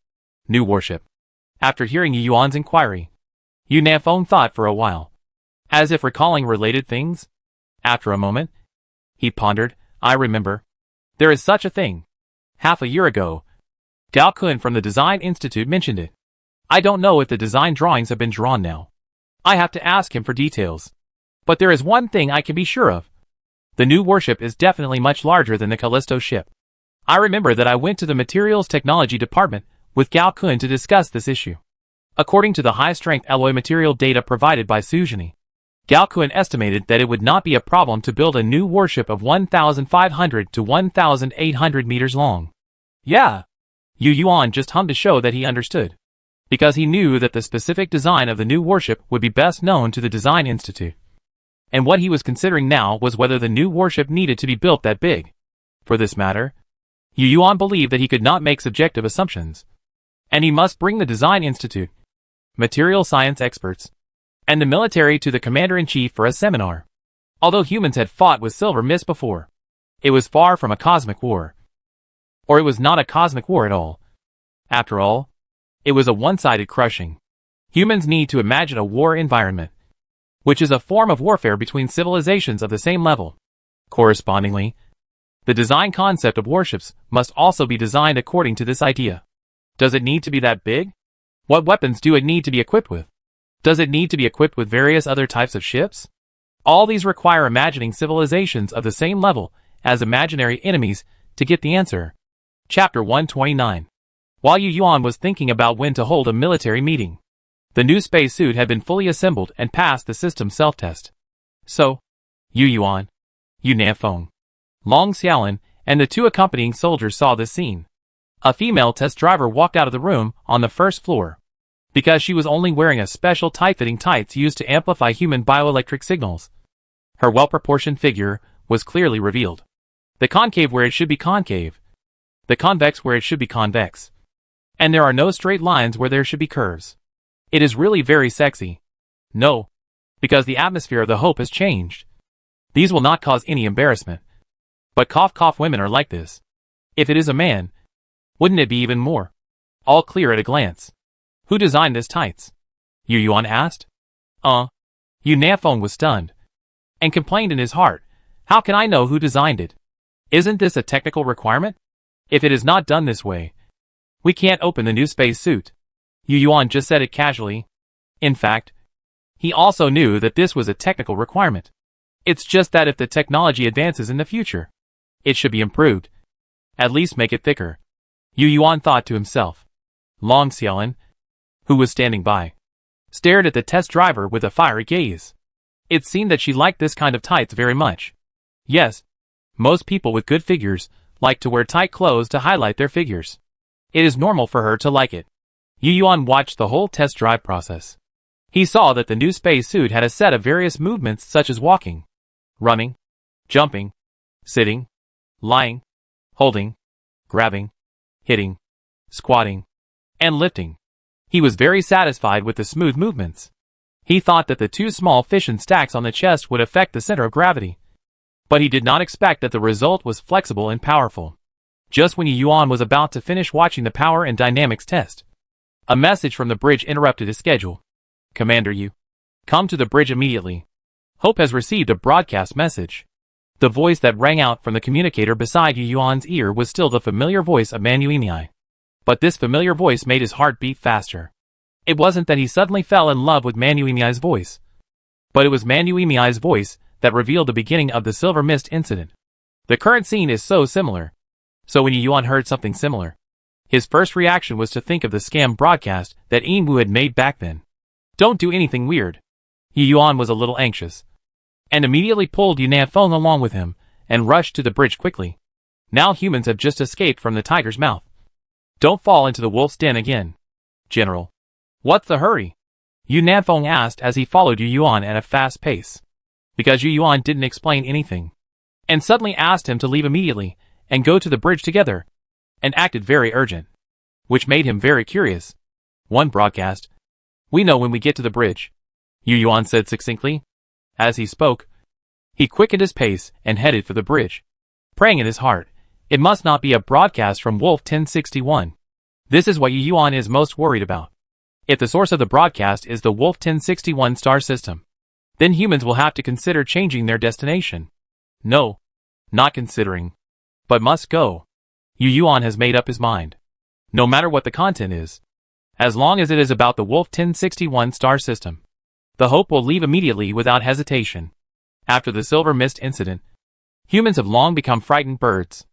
New warship. After hearing Yu Yuan's inquiry, Yu Nafeng thought for a while, as if recalling related things. After a moment, he pondered, I remember. There is such a thing. Half a year ago, Gao Kun from the Design Institute mentioned it. I don't know if the design drawings have been drawn now. I have to ask him for details. But there is one thing I can be sure of. The new warship is definitely much larger than the Callisto ship. I remember that I went to the Materials Technology Department with Gao Kun to discuss this issue. According to the high-strength alloy material data provided by Suzhini, Gao Kun estimated that it would not be a problem to build a new warship of 1,500 to 1,800 meters long. Yeah. Yu Yuan just hummed to show that he understood, because he knew that the specific design of the new warship would be best known to the Design Institute. And what he was considering now was whether the new warship needed to be built that big. For this matter, Yu Yuan believed that he could not make subjective assumptions, and he must bring the Design Institute, material science experts, and the military to the commander-in-chief for a seminar. Although humans had fought with Silver Mist before, it was far from a cosmic war. Or it was not a cosmic war at all. After all, it was a one-sided crushing. Humans need to imagine a war environment, which is a form of warfare between civilizations of the same level. Correspondingly, the design concept of warships must also be designed according to this idea. Does it need to be that big? What weapons do it need to be equipped with? Does it need to be equipped with various other types of ships? All these require imagining civilizations of the same level as imaginary enemies to get the answer. Chapter 129. While Yu Yuan was thinking about when to hold a military meeting, the new spacesuit had been fully assembled and passed the system self-test. So, Yu Yuan, Yu Nanfeng, Long Xiaolin, and the two accompanying soldiers saw this scene. A female test driver walked out of the room on the first floor, because she was only wearing a special tight-fitting tights used to amplify human bioelectric signals. Her well-proportioned figure was clearly revealed. The concave where it should be concave, the convex where it should be convex, and there are no straight lines where there should be curves. It is really very sexy. No, because the atmosphere of the Hope has changed. These will not cause any embarrassment. But cough women are like this. If it is a man, wouldn't it be even more? All clear at a glance. Who designed this tights? Yu Yuan asked. Yu Nanfeng was stunned, and complained in his heart, how can I know who designed it? Isn't this a technical requirement? If it is not done this way, we can't open the new space suit. Yu Yuan just said it casually. In fact, he also knew that this was a technical requirement. It's just that if the technology advances in the future, it should be improved. At least make it thicker. Yu Yuan thought to himself. Long Xiaolin, who was standing by, stared at the test driver with a fiery gaze. It seemed that she liked this kind of tights very much. Yes, most people with good figures like to wear tight clothes to highlight their figures. It is normal for her to like it. Yu Yuan watched the whole test drive process. He saw that the new space suit had a set of various movements such as walking, running, jumping, sitting, lying, holding, grabbing, hitting, squatting, and lifting. He was very satisfied with the smooth movements. He thought that the two small fission stacks on the chest would affect the center of gravity. But he did not expect that the result was flexible and powerful. Just when Yu Yuan was about to finish watching the power and dynamics test, a message from the bridge interrupted his schedule. Commander Yu, come to the bridge immediately. Hope has received a broadcast message. The voice that rang out from the communicator beside Yu Yuan's ear was still the familiar voice of Manuimei. But this familiar voice made his heart beat faster. It wasn't that he suddenly fell in love with Manuimei's voice, but it was Manuimei's voice that revealed the beginning of the Silver Mist incident. The current scene is so similar. So when Yu Yuan heard something similar, his first reaction was to think of the scam broadcast that Yingwu had made back then. Don't do anything weird. Yu Yuan was a little anxious, and immediately pulled Yu Nanfeng along with him, and rushed to the bridge quickly. Now humans have just escaped from the tiger's mouth. Don't fall into the wolf's den again. General. What's the hurry? Yu Nanfeng asked as he followed Yu Yuan at a fast pace. Because Yu Yuan didn't explain anything, and suddenly asked him to leave immediately, and go to the bridge together, and acted very urgent, which made him very curious. One broadcast. We know when we get to the bridge, Yu Yuan said succinctly. As he spoke, he quickened his pace and headed for the bridge, praying in his heart, it must not be a broadcast from Wolf 1061. This is what Yu Yuan is most worried about. If the source of the broadcast is the Wolf 1061 star system, then humans will have to consider changing their destination. No, not considering, but must go. Yu Yuan has made up his mind. No matter what the content is, as long as it is about the Wolf 1061 star system, the Hope will leave immediately without hesitation. After the Silver Mist incident, humans have long become frightened birds.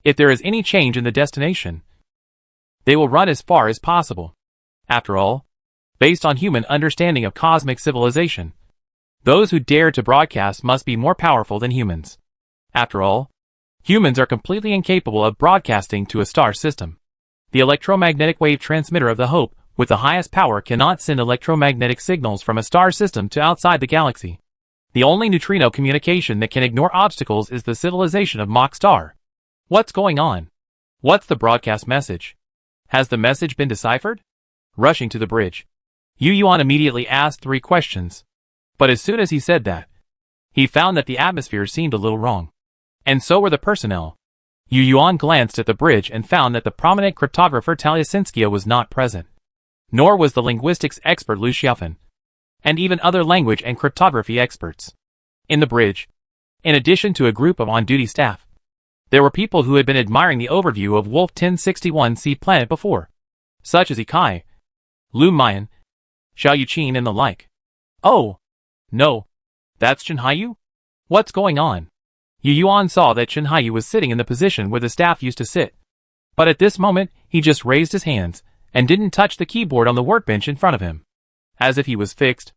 If there is any change in the destination, they will run as far as possible. After all, based on human understanding of cosmic civilization, those who dare to broadcast must be more powerful than humans. After all, humans are completely incapable of broadcasting to a star system. The electromagnetic wave transmitter of the Hope with the highest power cannot send electromagnetic signals from a star system to outside the galaxy. The only neutrino communication that can ignore obstacles is the civilization of Mach Star. What's going on? What's the broadcast message? Has the message been deciphered? Rushing to the bridge, Yu Yuan immediately asked 3 questions. But as soon as he said that, he found that the atmosphere seemed a little wrong. And so were the personnel. Yu Yuan glanced at the bridge and found that the prominent cryptographer Talyasinskaya was not present. Nor was the linguistics expert Lu Xiaofan. And even other language and cryptography experts. In the bridge, in addition to a group of on-duty staff, there were people who had been admiring the overview of Wolf 1061c planet before, such as Ikai, Lu Mian, Xiao Yuqin and the like. Oh, no. That's Chen Haiyu? What's going on? Yu Yuan saw that Chen Haiyu was sitting in the position where the staff used to sit. But at this moment, he just raised his hands, and didn't touch the keyboard on the workbench in front of him. As if he was fixed.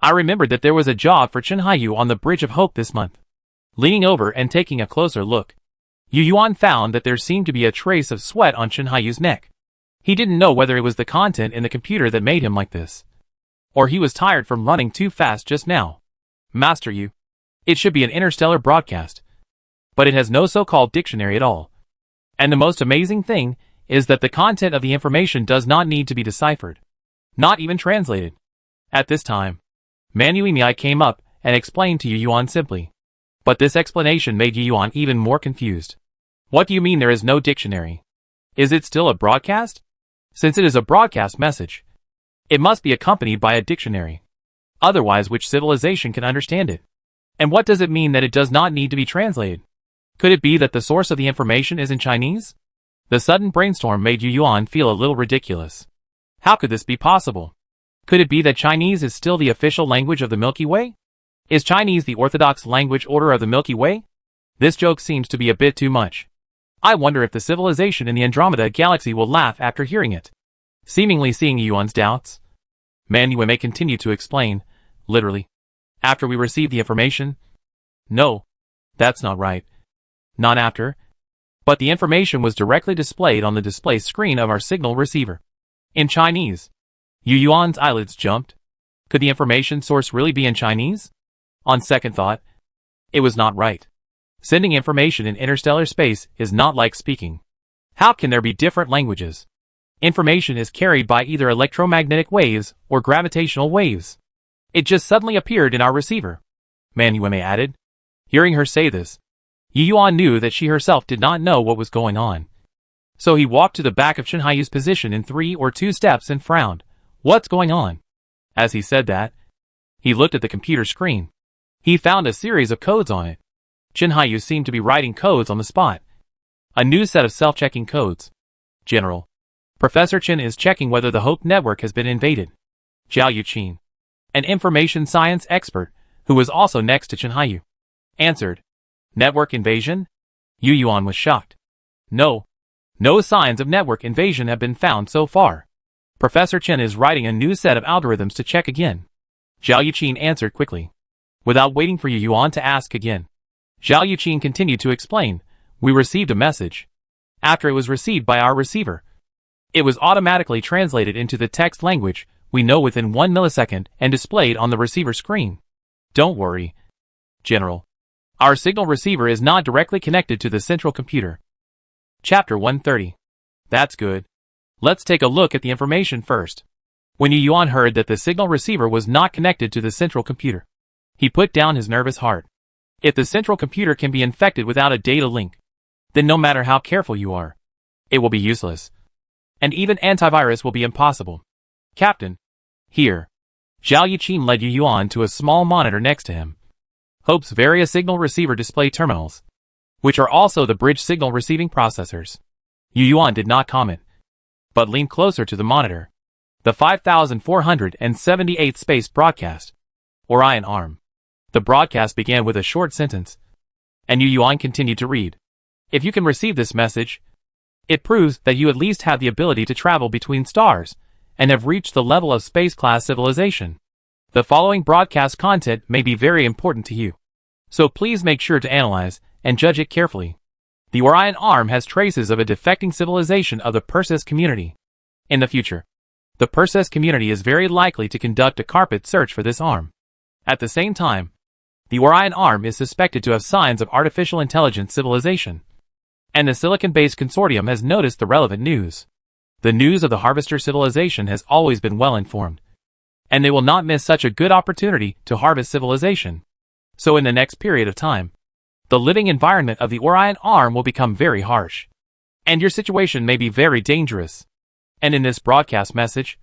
I remembered that there was a job for Chen Haiyu on the Bridge of Hope this month. Leaning over and taking a closer look, Yu Yuan found that there seemed to be a trace of sweat on Chen Haiyu's neck. He didn't know whether it was the content in the computer that made him like this, or he was tired from running too fast just now. Master Yu. It should be an interstellar broadcast. But it has no so-called dictionary at all. And the most amazing thing is that the content of the information does not need to be deciphered. Not even translated. At this time, Manuimi came up and explained to Yu Yuan simply. But this explanation made Yu Yuan even more confused. What do you mean there is no dictionary? Is it still a broadcast? Since it is a broadcast message, it must be accompanied by a dictionary. Otherwise, which civilization can understand it? And what does it mean that it does not need to be translated? Could it be that the source of the information is in Chinese? The sudden brainstorm made Yu Yuan feel a little ridiculous. How could this be possible? Could it be that Chinese is still the official language of the Milky Way? Is Chinese the orthodox language order of the Milky Way? This joke seems to be a bit too much. I wonder if the civilization in the Andromeda galaxy will laugh after hearing it. Seemingly seeing Yu Yuan's doubts, Manuime continued to explain, literally. After we received the information? No, that's not right. Not after. But the information was directly displayed on the display screen of our signal receiver. In Chinese. Yu Yuan's eyelids jumped. Could the information source really be in Chinese? On second thought, it was not right. Sending information in interstellar space is not like speaking. How can there be different languages? Information is carried by either electromagnetic waves or gravitational waves. It just suddenly appeared in our receiver. Manuime added. Hearing her say this, Yu Yuan knew that she herself did not know what was going on. So he walked to the back of Chen Haiyu's position in 3 or 2 steps and frowned. What's going on? As he said that, he looked at the computer screen. He found a series of codes on it. Chen Haiyu seemed to be writing codes on the spot. A new set of self-checking codes. General. Professor Chen is checking whether the Hope network has been invaded. Xiao Yuqin, an information science expert, who was also next to Chen Haiyu, answered. Network invasion? Yu Yuan was shocked. No. No signs of network invasion have been found so far. Professor Chen is writing a new set of algorithms to check again. Xiao Yuqin answered quickly, without waiting for Yu Yuan to ask again. Xiao Yuqin continued to explain. We received a message. After it was received by our receiver, it was automatically translated into the text language we know within 1 millisecond and displayed on the receiver screen. Don't worry, General. Our signal receiver is not directly connected to the central computer. Chapter 130. That's good. Let's take a look at the information first. When Yu Yuan heard that the signal receiver was not connected to the central computer, he put down his nervous heart. If the central computer can be infected without a data link, then no matter how careful you are, it will be useless. And even antivirus will be impossible. Captain. Here. Xiao Yuqin led Yu Yuan to a small monitor next to him. Hope's various signal receiver display terminals, which are also the bridge signal receiving processors. Yu Yuan did not comment, but leaned closer to the monitor. The 5478th space broadcast. Orion arm. The broadcast began with a short sentence, and Yu Yuan continued to read. If you can receive this message, it proves that you at least have the ability to travel between stars and have reached the level of space-class civilization. The following broadcast content may be very important to you, so please make sure to analyze and judge it carefully. The Orion arm has traces of a defecting civilization of the Perseus community. In the future, the Perseus community is very likely to conduct a carpet search for this arm. At the same time, The Orion Arm is suspected to have signs of artificial intelligence civilization, and the Silicon-based consortium has noticed the relevant news. The news of the Harvester civilization has always been well informed, and they will not miss such a good opportunity to harvest civilization. So in the next period of time, the living environment of the Orion Arm will become very harsh, and your situation may be very dangerous. And in this broadcast message,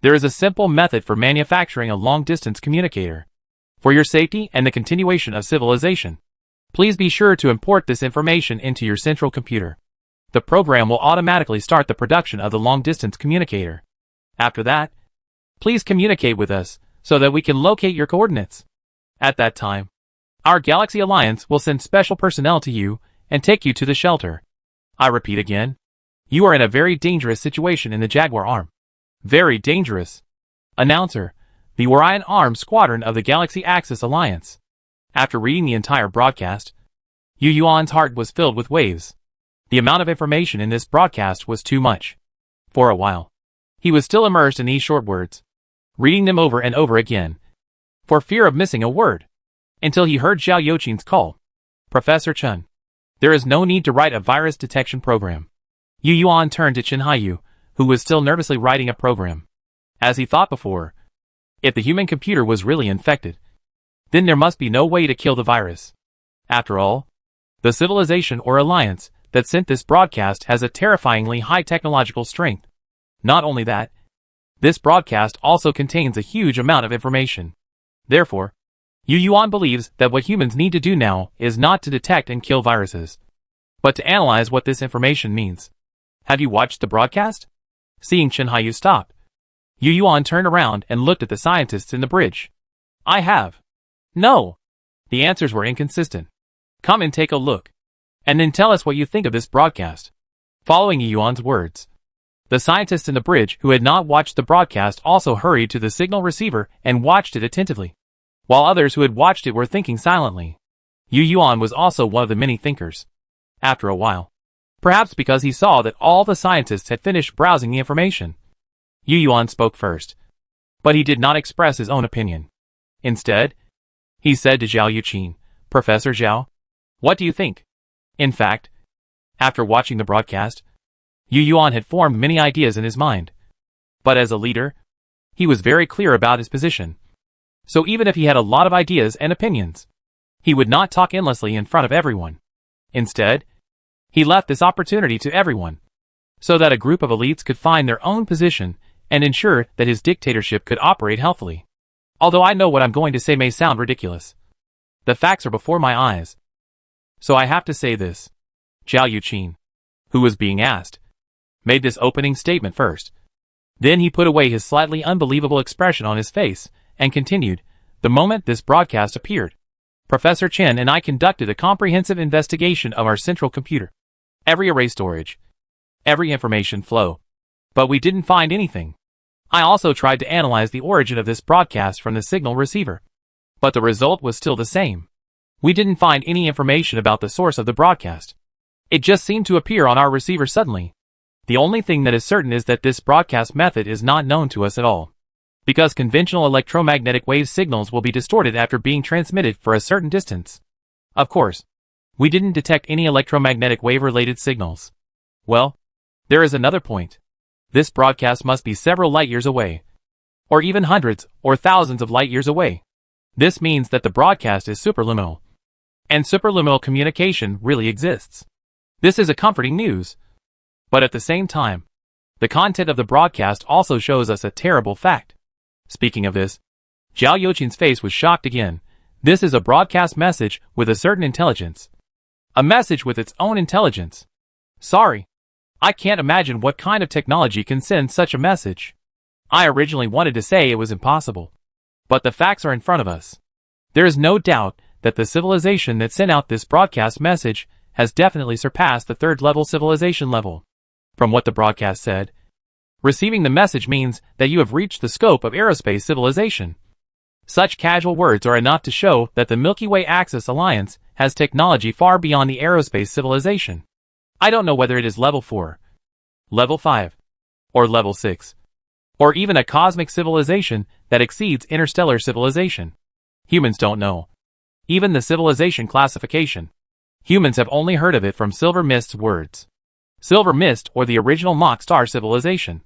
there is a simple method for manufacturing a long-distance communicator for your safety and the continuation of civilization. Please be sure to import this information into your central computer. The program will automatically start the production of the long-distance communicator. After that, please communicate with us so that we can locate your coordinates. At that time, our Galaxy Alliance will send special personnel to you and take you to the shelter. I repeat again, you are in a very dangerous situation in the Jaguar Arm. Very dangerous. Announcer, the Orion Arm Squadron of the Galaxy Axis Alliance. After reading the entire broadcast, Yu Yuan's heart was filled with waves. The amount of information in this broadcast was too much. For a while, he was still immersed in these short words, reading them over and over again, for fear of missing a word, until he heard Zhao Youqin's call. Professor Chen, there is no need to write a virus detection program. Yu Yuan turned to Chen Haiyu, who was still nervously writing a program. As he thought before, if the human computer was really infected, then there must be no way to kill the virus. After all, the civilization or alliance that sent this broadcast has a terrifyingly high technological strength. Not only that, this broadcast also contains a huge amount of information. Therefore, Yu Yuan believes that what humans need to do now is not to detect and kill viruses, but to analyze what this information means. Have you watched the broadcast? Seeing Chen Haiyu stop, Yu Yuan turned around and looked at the scientists in the bridge. I have. No. The answers were inconsistent. Come and take a look, and then tell us what you think of this broadcast. Following Yu Yuan's words, the scientists in the bridge who had not watched the broadcast also hurried to the signal receiver and watched it attentively, while others who had watched it were thinking silently. Yu Yuan was also one of the many thinkers. After a while, perhaps because he saw that all the scientists had finished browsing the information, Yu Yuan spoke first, but he did not express his own opinion. Instead, he said to Zhao Youqin, Professor Zhao, what do you think? In fact, after watching the broadcast, Yu Yuan had formed many ideas in his mind. But as a leader, he was very clear about his position. So even if he had a lot of ideas and opinions, he would not talk endlessly in front of everyone. Instead, he left this opportunity to everyone, so that a group of elites could find their own position and ensure that his dictatorship could operate healthily. Although I know what I'm going to say may sound ridiculous, the facts are before my eyes, so I have to say this. Zhao Youqin, who was being asked, made this opening statement first. Then he put away his slightly unbelievable expression on his face and continued, the moment this broadcast appeared, Professor Chen and I conducted a comprehensive investigation of our central computer, every array storage, every information flow, but we didn't find anything. I also tried to analyze the origin of this broadcast from the signal receiver, but the result was still the same. We didn't find any information about the source of the broadcast. It just seemed to appear on our receiver suddenly. The only thing that is certain is that this broadcast method is not known to us at all, because conventional electromagnetic wave signals will be distorted after being transmitted for a certain distance. Of course, we didn't detect any electromagnetic wave-related signals. Well, there is another point. This broadcast must be several light years away, or even hundreds or thousands of light years away. This means that the broadcast is superluminal, and superluminal communication really exists. This is a comforting news. But at the same time, the content of the broadcast also shows us a terrible fact. Speaking of this, Zhao Youqin's face was shocked again. This is a broadcast message with a certain intelligence. A message with its own intelligence. Sorry, I can't imagine what kind of technology can send such a message. I originally wanted to say it was impossible, but the facts are in front of us. There is no doubt that the civilization that sent out this broadcast message has definitely surpassed the third-level civilization level. From what the broadcast said, receiving the message means that you have reached the scope of aerospace civilization. Such casual words are enough to show that the Milky Way Axis Alliance has technology far beyond the aerospace civilization. I don't know whether it is level 4, level 5, or level 6, or even a cosmic civilization that exceeds interstellar civilization. Humans don't know. Even the civilization classification. Humans have only heard of it from Silver Mist's words. Silver Mist or the original Mock Star civilization.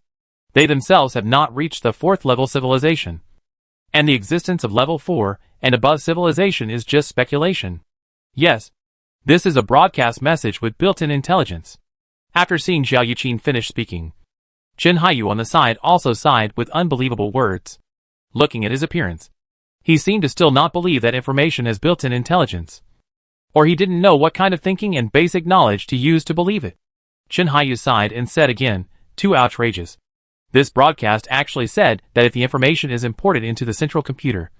They themselves have not reached the 4th level civilization. And the existence of level 4 and above civilization is just speculation. Yes, this is a broadcast message with built-in intelligence. After seeing Zhao Yuqin finish speaking, Chen Haiyu on the side also sighed with unbelievable words. Looking at his appearance, he seemed to still not believe that information has built-in intelligence. Or he didn't know what kind of thinking and basic knowledge to use to believe it. Chen Haiyu sighed and said again, too outrageous. This broadcast actually said that if the information is imported into the central computer,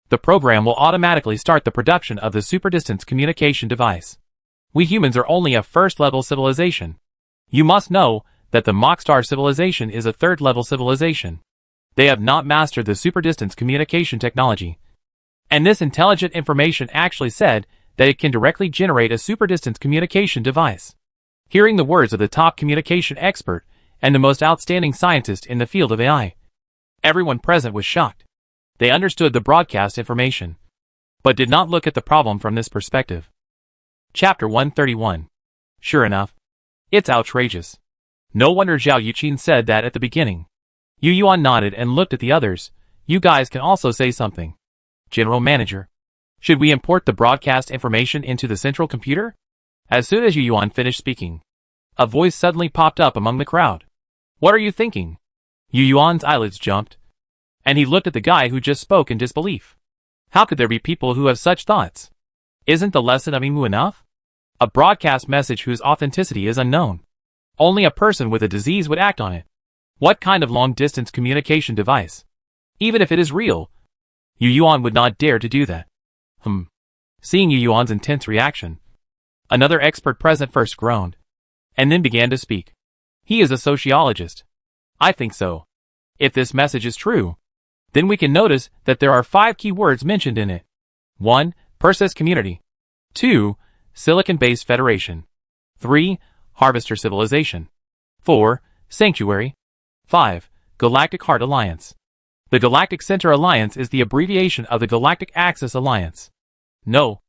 the program will automatically start the production of the super-distance communication device. We humans are only a 1st-level civilization. You must know that the Mock Star civilization is a 3rd-level civilization. They have not mastered the super-distance communication technology. And this intelligent information actually said that it can directly generate a super-distance communication device. Hearing the words of the top communication expert and the most outstanding scientist in the field of AI, everyone present was shocked. They understood the broadcast information, but did not look at the problem from this perspective. Chapter 131. Sure enough, it's outrageous. No wonder Zhao Yuqin said that at the beginning. Yu Yuan nodded and looked at the others. You guys can also say something. General Manager, should we import the broadcast information into the central computer? As soon as Yu Yuan finished speaking, a voice suddenly popped up among the crowd. What are you thinking? Yu Yuan's eyelids jumped, and he looked at the guy who just spoke in disbelief. How could there be people who have such thoughts? Isn't the lesson of Imu enough? A broadcast message whose authenticity is unknown. Only a person with a disease would act on it. What kind of long-distance communication device? Even if it is real, Yu Yuan would not dare to do that. Seeing Yu Yuan's intense reaction, another expert present first groaned, and then began to speak. He is a sociologist. I think so. If this message is true, then we can notice that there are 5 key words mentioned in it. 1. Persis community. 2. Silicon-based federation. 3. Harvester civilization. 4. Sanctuary. 5. Galactic Heart Alliance. The Galactic Center Alliance is the abbreviation of the Galactic Axis Alliance. No.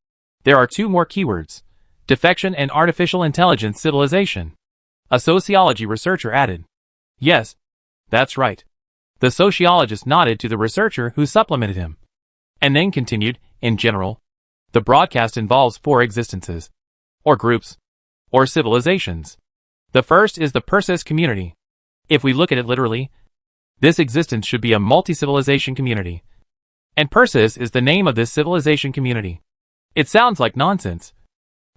There are 2 more keywords. Defection and artificial intelligence civilization. A sociology researcher added. Yes, that's right. The sociologist nodded to the researcher who supplemented him, and then continued, in general, the broadcast involves 4 existences, or groups, or civilizations. The first is the Persis community. If we look at it literally, this existence should be a multi-civilization community. And Persis is the name of this civilization community. It sounds like nonsense,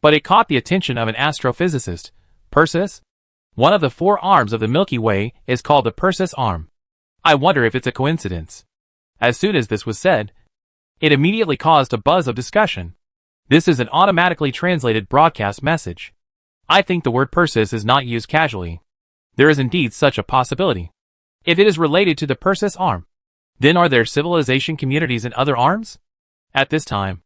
but it caught the attention of an astrophysicist. Persis? One of the 4 arms of the Milky Way is called the Persis arm. I wonder if it's a coincidence. As soon as this was said, it immediately caused a buzz of discussion. This is an automatically translated broadcast message. I think the word Persis is not used casually. There is indeed such a possibility. If it is related to the Persis arm, then are there civilization communities in other arms? At this time,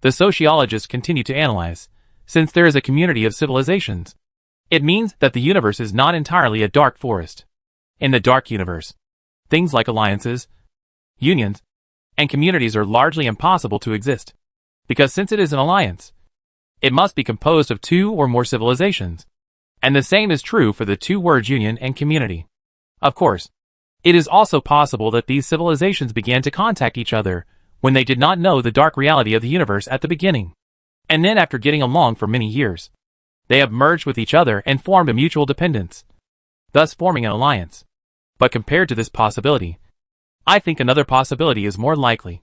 the sociologists continue to analyze. Since there is a community of civilizations, it means that the universe is not entirely a dark forest. In the dark universe, things like alliances, unions, and communities are largely impossible to exist. Because since it is an alliance, it must be composed of 2 or more civilizations. And the same is true for the 2 words union and community. Of course, it is also possible that these civilizations began to contact each other when they did not know the dark reality of the universe at the beginning. And then after getting along for many years, they have merged with each other and formed a mutual dependence, thus forming an alliance. But compared to this possibility, I think another possibility is more likely.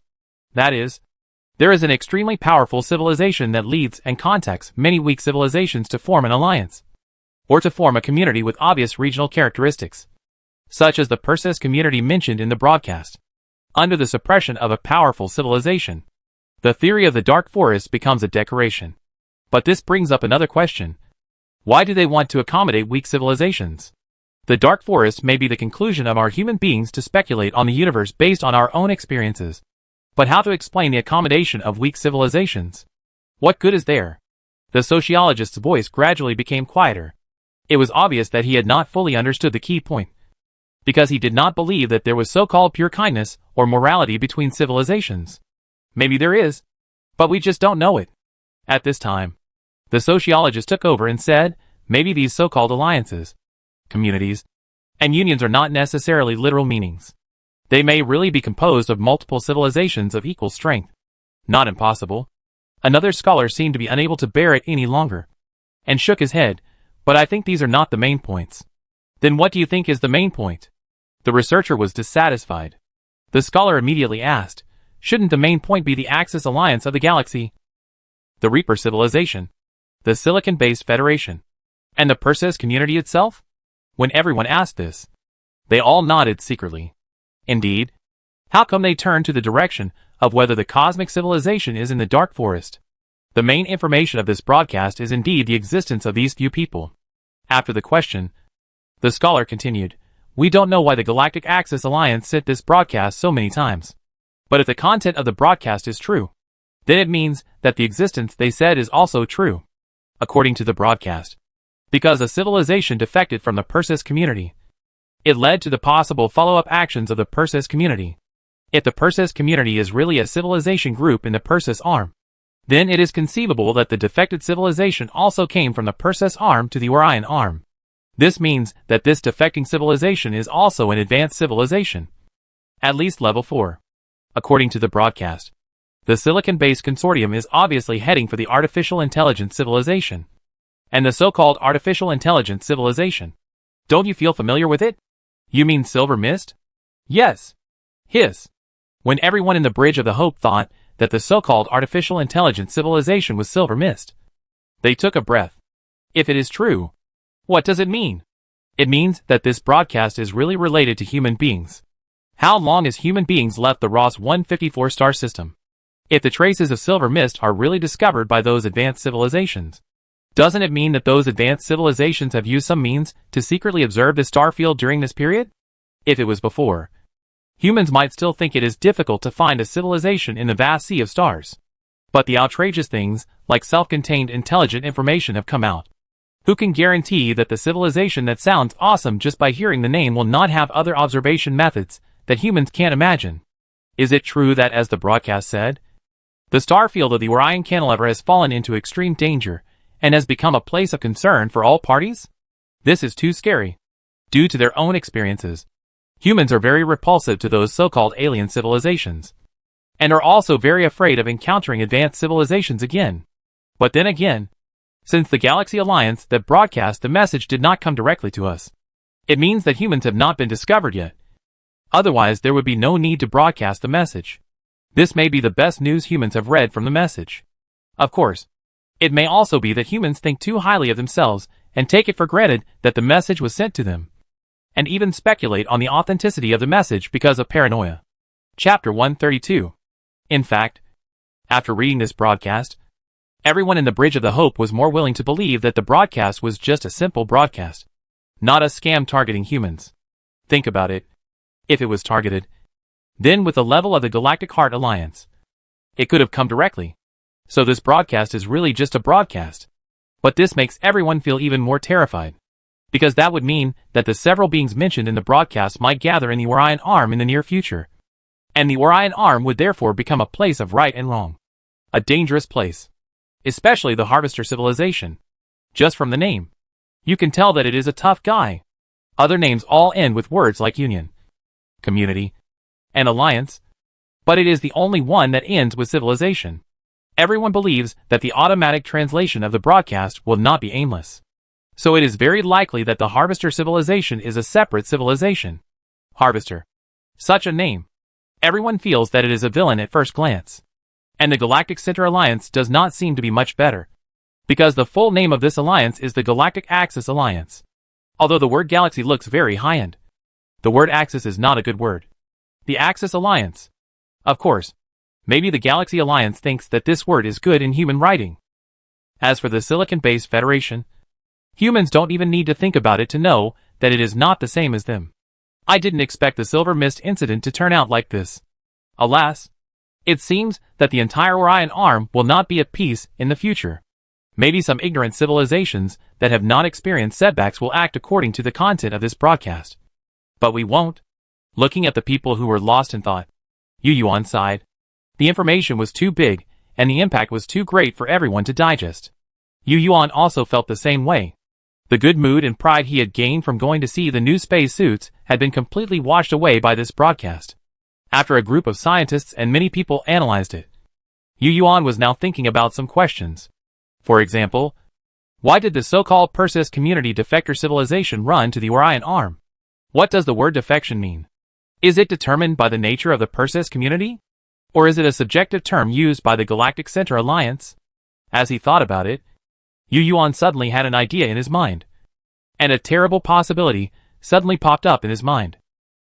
That is, there is an extremely powerful civilization that leads and contacts many weak civilizations to form an alliance, or to form a community with obvious regional characteristics, such as the Persis community mentioned in the broadcast. Under the suppression of a powerful civilization, the theory of the dark forest becomes a decoration. But this brings up another question. Why do they want to accommodate weak civilizations? The dark forest may be the conclusion of our human beings to speculate on the universe based on our own experiences. But how to explain the accommodation of weak civilizations? What good is there? The sociologist's voice gradually became quieter. It was obvious that he had not fully understood the key point, because he did not believe that there was so-called pure kindness or morality between civilizations. Maybe there is, But we just don't know it. At this time, the sociologist took over and said, maybe these so-called alliances, communities, and unions are not necessarily literal meanings. They may really be composed of multiple civilizations of equal strength. Not impossible. Another scholar seemed to be unable to bear it any longer, and shook his head, but I think these are not the main points. Then what do you think is the main point? The researcher was dissatisfied. The scholar immediately asked, shouldn't the main point be the Axis alliance of the galaxy? The Reaper civilization, the Silicon-based Federation, and the Perseus community itself? When everyone asked this, they all nodded secretly. Indeed. How come they turned to the direction of whether the cosmic civilization is in the dark forest? The main information of this broadcast is indeed the existence of these few people. After the question, the scholar continued, we don't know why the Galactic Axis Alliance sent this broadcast so many times. But if the content of the broadcast is true, then it means that the existence they said is also true, according to the broadcast. Because a civilization defected from the Perseus community, it led to the possible follow-up actions of the Perseus community. If the Perseus community is really a civilization group in the Perseus arm, then it is conceivable that the defected civilization also came from the Perseus arm to the Orion arm. This means that this defecting civilization is also an advanced civilization, at least level 4. According to the broadcast, the Silicon-based consortium is obviously heading for the artificial intelligence civilization, and the so-called artificial intelligence civilization. Don't you feel familiar with it? You mean Silver Mist? Yes. Hiss. When everyone in the Bridge of the Hope thought that the so-called artificial intelligence civilization was Silver Mist, they took a breath. If it is true, what does it mean? It means that this broadcast is really related to human beings. How long has human beings left the Ross 154 star system? If the traces of Silver Mist are really discovered by those advanced civilizations, doesn't it mean that those advanced civilizations have used some means to secretly observe the star field during this period? If it was before, humans might still think it is difficult to find a civilization in the vast sea of stars. But the outrageous things, like self-contained intelligent information, have come out. Who can guarantee that the civilization that sounds awesome just by hearing the name will not have other observation methods that humans can't imagine? Is it true that, as the broadcast said, the star field of the Orion Cantilever has fallen into extreme danger and has become a place of concern for all parties? This is too scary. Due to their own experiences, humans are very repulsive to those so-called alien civilizations, and are also very afraid of encountering advanced civilizations again. But then again, since the Galaxy Alliance that broadcast the message did not come directly to us, it means that humans have not been discovered yet. Otherwise, there would be no need to broadcast the message. This may be the best news humans have read from the message. Of course, it may also be that humans think too highly of themselves and take it for granted that the message was sent to them, and even speculate on the authenticity of the message because of paranoia. Chapter 132. In fact, after reading this broadcast, everyone in the Bridge of the Hope was more willing to believe that the broadcast was just a simple broadcast, not a scam targeting humans. Think about it. If it was targeted, then with the level of the Galactic Heart Alliance, it could have come directly. So this broadcast is really just a broadcast. But this makes everyone feel even more terrified, because that would mean that the several beings mentioned in the broadcast might gather in the Orion Arm in the near future, and the Orion Arm would therefore become a place of right and wrong. A dangerous place. Especially the Harvester civilization. Just from the name, you can tell that it is a tough guy. Other names all end with words like union, community, and alliance, but it is the only one that ends with civilization. Everyone believes that the automatic translation of the broadcast will not be aimless. So it is very likely that the Harvester civilization is a separate civilization. Harvester. Such a name. Everyone feels that it is a villain at first glance. And the Galactic Center Alliance does not seem to be much better, because the full name of this alliance is the Galactic Axis Alliance. Although the word galaxy looks very high-end, the word axis is not a good word. The Axis Alliance. Of course, maybe the Galaxy Alliance thinks that this word is good in human writing. As for the Silicon-based Federation, humans don't even need to think about it to know that it is not the same as them. I didn't expect the Silver Mist incident to turn out like this. Alas, it seems that the entire Orion Arm will not be at peace in the future. Maybe some ignorant civilizations that have not experienced setbacks will act according to the content of this broadcast. But we won't. Looking at the people who were lost in thought, Yu Yuan sighed. The information was too big, and the impact was too great for everyone to digest. Yu Yuan also felt the same way. The good mood and pride he had gained from going to see the new space suits had been completely washed away by this broadcast. After a group of scientists and many people analyzed it, Yu Yuan was now thinking about some questions. For example, why did the so-called Perseus community defector civilization run to the Orion arm? What does the word defection mean? Is it determined by the nature of the Perseus community? Or is it a subjective term used by the Galactic Center Alliance? As he thought about it, Yu Yuan suddenly had an idea in his mind. And a terrible possibility suddenly popped up in his mind.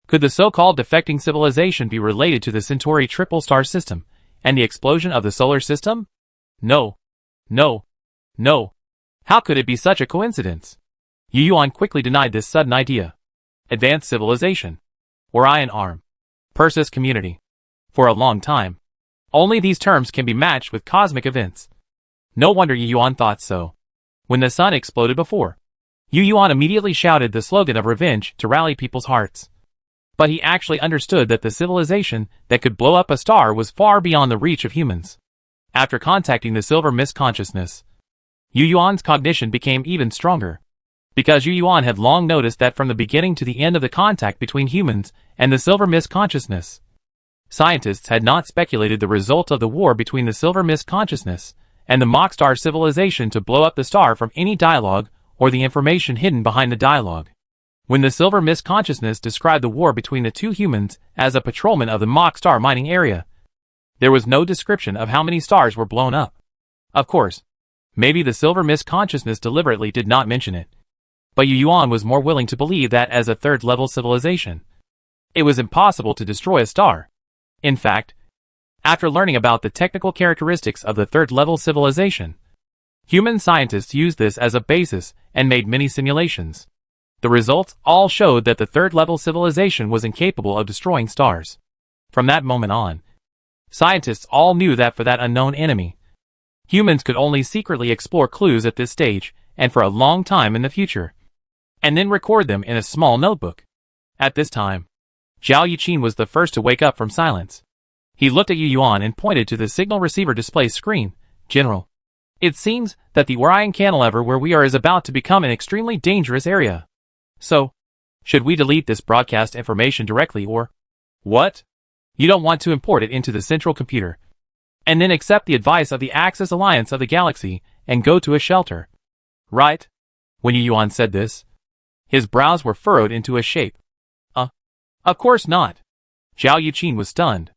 Could the so-called defecting civilization be related to the Centauri triple star system and the explosion of the solar system? No. No. No. How could it be such a coincidence? Yu Yuan quickly denied this sudden idea. Advanced civilization. Orion arm. Perseus community. For a long time, only these terms can be matched with cosmic events. No wonder Yu Yuan thought so. When the sun exploded before, Yu Yuan immediately shouted the slogan of revenge to rally people's hearts. But he actually understood that the civilization that could blow up a star was far beyond the reach of humans. After contacting the silver mist consciousness, Yu Yuan's cognition became even stronger. Because Yu Yuan had long noticed that from the beginning to the end of the contact between humans and the silver mist consciousness, scientists had not speculated the result of the war between the silver mist consciousness and the mock star civilization to blow up the star from any dialogue or the information hidden behind the dialogue. When the silver mist consciousness described the war between the two humans as a patrolman of the mock star mining area, there was no description of how many stars were blown up. Of course, maybe the silver mist consciousness deliberately did not mention it. But Yu Yuan was more willing to believe that as a third-level civilization, it was impossible to destroy a star. In fact, after learning about the technical characteristics of the third-level civilization, human scientists used this as a basis and made many simulations. The results all showed that the third-level civilization was incapable of destroying stars. From that moment on, scientists all knew that for that unknown enemy, humans could only secretly explore clues at this stage and for a long time in the future, and then record them in a small notebook. At this time, Zhao Yuqin was the first to wake up from silence. He looked at Yu Yuan and pointed to the signal receiver display screen. General, it seems that the Orion cantilever where we are is about to become an extremely dangerous area. So, should we delete this broadcast information directly or what? You don't want to import it into the central computer and then accept the advice of the Axis Alliance of the Galaxy and go to a shelter, right? When Yu Yuan said this, his brows were furrowed into a shape. Of course not. Zhao Yuqin was stunned.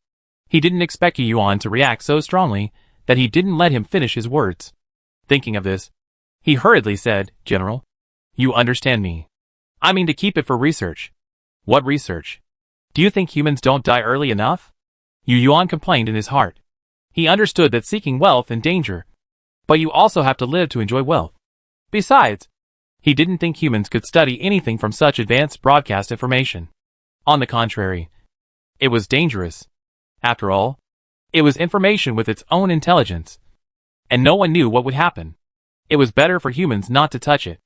He didn't expect Yu Yuan to react so strongly that he didn't let him finish his words. Thinking of this, he hurriedly said, General, you understand me. I mean to keep it for research. What research? Do you think humans don't die early enough? Yu Yuan complained in his heart. He understood that seeking wealth and danger, but you also have to live to enjoy wealth. Besides, he didn't think humans could study anything from such advanced broadcast information. On the contrary, it was dangerous. After all, it was information with its own intelligence, and no one knew what would happen. It was better for humans not to touch it.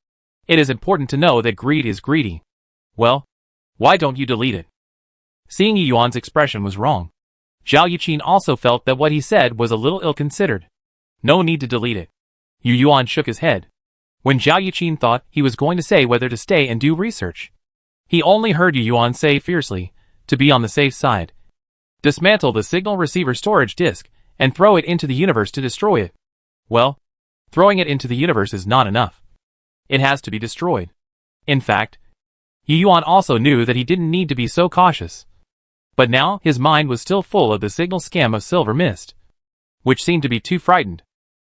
It is important to know that greed is greedy. Well, why don't you delete it? Seeing Yu Yuan's expression was wrong, Zhao Yuqin also felt that what he said was a little ill-considered. No need to delete it. Yu Yuan shook his head. When Zhao Yuqin thought he was going to say whether to stay and do research, he only heard Yu Yuan say fiercely, to be on the safe side, dismantle the signal receiver storage disk and throw it into the universe to destroy it. Well, throwing it into the universe is not enough. It has to be destroyed. In fact, Yu Yuan also knew that he didn't need to be so cautious. But now his mind was still full of the signal scam of silver mist, which seemed to be too frightened.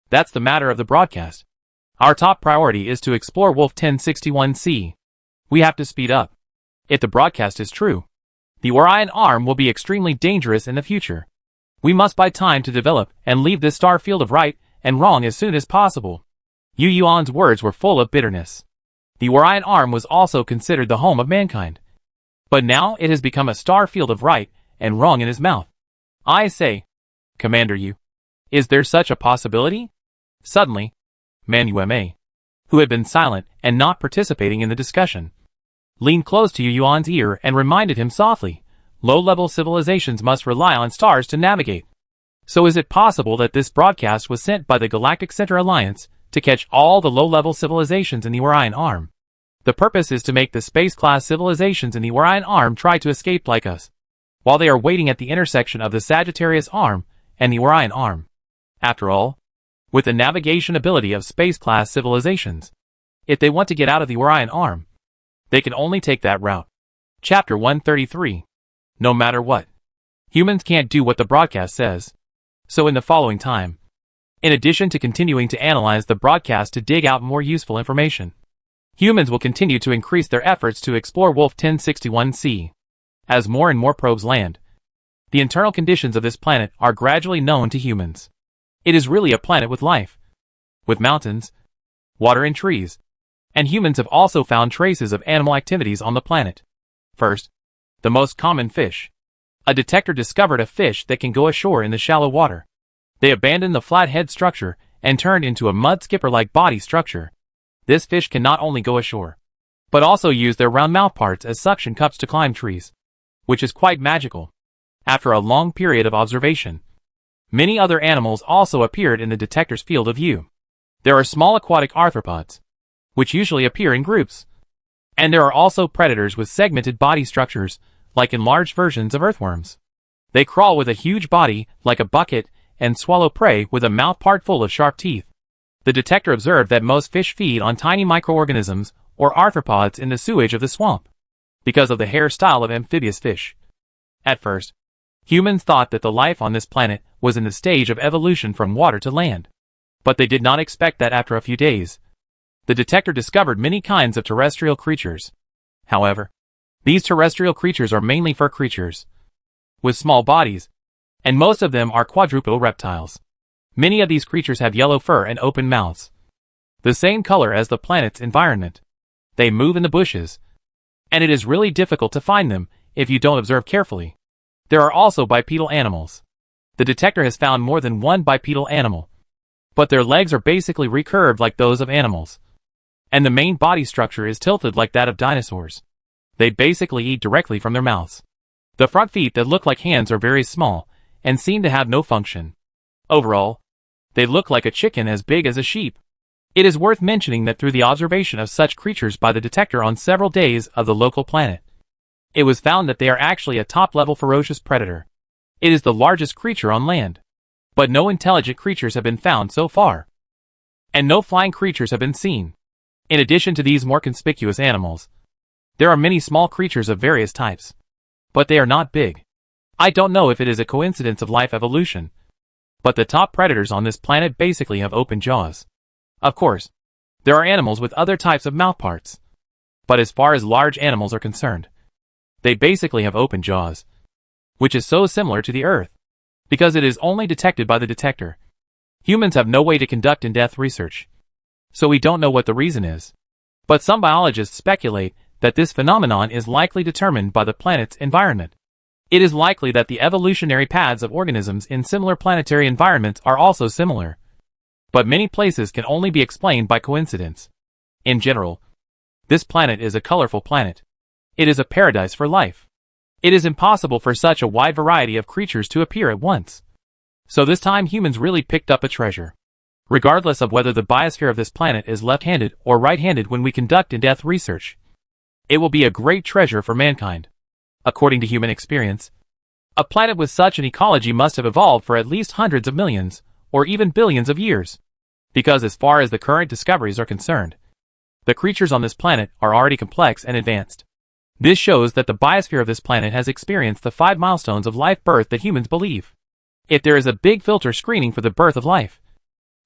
That's the matter of the broadcast. Our top priority is to explore Wolf 1061C. We have to speed up. If the broadcast is true, the Orion arm will be extremely dangerous in the future. We must buy time to develop and leave this star field of right and wrong as soon as possible. Yu Yuan's words were full of bitterness. The Orion arm was also considered the home of mankind. But now it has become a star field of right and wrong in his mouth. I say, Commander Yu, is there such a possibility? Suddenly, Man Yume, who had been silent and not participating in the discussion, leaned close to Yu Yuan's ear and reminded him softly, low-level civilizations must rely on stars to navigate. So is it possible that this broadcast was sent by the Galactic Center Alliance to catch all the low-level civilizations in the Orion Arm? The purpose is to make the space-class civilizations in the Orion Arm try to escape like us, while they are waiting at the intersection of the Sagittarius Arm and the Orion Arm. After all, with the navigation ability of space-class civilizations, if they want to get out of the Orion Arm, they can only take that route. Chapter 133. No matter what, humans can't do what the broadcast says. So in the following time, in addition to continuing to analyze the broadcast to dig out more useful information, humans will continue to increase their efforts to explore Wolf 1061c. As more and more probes land, the internal conditions of this planet are gradually known to humans. It is really a planet with life, with mountains, water and trees, and humans have also found traces of animal activities on the planet. First, the most common fish. A detector discovered a fish that can go ashore in the shallow water. They abandoned the flat head structure and turned into a mud skipper-like body structure. This fish can not only go ashore, but also use their round mouth parts as suction cups to climb trees, which is quite magical. After a long period of observation, many other animals also appeared in the detector's field of view. There are small aquatic arthropods, which usually appear in groups. And there are also predators with segmented body structures, like enlarged versions of earthworms. They crawl with a huge body, like a bucket, and swallow prey with a mouth part full of sharp teeth. The detector observed that most fish feed on tiny microorganisms, or arthropods in the sewage of the swamp, because of the hairstyle of amphibious fish. At first, humans thought that the life on this planet was in the stage of evolution from water to land. But they did not expect that after a few days, the detector discovered many kinds of terrestrial creatures. However, these terrestrial creatures are mainly fur creatures, with small bodies, and most of them are quadrupedal reptiles. Many of these creatures have yellow fur and open mouths, the same color as the planet's environment. They move in the bushes, and it is really difficult to find them if you don't observe carefully. There are also bipedal animals. The detector has found more than one bipedal animal, but their legs are basically recurved like those of animals, and the main body structure is tilted like that of dinosaurs. They basically eat directly from their mouths. The front feet that look like hands are very small and seem to have no function. Overall, they look like a chicken as big as a sheep. It is worth mentioning that through the observation of such creatures by the detector on several days of the local planet, it was found that they are actually a top-level ferocious predator. It is the largest creature on land. But no intelligent creatures have been found so far, and no flying creatures have been seen. In addition to these more conspicuous animals, there are many small creatures of various types, but they are not big. I don't know if it is a coincidence of life evolution, but the top predators on this planet basically have open jaws. Of course, there are animals with other types of mouth parts, but as far as large animals are concerned, they basically have open jaws, which is so similar to the Earth, because it is only detected by the detector. Humans have no way to conduct in-depth research, so we don't know what the reason is. But some biologists speculate that this phenomenon is likely determined by the planet's environment. It is likely that the evolutionary paths of organisms in similar planetary environments are also similar. But many places can only be explained by coincidence. In general, this planet is a colorful planet. It is a paradise for life. It is impossible for such a wide variety of creatures to appear at once. So this time humans really picked up a treasure. Regardless of whether the biosphere of this planet is left-handed or right-handed when we conduct in-depth research, it will be a great treasure for mankind. According to human experience, a planet with such an ecology must have evolved for at least hundreds of millions, or even billions of years. Because as far as the current discoveries are concerned, the creatures on this planet are already complex and advanced. This shows that the biosphere of this planet has experienced the 5 milestones of life birth that humans believe. If there is a big filter screening for the birth of life,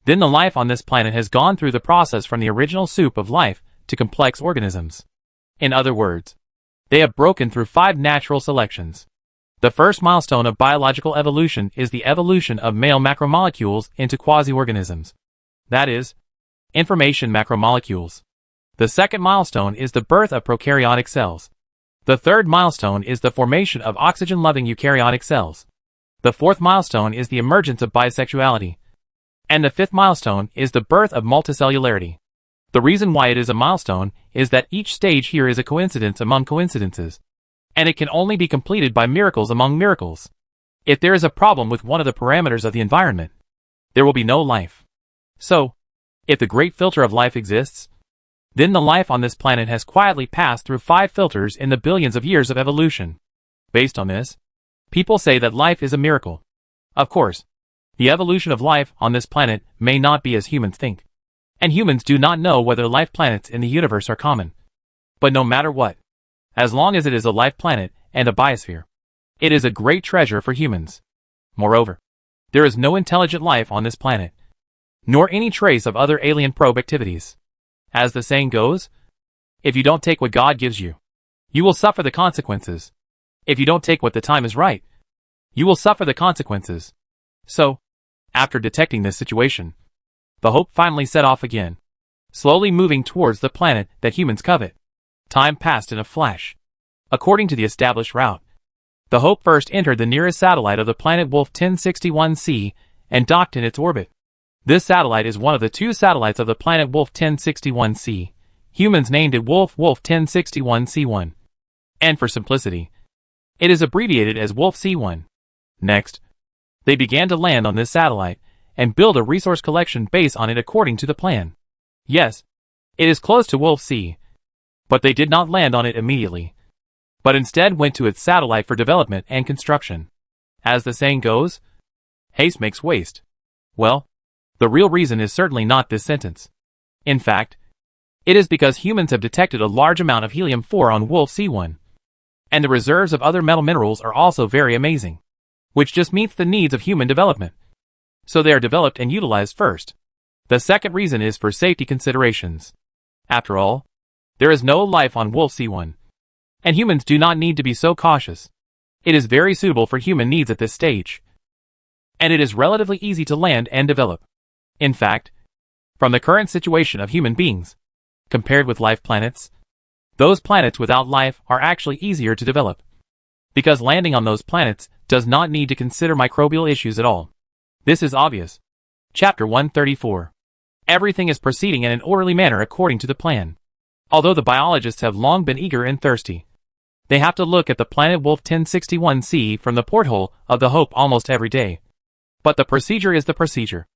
then the life on this planet has gone through the process from the original soup of life to complex organisms. In other words, they have broken through 5 natural selections. The first milestone of biological evolution is the evolution of male macromolecules into quasi-organisms. That is, information macromolecules. The second milestone is the birth of prokaryotic cells. The third milestone is the formation of oxygen-loving eukaryotic cells. The fourth milestone is the emergence of bisexuality. And the fifth milestone is the birth of multicellularity. The reason why it is a milestone is that each stage here is a coincidence among coincidences, and it can only be completed by miracles among miracles. If there is a problem with one of the parameters of the environment, there will be no life. So, if the great filter of life exists, then the life on this planet has quietly passed through 5 filters in the billions of years of evolution. Based on this, people say that life is a miracle. Of course, the evolution of life on this planet may not be as humans think. And humans do not know whether life planets in the universe are common. But no matter what, as long as it is a life planet and a biosphere, it is a great treasure for humans. Moreover, there is no intelligent life on this planet, nor any trace of other alien probe activities. As the saying goes, if you don't take what God gives you, you will suffer the consequences. If you don't take what the time is right, you will suffer the consequences. So, after detecting this situation, the Hope finally set off again, slowly moving towards the planet that humans covet. Time passed in a flash. According to the established route, the Hope first entered the nearest satellite of the planet Wolf 1061c and docked in its orbit. This satellite is one of the 2 satellites of the planet Wolf 1061c. Humans named it Wolf 1061c1. And for simplicity, it is abbreviated as Wolf C1. Next, they began to land on this satellite and build a resource collection base on it according to the plan. Yes, it is close to Wolf C, but they did not land on it immediately, but instead went to its satellite for development and construction. As the saying goes, haste makes waste. Well, the real reason is certainly not this sentence. In fact, it is because humans have detected a large amount of helium-4 on Wolf C1. And the reserves of other metal minerals are also very amazing, which just meets the needs of human development. So they are developed and utilized first. The second reason is for safety considerations. After all, there is no life on Wolf C1, and humans do not need to be so cautious. It is very suitable for human needs at this stage, and it is relatively easy to land and develop. In fact, from the current situation of human beings, compared with life planets, those planets without life are actually easier to develop, because landing on those planets does not need to consider microbial issues at all. This is obvious. Chapter 134. Everything is proceeding in an orderly manner according to the plan. Although the biologists have long been eager and thirsty, they have to look at the planet Wolf 1061c from the porthole of the Hope almost every day. But the procedure is the procedure,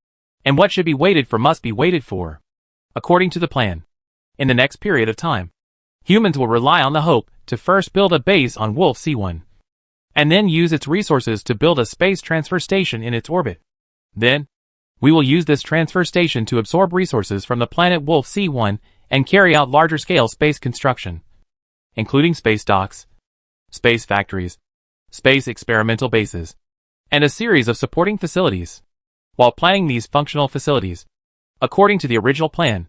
and what should be waited for must be waited for. According to the plan, in the next period of time, humans will rely on the Hope to first build a base on Wolf C1, and then use its resources to build a space transfer station in its orbit. Then, we will use this transfer station to absorb resources from the planet Wolf C1 and carry out larger-scale space construction, including space docks, space factories, space experimental bases, and a series of supporting facilities. While planning these functional facilities, according to the original plan,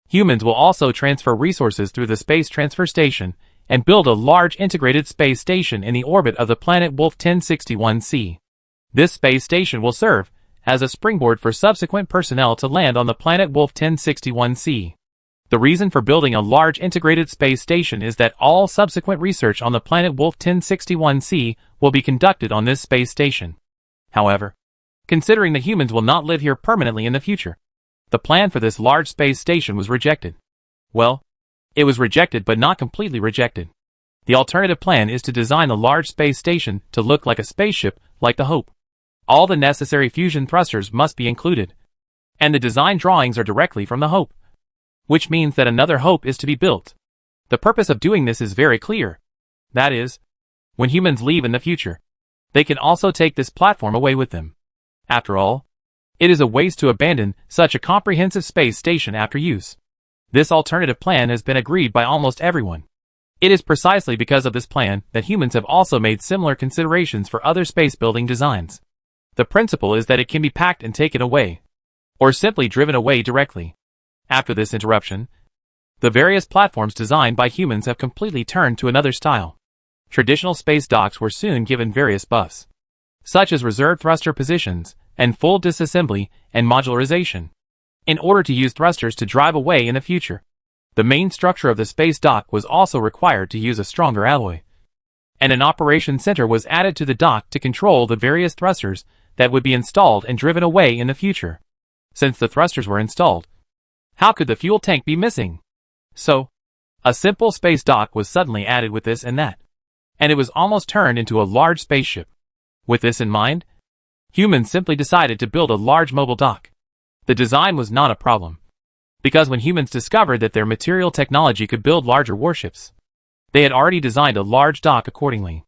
humans will also transfer resources through the space transfer station and build a large integrated space station in the orbit of the planet Wolf 1061c. This space station will serve as a springboard for subsequent personnel to land on the planet Wolf 1061c. The reason for building a large integrated space station is that all subsequent research on the planet Wolf 1061c will be conducted on this space station. However, considering that humans will not live here permanently in the future, the plan for this large space station was rejected. Well, it was rejected but not completely rejected. The alternative plan is to design the large space station to look like a spaceship like the Hope. All the necessary fusion thrusters must be included, and the design drawings are directly from the Hope, which means that another Hope is to be built. The purpose of doing this is very clear. That is, when humans leave in the future, they can also take this platform away with them. After all, it is a waste to abandon such a comprehensive space station after use. This alternative plan has been agreed by almost everyone. It is precisely because of this plan that humans have also made similar considerations for other space building designs. The principle is that it can be packed and taken away, or simply driven away directly. After this interruption, the various platforms designed by humans have completely turned to another style. Traditional space docks were soon given various buffs, such as reserved thruster positions, and full disassembly and modularization, in order to use thrusters to drive away in the future. The main structure of the space dock was also required to use a stronger alloy, and an operation center was added to the dock to control the various thrusters that would be installed and driven away in the future. Since the thrusters were installed, how could the fuel tank be missing? So, a simple space dock was suddenly added with this and that, and it was almost turned into a large spaceship. With this in mind, humans simply decided to build a large mobile dock. The design was not a problem, because when humans discovered that their material technology could build larger warships, they had already designed a large dock accordingly.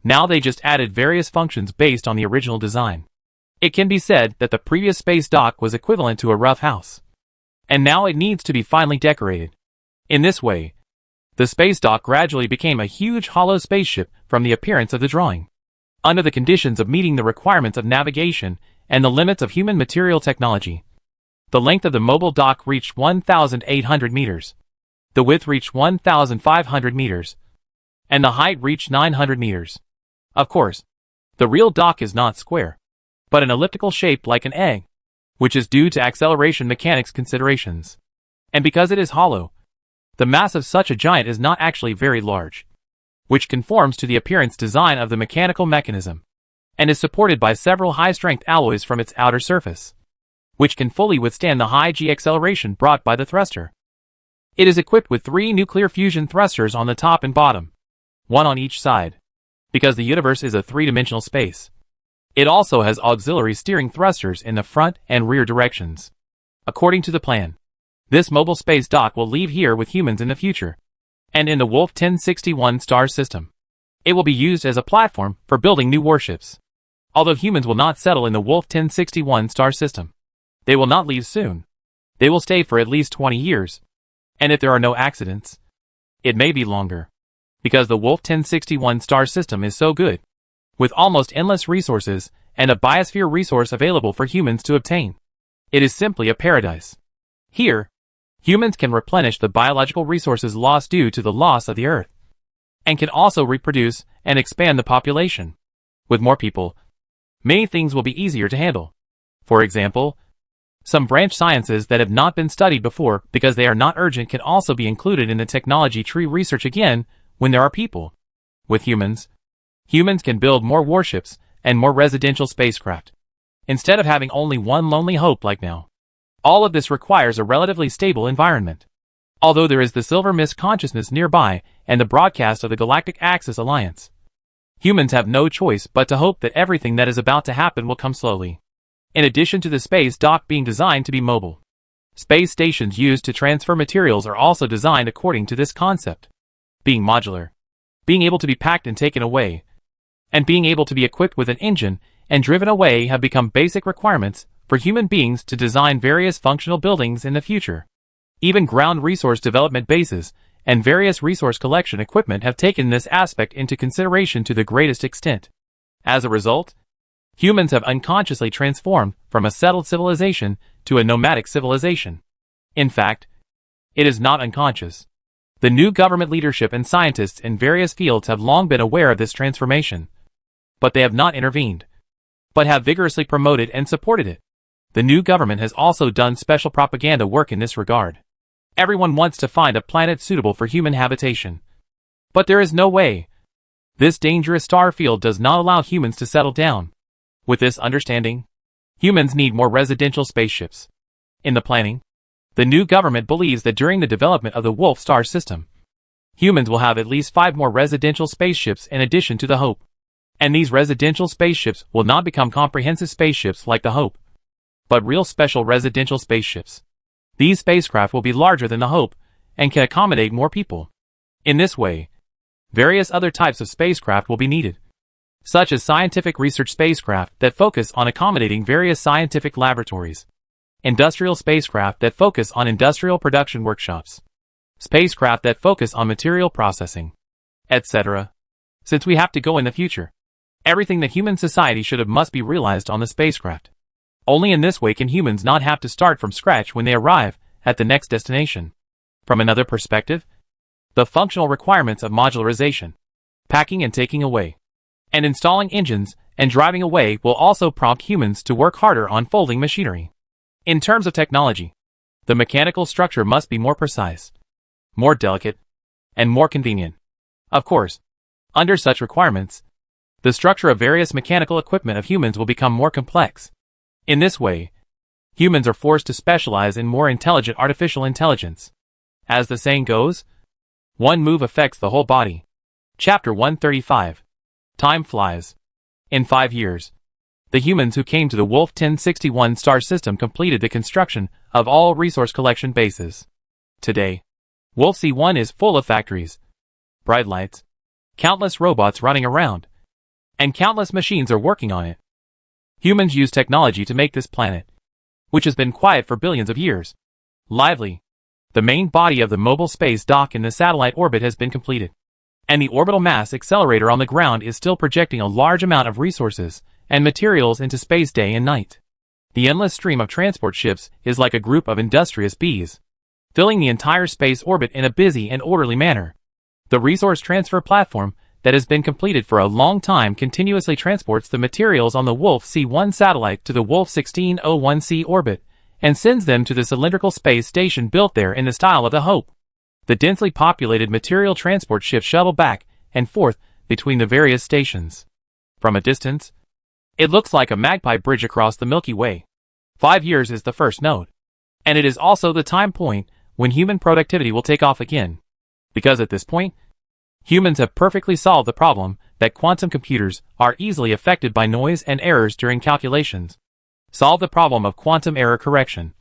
Now they just added various functions based on the original design. It can be said that the previous space dock was equivalent to a rough house, and now it needs to be finely decorated. In this way, the space dock gradually became a huge hollow spaceship from the appearance of the drawing. Under the conditions of meeting the requirements of navigation and the limits of human material technology, the length of the mobile dock reached 1,800 meters, the width reached 1,500 meters, and the height reached 900 meters. Of course, the real dock is not square, but an elliptical shape like an egg, which is due to acceleration mechanics considerations. And because it is hollow, the mass of such a giant is not actually very large, which conforms to the appearance design of the mechanical mechanism, and is supported by several high-strength alloys from its outer surface, which can fully withstand the high G acceleration brought by the thruster. It is equipped with 3 nuclear fusion thrusters on the top and bottom, one on each side, because the universe is a 3-dimensional space. It also has auxiliary steering thrusters in the front and rear directions. According to the plan, this mobile space dock will leave here with humans in the future, and in the Wolf 1061 star system. It will be used as a platform for building new warships. Although humans will not settle in the Wolf 1061 star system, they will not leave soon. They will stay for at least 20 years, and if there are no accidents, it may be longer, because the Wolf 1061 star system is so good, with almost endless resources and a biosphere resource available for humans to obtain. It is simply a paradise. Here, humans can replenish the biological resources lost due to the loss of the Earth, and can also reproduce and expand the population. With more people, many things will be easier to handle. For example, some branch sciences that have not been studied before because they are not urgent can also be included in the technology tree research again when there are people. With humans, humans can build more warships and more residential spacecraft, instead of having only one lonely hope like now. All of this requires a relatively stable environment. Although there is the Silver Mist consciousness nearby and the broadcast of the Galactic Axis Alliance, humans have no choice but to hope that everything that is about to happen will come slowly. In addition to the space dock being designed to be mobile, space stations used to transfer materials are also designed according to this concept. Being modular, being able to be packed and taken away, and being able to be equipped with an engine and driven away have become basic requirements for human beings to design various functional buildings in the future. Even ground resource development bases and various resource collection equipment have taken this aspect into consideration to the greatest extent. As a result, humans have unconsciously transformed from a settled civilization to a nomadic civilization. In fact, it is not unconscious. The new government leadership and scientists in various fields have long been aware of this transformation, but they have not intervened, but have vigorously promoted and supported it. The new government has also done special propaganda work in this regard. Everyone wants to find a planet suitable for human habitation, but there is no way. This dangerous star field does not allow humans to settle down. With this understanding, humans need more residential spaceships. In the planning, the new government believes that during the development of the Wolf star system, humans will have at least 5 more residential spaceships in addition to the Hope. And these residential spaceships will not become comprehensive spaceships like the Hope, but real special residential spaceships. These spacecraft will be larger than the Hope and can accommodate more people. In this way, various other types of spacecraft will be needed, such as scientific research spacecraft that focus on accommodating various scientific laboratories, industrial spacecraft that focus on industrial production workshops, spacecraft that focus on material processing, etc. Since we have to go in the future, everything that human society should have must be realized on the spacecraft. Only in this way can humans not have to start from scratch when they arrive at the next destination. From another perspective, the functional requirements of modularization, packing and taking away, and installing engines and driving away will also prompt humans to work harder on folding machinery. In terms of technology, the mechanical structure must be more precise, more delicate, and more convenient. Of course, under such requirements, the structure of various mechanical equipment of humans will become more complex. In this way, humans are forced to specialize in more intelligent artificial intelligence. As the saying goes, one move affects the whole body. Chapter 135. Time flies. In 5 years, the humans who came to the Wolf 1061 star system completed the construction of all resource collection bases. Today, Wolf C1 is full of factories, bright lights, countless robots running around, and countless machines are working on it. Humans use technology to make this planet, which has been quiet for billions of years, lively. The main body of the mobile space dock in the satellite orbit has been completed, and the orbital mass accelerator on the ground is still projecting a large amount of resources and materials into space day and night. The endless stream of transport ships is like a group of industrious bees, filling the entire space orbit in a busy and orderly manner. The resource transfer platform that has been completed for a long time continuously transports the materials on the Wolf C1 satellite to the Wolf 1601C orbit and sends them to the cylindrical space station built there in the style of the Hope. The densely populated material transport ships shuttle back and forth between the various stations. From a distance, it looks like a magpie bridge across the Milky Way. 5 years is the first node, and it is also the time point when human productivity will take off again. Because at this point, humans have perfectly solved the problem that quantum computers are easily affected by noise and errors during calculations, solved the problem of quantum error correction,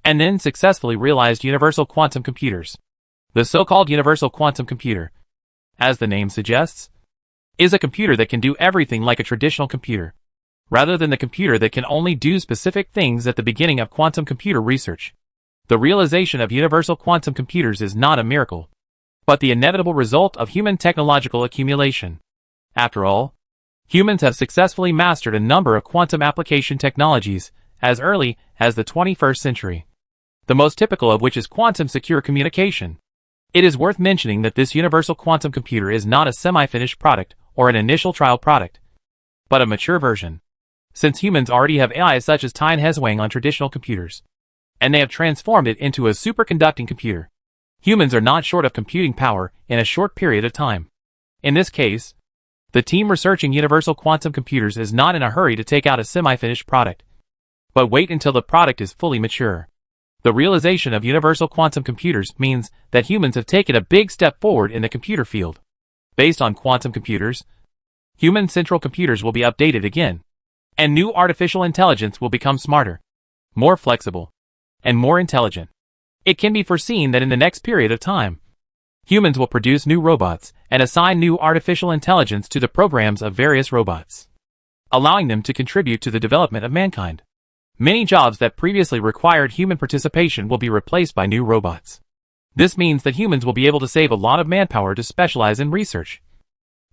and then successfully realized universal quantum computers. The so-called universal quantum computer, as the name suggests, is a computer that can do everything like a traditional computer, rather than the computer that can only do specific things at the beginning of quantum computer research. The realization of universal quantum computers is not a miracle, but the inevitable result of human technological accumulation. After all, humans have successfully mastered a number of quantum application technologies as early as the 21st century, the most typical of which is quantum secure communication. It is worth mentioning that this universal quantum computer is not a semi-finished product or an initial trial product, but a mature version, since humans already have AI such as Tine Hezwang on traditional computers, and they have transformed it into a superconducting computer. Humans are not short of computing power in a short period of time. In this case, the team researching universal quantum computers is not in a hurry to take out a semi-finished product, but wait until the product is fully mature. The realization of universal quantum computers means that humans have taken a big step forward in the computer field. Based on quantum computers, human central computers will be updated again, and new artificial intelligence will become smarter, more flexible, and more intelligent. It can be foreseen that in the next period of time, humans will produce new robots and assign new artificial intelligence to the programs of various robots, allowing them to contribute to the development of mankind. Many jobs that previously required human participation will be replaced by new robots. This means that humans will be able to save a lot of manpower to specialize in research,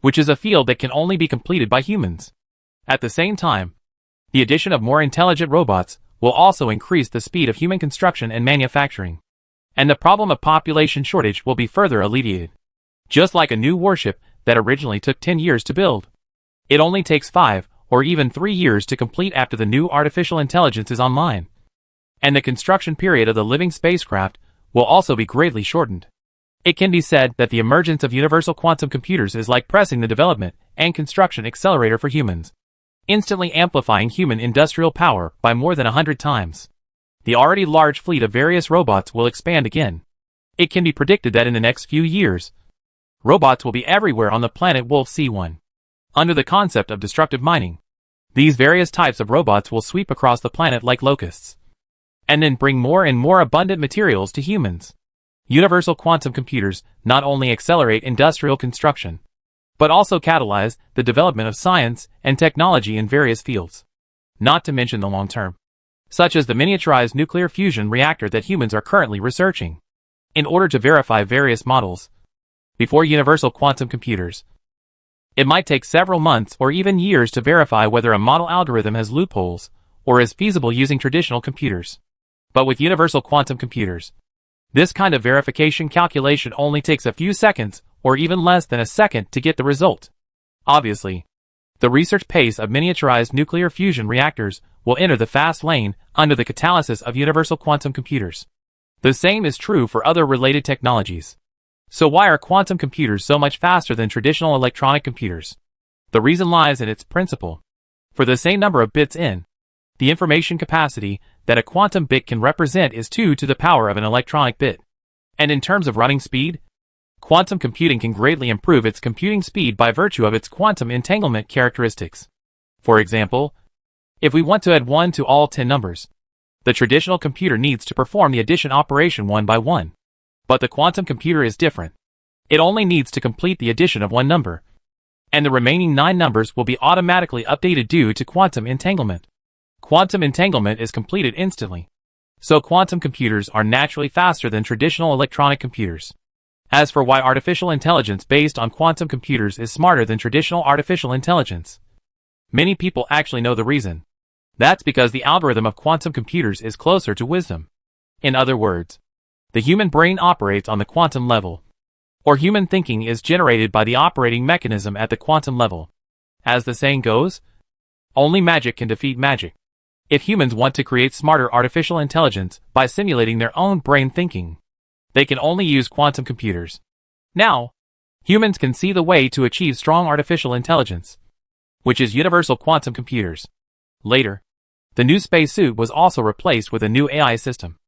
which is a field that can only be completed by humans. At the same time, the addition of more intelligent robots will also increase the speed of human construction and manufacturing, and the problem of population shortage will be further alleviated. Just like a new warship that originally took 10 years to build, it only takes 5 or even 3 years to complete after the new artificial intelligence is online. And the construction period of the living spacecraft will also be greatly shortened. It can be said that the emergence of universal quantum computers is like pressing the development and construction accelerator for humans, instantly amplifying human industrial power by more than 100 times. The already large fleet of various robots will expand again. It can be predicted that in the next few years, robots will be everywhere on the planet Wolf C1. Under the concept of destructive mining, these various types of robots will sweep across the planet like locusts, and then bring more and more abundant materials to humans. Universal quantum computers not only accelerate industrial construction, but also catalyze the development of science and technology in various fields, not to mention the long term, such as the miniaturized nuclear fusion reactor that humans are currently researching. In order to verify various models, before universal quantum computers, it might take several months or even years to verify whether a model algorithm has loopholes or is feasible using traditional computers. But with universal quantum computers, this kind of verification calculation only takes a few seconds or even less than a second to get the result. Obviously, the research pace of miniaturized nuclear fusion reactors will enter the fast lane under the catalysis of universal quantum computers. The same is true for other related technologies. So why are quantum computers so much faster than traditional electronic computers? The reason lies in its principle. For the same number of bits in, the information capacity that a quantum bit can represent is 2 to the power of an electronic bit. And in terms of running speed, quantum computing can greatly improve its computing speed by virtue of its quantum entanglement characteristics. For example, if we want to add 1 to all 10 numbers, the traditional computer needs to perform the addition operation one by one. But the quantum computer is different. It only needs to complete the addition of one number, and the remaining 9 numbers will be automatically updated due to quantum entanglement. Quantum entanglement is completed instantly. So quantum computers are naturally faster than traditional electronic computers. As for why artificial intelligence based on quantum computers is smarter than traditional artificial intelligence, many people actually know the reason. That's because the algorithm of quantum computers is closer to wisdom. In other words, the human brain operates on the quantum level, or human thinking is generated by the operating mechanism at the quantum level. As the saying goes, only magic can defeat magic. If humans want to create smarter artificial intelligence by simulating their own brain thinking, they can only use quantum computers. Now, humans can see the way to achieve strong artificial intelligence, which is universal quantum computers. Later, the new spacesuit was also replaced with a new AI system.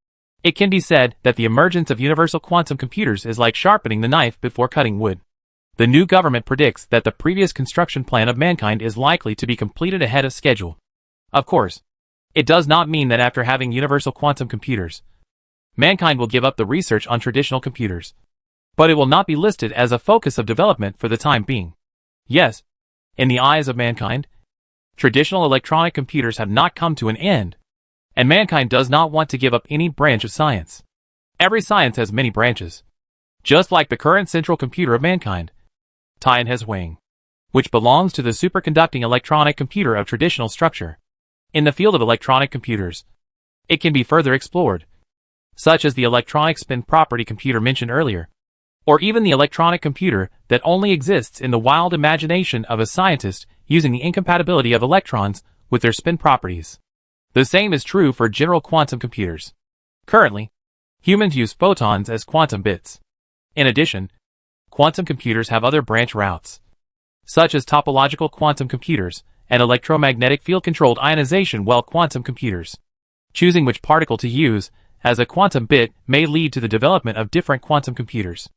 It can be said that the emergence of universal quantum computers is like sharpening the knife before cutting wood. The new government predicts that the previous construction plan of mankind is likely to be completed ahead of schedule. Of course, it does not mean that after having universal quantum computers, mankind will give up the research on traditional computers. But it will not be listed as a focus of development for the time being. Yes, in the eyes of mankind, traditional electronic computers have not come to an end, and mankind does not want to give up any branch of science. Every science has many branches. Just like the current central computer of mankind, Tian has Wang, which belongs to the superconducting electronic computer of traditional structure. In the field of electronic computers, it can be further explored, such as the electronic spin property computer mentioned earlier, or even the electronic computer that only exists in the wild imagination of a scientist using the incompatibility of electrons with their spin properties. The same is true for general quantum computers. Currently, humans use photons as quantum bits. In addition, quantum computers have other branch routes, such as topological quantum computers and electromagnetic field-controlled ionization well quantum computers. Choosing which particle to use as a quantum bit may lead to the development of different quantum computers.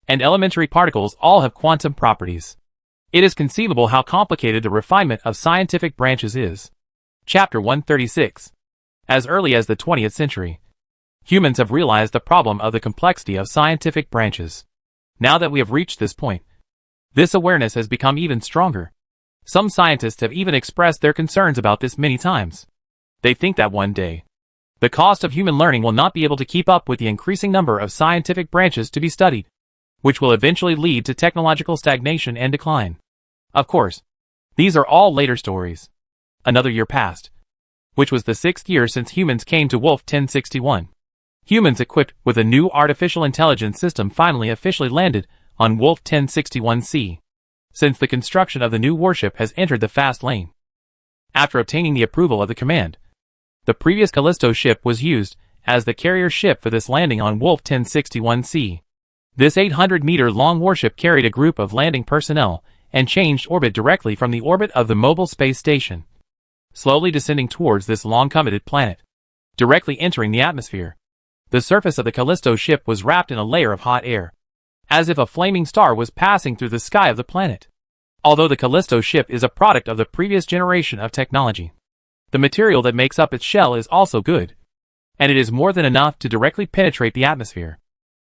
And elementary particles all have quantum properties. It is conceivable how complicated the refinement of scientific branches is. Chapter 136. As early as the 20th century, humans have realized the problem of the complexity of scientific branches. Now that we have reached this point, this awareness has become even stronger. Some scientists have even expressed their concerns about this many times. They think that one day, the cost of human learning will not be able to keep up with the increasing number of scientific branches to be studied, which will eventually lead to technological stagnation and decline. Of course, these are all later stories. Another year passed, which was the 6th year since humans came to Wolf 1061. Humans equipped with a new artificial intelligence system finally officially landed on Wolf 1061C, since the construction of the new warship has entered the fast lane. After obtaining the approval of the command, the previous Callisto ship was used as the carrier ship for this landing on Wolf 1061C. This 800-meter-long warship carried a group of landing personnel and changed orbit directly from the orbit of the mobile space station, slowly descending towards this long-coveted planet, directly entering the atmosphere. The surface of the Callisto ship was wrapped in a layer of hot air, as if a flaming star was passing through the sky of the planet. Although the Callisto ship is a product of the previous generation of technology, the material that makes up its shell is also good, and it is more than enough to directly penetrate the atmosphere.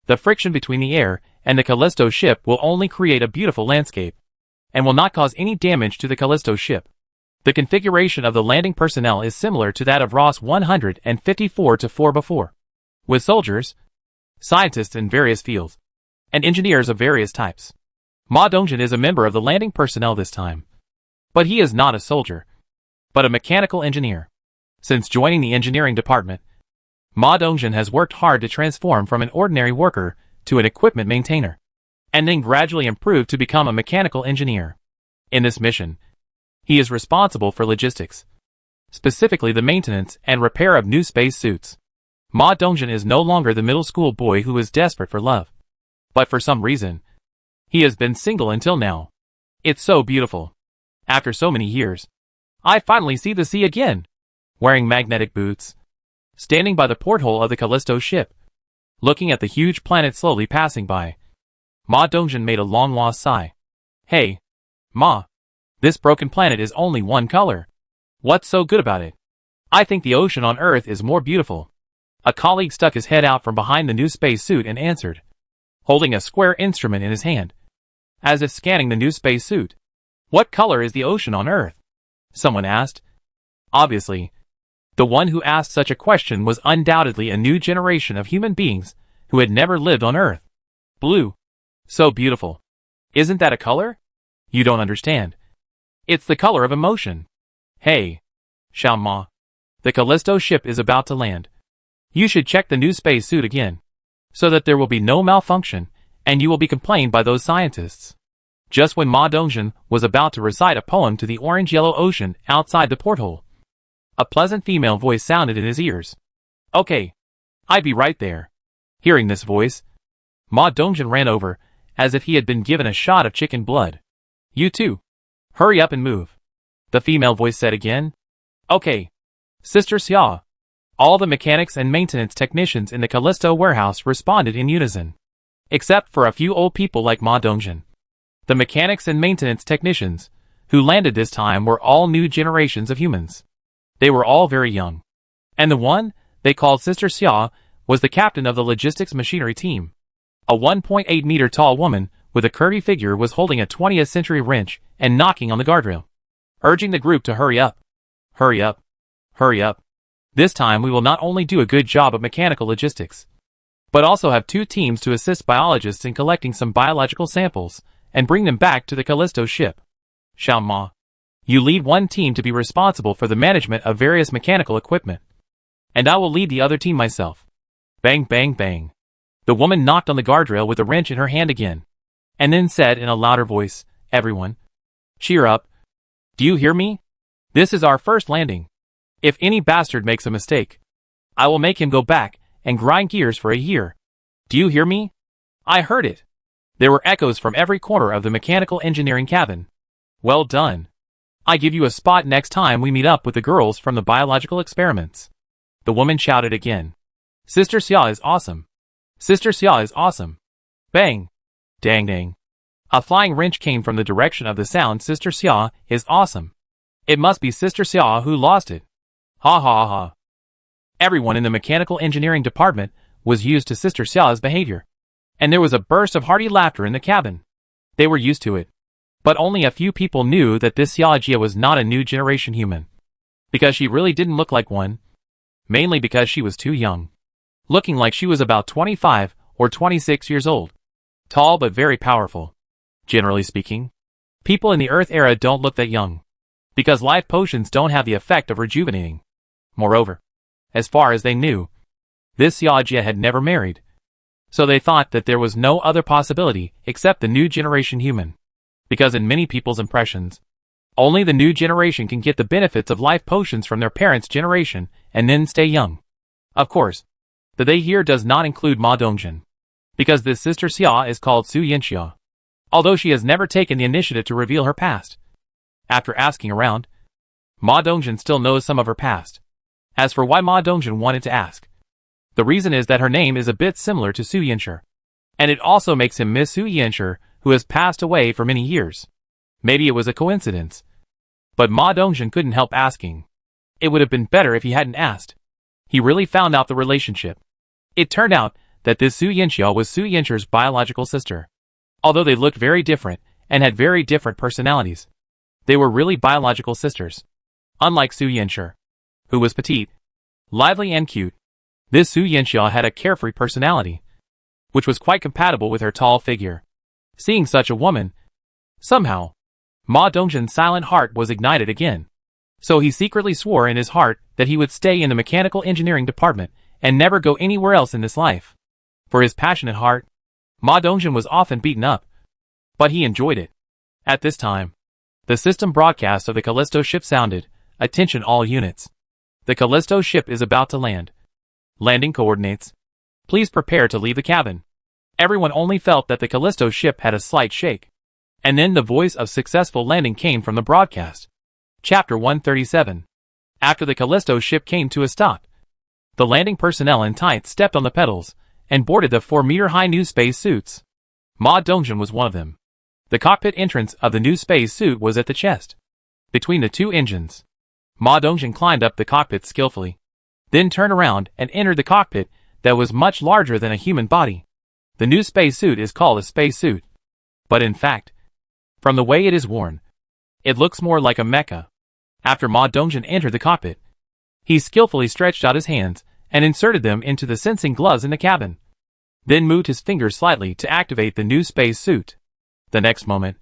The friction between the air and the Callisto ship will only create a beautiful landscape, and will not cause any damage to the Callisto ship. The configuration of the landing personnel is similar to that of Ross 154-4 before, with soldiers, scientists in various fields, and engineers of various types. Ma Dongjin is a member of the landing personnel this time, but he is not a soldier, but a mechanical engineer. Since joining the engineering department, Ma Dongjin has worked hard to transform from an ordinary worker to an equipment maintainer, and then gradually improved to become a mechanical engineer. In this mission, he is responsible for logistics, specifically the maintenance and repair of new space suits. Ma Dongjin is no longer the middle school boy who is desperate for love, but for some reason, he has been single until now. It's so beautiful. After so many years, I finally see the sea again. Wearing magnetic boots, standing by the porthole of the Callisto ship, looking at the huge planet slowly passing by, Ma Dongjin made a long-lost sigh. Hey, Ma, This broken planet is only one color. What's so good about it? I think the ocean on Earth is more beautiful. A colleague stuck his head out from behind the new spacesuit and answered, holding a square instrument in his hand, as if scanning the new spacesuit. What color is the ocean on Earth? Someone asked. Obviously, the one who asked such a question was undoubtedly a new generation of human beings who had never lived on Earth. Blue. So beautiful. Isn't that a color? You don't understand. It's the color of emotion. Hey, Xiaoma. The Callisto ship is about to land. You should check the new spacesuit again, so that there will be no malfunction, and you will be complained by those scientists. Just when Ma Dongzhen was about to recite a poem to the orange-yellow ocean outside the porthole, a pleasant female voice sounded in his ears. Okay, I'd be right there. Hearing this voice, Ma Dongzhen ran over, as if he had been given a shot of chicken blood. You too. Hurry up and move. The female voice said again. Okay. Sister Xia. All the mechanics and maintenance technicians in the Callisto warehouse responded in unison, except for a few old people like Ma Dongzhen. The mechanics and maintenance technicians, who landed this time, were all new generations of humans. They were all very young. And the one they called Sister Xia was the captain of the logistics machinery team. A 1.8-meter tall woman with a curvy figure was holding a 20th century wrench and knocking on the guardrail, urging the group to hurry up. Hurry up. Hurry up. This time we will not only do a good job of mechanical logistics, but also have 2 teams to assist biologists in collecting some biological samples and bring them back to the Callisto ship. Xiaoma, you lead one team to be responsible for the management of various mechanical equipment, and I will lead the other team myself. Bang, bang, bang. The woman knocked on the guardrail with the wrench in her hand again, and then said in a louder voice, Everyone, cheer up. Do you hear me? This is our first landing. If any bastard makes a mistake, I will make him go back and grind gears for a year. Do you hear me? I heard it. There were echoes from every corner of the mechanical engineering cabin. Well done. I give you a spot next time we meet up with the girls from the biological experiments. The woman shouted again. Sister Xia is awesome. Sister Xia is awesome. Bang. Dang dang. A flying wrench came from the direction of the sound. Sister Xia is awesome. It must be Sister Xia who lost it. Ha ha ha. Everyone in the mechanical engineering department was used to Sister Xia's behavior, and there was a burst of hearty laughter in the cabin. They were used to it. But only a few people knew that this Xiajia was not a new generation human, because she really didn't look like one, mainly because she was too young, looking like she was about 25 or 26 years old, tall but very powerful. Generally speaking, people in the Earth era don't look that young, because life potions don't have the effect of rejuvenating. Moreover, as far as they knew, this Xiajia had never married, so they thought that there was no other possibility except the new generation human, because in many people's impressions, only the new generation can get the benefits of life potions from their parents' generation and then stay young. Of course, the they here does not include Ma Dongzhen, because this Sister Xia is called Su Yinxia, although she has never taken the initiative to reveal her past. After asking around, Ma Dongzhen still knows some of her past. As for why Ma Dongzhen wanted to ask, the reason is that her name is a bit similar to Su Yinshi, and it also makes him miss Su Yinshi, who has passed away for many years. Maybe it was a coincidence, but Ma Dongzhen couldn't help asking. It would have been better if he hadn't asked. He really found out the relationship. It turned out that this Su Yinxia was Su Yinshi's biological sister. Although they looked very different and had very different personalities, they were really biological sisters. Unlike Su Yinshi, who was petite, lively and cute, this Su Yinxia had a carefree personality, which was quite compatible with her tall figure. Seeing such a woman, somehow, Ma Dongzhen's silent heart was ignited again. So he secretly swore in his heart that he would stay in the mechanical engineering department and never go anywhere else in this life. For his passionate heart, Ma Dongzhen was often beaten up, but he enjoyed it. At this time, the system broadcast of the Callisto ship sounded, "Attention all units. The Callisto ship is about to land. Landing coordinates. Please prepare to leave the cabin." Everyone only felt that the Callisto ship had a slight shake. And then the voice of successful landing came from the broadcast. Chapter 137. After the Callisto ship came to a stop, the landing personnel in tights stepped on the pedals and boarded the 4-meter-high new space suits. Ma Dongzhen was one of them. The cockpit entrance of the new space suit was at the chest, between the two engines. Ma Dongjin climbed up the cockpit skillfully, then turned around and entered the cockpit that was much larger than a human body. The new space suit is called a space suit, but in fact, from the way it is worn, it looks more like a mecha. After Ma Dongjin entered the cockpit, he skillfully stretched out his hands and inserted them into the sensing gloves in the cabin, then moved his fingers slightly to activate the new space suit. The next moment,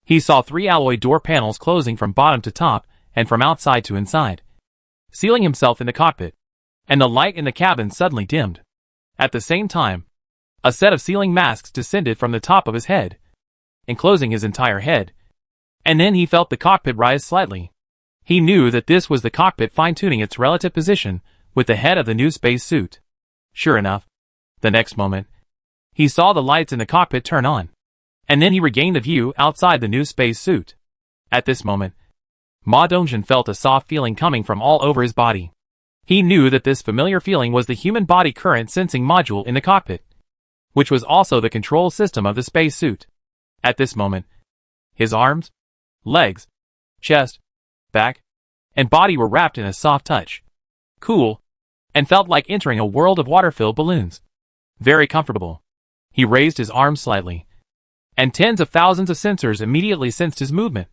he saw 3 alloy door panels closing from bottom to top and from outside to inside, sealing himself in the cockpit, and the light in the cabin suddenly dimmed. At the same time, a set of sealing masks descended from the top of his head, enclosing his entire head, and then he felt the cockpit rise slightly. He knew that this was the cockpit fine-tuning its relative position with the head of the new space suit. Sure enough, the next moment, he saw the lights in the cockpit turn on, and then he regained the view outside the new space suit. At this moment, Ma Dongjin felt a soft feeling coming from all over his body. He knew that this familiar feeling was the human body current sensing module in the cockpit, which was also the control system of the space suit. At this moment, his arms, legs, chest, back, and body were wrapped in a soft touch. Cool, and felt like entering a world of water-filled balloons. Very comfortable. He raised his arms slightly, and tens of thousands of sensors immediately sensed his movement,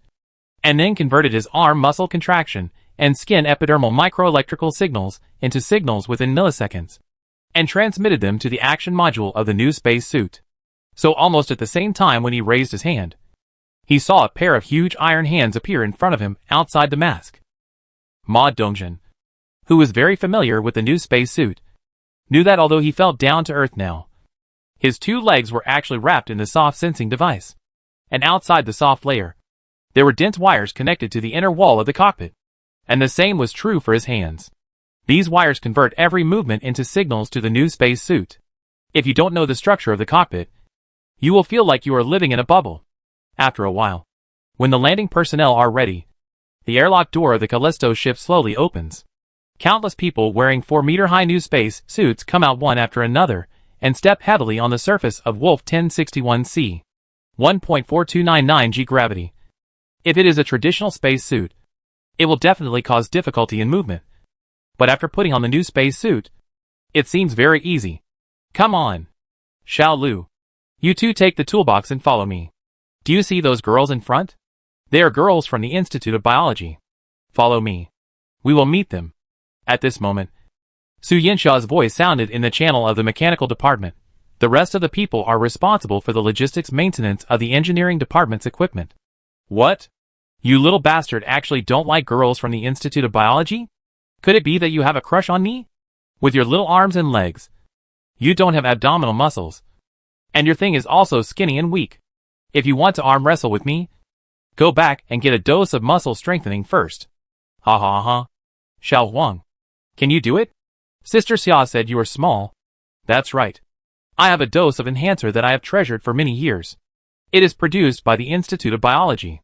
and then converted his arm muscle contraction and skin epidermal microelectrical signals into signals within milliseconds, and transmitted them to the action module of the new space suit. So almost at the same time when he raised his hand, he saw a pair of huge iron hands appear in front of him outside the mask. Ma Dongjin, who was very familiar with the new space suit, knew that although he felt down to earth now, his 2 legs were actually wrapped in the soft sensing device, and outside the soft layer, there were dense wires connected to the inner wall of the cockpit, and the same was true for his hands. These wires convert every movement into signals to the new space suit. If you don't know the structure of the cockpit, you will feel like you are living in a bubble. After a while, when the landing personnel are ready, the airlock door of the Callisto ship slowly opens. Countless people wearing 4-meter-high new space suits come out one after another and step heavily on the surface of Wolf 1061C. 1.4299 g gravity. If it is a traditional space suit, it will definitely cause difficulty in movement. But after putting on the new space suit, it seems very easy. Come on. Xiao Lu. You two take the toolbox and follow me. Do you see those girls in front? They are girls from the Institute of Biology. Follow me. We will meet them. At this moment, Su Yinxia's voice sounded in the channel of the mechanical department. The rest of the people are responsible for the logistics maintenance of the engineering department's equipment. What? You little bastard actually don't like girls from the Institute of Biology? Could it be that you have a crush on me? With your little arms and legs. You don't have abdominal muscles. And your thing is also skinny and weak. If you want to arm wrestle with me, go back and get a dose of muscle strengthening first. Ha ha ha. Xiao Huang. Can you do it? Sister Xia said you are small. That's right. I have a dose of enhancer that I have treasured for many years. It is produced by the Institute of Biology.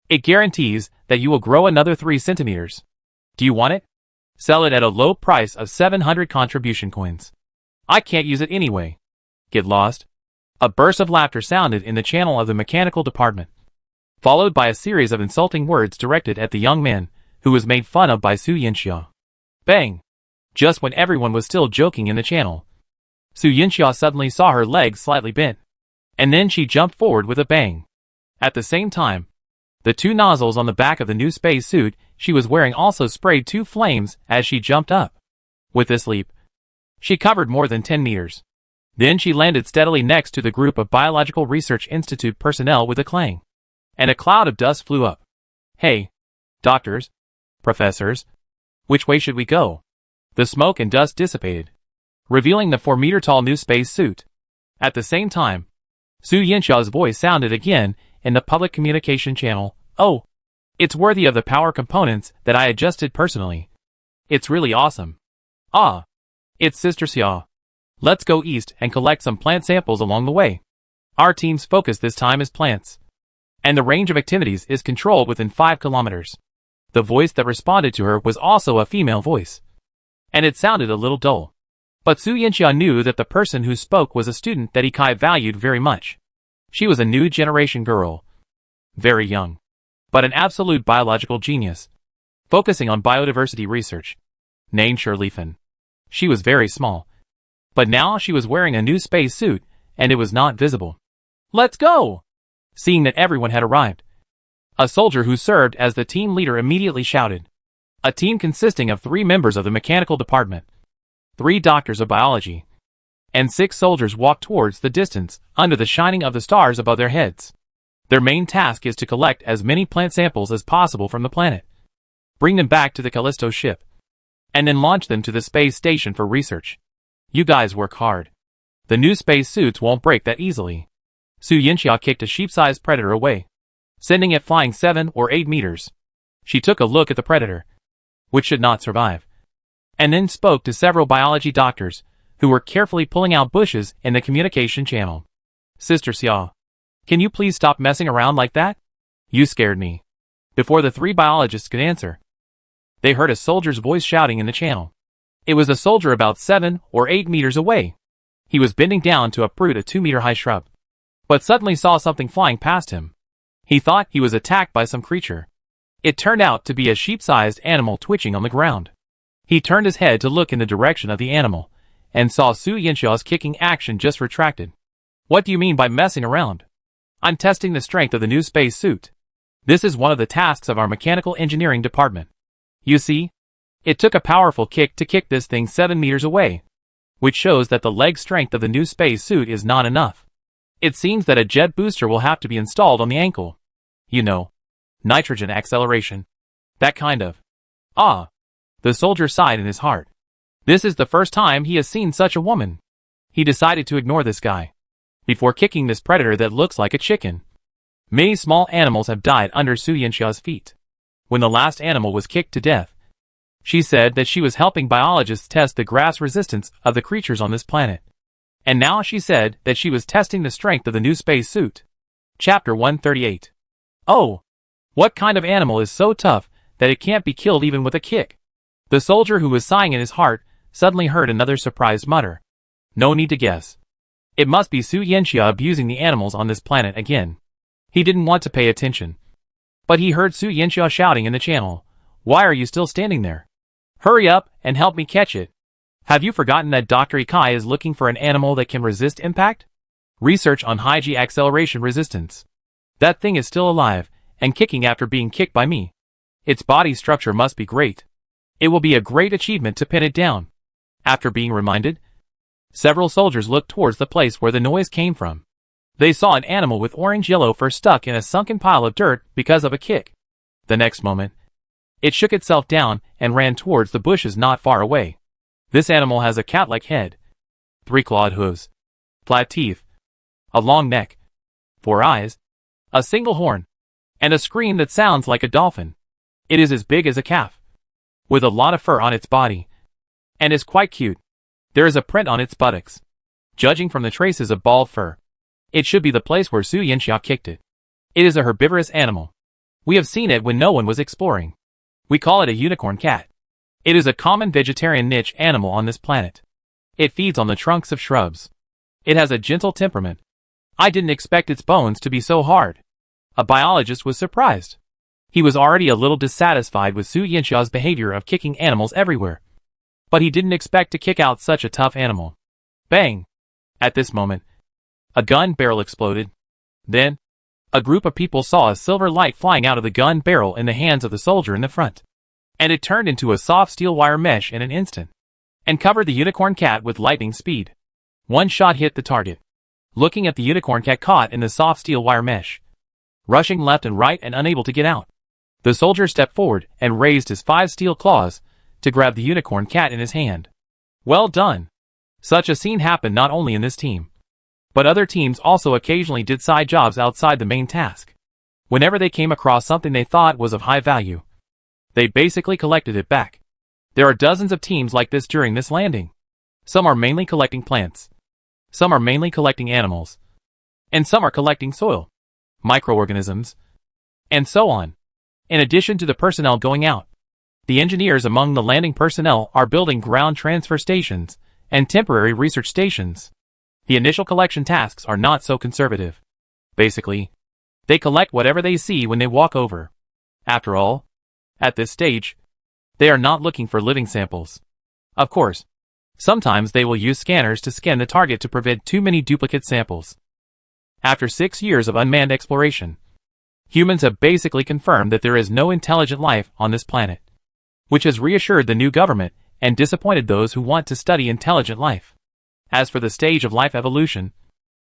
It guarantees that you will grow another 3 centimeters. Do you want it? Sell it at a low price of 700 contribution coins. I can't use it anyway. Get lost. A burst of laughter sounded in the channel of the mechanical department, followed by a series of insulting words directed at the young man, who was made fun of by Su Yinxia. Bang! Just when everyone was still joking in the channel, Su Yinxia suddenly saw her legs slightly bent, and then she jumped forward with a bang. At the same time, the 2 nozzles on the back of the new space suit she was wearing also sprayed 2 flames as she jumped up. With this leap, she covered more than 10 meters. Then she landed steadily next to the group of Biological Research Institute personnel with a clang, and a cloud of dust flew up. Hey, doctors, professors, which way should we go? The smoke and dust dissipated, revealing the 4-meter-tall new space suit. At the same time, Su Yinxia's voice sounded again in the public communication channel. Oh, it's worthy of the power components that I adjusted personally. It's really awesome. Ah, it's Sister Xia. Let's go east and collect some plant samples along the way. Our team's focus this time is plants, and the range of activities is controlled within 5 kilometers. The voice that responded to her was also a female voice, and it sounded a little dull. But Su Yinxia knew that the person who spoke was a student that Ikai valued very much. She was a new generation girl. Very young. But an absolute biological genius. Focusing on biodiversity research. Named Shirleyfen. She was very small. But now she was wearing a new space suit, and it was not visible. Let's go! Seeing that everyone had arrived, a soldier who served as the team leader immediately shouted. A team consisting of 3 members of the mechanical department, 3 doctors of biology, and 6 soldiers walked towards the distance under the shining of the stars above their heads. Their main task is to collect as many plant samples as possible from the planet, bring them back to the Callisto ship, and then launch them to the space station for research. You guys work hard. The new space suits won't break that easily. Su Yinxia kicked a sheep-sized predator away, sending it flying 7 or 8 meters. She took a look at the predator, which should not survive, and then spoke to several biology doctors who were carefully pulling out bushes in the communication channel. Sister Xia, can you please stop messing around like that? You scared me. Before the 3 biologists could answer, they heard a soldier's voice shouting in the channel. It was a soldier about 7 or 8 meters away. He was bending down to uproot a 2-meter-high shrub, but suddenly saw something flying past him. He thought he was attacked by some creature. It turned out to be a sheep-sized animal twitching on the ground. He turned his head to look in the direction of the animal, and saw Su Yinxia's kicking action just retracted. What do you mean by messing around? I'm testing the strength of the new space suit. This is one of the tasks of our mechanical engineering department. You see, it took a powerful kick to kick this thing 7 meters away, which shows that the leg strength of the new space suit is not enough. It seems that a jet booster will have to be installed on the ankle. You know, nitrogen acceleration. That kind of. Ah. The soldier sighed in his heart. This is the first time he has seen such a woman. He decided to ignore this guy before kicking this predator that looks like a chicken. Many small animals have died under Su Yinxia's feet. When the last animal was kicked to death, she said that she was helping biologists test the grass resistance of the creatures on this planet. And now she said that she was testing the strength of the new space suit. Chapter 138. Oh! What kind of animal is so tough that it can't be killed even with a kick? The soldier who was sighing in his heart suddenly heard another surprised mutter. No need to guess. It must be Su Yinxia abusing the animals on this planet again. He didn't want to pay attention, but he heard Su Yinxia shouting in the channel. Why are you still standing there? Hurry up and help me catch it. Have you forgotten that Dr. Ikai is looking for an animal that can resist impact? Research on high G acceleration resistance. That thing is still alive and kicking after being kicked by me. Its body structure must be great. It will be a great achievement to pin it down. After being reminded, several soldiers looked towards the place where the noise came from. They saw an animal with orange-yellow fur stuck in a sunken pile of dirt because of a kick. The next moment, it shook itself down and ran towards the bushes not far away. This animal has a cat-like head, 3 clawed hooves, flat teeth, a long neck, 4 eyes, a single horn, and a scream that sounds like a dolphin. It is as big as a calf, with a lot of fur on its body, and is quite cute. There is a print on its buttocks. Judging from the traces of bald fur, it should be the place where Su Yinxia kicked it. It is a herbivorous animal. We have seen it when no one was exploring. We call it a unicorn cat. It is a common vegetarian niche animal on this planet. It feeds on the trunks of shrubs. It has a gentle temperament. I didn't expect its bones to be so hard. A biologist was surprised. He was already a little dissatisfied with Su Yinxia's behavior of kicking animals everywhere. But he didn't expect to kick out such a tough animal. Bang! At this moment, a gun barrel exploded. Then, a group of people saw a silver light flying out of the gun barrel in the hands of the soldier in the front. And it turned into a soft steel wire mesh in an instant, and covered the unicorn cat with lightning speed. One shot hit the target. Looking at the unicorn cat caught in the soft steel wire mesh, rushing left and right and unable to get out, the soldier stepped forward and raised his 5 steel claws to grab the unicorn cat in his hand. Well done! Such a scene happened not only in this team, but other teams also occasionally did side jobs outside the main task. Whenever they came across something they thought was of high value, they basically collected it back. There are dozens of teams like this during this landing. Some are mainly collecting plants, some are mainly collecting animals, and some are collecting soil, microorganisms, and so on. In addition to the personnel going out, the engineers among the landing personnel are building ground transfer stations and temporary research stations. The initial collection tasks are not so conservative. Basically, they collect whatever they see when they walk over. After all, at this stage, they are not looking for living samples. Of course, sometimes they will use scanners to scan the target to prevent too many duplicate samples. After 6 years of unmanned exploration, humans have basically confirmed that there is no intelligent life on this planet, which has reassured the new government and disappointed those who want to study intelligent life. As for the stage of life evolution,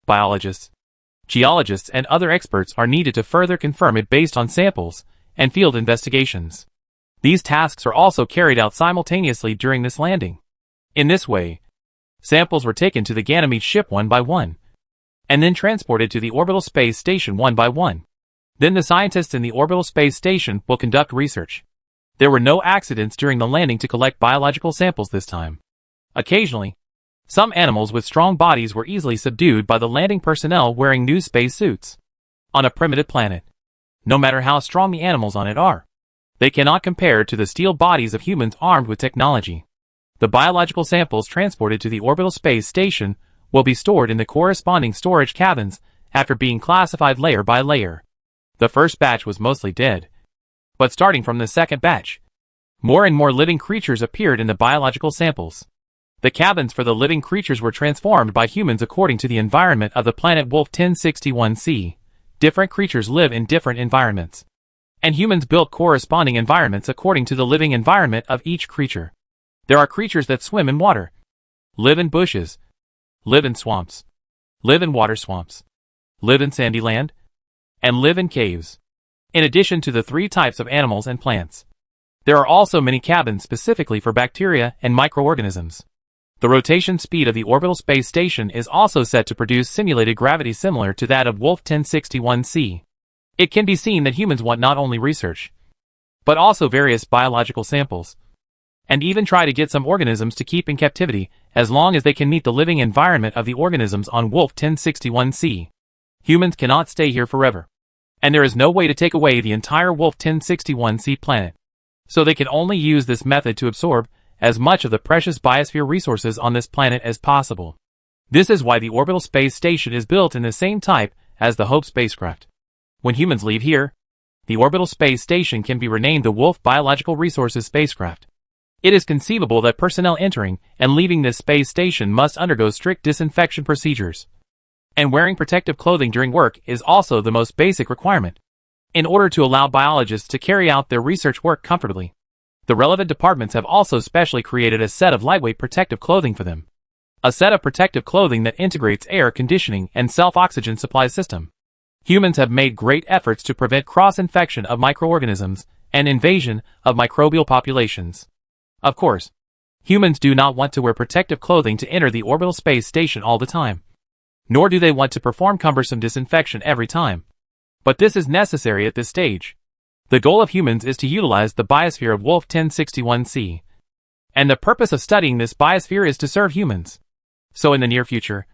biologists, geologists and other experts are needed to further confirm it based on samples and field investigations. These tasks are also carried out simultaneously during this landing. In this way, samples were taken to the Ganymede ship one by one, and then transported to the orbital space station one by one. Then the scientists in the orbital space station will conduct research. There were no accidents during the landing to collect biological samples this time. Occasionally, some animals with strong bodies were easily subdued by the landing personnel wearing new space suits. On a primitive planet, no matter how strong the animals on it are, they cannot compare to the steel bodies of humans armed with technology. The biological samples transported to the orbital space station will be stored in the corresponding storage cabins after being classified layer by layer. The first batch was mostly dead, but starting from the second batch, more and more living creatures appeared in the biological samples. The cabins for the living creatures were transformed by humans according to the environment of the planet Wolf 1061c. Different creatures live in different environments, and humans built corresponding environments according to the living environment of each creature. There are creatures that swim in water, live in bushes, live in swamps, live in water swamps, live in sandy land, and live in caves. In addition to the 3 types of animals and plants, there are also many cabins specifically for bacteria and microorganisms. The rotation speed of the orbital space station is also set to produce simulated gravity similar to that of Wolf 1061c. It can be seen that humans want not only research, but also various biological samples, and even try to get some organisms to keep in captivity as long as they can meet the living environment of the organisms on Wolf 1061c. Humans cannot stay here forever, and there is no way to take away the entire Wolf 1061c planet, so they can only use this method to absorb as much of the precious biosphere resources on this planet as possible. This is why the orbital space station is built in the same type as the Hope spacecraft. When humans leave here, the orbital space station can be renamed the Wolf Biological Resources spacecraft. It is conceivable that personnel entering and leaving this space station must undergo strict disinfection procedures, and wearing protective clothing during work is also the most basic requirement, in order to allow biologists to carry out their research work comfortably. The relevant departments have also specially created a set of lightweight protective clothing for them. A set of protective clothing that integrates air conditioning and self-oxygen supply system. Humans have made great efforts to prevent cross-infection of microorganisms and invasion of microbial populations. Of course, humans do not want to wear protective clothing to enter the orbital space station all the time, nor do they want to perform cumbersome disinfection every time. But this is necessary at this stage. The goal of humans is to utilize the biosphere of Wolf 1061c, and the purpose of studying this biosphere is to serve humans. So in the near future,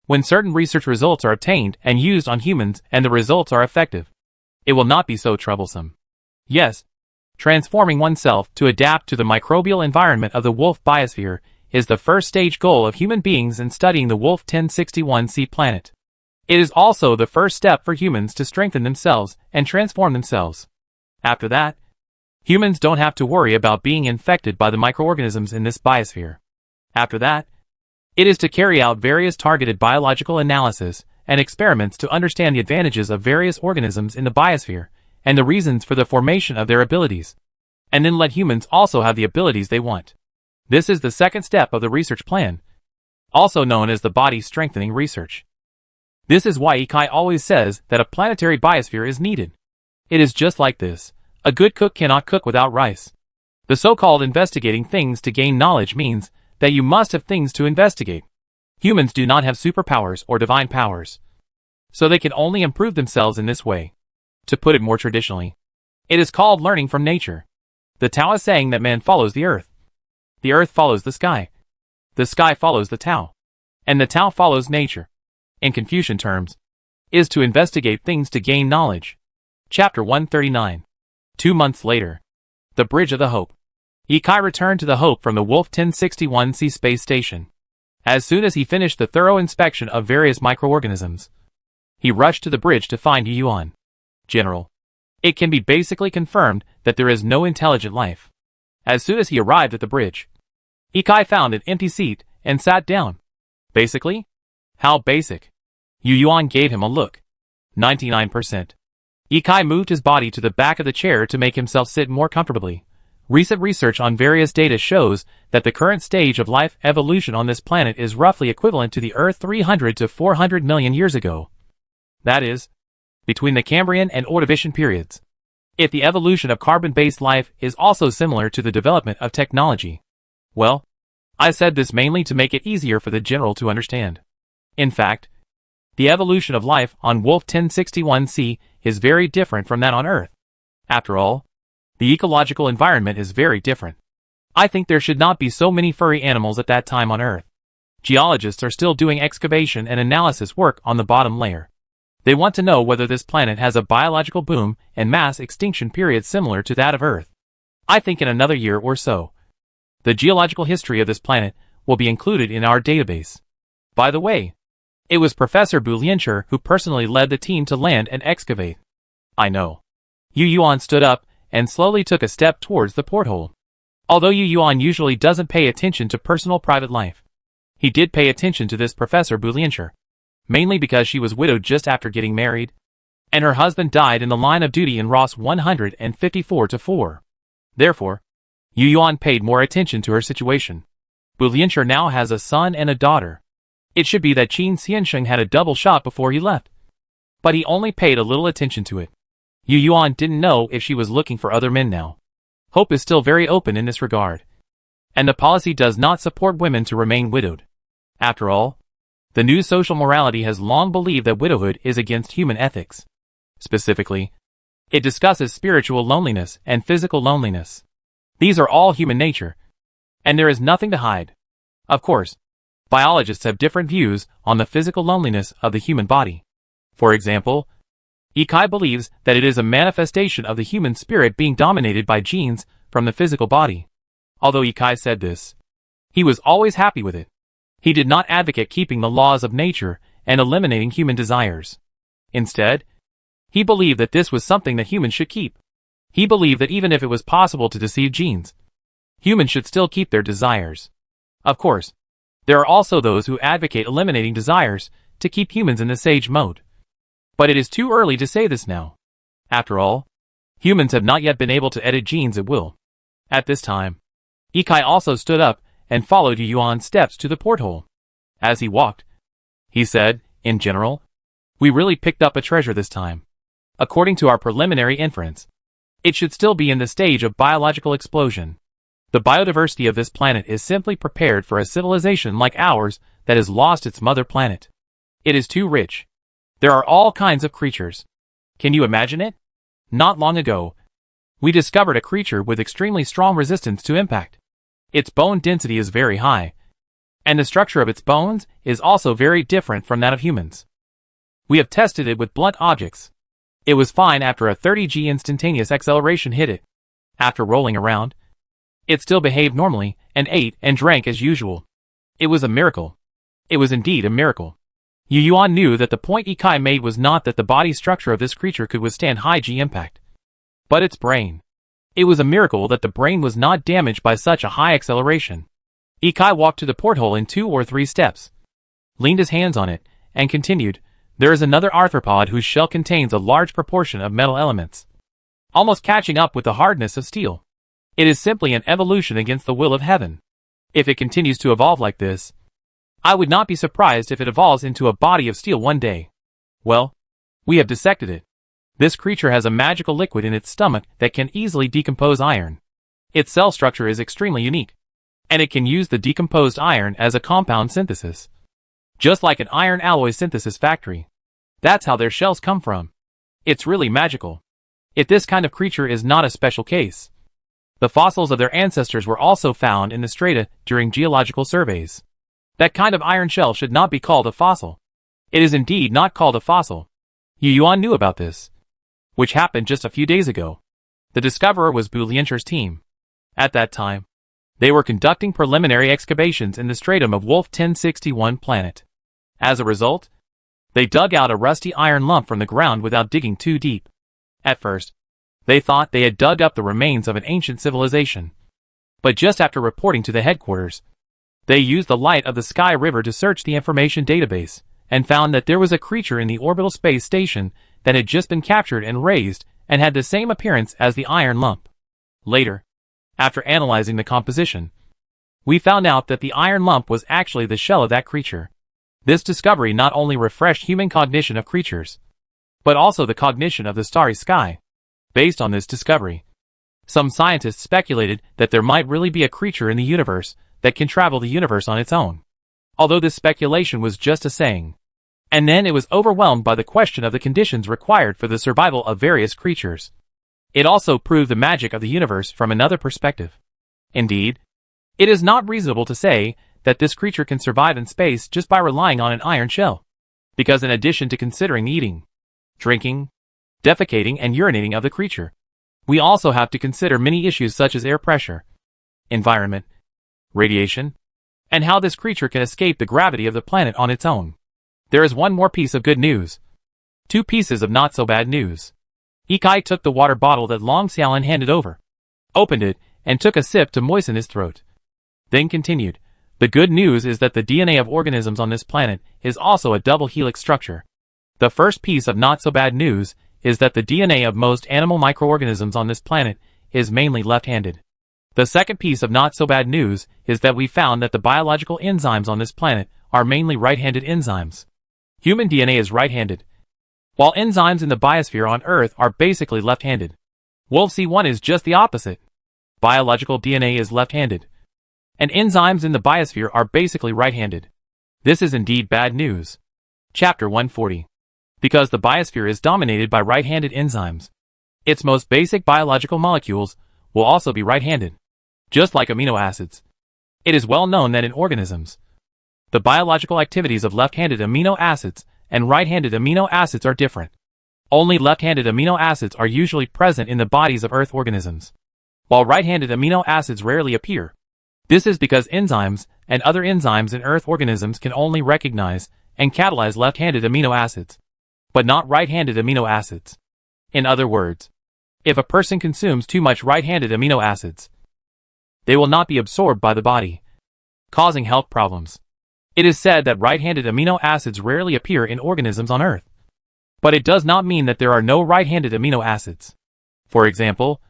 when certain research results are obtained and used on humans and the results are effective, it will not be so troublesome. Yes, transforming oneself to adapt to the microbial environment of the Wolf biosphere is the first stage goal of human beings in studying the Wolf 1061c planet. It is also the first step for humans to strengthen themselves and transform themselves. After that, humans don't have to worry about being infected by the microorganisms in this biosphere. After that, it is to carry out various targeted biological analysis and experiments to understand the advantages of various organisms in the biosphere and the reasons for the formation of their abilities, and then let humans also have the abilities they want. This is the second step of the research plan, also known as the body strengthening research. This is why Ikai always says that a planetary biosphere is needed. It is just like this. A good cook cannot cook without rice. The so-called investigating things to gain knowledge means that you must have things to investigate. Humans do not have superpowers or divine powers, so they can only improve themselves in this way. To put it more traditionally, it is called learning from nature. The Tao is saying that man follows the earth follows the sky follows the Tao, and the Tao follows nature. In Confucian terms, is to investigate things to gain knowledge. Chapter 139. 2 months later. The Bridge of the Hope. Ikai returned to the Hope from the Wolf 1061c space station. As soon as he finished the thorough inspection of various microorganisms, He rushed to the bridge to find Yu Yuan. General, it can be basically confirmed that there is no intelligent life. As soon as he arrived at the bridge, Ikai found an empty seat and sat down. Basically? How basic? Yu Yuan gave him a look. 99%. Ikai moved his body to the back of the chair to make himself sit more comfortably. Recent research on various data shows that the current stage of life evolution on this planet is roughly equivalent to the Earth 300 to 400 million years ago. That is, between the Cambrian and Ordovician periods. If the evolution of carbon-based life is also similar to the development of technology. Well, I said this mainly to make it easier for the general to understand. In fact, the evolution of life on Wolf 1061c is very different from that on Earth. After all, the ecological environment is very different. I think there should not be so many furry animals at that time on Earth. Geologists are still doing excavation and analysis work on the bottom layer. They want to know whether this planet has a biological boom and mass extinction period similar to that of Earth. I think in another year or so, the geological history of this planet will be included in our database. By the way, it was Professor Bu Lianchi who personally led the team to land and excavate. I know. Yu Yuan stood up and slowly took a step towards the porthole. Although Yu Yuan usually doesn't pay attention to personal private life, he did pay attention to this Professor Bu Lianchi, mainly because she was widowed just after getting married, and her husband died in the line of duty in Ross 154-4. Therefore, Yu Yuan paid more attention to her situation. Bu Lianchi now has a son and a daughter. It should be that Qin Xiansheng had a double shot before he left. But he only paid a little attention to it. Yu Yuan didn't know if she was looking for other men now. Hope is still very open in this regard. And the policy does not support women to remain widowed. After all, the new social morality has long believed that widowhood is against human ethics. Specifically, it discusses spiritual loneliness and physical loneliness. These are all human nature, and there is nothing to hide. Of course, biologists have different views on the physical loneliness of the human body. For example, Ikai believes that it is a manifestation of the human spirit being dominated by genes from the physical body. Although Ikai said this, he was always happy with it. He did not advocate keeping the laws of nature and eliminating human desires. Instead, he believed that this was something that humans should keep. He believed that even if it was possible to deceive genes, humans should still keep their desires. Of course, there are also those who advocate eliminating desires to keep humans in the sage mode. But it is too early to say this now. After all, humans have not yet been able to edit genes at will. At this time, Ikai also stood up and followed Yu Yuan's steps to the porthole. As he walked, he said, in general, we really picked up a treasure this time. According to our preliminary inference, it should still be in the stage of biological explosion. The biodiversity of this planet is simply prepared for a civilization like ours that has lost its mother planet. It is too rich. There are all kinds of creatures. Can you imagine it? Not long ago, we discovered a creature with extremely strong resistance to impact. Its bone density is very high, and the structure of its bones is also very different from that of humans. We have tested it with blunt objects. It was fine after a 30G instantaneous acceleration hit it. After rolling around, it still behaved normally and ate and drank as usual. It was a miracle. It was indeed a miracle. Yu Yuan knew that the point Ikai made was not that the body structure of this creature could withstand high G impact, but its brain. It was a miracle that the brain was not damaged by such a high acceleration. Ikai walked to the porthole in 2 or 3 steps, leaned his hands on it, and continued, there is another arthropod whose shell contains a large proportion of metal elements, almost catching up with the hardness of steel. It is simply an evolution against the will of heaven. If it continues to evolve like this, I would not be surprised if it evolves into a body of steel one day. Well, we have dissected it. This creature has a magical liquid in its stomach that can easily decompose iron. Its cell structure is extremely unique, and it can use the decomposed iron as a compound synthesis. Just like an iron alloy synthesis factory. That's how their shells come from. It's really magical. If this kind of creature is not a special case. The fossils of their ancestors were also found in the strata during geological surveys. That kind of iron shell should not be called a fossil. It is indeed not called a fossil. Yu Yuan knew about this, which happened just a few days ago. The discoverer was Bu Lianchi's team. At that time, they were conducting preliminary excavations in the stratum of Wolf 1061 planet. As a result, They dug out a rusty iron lump from the ground without digging too deep. At first, they thought they had dug up the remains of an ancient civilization. But just after reporting to the headquarters, they used the light of the Sky River to search the information database, and found that there was a creature in the orbital space station that had just been captured and raised and had the same appearance as the iron lump. Later, after analyzing the composition, we found out that the iron lump was actually the shell of that creature. This discovery not only refreshed human cognition of creatures, but also the cognition of the starry sky. Based on this discovery, some scientists speculated that there might really be a creature in the universe that can travel the universe on its own. Although this speculation was just a saying. And then it was overwhelmed by the question of the conditions required for the survival of various creatures. It also proved the magic of the universe from another perspective. Indeed, it is not reasonable to say that this creature can survive in space just by relying on an iron shell. Because in addition to considering eating, drinking, defecating and urinating of the creature, we also have to consider many issues such as air pressure, environment, radiation, and how this creature can escape the gravity of the planet on its own. There is one more piece of good news. Two pieces of not so bad news. Ikai took the water bottle that Long Xiaolin handed over, opened it, and took a sip to moisten his throat. Then continued, the good news is that the DNA of organisms on this planet is also a double helix structure. The first piece of not so bad news is that the DNA of most animal microorganisms on this planet is mainly left-handed. The second piece of not so bad news is that we found that the biological enzymes on this planet are mainly right-handed enzymes. Human DNA is right-handed, while enzymes in the biosphere on Earth are basically left-handed. Wolf C1 is just the opposite. Biological DNA is left-handed, and enzymes in the biosphere are basically right-handed. This is indeed bad news. Chapter 140. Because the biosphere is dominated by right-handed enzymes, its most basic biological molecules will also be right-handed. Just like amino acids. It is well known that in organisms, the biological activities of left-handed amino acids and right-handed amino acids are different. Only left-handed amino acids are usually present in the bodies of Earth organisms, while right-handed amino acids rarely appear. This is because enzymes and other enzymes in Earth organisms can only recognize and catalyze left-handed amino acids, but not right-handed amino acids. In other words, if a person consumes too much right-handed amino acids, they will not be absorbed by the body, causing health problems. It is said that right-handed amino acids rarely appear in organisms on Earth. But it does not mean that there are no right-handed amino acids. For example,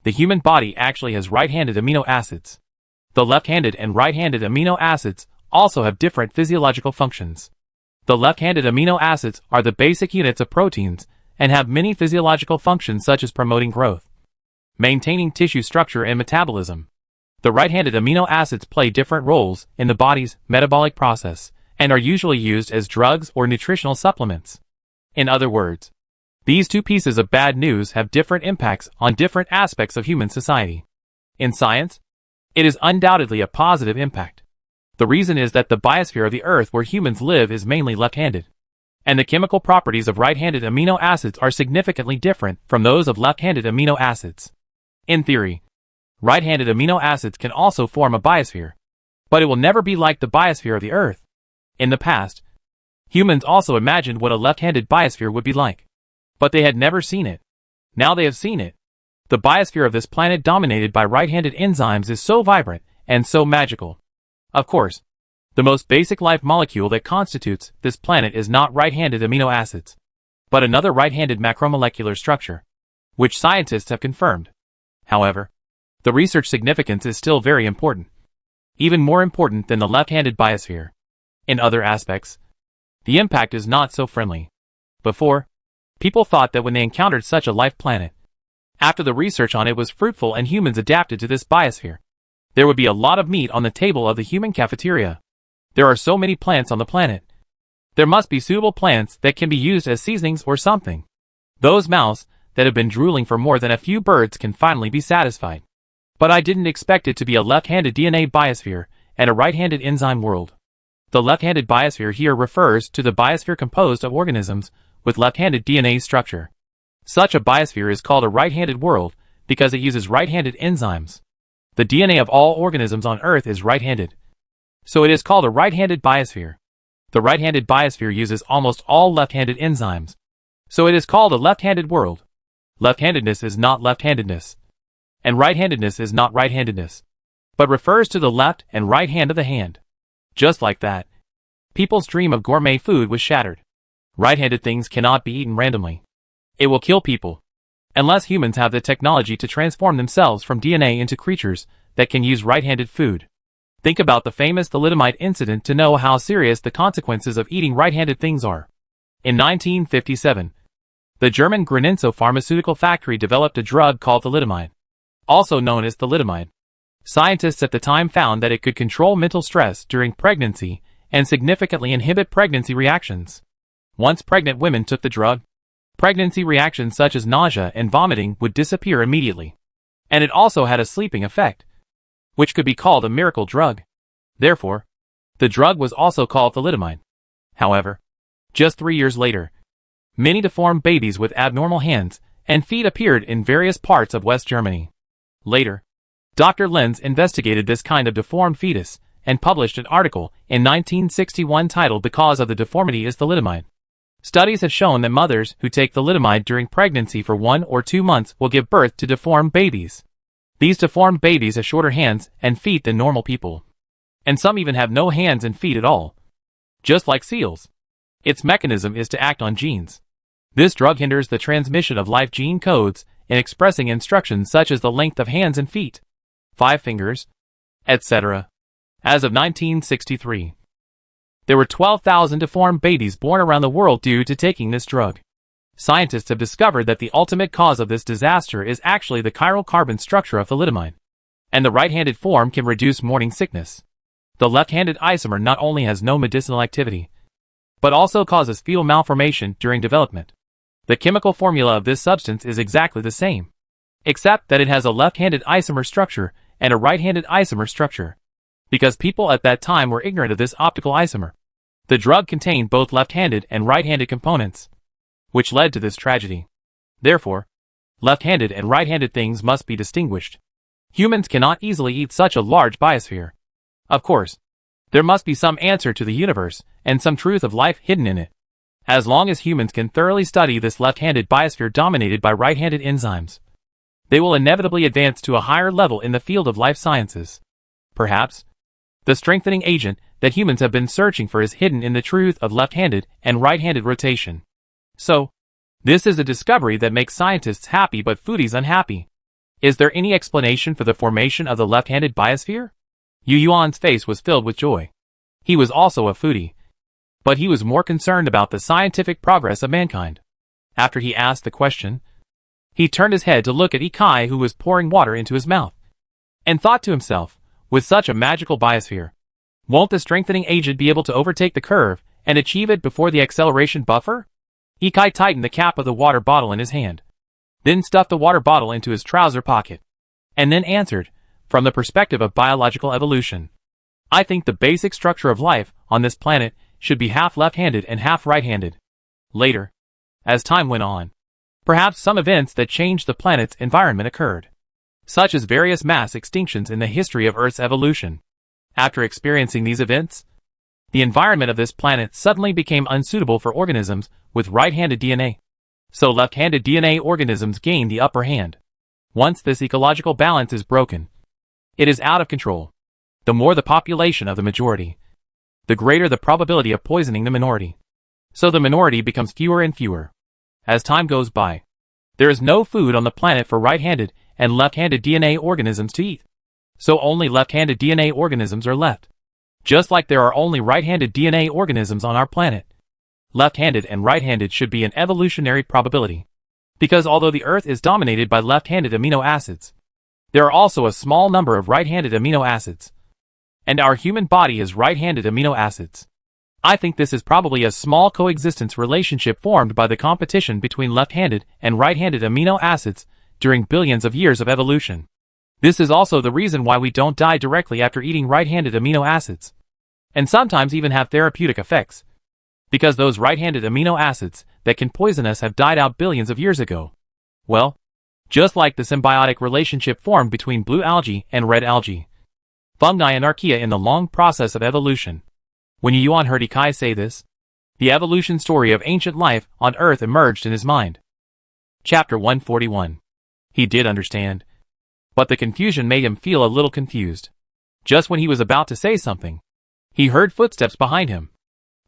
the human body actually has right-handed amino acids. The left-handed and right-handed amino acids also have different physiological functions. The left-handed amino acids are the basic units of proteins and have many physiological functions such as promoting growth, maintaining tissue structure and metabolism. The right-handed amino acids play different roles in the body's metabolic process and are usually used as drugs or nutritional supplements. In other words, these two pieces of bad news have different impacts on different aspects of human society. In science, it is undoubtedly a positive impact. The reason is that the biosphere of the Earth where humans live is mainly left-handed, and the chemical properties of right-handed amino acids are significantly different from those of left-handed amino acids. In theory, right-handed amino acids can also form a biosphere, but it will never be like the biosphere of the Earth. In the past, humans also imagined what a left-handed biosphere would be like, but they had never seen it. Now they have seen it. The biosphere of this planet dominated by right-handed enzymes is so vibrant and so magical. Of course, the most basic life molecule that constitutes this planet is not right-handed amino acids, but another right-handed macromolecular structure, which scientists have confirmed. However, the research significance is still very important, even more important than the left-handed biosphere. In other aspects, the impact is not so friendly. Before, people thought that when they encountered such a life planet, after the research on it was fruitful and humans adapted to this biosphere, there would be a lot of meat on the table of the human cafeteria. There are so many plants on the planet. There must be suitable plants that can be used as seasonings or something. Those mouths that have been drooling for more than a few birds can finally be satisfied. But I didn't expect it to be a left-handed DNA biosphere and a right-handed enzyme world. The left-handed biosphere here refers to the biosphere composed of organisms with left-handed DNA structure. Such a biosphere is called a right-handed world because it uses right-handed enzymes. The DNA of all organisms on Earth is right-handed, so it is called a right-handed biosphere. The right-handed biosphere uses almost all left-handed enzymes. So it is called a left-handed world. Left-handedness is not left-handedness. And right-handedness is not right-handedness. But refers to the left and right hand of the hand. Just like that, people's dream of gourmet food was shattered. Right-handed things cannot be eaten randomly. It will kill people. Unless humans have the technology to transform themselves from DNA into creatures that can use right-handed food. Think about the famous thalidomide incident to know how serious the consequences of eating right-handed things are. In 1957, the German Granenso pharmaceutical factory developed a drug called thalidomide, also known as thalidomide. Scientists at the time found that it could control mental stress during pregnancy and significantly inhibit pregnancy reactions. Once pregnant women took the drug, pregnancy reactions such as nausea and vomiting would disappear immediately. And it also had a sleeping effect, which could be called a miracle drug. Therefore, the drug was also called thalidomide. However, just 3 years later, many deformed babies with abnormal hands and feet appeared in various parts of West Germany. Later, Dr. Lenz investigated this kind of deformed fetus and published an article in 1961 titled "The Cause of the Deformity is Thalidomide." Studies have shown that mothers who take thalidomide during pregnancy for 1 or 2 months will give birth to deformed babies. These deformed babies have shorter hands and feet than normal people. And some even have no hands and feet at all. Just like seals. Its mechanism is to act on genes. This drug hinders the transmission of life gene codes in expressing instructions such as the length of hands and feet, 5 fingers, etc. As of 1963, there were 12,000 deformed babies born around the world due to taking this drug. Scientists have discovered that the ultimate cause of this disaster is actually the chiral carbon structure of thalidomide, and the right-handed form can reduce morning sickness. The left-handed isomer not only has no medicinal activity, but also causes fetal malformation during development. The chemical formula of this substance is exactly the same, except that it has a left-handed isomer structure and a right-handed isomer structure. Because people at that time were ignorant of this optical isomer. The drug contained both left-handed and right-handed components, which led to this tragedy. Therefore, left-handed and right-handed things must be distinguished. Humans cannot easily eat such a large biosphere. Of course, there must be some answer to the universe and some truth of life hidden in it. As long as humans can thoroughly study this left-handed biosphere dominated by right-handed enzymes, they will inevitably advance to a higher level in the field of life sciences. Perhaps, the strengthening agent that humans have been searching for is hidden in the truth of left-handed and right-handed rotation. So, this is a discovery that makes scientists happy but foodies unhappy. Is there any explanation for the formation of the left-handed biosphere? Yu Yuan's face was filled with joy. He was also a foodie, but he was more concerned about the scientific progress of mankind. After he asked the question, he turned his head to look at Ikai, who was pouring water into his mouth, and thought to himself, with such a magical biosphere, won't the strengthening agent be able to overtake the curve and achieve it before the acceleration buffer? Ikai tightened the cap of the water bottle in his hand, then stuffed the water bottle into his trouser pocket, and then answered, from the perspective of biological evolution, I think the basic structure of life on this planet should be half left-handed and half right-handed. Later, as time went on, perhaps some events that changed the planet's environment occurred, such as various mass extinctions in the history of Earth's evolution. After experiencing these events, the environment of this planet suddenly became unsuitable for organisms with right-handed DNA. So left-handed DNA organisms gain the upper hand. Once this ecological balance is broken, it is out of control. The more the population of the majority, the greater the probability of poisoning the minority. So the minority becomes fewer and fewer. As time goes by, there is no food on the planet for right-handed and left-handed DNA organisms to eat. So only left-handed DNA organisms are left. Just like there are only right-handed DNA organisms on our planet. Left-handed and right-handed should be an evolutionary probability. Because although the Earth is dominated by left-handed amino acids, there are also a small number of right-handed amino acids. And our human body is right-handed amino acids. I think this is probably a small coexistence relationship formed by the competition between left-handed and right-handed amino acids during billions of years of evolution. This is also the reason why we don't die directly after eating right-handed amino acids, and sometimes even have therapeutic effects, because those right-handed amino acids that can poison us have died out billions of years ago. Well, just like the symbiotic relationship formed between blue algae and red algae, fungi and archaea in the long process of evolution. When Yu Yuan heard Ikai say this, the evolution story of ancient life on Earth emerged in his mind. Chapter 141. He did understand. But the confusion made him feel a little confused. Just when he was about to say something, he heard footsteps behind him.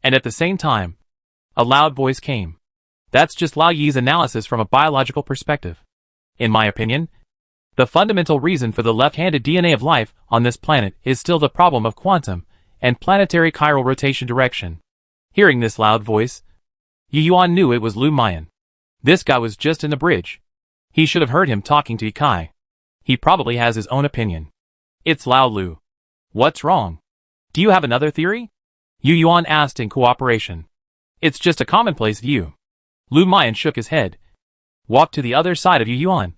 And at the same time, a loud voice came. That's just Lao Yi's analysis from a biological perspective. In my opinion, the fundamental reason for the left-handed DNA of life on this planet is still the problem of quantum and planetary chiral rotation direction. Hearing this loud voice, Yu Yuan knew it was Lu Mian. This guy was just in the bridge. He should have heard him talking to Ikai. He probably has his own opinion. It's Lao Lu. What's wrong? Do you have another theory? Yu Yuan asked in cooperation. It's just a commonplace view. Lu Mian shook his head, walked to the other side of Yu Yuan,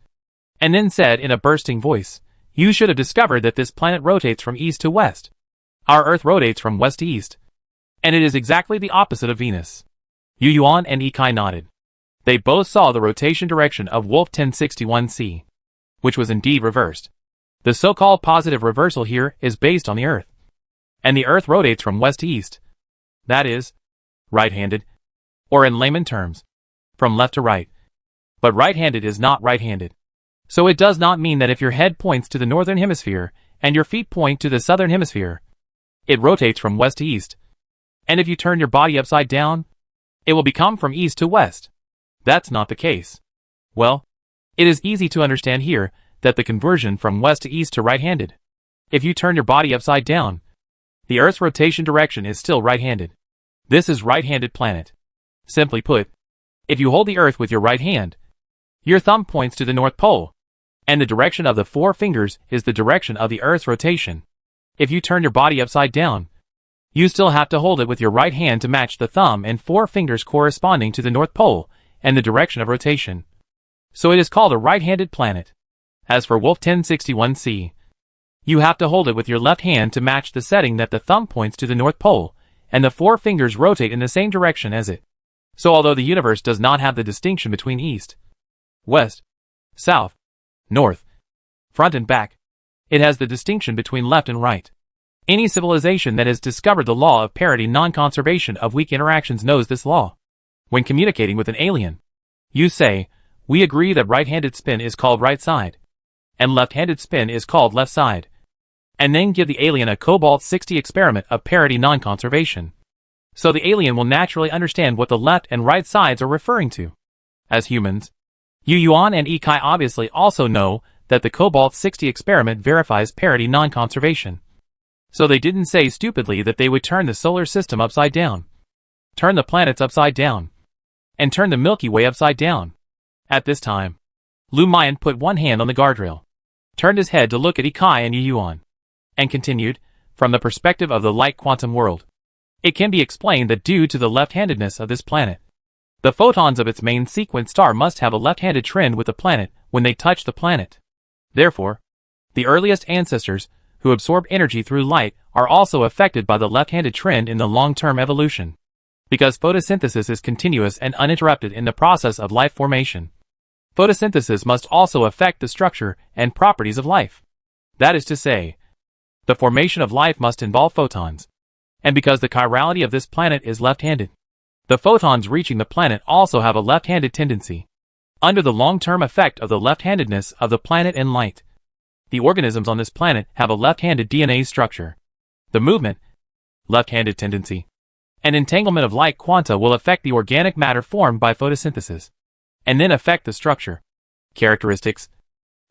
and then said in a bursting voice, You should have discovered that this planet rotates from east to west. Our Earth rotates from west to east. And it is exactly the opposite of Venus. Yu Yuan and Ikai nodded. They both saw the rotation direction of Wolf 1061c, which was indeed reversed. The so-called positive reversal here is based on the Earth. And the Earth rotates from west to east. That is, right-handed, or in layman terms, from left to right. But right-handed is not right-handed. So it does not mean that if your head points to the northern hemisphere and your feet point to the southern hemisphere, it rotates from west to east. And if you turn your body upside down, it will become from east to west. That's not the case. Well, it is easy to understand here that the conversion from west to east to right-handed. If you turn your body upside down, the Earth's rotation direction is still right-handed. This is right-handed planet. Simply put, if you hold the Earth with your right hand, your thumb points to the North Pole, and the direction of the four fingers is the direction of the Earth's rotation. If you turn your body upside down, you still have to hold it with your right hand to match the thumb and four fingers corresponding to the North Pole and the direction of rotation. So it is called a right-handed planet. As for Wolf 1061c, you have to hold it with your left hand to match the setting that the thumb points to the North Pole, and the four fingers rotate in the same direction as it. So although the universe does not have the distinction between east, west, south, north, front and back, it has the distinction between left and right. Any civilization that has discovered the law of parity non-conservation of weak interactions knows this law. When communicating with an alien, you say, we agree that right-handed spin is called right side, and left-handed spin is called left side, and then give the alien a cobalt-60 experiment of parity non-conservation. So the alien will naturally understand what the left and right sides are referring to. As humans, Yu Yuan and Ikai obviously also know that the cobalt-60 experiment verifies parity non-conservation. So they didn't say stupidly that they would turn the solar system upside down, turn the planets upside down, and turn the Milky Way upside down. At this time, Lu Mian put one hand on the guardrail, turned his head to look at Ikai and Yu Yuan, and continued, from the perspective of the light quantum world, it can be explained that due to the left-handedness of this planet, the photons of its main sequence star must have a left-handed trend with the planet when they touch the planet. Therefore, the earliest ancestors who absorb energy through light are also affected by the left-handed trend in the long-term evolution. Because photosynthesis is continuous and uninterrupted in the process of life formation, photosynthesis must also affect the structure and properties of life. That is to say, the formation of life must involve photons. And because the chirality of this planet is left-handed, the photons reaching the planet also have a left-handed tendency. Under the long-term effect of the left-handedness of the planet and light, the organisms on this planet have a left-handed DNA structure. The movement, left-handed tendency, and entanglement of light quanta will affect the organic matter formed by photosynthesis, and then affect the structure, characteristics,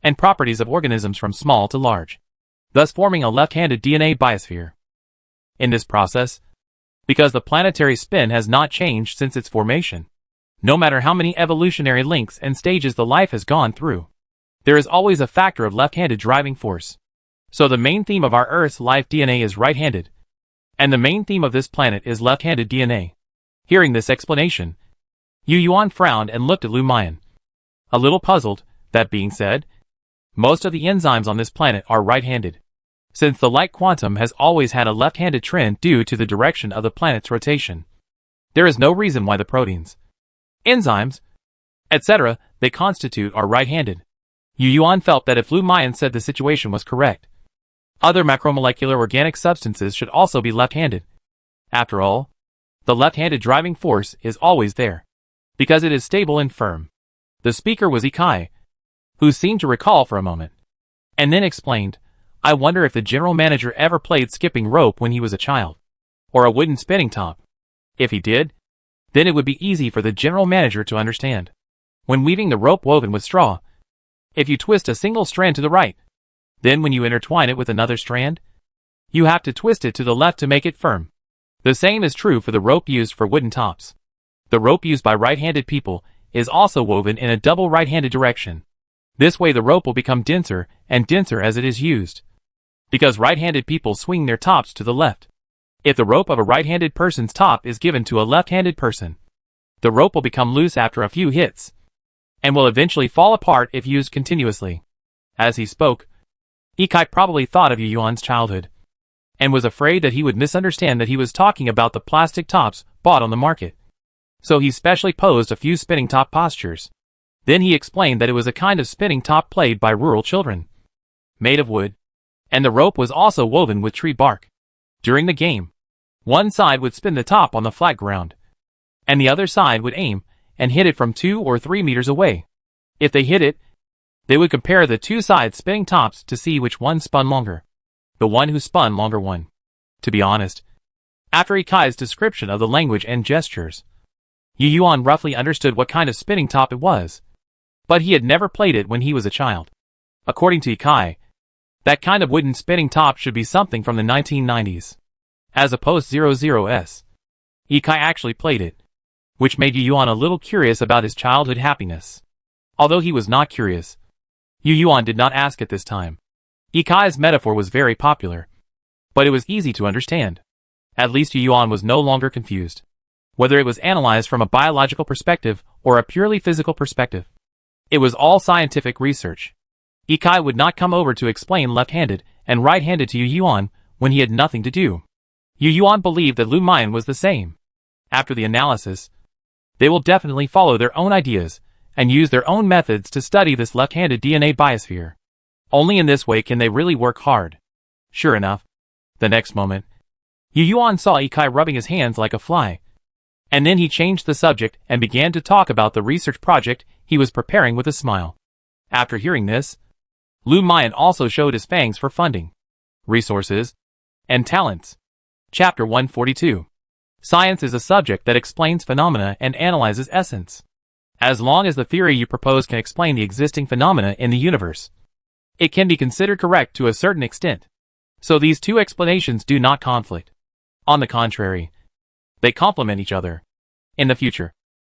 and properties of organisms from small to large, thus forming a left-handed DNA biosphere. In this process, because the planetary spin has not changed since its formation, no matter how many evolutionary links and stages the life has gone through, there is always a factor of left-handed driving force. So the main theme of our Earth's life DNA is right-handed, and the main theme of this planet is left-handed DNA. Hearing this explanation, Yu Yuan frowned and looked at Lu Mian, a little puzzled. That being said, most of the enzymes on this planet are right-handed, since the light quantum has always had a left-handed trend due to the direction of the planet's rotation. There is no reason why the proteins, enzymes, etc. they constitute are right-handed. Yu Yuan felt that if Lu Mian said the situation was correct, other macromolecular organic substances should also be left-handed, After all, the left-handed driving force is always there, because it is stable and firm. The speaker was Ikai, who seemed to recall for a moment, and then explained, I wonder if the general manager ever played skipping rope when he was a child, or a wooden spinning top. If he did, then it would be easy for the general manager to understand. When weaving the rope woven with straw, if you twist a single strand to the right, then when you intertwine it with another strand, you have to twist it to the left to make it firm. The same is true for the rope used for wooden tops. The rope used by right-handed people is also woven in a double right-handed direction. This way the rope will become denser and denser as it is used, because right-handed people swing their tops to the left. If the rope of a right-handed person's top is given to a left-handed person, the rope will become loose after a few hits, and will eventually fall apart if used continuously. As he spoke, Ikai probably thought of Yu Yuan's childhood, and was afraid that he would misunderstand that he was talking about the plastic tops bought on the market. So he specially posed a few spinning top postures. Then he explained that it was a kind of spinning top played by rural children, made of wood, and the rope was also woven with tree bark. During the game, one side would spin the top on the flat ground, and the other side would aim and hit it from 2 or 3 meters away. If they hit it, they would compare the two sides spinning tops to see which one spun longer. The one who spun longer won. To be honest, after Ikai's description of the language and gestures, Yu Yuan roughly understood what kind of spinning top it was, but he had never played it when he was a child. According to Ikai, that kind of wooden spinning top should be something from the 1990s, as opposed to 00s. Ikai actually played it, which made Yu Yuan a little curious about his childhood happiness. Although he was not curious, Yu Yuan did not ask at this time. Ikai's metaphor was very popular, but it was easy to understand. At least Yu Yuan was no longer confused, whether it was analyzed from a biological perspective or a purely physical perspective. It was all scientific research. Ikai would not come over to explain left-handed and right-handed to Yu Yuan when he had nothing to do. Yu Yuan believed that Lu Mian was the same. After the analysis, they will definitely follow their own ideas and use their own methods to study this left-handed DNA biosphere. Only in this way can they really work hard. Sure enough, the next moment, Yu Yuan saw Ikai rubbing his hands like a fly, and then he changed the subject and began to talk about the research project he was preparing with a smile. After hearing this, Lu Mian also showed his fangs for funding, resources, and talents. Chapter 142. Science is a subject that explains phenomena and analyzes essence. As long as the theory you propose can explain the existing phenomena in the universe, it can be considered correct to a certain extent. So these two explanations do not conflict. On the contrary, they complement each other. In the future,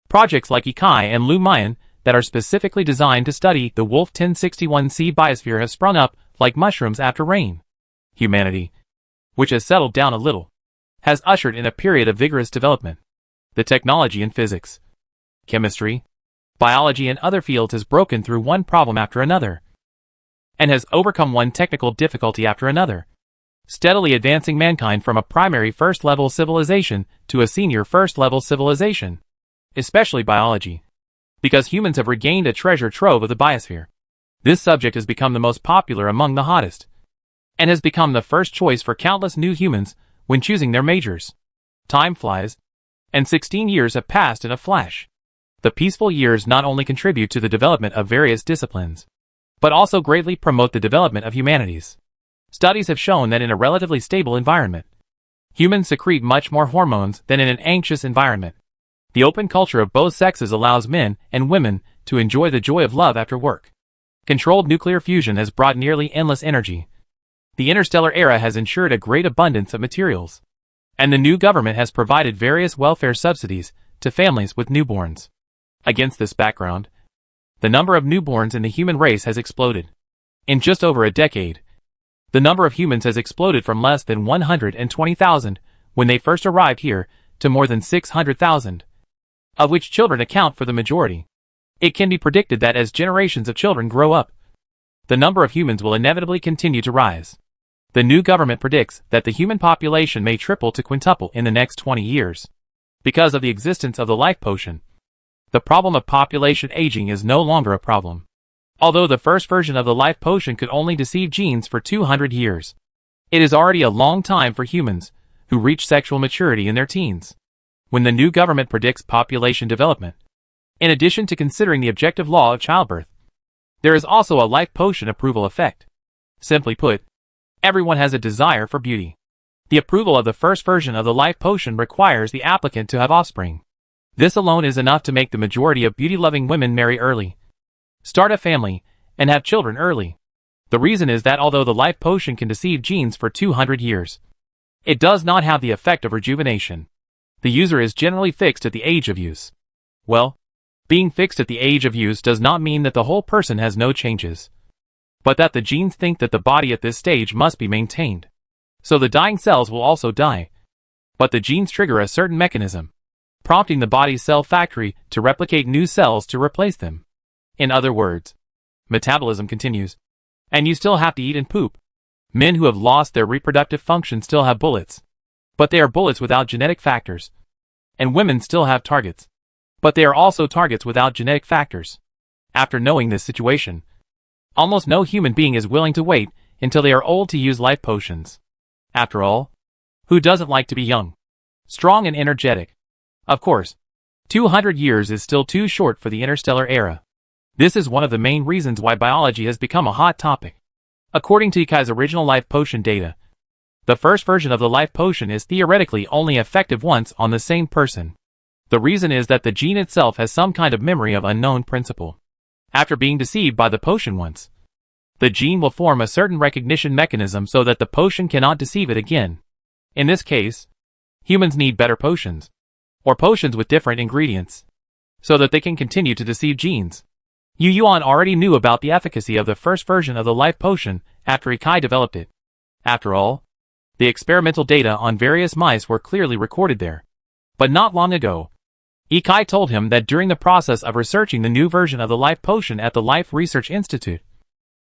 projects like Ikai and Lu Mian that are specifically designed to study the Wolf 1061c biosphere have sprung up like mushrooms after rain. Humanity, which has settled down a little, has ushered in a period of vigorous development. The technology in physics, chemistry, biology and other fields has broken through one problem after another, and has overcome one technical difficulty after another, steadily advancing mankind from a primary first-level civilization to a senior first-level civilization, especially biology, because humans have regained a treasure trove of the biosphere. This subject has become the most popular among the hottest, and has become the first choice for countless new humans when choosing their majors. Time flies, and 16 years have passed in a flash. The peaceful years not only contribute to the development of various disciplines, but also greatly promote the development of humanities. Studies have shown that in a relatively stable environment, humans secrete much more hormones than in an anxious environment. The open culture of both sexes allows men and women to enjoy the joy of love after work. Controlled nuclear fusion has brought nearly endless energy. The interstellar era has ensured a great abundance of materials, and the new government has provided various welfare subsidies to families with newborns. Against this background, the number of newborns in the human race has exploded. In just over a decade, the number of humans has exploded from less than 120,000 when they first arrived here to more than 600,000, of which children account for the majority. It can be predicted that as generations of children grow up, the number of humans will inevitably continue to rise. The new government predicts that the human population may triple to quintuple in the next 20 years. Because of the existence of the life potion, the problem of population aging is no longer a problem. Although the first version of the life potion could only deceive genes for 200 years, it is already a long time for humans who reach sexual maturity in their teens, when the new government predicts population development. In addition to considering the objective law of childbirth, there is also a life potion approval effect. Simply put, everyone has a desire for beauty. The approval of the first version of the life potion requires the applicant to have offspring. This alone is enough to make the majority of beauty-loving women marry early, start a family, and have children early. The reason is that although the life potion can deceive genes for 200 years, it does not have the effect of rejuvenation. The user is generally fixed at the age of use. Well, being fixed at the age of use does not mean that the whole person has no changes, but that the genes think that the body at this stage must be maintained. So the dying cells will also die. But the genes trigger a certain mechanism, prompting the body's cell factory to replicate new cells to replace them. In other words, metabolism continues, and you still have to eat and poop. Men who have lost their reproductive function still have bullets, but they are bullets without genetic factors. And women still have targets, but they are also targets without genetic factors. After knowing this situation, almost no human being is willing to wait until they are old to use life potions. After all, who doesn't like to be young, strong and energetic? Of course, 200 years is still too short for the interstellar era. This is one of the main reasons why biology has become a hot topic. According to Ikai's original life potion data, the first version of the life potion is theoretically only effective once on the same person. The reason is that the gene itself has some kind of memory of unknown principle. After being deceived by the potion once, the gene will form a certain recognition mechanism so that the potion cannot deceive it again. In this case, humans need better potions, or potions with different ingredients, so that they can continue to deceive genes. Yu Yuan already knew about the efficacy of the first version of the life potion after Ikai developed it. After all, the experimental data on various mice were clearly recorded there. But not long ago, Ikai told him that during the process of researching the new version of the life potion at the Life Research Institute,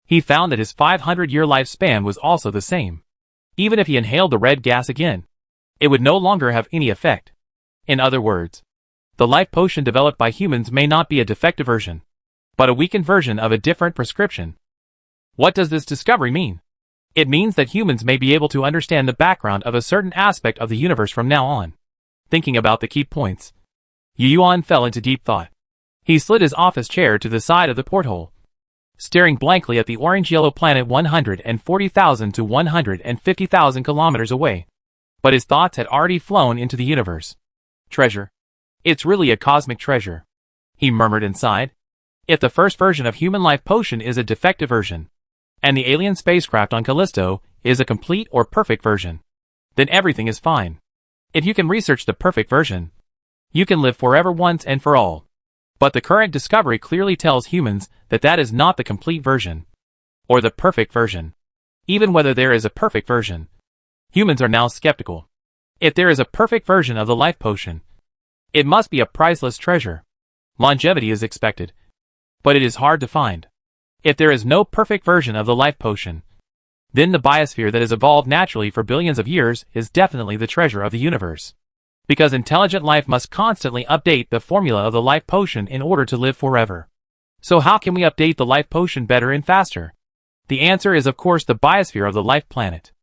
he found that his 500-year lifespan was also the same. Even if he inhaled the red gas again, it would no longer have any effect. In other words, the life potion developed by humans may not be a defective version, but a weakened version of a different prescription. What does this discovery mean? It means that humans may be able to understand the background of a certain aspect of the universe from now on. Thinking about the key points, Yu Yuan fell into deep thought. He slid his office chair to the side of the porthole, staring blankly at the orange-yellow planet 140,000 to 150,000 kilometers away. But his thoughts had already flown into the universe. Treasure. It's really a cosmic treasure, he murmured inside. If the first version of human life potion is a defective version, and the alien spacecraft on Callisto is a complete or perfect version, then everything is fine. If you can research the perfect version, you can live forever once and for all. But the current discovery clearly tells humans that that is not the complete version, or the perfect version. Even whether there is a perfect version, humans are now skeptical. If there is a perfect version of the life potion, it must be a priceless treasure. Longevity is expected, but it is hard to find. If there is no perfect version of the life potion, then the biosphere that has evolved naturally for billions of years is definitely the treasure of the universe. Because intelligent life must constantly update the formula of the life potion in order to live forever. So how can we update the life potion better and faster? The answer is of course the biosphere of the life planet.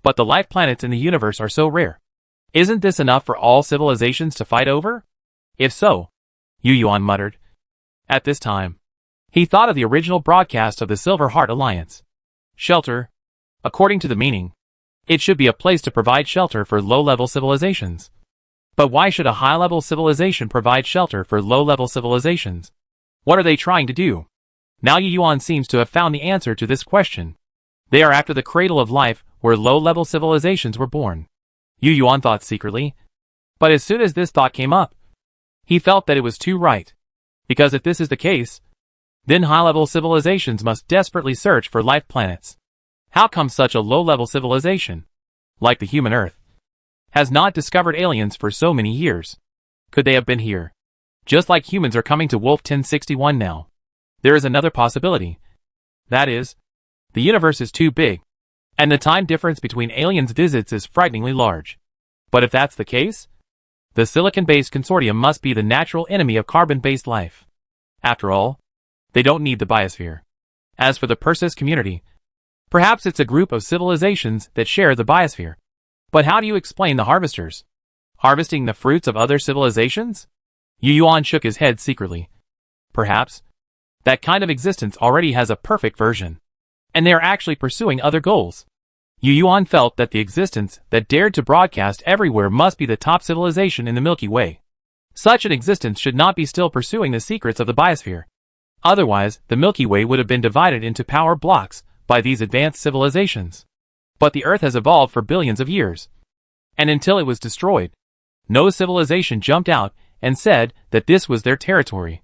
But the life planets in the universe are so rare. Isn't this enough for all civilizations to fight over? If so, Yu Yuan muttered. At this time, he thought of the original broadcast of the Silver Heart Alliance. Shelter. According to the meaning, it should be a place to provide shelter for low-level civilizations. But why should a high-level civilization provide shelter for low-level civilizations? What are they trying to do? Now Yu Yuan seems to have found the answer to this question. They are after the cradle of life where low-level civilizations were born. Yu Yuan thought secretly. But as soon as this thought came up, he felt that it was too right. Because if this is the case, then high-level civilizations must desperately search for life planets. How come such a low-level civilization, like the human Earth, has not discovered aliens for so many years? Could they have been here? Just like humans are coming to Wolf 1061 now. There is another possibility. That is, the universe is too big, and the time difference between aliens' visits is frighteningly large. But if that's the case, the silicon-based consortium must be the natural enemy of carbon-based life. After all, they don't need the biosphere. As for the Persis community, perhaps it's a group of civilizations that share the biosphere. But how do you explain the harvesters? Harvesting the fruits of other civilizations? Yu Yuan shook his head secretly. Perhaps. That kind of existence already has a perfect version. And they are actually pursuing other goals. Yu Yuan felt that the existence that dared to broadcast everywhere must be the top civilization in the Milky Way. Such an existence should not be still pursuing the secrets of the biosphere. Otherwise, the Milky Way would have been divided into power blocks by these advanced civilizations. But the Earth has evolved for billions of years. And until it was destroyed, no civilization jumped out and said that this was their territory.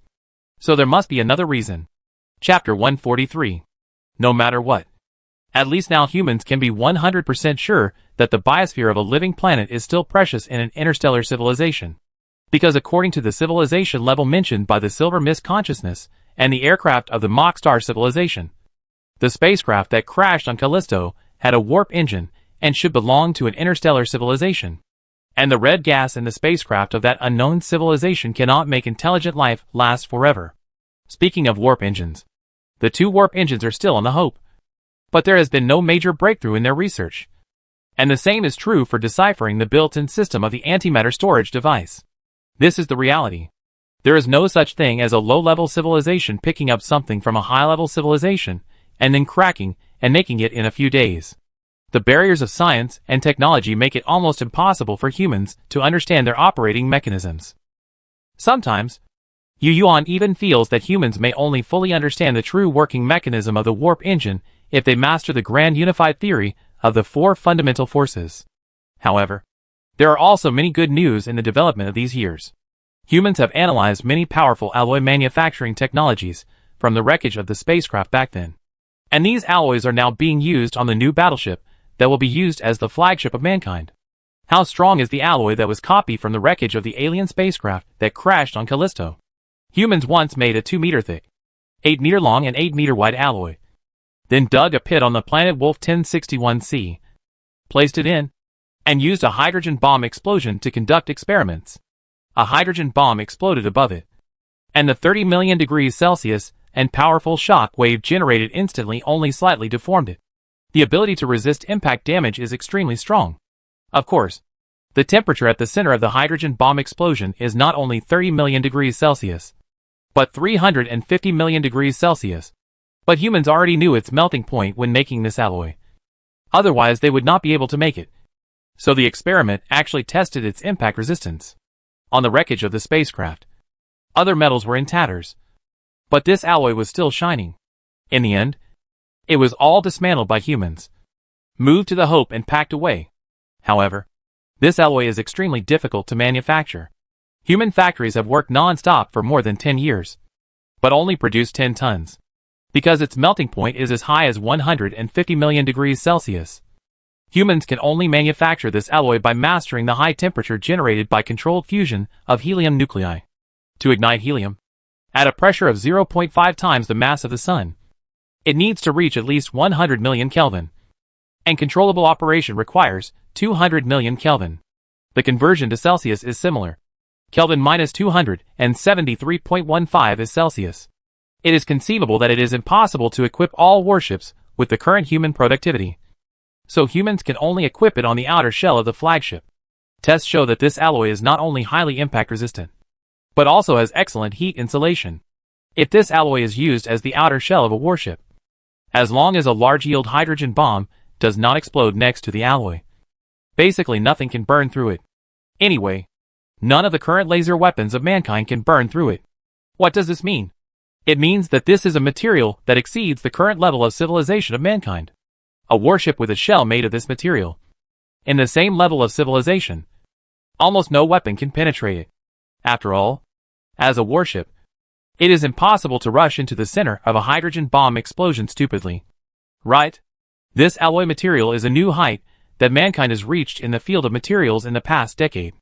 So there must be another reason. Chapter 143. No matter what. At least now humans can be 100% sure that the biosphere of a living planet is still precious in an interstellar civilization. Because according to the civilization level mentioned by the Silver Mist consciousness and the aircraft of the Mock Star civilization, the spacecraft that crashed on Callisto had a warp engine and should belong to an interstellar civilization. And the red gas in the spacecraft of that unknown civilization cannot make intelligent life last forever. Speaking of warp engines, the 2 warp engines are still on the Hope. But there has been no major breakthrough in their research. And the same is true for deciphering the built-in system of the antimatter storage device. This is the reality. There is no such thing as a low-level civilization picking up something from a high-level civilization and then cracking and making it in a few days. The barriers of science and technology make it almost impossible for humans to understand their operating mechanisms. Sometimes, Yu Yuan even feels that humans may only fully understand the true working mechanism of the warp engine if they master the grand unified theory of the 4 fundamental forces. However, there are also many good news in the development of these years. Humans have analyzed many powerful alloy manufacturing technologies from the wreckage of the spacecraft back then. And these alloys are now being used on the new battleship that will be used as the flagship of mankind. How strong is the alloy that was copied from the wreckage of the alien spacecraft that crashed on Callisto? Humans once made a 2-meter thick, 8-meter long and 8-meter wide alloy. Then dug a pit on the planet Wolf 1061c, placed it in, and used a hydrogen bomb explosion to conduct experiments. A hydrogen bomb exploded above it, and the 30 million degrees Celsius and powerful shock wave generated instantly only slightly deformed it. The ability to resist impact damage is extremely strong. Of course, the temperature at the center of the hydrogen bomb explosion is not only 30 million degrees Celsius, but 350 million degrees Celsius. But humans already knew its melting point when making this alloy. Otherwise they would not be able to make it. So the experiment actually tested its impact resistance. On the wreckage of the spacecraft, other metals were in tatters. But this alloy was still shining. In the end, it was all dismantled by humans, moved to the Hope and packed away. However, this alloy is extremely difficult to manufacture. Human factories have worked non-stop for more than 10 years, but only produced 10 tons. Because its melting point is as high as 150 million degrees Celsius. Humans can only manufacture this alloy by mastering the high temperature generated by controlled fusion of helium nuclei. To ignite helium, at a pressure of 0.5 times the mass of the Sun, it needs to reach at least 100 million Kelvin. And controllable operation requires 200 million Kelvin. The conversion to Celsius is similar. Kelvin minus 273.15 is Celsius. It is conceivable that it is impossible to equip all warships with the current human productivity. So humans can only equip it on the outer shell of the flagship. Tests show that this alloy is not only highly impact resistant, but also has excellent heat insulation. If this alloy is used as the outer shell of a warship, as long as a large-yield hydrogen bomb does not explode next to the alloy, basically nothing can burn through it. Anyway, none of the current laser weapons of mankind can burn through it. What does this mean? It means that this is a material that exceeds the current level of civilization of mankind. A warship with a shell made of this material. In the same level of civilization, almost no weapon can penetrate it. After all, as a warship, it is impossible to rush into the center of a hydrogen bomb explosion stupidly. Right? This alloy material is a new height that mankind has reached in the field of materials in the past decade.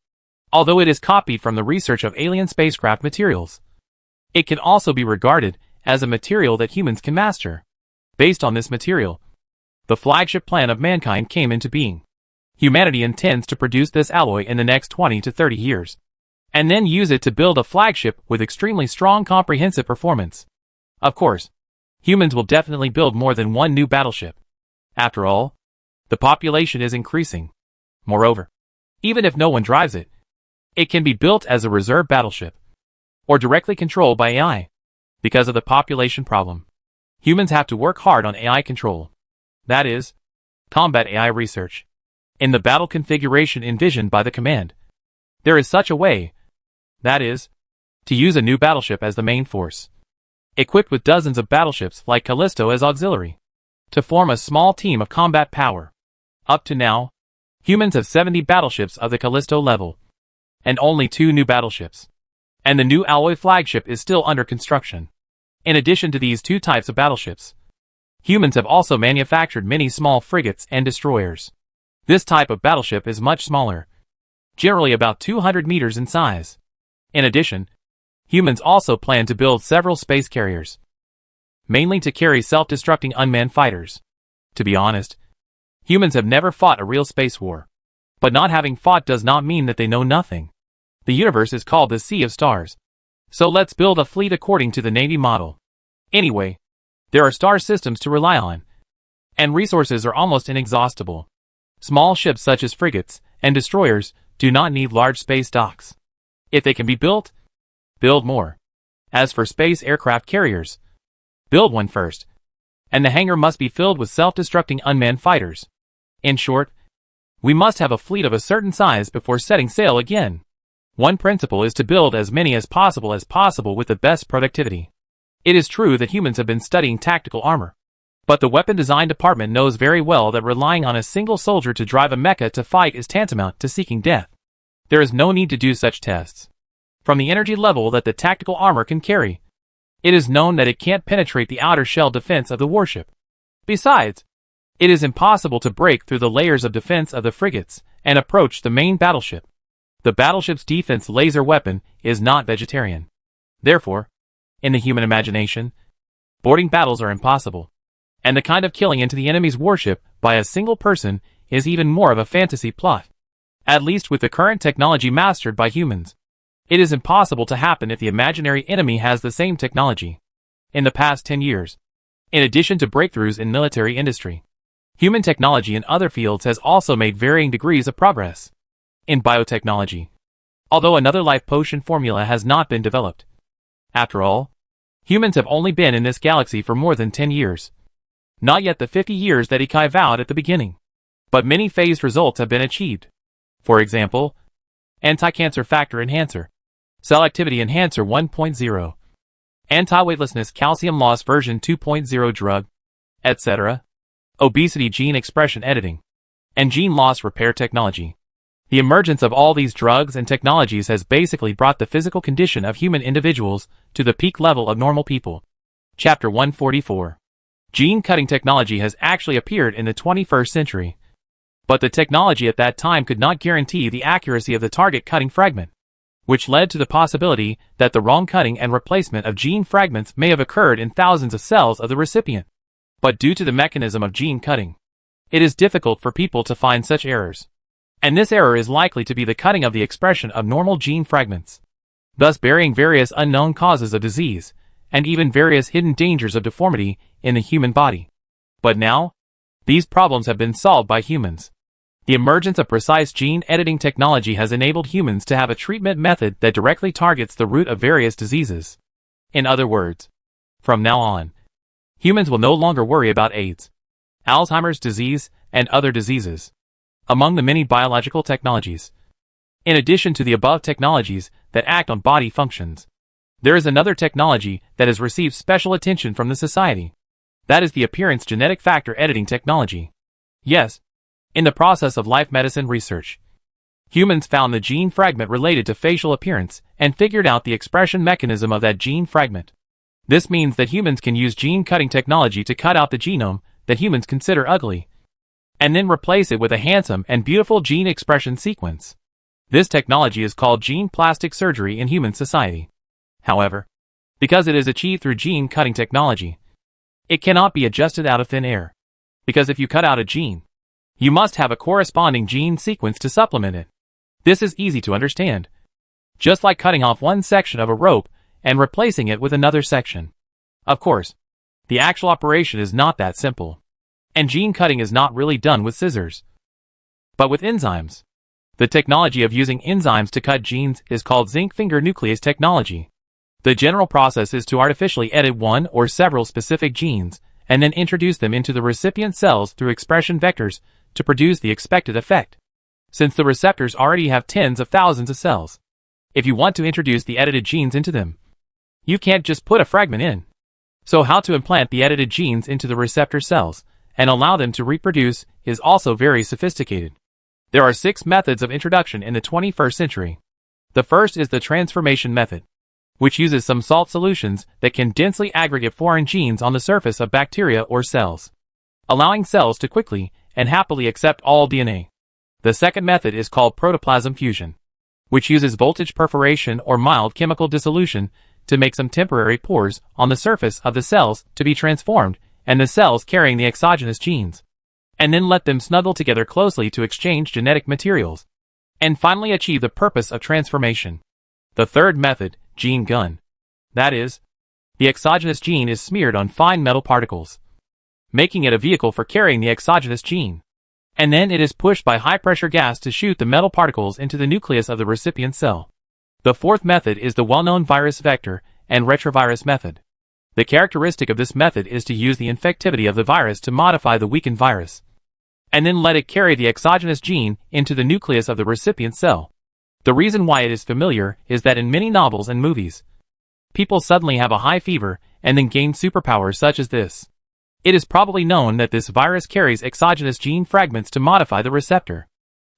Although it is copied from the research of alien spacecraft materials, it can also be regarded as a material that humans can master. Based on this material, the flagship plan of mankind came into being. Humanity intends to produce this alloy in the next 20 to 30 years, and then use it to build a flagship with extremely strong comprehensive performance. Of course, humans will definitely build more than one new battleship. After all, the population is increasing. Moreover, even if no one drives it, it can be built as a reserve battleship, or directly controlled by AI. Because of the population problem, humans have to work hard on AI control. That is, combat AI research. In the battle configuration envisioned by the command, there is such a way, that is, to use a new battleship as the main force, equipped with dozens of battleships like Callisto as auxiliary, to form a small team of combat power. Up to now, humans have 70 battleships of the Callisto level, and only 2 new battleships. And the new alloy flagship is still under construction. In addition to these 2 types of battleships, humans have also manufactured many small frigates and destroyers. This type of battleship is much smaller, generally about 200 meters in size. In addition, humans also plan to build several space carriers, mainly to carry self-destructing unmanned fighters. To be honest, humans have never fought a real space war. But not having fought does not mean that they know nothing. The universe is called the Sea of Stars. So let's build a fleet according to the Navy model. Anyway, there are star systems to rely on, and resources are almost inexhaustible. Small ships such as frigates and destroyers do not need large space docks. If they can be built, build more. As for space aircraft carriers, build one first, and the hangar must be filled with self-destructing unmanned fighters. In short, we must have a fleet of a certain size before setting sail again. One principle is to build as many as possible with the best productivity. It is true that humans have been studying tactical armor, but the weapon design department knows very well that relying on a single soldier to drive a mecha to fight is tantamount to seeking death. There is no need to do such tests. From the energy level that the tactical armor can carry, it is known that it can't penetrate the outer shell defense of the warship. Besides, it is impossible to break through the layers of defense of the frigates and approach the main battleship. The battleship's defense laser weapon is not vegetarian. Therefore, in the human imagination, boarding battles are impossible, and the kind of killing into the enemy's warship by a single person is even more of a fantasy plot. At least with the current technology mastered by humans, it is impossible to happen if the imaginary enemy has the same technology. In the past 10 years, in addition to breakthroughs in military industry, human technology in other fields has also made varying degrees of progress. In biotechnology, although another life potion formula has not been developed. After all, humans have only been in this galaxy for more than 10 years. Not yet the 50 years that Ikai vowed at the beginning. But many phased results have been achieved. For example, anti-cancer factor enhancer, cell activity enhancer 1.0, anti-weightlessness calcium loss version 2.0 drug, etc., obesity gene expression editing, and gene loss repair technology. The emergence of all these drugs and technologies has basically brought the physical condition of human individuals to the peak level of normal people. Chapter 144. Gene-cutting technology has actually appeared in the 21st century. But the technology at that time could not guarantee the accuracy of the target cutting fragment, which led to the possibility that the wrong cutting and replacement of gene fragments may have occurred in thousands of cells of the recipient. But due to the mechanism of gene cutting, it is difficult for people to find such errors. And this error is likely to be the cutting of the expression of normal gene fragments, thus burying various unknown causes of disease, and even various hidden dangers of deformity in the human body. But now, these problems have been solved by humans. The emergence of precise gene editing technology has enabled humans to have a treatment method that directly targets the root of various diseases. In other words, from now on, humans will no longer worry about AIDS, Alzheimer's disease, and other diseases. Among the many biological technologies, in addition to the above technologies that act on body functions, there is another technology that has received special attention from the society. That is the appearance genetic factor editing technology. Yes, in the process of life medicine research, humans found the gene fragment related to facial appearance and figured out the expression mechanism of that gene fragment. This means that humans can use gene cutting technology to cut out the genome that humans consider ugly, and then replace it with a handsome and beautiful gene expression sequence. This technology is called gene plastic surgery in human society. However, because it is achieved through gene cutting technology, it cannot be adjusted out of thin air. Because if you cut out a gene, you must have a corresponding gene sequence to supplement it. This is easy to understand. Just like cutting off one section of a rope and replacing it with another section. Of course, the actual operation is not that simple. And gene cutting is not really done with scissors. but with enzymes. The technology of using enzymes to cut genes is called zinc finger nuclease technology. The general process is to artificially edit one or several specific genes, and then introduce them into the recipient cells through expression vectors to produce the expected effect. Since the receptors already have tens of thousands of cells, if you want to introduce the edited genes into them, you can't just put a fragment in. So how to implant the edited genes into the receptor cells and allow them to reproduce is also very sophisticated. There are 6 methods of introduction in the 21st century. The first is the transformation method, which uses some salt solutions that can densely aggregate foreign genes on the surface of bacteria or cells, allowing cells to quickly and happily accept all DNA. The second method is called protoplasm fusion, which uses voltage perforation or mild chemical dissolution to make some temporary pores on the surface of the cells to be transformed and the cells carrying the exogenous genes, and then let them snuggle together closely to exchange genetic materials, and finally achieve the purpose of transformation. The third method, gene gun. That is, the exogenous gene is smeared on fine metal particles, making it a vehicle for carrying the exogenous gene. And then it is pushed by high-pressure gas to shoot the metal particles into the nucleus of the recipient cell. The fourth method is the well-known virus vector and retrovirus method. The characteristic of this method is to use the infectivity of the virus to modify the weakened virus, and then let it carry the exogenous gene into the nucleus of the recipient cell. The reason why it is familiar is that in many novels and movies, people suddenly have a high fever and then gain superpowers such as this. It is probably known that this virus carries exogenous gene fragments to modify the receptor.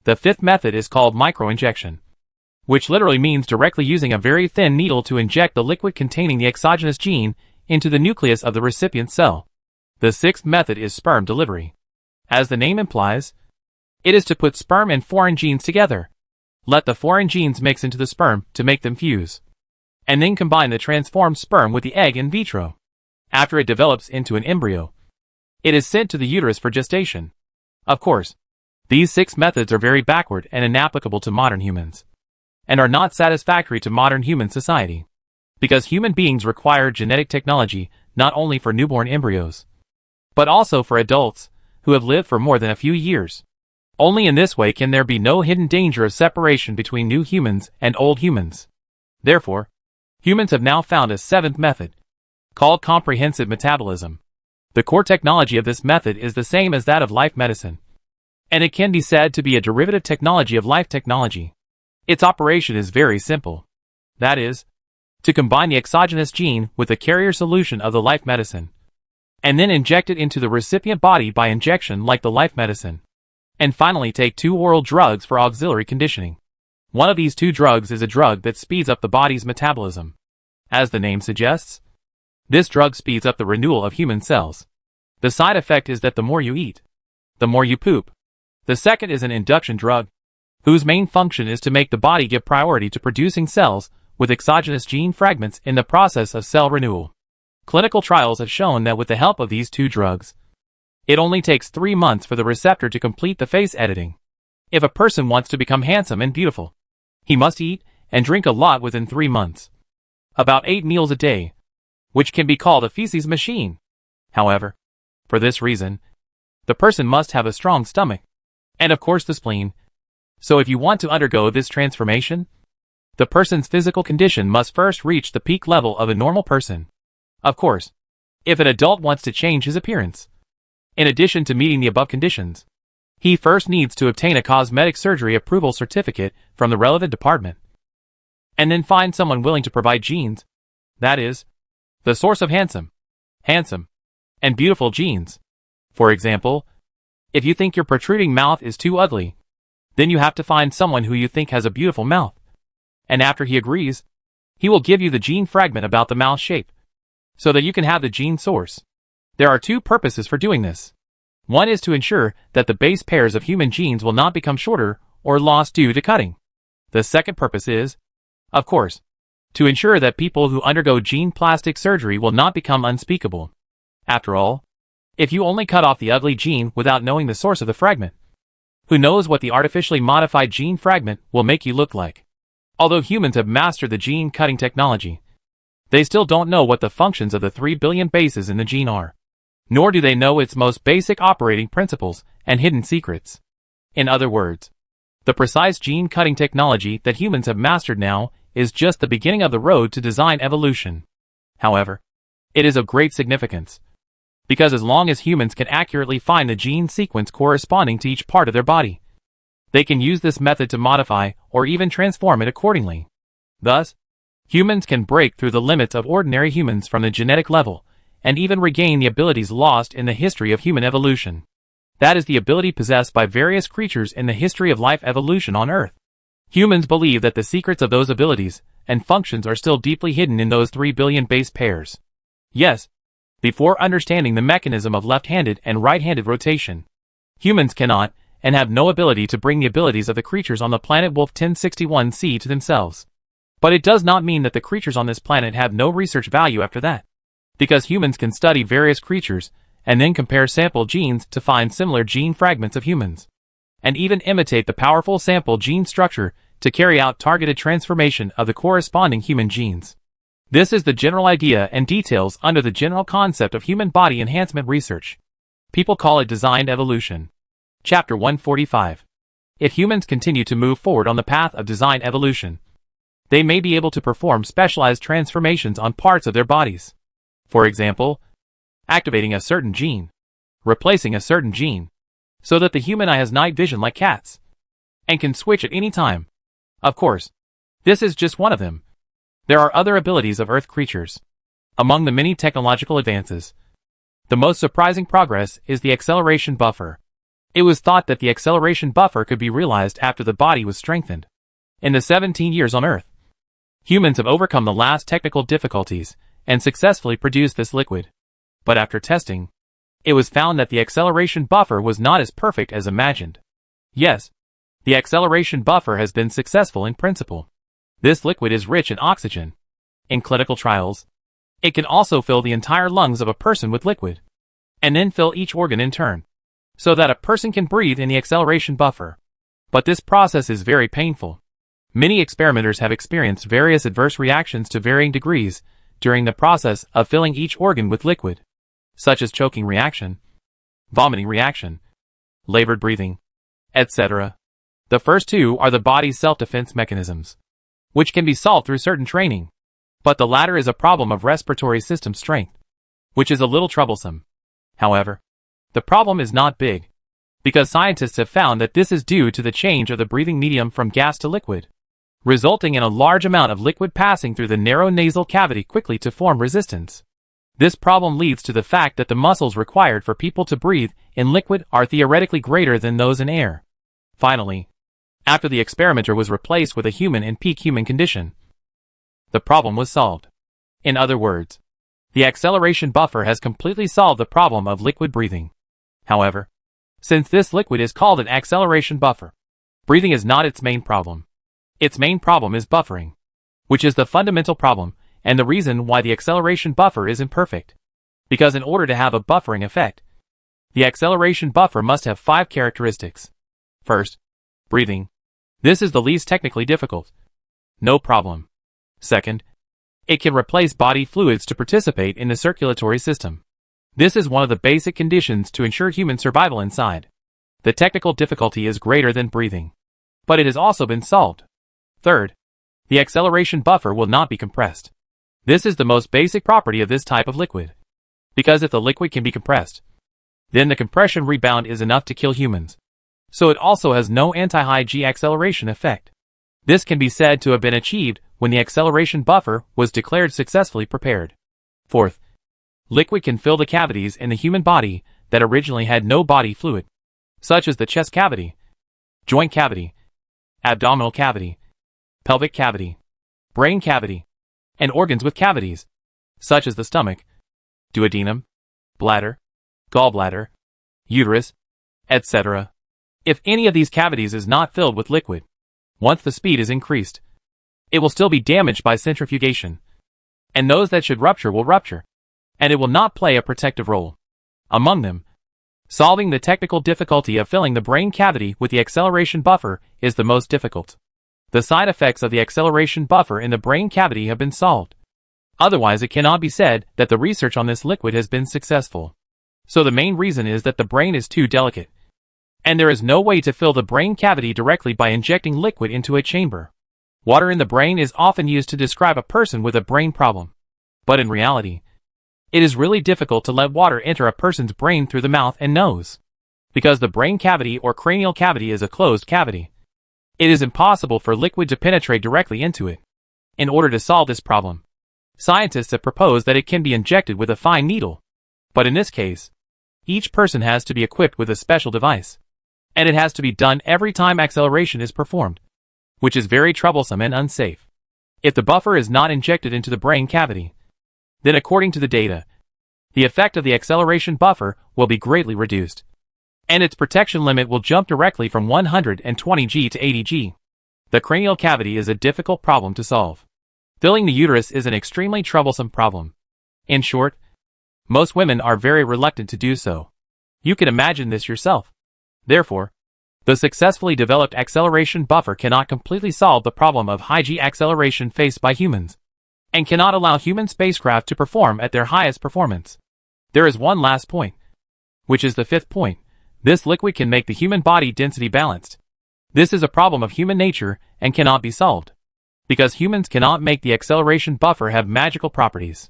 The fifth method is called microinjection, which literally means directly using a very thin needle to inject the liquid containing the exogenous gene into the nucleus of the recipient cell. The sixth method is sperm delivery. As the name implies, it is to put sperm and foreign genes together. Let the foreign genes mix into the sperm to make them fuse, and then combine the transformed sperm with the egg in vitro. After it develops into an embryo, it is sent to the uterus for gestation. Of course, these 6 methods are very backward and inapplicable to modern humans, and are not satisfactory to modern human society, because human beings require genetic technology not only for newborn embryos, but also for adults who have lived for more than a few years. Only in this way can there be no hidden danger of separation between new humans and old humans. Therefore, humans have now found a 7th method, called comprehensive metabolism. The core technology of this method is the same as that of life medicine, and it can be said to be a derivative technology of life technology. Its operation is very simple. That is, to combine the exogenous gene with the carrier solution of the life medicine, and then inject it into the recipient body by injection like the life medicine. And finally take 2 oral drugs for auxiliary conditioning. One of these 2 drugs is a drug that speeds up the body's metabolism. As the name suggests, this drug speeds up the renewal of human cells. The side effect is that the more you eat, the more you poop. The second is an induction drug, whose main function is to make the body give priority to producing cells with exogenous gene fragments in the process of cell renewal. Clinical trials have shown that with the help of these 2 drugs, it only takes 3 months for the receptor to complete the face editing. If a person wants to become handsome and beautiful, he must eat and drink a lot within 3 months. About 8 meals a day, which can be called a feces machine. However, for this reason, the person must have a strong stomach, and of course the spleen. So if you want to undergo this transformation, the person's physical condition must first reach the peak level of a normal person. Of course, if an adult wants to change his appearance, in addition to meeting the above conditions, he first needs to obtain a cosmetic surgery approval certificate from the relevant department, and then find someone willing to provide genes, that is, the source of handsome, and beautiful genes. For example, if you think your protruding mouth is too ugly, then you have to find someone who you think has a beautiful mouth, and after he agrees, he will give you the gene fragment about the mouth shape, so that you can have the gene source. There are 2 purposes for doing this. One is to ensure that the base pairs of human genes will not become shorter or lost due to cutting. The second purpose is, of course, to ensure that people who undergo gene plastic surgery will not become unspeakable. After all, if you only cut off the ugly gene without knowing the source of the fragment, who knows what the artificially modified gene fragment will make you look like? Although humans have mastered the gene cutting technology, they still don't know what the functions of the 3 billion bases in the gene are, nor do they know its most basic operating principles and hidden secrets. In other words, the precise gene cutting technology that humans have mastered now is just the beginning of the road to design evolution. However, it is of great significance, because as long as humans can accurately find the gene sequence corresponding to each part of their body, they can use this method to modify or even transform it accordingly. Thus, humans can break through the limits of ordinary humans from the genetic level, and even regain the abilities lost in the history of human evolution. That is the ability possessed by various creatures in the history of life evolution on Earth. Humans believe that the secrets of those abilities and functions are still deeply hidden in those 3 billion base pairs. Yes, before understanding the mechanism of left-handed and right-handed rotation, humans cannot and have no ability to bring the abilities of the creatures on the planet Wolf 1061c to themselves. But it does not mean that the creatures on this planet have no research value after that, because humans can study various creatures and then compare sample genes to find similar gene fragments of humans, and even imitate the powerful sample gene structure to carry out targeted transformation of the corresponding human genes. This is the general idea and details under the general concept of human body enhancement research. People call it designed evolution. Chapter 145. If humans continue to move forward on the path of designed evolution, they may be able to perform specialized transformations on parts of their bodies. For example, activating a certain gene, replacing a certain gene, so that the human eye has night vision like cats, and can switch at any time. Of course, this is just one of them. There are other abilities of Earth creatures. Among the many technological advances, the most surprising progress is the acceleration buffer. It was thought that the acceleration buffer could be realized after the body was strengthened. In the 17 years on Earth, humans have overcome the last technical difficulties and successfully produced this liquid. But after testing, it was found that the acceleration buffer was not as perfect as imagined. Yes, the acceleration buffer has been successful in principle. This liquid is rich in oxygen. In clinical trials, it can also fill the entire lungs of a person with liquid, and then fill each organ in turn, so that a person can breathe in the acceleration buffer. But this process is very painful. Many experimenters have experienced various adverse reactions to varying degrees during the process of filling each organ with liquid, such as choking reaction, vomiting reaction, labored breathing, etc. The first two are the body's self-defense mechanisms, which can be solved through certain training. But the latter is a problem of respiratory system strength, which is a little troublesome. However, the problem is not big, because scientists have found that this is due to the change of the breathing medium from gas to liquid, resulting in a large amount of liquid passing through the narrow nasal cavity quickly to form resistance. This problem leads to the fact that the muscles required for people to breathe in liquid are theoretically greater than those in air. Finally, after the experimenter was replaced with a human in peak human condition, the problem was solved. In other words, the acceleration buffer has completely solved the problem of liquid breathing. However, since this liquid is called an acceleration buffer, breathing is not its main problem. Its main problem is buffering, which is the fundamental problem and the reason why the acceleration buffer is imperfect. Because in order to have a buffering effect, the acceleration buffer must have 5 characteristics. First, breathing. This is the least technically difficult. No problem. Second, it can replace body fluids to participate in the circulatory system. This is one of the basic conditions to ensure human survival inside. The technical difficulty is greater than breathing, but it has also been solved. Third, the acceleration buffer will not be compressed. This is the most basic property of this type of liquid, because if the liquid can be compressed, then the compression rebound is enough to kill humans. So it also has no anti-high G acceleration effect. This can be said to have been achieved when the acceleration buffer was declared successfully prepared. Fourth, liquid can fill the cavities in the human body that originally had no body fluid, such as the chest cavity, joint cavity, abdominal cavity, pelvic cavity, brain cavity, and organs with cavities, such as the stomach, duodenum, bladder, gallbladder, uterus, etc. If any of these cavities is not filled with liquid, once the speed is increased, it will still be damaged by centrifugation, and those that should rupture will rupture, and it will not play a protective role. Among them, solving the technical difficulty of filling the brain cavity with the acceleration buffer is the most difficult. The side effects of the acceleration buffer in the brain cavity have been solved. Otherwise, it cannot be said that the research on this liquid has been successful. So the main reason is that the brain is too delicate. And there is no way to fill the brain cavity directly by injecting liquid into a chamber. Water in the brain is often used to describe a person with a brain problem. But in reality, it is really difficult to let water enter a person's brain through the mouth and nose. Because the brain cavity or cranial cavity is a closed cavity, it is impossible for liquid to penetrate directly into it. In order to solve this problem, scientists have proposed that it can be injected with a fine needle. But in this case, each person has to be equipped with a special device. And it has to be done every time acceleration is performed, which is very troublesome and unsafe. If the buffer is not injected into the brain cavity, then according to the data, the effect of the acceleration buffer will be greatly reduced, and its protection limit will jump directly from 120 G to 80 G. The cranial cavity is a difficult problem to solve. Filling the uterus is an extremely troublesome problem. In short, most women are very reluctant to do so. You can imagine this yourself. Therefore, the successfully developed acceleration buffer cannot completely solve the problem of high G acceleration faced by humans, and cannot allow human spacecraft to perform at their highest performance. There is one last point, which is the fifth point. This liquid can make the human body density balanced. This is a problem of human nature and cannot be solved, because humans cannot make the acceleration buffer have magical properties.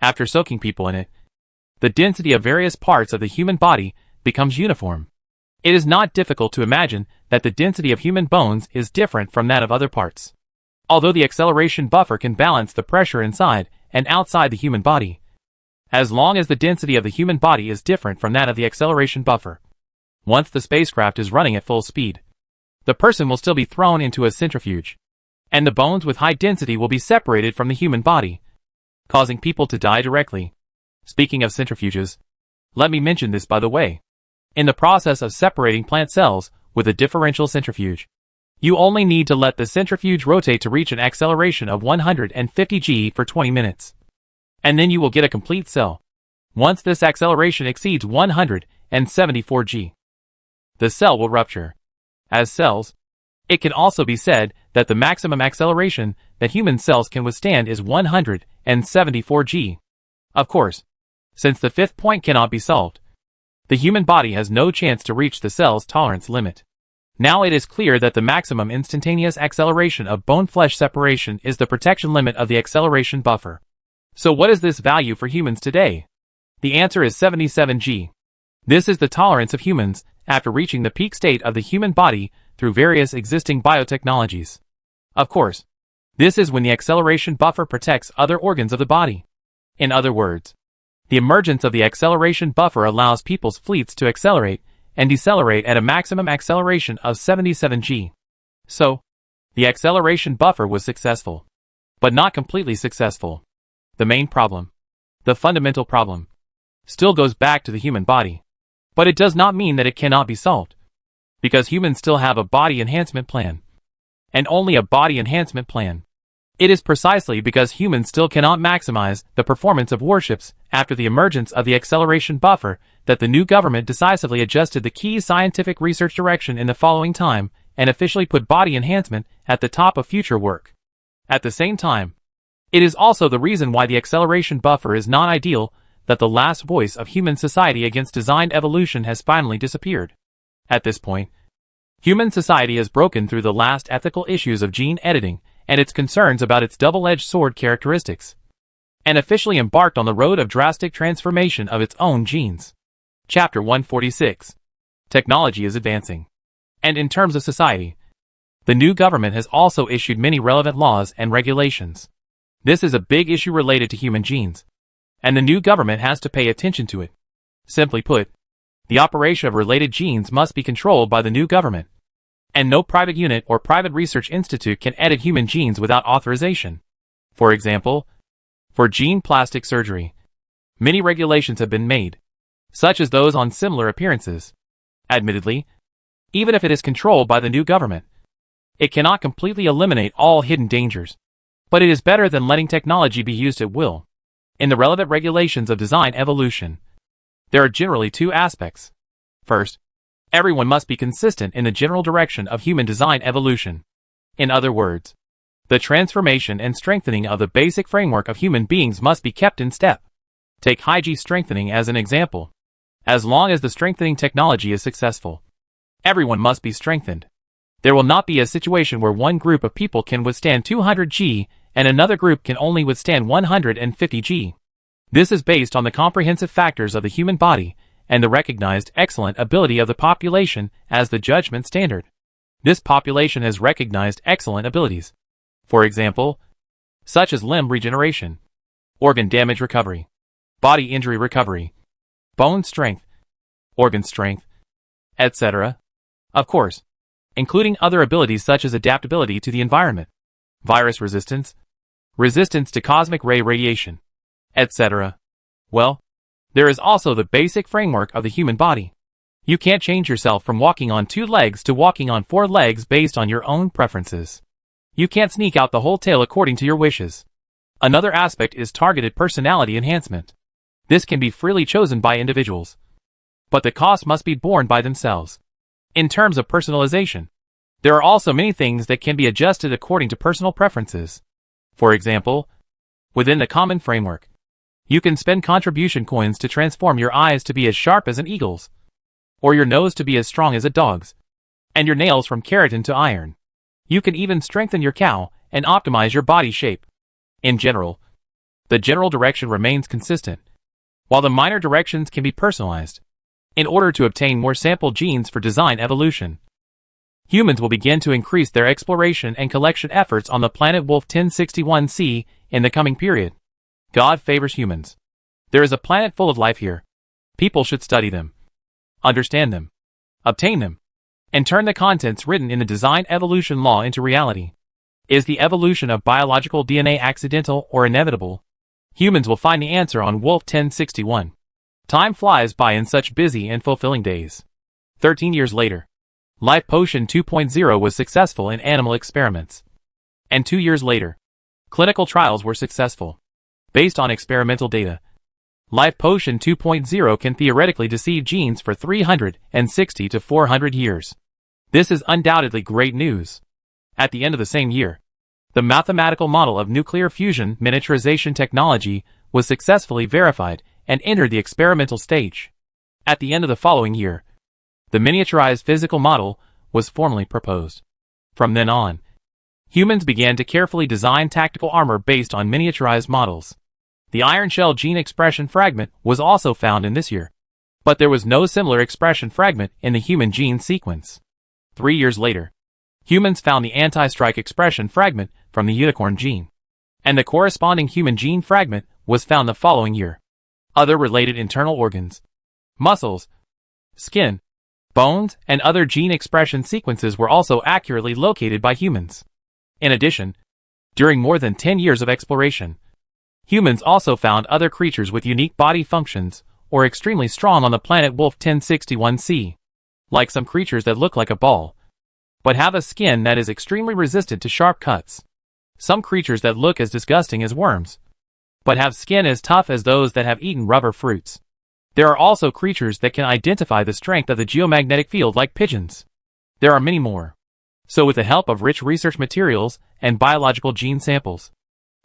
After soaking people in it, the density of various parts of the human body becomes uniform. It is not difficult to imagine that the density of human bones is different from that of other parts. Although the acceleration buffer can balance the pressure inside and outside the human body, as long as the density of the human body is different from that of the acceleration buffer. Once the spacecraft is running at full speed, the person will still be thrown into a centrifuge, and the bones with high density will be separated from the human body, causing people to die directly. Speaking of centrifuges, let me mention this by the way. In the process of separating plant cells with a differential centrifuge, you only need to let the centrifuge rotate to reach an acceleration of 150 G for 20 minutes. And then you will get a complete cell. Once this acceleration exceeds 174 G, the cell will rupture. As cells, it can also be said that the maximum acceleration that human cells can withstand is 174 G. Of course, since the fifth point cannot be solved, the human body has no chance to reach the cell's tolerance limit. Now it is clear that the maximum instantaneous acceleration of bone-flesh separation is the protection limit of the acceleration buffer. So what is this value for humans today? The answer is 77 G. This is the tolerance of humans after reaching the peak state of the human body through various existing biotechnologies. Of course, this is when the acceleration buffer protects other organs of the body. In other words, the emergence of the acceleration buffer allows people's fleets to accelerate and decelerate at a maximum acceleration of 77 G. So, the acceleration buffer was successful, but not completely successful. The main problem, the fundamental problem, still goes back to the human body. But it does not mean that it cannot be solved, because humans still have a body enhancement plan, and only a body enhancement plan. It is precisely because humans still cannot maximize the performance of warships after the emergence of the acceleration buffer that the new government decisively adjusted the key scientific research direction in the following time and officially put body enhancement at the top of future work. At the same time, it is also the reason why the acceleration buffer is not ideal that the last voice of human society against designed evolution has finally disappeared. At this point, human society has broken through the last ethical issues of gene editing and its concerns about its double-edged sword characteristics, and officially embarked on the road of drastic transformation of its own genes. Chapter 146. Technology is advancing. And in terms of society, the new government has also issued many relevant laws and regulations. This is a big issue related to human genes, and the new government has to pay attention to it. Simply put, the operation of related genes must be controlled by the new government, and no private unit or private research institute can edit human genes without authorization. For example, for gene plastic surgery, many regulations have been made, such as those on similar appearances. Admittedly, even if it is controlled by the new government, it cannot completely eliminate all hidden dangers, but it is better than letting technology be used at will. In the relevant regulations of design evolution, there are generally two aspects. First, everyone must be consistent in the general direction of human design evolution. In other words, the transformation and strengthening of the basic framework of human beings must be kept in step. Take high G strengthening as an example. As long as the strengthening technology is successful, Everyone must be strengthened. There will not be a situation where one group of people can withstand 200 G and another group can only withstand 150 G. This is based on the comprehensive factors of the human body and the recognized excellent ability of the population as the judgment standard. This population has recognized excellent abilities. For example, such as limb regeneration, organ damage recovery, body injury recovery, bone strength, organ strength, etc. Of course, including other abilities such as adaptability to the environment, virus resistance, resistance to cosmic ray radiation, etc. Well, there is also the basic framework of the human body. You can't change yourself from walking on 2 legs to walking on 4 legs based on your own preferences. You can't sneak out the whole tail according to your wishes. Another aspect is targeted personality enhancement. This can be freely chosen by individuals, but the cost must be borne by themselves. In terms of personalization, there are also many things that can be adjusted according to personal preferences. For example, within the common framework, you can spend contribution coins to transform your eyes to be as sharp as an eagle's, or your nose to be as strong as a dog's, and your nails from keratin to iron. You can even strengthen your cow and optimize your body shape. In general, the general direction remains consistent, while the minor directions can be personalized, in order to obtain more sample genes for design evolution. Humans will begin to increase their exploration and collection efforts on the planet Wolf 1061c in the coming period. God favors humans. There is a planet full of life here. People should study them, understand them, obtain them, and turn the contents written in the design evolution law into reality. Is the evolution of biological DNA accidental or inevitable? Humans will find the answer on Wolf 1061. Time flies by in such busy and fulfilling days. 13 years later, Life Potion 2.0 was successful in animal experiments. And 2 years later, clinical trials were successful. Based on experimental data, Life Potion 2.0 can theoretically deceive genes for 360 to 400 years. This is undoubtedly great news. At the end of the same year, the mathematical model of nuclear fusion miniaturization technology was successfully verified and entered the experimental stage. At the end of the following year, the miniaturized physical model was formally proposed. From then on, humans began to carefully design tactical armor based on miniaturized models. The iron shell gene expression fragment was also found in this year, but there was no similar expression fragment in the human gene sequence. 3 years later, humans found the anti-strike expression fragment from the unicorn gene, and the corresponding human gene fragment was found the following year. Other related internal organs, muscles, skin, bones, and other gene expression sequences were also accurately located by humans. In addition, during more than 10 years of exploration, humans also found other creatures with unique body functions or extremely strong on the planet Wolf 1061c, like some creatures that look like a ball, but have a skin that is extremely resistant to sharp cuts. Some creatures that look as disgusting as worms, but have skin as tough as those that have eaten rubber fruits. There are also creatures that can identify the strength of the geomagnetic field like pigeons. There are many more. So with the help of rich research materials and biological gene samples,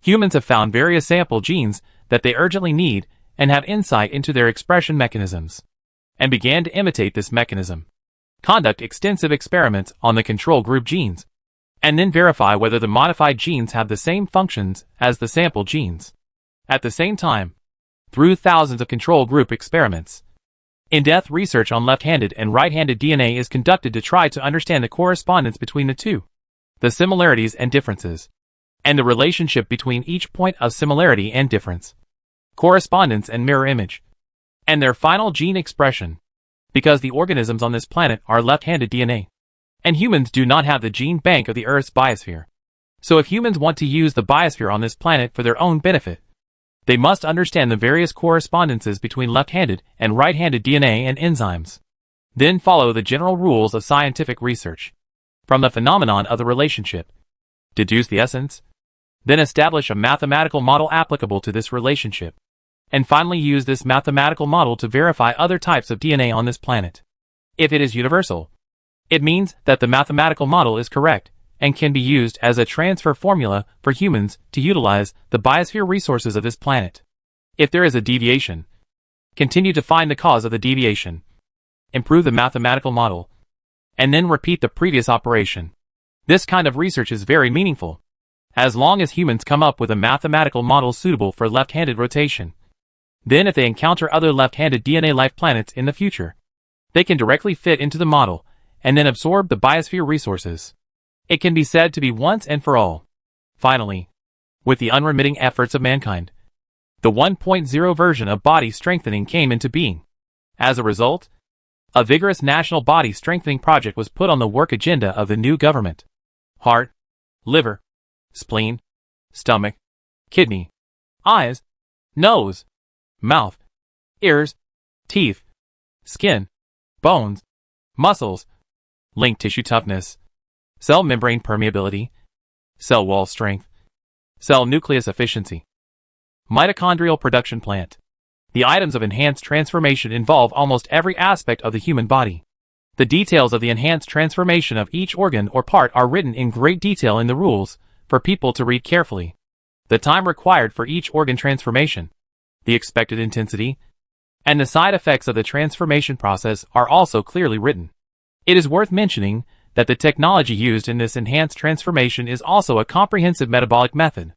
humans have found various sample genes that they urgently need and have insight into their expression mechanisms, and began to imitate this mechanism, conduct extensive experiments on the control group genes, and then verify whether the modified genes have the same functions as the sample genes. At the same time, through thousands of control group experiments, in-depth research on left-handed and right-handed DNA is conducted to try to understand the correspondence between the two, the similarities and differences, and the relationship between each point of similarity and difference, correspondence and mirror image, and their final gene expression, because the organisms on this planet are left-handed DNA, and humans do not have the gene bank of the Earth's biosphere. So if humans want to use the biosphere on this planet for their own benefit, they must understand the various correspondences between left-handed and right-handed DNA and enzymes. Then follow the general rules of scientific research. From the phenomenon of the relationship, deduce the essence, then establish a mathematical model applicable to this relationship, and finally use this mathematical model to verify other types of DNA on this planet. If it is universal, it means that the mathematical model is correct and can be used as a transfer formula for humans to utilize the biosphere resources of this planet. If there is a deviation, continue to find the cause of the deviation, improve the mathematical model, and then repeat the previous operation. This kind of research is very meaningful, as long as humans come up with a mathematical model suitable for left-handed rotation. Then if they encounter other left-handed DNA life planets in the future, they can directly fit into the model, and then absorb the biosphere resources. It can be said to be once and for all. Finally, with the unremitting efforts of mankind, the 1.0 version of body strengthening came into being. As a result, a vigorous national body strengthening project was put on the work agenda of the new government. Heart, liver, spleen, stomach, kidney, eyes, nose, mouth, ears, teeth, skin, bones, muscles, link tissue toughness, cell membrane permeability, cell wall strength, cell nucleus efficiency, mitochondrial production plant. The items of enhanced transformation involve almost every aspect of the human body. The details of the enhanced transformation of each organ or part are written in great detail in the rules, for people to read carefully. The time required for each organ transformation, the expected intensity, and the side effects of the transformation process are also clearly written. It is worth mentioning that the technology used in this enhanced transformation is also a comprehensive metabolic method.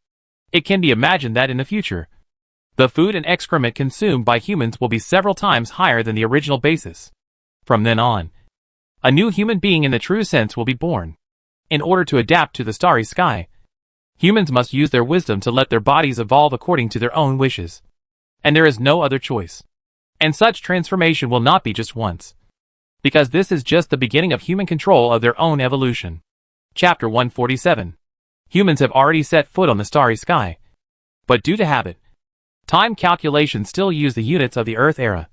It can be imagined that in the future, the food and excrement consumed by humans will be several times higher than the original basis. From then on, a new human being in the true sense will be born. In order to adapt to the starry sky, humans must use their wisdom to let their bodies evolve according to their own wishes. And there is no other choice. And such transformation will not be just once, because this is just the beginning of human control of their own evolution. Chapter 147. Humans have already set foot on the starry sky, but due to habit, time calculations still use the units of the Earth era.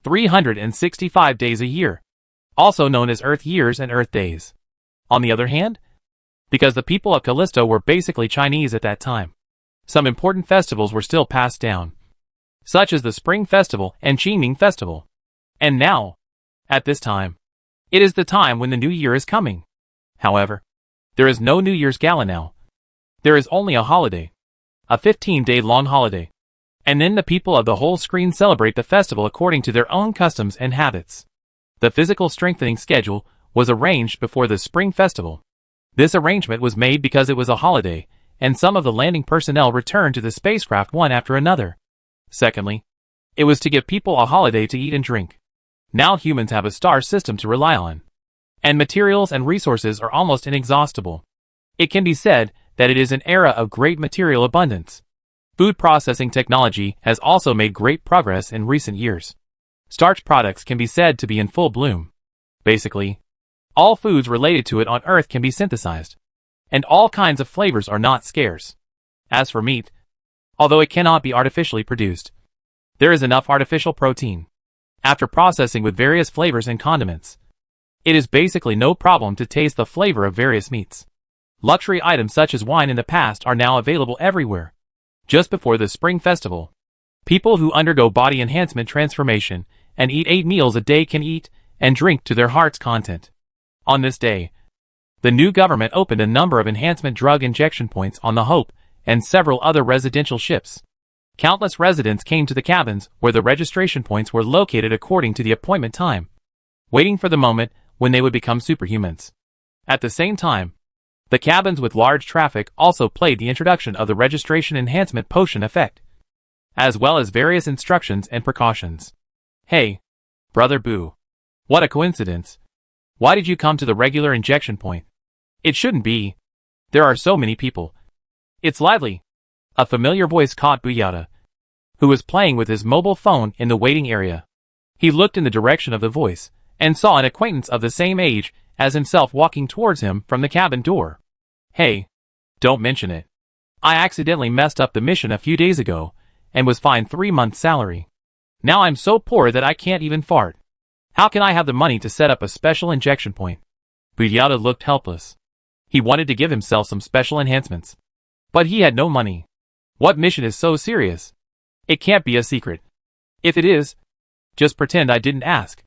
365 days a year, also known as Earth years and Earth days. On the other hand, because the people of Callisto were basically Chinese at that time, some important festivals were still passed down, such as the Spring Festival and Qingming Festival. And now, at this time, it is the time when the new year is coming. However, there is no New Year's Gala now. There is only a holiday, a 15-day long holiday. And then the people of the whole screen celebrate the festival according to their own customs and habits. The physical strengthening schedule was arranged before the Spring Festival. This arrangement was made because it was a holiday, and some of the landing personnel returned to the spacecraft one after another. Secondly, it was to give people a holiday to eat and drink. Now humans have a star system to rely on, and materials and resources are almost inexhaustible. It can be said that it is an era of great material abundance. Food processing technology has also made great progress in recent years. Starch products can be said to be in full bloom. Basically, all foods related to it on Earth can be synthesized, and all kinds of flavors are not scarce. As for meat, although it cannot be artificially produced, there is enough artificial protein. After processing with various flavors and condiments, it is basically no problem to taste the flavor of various meats. Luxury items such as wine in the past are now available everywhere. Just before the Spring Festival, people who undergo body enhancement transformation and eat 8 meals a day can eat and drink to their heart's content. On this day, the new government opened a number of enhancement drug injection points on the Hope and several other residential ships. Countless residents came to the cabins where the registration points were located according to the appointment time, waiting for the moment when they would become superhumans. At the same time, the cabins with large traffic also played the introduction of the registration enhancement potion effect, as well as various instructions and precautions. Hey, Brother Boo. What a coincidence. Why did you come to the regular injection point? It shouldn't be. There are so many people. It's lively. A familiar voice caught Buyata, who was playing with his mobile phone in the waiting area. He looked in the direction of the voice, and saw an acquaintance of the same age as himself walking towards him from the cabin door. Hey, don't mention it. I accidentally messed up the mission a few days ago, and was fined 3 months' salary. Now I'm so poor that I can't even fart. How can I have the money to set up a special injection point? Buyata looked helpless. He wanted to give himself some special enhancements, but he had no money. What mission is so serious? It can't be a secret. If it is, just pretend I didn't ask.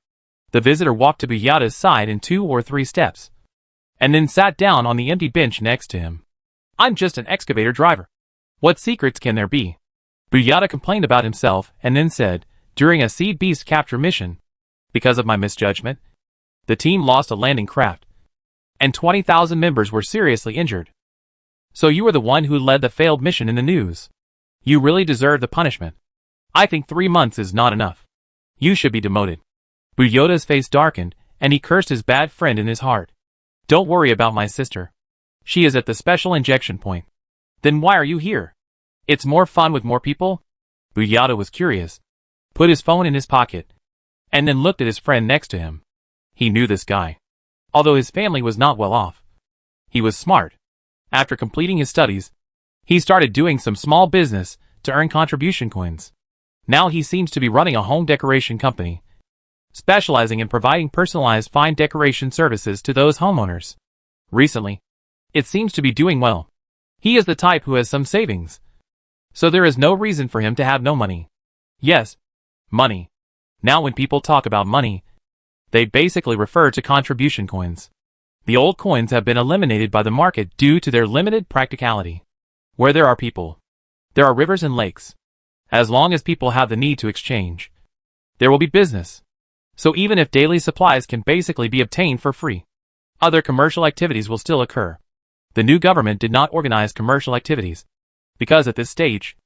The visitor walked to Buyata's side in 2 or 3 steps, and then sat down on the empty bench next to him. I'm just an excavator driver. What secrets can there be? Buyata complained about himself and then said, during a seed beast capture mission, because of my misjudgment, The team lost a landing craft, and 20,000 members were seriously injured. So you were the one who led the failed mission in the news. You really deserve the punishment. I think 3 months is not enough. You should be demoted. Buyota's face darkened, and he cursed his bad friend in his heart. Don't worry about my sister. She is at the special injection point. Then why are you here? It's more fun with more people? Buyota was curious, put his phone in his pocket, and then looked at his friend next to him. He knew this guy. Although his family was not well off, he was smart. After completing his studies, he started doing some small business to earn contribution coins. Now he seems to be running a home decoration company, specializing in providing personalized fine decoration services to those homeowners. Recently, it seems to be doing well. He is the type who has some savings, so there is no reason for him to have no money. Yes, money. Now when people talk about money, they basically refer to contribution coins. The old coins have been eliminated by the market due to their limited practicality. Where there are people, there are rivers and lakes. As long as people have the need to exchange, there will be business. So even if daily supplies can basically be obtained for free, other commercial activities will still occur. The new government did not organize commercial activities, because at this stage,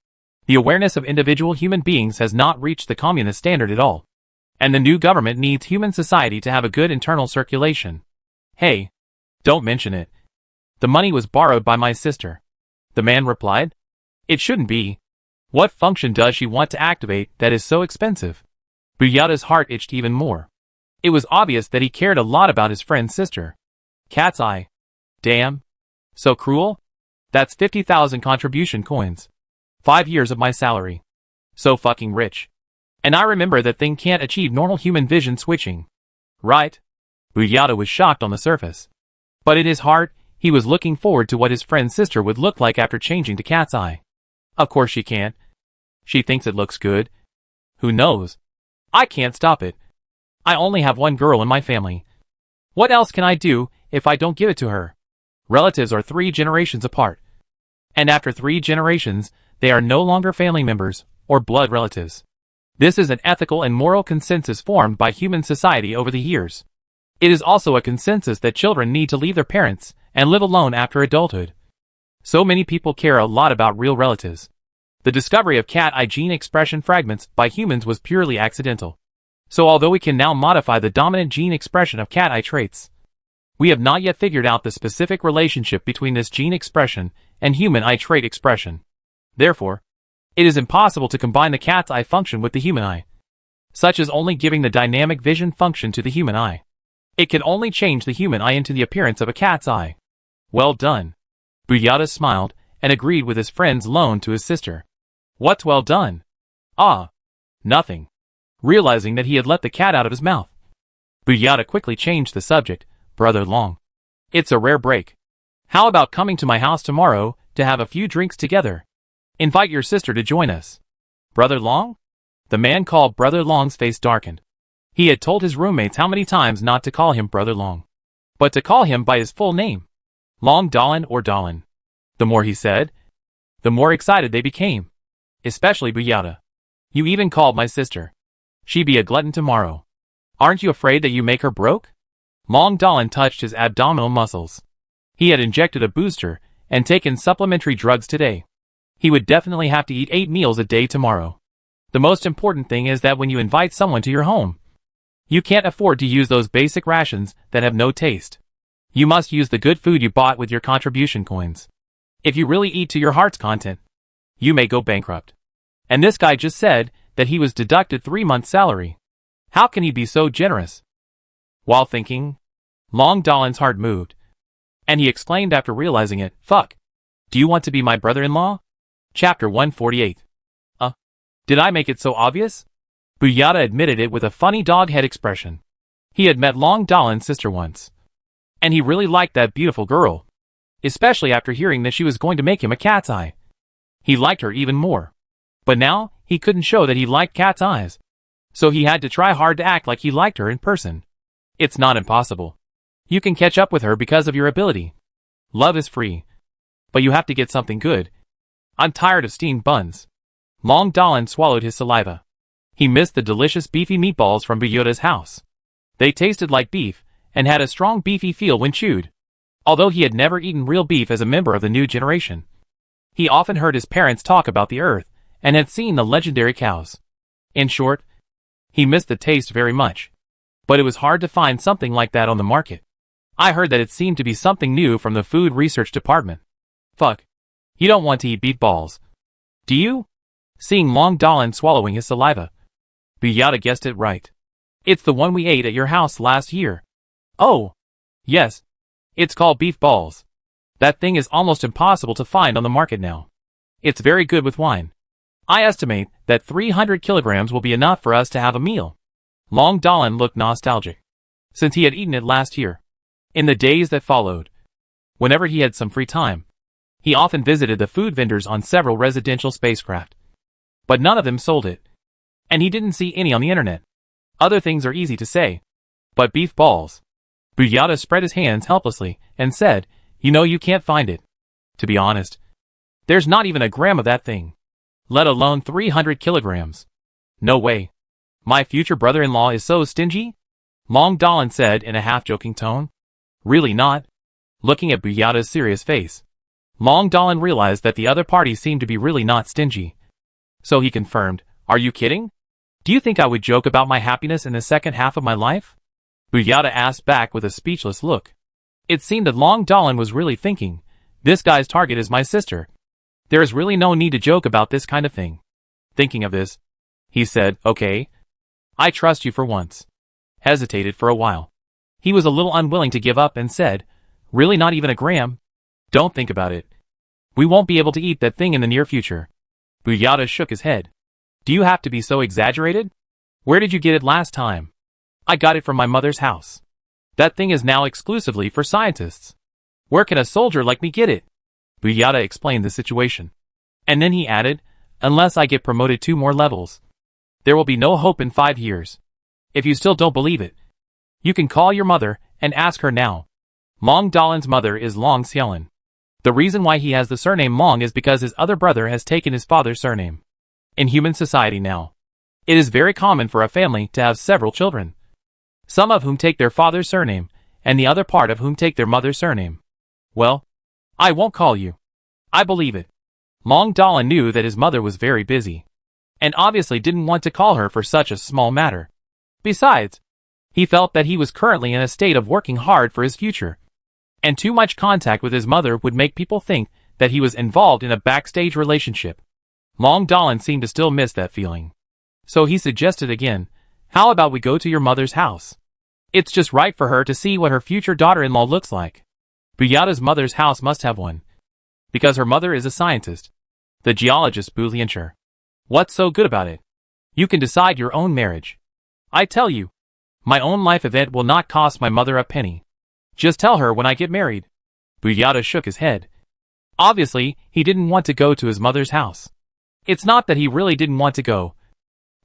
the awareness of individual human beings has not reached the communist standard at all. And the new government needs human society to have a good internal circulation. Hey, don't mention it. The money was borrowed by my sister. The man replied. It shouldn't be. What function does she want to activate that is so expensive? Buyota's heart itched even more. It was obvious that he cared a lot about his friend's sister. Cat's eye. Damn. So cruel? That's 50,000 contribution coins. 5 years of my salary. So fucking rich. And I remember that thing can't achieve normal human vision switching. Right? Buyota was shocked on the surface. But in his heart, he was looking forward to what his friend's sister would look like after changing to Cat's eye. Of course she can't. She thinks it looks good. Who knows? I can't stop it. I only have one girl in my family. What else can I do if I don't give it to her? Relatives are 3 generations apart. And after 3 generations, they are no longer family members or blood relatives. This is an ethical and moral consensus formed by human society over the years. It is also a consensus that children need to leave their parents and live alone after adulthood. So many people care a lot about real relatives. The discovery of cat eye gene expression fragments by humans was purely accidental. So although we can now modify the dominant gene expression of cat eye traits, we have not yet figured out the specific relationship between this gene expression and human eye trait expression. Therefore, it is impossible to combine the cat's eye function with the human eye, such as only giving the dynamic vision function to the human eye. It can only change the human eye into the appearance of a cat's eye. Well done. Buyota smiled and agreed with his friend's loan to his sister. What's well done? Ah, nothing. Realizing that he had let the cat out of his mouth, Buyota quickly changed the subject. Brother Long. It's a rare break. How about coming to my house tomorrow to have a few drinks together? Invite your sister to join us. Brother Long? The man called Brother Long's face darkened. He had told his roommates how many times not to call him Brother Long, but to call him by his full name. Long Dahlin or Dahlin. The more he said, the more excited they became. Especially Buyota. You even called my sister. She be a glutton tomorrow. Aren't you afraid that you make her broke? Long Dahlin touched his abdominal muscles. He had injected a booster and taken supplementary drugs today. He would definitely have to eat 8 meals a day tomorrow. The most important thing is that when you invite someone to your home, you can't afford to use those basic rations that have no taste. You must use the good food you bought with your contribution coins. If you really eat to your heart's content, you may go bankrupt. And this guy just said that he was deducted 3 months' salary. How can he be so generous? While thinking, Long Dahlin's heart moved, and he exclaimed after realizing it, Fuck! Do you want to be my brother-in-law? Chapter 148. Did I make it so obvious? Buyota admitted it with a funny dog-head expression. He had met Long Dahlin's sister once, and he really liked that beautiful girl, especially after hearing that she was going to make him a cat's eye. He liked her even more. But now, he couldn't show that he liked cat's eyes, so he had to try hard to act like he liked her in person. It's not impossible. You can catch up with her because of your ability. Love is free. But you have to get something good. I'm tired of steamed buns. Long Dahlin swallowed his saliva. He missed the delicious beefy meatballs from Buyota's house. They tasted like beef, and had a strong beefy feel when chewed. Although he had never eaten real beef as a member of the new generation, he often heard his parents talk about the earth and had seen the legendary cows. In short, he missed the taste very much. But it was hard to find something like that on the market. I heard that it seemed to be something new from the food research department. Fuck. You don't want to eat beef balls, do you? Seeing Long Dahlin swallowing his saliva, Buyata guessed it right. It's the one we ate at your house last year. Oh. Yes. It's called beef balls. That thing is almost impossible to find on the market now. It's very good with wine. I estimate that 300 kilograms will be enough for us to have a meal. Long Dahlin looked nostalgic, since he had eaten it last year. In the days that followed, whenever he had some free time, he often visited the food vendors on several residential spacecraft. But none of them sold it. And he didn't see any on the internet. Other things are easy to say. But beef balls. Buyata spread his hands helplessly and said, you know you can't find it. To be honest, there's not even a gram of that thing. Let alone 300 kilograms. No way. My future brother-in-law is so stingy? Long Dahlin said in a half-joking tone. Really not. Looking at Buyata's serious face, Long Dahlin realized that the other party seemed to be really not stingy. So he confirmed, are you kidding? Do you think I would joke about my happiness in the second half of my life? Buyata asked back with a speechless look. It seemed that Long Dahlin was really thinking, this guy's target is my sister. There is really no need to joke about this kind of thing. Thinking of this, he said, okay. I trust you for once. Hesitated for a while. He was a little unwilling to give up and said, really not even a gram? Don't think about it. We won't be able to eat that thing in the near future. Buyata shook his head. Do you have to be so exaggerated? Where did you get it last time? I got it from my mother's house. That thing is now exclusively for scientists. Where can a soldier like me get it? Buyata explained the situation. And then he added, unless I get promoted 2 more levels, there will be no hope in 5 years. If you still don't believe it, you can call your mother and ask her now. Long Dahlin's mother is Long Xiaolin. The reason why he has the surname Long is because his other brother has taken his father's surname. In human society now, it is very common for a family to have several children, some of whom take their father's surname, and the other part of whom take their mother's surname. Well, I won't call you. I believe it. Long Dahlin knew that his mother was very busy, and obviously didn't want to call her for such a small matter. Besides, he felt that he was currently in a state of working hard for his future, and too much contact with his mother would make people think that he was involved in a backstage relationship. Long Dahlin seemed to still miss that feeling. So he suggested again, how about we go to your mother's house? It's just right for her to see what her future daughter-in-law looks like. Buyata's mother's house must have one, because her mother is a scientist, the geologist Bu Lianchi. What's so good about it? You can decide your own marriage. I tell you, my own life event will not cost my mother a penny. Just tell her when I get married. Buyata shook his head. Obviously, he didn't want to go to his mother's house. It's not that he really didn't want to go,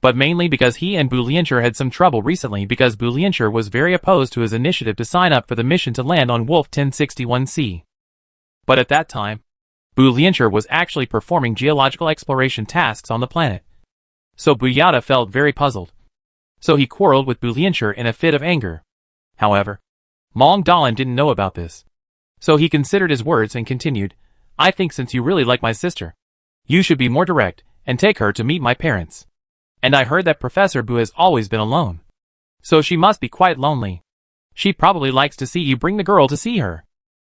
but mainly because he and Bu Lianchi had some trouble recently because Bu Lianchi was very opposed to his initiative to sign up for the mission to land on Wolf 1061C. But at that time, Bu Lianchi was actually performing geological exploration tasks on the planet. So Buyata felt very puzzled. So he quarreled with Bu Lianchi in a fit of anger. However, Long Dahlin didn't know about this. So he considered his words and continued, I think since you really like my sister, you should be more direct and take her to meet my parents. And I heard that Professor Bu has always been alone. So she must be quite lonely. She probably likes to see you bring the girl to see her.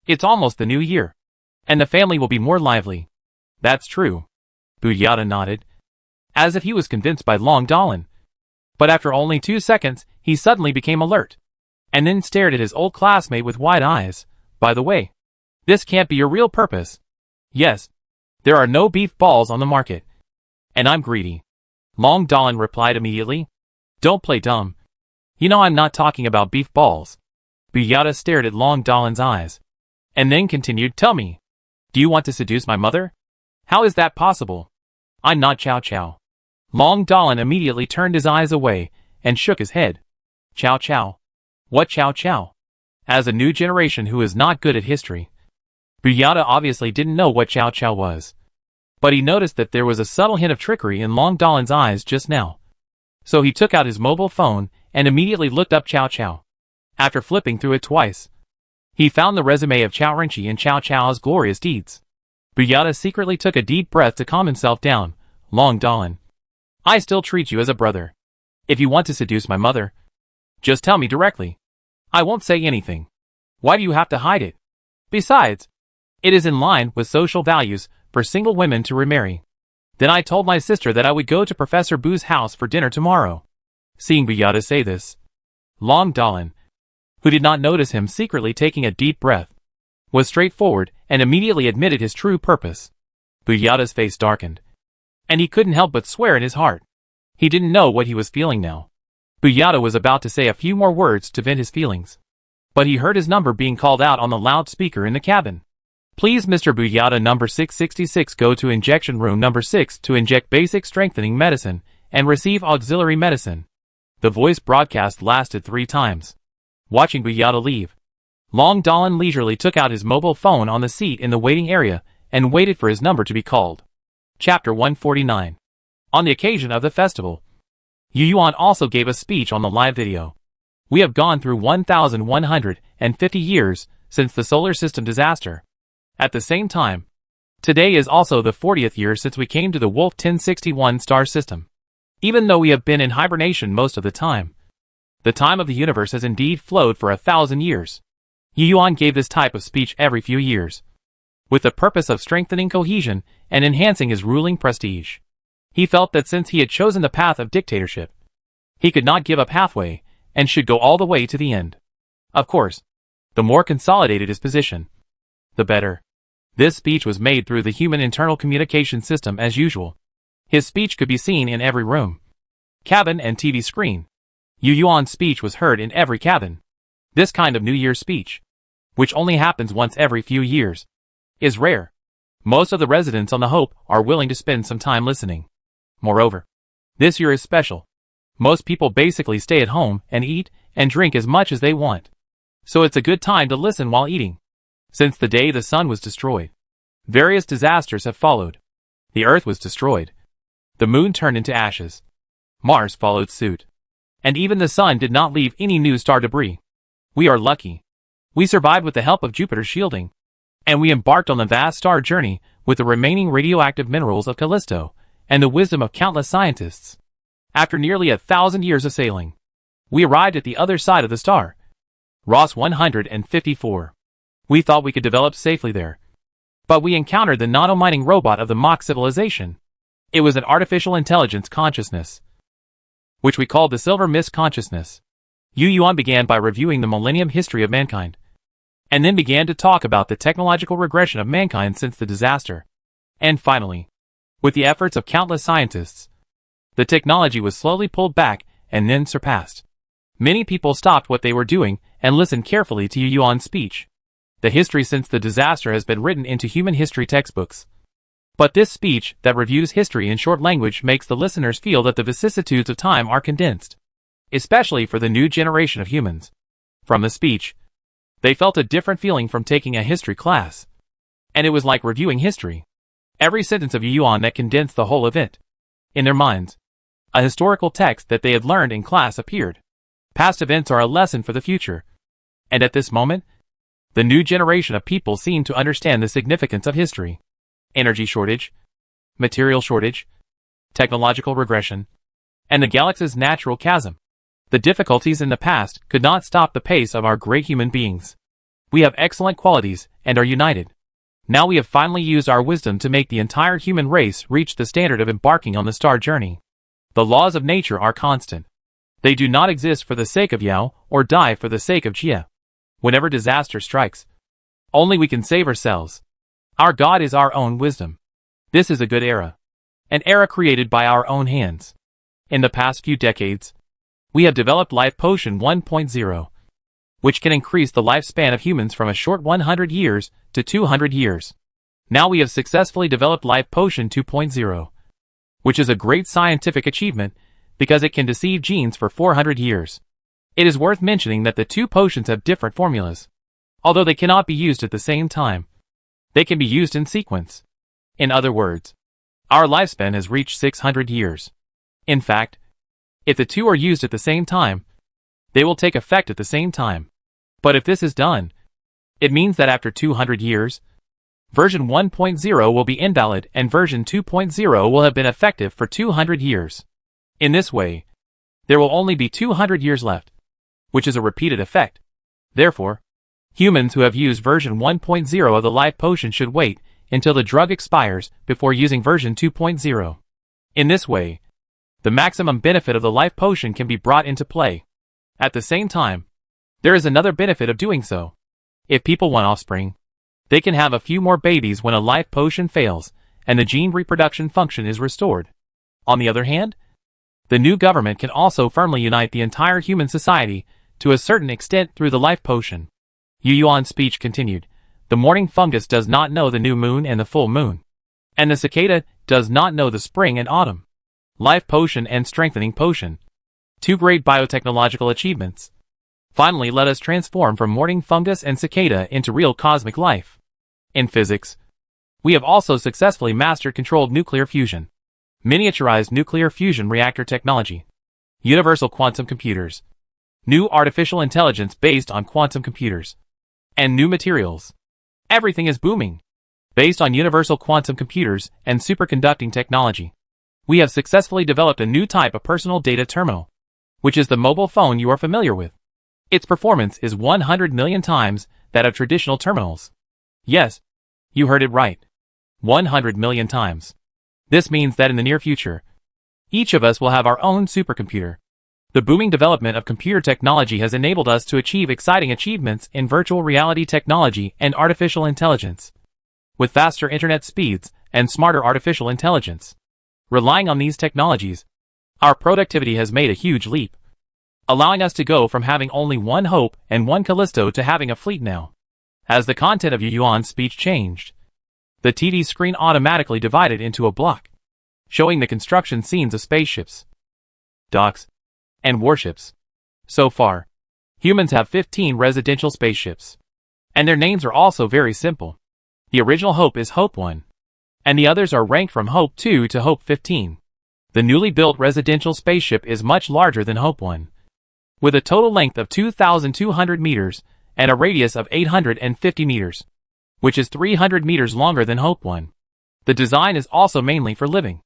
It's almost the new year, and the family will be more lively. That's true. Buyata nodded, as if he was convinced by Long Dahlin. But after only 2 seconds, he suddenly became alert, and then stared at his old classmate with wide eyes. By the way, this can't be your real purpose. Yes, there are no beef balls on the market, and I'm greedy. Long Dahlin replied immediately. Don't play dumb. You know I'm not talking about beef balls. Buyata stared at Long Dahlin's eyes, and then continued, tell me, do you want to seduce my mother? How is that possible? I'm not Chow Chow. Long Dahlin immediately turned his eyes away and shook his head. Chow Chow? What Chow Chow? As a new generation who is not good at history, Buyata obviously didn't know what Chow Chow was. But he noticed that there was a subtle hint of trickery in Long Dahlin's eyes just now. So he took out his mobile phone and immediately looked up Chow Chow. After flipping through it twice, he found the resume of Chao Rinchi and Cao Cao's glorious deeds. Buyata secretly took a deep breath to calm himself down. Long Dalan, I still treat you as a brother. If you want to seduce my mother, just tell me directly. I won't say anything. Why do you have to hide it? Besides, it is in line with social values for single women to remarry. Then I told my sister that I would go to Professor Bu's house for dinner tomorrow. Seeing Buyata say this, Long Dalan, who did not notice him secretly taking a deep breath, was straightforward and immediately admitted his true purpose. Buyata's face darkened, and he couldn't help but swear in his heart. He didn't know what he was feeling now. Buyata was about to say a few more words to vent his feelings, but he heard his number being called out on the loudspeaker in the cabin. Please Mr. Buyata, number 666, go to injection room number 6 to inject basic strengthening medicine and receive auxiliary medicine. The voice broadcast lasted 3 times. Watching Buyata leave, Long Dalan leisurely took out his mobile phone on the seat in the waiting area and waited for his number to be called. Chapter 149. On the occasion of the festival, Yu Yuan also gave a speech on the live video. We have gone through 1,150 years since the solar system disaster. At the same time, today is also the 40th year since we came to the Wolf 1061 star system. Even though we have been in hibernation most of the time of the universe has indeed flowed for 1,000 years. Yu Yuan gave this type of speech every few years, with the purpose of strengthening cohesion and enhancing his ruling prestige. He felt that since he had chosen the path of dictatorship, he could not give up halfway and should go all the way to the end. Of course, the more consolidated his position, the better. This speech was made through the human internal communication system as usual. His speech could be seen in every room, cabin and TV screen. Yu Yuan's speech was heard in every cabin. This kind of New Year's speech, which only happens once every few years, is rare. Most of the residents on the Hope are willing to spend some time listening. Moreover, this year is special. Most people basically stay at home and eat and drink as much as they want. So it's a good time to listen while eating. Since the day the sun was destroyed, various disasters have followed. The Earth was destroyed. The moon turned into ashes. Mars followed suit. And even the sun did not leave any new star debris. We are lucky. We survived with the help of Jupiter's shielding. And we embarked on the vast star journey with the remaining radioactive minerals of Callisto and the wisdom of countless scientists. After nearly 1,000 years of sailing, we arrived at the other side of the star, Ross 154. We thought we could develop safely there. But we encountered the nano-mining robot of the Mach civilization. It was an artificial intelligence consciousness, which we called the Silver Mist consciousness. Yu Yuan began by reviewing the millennium history of mankind, and then began to talk about the technological regression of mankind since the disaster. And finally, with the efforts of countless scientists, the technology was slowly pulled back and then surpassed. Many people stopped what they were doing and listened carefully to Yu Yuan's speech. The history since the disaster has been written into human history textbooks. But this speech that reviews history in short language makes the listeners feel that the vicissitudes of time are condensed, especially for the new generation of humans. From the speech, they felt a different feeling from taking a history class. And it was like reviewing history. Every sentence of Yu Yuan that condensed the whole of it. In their minds, a historical text that they had learned in class appeared. Past events are a lesson for the future. And at this moment, the new generation of people seemed to understand the significance of history. Energy shortage, material shortage, technological regression, and the galaxy's natural chasm. The difficulties in the past could not stop the pace of our great human beings. We have excellent qualities and are united. Now we have finally used our wisdom to make the entire human race reach the standard of embarking on the star journey. The laws of nature are constant. They do not exist for the sake of Yao or die for the sake of Jia. Whenever disaster strikes, only we can save ourselves. Our God is our own wisdom. This is a good era. An era created by our own hands. In the past few decades, we have developed Life Potion 1.0, which can increase the lifespan of humans from a short 100 years to 200 years. Now we have successfully developed Life Potion 2.0, which is a great scientific achievement because it can deceive genes for 400 years. It is worth mentioning that the two potions have different formulas. Although they cannot be used at the same time, they can be used in sequence. In other words, our lifespan has reached 600 years. In fact, if the two are used at the same time, they will take effect at the same time. But if this is done, it means that after 200 years, version 1.0 will be invalid and version 2.0 will have been effective for 200 years. In this way, there will only be 200 years left, which is a repeated effect. Therefore, humans who have used version 1.0 of the life potion should wait until the drug expires before using version 2.0. In this way, the maximum benefit of the life potion can be brought into play. At the same time, there is another benefit of doing so. If people want offspring, they can have a few more babies when a life potion fails and the gene reproduction function is restored. On the other hand, the new government can also firmly unite the entire human society to a certain extent through the life potion. Yu Yuan's speech continued. The morning fungus does not know the new moon and the full moon. And the cicada does not know the spring and autumn. Life potion and strengthening potion. Two great biotechnological achievements. Finally, let us transform from morning fungus and cicada into real cosmic life. In physics, we have also successfully mastered controlled nuclear fusion, miniaturized nuclear fusion reactor technology, universal quantum computers, new artificial intelligence based on quantum computers, and new materials. Everything is booming. Based on universal quantum computers and superconducting technology, we have successfully developed a new type of personal data terminal, which is the mobile phone you are familiar with. Its performance is 100 million times that of traditional terminals. Yes, you heard it right. 100 million times. This means that in the near future, each of us will have our own supercomputer. The booming development of computer technology has enabled us to achieve exciting achievements in virtual reality technology and artificial intelligence. With faster internet speeds and smarter artificial intelligence, relying on these technologies, our productivity has made a huge leap, allowing us to go from having only one Hope and one Callisto to having a fleet now. As the content of Yu Yuan's speech changed, the TV screen automatically divided into a block, showing the construction scenes of spaceships, docks, and warships. So far, humans have 15 residential spaceships, and their names are also very simple. The original Hope is Hope 1, and the others are ranked from Hope 2 to Hope 15. The newly built residential spaceship is much larger than Hope 1, with a total length of 2,200 meters and a radius of 850 meters, which is 300 meters longer than Hope 1. The design is also mainly for living,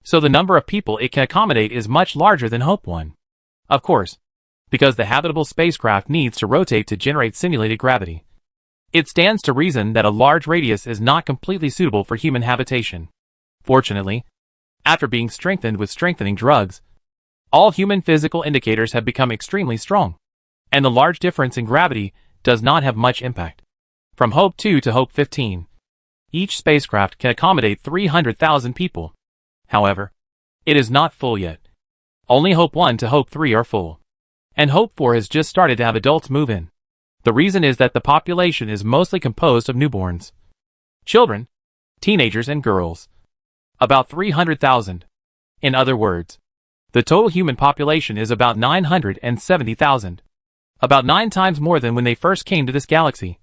so the number of people it can accommodate is much larger than Hope 1. Of course, because the habitable spacecraft needs to rotate to generate simulated gravity. It stands to reason that a large radius is not completely suitable for human habitation. Fortunately, after being strengthened with strengthening drugs, all human physical indicators have become extremely strong, and the large difference in gravity does not have much impact. From Hope 2 to Hope 15, each spacecraft can accommodate 300,000 people. However, it is not full yet. Only Hope 1 to Hope 3 are full, and Hope 4 has just started to have adults move in. The reason is that the population is mostly composed of newborns, children, teenagers and girls. About 300,000. In other words, the total human population is about 970,000. About 9 times more than when they first came to this galaxy.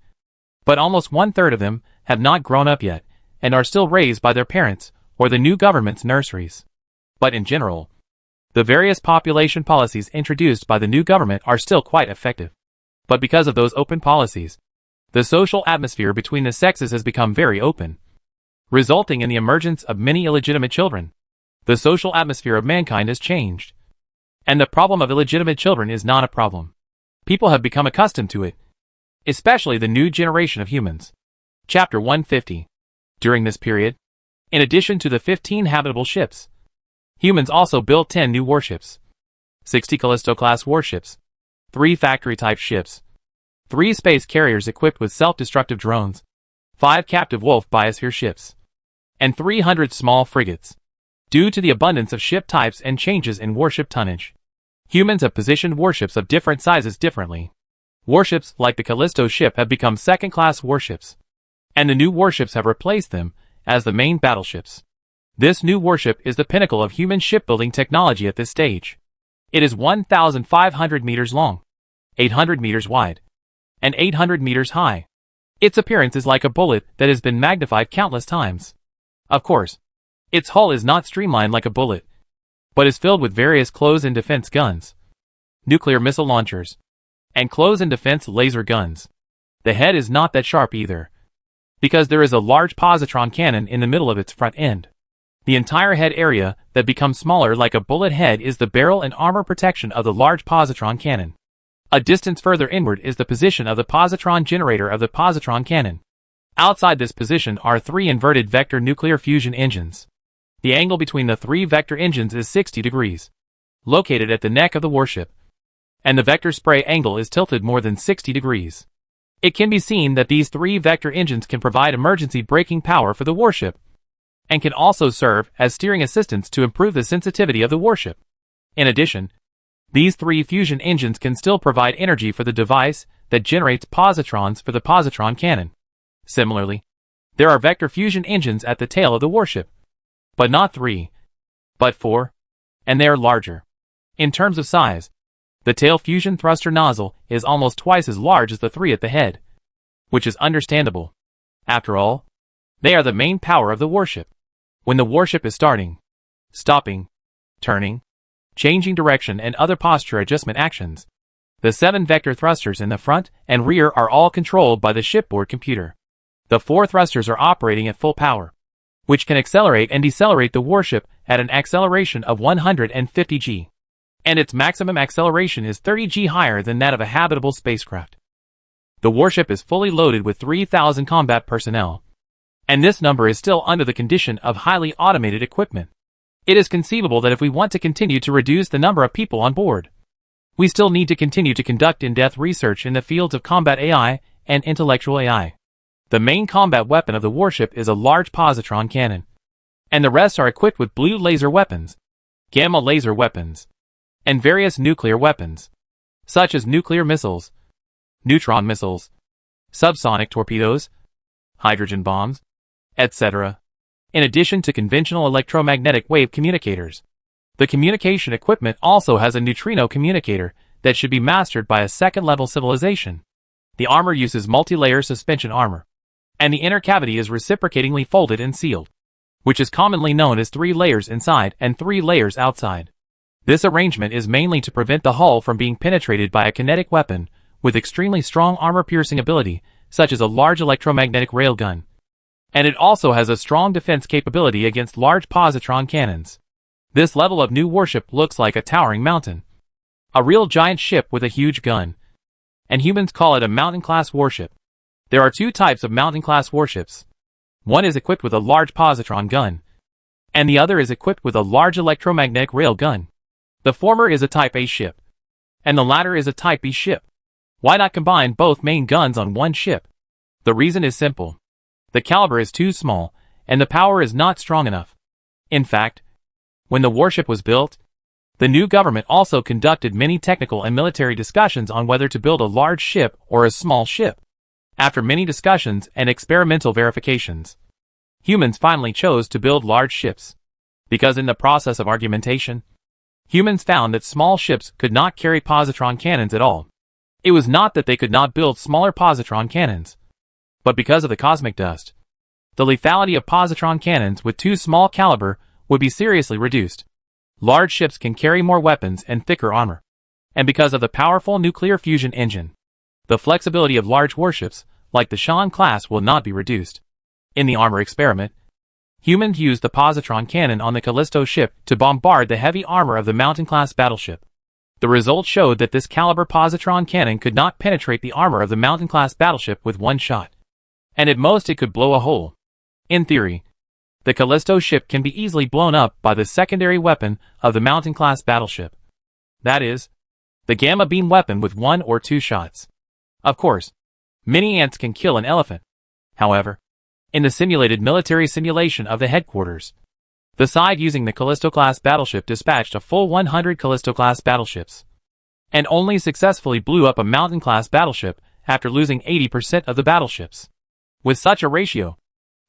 But almost 1/3 of them have not grown up yet, and are still raised by their parents or the new government's nurseries. But in general, the various population policies introduced by the new government are still quite effective. But because of those open policies, the social atmosphere between the sexes has become very open, resulting in the emergence of many illegitimate children. The social atmosphere of mankind has changed, and the problem of illegitimate children is not a problem. People have become accustomed to it, especially the new generation of humans. Chapter 150. During this period, in addition to the 15 habitable ships, humans also built 10 new warships, 60 Callisto-class warships, 3 factory-type ships, 3 space carriers equipped with self-destructive drones, 5 captive Wolf biosphere ships, and 300 small frigates. Due to the abundance of ship types and changes in warship tonnage, humans have positioned warships of different sizes differently. Warships like the Callisto ship have become second-class warships, and the new warships have replaced them as the main battleships. This new warship is the pinnacle of human shipbuilding technology at this stage. It is 1,500 meters long, 800 meters wide, and 800 meters high. Its appearance is like a bullet that has been magnified countless times. Of course, its hull is not streamlined like a bullet, but is filled with various close-in defense guns. nuclear missile launchers, and close-in defense laser guns. The head is not that sharp either, because there is a large positron cannon in the middle of its front end. The entire head area that becomes smaller like a bullet head is the barrel and armor protection of the large positron cannon. A distance further inward is the position of the positron generator of the positron cannon. Outside this position are 3 inverted vector nuclear fusion engines. The angle between the 3 vector engines is 60 degrees, located at the neck of the warship, and the vector spray angle is tilted more than 60 degrees. It can be seen that these 3 vector engines can provide emergency braking power for the warship, and can also serve as steering assistance to improve the sensitivity of the warship. In addition, these 3 fusion engines can still provide energy for the device that generates positrons for the positron cannon. Similarly, there are vector fusion engines at the tail of the warship, but not 3, but 4, and they are larger. In terms of size, the tail fusion thruster nozzle is almost twice as large as the 3 at the head, which is understandable. After all, they are the main power of the warship. When the warship is starting, stopping, turning, changing direction and other posture adjustment actions, the 7 vector thrusters in the front and rear are all controlled by the shipboard computer. The 4 thrusters are operating at full power, which can accelerate and decelerate the warship at an acceleration of 150 g. And its maximum acceleration is 30 g higher than that of a habitable spacecraft. The warship is fully loaded with 3,000 combat personnel, and this number is still under the condition of highly automated equipment. It is conceivable that if we want to continue to reduce the number of people on board, we still need to continue to conduct in-depth research in the fields of combat AI and intellectual AI. The main combat weapon of the warship is a large positron cannon, and the rest are equipped with blue laser weapons, gamma laser weapons, and various nuclear weapons, such as nuclear missiles, neutron missiles, subsonic torpedoes, hydrogen bombs, etc., in addition to conventional electromagnetic wave communicators. The communication equipment also has a neutrino communicator that should be mastered by a second-level civilization. The armor uses multi-layer suspension armor, and the inner cavity is reciprocatingly folded and sealed, which is commonly known as 3 layers inside and 3 layers outside. This arrangement is mainly to prevent the hull from being penetrated by a kinetic weapon with extremely strong armor-piercing ability, such as a large electromagnetic railgun. And it also has a strong defense capability against large positron cannons. This level of new warship looks like a towering mountain, a real giant ship with a huge gun, and humans call it a mountain-class warship. There are 2 types of mountain-class warships. One is equipped with a large positron gun, and the other is equipped with a large electromagnetic railgun. The former is a Type A ship, and the latter is a Type B ship. Why not combine both main guns on one ship? The reason is simple. The caliber is too small, and the power is not strong enough. In fact, when the warship was built, the new government also conducted many technical and military discussions on whether to build a large ship or a small ship. After many discussions and experimental verifications, humans finally chose to build large ships, because in the process of argumentation, humans found that small ships could not carry positron cannons at all. It was not that they could not build smaller positron cannons, but because of the cosmic dust, the lethality of positron cannons with too small caliber would be seriously reduced. Large ships can carry more weapons and thicker armor, and because of the powerful nuclear fusion engine, the flexibility of large warships, like the Shan class, will not be reduced. In the armor experiment, humans used the positron cannon on the Callisto ship to bombard the heavy armor of the Mountain-class battleship. The results showed that this caliber positron cannon could not penetrate the armor of the Mountain-class battleship with one shot, and at most it could blow a hole. In theory, the Callisto ship can be easily blown up by the secondary weapon of the Mountain-class battleship. That is, the gamma beam weapon with 1 or 2 shots. Of course, many ants can kill an elephant. However, in the simulated military simulation of the headquarters, the side using the Callisto-class battleship dispatched a full 100 Callisto-class battleships, and only successfully blew up a Mountain-class battleship after losing 80% of the battleships. With such a ratio,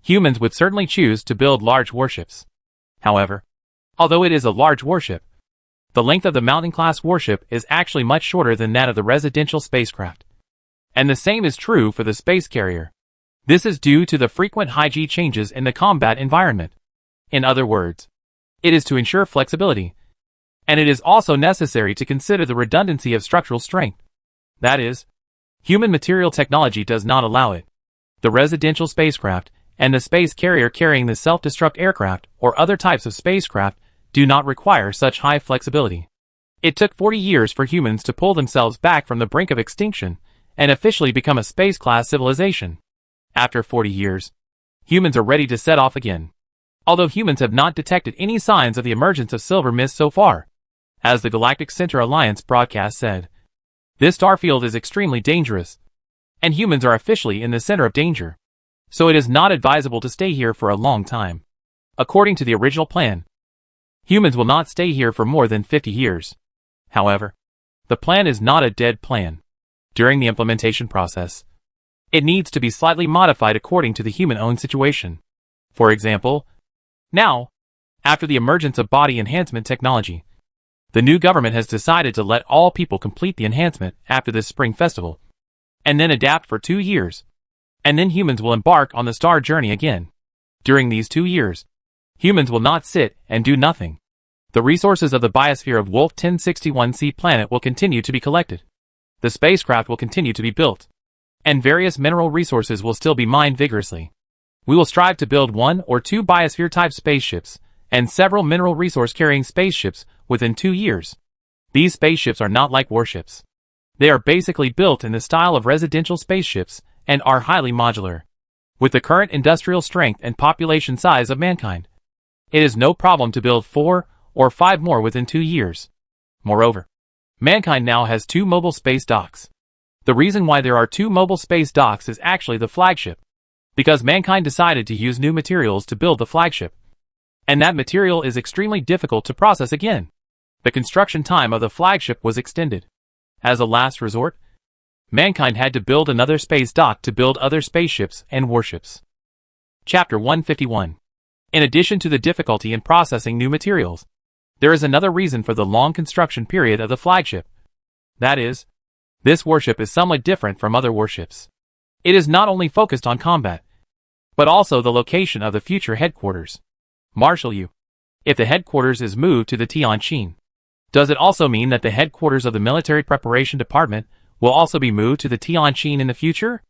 humans would certainly choose to build large warships. However, although it is a large warship, the length of the Mountain-class warship is actually much shorter than that of the residential spacecraft. And the same is true for the space carrier. This is due to the frequent high-G changes in the combat environment. In other words, it is to ensure flexibility And it is also necessary to consider the redundancy of structural strength. That is, human material technology does not allow it. The residential spacecraft and the space carrier carrying the self-destruct aircraft or other types of spacecraft do not require such high flexibility. It took 40 years for humans to pull themselves back from the brink of extinction and officially become a space-class civilization. After 40 years, humans are ready to set off again. Although humans have not detected any signs of the emergence of silver mist so far, as the Galactic Center Alliance broadcast said, this star field is extremely dangerous, and humans are officially in the center of danger. So it is not advisable to stay here for a long time. According to the original plan, humans will not stay here for more than 50 years. However, the plan is not a dead plan. During the implementation process, it needs to be slightly modified according to the human-owned situation. For example, now, after the emergence of body enhancement technology, the new government has decided to let all people complete the enhancement after this spring festival, and then adapt for 2 years. And then humans will embark on the star journey again. During these 2 years, humans will not sit and do nothing. The resources of the biosphere of Wolf 1061c planet will continue to be collected. The spacecraft will continue to be built, and various mineral resources will still be mined vigorously. We will strive to build 1 or 2 biosphere-type spaceships, and several mineral resource-carrying spaceships within 2 years. These spaceships are not like warships. They are basically built in the style of residential spaceships and are highly modular. With the current industrial strength and population size of mankind, it is no problem to build 4 or 5 more within 2 years. Moreover, mankind now has 2 mobile space docks. The reason why there are 2 mobile space docks is actually the flagship, because mankind decided to use new materials to build the flagship, and that material is extremely difficult to process again. The construction time of the flagship was extended. As a last resort, mankind had to build another space dock to build other spaceships and warships. Chapter 151. In addition to the difficulty in processing new materials, there is another reason for the long construction period of the flagship. That is, this warship is somewhat different from other warships. It is not only focused on combat, but also the location of the future headquarters. Marshal U. If the headquarters is moved to the Tianjin, does it also mean that the headquarters of the Military Preparation Department will also be moved to the Tianjin in the future?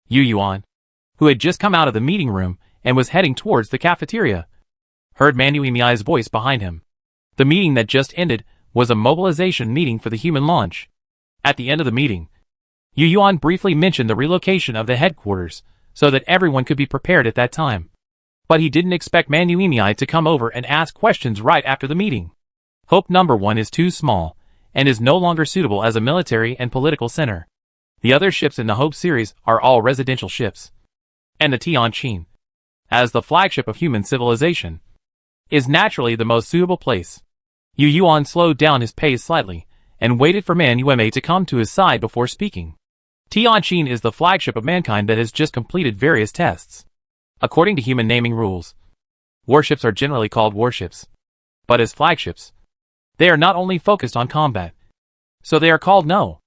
Yu Yuan, who had just come out of the meeting room and was heading towards the cafeteria, heard Manu Emiai's voice behind him. The meeting that just ended was a mobilization meeting for the human launch. At the end of the meeting, Yu Yuan briefly mentioned the relocation of the headquarters so that everyone could be prepared at that time. But he didn't expect Manu Emiai to come over and ask questions right after the meeting. Hope number 1 is too small, and is no longer suitable as a military and political center. The other ships in the Hope series are all residential ships. And the Tianjin, as the flagship of human civilization, is naturally the most suitable place. Yu Yuan slowed down his pace slightly, and waited for Man Yueme to come to his side before speaking. Tianjin is the flagship of mankind that has just completed various tests. According to human naming rules, warships are generally called warships. But as flagships, they are not only focused on combat, so they are called no.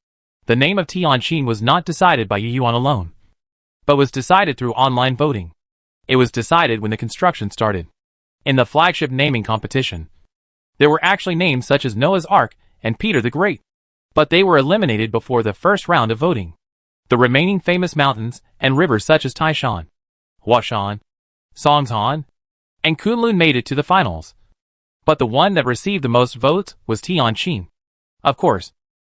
The name of Tianjin was not decided by Yu Yuan alone, but was decided through online voting. It was decided when the construction started. In the flagship naming competition, there were actually names such as Noah's Ark and Peter the Great, but they were eliminated before the first round of voting. The remaining famous mountains and rivers such as Taishan, Huashan, Songshan, and Kunlun made it to the finals. But the one that received the most votes was Tianjin. Of course,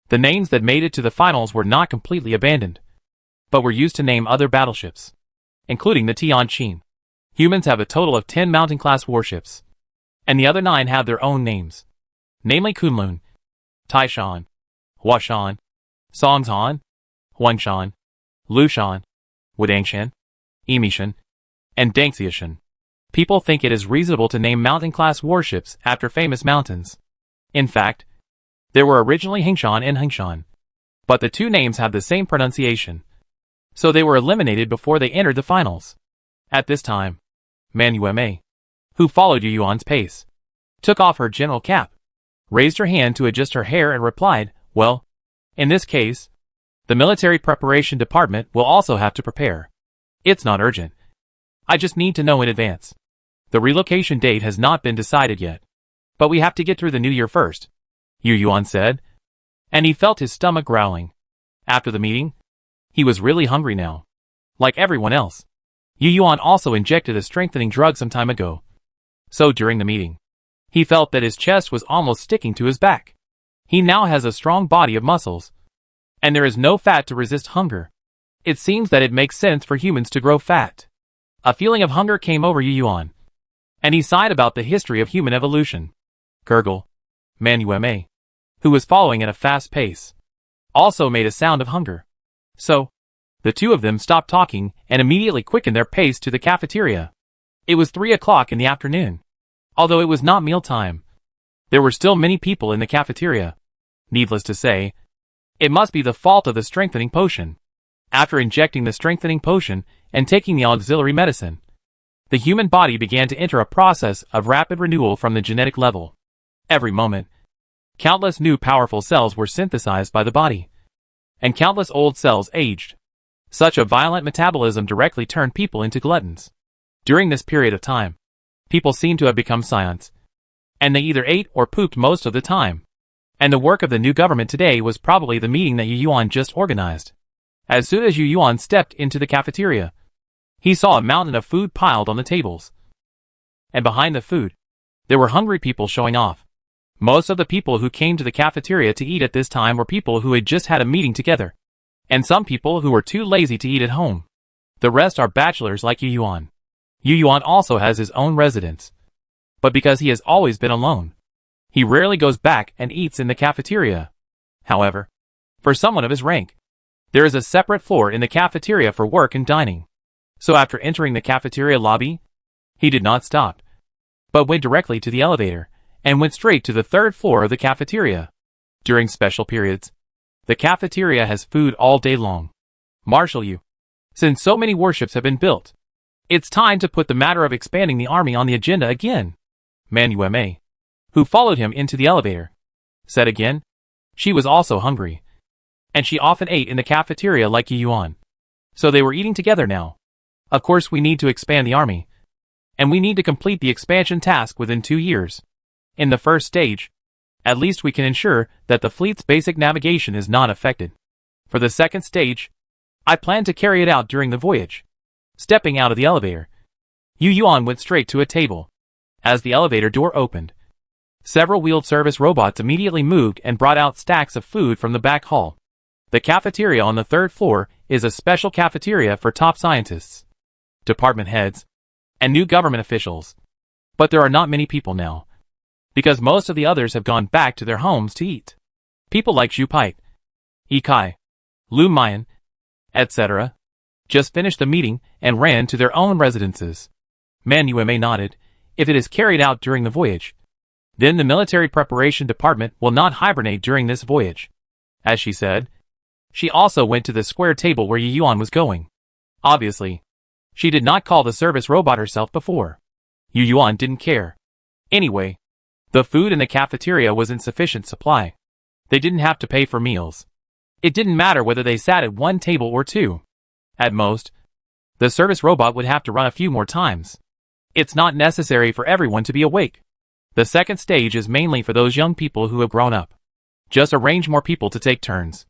the names that made it to the finals were not completely abandoned, but were used to name other battleships, including the Tianjin. Humans have a total of 10 mountain-class warships, and the other 9 have their own names, namely Kunlun, Taishan, Huashan, Songshan, Huangshan, Lushan, Wudangshan, Emishan, and Dangxiashan. People think it is reasonable to name mountain-class warships after famous mountains. In fact, there were originally Hingshan and Hengshan, but the 2 names have the same pronunciation, so they were eliminated before they entered the finals. At this time, Man Yueme, who followed Yu Yuan's pace, took off her general cap, raised her hand to adjust her hair and replied, "Well, in this case, the Military Preparation Department will also have to prepare. It's not urgent. I just need to know in advance. The relocation date has not been decided yet, but we have to get through the new year first. Yu Yuan said, and he felt his stomach growling. After the meeting, he was really hungry now. Like everyone else, Yu Yuan also injected a strengthening drug some time ago. So during the meeting, he felt that his chest was almost sticking to his back. He now has a strong body of muscles, and there is no fat to resist hunger. It seems that it makes sense for humans to grow fat. A feeling of hunger came over Yu Yuan, and he sighed about the history of human evolution. Gurgle, Manueme, who was following at a fast pace, also made a sound of hunger. So, the two of them stopped talking and immediately quickened their pace to the cafeteria. It was 3 o'clock in the afternoon. Although it was not mealtime, there were still many people in the cafeteria. Needless to say, it must be the fault of the strengthening potion. After injecting the strengthening potion and taking the auxiliary medicine, the human body began to enter a process of rapid renewal from the genetic level. Every moment, countless new powerful cells were synthesized by the body, and countless old cells aged. Such a violent metabolism directly turned people into gluttons. During this period of time, people seemed to have become scions, and they either ate or pooped most of the time. And the work of the new government today was probably the meeting that Yu Yuan just organized. As soon as Yu Yuan stepped into the cafeteria, he saw a mountain of food piled on the tables. And behind the food, there were hungry people showing off. Most of the people who came to the cafeteria to eat at this time were people who had just had a meeting together, and some people who were too lazy to eat at home. The rest are bachelors like Yu Yuan. Yu Yuan also has his own residence, but because he has always been alone, he rarely goes back and eats in the cafeteria. However, for someone of his rank, there is a separate floor in the cafeteria for work and dining. So after entering the cafeteria lobby, he did not stop, but went directly to the elevator and went straight to the 3rd floor of the cafeteria. During special periods, the cafeteria has food all day long. Marshal Yu, since so many warships have been built, it's time to put the matter of expanding the army on the agenda again. Manueme, who followed him into the elevator, said again. She was also hungry, and she often ate in the cafeteria like Yu Yuan. So they were eating together now. Of course we need to expand the army, and we need to complete the expansion task within 2 years. In the first stage, at least we can ensure that the fleet's basic navigation is not affected. For the second stage, I plan to carry it out during the voyage. Stepping out of the elevator, Yu Yuan went straight to a table. As the elevator door opened, several wheeled service robots immediately moved and brought out stacks of food from the back hall. The cafeteria on the 3rd floor is a special cafeteria for top scientists, department heads, and new government officials. But there are not many people now, because most of the others have gone back to their homes to eat. People like Zhu Pite, Yi Kai, Lu Mian, etc. just finished the meeting and ran to their own residences. Manueme nodded. If it is carried out during the voyage, then the military preparation department will not hibernate during this voyage. As she said, she also went to the square table where Yu Yuan was going. Obviously, she did not call the service robot herself before. Yu Yuan didn't care. Anyway, the food in the cafeteria was in sufficient supply. They didn't have to pay for meals. It didn't matter whether they sat at one table or two. At most, the service robot would have to run a few more times. It's not necessary for everyone to be awake. The second stage is mainly for those young people who have grown up. Just arrange more people to take turns.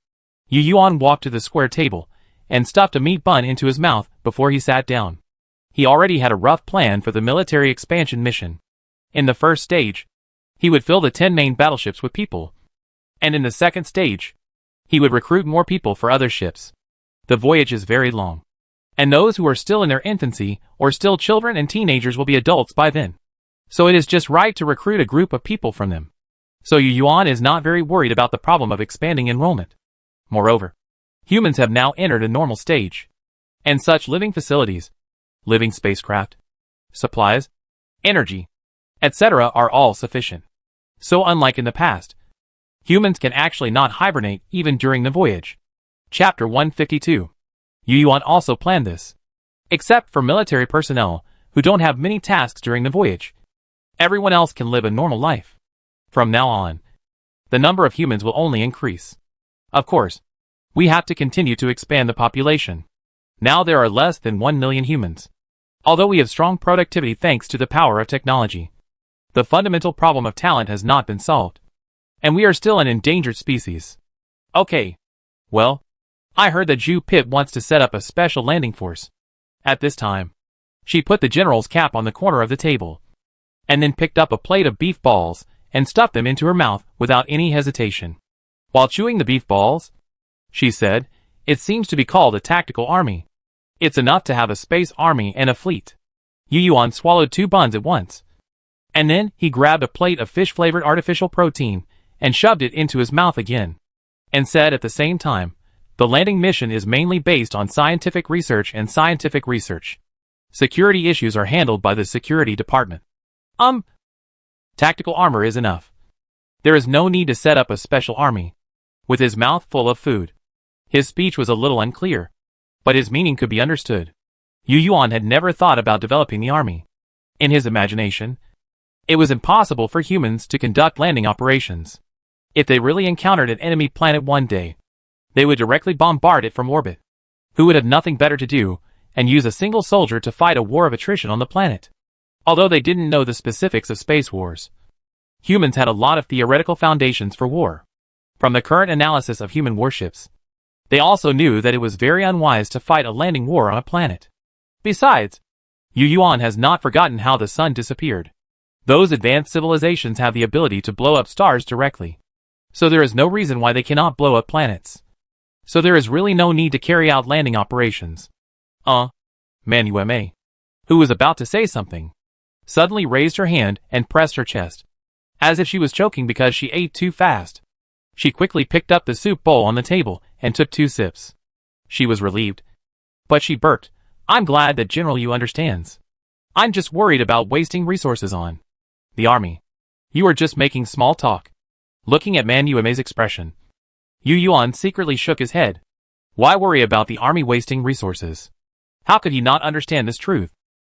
Yu Yuan walked to the square table and stuffed a meat bun into his mouth before he sat down. He already had a rough plan for the military expansion mission. In the first stage, he would fill the 10 main battleships with people. And in the second stage, he would recruit more people for other ships. The voyage is very long, and those who are still in their infancy or still children and teenagers will be adults by then. So it is just right to recruit a group of people from them. So Yu Yuan is not very worried about the problem of expanding enrollment. Moreover, humans have now entered a normal stage, and such living facilities, living spacecraft, supplies, energy, etc. are all sufficient. So unlike in the past, humans can actually not hibernate even during the voyage. Chapter 152. Yu Yuan also planned this. Except for military personnel, who don't have many tasks during the voyage, everyone else can live a normal life. From now on, the number of humans will only increase. Of course, we have to continue to expand the population. Now there are less than 1 million humans. Although we have strong productivity thanks to the power of technology, the fundamental problem of talent has not been solved. And we are still an endangered species. Okay. Well, I heard that Ju Pip wants to set up a special landing force. At this time, she put the general's cap on the corner of the table, and then picked up a plate of beef balls and stuffed them into her mouth without any hesitation. While chewing the beef balls, she said, "It seems to be called a tactical army. It's enough to have a space army and a fleet." Yu Yuan swallowed 2 buns at once. And then he grabbed a plate of fish-flavored artificial protein and shoved it into his mouth again, and said at the same time, "The landing mission is mainly based on scientific research and scientific research. Security issues are handled by the security department. Tactical armor is enough. There is no need to set up a special army." With his mouth full of food, his speech was a little unclear, but his meaning could be understood. Yu Yuan had never thought about developing the army. In his imagination, it was impossible for humans to conduct landing operations. If they really encountered an enemy planet one day, they would directly bombard it from orbit. Who would have nothing better to do and use a single soldier to fight a war of attrition on the planet? Although they didn't know the specifics of space wars, humans had a lot of theoretical foundations for war. From the current analysis of human warships, they also knew that it was very unwise to fight a landing war on a planet. Besides, Yu Yuan has not forgotten how the sun disappeared. Those advanced civilizations have the ability to blow up stars directly, so there is no reason why they cannot blow up planets. So there is really no need to carry out landing operations. Man Yuma, who was about to say something, suddenly raised her hand and pressed her chest, as if she was choking because she ate too fast. She quickly picked up the soup bowl on the table and took 2 sips. She was relieved, but she burped, "I'm glad that General Yu understands. I'm just worried about wasting resources on the army. You are just making small talk." Looking at Man Yume's expression, Yu Yuan secretly shook his head. Why worry about the army wasting resources? How could he not understand this truth?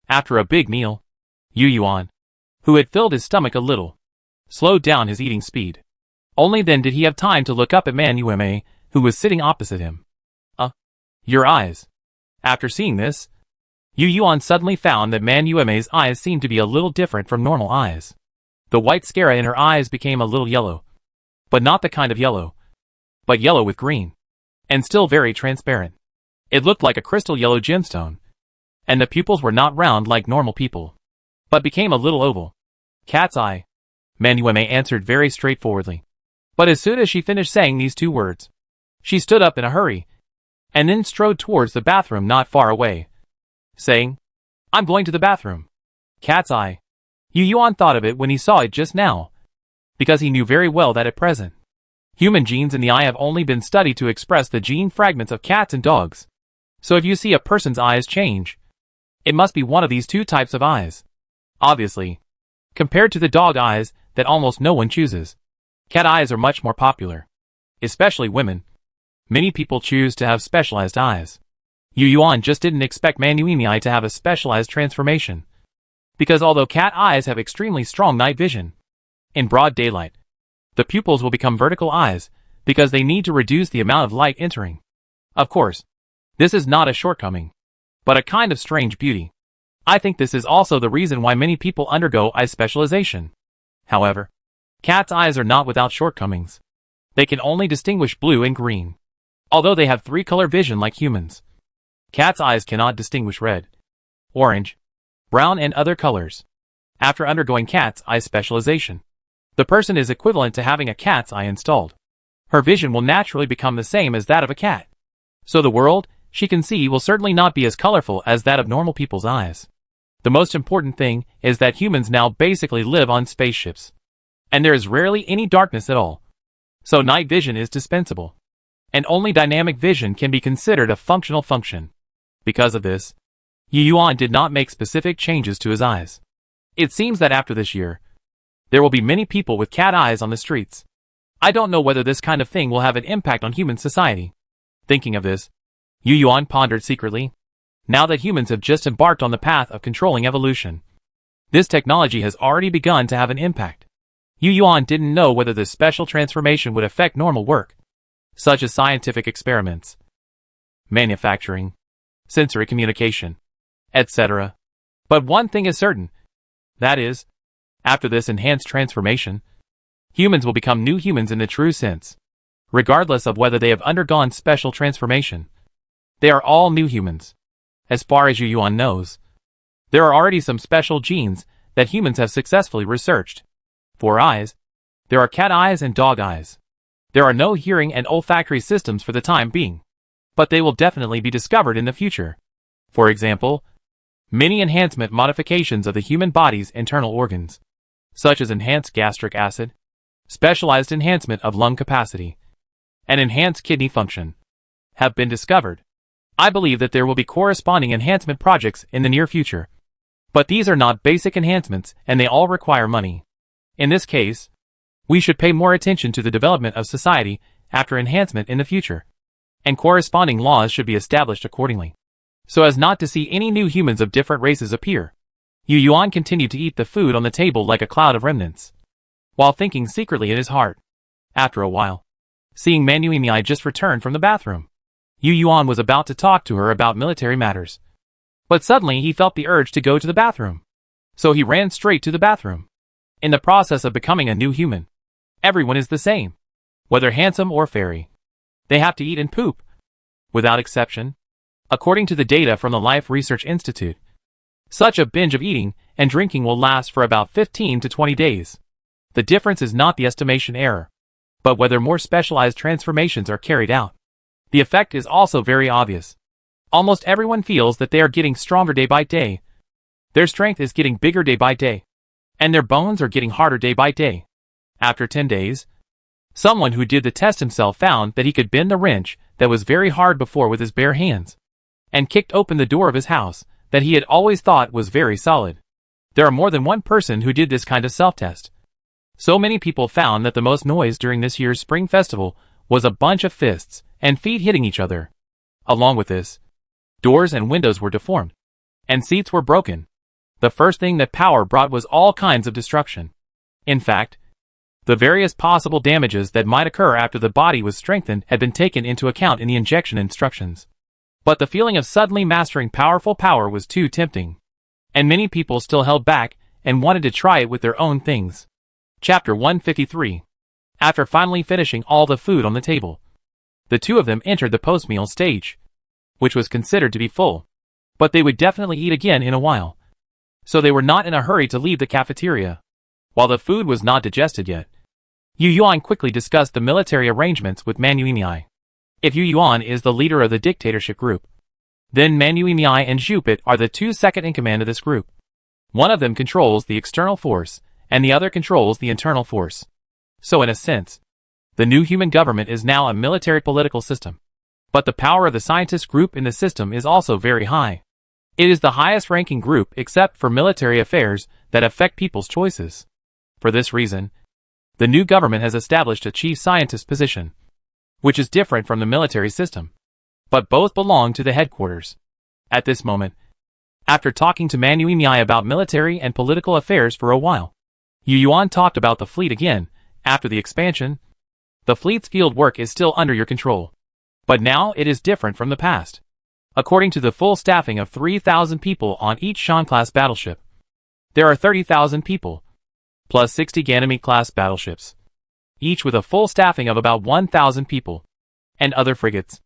After a big meal, Yu Yuan, who had filled his stomach a little, slowed down his eating speed. Only then did he have time to look up at Man Yume, who was sitting opposite him. Your eyes. After seeing this, Yu Yuan suddenly found that Man Yume's eyes seemed to be a little different from normal eyes. The white sclera in her eyes became a little yellow. But not the kind of yellow, but yellow with green, and still very transparent. It looked like a crystal yellow gemstone, and the pupils were not round like normal people, but became a little oval. "Cat's eye," Man Yume answered very straightforwardly. But as soon as she finished saying these 2 words, she stood up in a hurry, and then strode towards the bathroom not far away, saying, "I'm going to the bathroom." Cat's eye. Yu Yuan thought of it when he saw it just now, because he knew very well that at present, human genes in the eye have only been studied to express the gene fragments of cats and dogs. So if you see a person's eyes change, it must be one of these 2 types of eyes. Obviously, compared to the dog eyes that almost no one chooses, cat eyes are much more popular, especially women. Many people choose to have specialized eyes. Yu Yuan just didn't expect Man Yume to have a specialized transformation, because although cat eyes have extremely strong night vision, in broad daylight, the pupils will become vertical eyes because they need to reduce the amount of light entering. Of course, this is not a shortcoming, but a kind of strange beauty. I think this is also the reason why many people undergo eye specialization. However, cats' eyes are not without shortcomings. They can only distinguish blue and green, although they have 3-color vision like humans. Cats' eyes cannot distinguish red, orange, brown and other colors. After undergoing cat's eye specialization, the person is equivalent to having a cat's eye installed. Her vision will naturally become the same as that of a cat. So the world she can see will certainly not be as colorful as that of normal people's eyes. The most important thing is that humans now basically live on spaceships, and there is rarely any darkness at all. So night vision is dispensable, and only dynamic vision can be considered a functional function. Because of this, Yu Yuan did not make specific changes to his eyes. It seems that after this year, there will be many people with cat eyes on the streets. I don't know whether this kind of thing will have an impact on human society. Thinking of this, Yu Yuan pondered secretly. Now that humans have just embarked on the path of controlling evolution, this technology has already begun to have an impact. Yu Yuan didn't know whether this special transformation would affect normal work, such as scientific experiments, manufacturing, sensory communication, etc. But one thing is certain. That is, after this enhanced transformation, Humans will become new humans in the true sense, regardless of whether they have undergone special transformation. They are all new humans. As far as Yu Yuan knows, there are already some special genes that humans have successfully researched. For eyes, there are cat eyes and dog eyes. There are no hearing and olfactory systems for the time being, but they will definitely be discovered in the future. For example, many enhancement modifications of the human body's internal organs, such as enhanced gastric acid, specialized enhancement of lung capacity, and enhanced kidney function, have been discovered. I believe that there will be corresponding enhancement projects in the near future. But these are not basic enhancements, and they all require money. In this case, we should pay more attention to the development of society after enhancement in the future, and corresponding laws should be established accordingly, so as not to see any new humans of different races appear. Yu Yuan continued to eat the food on the table like a cloud of remnants, while thinking secretly in his heart. After a while, seeing Manu Yimei just returned from the bathroom, Yu Yuan was about to talk to her about military matters. But suddenly he felt the urge to go to the bathroom. So he ran straight to the bathroom. In the process of becoming a new human, everyone is the same, whether handsome or fairy. They have to eat and poop, without exception. According to the data from the Life Research Institute, such a binge of eating and drinking will last for about 15 to 20 days. The difference is not the estimation error, but whether more specialized transformations are carried out. The effect is also very obvious. Almost everyone feels that they are getting stronger day by day. Their strength is getting bigger day by day, and their bones are getting harder day by day. After 10 days, someone who did the test himself found that he could bend the wrench that was very hard before with his bare hands, and kicked open the door of his house that he had always thought was very solid. There are more than one person who did this kind of self-test. So many people found that the most noise during this year's spring festival was a bunch of fists and feet hitting each other. Along with this, doors and windows were deformed, and seats were broken. The first thing that power brought was all kinds of destruction. In fact, the various possible damages that might occur after the body was strengthened had been taken into account in the injection instructions. But the feeling of suddenly mastering powerful power was too tempting, and many people still held back and wanted to try it with their own things. Chapter 153. After finally finishing all the food on the table, the two of them entered the post-meal stage, which was considered to be full, but they would definitely eat again in a while. So they were not in a hurry to leave the cafeteria. While the food was not digested yet, Yu Yuan quickly discussed the military arrangements with Manu Yimei. If Yu Yuan is the leader of the dictatorship group, then Manu Yimei and Jupit are the two second-in-command of this group. One of them controls the external force, and the other controls the internal force. So in a sense, the new human government is now a military political system. But the power of the scientist group in the system is also very high. It is the highest ranking group except for military affairs that affect people's choices. For this reason, the new government has established a chief scientist position, which is different from the military system. But both belong to the headquarters. At this moment, after talking to Manu Yimei about military and political affairs for a while, Yu Yuan talked about the fleet again. After the expansion, the fleet's field work is still under your control. But now it is different from the past. According to the full staffing of 3,000 people on each Shan-class battleship, there are 30,000 people, plus 60 Ganymede-class battleships, each with a full staffing of about 1,000 people, and other frigates.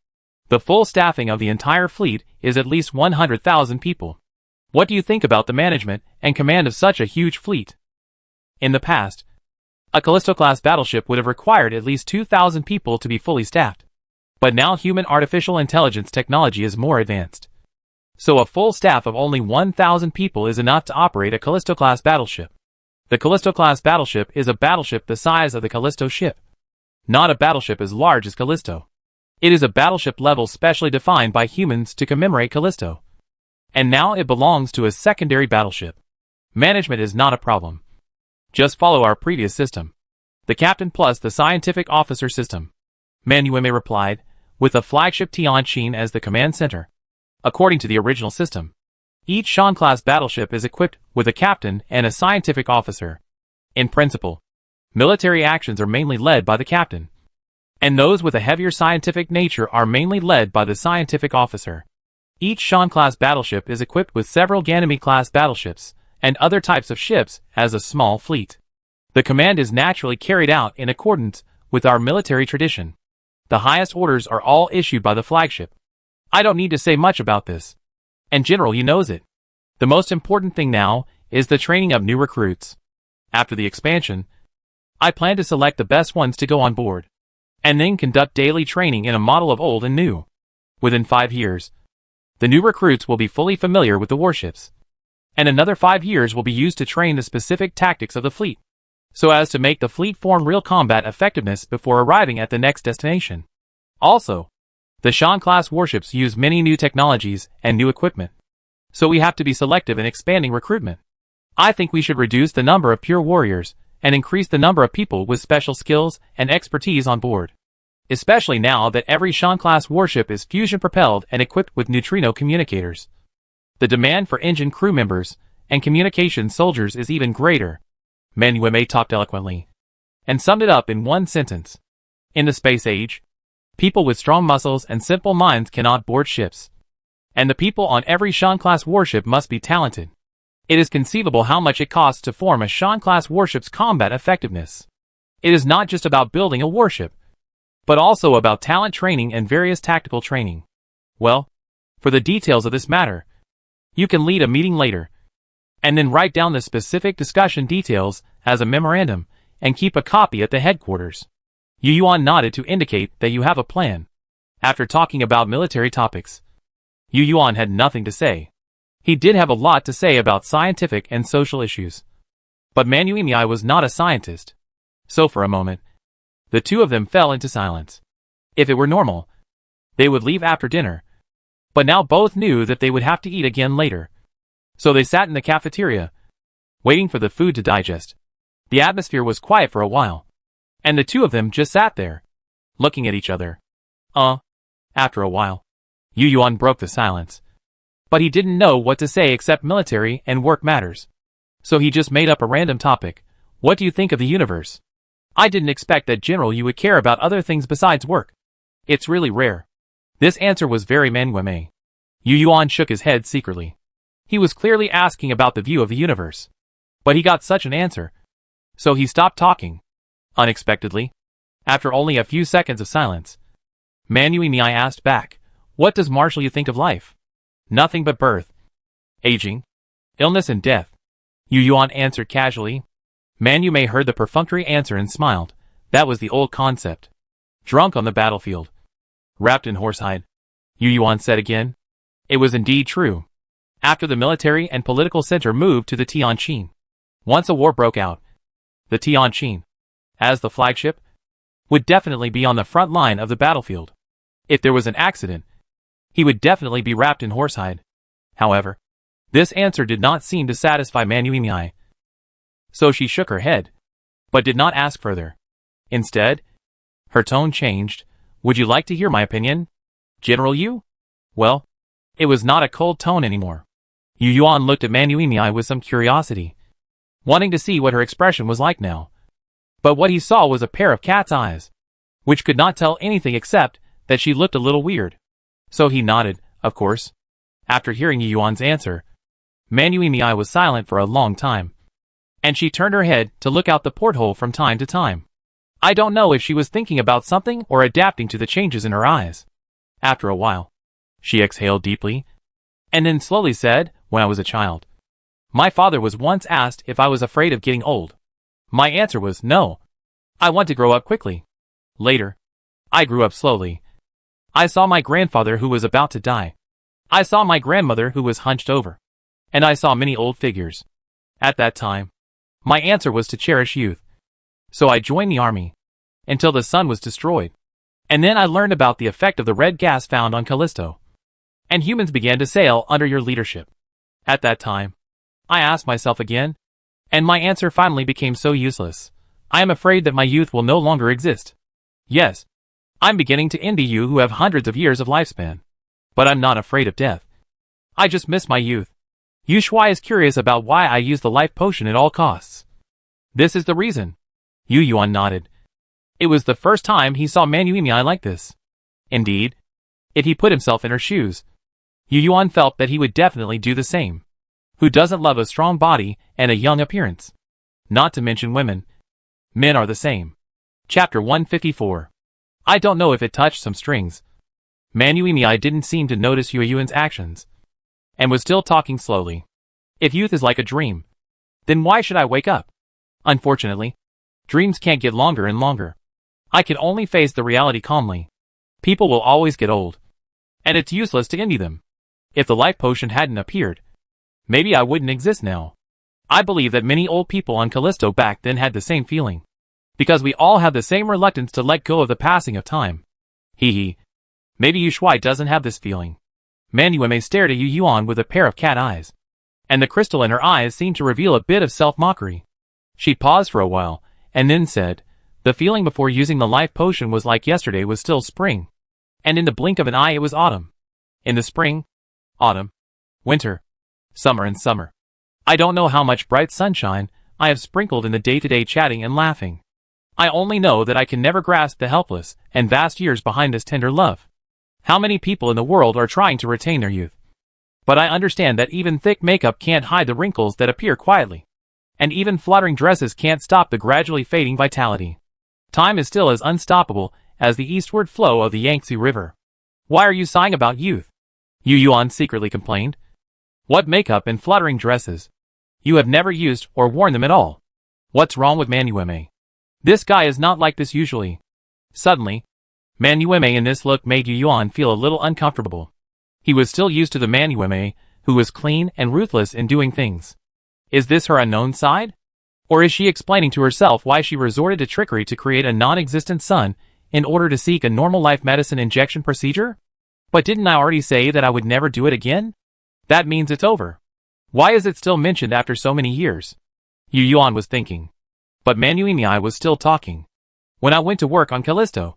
The full staffing of the entire fleet is at least 100,000 people. What do you think about the management and command of such a huge fleet? In the past, a Callisto-class battleship would have required at least 2,000 people to be fully staffed. But now human artificial intelligence technology is more advanced. So a full staff of only 1,000 people is enough to operate a Callisto-class battleship. The Callisto-class battleship is a battleship the size of the Callisto ship, not a battleship as large as Callisto. It is a battleship level specially defined by humans to commemorate Callisto. And now it belongs to a secondary battleship. Management is not a problem. Just follow our previous system, the captain plus the scientific officer system. Manu Yimei replied, with the flagship Tianqin as the command center. According to the original system, each Shan-class battleship is equipped with a captain and a scientific officer. In principle, military actions are mainly led by the captain, and those with a heavier scientific nature are mainly led by the scientific officer. Each Shan-class battleship is equipped with several Ganymede-class battleships and other types of ships as a small fleet. The command is naturally carried out in accordance with our military tradition. The highest orders are all issued by the flagship. I don't need to say much about this. And General, you knows it. The most important thing now is the training of new recruits. After the expansion, I plan to select the best ones to go on board, and then conduct daily training in a model of old and new. Within 5 years, the new recruits will be fully familiar with the warships, and another 5 years will be used to train the specific tactics of the fleet, so as to make the fleet form real combat effectiveness before arriving at the next destination. Also, the Shan-class warships use many new technologies and new equipment, so we have to be selective in expanding recruitment. I think we should reduce the number of pure warriors and increase the number of people with special skills and expertise on board, especially now that every Shan-class warship is fusion-propelled and equipped with neutrino communicators. The demand for engine crew members and communication soldiers is even greater. Manueme talked eloquently and summed it up in one sentence. In the space age, people with strong muscles and simple minds cannot board ships, and the people on every Shan-class warship must be talented. It is conceivable how much it costs to form a Shan-class warship's combat effectiveness. It is not just about building a warship, but also about talent training and various tactical training. Well, for the details of this matter, you can lead a meeting later, and then write down the specific discussion details as a memorandum and keep a copy at the headquarters. Yu Yuan nodded to indicate that you have a plan. After talking about military topics, Yu Yuan had nothing to say. He did have a lot to say about scientific and social issues, but Manuemi was not a scientist. So for a moment, the two of them fell into silence. If it were normal, they would leave after dinner, but now both knew that they would have to eat again later. So they sat in the cafeteria, waiting for the food to digest. The atmosphere was quiet for a while, and the two of them just sat there, looking at each other. After a while, Yu Yuan broke the silence. But he didn't know what to say except military and work matters. So he just made up a random topic. What do you think of the universe? I didn't expect that General you would care about other things besides work. It's really rare. This answer was very Manueme. Yu Yuan shook his head secretly. He was clearly asking about the view of the universe. But he got such an answer. So he stopped talking. Unexpectedly, after only a few seconds of silence, Manueme asked back, what does Marshall you think of life? Nothing but birth, aging, illness and death. Yu Yuan answered casually. Manueme heard the perfunctory answer and smiled. That was the old concept. Drunk on the battlefield, wrapped in horsehide, Yu Yuan said again. It was indeed true. After the military and political center moved to the Tianjin, once a war broke out, the Tianjin, as the flagship, would definitely be on the front line of the battlefield. If there was an accident, he would definitely be wrapped in horsehide. However, this answer did not seem to satisfy Manueme. So she shook her head, but did not ask further. Instead, her tone changed. Would you like to hear my opinion, General Yu? Well, it was not a cold tone anymore. Yu Yuan looked at Manueme with some curiosity, wanting to see what her expression was like now. But what he saw was a pair of cat's eyes, which could not tell anything except that she looked a little weird. So he nodded, of course. After hearing Yu Yuan's answer, Manueme was silent for a long time, and she turned her head to look out the porthole from time to time. I don't know if she was thinking about something or adapting to the changes in her eyes. After a while, she exhaled deeply, and then slowly said, when I was a child, my father was once asked if I was afraid of getting old. My answer was no. I want to grow up quickly. Later, I grew up slowly. I saw my grandfather who was about to die. I saw my grandmother who was hunched over. And I saw many old figures. At that time, my answer was to cherish youth. So I joined the army, until the sun was destroyed. And then I learned about the effect of the red gas found on Callisto. And humans began to sail under your leadership. At that time, I asked myself again, and my answer finally became so useless. I am afraid that my youth will no longer exist. Yes, I'm beginning to envy you who have hundreds of years of lifespan. But I'm not afraid of death. I just miss my youth. Yu Shuai is curious about why I use the life potion at all costs. This is the reason. Yu Yuan nodded. It was the first time he saw Manueme like this. Indeed, if he put himself in her shoes, Yu Yuan felt that he would definitely do the same. Who doesn't love a strong body and a young appearance? Not to mention women, Men are the same. Chapter 154. I don't know if it touched some strings. Manuimi didn't seem to notice Yuyuan's actions, and was still talking slowly. If youth is like a dream, then why should I wake up? Unfortunately, dreams can't get longer and longer. I can only face the reality calmly. People will always get old, and it's useless to envy them. If the life potion hadn't appeared, maybe I wouldn't exist now. I believe that many old people on Callisto back then had the same feeling, because we all have the same reluctance to let go of the passing of time. Hee. Maybe Yu Shuai doesn't have this feeling. Manuime stared at Yu Yuan with a pair of cat eyes, and the crystal in her eyes seemed to reveal a bit of self-mockery. She paused for a while, and then said, the feeling before using the life potion was like yesterday was still spring, and in the blink of an eye it was autumn. In the spring, autumn, winter, summer and summer. I don't know how much bright sunshine I have sprinkled in the day-to-day chatting and laughing. I only know that I can never grasp the helpless and vast years behind this tender love. How many people in the world are trying to retain their youth? But I understand that even thick makeup can't hide the wrinkles that appear quietly. And even fluttering dresses can't stop the gradually fading vitality. Time is still as unstoppable as the eastward flow of the Yangtze River. Why are you sighing about youth? Yu Yuan secretly complained. What makeup and fluttering dresses? You have never used or worn them at all. What's wrong with Manuime? This guy is not like this usually. Suddenly, Manuime in this look made Yu Yuan feel a little uncomfortable. He was still used to the Manuime, who was clean and ruthless in doing things. Is this her unknown side? Or is she explaining to herself why she resorted to trickery to create a non-existent son in order to seek a normal life medicine injection procedure? But didn't I already say that I would never do it again? That means it's over. Why is it still mentioned after so many years? Yu Yuan was thinking. But Manuime was still talking. When I went to work on Callisto,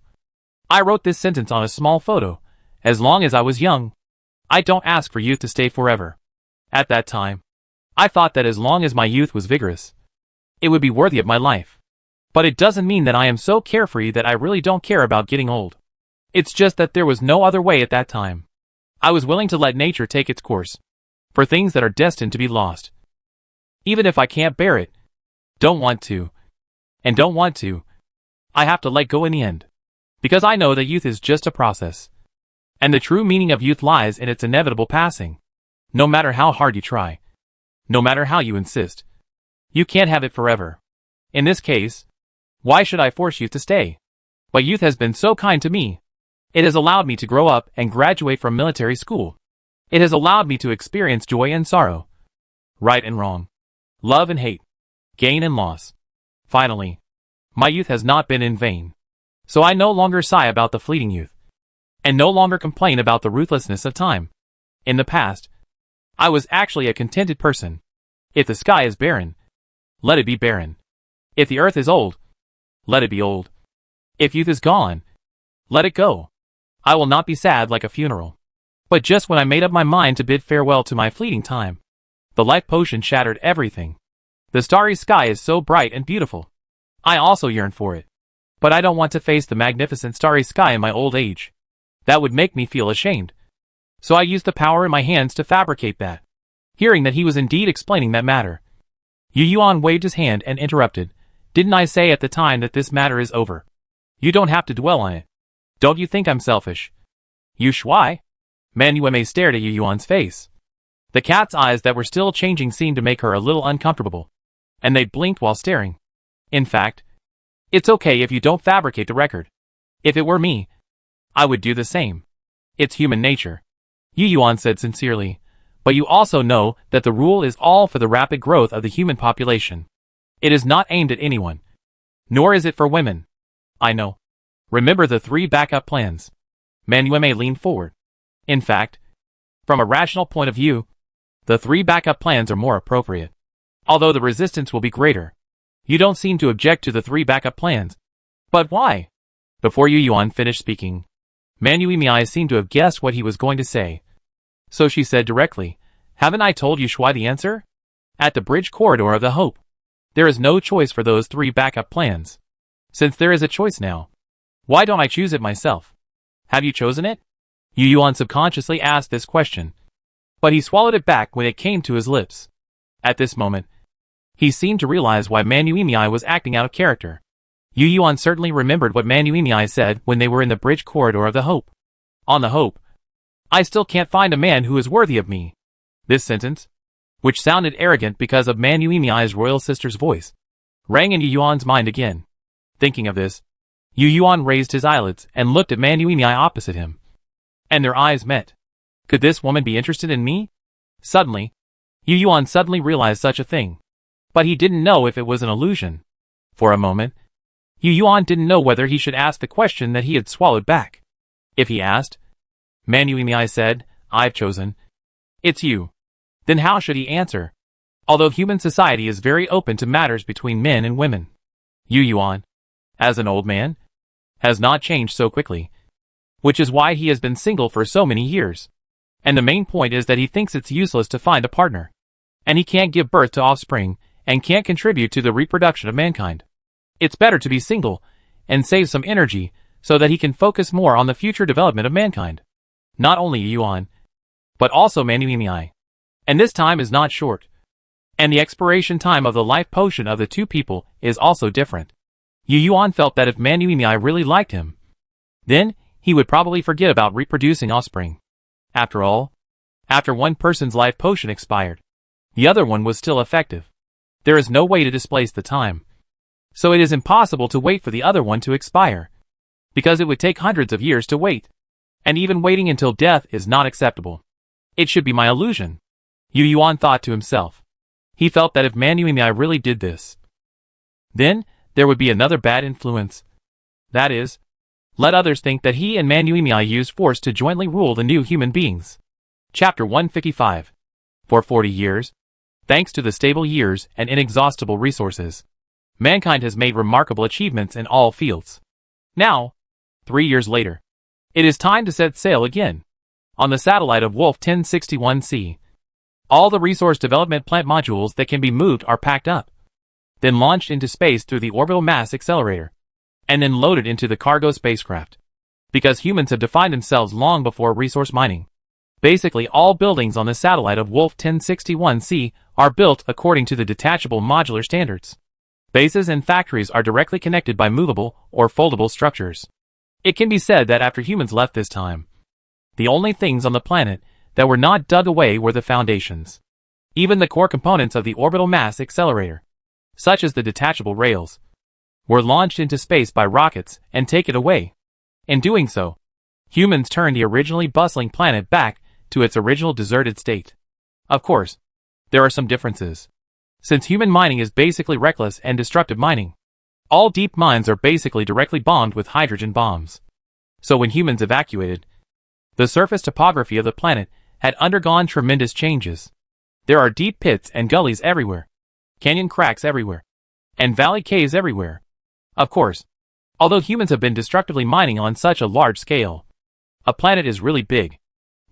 I wrote this sentence on a small photo. As long as I was young, I don't ask for youth to stay forever. At that time, I thought that as long as my youth was vigorous, it would be worthy of my life. But it doesn't mean that I am so carefree that I really don't care about getting old. It's just that there was no other way at that time. I was willing to let nature take its course, for things that are destined to be lost. Even if I can't bear it, don't want to, I have to let go in the end. Because I know that youth is just a process. And the true meaning of youth lies in its inevitable passing. No matter how hard you try, no matter how you insist, you can't have it forever. In this case, why should I force youth to stay? But youth has been so kind to me. It has allowed me to grow up and graduate from military school. It has allowed me to experience joy and sorrow, right and wrong, love and hate, gain and loss. Finally, my youth has not been in vain. So I no longer sigh about the fleeting youth, and no longer complain about the ruthlessness of time. In the past, I was actually a contented person. If the sky is barren, let it be barren. If the earth is old, let it be old. If youth is gone, let it go. I will not be sad like a funeral. But just when I made up my mind to bid farewell to my fleeting time, the life potion shattered everything. The starry sky is so bright and beautiful. I also yearn for it. But I don't want to face the magnificent starry sky in my old age. That would make me feel ashamed. So I used the power in my hands to fabricate that. Hearing that he was indeed explaining that matter, Yu Yuan waved his hand and interrupted. Didn't I say at the time that this matter is over? You don't have to dwell on it. Don't you think I'm selfish? Yu Shuai? Manuime stared at Yu Yuan's face. The cat's eyes that were still changing seemed to make her a little uncomfortable, and they blinked while staring. In fact, it's okay if you don't fabricate the record. If it were me, I would do the same. It's human nature. Yu Yuan said sincerely, but you also know that the rule is all for the rapid growth of the human population. It is not aimed at anyone. Nor is it for women. I know. Remember the 3 backup plans. Manuime leaned forward. In fact, from a rational point of view, the 3 backup plans are more appropriate. Although the resistance will be greater. You don't seem to object to the 3 backup plans. But why? Before Yu Yuan finished speaking, Manuime seemed to have guessed what he was going to say. So she said directly, haven't I told Yu Shuai the answer? At the bridge corridor of the Hope, there is no choice for those 3 backup plans. Since there is a choice now, why don't I choose it myself? Have you chosen it? Yu Yuan subconsciously asked this question, but he swallowed it back when it came to his lips. At this moment, he seemed to realize why Manuime was acting out of character. Yu Yuan certainly remembered what Man Yuimiai said when they were in the bridge corridor of the Hope. On the Hope. I still can't find a man who is worthy of me. This sentence, which sounded arrogant because of Man Yuimiai's royal sister's voice, rang in Yu Yuan's mind again. Thinking of this, Yu Yuan raised his eyelids and looked at Man Yuimiai opposite him. And their eyes met. Could this woman be interested in me? Suddenly, Yu Yuan suddenly realized such a thing. But he didn't know if it was an illusion. For a moment, Yu Yuan didn't know whether he should ask the question that he had swallowed back. If he asked, Man Yuimiai said, I've chosen. It's you. Then how should he answer? Although human society is very open to matters between men and women, Yu Yuan, as an old man, has not changed so quickly. Which is why he has been single for so many years. And the main point is that he thinks it's useless to find a partner. And he can't give birth to offspring, and can't contribute to the reproduction of mankind. It's better to be single, and save some energy, so that he can focus more on the future development of mankind. Not only Yu Yuan, but also Man Yuimiai. And this time is not short. And the expiration time of the life potion of the two people is also different. Yu Yuan felt that if Man Yuimiai really liked him, then he would probably forget about reproducing offspring. After all, after one person's life potion expired, the other one was still effective. There is no way to displace the time. So it is impossible to wait for the other one to expire, because it would take hundreds of years to wait. And even waiting until death is not acceptable. It should be my illusion, Yu Yuan thought to himself. He felt that if Man Yuimiai really did this, then there would be another bad influence. That is, let others think that he and Man Yuimiai used force to jointly rule the new human beings. Chapter 155. For 40 years, thanks to the stable years and inexhaustible resources, mankind has made remarkable achievements in all fields. Now, 3 years later, it is time to set sail again. On the satellite of Wolf 1061C, all the resource development plant modules that can be moved are packed up, then launched into space through the orbital mass accelerator, and then loaded into the cargo spacecraft. Because humans have defined themselves long before resource mining, basically all buildings on the satellite of Wolf 1061C are built according to the detachable modular standards. Bases and factories are directly connected by movable or foldable structures. It can be said that after humans left this time, the only things on the planet that were not dug away were the foundations. Even the core components of the orbital mass accelerator, such as the detachable rails, were launched into space by rockets and taken away. In doing so, humans turned the originally bustling planet back to its original deserted state. Of course, there are some differences. Since human mining is basically reckless and destructive mining, all deep mines are basically directly bombed with hydrogen bombs. So when humans evacuated, the surface topography of the planet had undergone tremendous changes. There are deep pits and gullies everywhere, canyon cracks everywhere, and valley caves everywhere. Of course, although humans have been destructively mining on such a large scale, a planet is really big.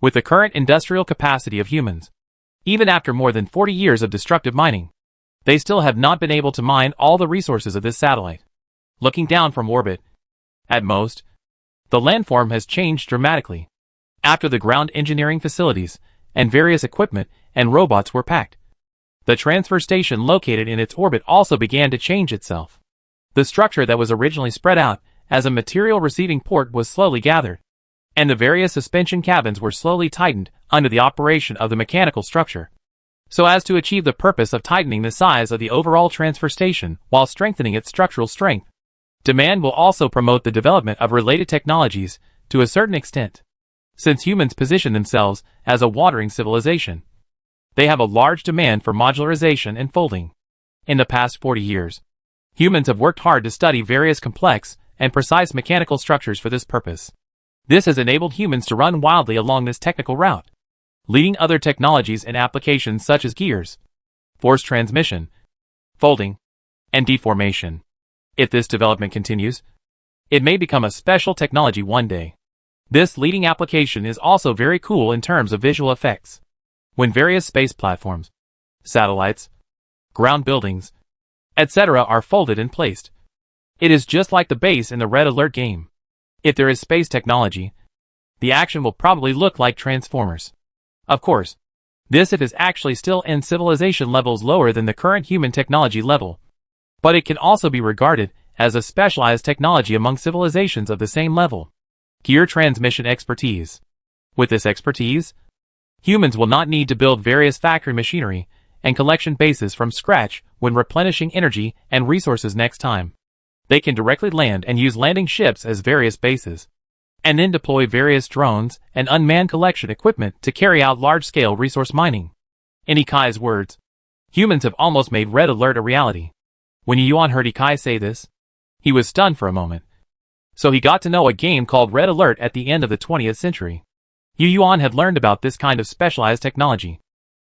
With the current industrial capacity of humans, even after more than 40 years of destructive mining, they still have not been able to mine all the resources of this satellite. Looking down from orbit, at most, the landform has changed dramatically. After the ground engineering facilities and various equipment and robots were packed, the transfer station located in its orbit also began to change itself. The structure that was originally spread out as a material receiving port was slowly gathered, and the various suspension cabins were slowly tightened under the operation of the mechanical structure, so as to achieve the purpose of tightening the size of the overall transfer station while strengthening its structural strength. Demand will also promote the development of related technologies to a certain extent. Since humans position themselves as a watering civilization, they have a large demand for modularization and folding. In the past 40 years, humans have worked hard to study various complex and precise mechanical structures for this purpose. This has enabled humans to run wildly along this technical route, leading other technologies and applications such as gears, force transmission, folding, and deformation. If this development continues, it may become a special technology one day. This leading application is also very cool in terms of visual effects. When various space platforms, satellites, ground buildings, etc. are folded and placed, it is just like the base in the Red Alert game. If there is space technology, the action will probably look like Transformers. Of course, this if is actually still in civilization levels lower than the current human technology level, but it can also be regarded as a specialized technology among civilizations of the same level. Gear transmission expertise. With this expertise, humans will not need to build various factory machinery and collection bases from scratch when replenishing energy and resources next time. They can directly land and use landing ships as various bases, and then deploy various drones and unmanned collection equipment to carry out large-scale resource mining. In Ikai's words, humans have almost made Red Alert a reality. When Yuan heard Ikai say this, he was stunned for a moment. So he got to know a game called Red Alert at the end of the 20th century. Yuan had learned about this kind of specialized technology.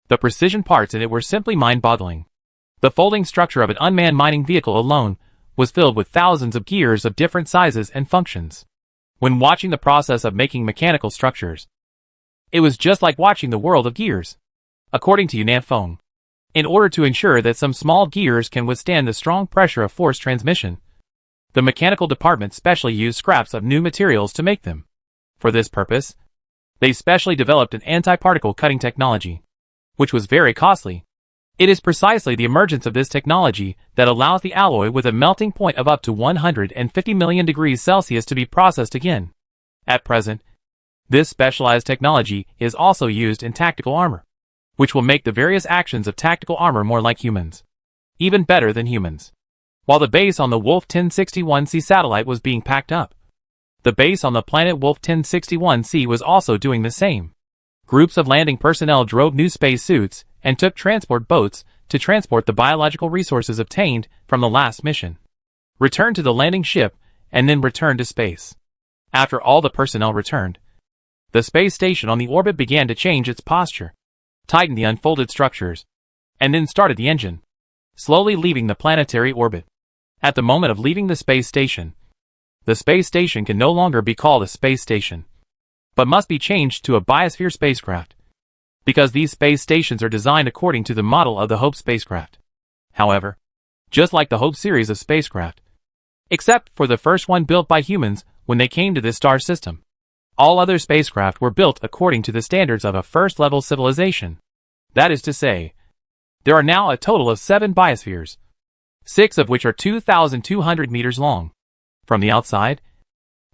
The precision parts in it were simply mind-boggling. The folding structure of an unmanned mining vehicle alone was filled with thousands of gears of different sizes and functions. When watching the process of making mechanical structures, it was just like watching the world of gears. According to Yunan Feng, in order to ensure that some small gears can withstand the strong pressure of force transmission, the mechanical department specially used scraps of new materials to make them. For this purpose, they specially developed an anti-particle cutting technology, which was very costly. It is precisely the emergence of this technology that allows the alloy with a melting point of up to 150 million degrees Celsius to be processed again. At present, this specialized technology is also used in tactical armor, which will make the various actions of tactical armor more like humans, even better than humans. While the base on the Wolf 1061C satellite was being packed up, the base on the planet Wolf 1061C was also doing the same. Groups of landing personnel drove new space suits and took transport boats to transport the biological resources obtained from the last mission, returned to the landing ship, and then returned to space. After all the personnel returned, the space station on the orbit began to change its posture, tighten the unfolded structures, and then started the engine, slowly leaving the planetary orbit. At the moment of leaving the space station can no longer be called a space station, but must be changed to a biosphere spacecraft, because these space stations are designed according to the model of the Hope spacecraft. However, just like the Hope series of spacecraft, except for the first one built by humans when they came to this star system, all other spacecraft were built according to the standards of a first-level civilization. That is to say, there are now a total of 7 biospheres, 6 of which are 2,200 meters long. From the outside,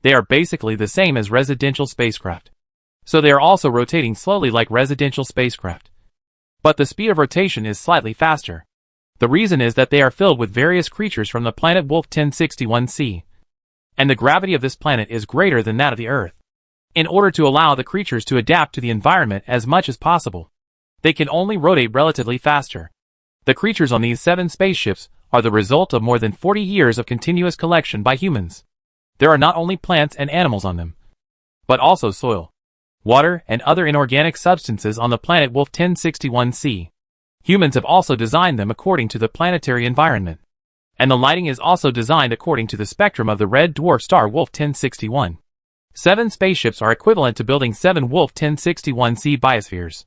they are basically the same as residential spacecraft, so they are also rotating slowly like residential spacecraft. But the speed of rotation is slightly faster. The reason is that they are filled with various creatures from the planet Wolf 1061C, and the gravity of this planet is greater than that of the Earth. In order to allow the creatures to adapt to the environment as much as possible, they can only rotate relatively faster. The creatures on these 7 spaceships are the result of more than 40 years of continuous collection by humans. There are not only plants and animals on them, but also soil, water, and other inorganic substances on the planet Wolf 1061C. Humans have also designed them according to the planetary environment, and the lighting is also designed according to the spectrum of the red dwarf star Wolf 1061. 7 spaceships are equivalent to building 7 Wolf 1061C biospheres.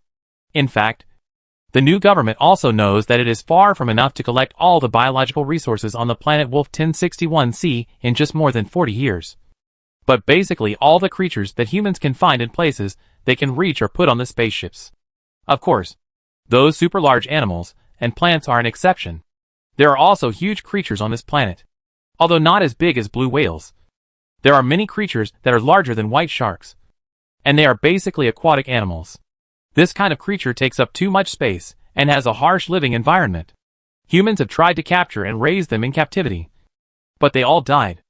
In fact, the new government also knows that it is far from enough to collect all the biological resources on the planet Wolf 1061C in just more than 40 years. But basically all the creatures that humans can find in places they can reach are put on the spaceships. Of course, those super large animals and plants are an exception. There are also huge creatures on this planet, although not as big as blue whales. There are many creatures that are larger than white sharks, and they are basically aquatic animals. This kind of creature takes up too much space and has a harsh living environment. Humans have tried to capture and raise them in captivity, but they all died.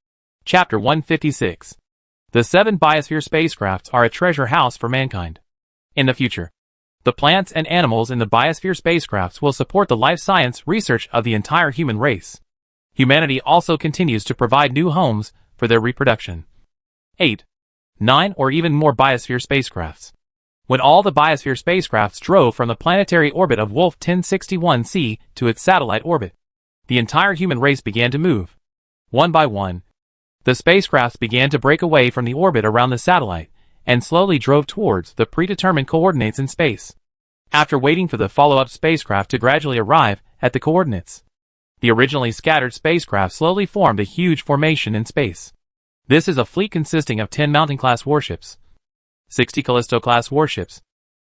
Chapter 156. The 7 biosphere spacecrafts are a treasure house for mankind. In the future, the plants and animals in the biosphere spacecrafts will support the life science research of the entire human race. Humanity also continues to provide new homes for their reproduction. 8, 9, or even more biosphere spacecrafts. When all the biosphere spacecrafts drove from the planetary orbit of Wolf 1061C to its satellite orbit, the entire human race began to move. One by one, the spacecrafts began to break away from the orbit around the satellite and slowly drove towards the predetermined coordinates in space. After waiting for the follow-up spacecraft to gradually arrive at the coordinates, the originally scattered spacecraft slowly formed a huge formation in space. This is a fleet consisting of 10 Mountain-class warships, 60 Callisto-class warships,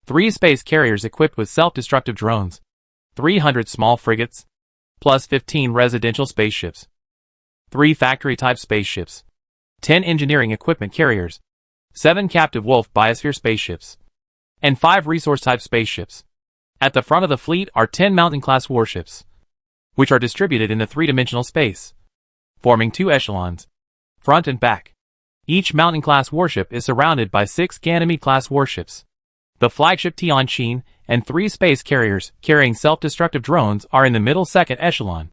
3 space carriers equipped with self-destructive drones, 300 small frigates, plus 15 residential spaceships. 3 factory-type spaceships, 10 engineering equipment carriers, 7 captive Wolf biosphere spaceships, and 5 resource-type spaceships. At the front of the fleet are 10 Mountain-class warships, which are distributed into 3-dimensional space, forming 2 echelons, front and back. Each Mountain-class warship is surrounded by 6 Ganymede-class warships. The flagship Tianqin and 3 space carriers carrying self-destructive drones are in the middle second echelon.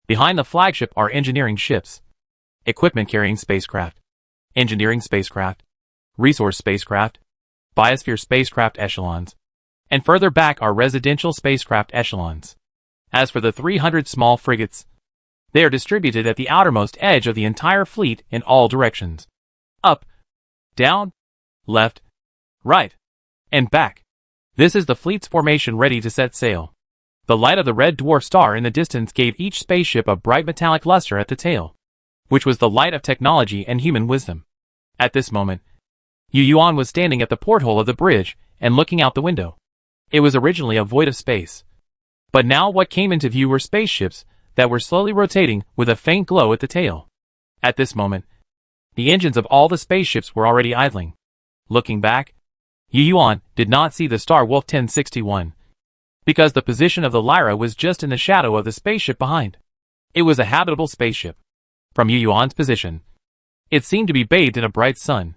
Behind the flagship are engineering ships, equipment-carrying spacecraft, engineering spacecraft, resource spacecraft, biosphere spacecraft echelons, and further back are residential spacecraft echelons. As for the 300 small frigates, they are distributed at the outermost edge of the entire fleet in all directions. Up, down, left, right, and back. This is the fleet's formation ready to set sail. The light of the red dwarf star in the distance gave each spaceship a bright metallic luster at the tail, which was the light of technology and human wisdom. At this moment, Yu Yuan was standing at the porthole of the bridge and looking out the window. It was originally a void of space, but now what came into view were spaceships that were slowly rotating with a faint glow at the tail. At this moment, the engines of all the spaceships were already idling. Looking back, Yu Yuan did not see the Star Wolf 1061, because the position of the Lyra was just in the shadow of the spaceship behind. It was a habitable spaceship. From Yu Yuan's position, it seemed to be bathed in a bright sun.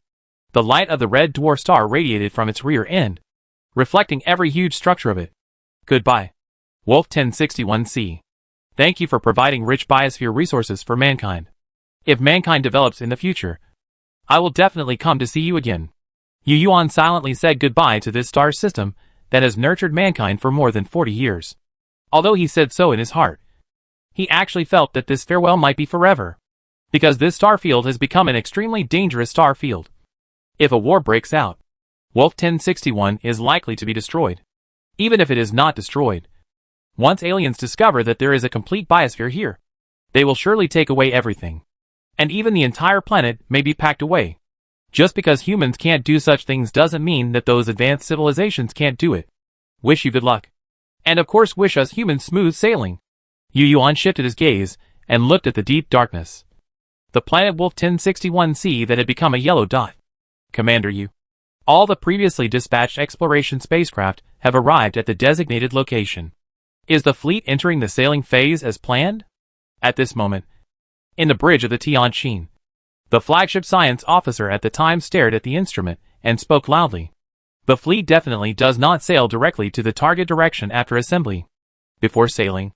The light of the red dwarf star radiated from its rear end, reflecting every huge structure of it. Goodbye, Wolf 1061C. Thank you for providing rich biosphere resources for mankind. If mankind develops in the future, I will definitely come to see you again. Yu Yuan silently said goodbye to this star system that has nurtured mankind for more than 40 years. Although he said so in his heart, he actually felt that this farewell might be forever, because this star field has become an extremely dangerous star field. If a war breaks out, Wolf 1061 is likely to be destroyed. Even if it is not destroyed, once aliens discover that there is a complete biosphere here, they will surely take away everything. And even the entire planet may be packed away. Just because humans can't do such things doesn't mean that those advanced civilizations can't do it. Wish you good luck. And of course wish us humans smooth sailing. Yu Yuan shifted his gaze and looked at the deep darkness. The planet Wolf 1061C that had become a yellow dot. Commander Yu. All the previously dispatched exploration spacecraft have arrived at the designated location. Is the fleet entering the sailing phase as planned? At this moment, in the bridge of the Tianqin, the flagship science officer at the time stared at the instrument and spoke loudly. The fleet definitely does not sail directly to the target direction after assembly. Before sailing,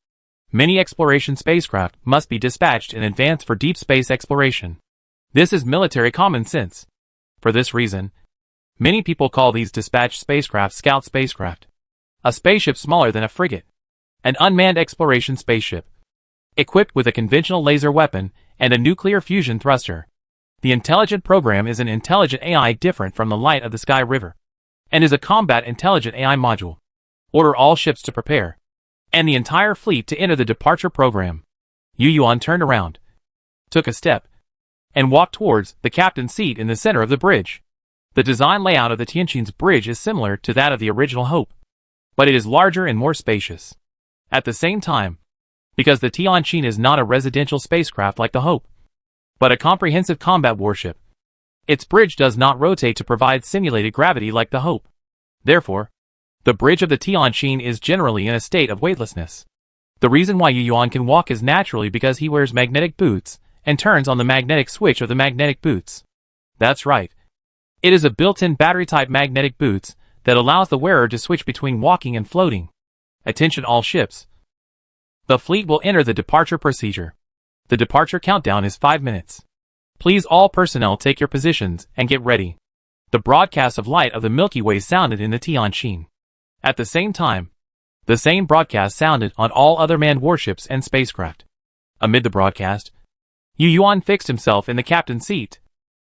many exploration spacecraft must be dispatched in advance for deep space exploration. This is military common sense. For this reason, many people call these dispatched spacecraft scout spacecraft. A spaceship smaller than a frigate. An unmanned exploration spaceship, equipped with a conventional laser weapon and a nuclear fusion thruster. The intelligent program is an intelligent AI different from the light of the sky river, and is a combat intelligent AI module. Order all ships to prepare, and the entire fleet to enter the departure program. Yu Yuan turned around, took a step, and walked towards the captain's seat in the center of the bridge. The design layout of the Tianqin's bridge is similar to that of the original Hope, but it is larger and more spacious. At the same time, because the Tianqin is not a residential spacecraft like the Hope, but a comprehensive combat warship, its bridge does not rotate to provide simulated gravity like the Hope. Therefore, the bridge of the Tianqin is generally in a state of weightlessness. The reason why Yu Yuan can walk is naturally because he wears magnetic boots and turns on the magnetic switch of the magnetic boots. That's right. It is a built-in battery-type magnetic boots that allows the wearer to switch between walking and floating. Attention all ships. The fleet will enter the departure procedure. The departure countdown is 5 minutes. Please all personnel take your positions and get ready. The broadcast of light of the Milky Way sounded in the Tianqin. At the same time, the same broadcast sounded on all other manned warships and spacecraft. Amid the broadcast, Yu Yuan fixed himself in the captain's seat,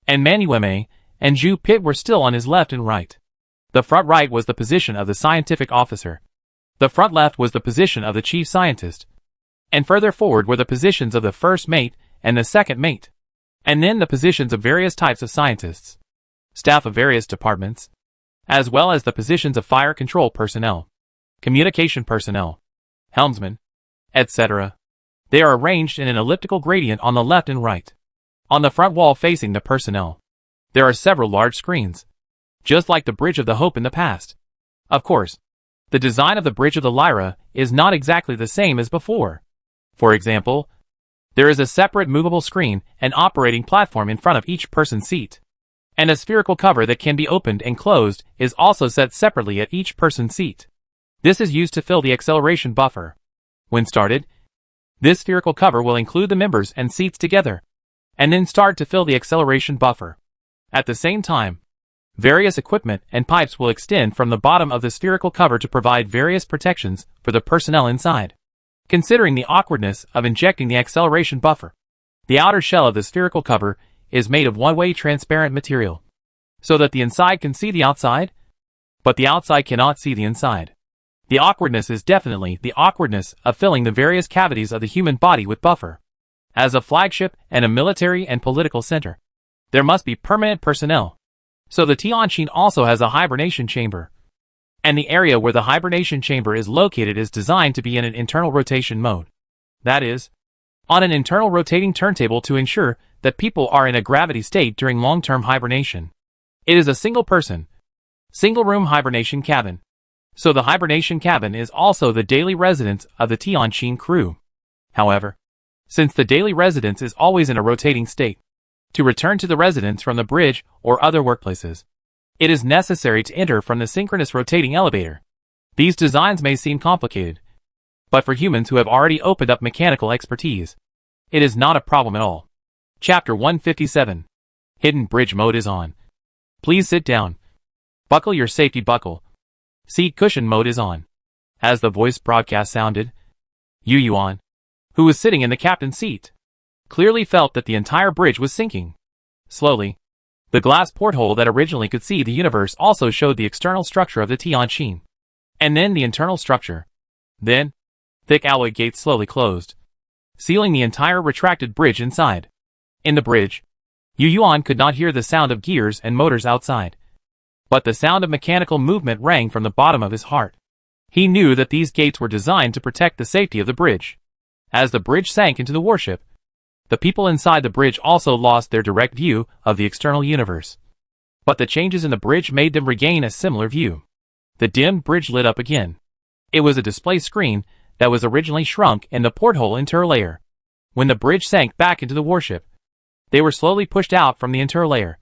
and Manueme and Zhu Pit were still on his left and right. The front right was the position of the scientific officer. The front left was the position of the chief scientist, and further forward were the positions of the first mate and the second mate, and then the positions of various types of scientists, staff of various departments, as well as the positions of fire control personnel, communication personnel, helmsmen, etc. They are arranged in an elliptical gradient on the left and right. On the front wall facing the personnel, there are several large screens, just like the Bridge of the Hope in the past. Of course, the design of the Bridge of the Lyra is not exactly the same as before. For example, there is a separate movable screen and operating platform in front of each person's seat, and a spherical cover that can be opened and closed is also set separately at each person's seat. This is used to fill the acceleration buffer. When started, this spherical cover will include the members and seats together, and then start to fill the acceleration buffer. At the same time, various equipment and pipes will extend from the bottom of the spherical cover to provide various protections for the personnel inside. Considering the awkwardness of injecting the acceleration buffer, the outer shell of the spherical cover is made of one-way transparent material, so that the inside can see the outside, but the outside cannot see the inside. The awkwardness is definitely the awkwardness of filling the various cavities of the human body with buffer. As a flagship and a military and political center, there must be permanent personnel. So the Tianqin also has a hibernation chamber. And the area where the hibernation chamber is located is designed to be in an internal rotation mode. That is, on an internal rotating turntable to ensure that people are in a gravity state during long-term hibernation. It is a single-person, single-room hibernation cabin. So the hibernation cabin is also the daily residence of the Tianqin crew. However, since the daily residence is always in a rotating state, to return to the residence from the bridge or other workplaces, it is necessary to enter from the synchronous rotating elevator. These designs may seem complicated, but for humans who have already opened up mechanical expertise, it is not a problem at all. Chapter 157. Hidden Bridge Mode is on. Please sit down. Buckle your safety buckle. Seat cushion mode is on. As the voice broadcast sounded, Yu Yuan, who was sitting in the captain's seat, clearly felt that the entire bridge was sinking. Slowly, the glass porthole that originally could see the universe also showed the external structure of the Tianqin, and then the internal structure. Then, thick alloy gates slowly closed, sealing the entire retracted bridge inside. In the bridge, Yu Yuan could not hear the sound of gears and motors outside, but the sound of mechanical movement rang from the bottom of his heart. He knew that these gates were designed to protect the safety of the bridge. As the bridge sank into the warship, the people inside the bridge also lost their direct view of the external universe. But the changes in the bridge made them regain a similar view. The dimmed bridge lit up again. It was a display screen that was originally shrunk in the porthole interlayer. When the bridge sank back into the warship, they were slowly pushed out from the interlayer,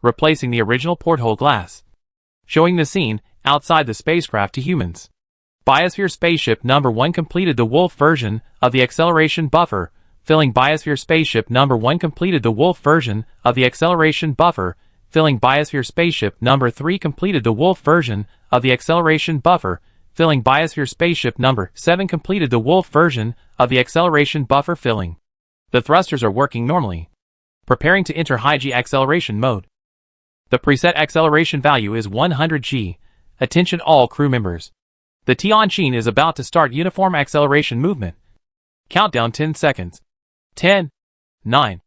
replacing the original porthole glass, showing the scene outside the spacecraft to humans. Biosphere Spaceship Number 1 completed the Wolf version of the acceleration buffer, filling Biosphere Spaceship Number 1 completed the Wolf version of the acceleration buffer, filling Biosphere Spaceship Number 3 completed the Wolf version of the acceleration buffer, filling Biosphere Spaceship Number 7 completed the Wolf version of the acceleration buffer filling. The thrusters are working normally. Preparing to enter high G acceleration mode. The preset acceleration value is 100 G. Attention all crew members. The Tianqin is about to start uniform acceleration movement. Countdown 10 seconds. 10, 9,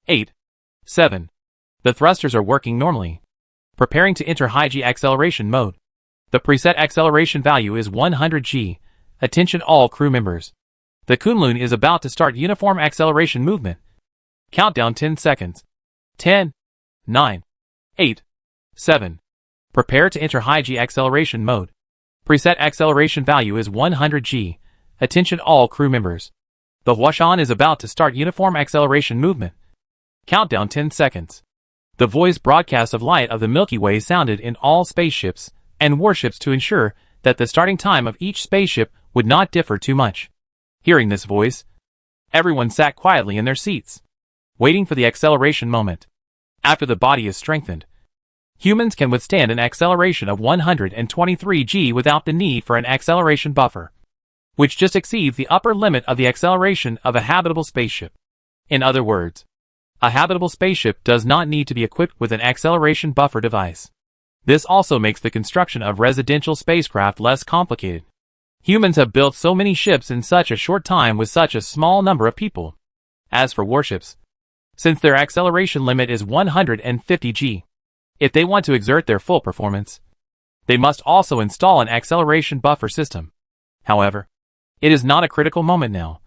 8, 7. The thrusters are working normally. Preparing to enter high G acceleration mode. The preset acceleration value is 100 G. Attention all crew members. The Kunlun is about to start uniform acceleration movement. Countdown 10 seconds. 10, 9, 8, 7. Prepare to enter high G acceleration mode. Preset acceleration value is 100 G. Attention all crew members. The Huashan is about to start uniform acceleration movement. Countdown 10 seconds. The voice broadcast of light of the Milky Way sounded in all spaceships and warships to ensure that the starting time of each spaceship would not differ too much. Hearing this voice, everyone sat quietly in their seats, waiting for the acceleration moment. After the body is strengthened, humans can withstand an acceleration of 123 G without the need for an acceleration buffer, which just exceeds the upper limit of the acceleration of a habitable spaceship. In other words, a habitable spaceship does not need to be equipped with an acceleration buffer device. This also makes the construction of residential spacecraft less complicated. Humans have built so many ships in such a short time with such a small number of people. As for warships, since their acceleration limit is 150 G, if they want to exert their full performance, they must also install an acceleration buffer system. However, it is not a critical moment now.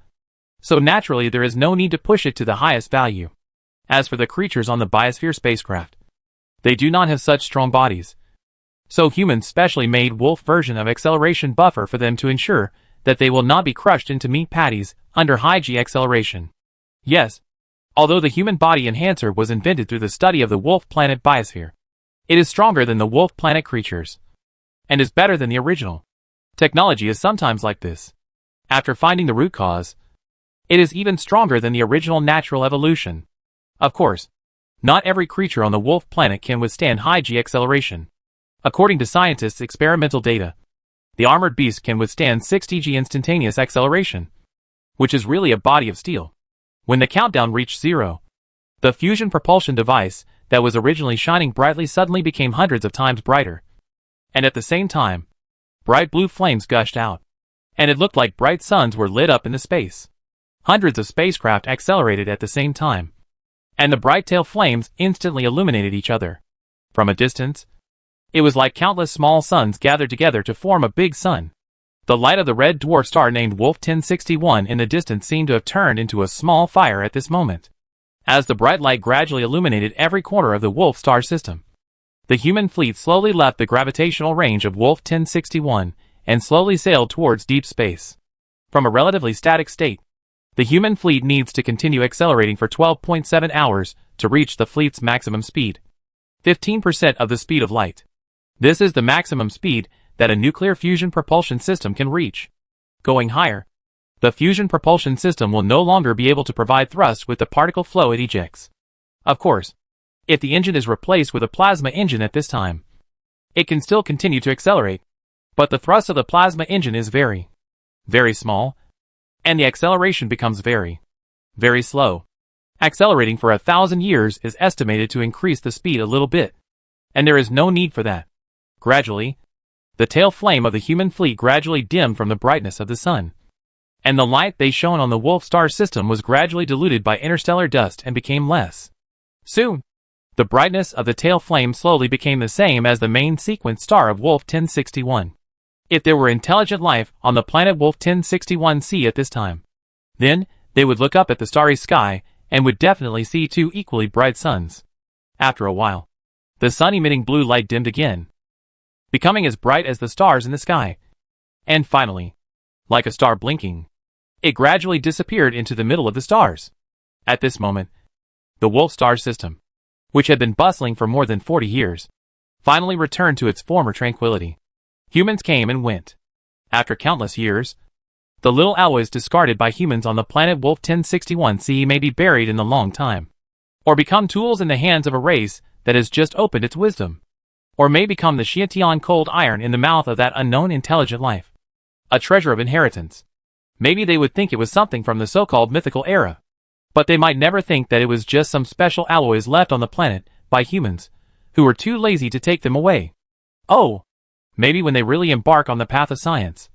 So naturally there is no need to push it to the highest value. As for the creatures on the biosphere spacecraft, they do not have such strong bodies. So humans specially made wolf version of acceleration buffer for them to ensure that they will not be crushed into meat patties under high G acceleration. Yes, although the human body enhancer was invented through the study of the wolf planet biosphere, it is stronger than the wolf planet creatures, and is better than the original. Technology is sometimes like this. After finding the root cause, it is even stronger than the original natural evolution. Of course, not every creature on the wolf planet can withstand high G acceleration. According to scientists' experimental data, the armored beast can withstand 60 G instantaneous acceleration, which is really a body of steel. When the countdown reached 0, the fusion propulsion device that was originally shining brightly suddenly became hundreds of times brighter. And at the same time, bright blue flames gushed out, and it looked like bright suns were lit up in the space. Hundreds of spacecraft accelerated at the same time, and the bright tail flames instantly illuminated each other. From a distance, it was like countless small suns gathered together to form a big sun. The light of the red dwarf star named Wolf 1061 in the distance seemed to have turned into a small fire at this moment. As the bright light gradually illuminated every corner of the Wolf star system, the human fleet slowly left the gravitational range of Wolf 1061 and slowly sailed towards deep space. From a relatively static state, the human fleet needs to continue accelerating for 12.7 hours to reach the fleet's maximum speed, 15% of the speed of light. This is the maximum speed that a nuclear fusion propulsion system can reach. Going higher, the fusion propulsion system will no longer be able to provide thrust with the particle flow it ejects. Of course, if the engine is replaced with a plasma engine at this time, it can still continue to accelerate, but the thrust of the plasma engine is very, very small, and the acceleration becomes very, very slow. Accelerating for 1,000 years is estimated to increase the speed a little bit, and there is no need for that. Gradually, the tail flame of the human fleet gradually dimmed from the brightness of the sun, and the light they shone on the Wolf star system was gradually diluted by interstellar dust and became less. Soon, the brightness of the tail flame slowly became the same as the main sequence star of Wolf 1061. If there were intelligent life on the planet Wolf 1061c at this time, then they would look up at the starry sky and would definitely see two equally bright suns. After a while, the sun emitting blue light dimmed again, becoming as bright as the stars in the sky. And finally, like a star blinking, it gradually disappeared into the middle of the stars. At this moment, the Wolf star system, which had been bustling for more than 40 years, finally returned to its former tranquility. Humans came and went. After countless years, the little alloys discarded by humans on the planet Wolf 1061c may be buried in the long time, or become tools in the hands of a race that has just opened its wisdom, or may become the Shiatian cold iron in the mouth of that unknown intelligent life. A treasure of inheritance. Maybe they would think it was something from the so-called mythical era, but they might never think that it was just some special alloys left on the planet by humans who were too lazy to take them away. Oh, maybe when they really embark on the path of science,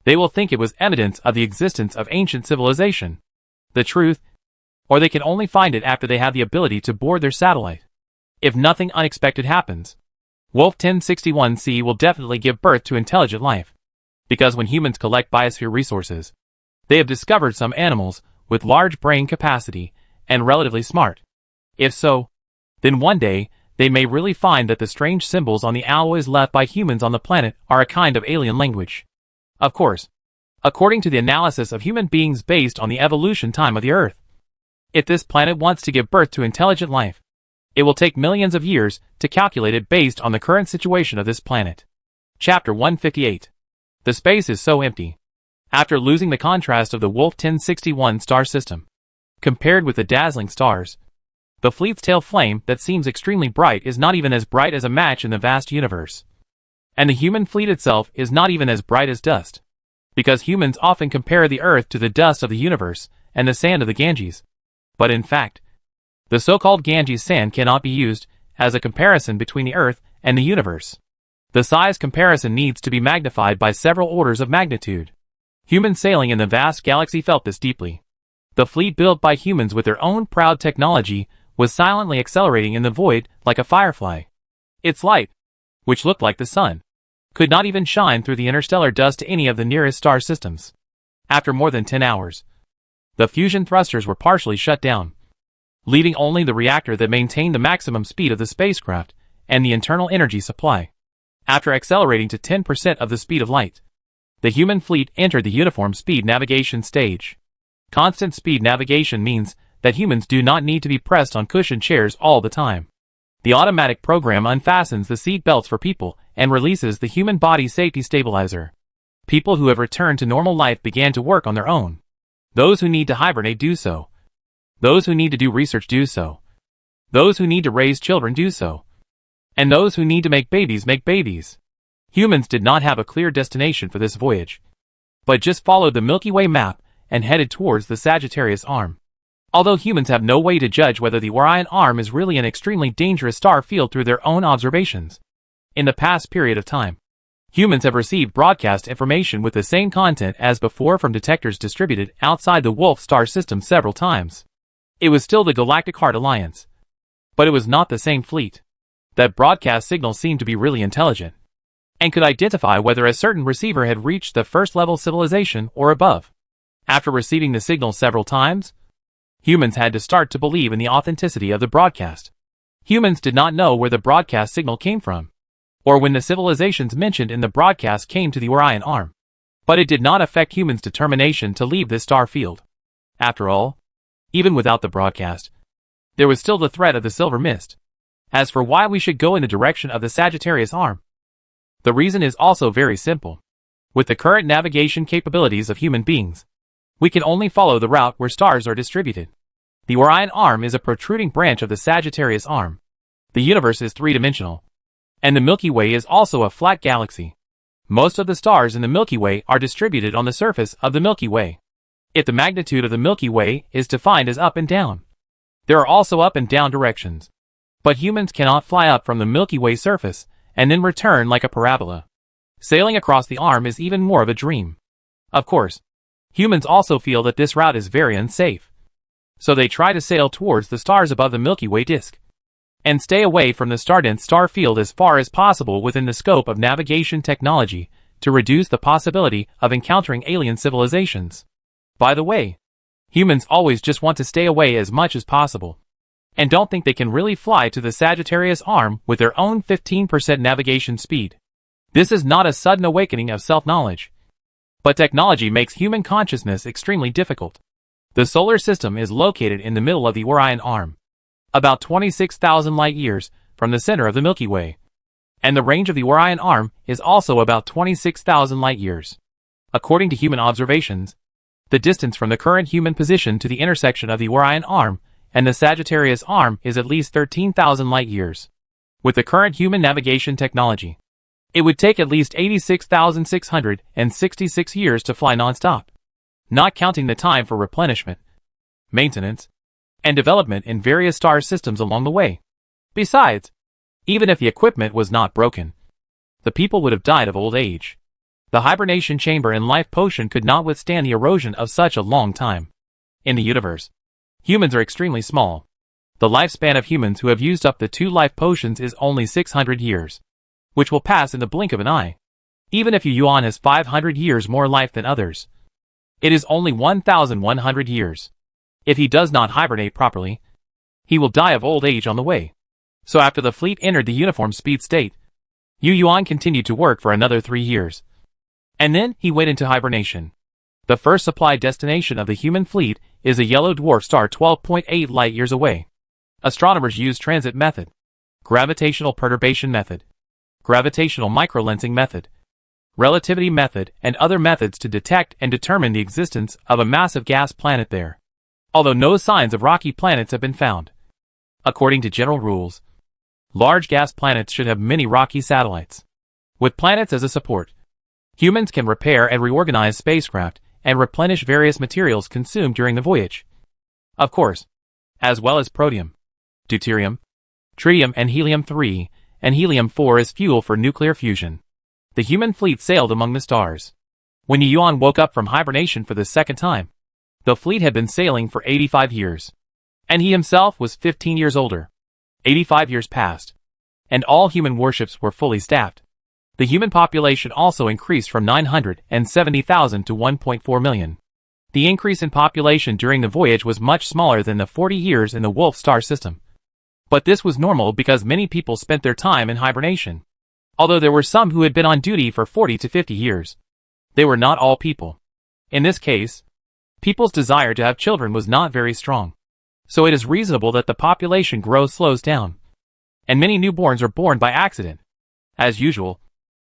they will think it was evidence of the existence of ancient civilization, the truth, or they can only find it after they have the ability to board their satellite. If nothing unexpected happens, Wolf 1061c will definitely give birth to intelligent life, because when humans collect biosphere resources, they have discovered some animals with large brain capacity and relatively smart. If so, then one day, they may really find that the strange symbols on the alloys left by humans on the planet are a kind of alien language. Of course, according to the analysis of human beings based on the evolution time of the Earth, if this planet wants to give birth to intelligent life, it will take millions of years to calculate it based on the current situation of this planet. Chapter 158. The space is so empty. After losing the contrast of the Wolf 1061 star system, compared with the dazzling stars, the fleet's tail flame that seems extremely bright is not even as bright as a match in the vast universe. And the human fleet itself is not even as bright as dust, because humans often compare the Earth to the dust of the universe and the sand of the Ganges. But in fact, the so-called Ganges sand cannot be used as a comparison between the Earth and the universe. The size comparison needs to be magnified by several orders of magnitude. Humans sailing in the vast galaxy felt this deeply. The fleet built by humans with their own proud technology was silently accelerating in the void like a firefly. Its light, which looked like the sun, could not even shine through the interstellar dust to any of the nearest star systems. After more than 10 hours, The fusion thrusters were partially shut down, leaving only the reactor that maintained the maximum speed of the spacecraft and the internal energy supply. After accelerating to 10% of the speed of light, the human fleet entered the uniform speed navigation stage. Constant speed navigation means that humans do not need to be pressed on cushioned chairs all the time. The automatic program unfastens the seat belts for people and releases the human body safety stabilizer. People who have returned to normal life began to work on their own. Those who need to hibernate do so. Those who need to do research do so. Those who need to raise children do so. And those who need to make babies make babies. Humans did not have a clear destination for this voyage, but just followed the Milky Way map and headed towards the Sagittarius Arm. Although humans have no way to judge whether the Orion Arm is really an extremely dangerous star field through their own observations. In the past period of time, humans have received broadcast information with the same content as before from detectors distributed outside the Wolf star system several times. It was still the Galactic Heart Alliance, but it was not the same fleet. That broadcast signal seemed to be really intelligent, and could identify whether a certain receiver had reached the first level civilization or above. After receiving the signal several times, humans had to start to believe in the authenticity of the broadcast. Humans did not know where the broadcast signal came from, or when the civilizations mentioned in the broadcast came to the Orion Arm. But it did not affect humans' determination to leave this star field. After all, even without the broadcast, there was still the threat of the silver mist. As for why we should go in the direction of the Sagittarius Arm, the reason is also very simple. With the current navigation capabilities of human beings, we can only follow the route where stars are distributed. The Orion Arm is a protruding branch of the Sagittarius Arm. The universe is three-dimensional, and the Milky Way is also a flat galaxy. Most of the stars in the Milky Way are distributed on the surface of the Milky Way. If the magnitude of the Milky Way is defined as up and down, there are also up and down directions. But humans cannot fly up from the Milky Way surface and then return like a parabola. Sailing across the arm is even more of a dream. Of course, humans also feel that this route is very unsafe. So they try to sail towards the stars above the Milky Way disk, and stay away from the star-dense star field as far as possible within the scope of navigation technology to reduce the possibility of encountering alien civilizations. By the way, humans always just want to stay away as much as possible, and don't think they can really fly to the Sagittarius Arm with their own 15% navigation speed. This is not a sudden awakening of self-knowledge, but technology makes human consciousness extremely difficult. The solar system is located in the middle of the Orion Arm, about 26,000 light-years from the center of the Milky Way, and the range of the Orion Arm is also about 26,000 light-years. According to human observations, the distance from the current human position to the intersection of the Orion Arm and the Sagittarius Arm is at least 13,000 light-years. With the current human navigation technology, it would take at least 86,666 years to fly non-stop, not counting the time for replenishment, maintenance, and development in various star systems along the way. Besides, even if the equipment was not broken, the people would have died of old age. The hibernation chamber and life potion could not withstand the erosion of such a long time. In the universe, humans are extremely small. The lifespan of humans who have used up the 2 life potions is only 600 years, which will pass in the blink of an eye. Even if Yuan has 500 years more life than others, it is only 1,100 years. If he does not hibernate properly, he will die of old age on the way. So after the fleet entered the uniform speed state, Yuan continued to work for another 3 years. And then he went into hibernation. The first supply destination of the human fleet is a yellow dwarf star 12.8 light-years away. Astronomers use transit method, gravitational perturbation method, gravitational microlensing method, relativity method, and other methods to detect and determine the existence of a massive gas planet there, although no signs of rocky planets have been found. According to general rules, large gas planets should have many rocky satellites. With planets as a support, humans can repair and reorganize spacecraft and replenish various materials consumed during the voyage. Of course, as well as protium, deuterium, tritium and helium-3, and helium-4 as fuel for nuclear fusion. The human fleet sailed among the stars. When Yuan woke up from hibernation for the second time, the fleet had been sailing for 85 years, and he himself was 15 years older. 85 years passed, and all human warships were fully staffed. The human population also increased from 970,000 to 1.4 million. The increase in population during the voyage was much smaller than the 40 years in the Wolf star system. But this was normal because many people spent their time in hibernation. Although there were some who had been on duty for 40 to 50 years. They were not all people. In this case, people's desire to have children was not very strong. So it is reasonable that the population growth slows down. And many newborns are born by accident. As usual,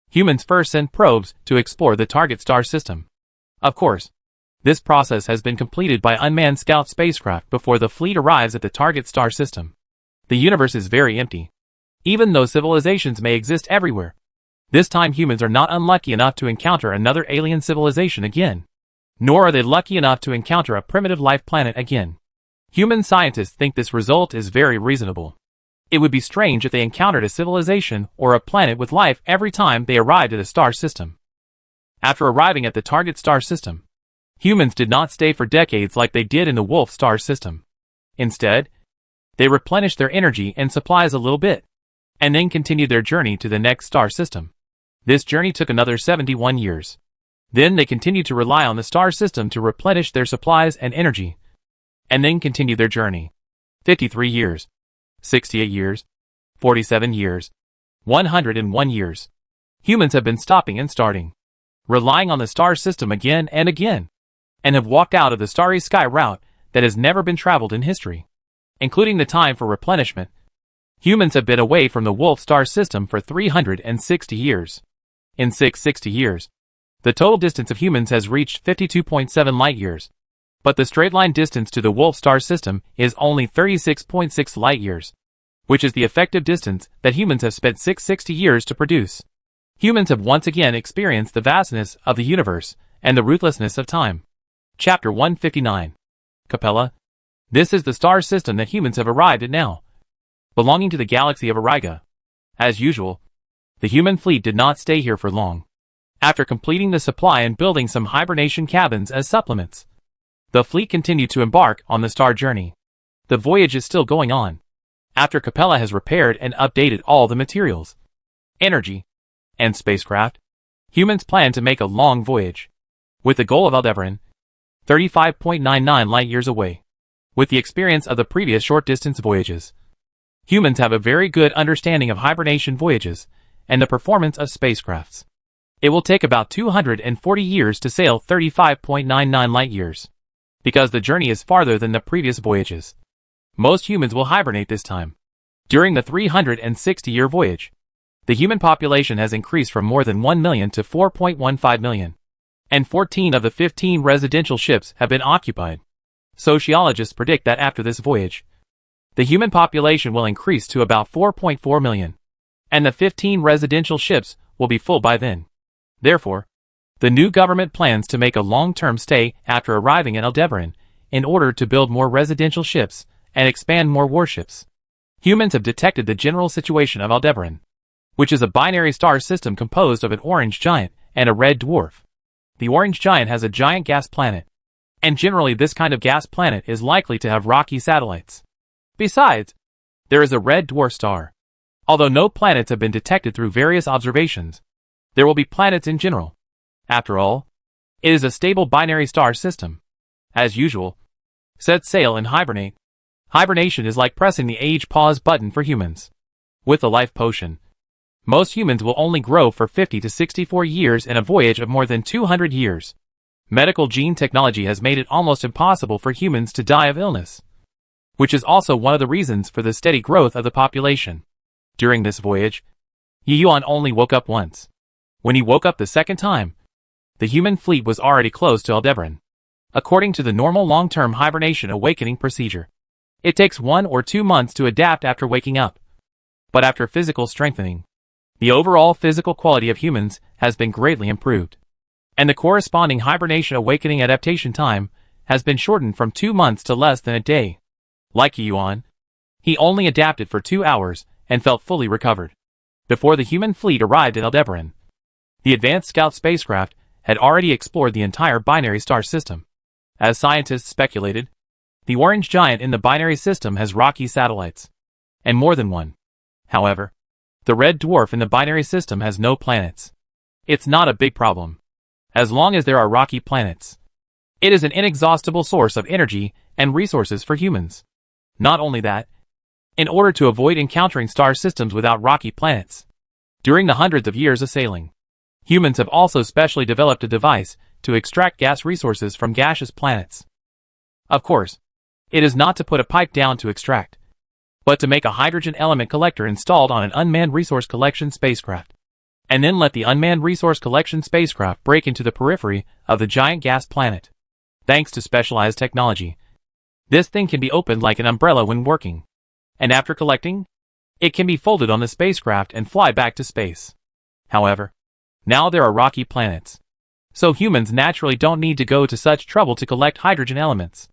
humans first send probes to explore the target star system. Of course, this process has been completed by unmanned scout spacecraft before the fleet arrives at the target star system. The universe is very empty. Even though civilizations may exist everywhere, this time humans are not unlucky enough to encounter another alien civilization again. Nor are they lucky enough to encounter a primitive life planet again. Human scientists think this result is very reasonable. It would be strange if they encountered a civilization or a planet with life every time they arrived at a star system. After arriving at the target star system, humans did not stay for decades like they did in the Wolf star system. Instead, they replenished their energy and supplies a little bit, and then continued their journey to the next star system. This journey took another 71 years. Then they continued to rely on the star system to replenish their supplies and energy, and then continued their journey. 53 years, 68 years, 47 years, 101 years. Humans have been stopping and starting, relying on the star system again and again, and have walked out of the starry sky route that has never been traveled in history. Including the time for replenishment, humans have been away from the Wolf star system for 360 years. In 660 years, the total distance of humans has reached 52.7 light-years, but the straight-line distance to the Wolf star system is only 36.6 light-years, which is the effective distance that humans have spent 660 years to produce. Humans have once again experienced the vastness of the universe and the ruthlessness of time. Chapter 159. Capella. This is the star system that humans have arrived at now, belonging to the galaxy of Auriga. As usual, the human fleet did not stay here for long. After completing the supply and building some hibernation cabins as supplements, the fleet continued to embark on the star journey. The voyage is still going on. After Capella has repaired and updated all the materials, energy, and spacecraft, humans plan to make a long voyage, with the goal of Aldebaran, 35.99 light-years away. With the experience of the previous short-distance voyages, humans have a very good understanding of hibernation voyages and the performance of spacecrafts. It will take about 240 years to sail 35.99 light-years. Because the journey is farther than the previous voyages, most humans will hibernate this time. During the 360-year voyage, the human population has increased from more than 1 million to 4.15 million, and 14 of the 15 residential ships have been occupied. Sociologists predict that after this voyage, the human population will increase to about 4.4 million, and the 15 residential ships will be full by then. Therefore, the new government plans to make a long-term stay after arriving at Aldebaran in order to build more residential ships and expand more warships. Humans have detected the general situation of Aldebaran, which is a binary star system composed of an orange giant and a red dwarf. The orange giant has a giant gas planet, and generally this kind of gas planet is likely to have rocky satellites. Besides, there is a red dwarf star. Although no planets have been detected through various observations, there will be planets in general. After all, it is a stable binary star system. As usual, set sail and hibernate. Hibernation is like pressing the age pause button for humans. With the life potion, most humans will only grow for 50 to 64 years in a voyage of more than 200 years. Medical gene technology has made it almost impossible for humans to die of illness, which is also one of the reasons for the steady growth of the population. During this voyage, Yuan only woke up once. When he woke up the second time, the human fleet was already close to Aldebaran. According to the normal long-term hibernation awakening procedure, it takes 1 or 2 months to adapt after waking up. But after physical strengthening, the overall physical quality of humans has been greatly improved, and the corresponding hibernation awakening adaptation time has been shortened from 2 months to less than a day. Like Yuan, he only adapted for 2 hours and felt fully recovered. Before the human fleet arrived at Aldebaran, the advanced scout spacecraft had already explored the entire binary star system. As scientists speculated, the orange giant in the binary system has rocky satellites, and more than one. However, the red dwarf in the binary system has no planets. It's not a big problem, as long as there are rocky planets. It is an inexhaustible source of energy and resources for humans. Not only that, in order to avoid encountering star systems without rocky planets, during the hundreds of years of sailing, humans have also specially developed a device to extract gas resources from gaseous planets. Of course, it is not to put a pipe down to extract, but to make a hydrogen element collector installed on an unmanned resource collection spacecraft, and then let the unmanned resource collection spacecraft break into the periphery of the giant gas planet. Thanks to specialized technology, this thing can be opened like an umbrella when working, and after collecting, it can be folded on the spacecraft and fly back to space. However, now there are rocky planets, so humans naturally don't need to go to such trouble to collect hydrogen elements.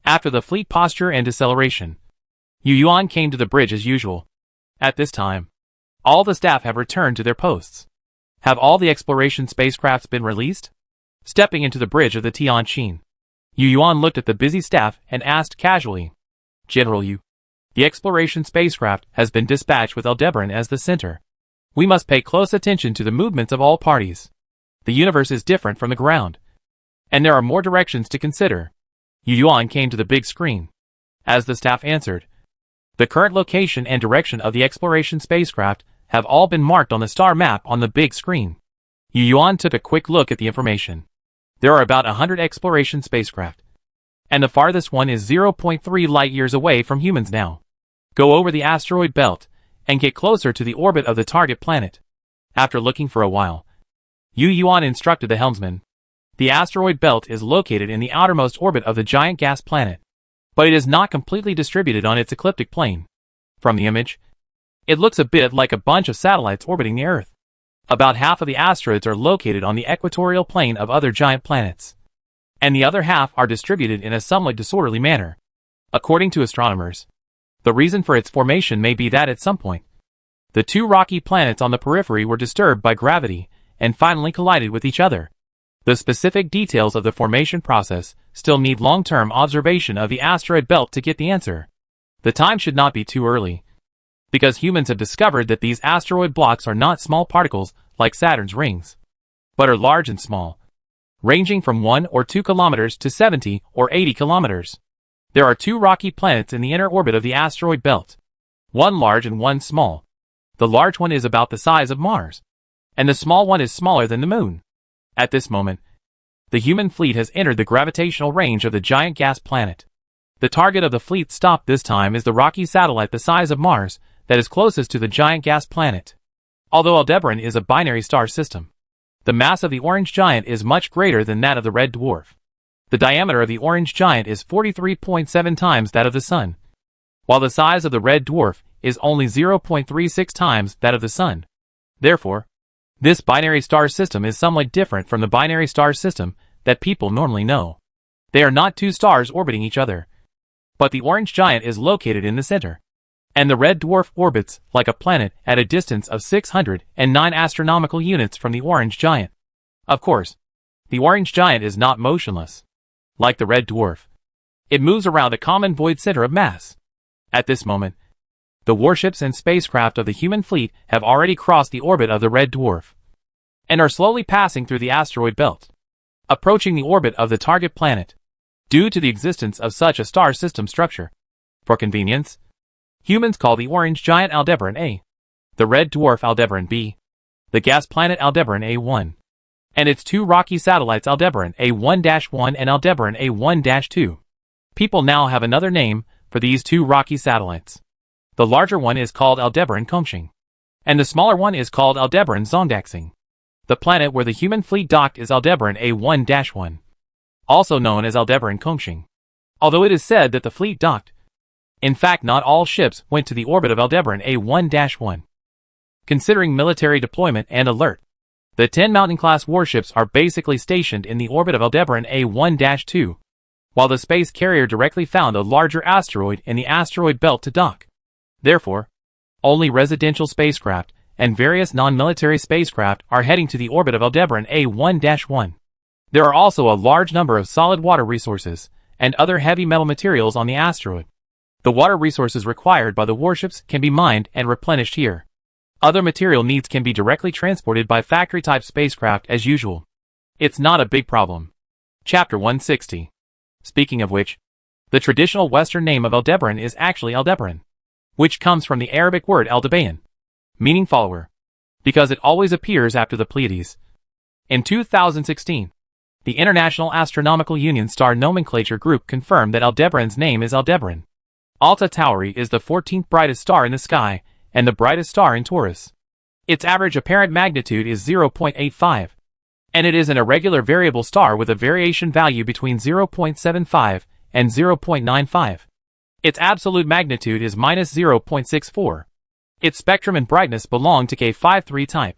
After the fleet posture and deceleration, Yu Yuan came to the bridge as usual. At this time, all the staff have returned to their posts. Have all the exploration spacecrafts been released? Stepping into the bridge of the Tianqin, Yu Yuan looked at the busy staff and asked casually, "General Yu, the exploration spacecraft has been dispatched with Aldebaran as the center. We must pay close attention to the movements of all parties. The universe is different from the ground, and there are more directions to consider." Yu Yuan came to the big screen. As the staff answered, the current location and direction of the exploration spacecraft have all been marked on the star map on the big screen. Yu Yuan took a quick look at the information. There are about 100 exploration spacecraft, and the farthest one is 0.3 light-years away from humans now. Go over the asteroid belt and get closer to the orbit of the target planet. After looking for a while, Yu Yuan instructed the helmsman. The asteroid belt is located in the outermost orbit of the giant gas planet, but it is not completely distributed on its ecliptic plane. From the image, it looks a bit like a bunch of satellites orbiting the Earth. About half of the asteroids are located on the equatorial plane of other giant planets, and the other half are distributed in a somewhat disorderly manner. According to astronomers, the reason for its formation may be that at some point, the two rocky planets on the periphery were disturbed by gravity and finally collided with each other. The specific details of the formation process still need long-term observation of the asteroid belt to get the answer. The time should not be too early, because humans have discovered that these asteroid blocks are not small particles like Saturn's rings, but are large and small, ranging from 1 or 2 kilometers to 70 or 80 kilometers. There are two rocky planets in the inner orbit of the asteroid belt, one large and one small. The large one is about the size of Mars, and the small one is smaller than the Moon. At this moment, the human fleet has entered the gravitational range of the giant gas planet. The target of the fleet stop this time is the rocky satellite the size of Mars that is closest to the giant gas planet. Although Aldebaran is a binary star system, the mass of the orange giant is much greater than that of the red dwarf. The diameter of the orange giant is 43.7 times that of the Sun, while the size of the red dwarf is only 0.36 times that of the Sun. Therefore, this binary star system is somewhat different from the binary star system that people normally know. They are not two stars orbiting each other, but the orange giant is located in the center, and the red dwarf orbits like a planet at a distance of 609 astronomical units from the orange giant. Of course, the orange giant is not motionless. Like the red dwarf, it moves around a common void center of mass. At this moment, the warships and spacecraft of the human fleet have already crossed the orbit of the red dwarf, and are slowly passing through the asteroid belt, approaching the orbit of the target planet, due to the existence of such a star system structure. For convenience, humans call the orange giant Aldebaran A, the red dwarf Aldebaran B, the gas planet Aldebaran A1, and its two rocky satellites Aldebaran A1-1 and Aldebaran A1-2. People now have another name for these two rocky satellites. The larger one is called Aldebaran Komshing, and the smaller one is called Aldebaran Zongdaxing. The planet where the human fleet docked is Aldebaran A1-1, also known as Aldebaran Komshing. Although it is said that the fleet docked, in fact not all ships went to the orbit of Aldebaran A1-1. Considering military deployment and alert, the 10 Mountain-class warships are basically stationed in the orbit of Aldebaran A1-2, while the space carrier directly found a larger asteroid in the asteroid belt to dock. Therefore, only residential spacecraft and various non-military spacecraft are heading to the orbit of Aldebaran A1-1. There are also a large number of solid water resources and other heavy metal materials on the asteroid. The water resources required by the warships can be mined and replenished here. Other material needs can be directly transported by factory-type spacecraft as usual. It's not a big problem. Chapter 160. Speaking of which, the traditional Western name of Aldebaran is actually Aldebaran, which comes from the Arabic word Aldebayan, meaning follower, because it always appears after the Pleiades. In 2016, the International Astronomical Union Star Nomenclature Group confirmed that Aldebaran's name is Aldebaran. Alta Tauri is the 14th brightest star in the sky, and the brightest star in Taurus. Its average apparent magnitude is 0.85, and it is an irregular variable star with a variation value between 0.75 and 0.95. Its absolute magnitude is -0.64. Its spectrum and brightness belong to K53 type,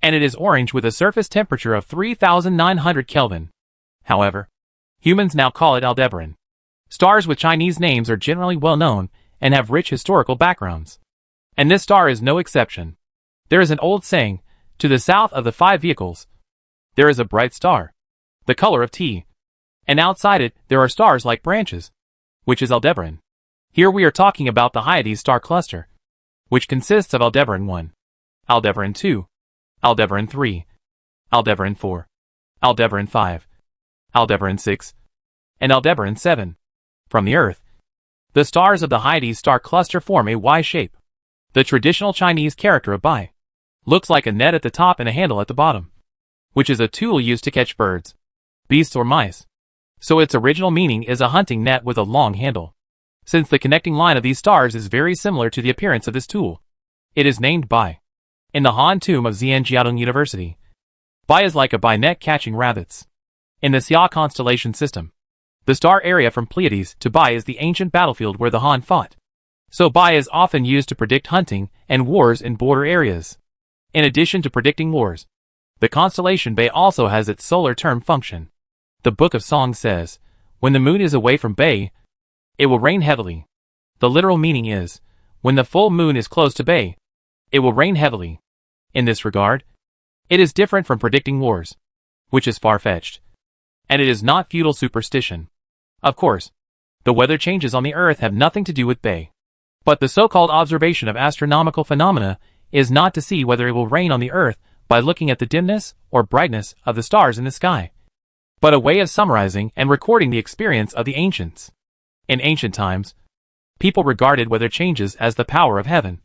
and it is orange with a surface temperature of 3900 Kelvin. However, humans now call it Aldebaran. Stars with Chinese names are generally well known and have rich historical backgrounds, and this star is no exception. There is an old saying, to the south of the 5 vehicles, there is a bright star, the color of tea, and outside it there are stars like branches, which is Aldebaran. Here we are talking about the Hyades star cluster, which consists of Aldebaran 1, Aldebaran 2, Aldebaran 3, Aldebaran 4, Aldebaran 5, Aldebaran 6, and Aldebaran 7. From the Earth, the stars of the Hyades star cluster form a Y shape. The traditional Chinese character of Bai looks like a net at the top and a handle at the bottom, which is a tool used to catch birds, beasts or mice. So its original meaning is a hunting net with a long handle. Since the connecting line of these stars is very similar to the appearance of this tool, it is named Bai. In the Han tomb of Zhejiang University, Bai is like a Bai net catching rabbits. In the Xia constellation system, the star area from Pleiades to Bai is the ancient battlefield where the Han fought. So Bai is often used to predict hunting and wars in border areas. In addition to predicting wars, the constellation Bai also has its solar term function. The Book of Songs says, when the moon is away from Bai, it will rain heavily. The literal meaning is, when the full moon is close to Bai, it will rain heavily. In this regard, it is different from predicting wars, which is far-fetched, and it is not feudal superstition. Of course, the weather changes on the Earth have nothing to do with Bai. But the so-called observation of astronomical phenomena is not to see whether it will rain on the Earth by looking at the dimness or brightness of the stars in the sky, but a way of summarizing and recording the experience of the ancients. In ancient times, people regarded weather changes as the power of heaven,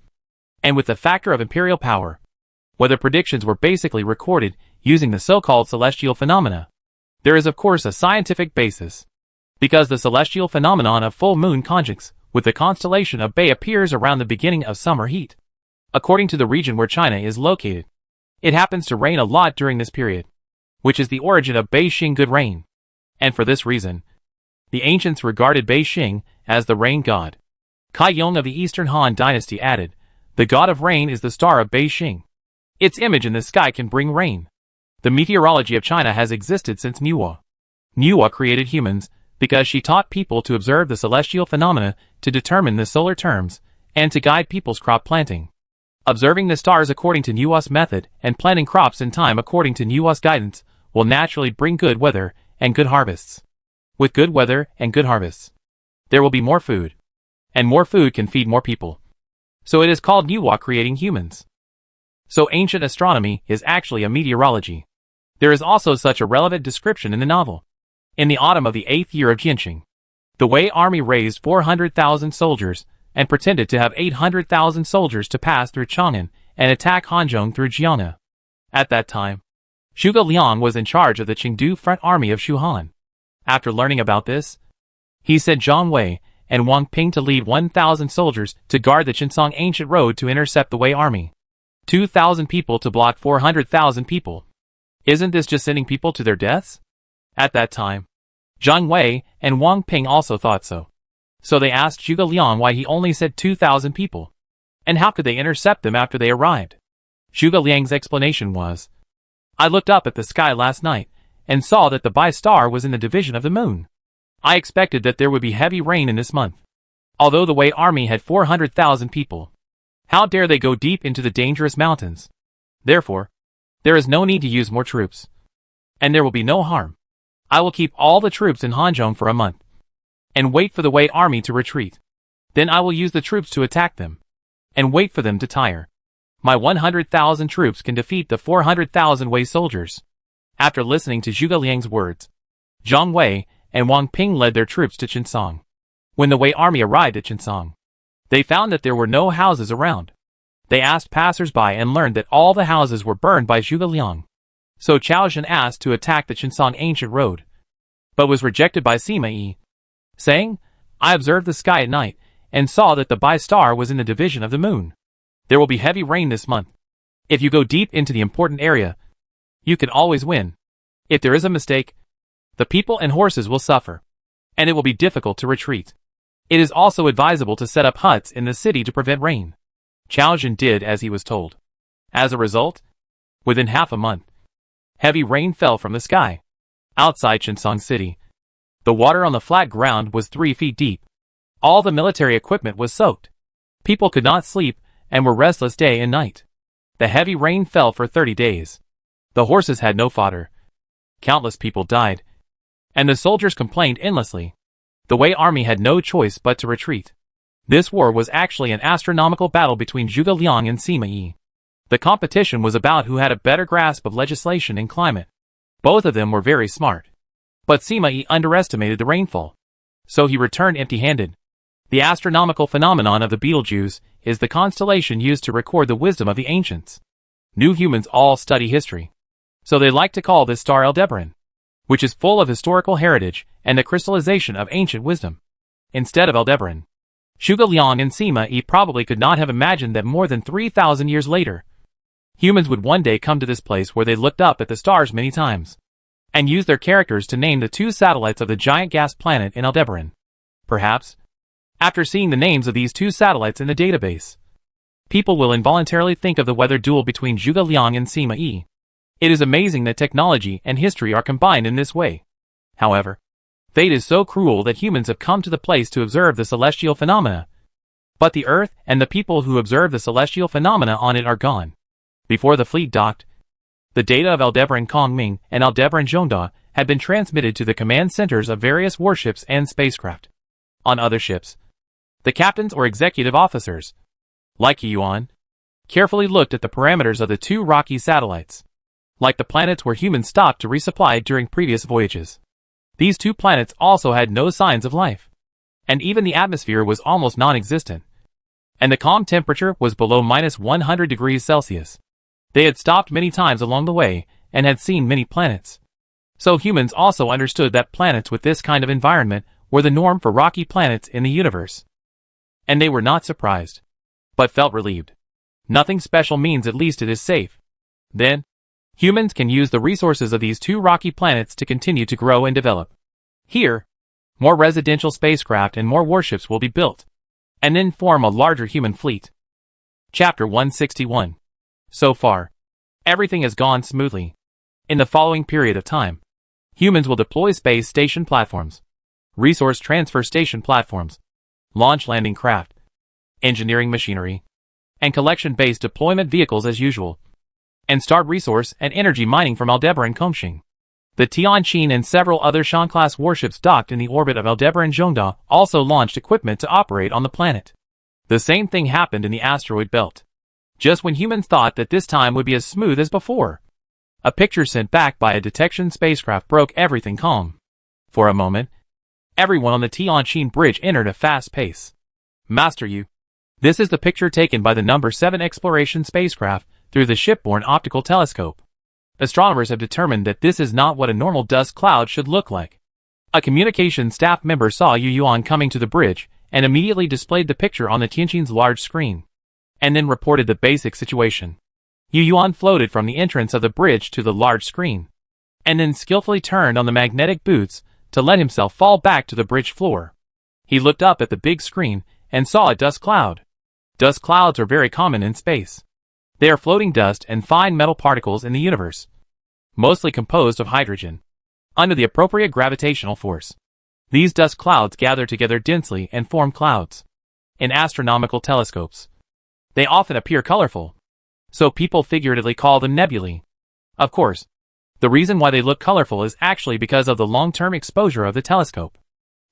and with the factor of imperial power, weather predictions were basically recorded using the so-called celestial phenomena. There is of course a scientific basis, because the celestial phenomenon of full moon conjuncts with the constellation of Bai appears around the beginning of summer heat. According to the region where China is located, it happens to rain a lot during this period, which is the origin of Beixing good rain. And for this reason, the ancients regarded Beixing as the rain god. Kai Yong of the Eastern Han dynasty added, the god of rain is the star of Beixing. Its image in the sky can bring rain. The meteorology of China has existed since Nuwa. Nuwa created humans because she taught people to observe the celestial phenomena to determine the solar terms and to guide people's crop planting. Observing the stars according to Nuwa's method and planting crops in time according to Nuwa's guidance will naturally bring good weather and good harvests. With good weather and good harvests, there will be more food, and more food can feed more people. So it is called Nuwa creating humans. So ancient astronomy is actually a meteorology. There is also such a relevant description in the novel. In the autumn of the 8th year of Jianqing, the Wei army raised 400,000 soldiers and pretended to have 800,000 soldiers to pass through Chang'an and attack Hanzhong through Jiang'an. At that time, Zhuge Liang was in charge of the Qingdu front army of Shuhan. After learning about this, he sent Zhang Wei and Wang Ping to lead 1,000 soldiers to guard the Qinsong ancient road to intercept the Wei army. 2,000 people to block 400,000 people. Isn't this just sending people to their deaths? At that time, Zhang Wei and Wang Ping also thought so. So they asked Zhuge Liang why he only sent 2,000 people, and how could they intercept them after they arrived. Zhuge Liang's explanation was, I looked up at the sky last night and saw that the Bai star was in the division of the moon. I expected that there would be heavy rain in this month. Although the Wei army had 400,000 people, how dare they go deep into the dangerous mountains? Therefore, there is no need to use more troops, and there will be no harm. I will keep all the troops in Hanzhong for a month, and wait for the Wei army to retreat. Then I will use the troops to attack them, and wait for them to tire. My 100,000 troops can defeat the 400,000 Wei soldiers. After listening to Zhuge Liang's words, Zhang Wei and Wang Ping led their troops to Qinsong. When the Wei army arrived at Qinsong, they found that there were no houses around. They asked passers-by and learned that all the houses were burned by Zhuge Liang. So Cao Zhen asked to attack the Qinsong ancient road, but was rejected by Sima Yi, saying, "I observed the sky at night and saw that the Bai star was in the division of the moon. There will be heavy rain this month. If you go deep into the important area, you can always win. If there is a mistake, the people and horses will suffer, and it will be difficult to retreat. It is also advisable to set up huts in the city to prevent rain." Cao Zhen did as he was told. As a result, within half a month, heavy rain fell from the sky. Outside Qinsong City, the water on the flat ground was 3 feet deep. All the military equipment was soaked. People could not sleep and were restless day and night. The heavy rain fell for 30 days. The horses had no fodder. Countless people died, and the soldiers complained endlessly. The Wei army had no choice but to retreat. This war was actually an astronomical battle between Zhuge Liang and Sima Yi. The competition was about who had a better grasp of legislation and climate. Both of them were very smart. But Sima Yi underestimated the rainfall, so he returned empty-handed. The astronomical phenomenon of the Betelgeuse is the constellation used to record the wisdom of the ancients. New humans all study history, so they like to call this star Aldebaran, which is full of historical heritage and the crystallization of ancient wisdom. Instead of Aldebaran, Zhuge Liang and Sima Yi probably could not have imagined that more than 3,000 years later, humans would one day come to this place where they looked up at the stars many times, and used their characters to name the 2 satellites of the giant gas planet in Aldebaran. Perhaps, after seeing the names of these 2 satellites in the database, people will involuntarily think of the weather duel between Zhuge Liang and Sima Yi. It is amazing that technology and history are combined in this way. However, fate is so cruel that humans have come to the place to observe the celestial phenomena. But the Earth and the people who observe the celestial phenomena on it are gone. Before the fleet docked, the data of Aldebaran Kongming and Aldebaran Zhongda had been transmitted to the command centers of various warships and spacecraft. On other ships, the captains or executive officers, like Yuan, carefully looked at the parameters of the 2 rocky satellites, like the planets where humans stopped to resupply during previous voyages. These 2 planets also had no signs of life, and even the atmosphere was almost non-existent, and the calm temperature was below -100 degrees Celsius. They had stopped many times along the way and had seen many planets. So humans also understood that planets with this kind of environment were the norm for rocky planets in the universe. And they were not surprised, but felt relieved. Nothing special means at least it is safe. Then, humans can use the resources of these 2 rocky planets to continue to grow and develop. Here, more residential spacecraft and more warships will be built, and then form a larger human fleet. Chapter 161. So far, everything has gone smoothly. In the following period of time, humans will deploy space station platforms, resource transfer station platforms, launch landing craft, engineering machinery, and collection-based deployment vehicles as usual, and start resource and energy mining from Aldebaran Kongxing. The Tianqin and several other Shan-class warships docked in the orbit of Aldebaran Zhongda also launched equipment to operate on the planet. The same thing happened in the asteroid belt. Just when humans thought that this time would be as smooth as before, a picture sent back by a detection spacecraft broke everything calm. For a moment, everyone on the Tianqin bridge entered a fast pace. Master Yu. This is the picture taken by the number 7 exploration spacecraft through the shipborne optical telescope. Astronomers have determined that this is not what a normal dust cloud should look like. A communication staff member saw Yu Yuan coming to the bridge and immediately displayed the picture on the Tianqin's large screen, and then reported the basic situation. Yu Yuan floated from the entrance of the bridge to the large screen, and then skillfully turned on the magnetic boots to let himself fall back to the bridge floor. He looked up at the big screen and saw a dust cloud. Dust clouds are very common in space. They are floating dust and fine metal particles in the universe, mostly composed of hydrogen. Under the appropriate gravitational force, these dust clouds gather together densely and form clouds. In astronomical telescopes, they often appear colorful, so people figuratively call them nebulae. Of course, the reason why they look colorful is actually because of the long-term exposure of the telescope.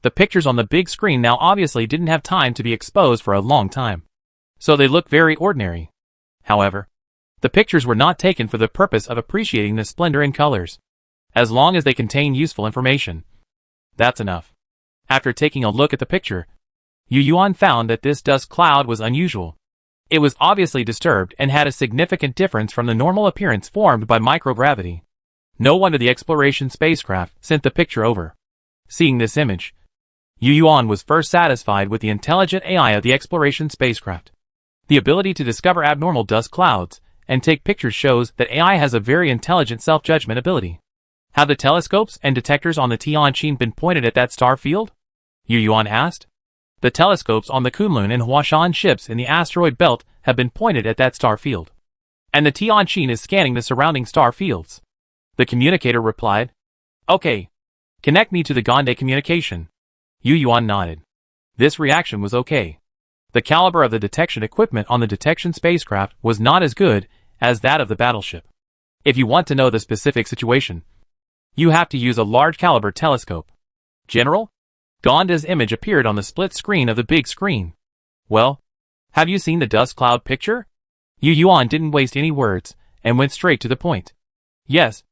The pictures on the big screen now obviously didn't have time to be exposed for a long time, so they look very ordinary. However, the pictures were not taken for the purpose of appreciating the splendor in colors. As long as they contain useful information, that's enough. After taking a look at the picture, Yu Yuan found that this dust cloud was unusual. It was obviously disturbed and had a significant difference from the normal appearance formed by microgravity. No wonder the exploration spacecraft sent the picture over. Seeing this image, Yu Yuan was first satisfied with the intelligent AI of the exploration spacecraft. The ability to discover abnormal dust clouds and take pictures shows that AI has a very intelligent self-judgment ability. Have the telescopes and detectors on the Tianqin been pointed at that star field? Yu Yuan asked. The telescopes on the Kunlun and Huashan ships in the asteroid belt have been pointed at that star field. And the Tianqin is scanning the surrounding star fields. The communicator replied. Okay. Connect me to the Gonde communication. Yu Yuan nodded. This reaction was okay. The caliber of the detection equipment on the detection spacecraft was not as good as that of the battleship. If you want to know the specific situation, you have to use a large caliber telescope. General? Gonda's image appeared on the split screen of the big screen. Well, have you seen the dust cloud picture? Yu Yuan didn't waste any words and went straight to the point. Yes.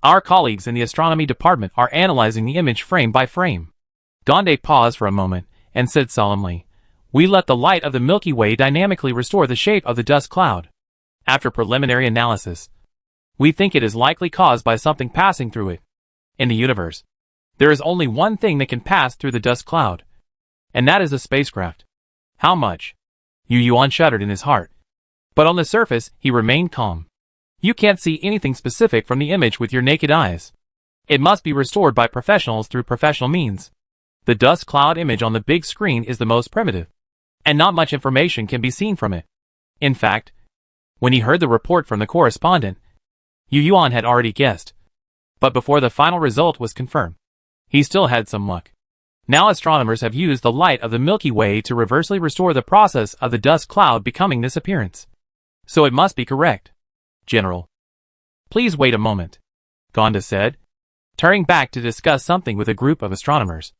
Our colleagues in the astronomy department are analyzing the image frame by frame. Gonde paused for a moment and said solemnly, We let the light of the Milky Way dynamically restore the shape of the dust cloud. After preliminary analysis, we think it is likely caused by something passing through it. In the universe, there is only one thing that can pass through the dust cloud, and that is a spacecraft. How much? Yu Yuan shuddered in his heart. But on the surface, he remained calm. You can't see anything specific from the image with your naked eyes. It must be restored by professionals through professional means. The dust cloud image on the big screen is the most primitive, and not much information can be seen from it. In fact, when he heard the report from the correspondent, Yu Yuan had already guessed. But before the final result was confirmed, he still had some luck. Now astronomers have used the light of the Milky Way to reversely restore the process of the dust cloud becoming this appearance. So it must be correct. General. Please wait a moment, Gonda said, turning back to discuss something with a group of astronomers,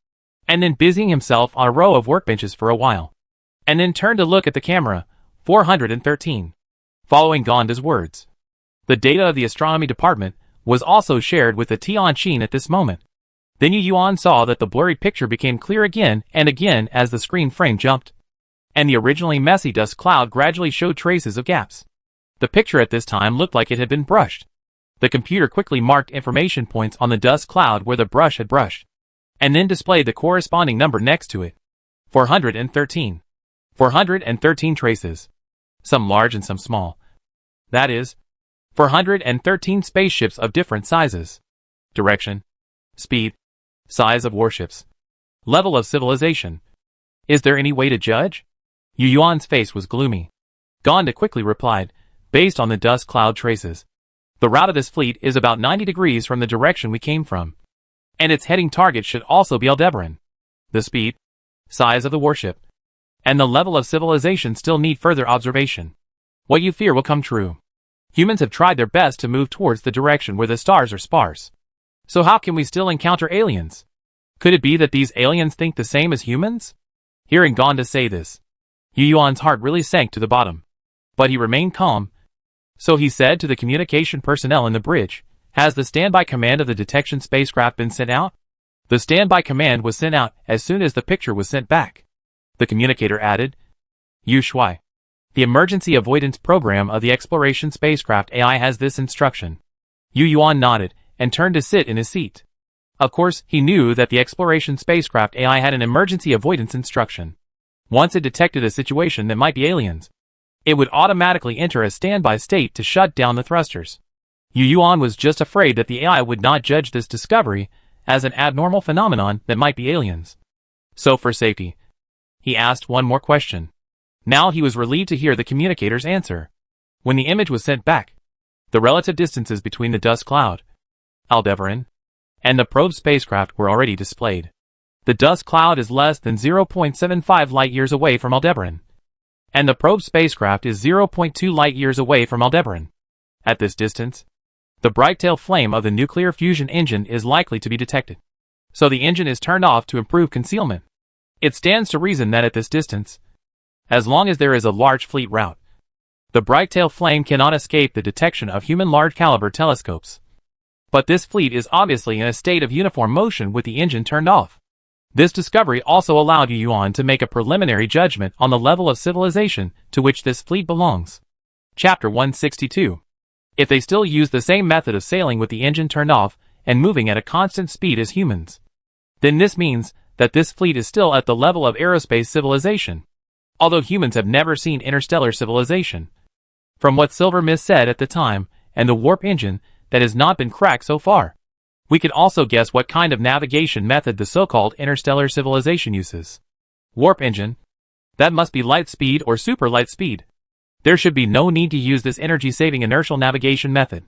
and then busying himself on a row of workbenches for a while, and then turned to look at the camera, 413. Following Gonda's words, the data of the astronomy department was also shared with the Tianqin at this moment. Then Yu Yuan saw that the blurry picture became clear again and again as the screen frame jumped, and the originally messy dust cloud gradually showed traces of gaps. The picture at this time looked like it had been brushed. The computer quickly marked information points on the dust cloud where the brush had brushed, and then displayed the corresponding number next to it. 413. 413 traces. Some large and some small. That is, 413 spaceships of different sizes. Direction. Speed. Size of warships. Level of civilization. Is there any way to judge? Yu Yuan's face was gloomy. Gonda quickly replied, based on the dust cloud traces, the route of this fleet is about 90 degrees from the direction we came from, and its heading target should also be Aldebaran. The speed, size of the warship, and the level of civilization still need further observation. What you fear will come true. Humans have tried their best to move towards the direction where the stars are sparse. So how can we still encounter aliens? Could it be that these aliens think the same as humans? Hearing Gonda say this, Yu Yuan's heart really sank to the bottom. But he remained calm. So he said to the communication personnel in the bridge, Has the standby command of the detection spacecraft been sent out? The standby command was sent out as soon as the picture was sent back. The communicator added, Yu Shui. The emergency avoidance program of the exploration spacecraft AI has this instruction. Yu Yuan nodded and turned to sit in his seat. Of course, he knew that the exploration spacecraft AI had an emergency avoidance instruction. Once it detected a situation that might be aliens, it would automatically enter a standby state to shut down the thrusters. Yu Yuan was just afraid that the AI would not judge this discovery as an abnormal phenomenon that might be aliens. So for safety, he asked one more question. Now he was relieved to hear the communicator's answer. When the image was sent back, the relative distances between the dust cloud, Aldebaran, and the probe spacecraft were already displayed. The dust cloud is less than 0.75 light-years away from Aldebaran, and the probe spacecraft is 0.2 light-years away from Aldebaran. At this distance, the bright tail flame of the nuclear fusion engine is likely to be detected. So the engine is turned off to improve concealment. It stands to reason that at this distance, as long as there is a large fleet route, the bright tail flame cannot escape the detection of human large-caliber telescopes. But this fleet is obviously in a state of uniform motion with the engine turned off. This discovery also allowed Yu Yuan to make a preliminary judgment on the level of civilization to which this fleet belongs. Chapter 162. If they still use the same method of sailing with the engine turned off and moving at a constant speed as humans, then this means that this fleet is still at the level of aerospace civilization, although humans have never seen interstellar civilization. From what Silver Mist said at the time, and the warp engine that has not been cracked so far, we can also guess what kind of navigation method the so-called interstellar civilization uses. Warp engine? That must be light speed or super light speed. There should be no need to use this energy-saving inertial navigation method.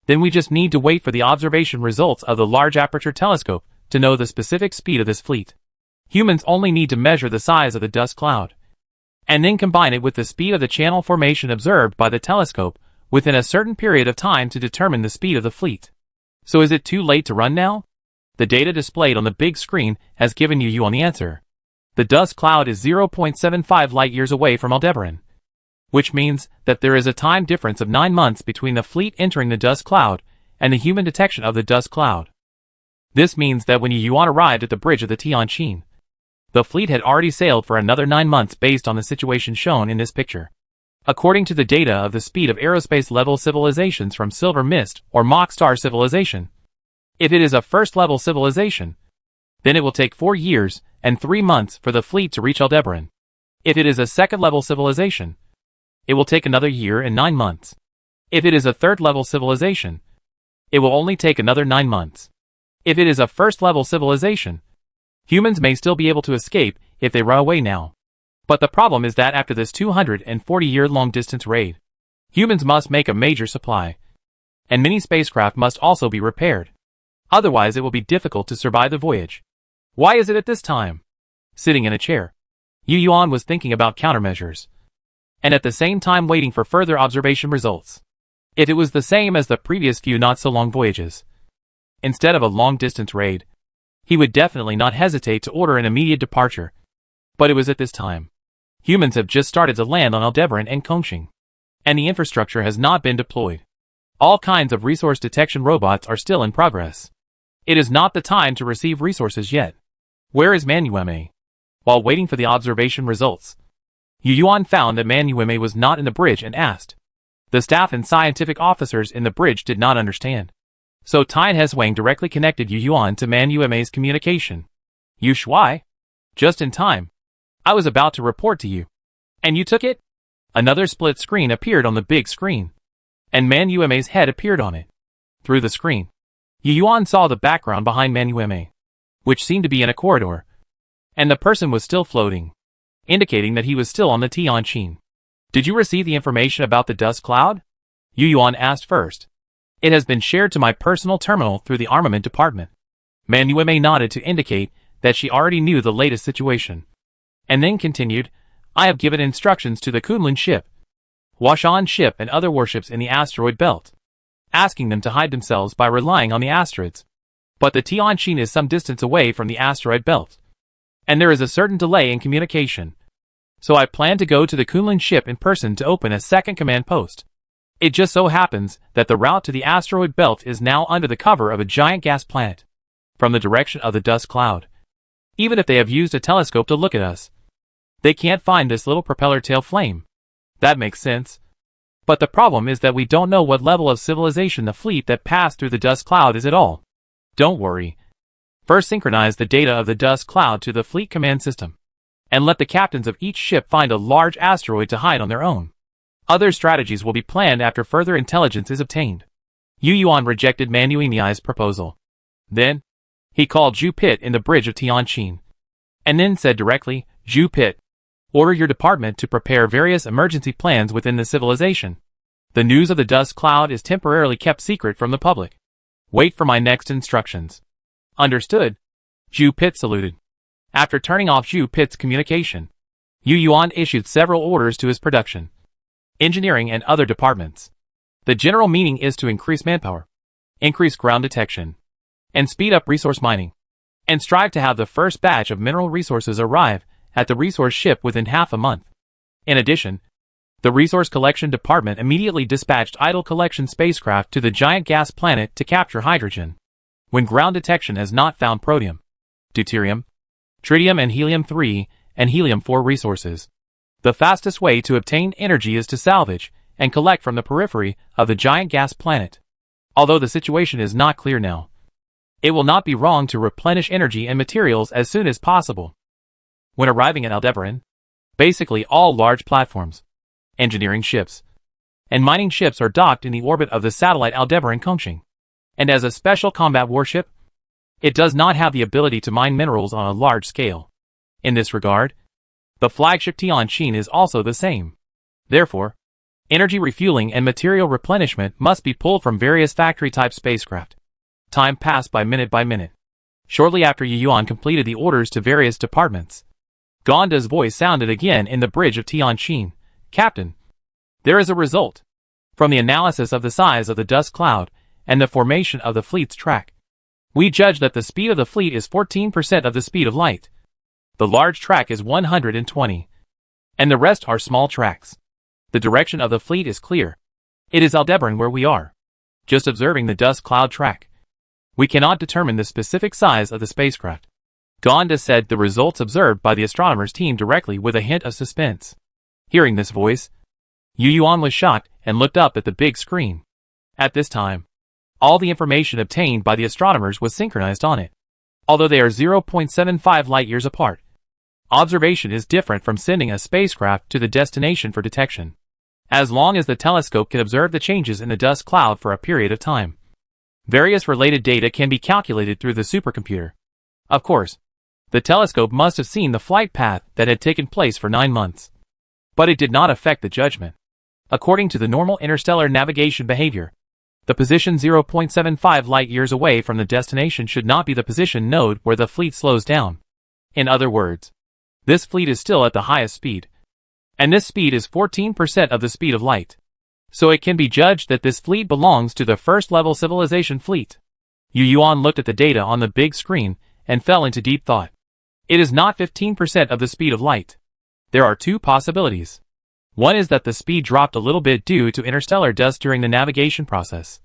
Then we just need to wait for the observation results of the Large Aperture Telescope to know the specific speed of this fleet. Humans only need to measure the size of the dust cloud, and then combine it with the speed of the channel formation observed by the telescope within a certain period of time to determine the speed of the fleet. So is it too late to run now? The data displayed on the big screen has given you on the answer. The dust cloud is 0.75 light-years away from Aldebaran, which means that there is a time difference of 9 months between the fleet entering the dust cloud and the human detection of the dust cloud. This means that when Yu Yuan arrived at the bridge of the Tianqin, the fleet had already sailed for another 9 months based on the situation shown in this picture. According to the data of the speed of aerospace-level civilizations from Silver Mist or Mach Star civilization, if it is a first-level civilization, then it will take 4 years and 3 months for the fleet to reach Aldebaran. If it is a second-level civilization, it will take another year and 9 months. If it is a third-level civilization, it will only take another 9 months. If it is a first-level civilization, humans may still be able to escape if they run away now. But the problem is that after this 240-year long-distance raid, humans must make a major supply, and many spacecraft must also be repaired. Otherwise it will be difficult to survive the voyage. Why is it at this time? Sitting in a chair, Yu Yuan was thinking about countermeasures, and at the same time waiting for further observation results. If it was the same as the previous few not-so-long voyages, instead of a long-distance raid, he would definitely not hesitate to order an immediate departure. But it was at this time. Humans have just started to land on Aldebaran and Kongqing, and the infrastructure has not been deployed. All kinds of resource detection robots are still in progress. It is not the time to receive resources yet. Where is Manueme? While waiting for the observation results, Yu Yuan found that Manueme was not in the bridge and asked. The staff and scientific officers in the bridge did not understand. So Tien Heswang directly connected Yu Yuan to Manueme's communication. Yu Shuai? Just in time. I was about to report to you. And you took it? Another split screen appeared on the big screen, and Manueme's head appeared on it. Through the screen, Yu Yuan saw the background behind Manueme, which seemed to be in a corridor, and the person was still floating, indicating that he was still on the Tianqin. Did you receive the information about the dust cloud? Yu Yuan asked first. It has been shared to my personal terminal through the armament department. Manueme nodded to indicate that she already knew the latest situation, and then continued, I have given instructions to the Kunlun ship, Huashan ship and other warships in the asteroid belt, asking them to hide themselves by relying on the asteroids. But the Tianqin is some distance away from the asteroid belt, and there is a certain delay in communication. So I plan to go to the Kunlun ship in person to open a second command post. It just so happens that the route to the asteroid belt is now under the cover of a giant gas planet, from the direction of the dust cloud. Even if they have used a telescope to look at us, they can't find this little propeller tail flame. That makes sense. But the problem is that we don't know what level of civilization the fleet that passed through the dust cloud is at all. Don't worry. First synchronize the data of the dust cloud to the fleet command system, and let the captains of each ship find a large asteroid to hide on their own. Other strategies will be planned after further intelligence is obtained. Yu Yuan rejected Manueme's proposal. Then, he called Zhu Pit in the bridge of Tianqin, and then said directly, Zhu Pit, order your department to prepare various emergency plans within the civilization. The news of the dust cloud is temporarily kept secret from the public. Wait for my next instructions. Understood. Zhu Pit saluted. After turning off Zhu Pit's communication, Yu Yuan issued several orders to his production, engineering and other departments. The general meaning is to increase manpower, increase ground detection, and speed up resource mining, and strive to have the first batch of mineral resources arrive at the resource ship within half a month. In addition, The Resource Collection Department immediately dispatched idle collection spacecraft to the giant gas planet to capture hydrogen. When ground detection has not found protium, deuterium, tritium and helium-3 and helium-4 resources, the fastest way to obtain energy is to salvage and collect from the periphery of the giant gas planet. Although the situation is not clear now, it will not be wrong to replenish energy and materials as soon as possible. When arriving at Aldebaran, basically all large platforms, engineering ships, and mining ships are docked in the orbit of the satellite Aldebaran Kongqing. And as a special combat warship, it does not have the ability to mine minerals on a large scale. In this regard, the flagship Tianqin is also the same. Therefore, energy refueling and material replenishment must be pulled from various factory-type spacecraft. Time passed by minute. Shortly after Yu Yuan completed the orders to various departments, Gonda's voice sounded again in the bridge of Tianqin. Captain, there is a result. From the analysis of the size of the dust cloud and the formation of the fleet's track, we judge that the speed of the fleet is 14% of the speed of light. The large track is 120, and the rest are small tracks. The direction of the fleet is clear. It is Aldebaran where we are. Just observing the dust cloud track, we cannot determine the specific size of the spacecraft. Gonda said the results observed by the astronomers team directly with a hint of suspense. Hearing this voice, Yu Yuan was shocked and looked up at the big screen. At this time, all the information obtained by the astronomers was synchronized on it. Although they are 0.75 light-years apart, observation is different from sending a spacecraft to the destination for detection. As long as the telescope can observe the changes in the dust cloud for a period of time, various related data can be calculated through the supercomputer. Of course, the telescope must have seen the flight path that had taken place for 9 months. But it did not affect the judgment. According to the normal interstellar navigation behavior, the position 0.75 light-years away from the destination should not be the position node where the fleet slows down. In other words, this fleet is still at the highest speed, and this speed is 14% of the speed of light. So it can be judged that this fleet belongs to the first-level civilization fleet. Yu Yuan looked at the data on the big screen and fell into deep thought. It is not 15% of the speed of light. There are two possibilities. One is that the speed dropped a little bit due to interstellar dust during the navigation process.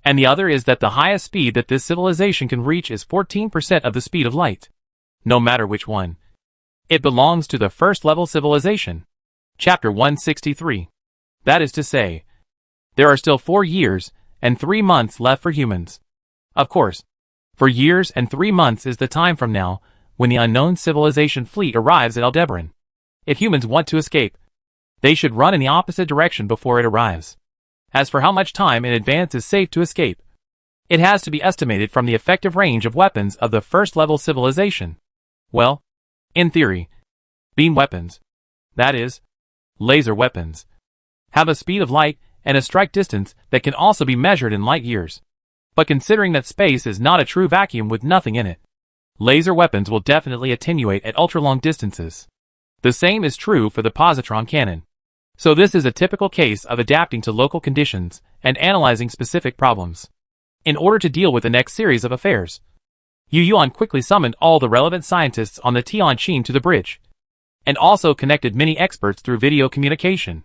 And the other is that the highest speed that this civilization can reach is 14% of the speed of light. No matter which one, it belongs to the first-level civilization. Chapter 163. That is to say, there are still 4 years and 3 months left for humans. Of course, 4 years and 3 months is the time from now when the unknown civilization fleet arrives at Aldebaran. If humans want to escape, they should run in the opposite direction before it arrives. As for how much time in advance is safe to escape, it has to be estimated from the effective range of weapons of the first-level civilization. Well, in theory, beam weapons, that is, laser weapons, have a speed of light and a strike distance that can also be measured in light-years. But considering that space is not a true vacuum with nothing in it, laser weapons will definitely attenuate at ultra-long distances. The same is true for the positron cannon. So this is a typical case of adapting to local conditions and analyzing specific problems. In order to deal with the next series of affairs, Yu Yuan quickly summoned all the relevant scientists on the Tianqin to the bridge, and also connected many experts through video communication.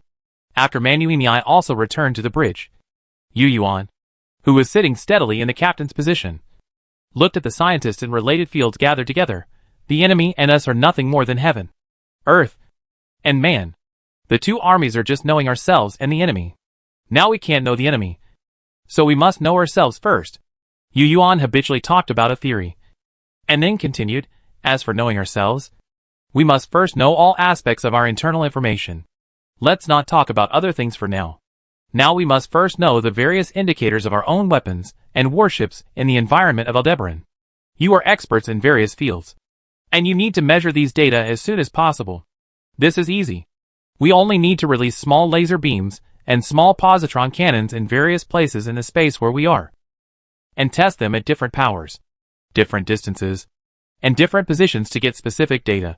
After Manuimi also returned to the bridge, Yu Yuan, who was sitting steadily in the captain's position, looked at the scientists in related fields gathered together. The enemy and us are nothing more than heaven, earth, and man. The two armies are just knowing ourselves and the enemy. Now we can't know the enemy, so we must know ourselves first. Yu Yuan habitually talked about a theory, and then continued, as for knowing ourselves, we must first know all aspects of our internal information. Let's not talk about other things for now. Now we must first know the various indicators of our own weapons and warships in the environment of Aldebaran. You are experts in various fields, and you need to measure these data as soon as possible. This is easy. We only need to release small laser beams and small positron cannons in various places in the space where we are, and test them at different powers, different distances, and different positions to get specific data.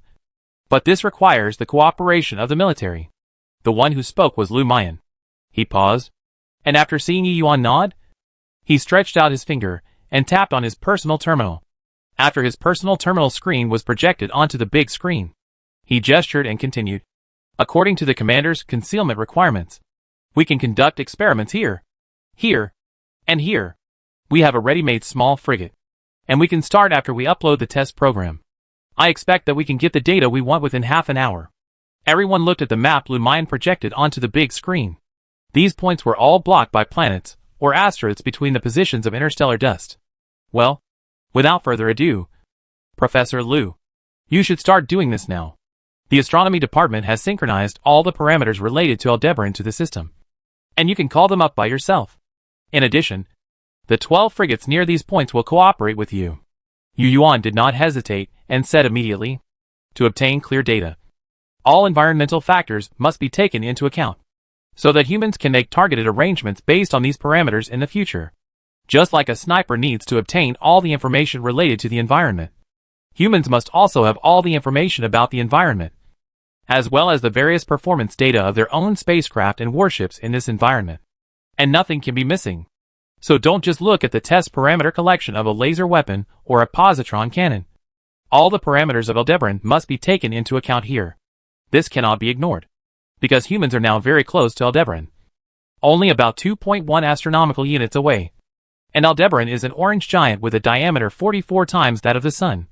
But this requires the cooperation of the military. The one who spoke was Lu Mayan. He paused, and after seeing Yu Yuan nod, he stretched out his finger and tapped on his personal terminal. After his personal terminal screen was projected onto the big screen, he gestured and continued. According to the commander's concealment requirements, we can conduct experiments here, here, and here. We have a ready-made small frigate, and we can start after we upload the test program. I expect that we can get the data we want within half an hour. Everyone looked at the map Lu Mayan projected onto the big screen. These points were all blocked by planets, or asteroids between the positions of interstellar dust. Well, without further ado, Professor Lu, you should start doing this now. The astronomy department has synchronized all the parameters related to Aldebaran to the system, and you can call them up by yourself. In addition, the 12 frigates near these points will cooperate with you. Yu Yuan did not hesitate and said immediately, to obtain clear data, all environmental factors must be taken into account, so that humans can make targeted arrangements based on these parameters in the future. Just like a sniper needs to obtain all the information related to the environment, humans must also have all the information about the environment, as well as the various performance data of their own spacecraft and warships in this environment. And nothing can be missing. So don't just look at the test parameter collection of a laser weapon or a positron cannon. All the parameters of Aldebaran must be taken into account here. This cannot be ignored, because humans are now very close to Aldebaran, only about 2.1 astronomical units away. And Aldebaran is an orange giant with a diameter 44 times that of the Sun,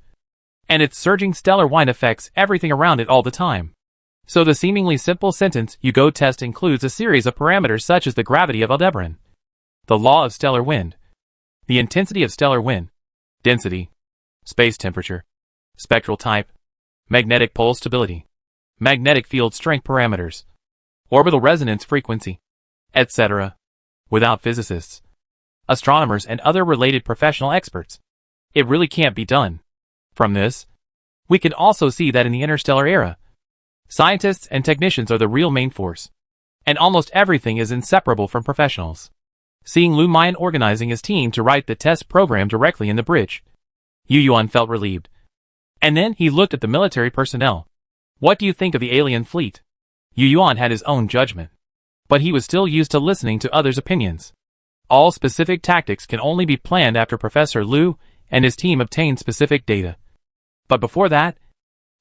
and its surging stellar wind affects everything around it all the time. So the seemingly simple sentence you go test includes a series of parameters such as the gravity of Aldebaran, the law of stellar wind, the intensity of stellar wind, density, space temperature, spectral type, magnetic pole stability, magnetic field strength parameters, orbital resonance frequency, etc. Without physicists, astronomers, and other related professional experts, it really can't be done. From this, we can also see that in the interstellar era, scientists and technicians are the real main force, and almost everything is inseparable from professionals. Seeing Lu Mayan organizing his team to write the test program directly in the bridge, Yu Yuan felt relieved. And then he looked at the military personnel. What do you think of the alien fleet? Yu Yuan had his own judgment, but he was still used to listening to others' opinions. All specific tactics can only be planned after Professor Lu and his team obtain specific data. But before that,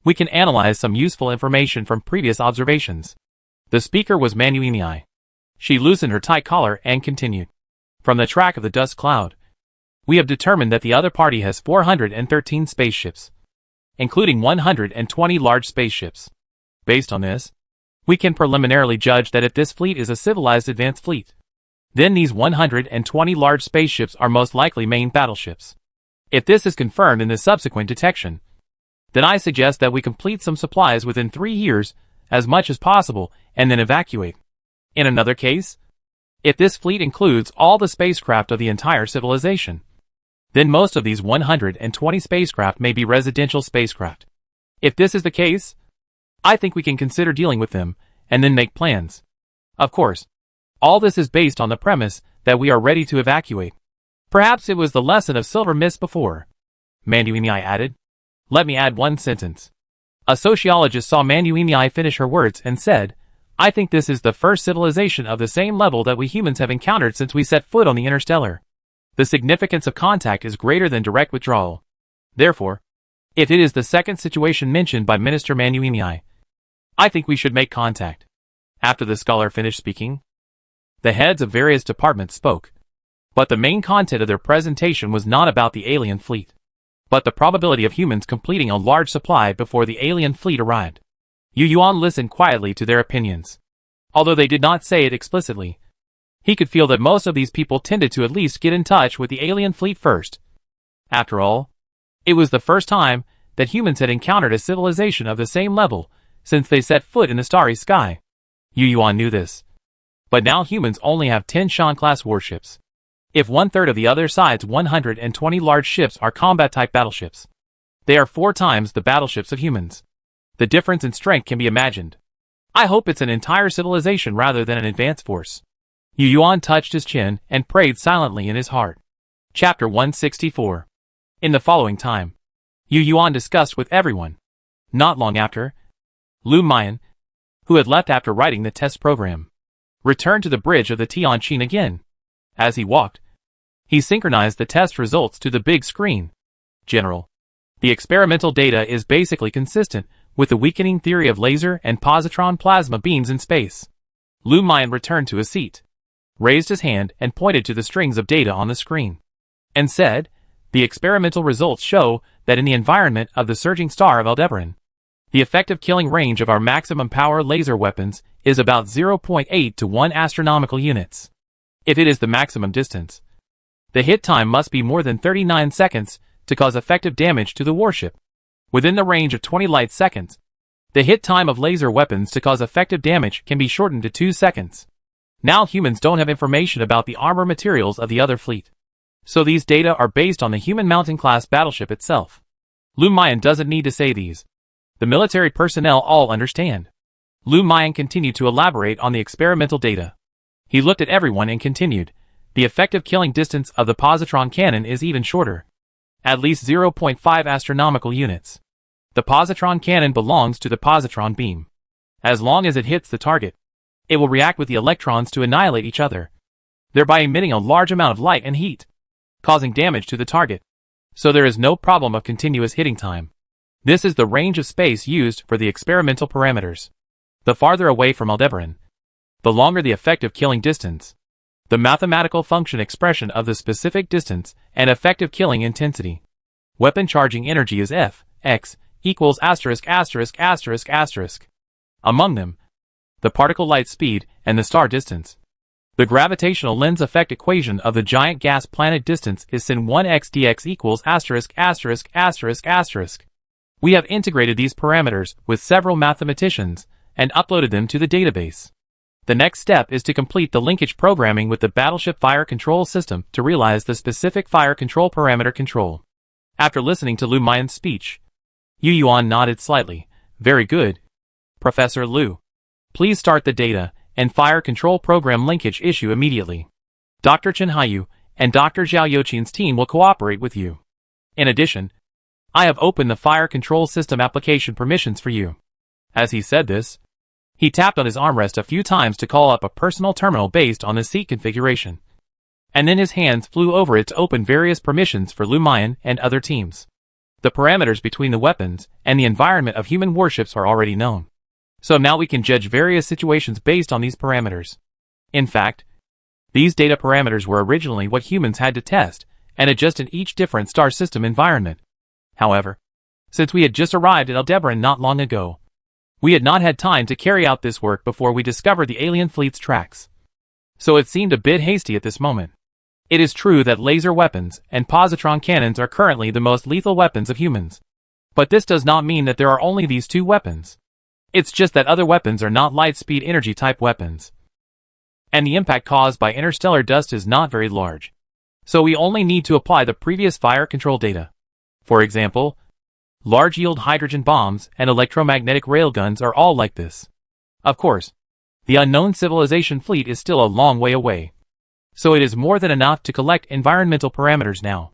we can analyze some useful information from previous observations. The speaker was Manuimei. She loosened her tight collar and continued. From the track of the dust cloud, we have determined that the other party has 413 spaceships, including 120 large spaceships. Based on this, we can preliminarily judge that if this fleet is a civilized advanced fleet, then these 120 large spaceships are most likely main battleships. If this is confirmed in the subsequent detection, then I suggest that we complete some supplies within 3 years, as much as possible, and then evacuate. In another case, if this fleet includes all the spacecraft of the entire civilization, then most of these 120 spacecraft may be residential spacecraft. If this is the case, I think we can consider dealing with them, and then make plans. Of course, all this is based on the premise that we are ready to evacuate. Perhaps it was the lesson of Silver Mist before. Manuimei added. Let me add one sentence. A sociologist saw Manuimei finish her words and said, I think this is the first civilization of the same level that we humans have encountered since we set foot on the Interstellar. The significance of contact is greater than direct withdrawal. Therefore, if it is the second situation mentioned by Minister Manuimei, I think we should make contact. After the scholar finished speaking, the heads of various departments spoke. But the main content of their presentation was not about the alien fleet, but the probability of humans completing a large supply before the alien fleet arrived. Yu Yuan listened quietly to their opinions. Although they did not say it explicitly, he could feel that most of these people tended to at least get in touch with the alien fleet first. After all, it was the first time that humans had encountered a civilization of the same level since they set foot in the starry sky. Yu Yuan knew this. But now humans only have 10 Shan-class warships. If 1/3 of the other side's 120 large ships are combat-type battleships, they are 4 times the battleships of humans. The difference in strength can be imagined. I hope it's an entire civilization rather than an advanced force. Yu Yuan touched his chin and prayed silently in his heart. Chapter 164. In the following time, Yu Yuan discussed with everyone. Not long after, Lu Mayan, who had left after writing the test program, returned to the bridge of the Tianqin again. As he walked, he synchronized the test results to the big screen. General, the experimental data is basically consistent with the weakening theory of laser and positron plasma beams in space. Lu Mian returned to his seat, raised his hand and pointed to the strings of data on the screen, and said, "The experimental results show that in the environment of the surging star of Aldebaran, the effective killing range of our maximum power laser weapons is about 0.8 to 1 astronomical units. If it is the maximum distance, the hit time must be more than 39 seconds to cause effective damage to the warship. Within the range of 20 light seconds, the hit time of laser weapons to cause effective damage can be shortened to 2 seconds. Now humans don't have information about the armor materials of the other fleet, so these data are based on the human Mountain-class battleship itself." Lu Mian doesn't need to say these. The military personnel all understand. Lu Mian continued to elaborate on the experimental data. He looked at everyone and continued, "The effective killing distance of the positron cannon is even shorter. At least 0.5 astronomical units. The positron cannon belongs to the positron beam. As long as it hits the target, it will react with the electrons to annihilate each other, thereby emitting a large amount of light and heat, causing damage to the target. So there is no problem of continuous hitting time. This is the range of space used for the experimental parameters. The farther away from Aldebaran, the longer the effective killing distance. The mathematical function expression of the specific distance and effective killing intensity. Weapon charging energy is F, X, equals asterisk asterisk asterisk asterisk. Among them, the particle light speed and the star distance. The gravitational lens effect equation of the giant gas planet distance is sin 1x dx equals asterisk asterisk asterisk asterisk. We have integrated these parameters with several mathematicians and uploaded them to the database. The next step is to complete the linkage programming with the battleship fire control system to realize the specific fire control parameter control." After listening to Lu Mian's speech, Yu Yuan nodded slightly. "Very good, Professor Lu. Please start the data and fire control program linkage issue immediately. Dr. Chen Haiyu and Dr. Zhao Youqin's team will cooperate with you. In addition, I have opened the fire control system application permissions for you." As he said this, he tapped on his armrest a few times to call up a personal terminal based on the seat configuration. And then his hands flew over it to open various permissions for Lu Mian and other teams. The parameters between the weapons and the environment of human warships are already known. So now we can judge various situations based on these parameters. In fact, these data parameters were originally what humans had to test and adjust in each different star system environment. However, since we had just arrived at Aldebaran not long ago, we had not had time to carry out this work before we discovered the alien fleet's tracks. So it seemed a bit hasty at this moment. It is true that laser weapons and positron cannons are currently the most lethal weapons of humans. But this does not mean that there are only these two weapons. It's just that other weapons are not light-speed energy-type weapons. And the impact caused by interstellar dust is not very large. So we only need to apply the previous fire control data. For example, large-yield hydrogen bombs and electromagnetic railguns are all like this. Of course, the unknown civilization fleet is still a long way away. So it is more than enough to collect environmental parameters now.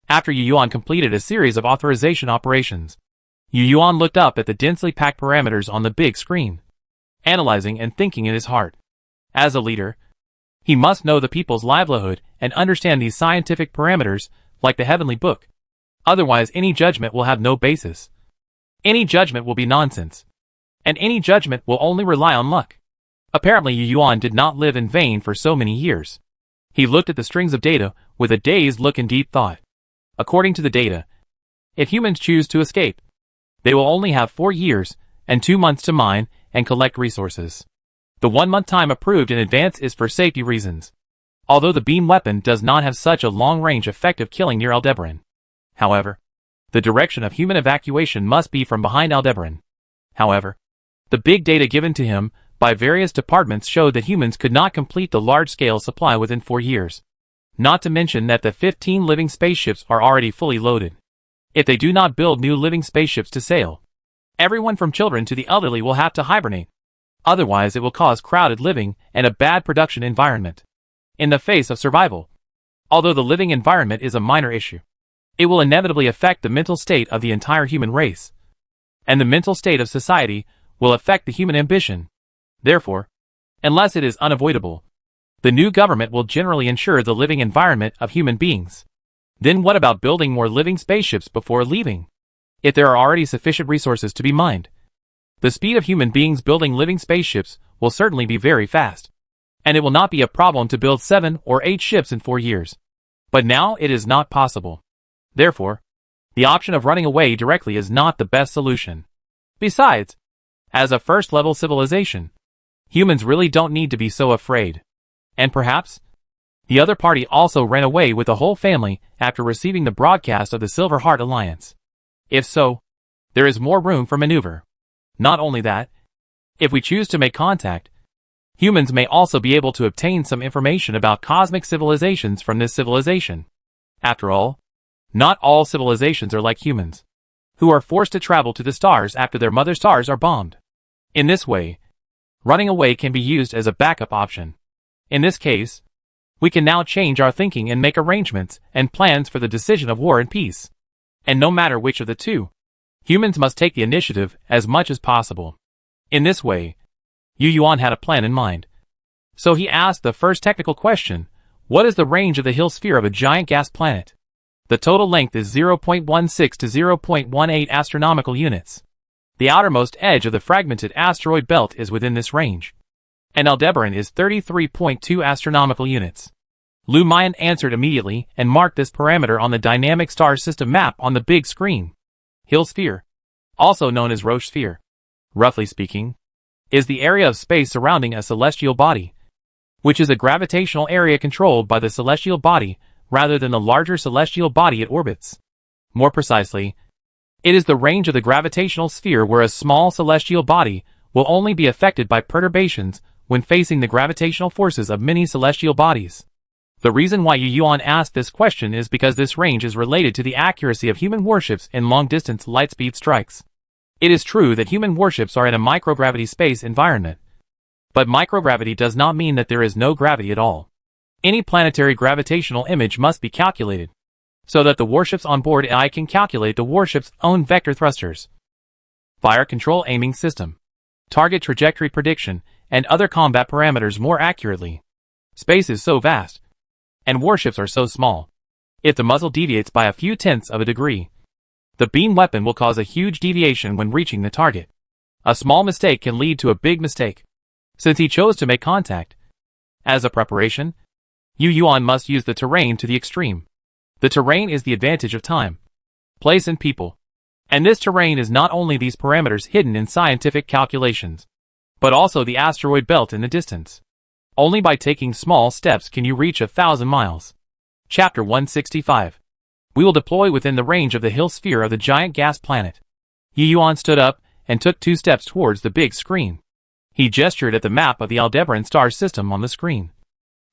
After Yu Yuan completed a series of authorization operations, Yu Yuan looked up at the densely packed parameters on the big screen, analyzing and thinking in his heart. As a leader, he must know the people's livelihood and understand these scientific parameters like the heavenly book. Otherwise, any judgment will have no basis. Any judgment will be nonsense. And any judgment will only rely on luck. Apparently Yu Yuan did not live in vain for so many years. He looked at the strings of data with a dazed look and deep thought. According to the data, if humans choose to escape, they will only have 4 years and 2 months to mine and collect resources. The 1-month time approved in advance is for safety reasons. Although the beam weapon does not have such a long-range effective killing near Aldebaran. However, the direction of human evacuation must be from behind Aldebaran. However, the big data given to him by various departments showed that humans could not complete the large-scale supply within 4 years. Not to mention that the 15 living spaceships are already fully loaded. If they do not build new living spaceships to sail, everyone from children to the elderly will have to hibernate. Otherwise it will cause crowded living and a bad production environment. In the face of survival, although the living environment is a minor issue, it will inevitably affect the mental state of the entire human race. And the mental state of society will affect the human ambition. Therefore, unless it is unavoidable, the new government will generally ensure the living environment of human beings. Then what about building more living spaceships before leaving? If there are already sufficient resources to be mined, The speed of human beings building living spaceships will certainly be very fast. And it will not be a problem to build 7 or 8 ships in 4 years. But now it is not possible. Therefore, the option of running away directly is not the best solution. Besides, as a first-level civilization, humans really don't need to be so afraid. And perhaps, the other party also ran away with the whole family after receiving the broadcast of the Silver Heart Alliance. If so, there is more room for maneuver. Not only that, if we choose to make contact, humans may also be able to obtain some information about cosmic civilizations from this civilization. After all, not all civilizations are like humans, who are forced to travel to the stars after their mother stars are bombed. In this way, running away can be used as a backup option. In this case, we can now change our thinking and make arrangements and plans for the decision of war and peace. And no matter which of the two, humans must take the initiative as much as possible. In this way, Yu Yuan had a plan in mind. So he asked the first technical question: what is the range of the Hill sphere of a giant gas planet? The total length is 0.16 to 0.18 astronomical units. The outermost edge of the fragmented asteroid belt is within this range, and Aldebaran is 33.2 astronomical units. Lu Mayan answered immediately and marked this parameter on the dynamic star system map on the big screen. Hill sphere, also known as Roche sphere, roughly speaking, is the area of space surrounding a celestial body, which is a gravitational area controlled by the celestial body rather than the larger celestial body it orbits. More precisely, it is the range of the gravitational sphere where a small celestial body will only be affected by perturbations when facing the gravitational forces of many celestial bodies. The reason why Yu Yuan asked this question is because this range is related to the accuracy of human warships in long-distance light-speed strikes. It is true that human warships are in a microgravity space environment, but microgravity does not mean that there is no gravity at all. Any planetary gravitational image must be calculated, so that the warships on board AI can calculate the warship's own vector thrusters, fire control aiming system, target trajectory prediction, and other combat parameters more accurately. Space is so vast, and warships are so small. If the muzzle deviates by a few tenths of a degree, the beam weapon will cause a huge deviation when reaching the target. A small mistake can lead to a big mistake. Since he chose to make contact, as a preparation, Yu Yuan must use the terrain to the extreme. The terrain is the advantage of time, place and people. And this terrain is not only these parameters hidden in scientific calculations, but also the asteroid belt in the distance. Only by taking small steps can you reach 1,000 miles. Chapter 165. We will deploy within the range of the Hill sphere of the giant gas planet. Yu Yuan stood up and took 2 steps towards the big screen. He gestured at the map of the Aldebaran star system on the screen.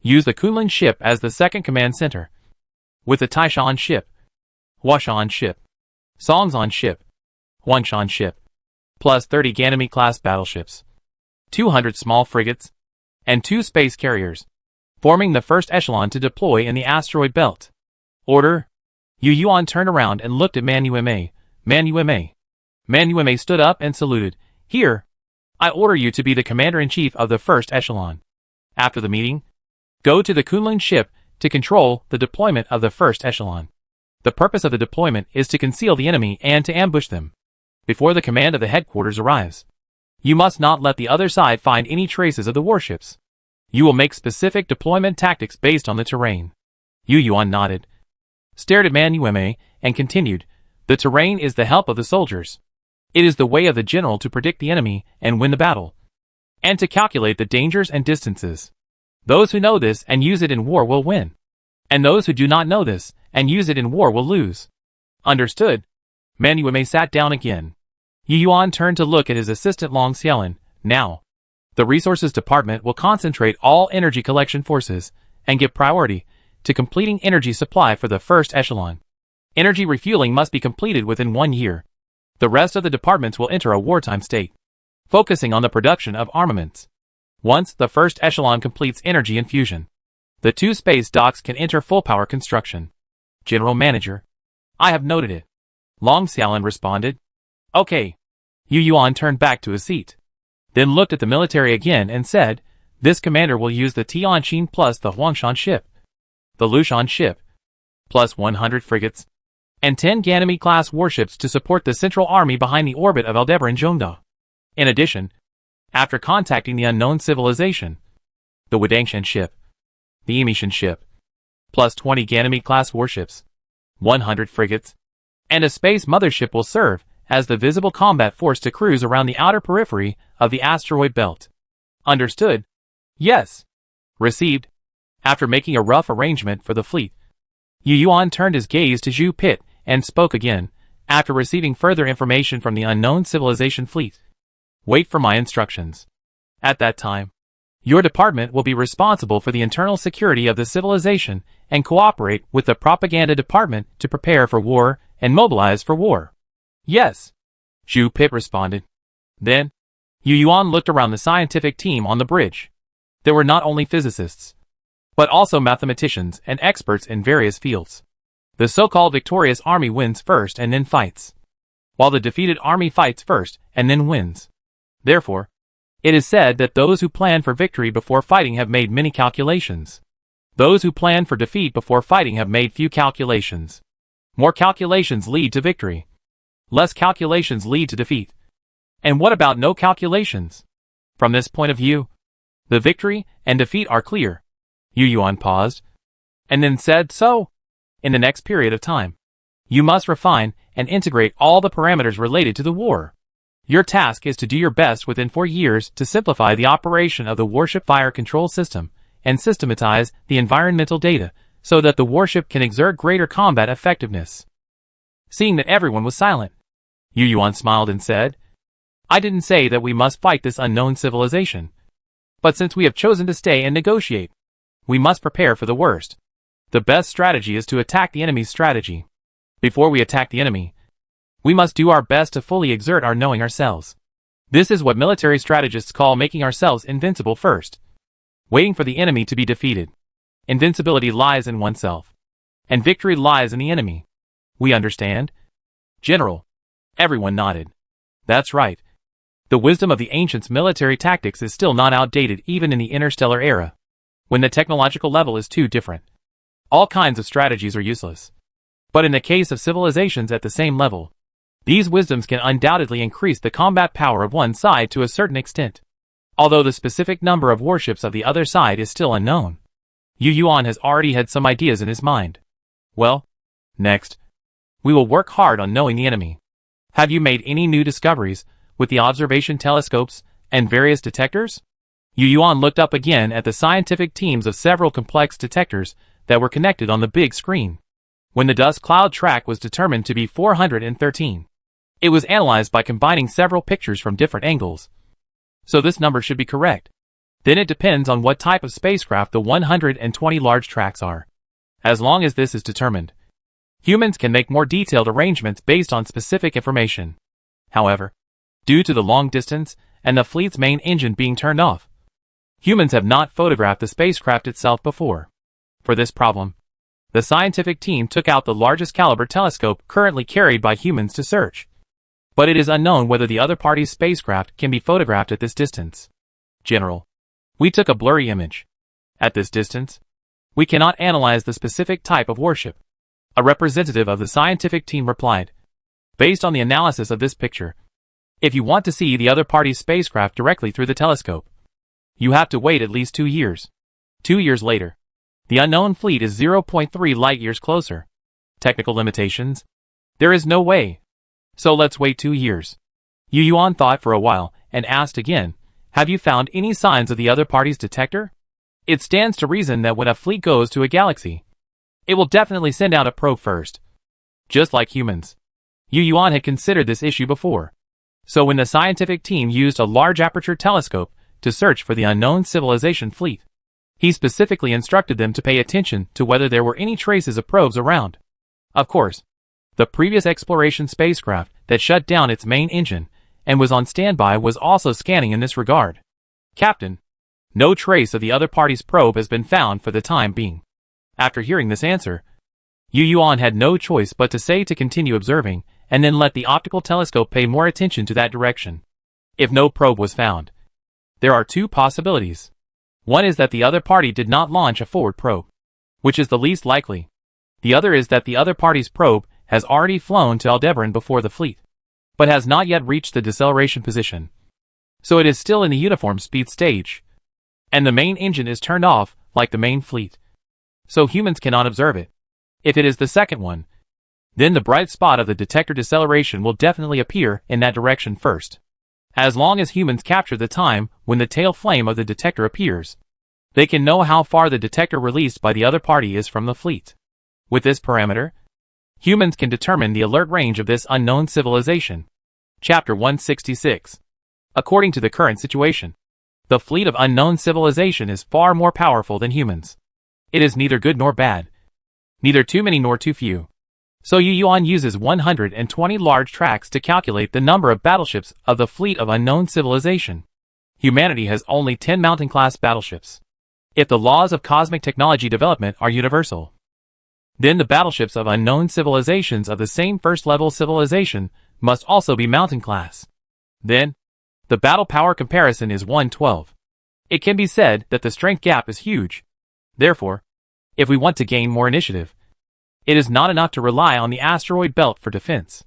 Use the Kunlun ship as the second command center, with the Taishan ship, Huashan ship, Songzhan ship, Huanshan ship, plus 30 Ganymede-class battleships, 200 small frigates, and 2 space carriers, forming the first echelon to deploy in the asteroid belt. Order. Yu Yuan turned around and looked at Man Yume. Man Yume. Man Yume stood up and saluted. Here, I order you to be the commander-in-chief of the first echelon. After the meeting, go to the Kunlun ship to control the deployment of the first echelon. The purpose of the deployment is to conceal the enemy and to ambush them before the command of the headquarters arrives. You must not let the other side find any traces of the warships. You will make specific deployment tactics based on the terrain. Yu Yuan nodded, stared at Man Yume, and continued, the terrain is the help of the soldiers. It is the way of the general to predict the enemy and win the battle, and to calculate the dangers and distances. Those who know this and use it in war will win, and those who do not know this and use it in war will lose. Understood? Man Yume sat down again. Yu Yuan turned to look at his assistant Long Xiaolin. Now, the resources department will concentrate all energy collection forces and give priority to completing energy supply for the first echelon. Energy refueling must be completed within 1 year. The rest of the departments will enter a wartime state, focusing on the production of armaments. Once the first echelon completes energy infusion, the 2 space docks can enter full power construction. General Manager. I have noted it. Long Xiaolin responded. Okay. Yu Yuan turned back to his seat, then looked at the military again and said, this commander will use the Tianqin plus the Huangshan ship, the Lushan ship, plus 100 frigates, and 10 Ganymede-class warships to support the central army behind the orbit of Aldebaran Zhongda. In addition, after contacting the unknown civilization, the Wadangshan ship, the Emission ship, plus 20 Ganymede-class warships, 100 frigates, and a space mothership will serve as the visible combat force to cruise around the outer periphery of the asteroid belt. Understood? Yes. Received. After making a rough arrangement for the fleet, Yu Yuan turned his gaze to Zhu Pit and spoke again, after receiving further information from the unknown civilization fleet. Wait for my instructions. At that time, your department will be responsible for the internal security of the civilization and cooperate with the propaganda department to prepare for war and mobilize for war. Yes, Zhu Pit responded. Then, Yu Yuan looked around the scientific team on the bridge. There were not only physicists, but also mathematicians and experts in various fields. The so-called victorious army wins first and then fights, while the defeated army fights first and then wins. Therefore, it is said that those who plan for victory before fighting have made many calculations. Those who plan for defeat before fighting have made few calculations. More calculations lead to victory. Less calculations lead to defeat. And what about no calculations? From this point of view, the victory and defeat are clear. Yu Yuan paused, and then said, so, in the next period of time, you must refine and integrate all the parameters related to the war. Your task is to do your best within 4 years to simplify the operation of the warship fire control system and systematize the environmental data so that the warship can exert greater combat effectiveness. Seeing that everyone was silent, Yu Yuan smiled and said, I didn't say that we must fight this unknown civilization. But since we have chosen to stay and negotiate, we must prepare for the worst. The best strategy is to attack the enemy's strategy. Before we attack the enemy, we must do our best to fully exert our knowing ourselves. This is what military strategists call making ourselves invincible first. Waiting for the enemy to be defeated. Invincibility lies in oneself, and victory lies in the enemy. We understand? General. Everyone nodded. That's right. The wisdom of the ancients' military tactics is still not outdated even in the interstellar era, when the technological level is too different. All kinds of strategies are useless. But in the case of civilizations at the same level, these wisdoms can undoubtedly increase the combat power of one side to a certain extent, although the specific number of warships of the other side is still unknown. Yu Yuan has already had some ideas in his mind. Well, next, we will work hard on knowing the enemy. Have you made any new discoveries with the observation telescopes and various detectors? Yu Yuan looked up again at the scientific teams of several complex detectors that were connected on the big screen. When the dust cloud track was determined to be 413, it was analyzed by combining several pictures from different angles. So this number should be correct. Then it depends on what type of spacecraft the 120 large tracks are. As long as this is determined, humans can make more detailed arrangements based on specific information. However, due to the long distance and the fleet's main engine being turned off, humans have not photographed the spacecraft itself before. For this problem, the scientific team took out the largest caliber telescope currently carried by humans to search. But it is unknown whether the other party's spacecraft can be photographed at this distance. General, we took a blurry image. At this distance, we cannot analyze the specific type of warship. A representative of the scientific team replied. Based on the analysis of this picture, if you want to see the other party's spacecraft directly through the telescope, you have to wait at least 2 years. 2 years later, the unknown fleet is 0.3 light-years closer. Technical limitations? There is no way. So let's wait 2 years. Yu Yuan thought for a while and asked again, have you found any signs of the other party's detector? It stands to reason that when a fleet goes to a galaxy, it will definitely send out a probe first. Just like humans. Yu Yuan had considered this issue before. So when the scientific team used a large aperture telescope to search for the unknown civilization fleet, he specifically instructed them to pay attention to whether there were any traces of probes around. Of course, the previous exploration spacecraft that shut down its main engine and was on standby was also scanning in this regard. Captain, no trace of the other party's probe has been found for the time being. After hearing this answer, Yu Yuan had no choice but to say to continue observing and then let the optical telescope pay more attention to that direction. If no probe was found, there are 2 possibilities. One is that the other party did not launch a forward probe, which is the least likely. The other is that the other party's probe has already flown to Aldebaran before the fleet, but has not yet reached the deceleration position. so it is still in the uniform speed stage. And the main engine is turned off, like the main fleet. So humans cannot observe it. If it is the second one, then the bright spot of the detector deceleration will definitely appear in that direction first. As long as humans capture the time when the tail flame of the detector appears, they can know how far the detector released by the other party is from the fleet. With this parameter, humans can determine the alert range of this unknown civilization. Chapter 166. According to the current situation, the fleet of unknown civilization is far more powerful than humans. It is neither good nor bad, neither too many nor too few. So Yu Yuan uses 120 large tracks to calculate the number of battleships of the fleet of unknown civilization. Humanity has only 10 mountain-class battleships. If the laws of cosmic technology development are universal, then the battleships of unknown civilizations of the same first-level civilization must also be mountain-class. Then, the battle power comparison is 112. It can be said that the strength gap is huge. Therefore, if we want to gain more initiative, it is not enough to rely on the asteroid belt for defense.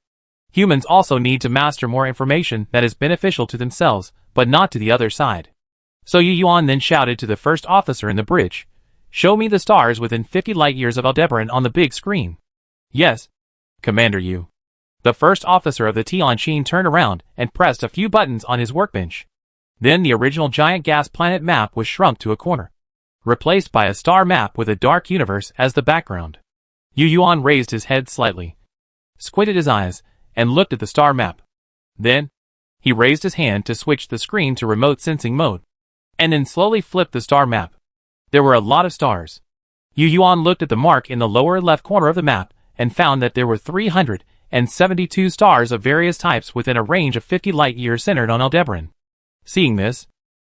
Humans also need to master more information that is beneficial to themselves, but not to the other side. So Yu Yuan then shouted to the first officer in the bridge, "Show me the stars within 50 light-years of Aldebaran on the big screen." "Yes, Commander Yu." The first officer of the Tianqin turned around and pressed a few buttons on his workbench. Then the original giant gas planet map was shrunk to a corner, replaced by a star map with a dark universe as the background. Yu Yuan raised his head slightly, squinted his eyes, and looked at the star map. Then, he raised his hand to switch the screen to remote sensing mode, and then slowly flipped the star map. There were a lot of stars. Yu Yuan looked at the mark in the lower left corner of the map and found that there were 372 stars of various types within a range of 50 light-years centered on Aldebaran. Seeing this,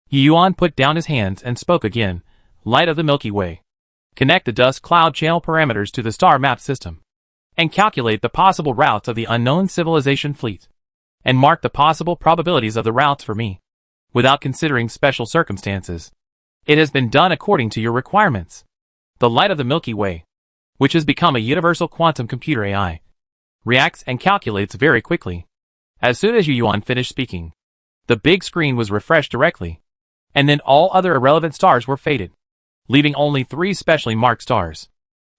Yu Yuan put down his hands and spoke again. "Light of the Milky Way. Connect the dust cloud channel parameters to the star map system, and calculate the possible routes of the unknown civilization fleet, and mark the possible probabilities of the routes for me, without considering special circumstances. It has been done according to your requirements." The light of the Milky Way, which has become a universal quantum computer AI, reacts and calculates very quickly. As soon as Yu Yuan finished speaking, the big screen was refreshed directly, and then all other irrelevant stars were faded, leaving only 3 specially marked stars.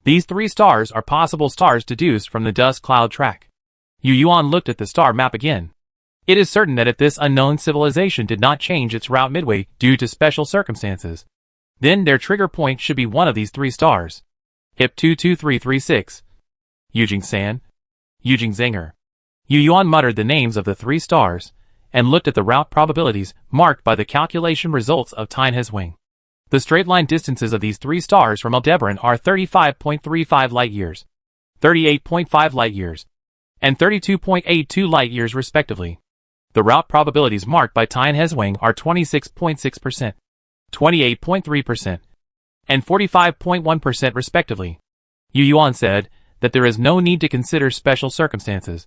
These 3 stars are possible stars deduced from the dust cloud track. Yu Yuan looked at the star map again. It is certain that if this unknown civilization did not change its route midway due to special circumstances, then their trigger point should be one of these 3 stars. HIP 22336. Yujing San. Yujing Zenger. Yu Yuan muttered the names of the 3 stars, and looked at the route probabilities marked by the calculation results of Tinhezwing. The straight-line distances of these 3 stars from Aldebaran are 35.35 light-years, 38.5 light-years, and 32.82 light-years respectively. The route probabilities marked by Tinhezwing are 26.6%, 28.3%, and 45.1% respectively. Yu Yuan said that there is no need to consider special circumstances.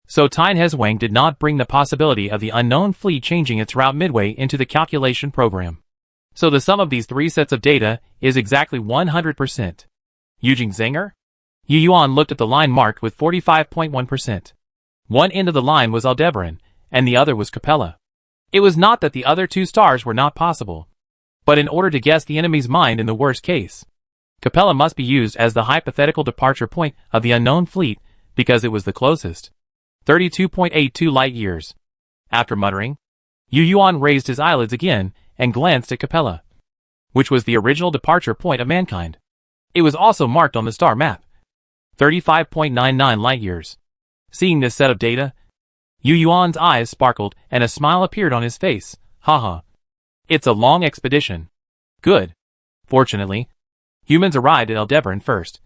So Tinhezwang did not bring the possibility of the unknown fleet changing its route midway into the calculation program. So the sum of these 3 sets of data is exactly 100%. Yujing Zenger? Yu Yuan looked at the line marked with 45.1%. One end of the line was Aldebaran, and the other was Capella. It was not that the other 2 stars were not possible, but in order to guess the enemy's mind in the worst case, Capella must be used as the hypothetical departure point of the unknown fleet because it was the closest. 32.82 light-years. After muttering, Yu Yuan raised his eyelids again and glanced at Capella, which was the original departure point of mankind. It was also marked on the star map. 35.99 light-years. Seeing this set of data, Yu Yuan's eyes sparkled and a smile appeared on his face. Haha. It's a long expedition. Good. Fortunately, humans arrived at Aldebaran first.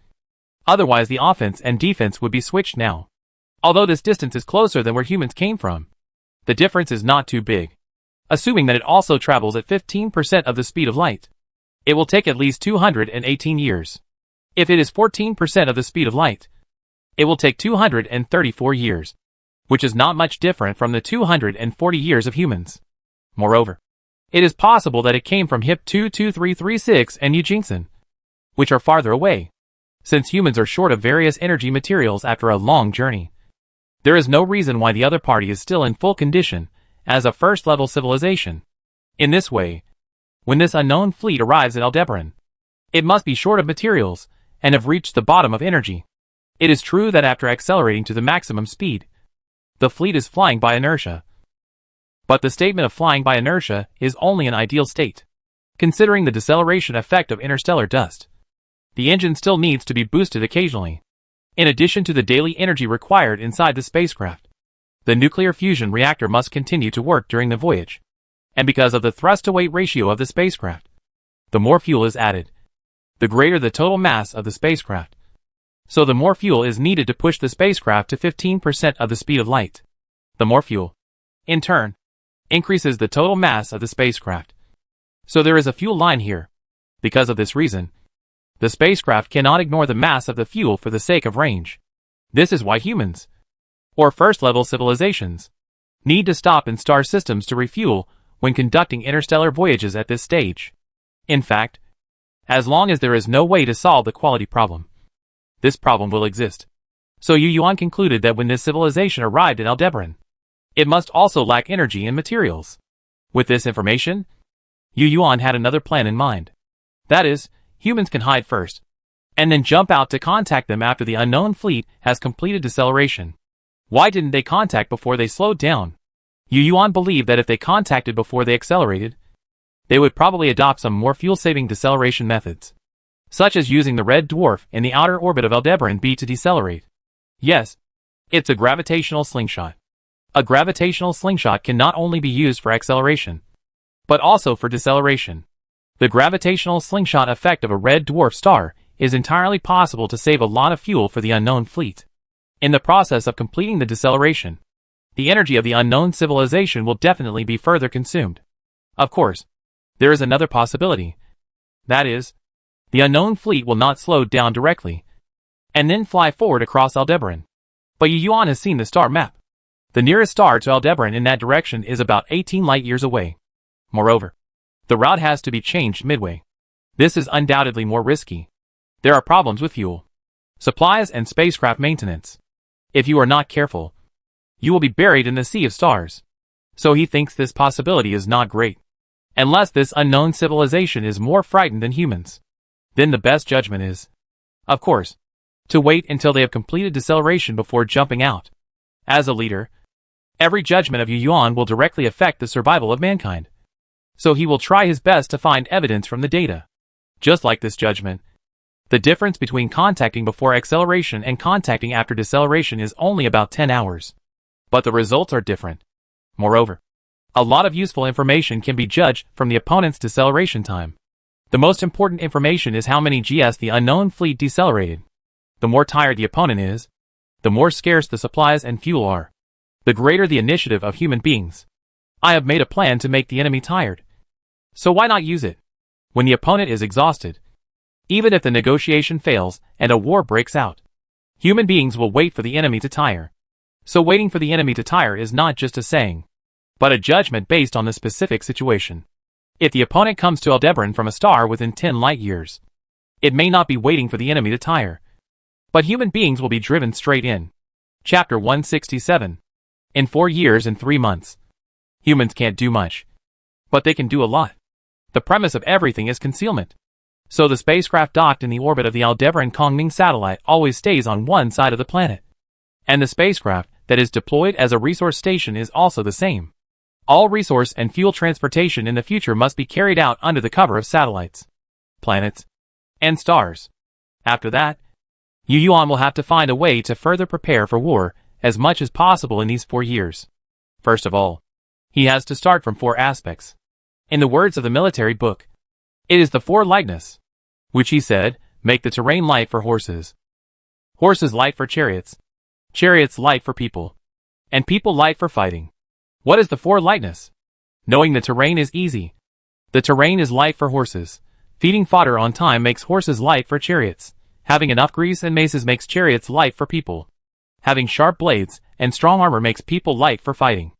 Otherwise the offense and defense would be switched now. Although this distance is closer than where humans came from, the difference is not too big. Assuming that it also travels at 15% of the speed of light, it will take at least 218 years. If it is 14% of the speed of light, it will take 234 years, which is not much different from the 240 years of humans. Moreover, it is possible that it came from HIP 22336 and Yujingsan, which are farther away, since humans are short of various energy materials after a long journey. There is no reason why the other party is still in full condition, as a first-level civilization. In this way, when this unknown fleet arrives at Aldebaran, it must be short of materials and have reached the bottom of energy. It is true that after accelerating to the maximum speed, the fleet is flying by inertia. But the statement of flying by inertia is only an ideal state. Considering the deceleration effect of interstellar dust, the engine still needs to be boosted occasionally. In addition to the daily energy required inside the spacecraft, the nuclear fusion reactor must continue to work during the voyage. And because of the thrust-to-weight ratio of the spacecraft, the more fuel is added, the greater the total mass of the spacecraft. So the more fuel is needed to push the spacecraft to 15% of the speed of light. The more fuel, in turn, increases the total mass of the spacecraft. So there is a fuel line here. Because of this reason, the spacecraft cannot ignore the mass of the fuel for the sake of range. This is why humans, or first-level civilizations, need to stop in star systems to refuel when conducting interstellar voyages at this stage. In fact, as long as there is no way to solve the quality problem, this problem will exist. So Yu Yuan concluded that when this civilization arrived in Aldebaran, it must also lack energy and materials. With this information, Yu Yuan had another plan in mind. That is, humans can hide first, and then jump out to contact them after the unknown fleet has completed deceleration. Why didn't they contact before they slowed down? Yu Yuan believed that if they contacted before they accelerated, they would probably adopt some more fuel-saving deceleration methods, such as using the red dwarf in the outer orbit of Aldebaran B to decelerate. Yes, it's a gravitational slingshot. A gravitational slingshot can not only be used for acceleration, but also for deceleration. The gravitational slingshot effect of a red dwarf star is entirely possible to save a lot of fuel for the unknown fleet. In the process of completing the deceleration, the energy of the unknown civilization will definitely be further consumed. Of course, there is another possibility. That is, the unknown fleet will not slow down directly, and then fly forward across Aldebaran. But Yu Yuan has seen the star map. The nearest star to Aldebaran in that direction is about 18 light-years away. Moreover, the route has to be changed midway. This is undoubtedly more risky. There are problems with fuel, supplies, and spacecraft maintenance. If you are not careful, you will be buried in the sea of stars. So he thinks this possibility is not great. Unless this unknown civilization is more frightened than humans, then the best judgment is, of course, to wait until they have completed deceleration before jumping out. As a leader, every judgment of Yu Yuan will directly affect the survival of mankind. So he will try his best to find evidence from the data. Just like this judgment, the difference between contacting before acceleration and contacting after deceleration is only about 10 hours. But the results are different. Moreover, a lot of useful information can be judged from the opponent's deceleration time. The most important information is how many GS the unknown fleet decelerated. The more tired the opponent is, the more scarce the supplies and fuel are, the greater the initiative of human beings. I have made a plan to make the enemy tired. So why not use it? When the opponent is exhausted, even if the negotiation fails and a war breaks out, human beings will wait for the enemy to tire. So waiting for the enemy to tire is not just a saying, but a judgment based on the specific situation. If the opponent comes to Aldebaran from a star within 10 light-years, it may not be waiting for the enemy to tire, but human beings will be driven straight in. Chapter 167. In 4 years and 3 months, humans can't do much, but they can do a lot. The premise of everything is concealment. So the spacecraft docked in the orbit of the Aldebaran Kongming satellite always stays on one side of the planet. And the spacecraft that is deployed as a resource station is also the same. All resource and fuel transportation in the future must be carried out under the cover of satellites, planets, and stars. After that, Yu Yuan will have to find a way to further prepare for war as much as possible in these 4 years. First of all, he has to start from 4 aspects. In the words of the military book, it is the 4 lightness, which he said, make the terrain light for horses, horses light for chariots, chariots light for people, and people light for fighting. What is the 4 lightness? Knowing the terrain is easy. The terrain is light for horses. Feeding fodder on time makes horses light for chariots. Having enough grease and maces makes chariots light for people. Having sharp blades and strong armor makes people light for fighting.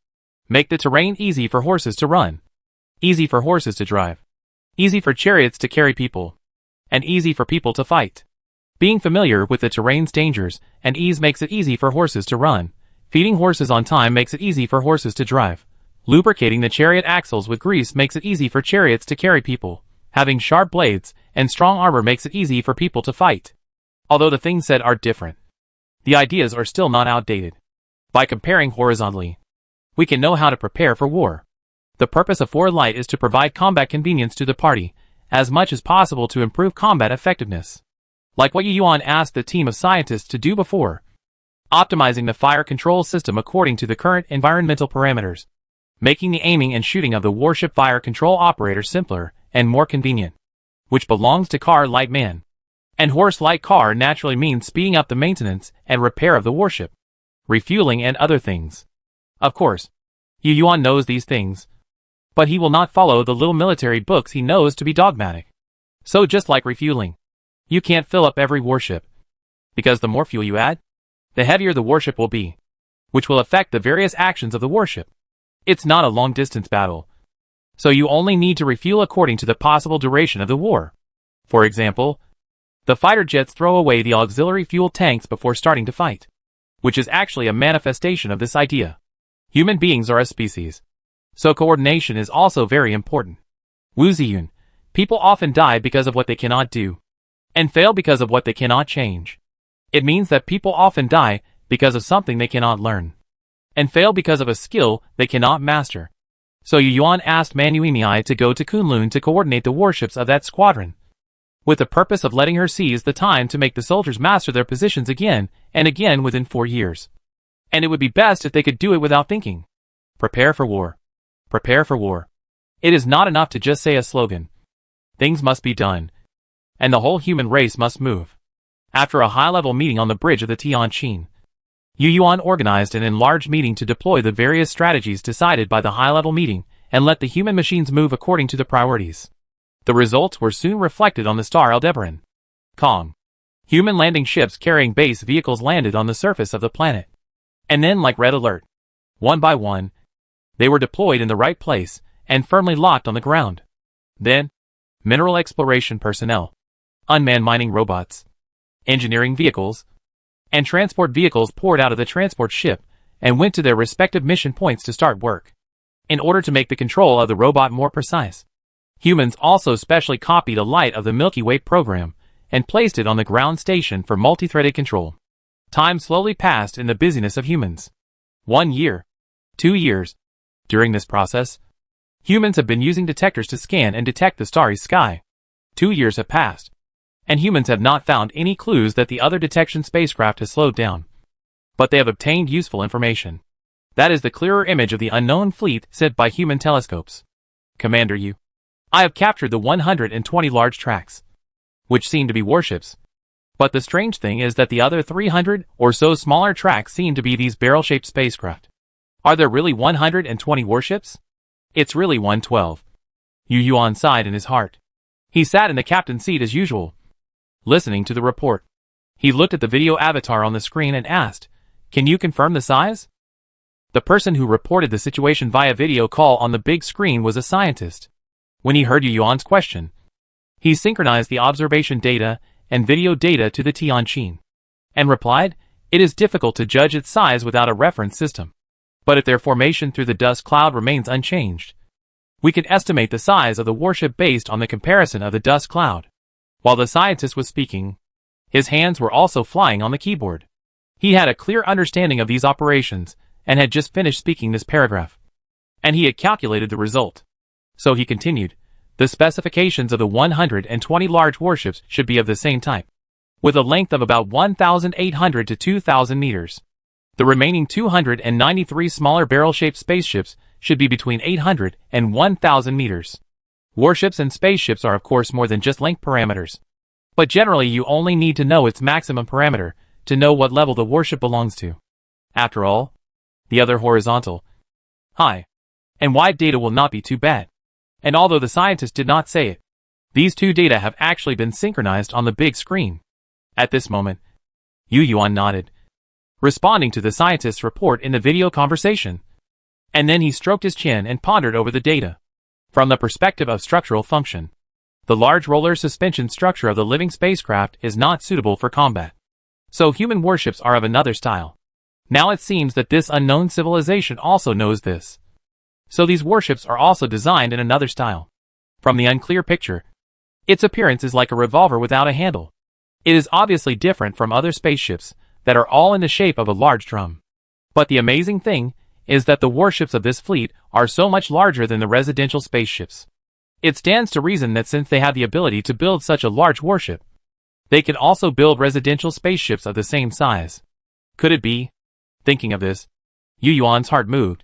Make the terrain easy for horses to run, easy for horses to drive, easy for chariots to carry people, and easy for people to fight. Being familiar with the terrain's dangers and ease makes it easy for horses to run. Feeding horses on time makes it easy for horses to drive. Lubricating the chariot axles with grease makes it easy for chariots to carry people. Having sharp blades and strong armor makes it easy for people to fight. Although the things said are different, the ideas are still not outdated. By comparing horizontally, we can know how to prepare for war. The purpose of forward light is to provide combat convenience to the party, as much as possible to improve combat effectiveness. Like what Yu Yuan asked the team of scientists to do before, optimizing the fire control system according to the current environmental parameters, making the aiming and shooting of the warship fire control operator simpler and more convenient, which belongs to car light man. And horse light car naturally means speeding up the maintenance and repair of the warship, refueling and other things. Of course, Yu Yuan knows these things, but he will not follow the little military books he knows to be dogmatic. So just like refueling, you can't fill up every warship, because the more fuel you add, the heavier the warship will be, which will affect the various actions of the warship. It's not a long-distance battle, so you only need to refuel according to the possible duration of the war. For example, the fighter jets throw away the auxiliary fuel tanks before starting to fight, which is actually a manifestation of this idea. Human beings are a species, so coordination is also very important. Wu Ziyun, people often die because of what they cannot do, and fail because of what they cannot change. It means that people often die because of something they cannot learn, and fail because of a skill they cannot master. So Yu Yuan asked Manu Yimei to go to Kunlun to coordinate the warships of that squadron, with the purpose of letting her seize the time to make the soldiers master their positions again and again within 4 years. And it would be best if they could do it without thinking. Prepare for war. Prepare for war. It is not enough to just say a slogan. Things must be done, and the whole human race must move. After a high-level meeting on the bridge of the Tianqin, Yu Yuan organized an enlarged meeting to deploy the various strategies decided by the high-level meeting and let the human machines move according to the priorities. The results were soon reflected on the star Aldebaran. Kong. Human landing ships carrying base vehicles landed on the surface of the planet. And then, like Red Alert, one by one, they were deployed in the right place and firmly locked on the ground. Then, mineral exploration personnel, unmanned mining robots, engineering vehicles, and transport vehicles poured out of the transport ship and went to their respective mission points to start work. In order to make the control of the robot more precise, humans also specially copied a light of the Milky Way program and placed it on the ground station for multi-threaded control. Time slowly passed in the busyness of humans. 1 year, 2 years. During this process, humans have been using detectors to scan and detect the starry sky. 2 years have passed, and humans have not found any clues that the other detection spacecraft has slowed down. But they have obtained useful information. That is the clearer image of the unknown fleet sent by human telescopes. Commander Yu, I have captured the 120 large tracks, which seem to be warships. But the strange thing is that the other 300 or so smaller tracks seem to be these barrel-shaped spacecraft. Are there really 120 warships? It's really 112. Yu Yuan sighed in his heart. He sat in the captain's seat as usual, listening to the report. He looked at the video avatar on the screen and asked, "Can you confirm the size?" The person who reported the situation via video call on the big screen was a scientist. When he heard Yu Yuan's question, he synchronized the observation data and video data to the Tianqin, and replied, "It is difficult to judge its size without a reference system. But if their formation through the dust cloud remains unchanged, we can estimate the size of the warship based on the comparison of the dust cloud." While the scientist was speaking, his hands were also flying on the keyboard. He had a clear understanding of these operations and had just finished speaking this paragraph, and he had calculated the result. So he continued, "The specifications of the 120 large warships should be of the same type, with a length of about 1,800 to 2,000 meters. The remaining 293 smaller barrel-shaped spaceships should be between 800 and 1,000 meters. Warships and spaceships are of course more than just length parameters, but generally you only need to know its maximum parameter to know what level the warship belongs to. After all, the other horizontal, high, and wide data will not be too bad." And although the scientist did not say it, these two data have actually been synchronized on the big screen. At this moment, Yu Yuan nodded, responding to the scientist's report in the video conversation. And then he stroked his chin and pondered over the data. From the perspective of structural function, the large roller suspension structure of the living spacecraft is not suitable for combat. So human warships are of another style. Now it seems that this unknown civilization also knows this. So these warships are also designed in another style. From the unclear picture, its appearance is like a revolver without a handle. It is obviously different from other spaceships that are all in the shape of a large drum. But the amazing thing is that the warships of this fleet are so much larger than the residential spaceships. It stands to reason that since they have the ability to build such a large warship, they can also build residential spaceships of the same size. Could it be? Thinking of this, Yu Yuan's heart moved,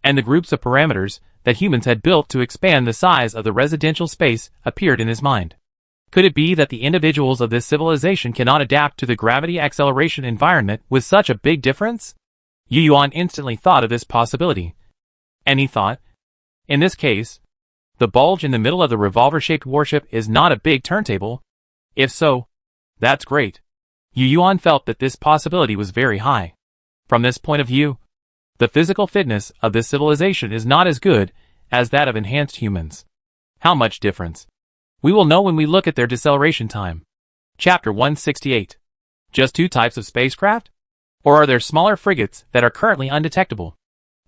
and the groups of parameters that humans had built to expand the size of the residential space appeared in his mind. Could it be that the individuals of this civilization cannot adapt to the gravity acceleration environment with such a big difference? Yu Yuan instantly thought of this possibility. And he thought, in this case, the bulge in the middle of the revolver-shaped warship is not a big turntable. If so, that's great. Yu Yuan felt that this possibility was very high. From this point of view, the physical fitness of this civilization is not as good as that of enhanced humans. How much difference? We will know when we look at their deceleration time. Chapter 168. Just two types of spacecraft? Or are there smaller frigates that are currently undetectable?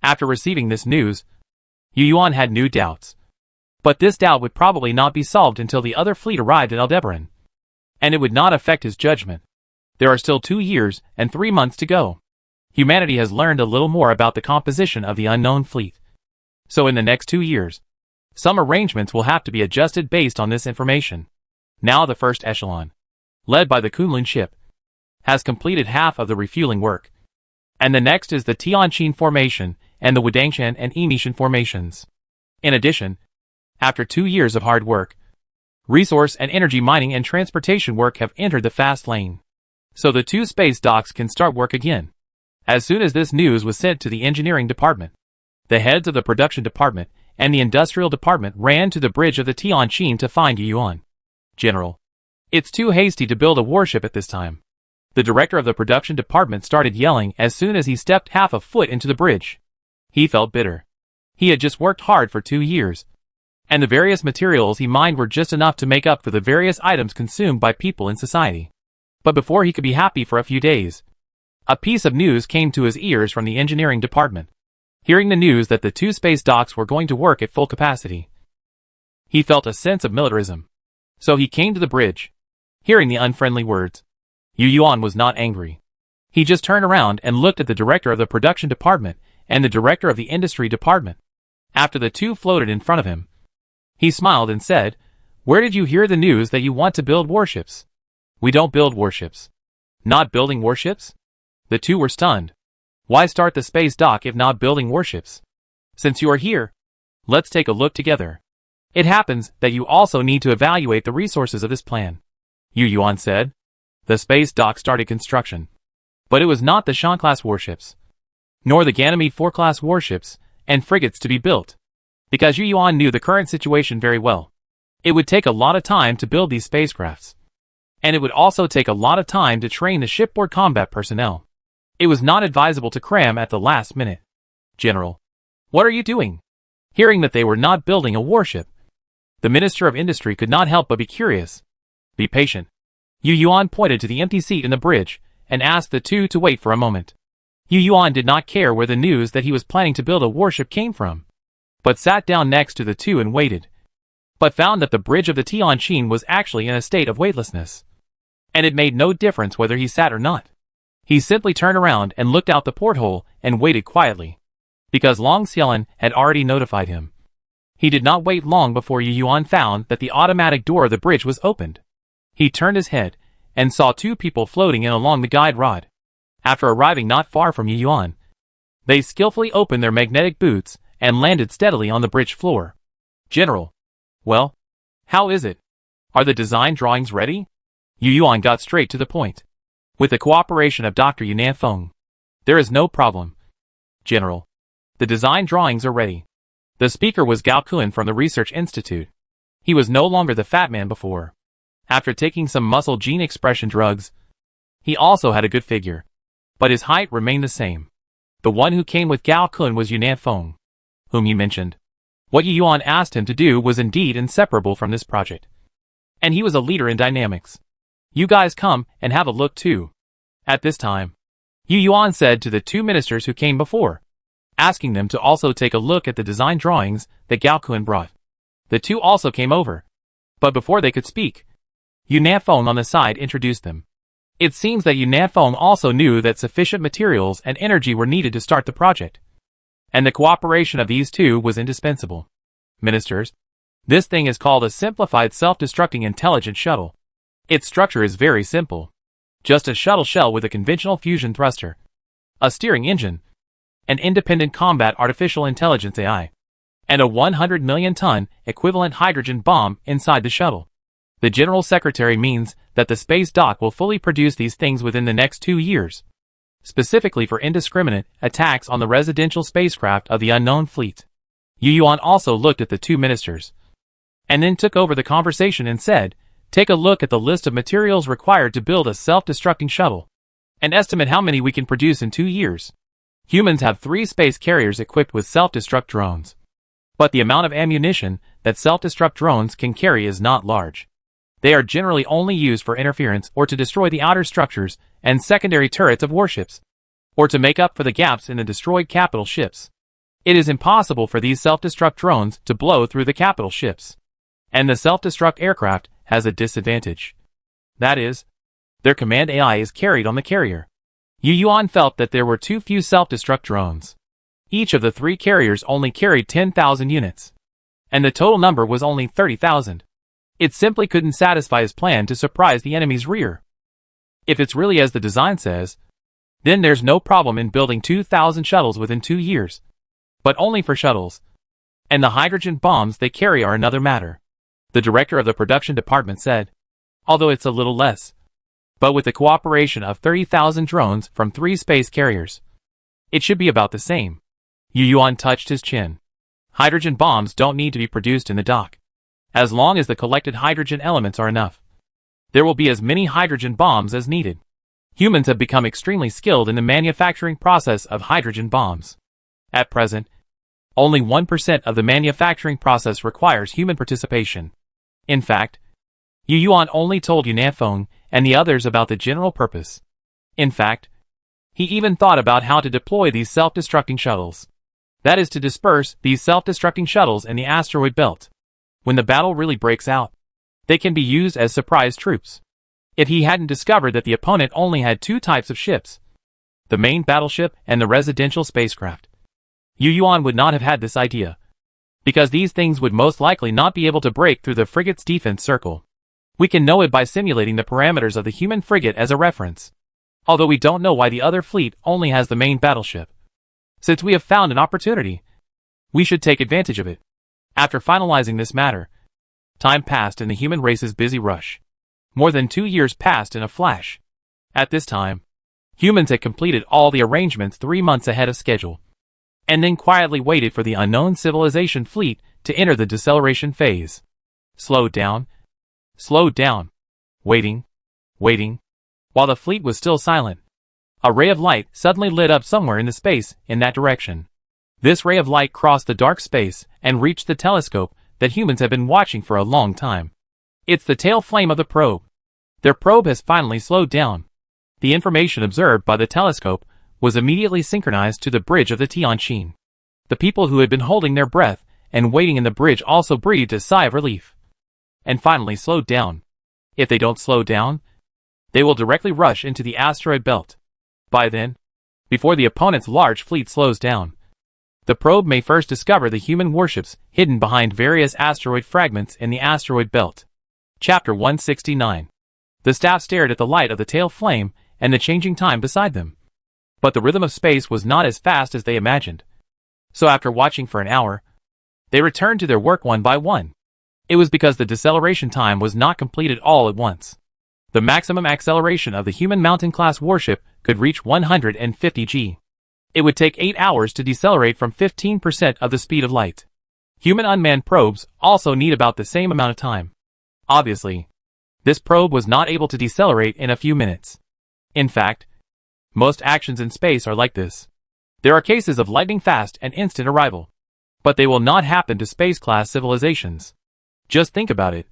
After receiving this news, Yu Yuan had new doubts. But this doubt would probably not be solved until the other fleet arrived at Aldebaran. And it would not affect his judgment. There are still 2 years and 3 months to go. Humanity has learned a little more about the composition of the unknown fleet. So in the next 2 years, some arrangements will have to be adjusted based on this information. Now the first echelon, led by the Kunlun ship, has completed half of the refueling work. And the next is the Tianqin formation and the Wudangshan and Emishan formations. In addition, after 2 years of hard work, resource and energy mining and transportation work have entered the fast lane. So the 2 space docks can start work again. As soon as this news was sent to the engineering department, the heads of the production department and the industrial department ran to the bridge of the Tianqin to find Yu Yuan. General, it's too hasty to build a warship at this time. The director of the production department started yelling as soon as he stepped half a foot into the bridge. He felt bitter. He had just worked hard for 2 years, and the various materials he mined were just enough to make up for the various items consumed by people in society. But before he could be happy for a few days, a piece of news came to his ears from the engineering department. Hearing the news that the 2 space docks were going to work at full capacity, he felt a sense of militarism. So he came to the bridge. Hearing the unfriendly words, Yu Yuan was not angry. He just turned around and looked at the director of the production department and the director of the industry department. After the 2 floated in front of him, he smiled and said, "Where did you hear the news that you want to build warships?" "We don't build warships." "Not building warships?" The 2 were stunned. Why start the space dock if not building warships? Since you are here, let's take a look together. It happens that you also need to evaluate the resources of this plan, Yu Yuan said. The space dock started construction. But it was not the Shan-class warships, nor the Ganymede 4-class warships and frigates to be built, because Yu Yuan knew the current situation very well. It would take a lot of time to build these spacecrafts, and it would also take a lot of time to train the shipboard combat personnel. It was not advisable to cram at the last minute. "General, what are you doing?" Hearing that they were not building a warship, the Minister of Industry could not help but be curious. "Be patient." Yu Yuan pointed to the empty seat in the bridge and asked the 2 to wait for a moment. Yu Yuan did not care where the news that he was planning to build a warship came from, but sat down next to the 2 and waited, but found that the bridge of the Tianqin was actually in a state of weightlessness, and it made no difference whether he sat or not. He simply turned around and looked out the porthole and waited quietly, because Long Xiaolin had already notified him. He did not wait long before Yu Yuan found that the automatic door of the bridge was opened. He turned his head and saw 2 people floating in along the guide rod. After arriving not far from Yu Yuan, they skillfully opened their magnetic boots and landed steadily on the bridge floor. "General, well, how is it? Are the design drawings ready?" Yu Yuan got straight to the point. "With the cooperation of Dr. Yunnan Feng, there is no problem, General. The design drawings are ready." The speaker was Gao Kun from the Research Institute. He was no longer the fat man before. After taking some muscle gene expression drugs, he also had a good figure, but his height remained the same. The one who came with Gao Kun was Yunnan Feng, whom he mentioned. What Yu Yuan asked him to do was indeed inseparable from this project, and he was a leader in dynamics. "You guys come and have a look too." At this time, Yu Yuan said to the 2 ministers who came before, asking them to also take a look at the design drawings that Gaokun brought. The two also came over. But before they could speak, Yunafeng on the side introduced them. It seems that Yunafeng also knew that sufficient materials and energy were needed to start the project, and the cooperation of these two was indispensable. Ministers, this thing is called a simplified self-destructing intelligent shuttle. Its structure is very simple. Just a shuttle shell with a conventional fusion thruster, a steering engine, an independent combat artificial intelligence AI, and a 100 million ton equivalent hydrogen bomb inside the shuttle. The General Secretary means that the space dock will fully produce these things within the next 2 years, specifically for indiscriminate attacks on the residential spacecraft of the unknown fleet. Yu Yuan also looked at the two ministers, and then took over the conversation and said, "Take a look at the list of materials required to build a self-destructing shuttle, and estimate how many we can produce in 2 years. Humans have 3 space carriers equipped with self-destruct drones, but the amount of ammunition that self-destruct drones can carry is not large. They are generally only used for interference or to destroy the outer structures and secondary turrets of warships, or to make up for the gaps in the destroyed capital ships. It is impossible for these self-destruct drones to blow through the capital ships. And the self-destruct aircraft has a disadvantage. That is, their command AI is carried on the carrier." Yu Yuan felt that there were too few self-destruct drones. Each of the 3 carriers only carried 10,000 units, and the total number was only 30,000. It simply couldn't satisfy his plan to surprise the enemy's rear. If it's really as the design says, then there's no problem in building 2,000 shuttles within 2 years. But only for shuttles. And the hydrogen bombs they carry are another matter, the director of the production department said, although it's a little less. But with the cooperation of 30,000 drones from 3 space carriers, it should be about the same. Yu Yuan touched his chin. Hydrogen bombs don't need to be produced in the dock. As long as the collected hydrogen elements are enough, there will be as many hydrogen bombs as needed. Humans have become extremely skilled in the manufacturing process of hydrogen bombs. At present, only 1% of the manufacturing process requires human participation. In fact, Yu Yuan only told Yunafeng and the others about the general purpose. In fact, he even thought about how to deploy these self-destructing shuttles. That is to disperse these self-destructing shuttles in the asteroid belt. When the battle really breaks out, they can be used as surprise troops. If he hadn't discovered that the opponent only had 2 types of ships, the main battleship and the residential spacecraft, Yu Yuan would not have had this idea, because these things would most likely not be able to break through the frigate's defense circle. We can know it by simulating the parameters of the human frigate as a reference, although we don't know why the other fleet only has the main battleship. Since we have found an opportunity, we should take advantage of it. After finalizing this matter, time passed in the human race's busy rush. More than 2 years passed in a flash. At this time, humans had completed all the arrangements 3 months ahead of schedule, and then quietly waited for the unknown civilization fleet to enter the deceleration phase. Slowed down, waiting, while the fleet was still silent. A ray of light suddenly lit up somewhere in the space in that direction. This ray of light crossed the dark space and reached the telescope that humans have been watching for a long time. It's the tail flame of the probe. Their probe has finally slowed down. The information observed by the telescope was immediately synchronized to the bridge of the Tianqin. The people who had been holding their breath and waiting in the bridge also breathed a sigh of relief, and finally slowed down. If they don't slow down, they will directly rush into the asteroid belt. By then, before the opponent's large fleet slows down, the probe may first discover the human warships hidden behind various asteroid fragments in the asteroid belt. Chapter 169. The staff stared at the light of the tail flame and the changing time beside them. But the rhythm of space was not as fast as they imagined. So after watching for an hour, they returned to their work one by one. It was because the deceleration time was not completed all at once. The maximum acceleration of the human mountain-class warship could reach 150 g. It would take 8 hours to decelerate from 15% of the speed of light. Human unmanned probes also need about the same amount of time. Obviously, this probe was not able to decelerate in a few minutes. In fact, most actions in space are like this. There are cases of lightning-fast and instant arrival, but they will not happen to space-class civilizations. Just think about it.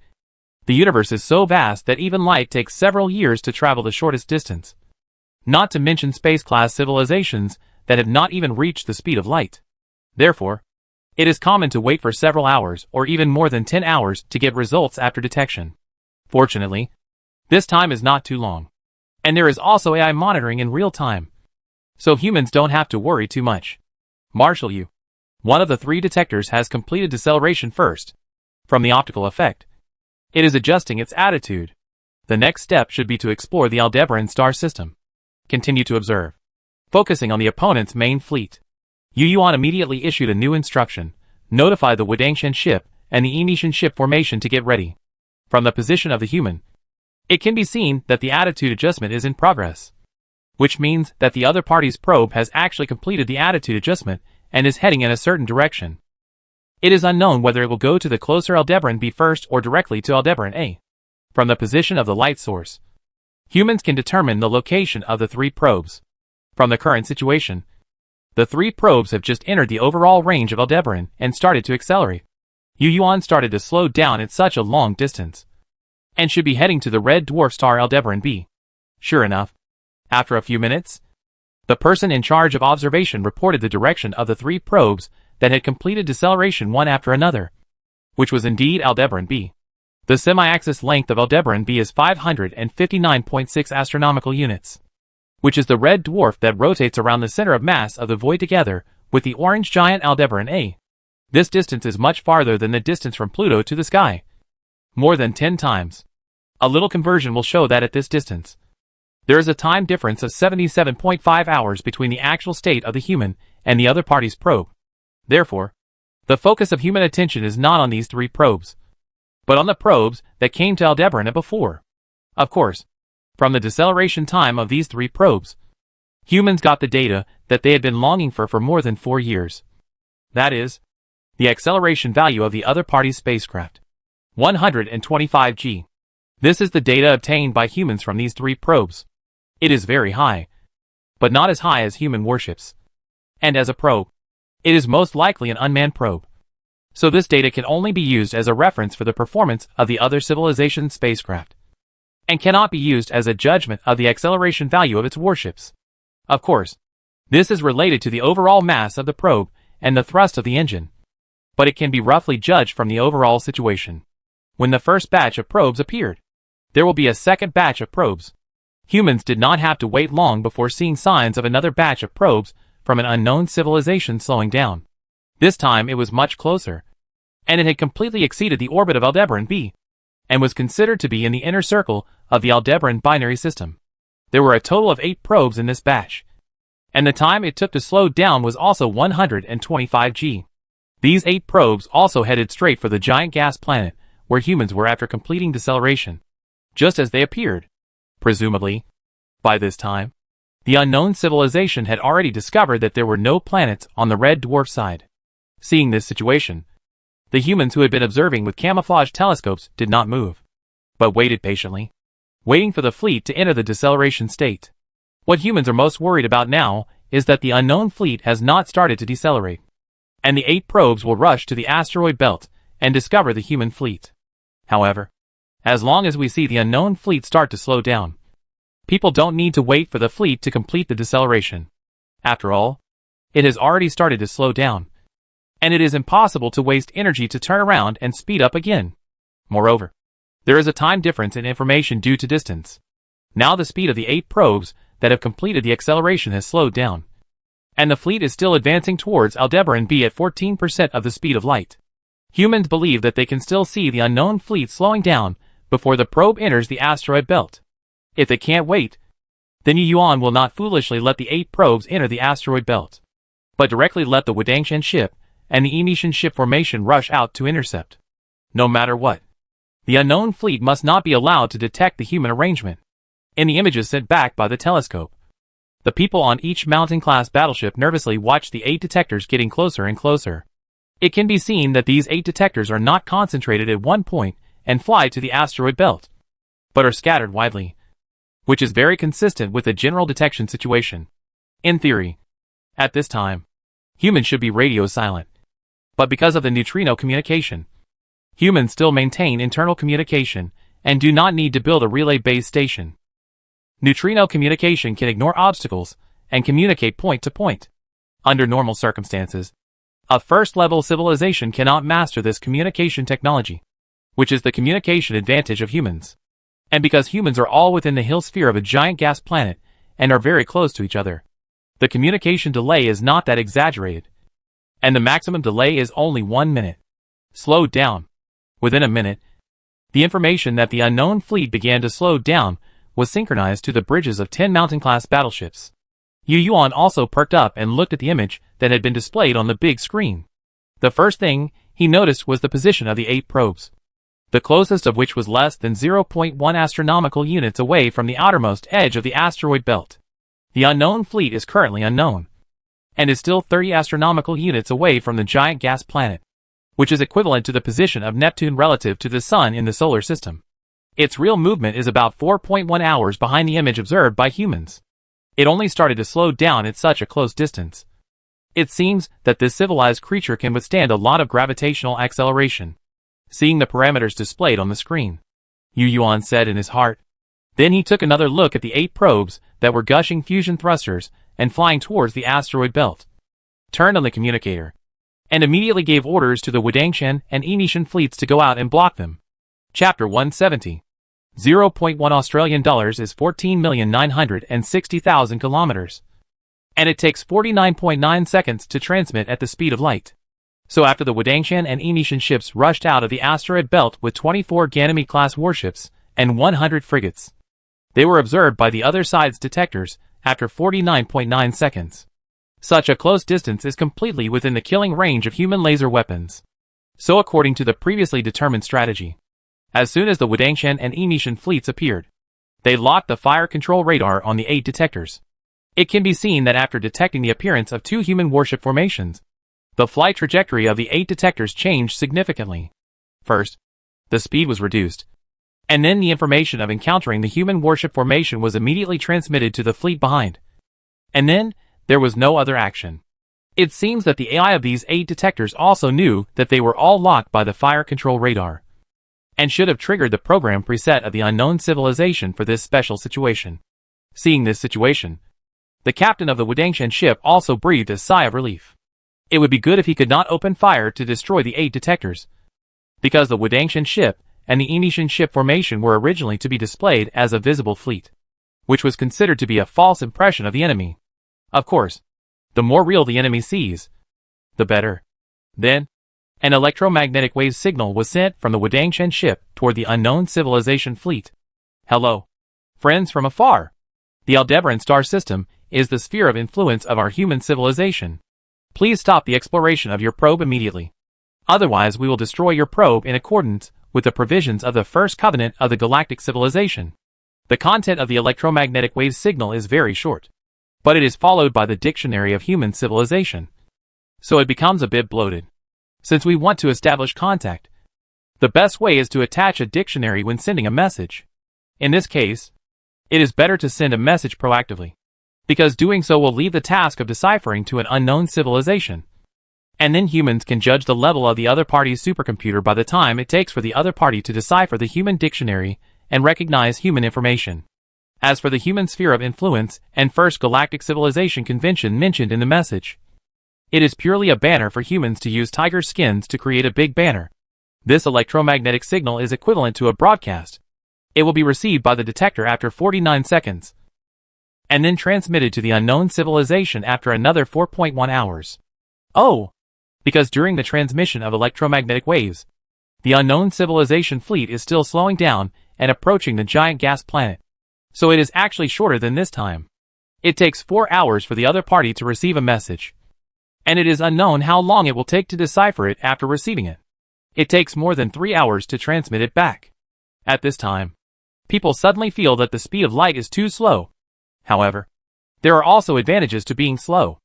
The universe is so vast that even light takes several years to travel the shortest distance. Not to mention space-class civilizations that have not even reached the speed of light. Therefore, it is common to wait for several hours or even more than 10 hours to get results after detection. Fortunately, this time is not too long. And there is also AI monitoring in real time, so humans don't have to worry too much. Marshall U. One of the 3 detectors has completed deceleration first. From the optical effect, it is adjusting its attitude. The next step should be to explore the Aldebaran star system. Continue to observe, focusing on the opponent's main fleet. Yu Yuan immediately issued a new instruction: notify the Wadangshan ship and the Emishan ship formation to get ready. From the position of the human, it can be seen that the attitude adjustment is in progress, which means that the other party's probe has actually completed the attitude adjustment and is heading in a certain direction. It is unknown whether it will go to the closer Aldebaran B first or directly to Aldebaran A. From the position of the light source, humans can determine the location of the 3 probes. From the current situation, the 3 probes have just entered the overall range of Aldebaran and started to accelerate. Yu Yuan started to slow down at such a long distance, and should be heading to the red dwarf star Aldebaran B. Sure enough, after a few minutes, the person in charge of observation reported the direction of the 3 probes that had completed deceleration one after another, which was indeed Aldebaran B. The semi-axis length of Aldebaran B is 559.6 astronomical units, which is the red dwarf that rotates around the center of mass of the void together with the orange giant Aldebaran A. This distance is much farther than the distance from Pluto to the sky, more than 10 times. A little conversion will show that at this distance, there is a time difference of 77.5 hours between the actual state of the human and the other party's probe. Therefore, the focus of human attention is not on these 3 probes, but on the probes that came to Aldebaran before. Of course, from the deceleration time of these 3 probes, humans got the data that they had been longing for more than 4 years. That is, the acceleration value of the other party's spacecraft, 125 g. This is the data obtained by humans from these 3 probes. It is very high, but not as high as human warships. And as a probe, it is most likely an unmanned probe. So this data can only be used as a reference for the performance of the other civilization's spacecraft, and cannot be used as a judgment of the acceleration value of its warships. Of course, this is related to the overall mass of the probe and the thrust of the engine, but it can be roughly judged from the overall situation. When the first batch of probes appeared, there will be a second batch of probes. Humans did not have to wait long before seeing signs of another batch of probes from an unknown civilization slowing down. This time it was much closer, and it had completely exceeded the orbit of Aldebaran B, and was considered to be in the inner circle of the Aldebaran binary system. There were a total of 8 probes in this batch, and the time it took to slow down was also 125 g. These 8 probes also headed straight for the giant gas planet where humans were after completing deceleration, just as they appeared. Presumably, by this time, the unknown civilization had already discovered that there were no planets on the red dwarf side. Seeing this situation, the humans who had been observing with camouflage telescopes did not move, but waited patiently, waiting for the fleet to enter the deceleration state. What humans are most worried about now is that the unknown fleet has not started to decelerate, and the 8 probes will rush to the asteroid belt and discover the human fleet. However, as long as we see the unknown fleet start to slow down, people don't need to wait for the fleet to complete the deceleration. After all, it has already started to slow down, and it is impossible to waste energy to turn around and speed up again. Moreover, there is a time difference in information due to distance. Now the speed of the 8 probes that have completed the acceleration has slowed down, and the fleet is still advancing towards Aldebaran B at 14% of the speed of light. Humans believe that they can still see the unknown fleet slowing down before the probe enters the asteroid belt. If they can't wait, then Yu Yuan will not foolishly let the 8 probes enter the asteroid belt, but directly let the Wadangshan ship and the Emishan ship formation rush out to intercept. No matter what, the unknown fleet must not be allowed to detect the human arrangement. In the images sent back by the telescope, the people on each Mountain-class battleship nervously watch the 8 detectors getting closer and closer. It can be seen that these 8 detectors are not concentrated at one point and fly to the asteroid belt, but are scattered widely, which is very consistent with the general detection situation. In theory, at this time, humans should be radio silent, but because of the neutrino communication, humans still maintain internal communication and do not need to build a relay base station. Neutrino communication can ignore obstacles and communicate point to point. Under normal circumstances, a first-level civilization cannot master this communication technology, which is the communication advantage of humans. And because humans are all within the Hill sphere of a giant gas planet and are very close to each other, the communication delay is not that exaggerated, and the maximum delay is only 1 minute. Slowed down. Within a minute, the information that the unknown fleet began to slow down was synchronized to the bridges of 10 Mountain-class battleships. Yu Yuan also perked up and looked at the image that had been displayed on the big screen. The first thing he noticed was the position of the 8 probes, the closest of which was less than 0.1 astronomical units away from the outermost edge of the asteroid belt. The unknown fleet is currently unknown, and is still 30 astronomical units away from the giant gas planet, which is equivalent to the position of Neptune relative to the Sun in the solar system. Its real movement is about 4.1 hours behind the image observed by humans. It only started to slow down at such a close distance. It seems that this civilized creature can withstand a lot of gravitational acceleration. Seeing the parameters displayed on the screen, Yu Yuan said in his heart. Then he took another look at the 8 probes that were gushing fusion thrusters and flying towards the asteroid belt, turned on the communicator, and immediately gave orders to the Wudangshan and Inishan fleets to go out and block them. Chapter 170. 0.1 Australian dollars is 14,960,000 kilometers. And it takes 49.9 seconds to transmit at the speed of light. So after the Wudangshan and Inishan ships rushed out of the asteroid belt with 24 Ganymede-class warships and 100 frigates, they were observed by the other side's detectors after 49.9 seconds. Such a close distance is completely within the killing range of human laser weapons. So according to the previously determined strategy, as soon as the Wudangshan and Inishan fleets appeared, they locked the fire control radar on the 8 detectors. It can be seen that after detecting the appearance of 2 human warship formations, the flight trajectory of the 8 detectors changed significantly. First, the speed was reduced, and then the information of encountering the human warship formation was immediately transmitted to the fleet behind. And then, there was no other action. It seems that the AI of these 8 detectors also knew that they were all locked by the fire control radar, and should have triggered the program preset of the unknown civilization for this special situation. Seeing this situation, the captain of the Wudangshan ship also breathed a sigh of relief. It would be good if he could not open fire to destroy the 8 detectors, because the Wudangshan ship and the Inishan ship formation were originally to be displayed as a visible fleet, which was considered to be a false impression of the enemy. Of course, the more real the enemy sees, the better. Then, an electromagnetic wave signal was sent from the Wudangshan ship toward the unknown civilization fleet. Hello, friends from afar. The Aldebaran star system is the sphere of influence of our human civilization. Please stop the exploration of your probe immediately. Otherwise we will destroy your probe in accordance with the provisions of the first covenant of the galactic civilization. The content of the electromagnetic wave signal is very short, but it is followed by the dictionary of human civilization, so it becomes a bit bloated. Since we want to establish contact, the best way is to attach a dictionary when sending a message. In this case, it is better to send a message proactively, because doing so will leave the task of deciphering to an unknown civilization. And then humans can judge the level of the other party's supercomputer by the time it takes for the other party to decipher the human dictionary and recognize human information. As for the human sphere of influence and first galactic civilization convention mentioned in the message, it is purely a banner for humans to use tiger skins to create a big banner. This electromagnetic signal is equivalent to a broadcast. It will be received by the detector after 49 seconds, and then transmitted to the unknown civilization after another 4.1 hours. Oh! Because during the transmission of electromagnetic waves, the unknown civilization fleet is still slowing down and approaching the giant gas planet. So it is actually shorter than this time. It takes 4 hours for the other party to receive a message, and it is unknown how long it will take to decipher it after receiving it. It takes more than 3 hours to transmit it back. At this time, people suddenly feel that the speed of light is too slow. However, there are also advantages to being slow.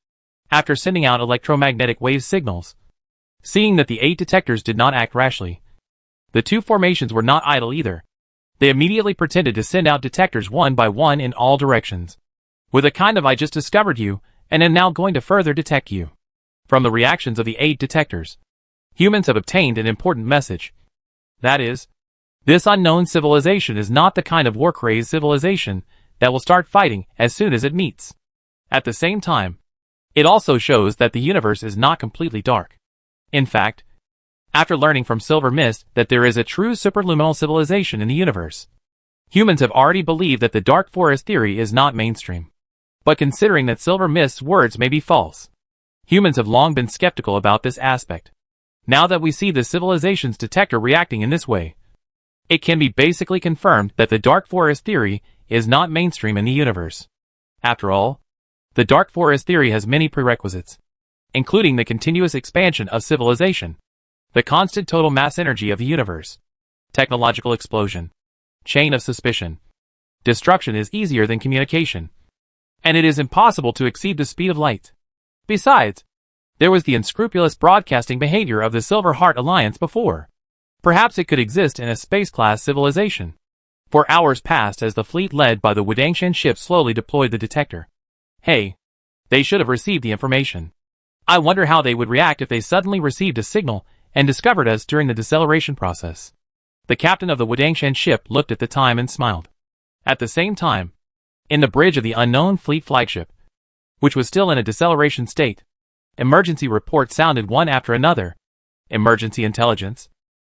After sending out electromagnetic wave signals, seeing that the 8 detectors did not act rashly, the 2 formations were not idle either. They immediately pretended to send out detectors one by one in all directions, with a kind of "I just discovered you, and am now going to further detect you." From the reactions of the 8 detectors, humans have obtained an important message. That is, this unknown civilization is not the kind of war-crazed civilization that will start fighting as soon as it meets. At the same time, It also shows that the universe is not completely dark. In fact, after learning from Silver Mist that there is a true superluminal civilization in the universe, humans have already believed that the dark forest theory is not mainstream. But considering that Silver Mist's words may be false, humans have long been skeptical about this aspect. Now that we see the civilization's detector reacting in this way, it can be basically confirmed that the dark forest theory is not mainstream in the universe. After all, the dark forest theory has many prerequisites, including the continuous expansion of civilization, the constant total mass energy of the universe, technological explosion, chain of suspicion. Destruction is easier than communication, and it is impossible to exceed the speed of light. Besides, there was the unscrupulous broadcasting behavior of the Silver Heart Alliance before. Perhaps it could exist in a space-class civilization. For hours passed as the fleet led by the Wudangshan ship slowly deployed the detector. Hey, they should have received the information. I wonder how they would react if they suddenly received a signal and discovered us during the deceleration process. The captain of the Wudangshan ship looked at the time and smiled. At the same time, in the bridge of the unknown fleet flagship, which was still in a deceleration state, emergency reports sounded one after another. Emergency intelligence.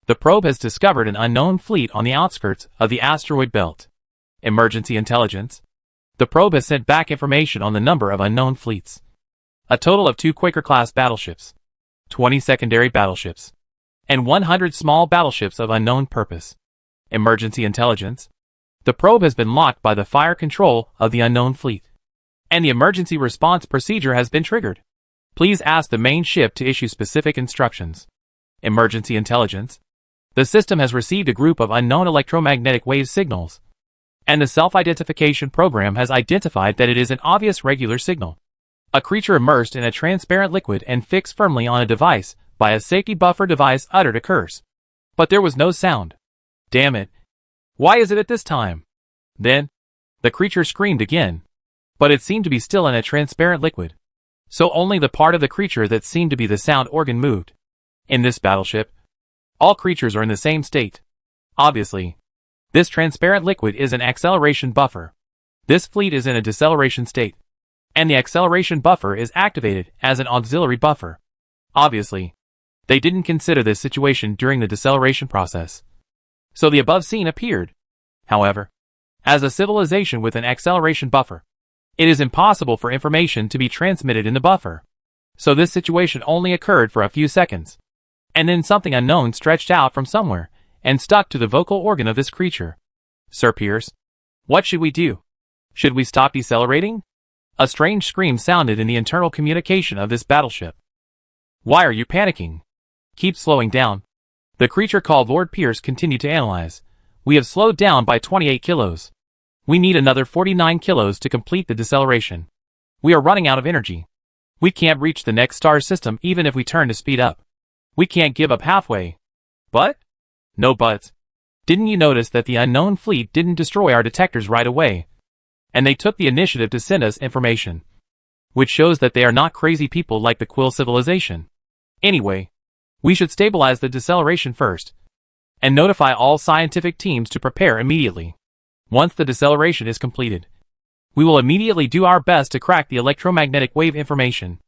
The probe has discovered an unknown fleet on the outskirts of the asteroid belt. Emergency intelligence. The probe has sent back information on the number of unknown fleets. A total of 2 Quaker-class battleships, 20 secondary battleships, and 100 small battleships of unknown purpose. Emergency intelligence. The probe has been locked by the fire control of the unknown fleet, and the emergency response procedure has been triggered. Please ask the main ship to issue specific instructions. Emergency intelligence. The system has received a group of unknown electromagnetic wave signals, and the self-identification program has identified that it is an obvious regular signal. A creature immersed in a transparent liquid and fixed firmly on a device by a safety buffer device uttered a curse. But there was no sound. Damn it. Why is it at this time? Then, the creature screamed again. But it seemed to be still in a transparent liquid. So only the part of the creature that seemed to be the sound organ moved. In this battleship, all creatures are in the same state. Obviously, this transparent liquid is an acceleration buffer. This fleet is in a deceleration state, and the acceleration buffer is activated as an auxiliary buffer. Obviously, they didn't consider this situation during the deceleration process. So the above scene appeared. However, as a civilization with an acceleration buffer, it is impossible for information to be transmitted in the buffer. So this situation only occurred for a few seconds. And then something unknown stretched out from somewhere and stuck to the vocal organ of this creature. Sir Pierce, what should we do? Should we stop decelerating? A strange scream sounded in the internal communication of this battleship. Why are you panicking? Keep slowing down. The creature called Lord Pierce continued to analyze. We have slowed down by 28 kilos. We need another 49 kilos to complete the deceleration. We are running out of energy. We can't reach the next star system even if we turn to speed up. We can't give up halfway. But? No buts. Didn't you notice that the unknown fleet didn't destroy our detectors right away? And they took the initiative to send us information. Which shows that they are not crazy people like the Quill civilization. Anyway, we should stabilize the deceleration first, and notify all scientific teams to prepare immediately. Once the deceleration is completed, we will immediately do our best to crack the electromagnetic wave information.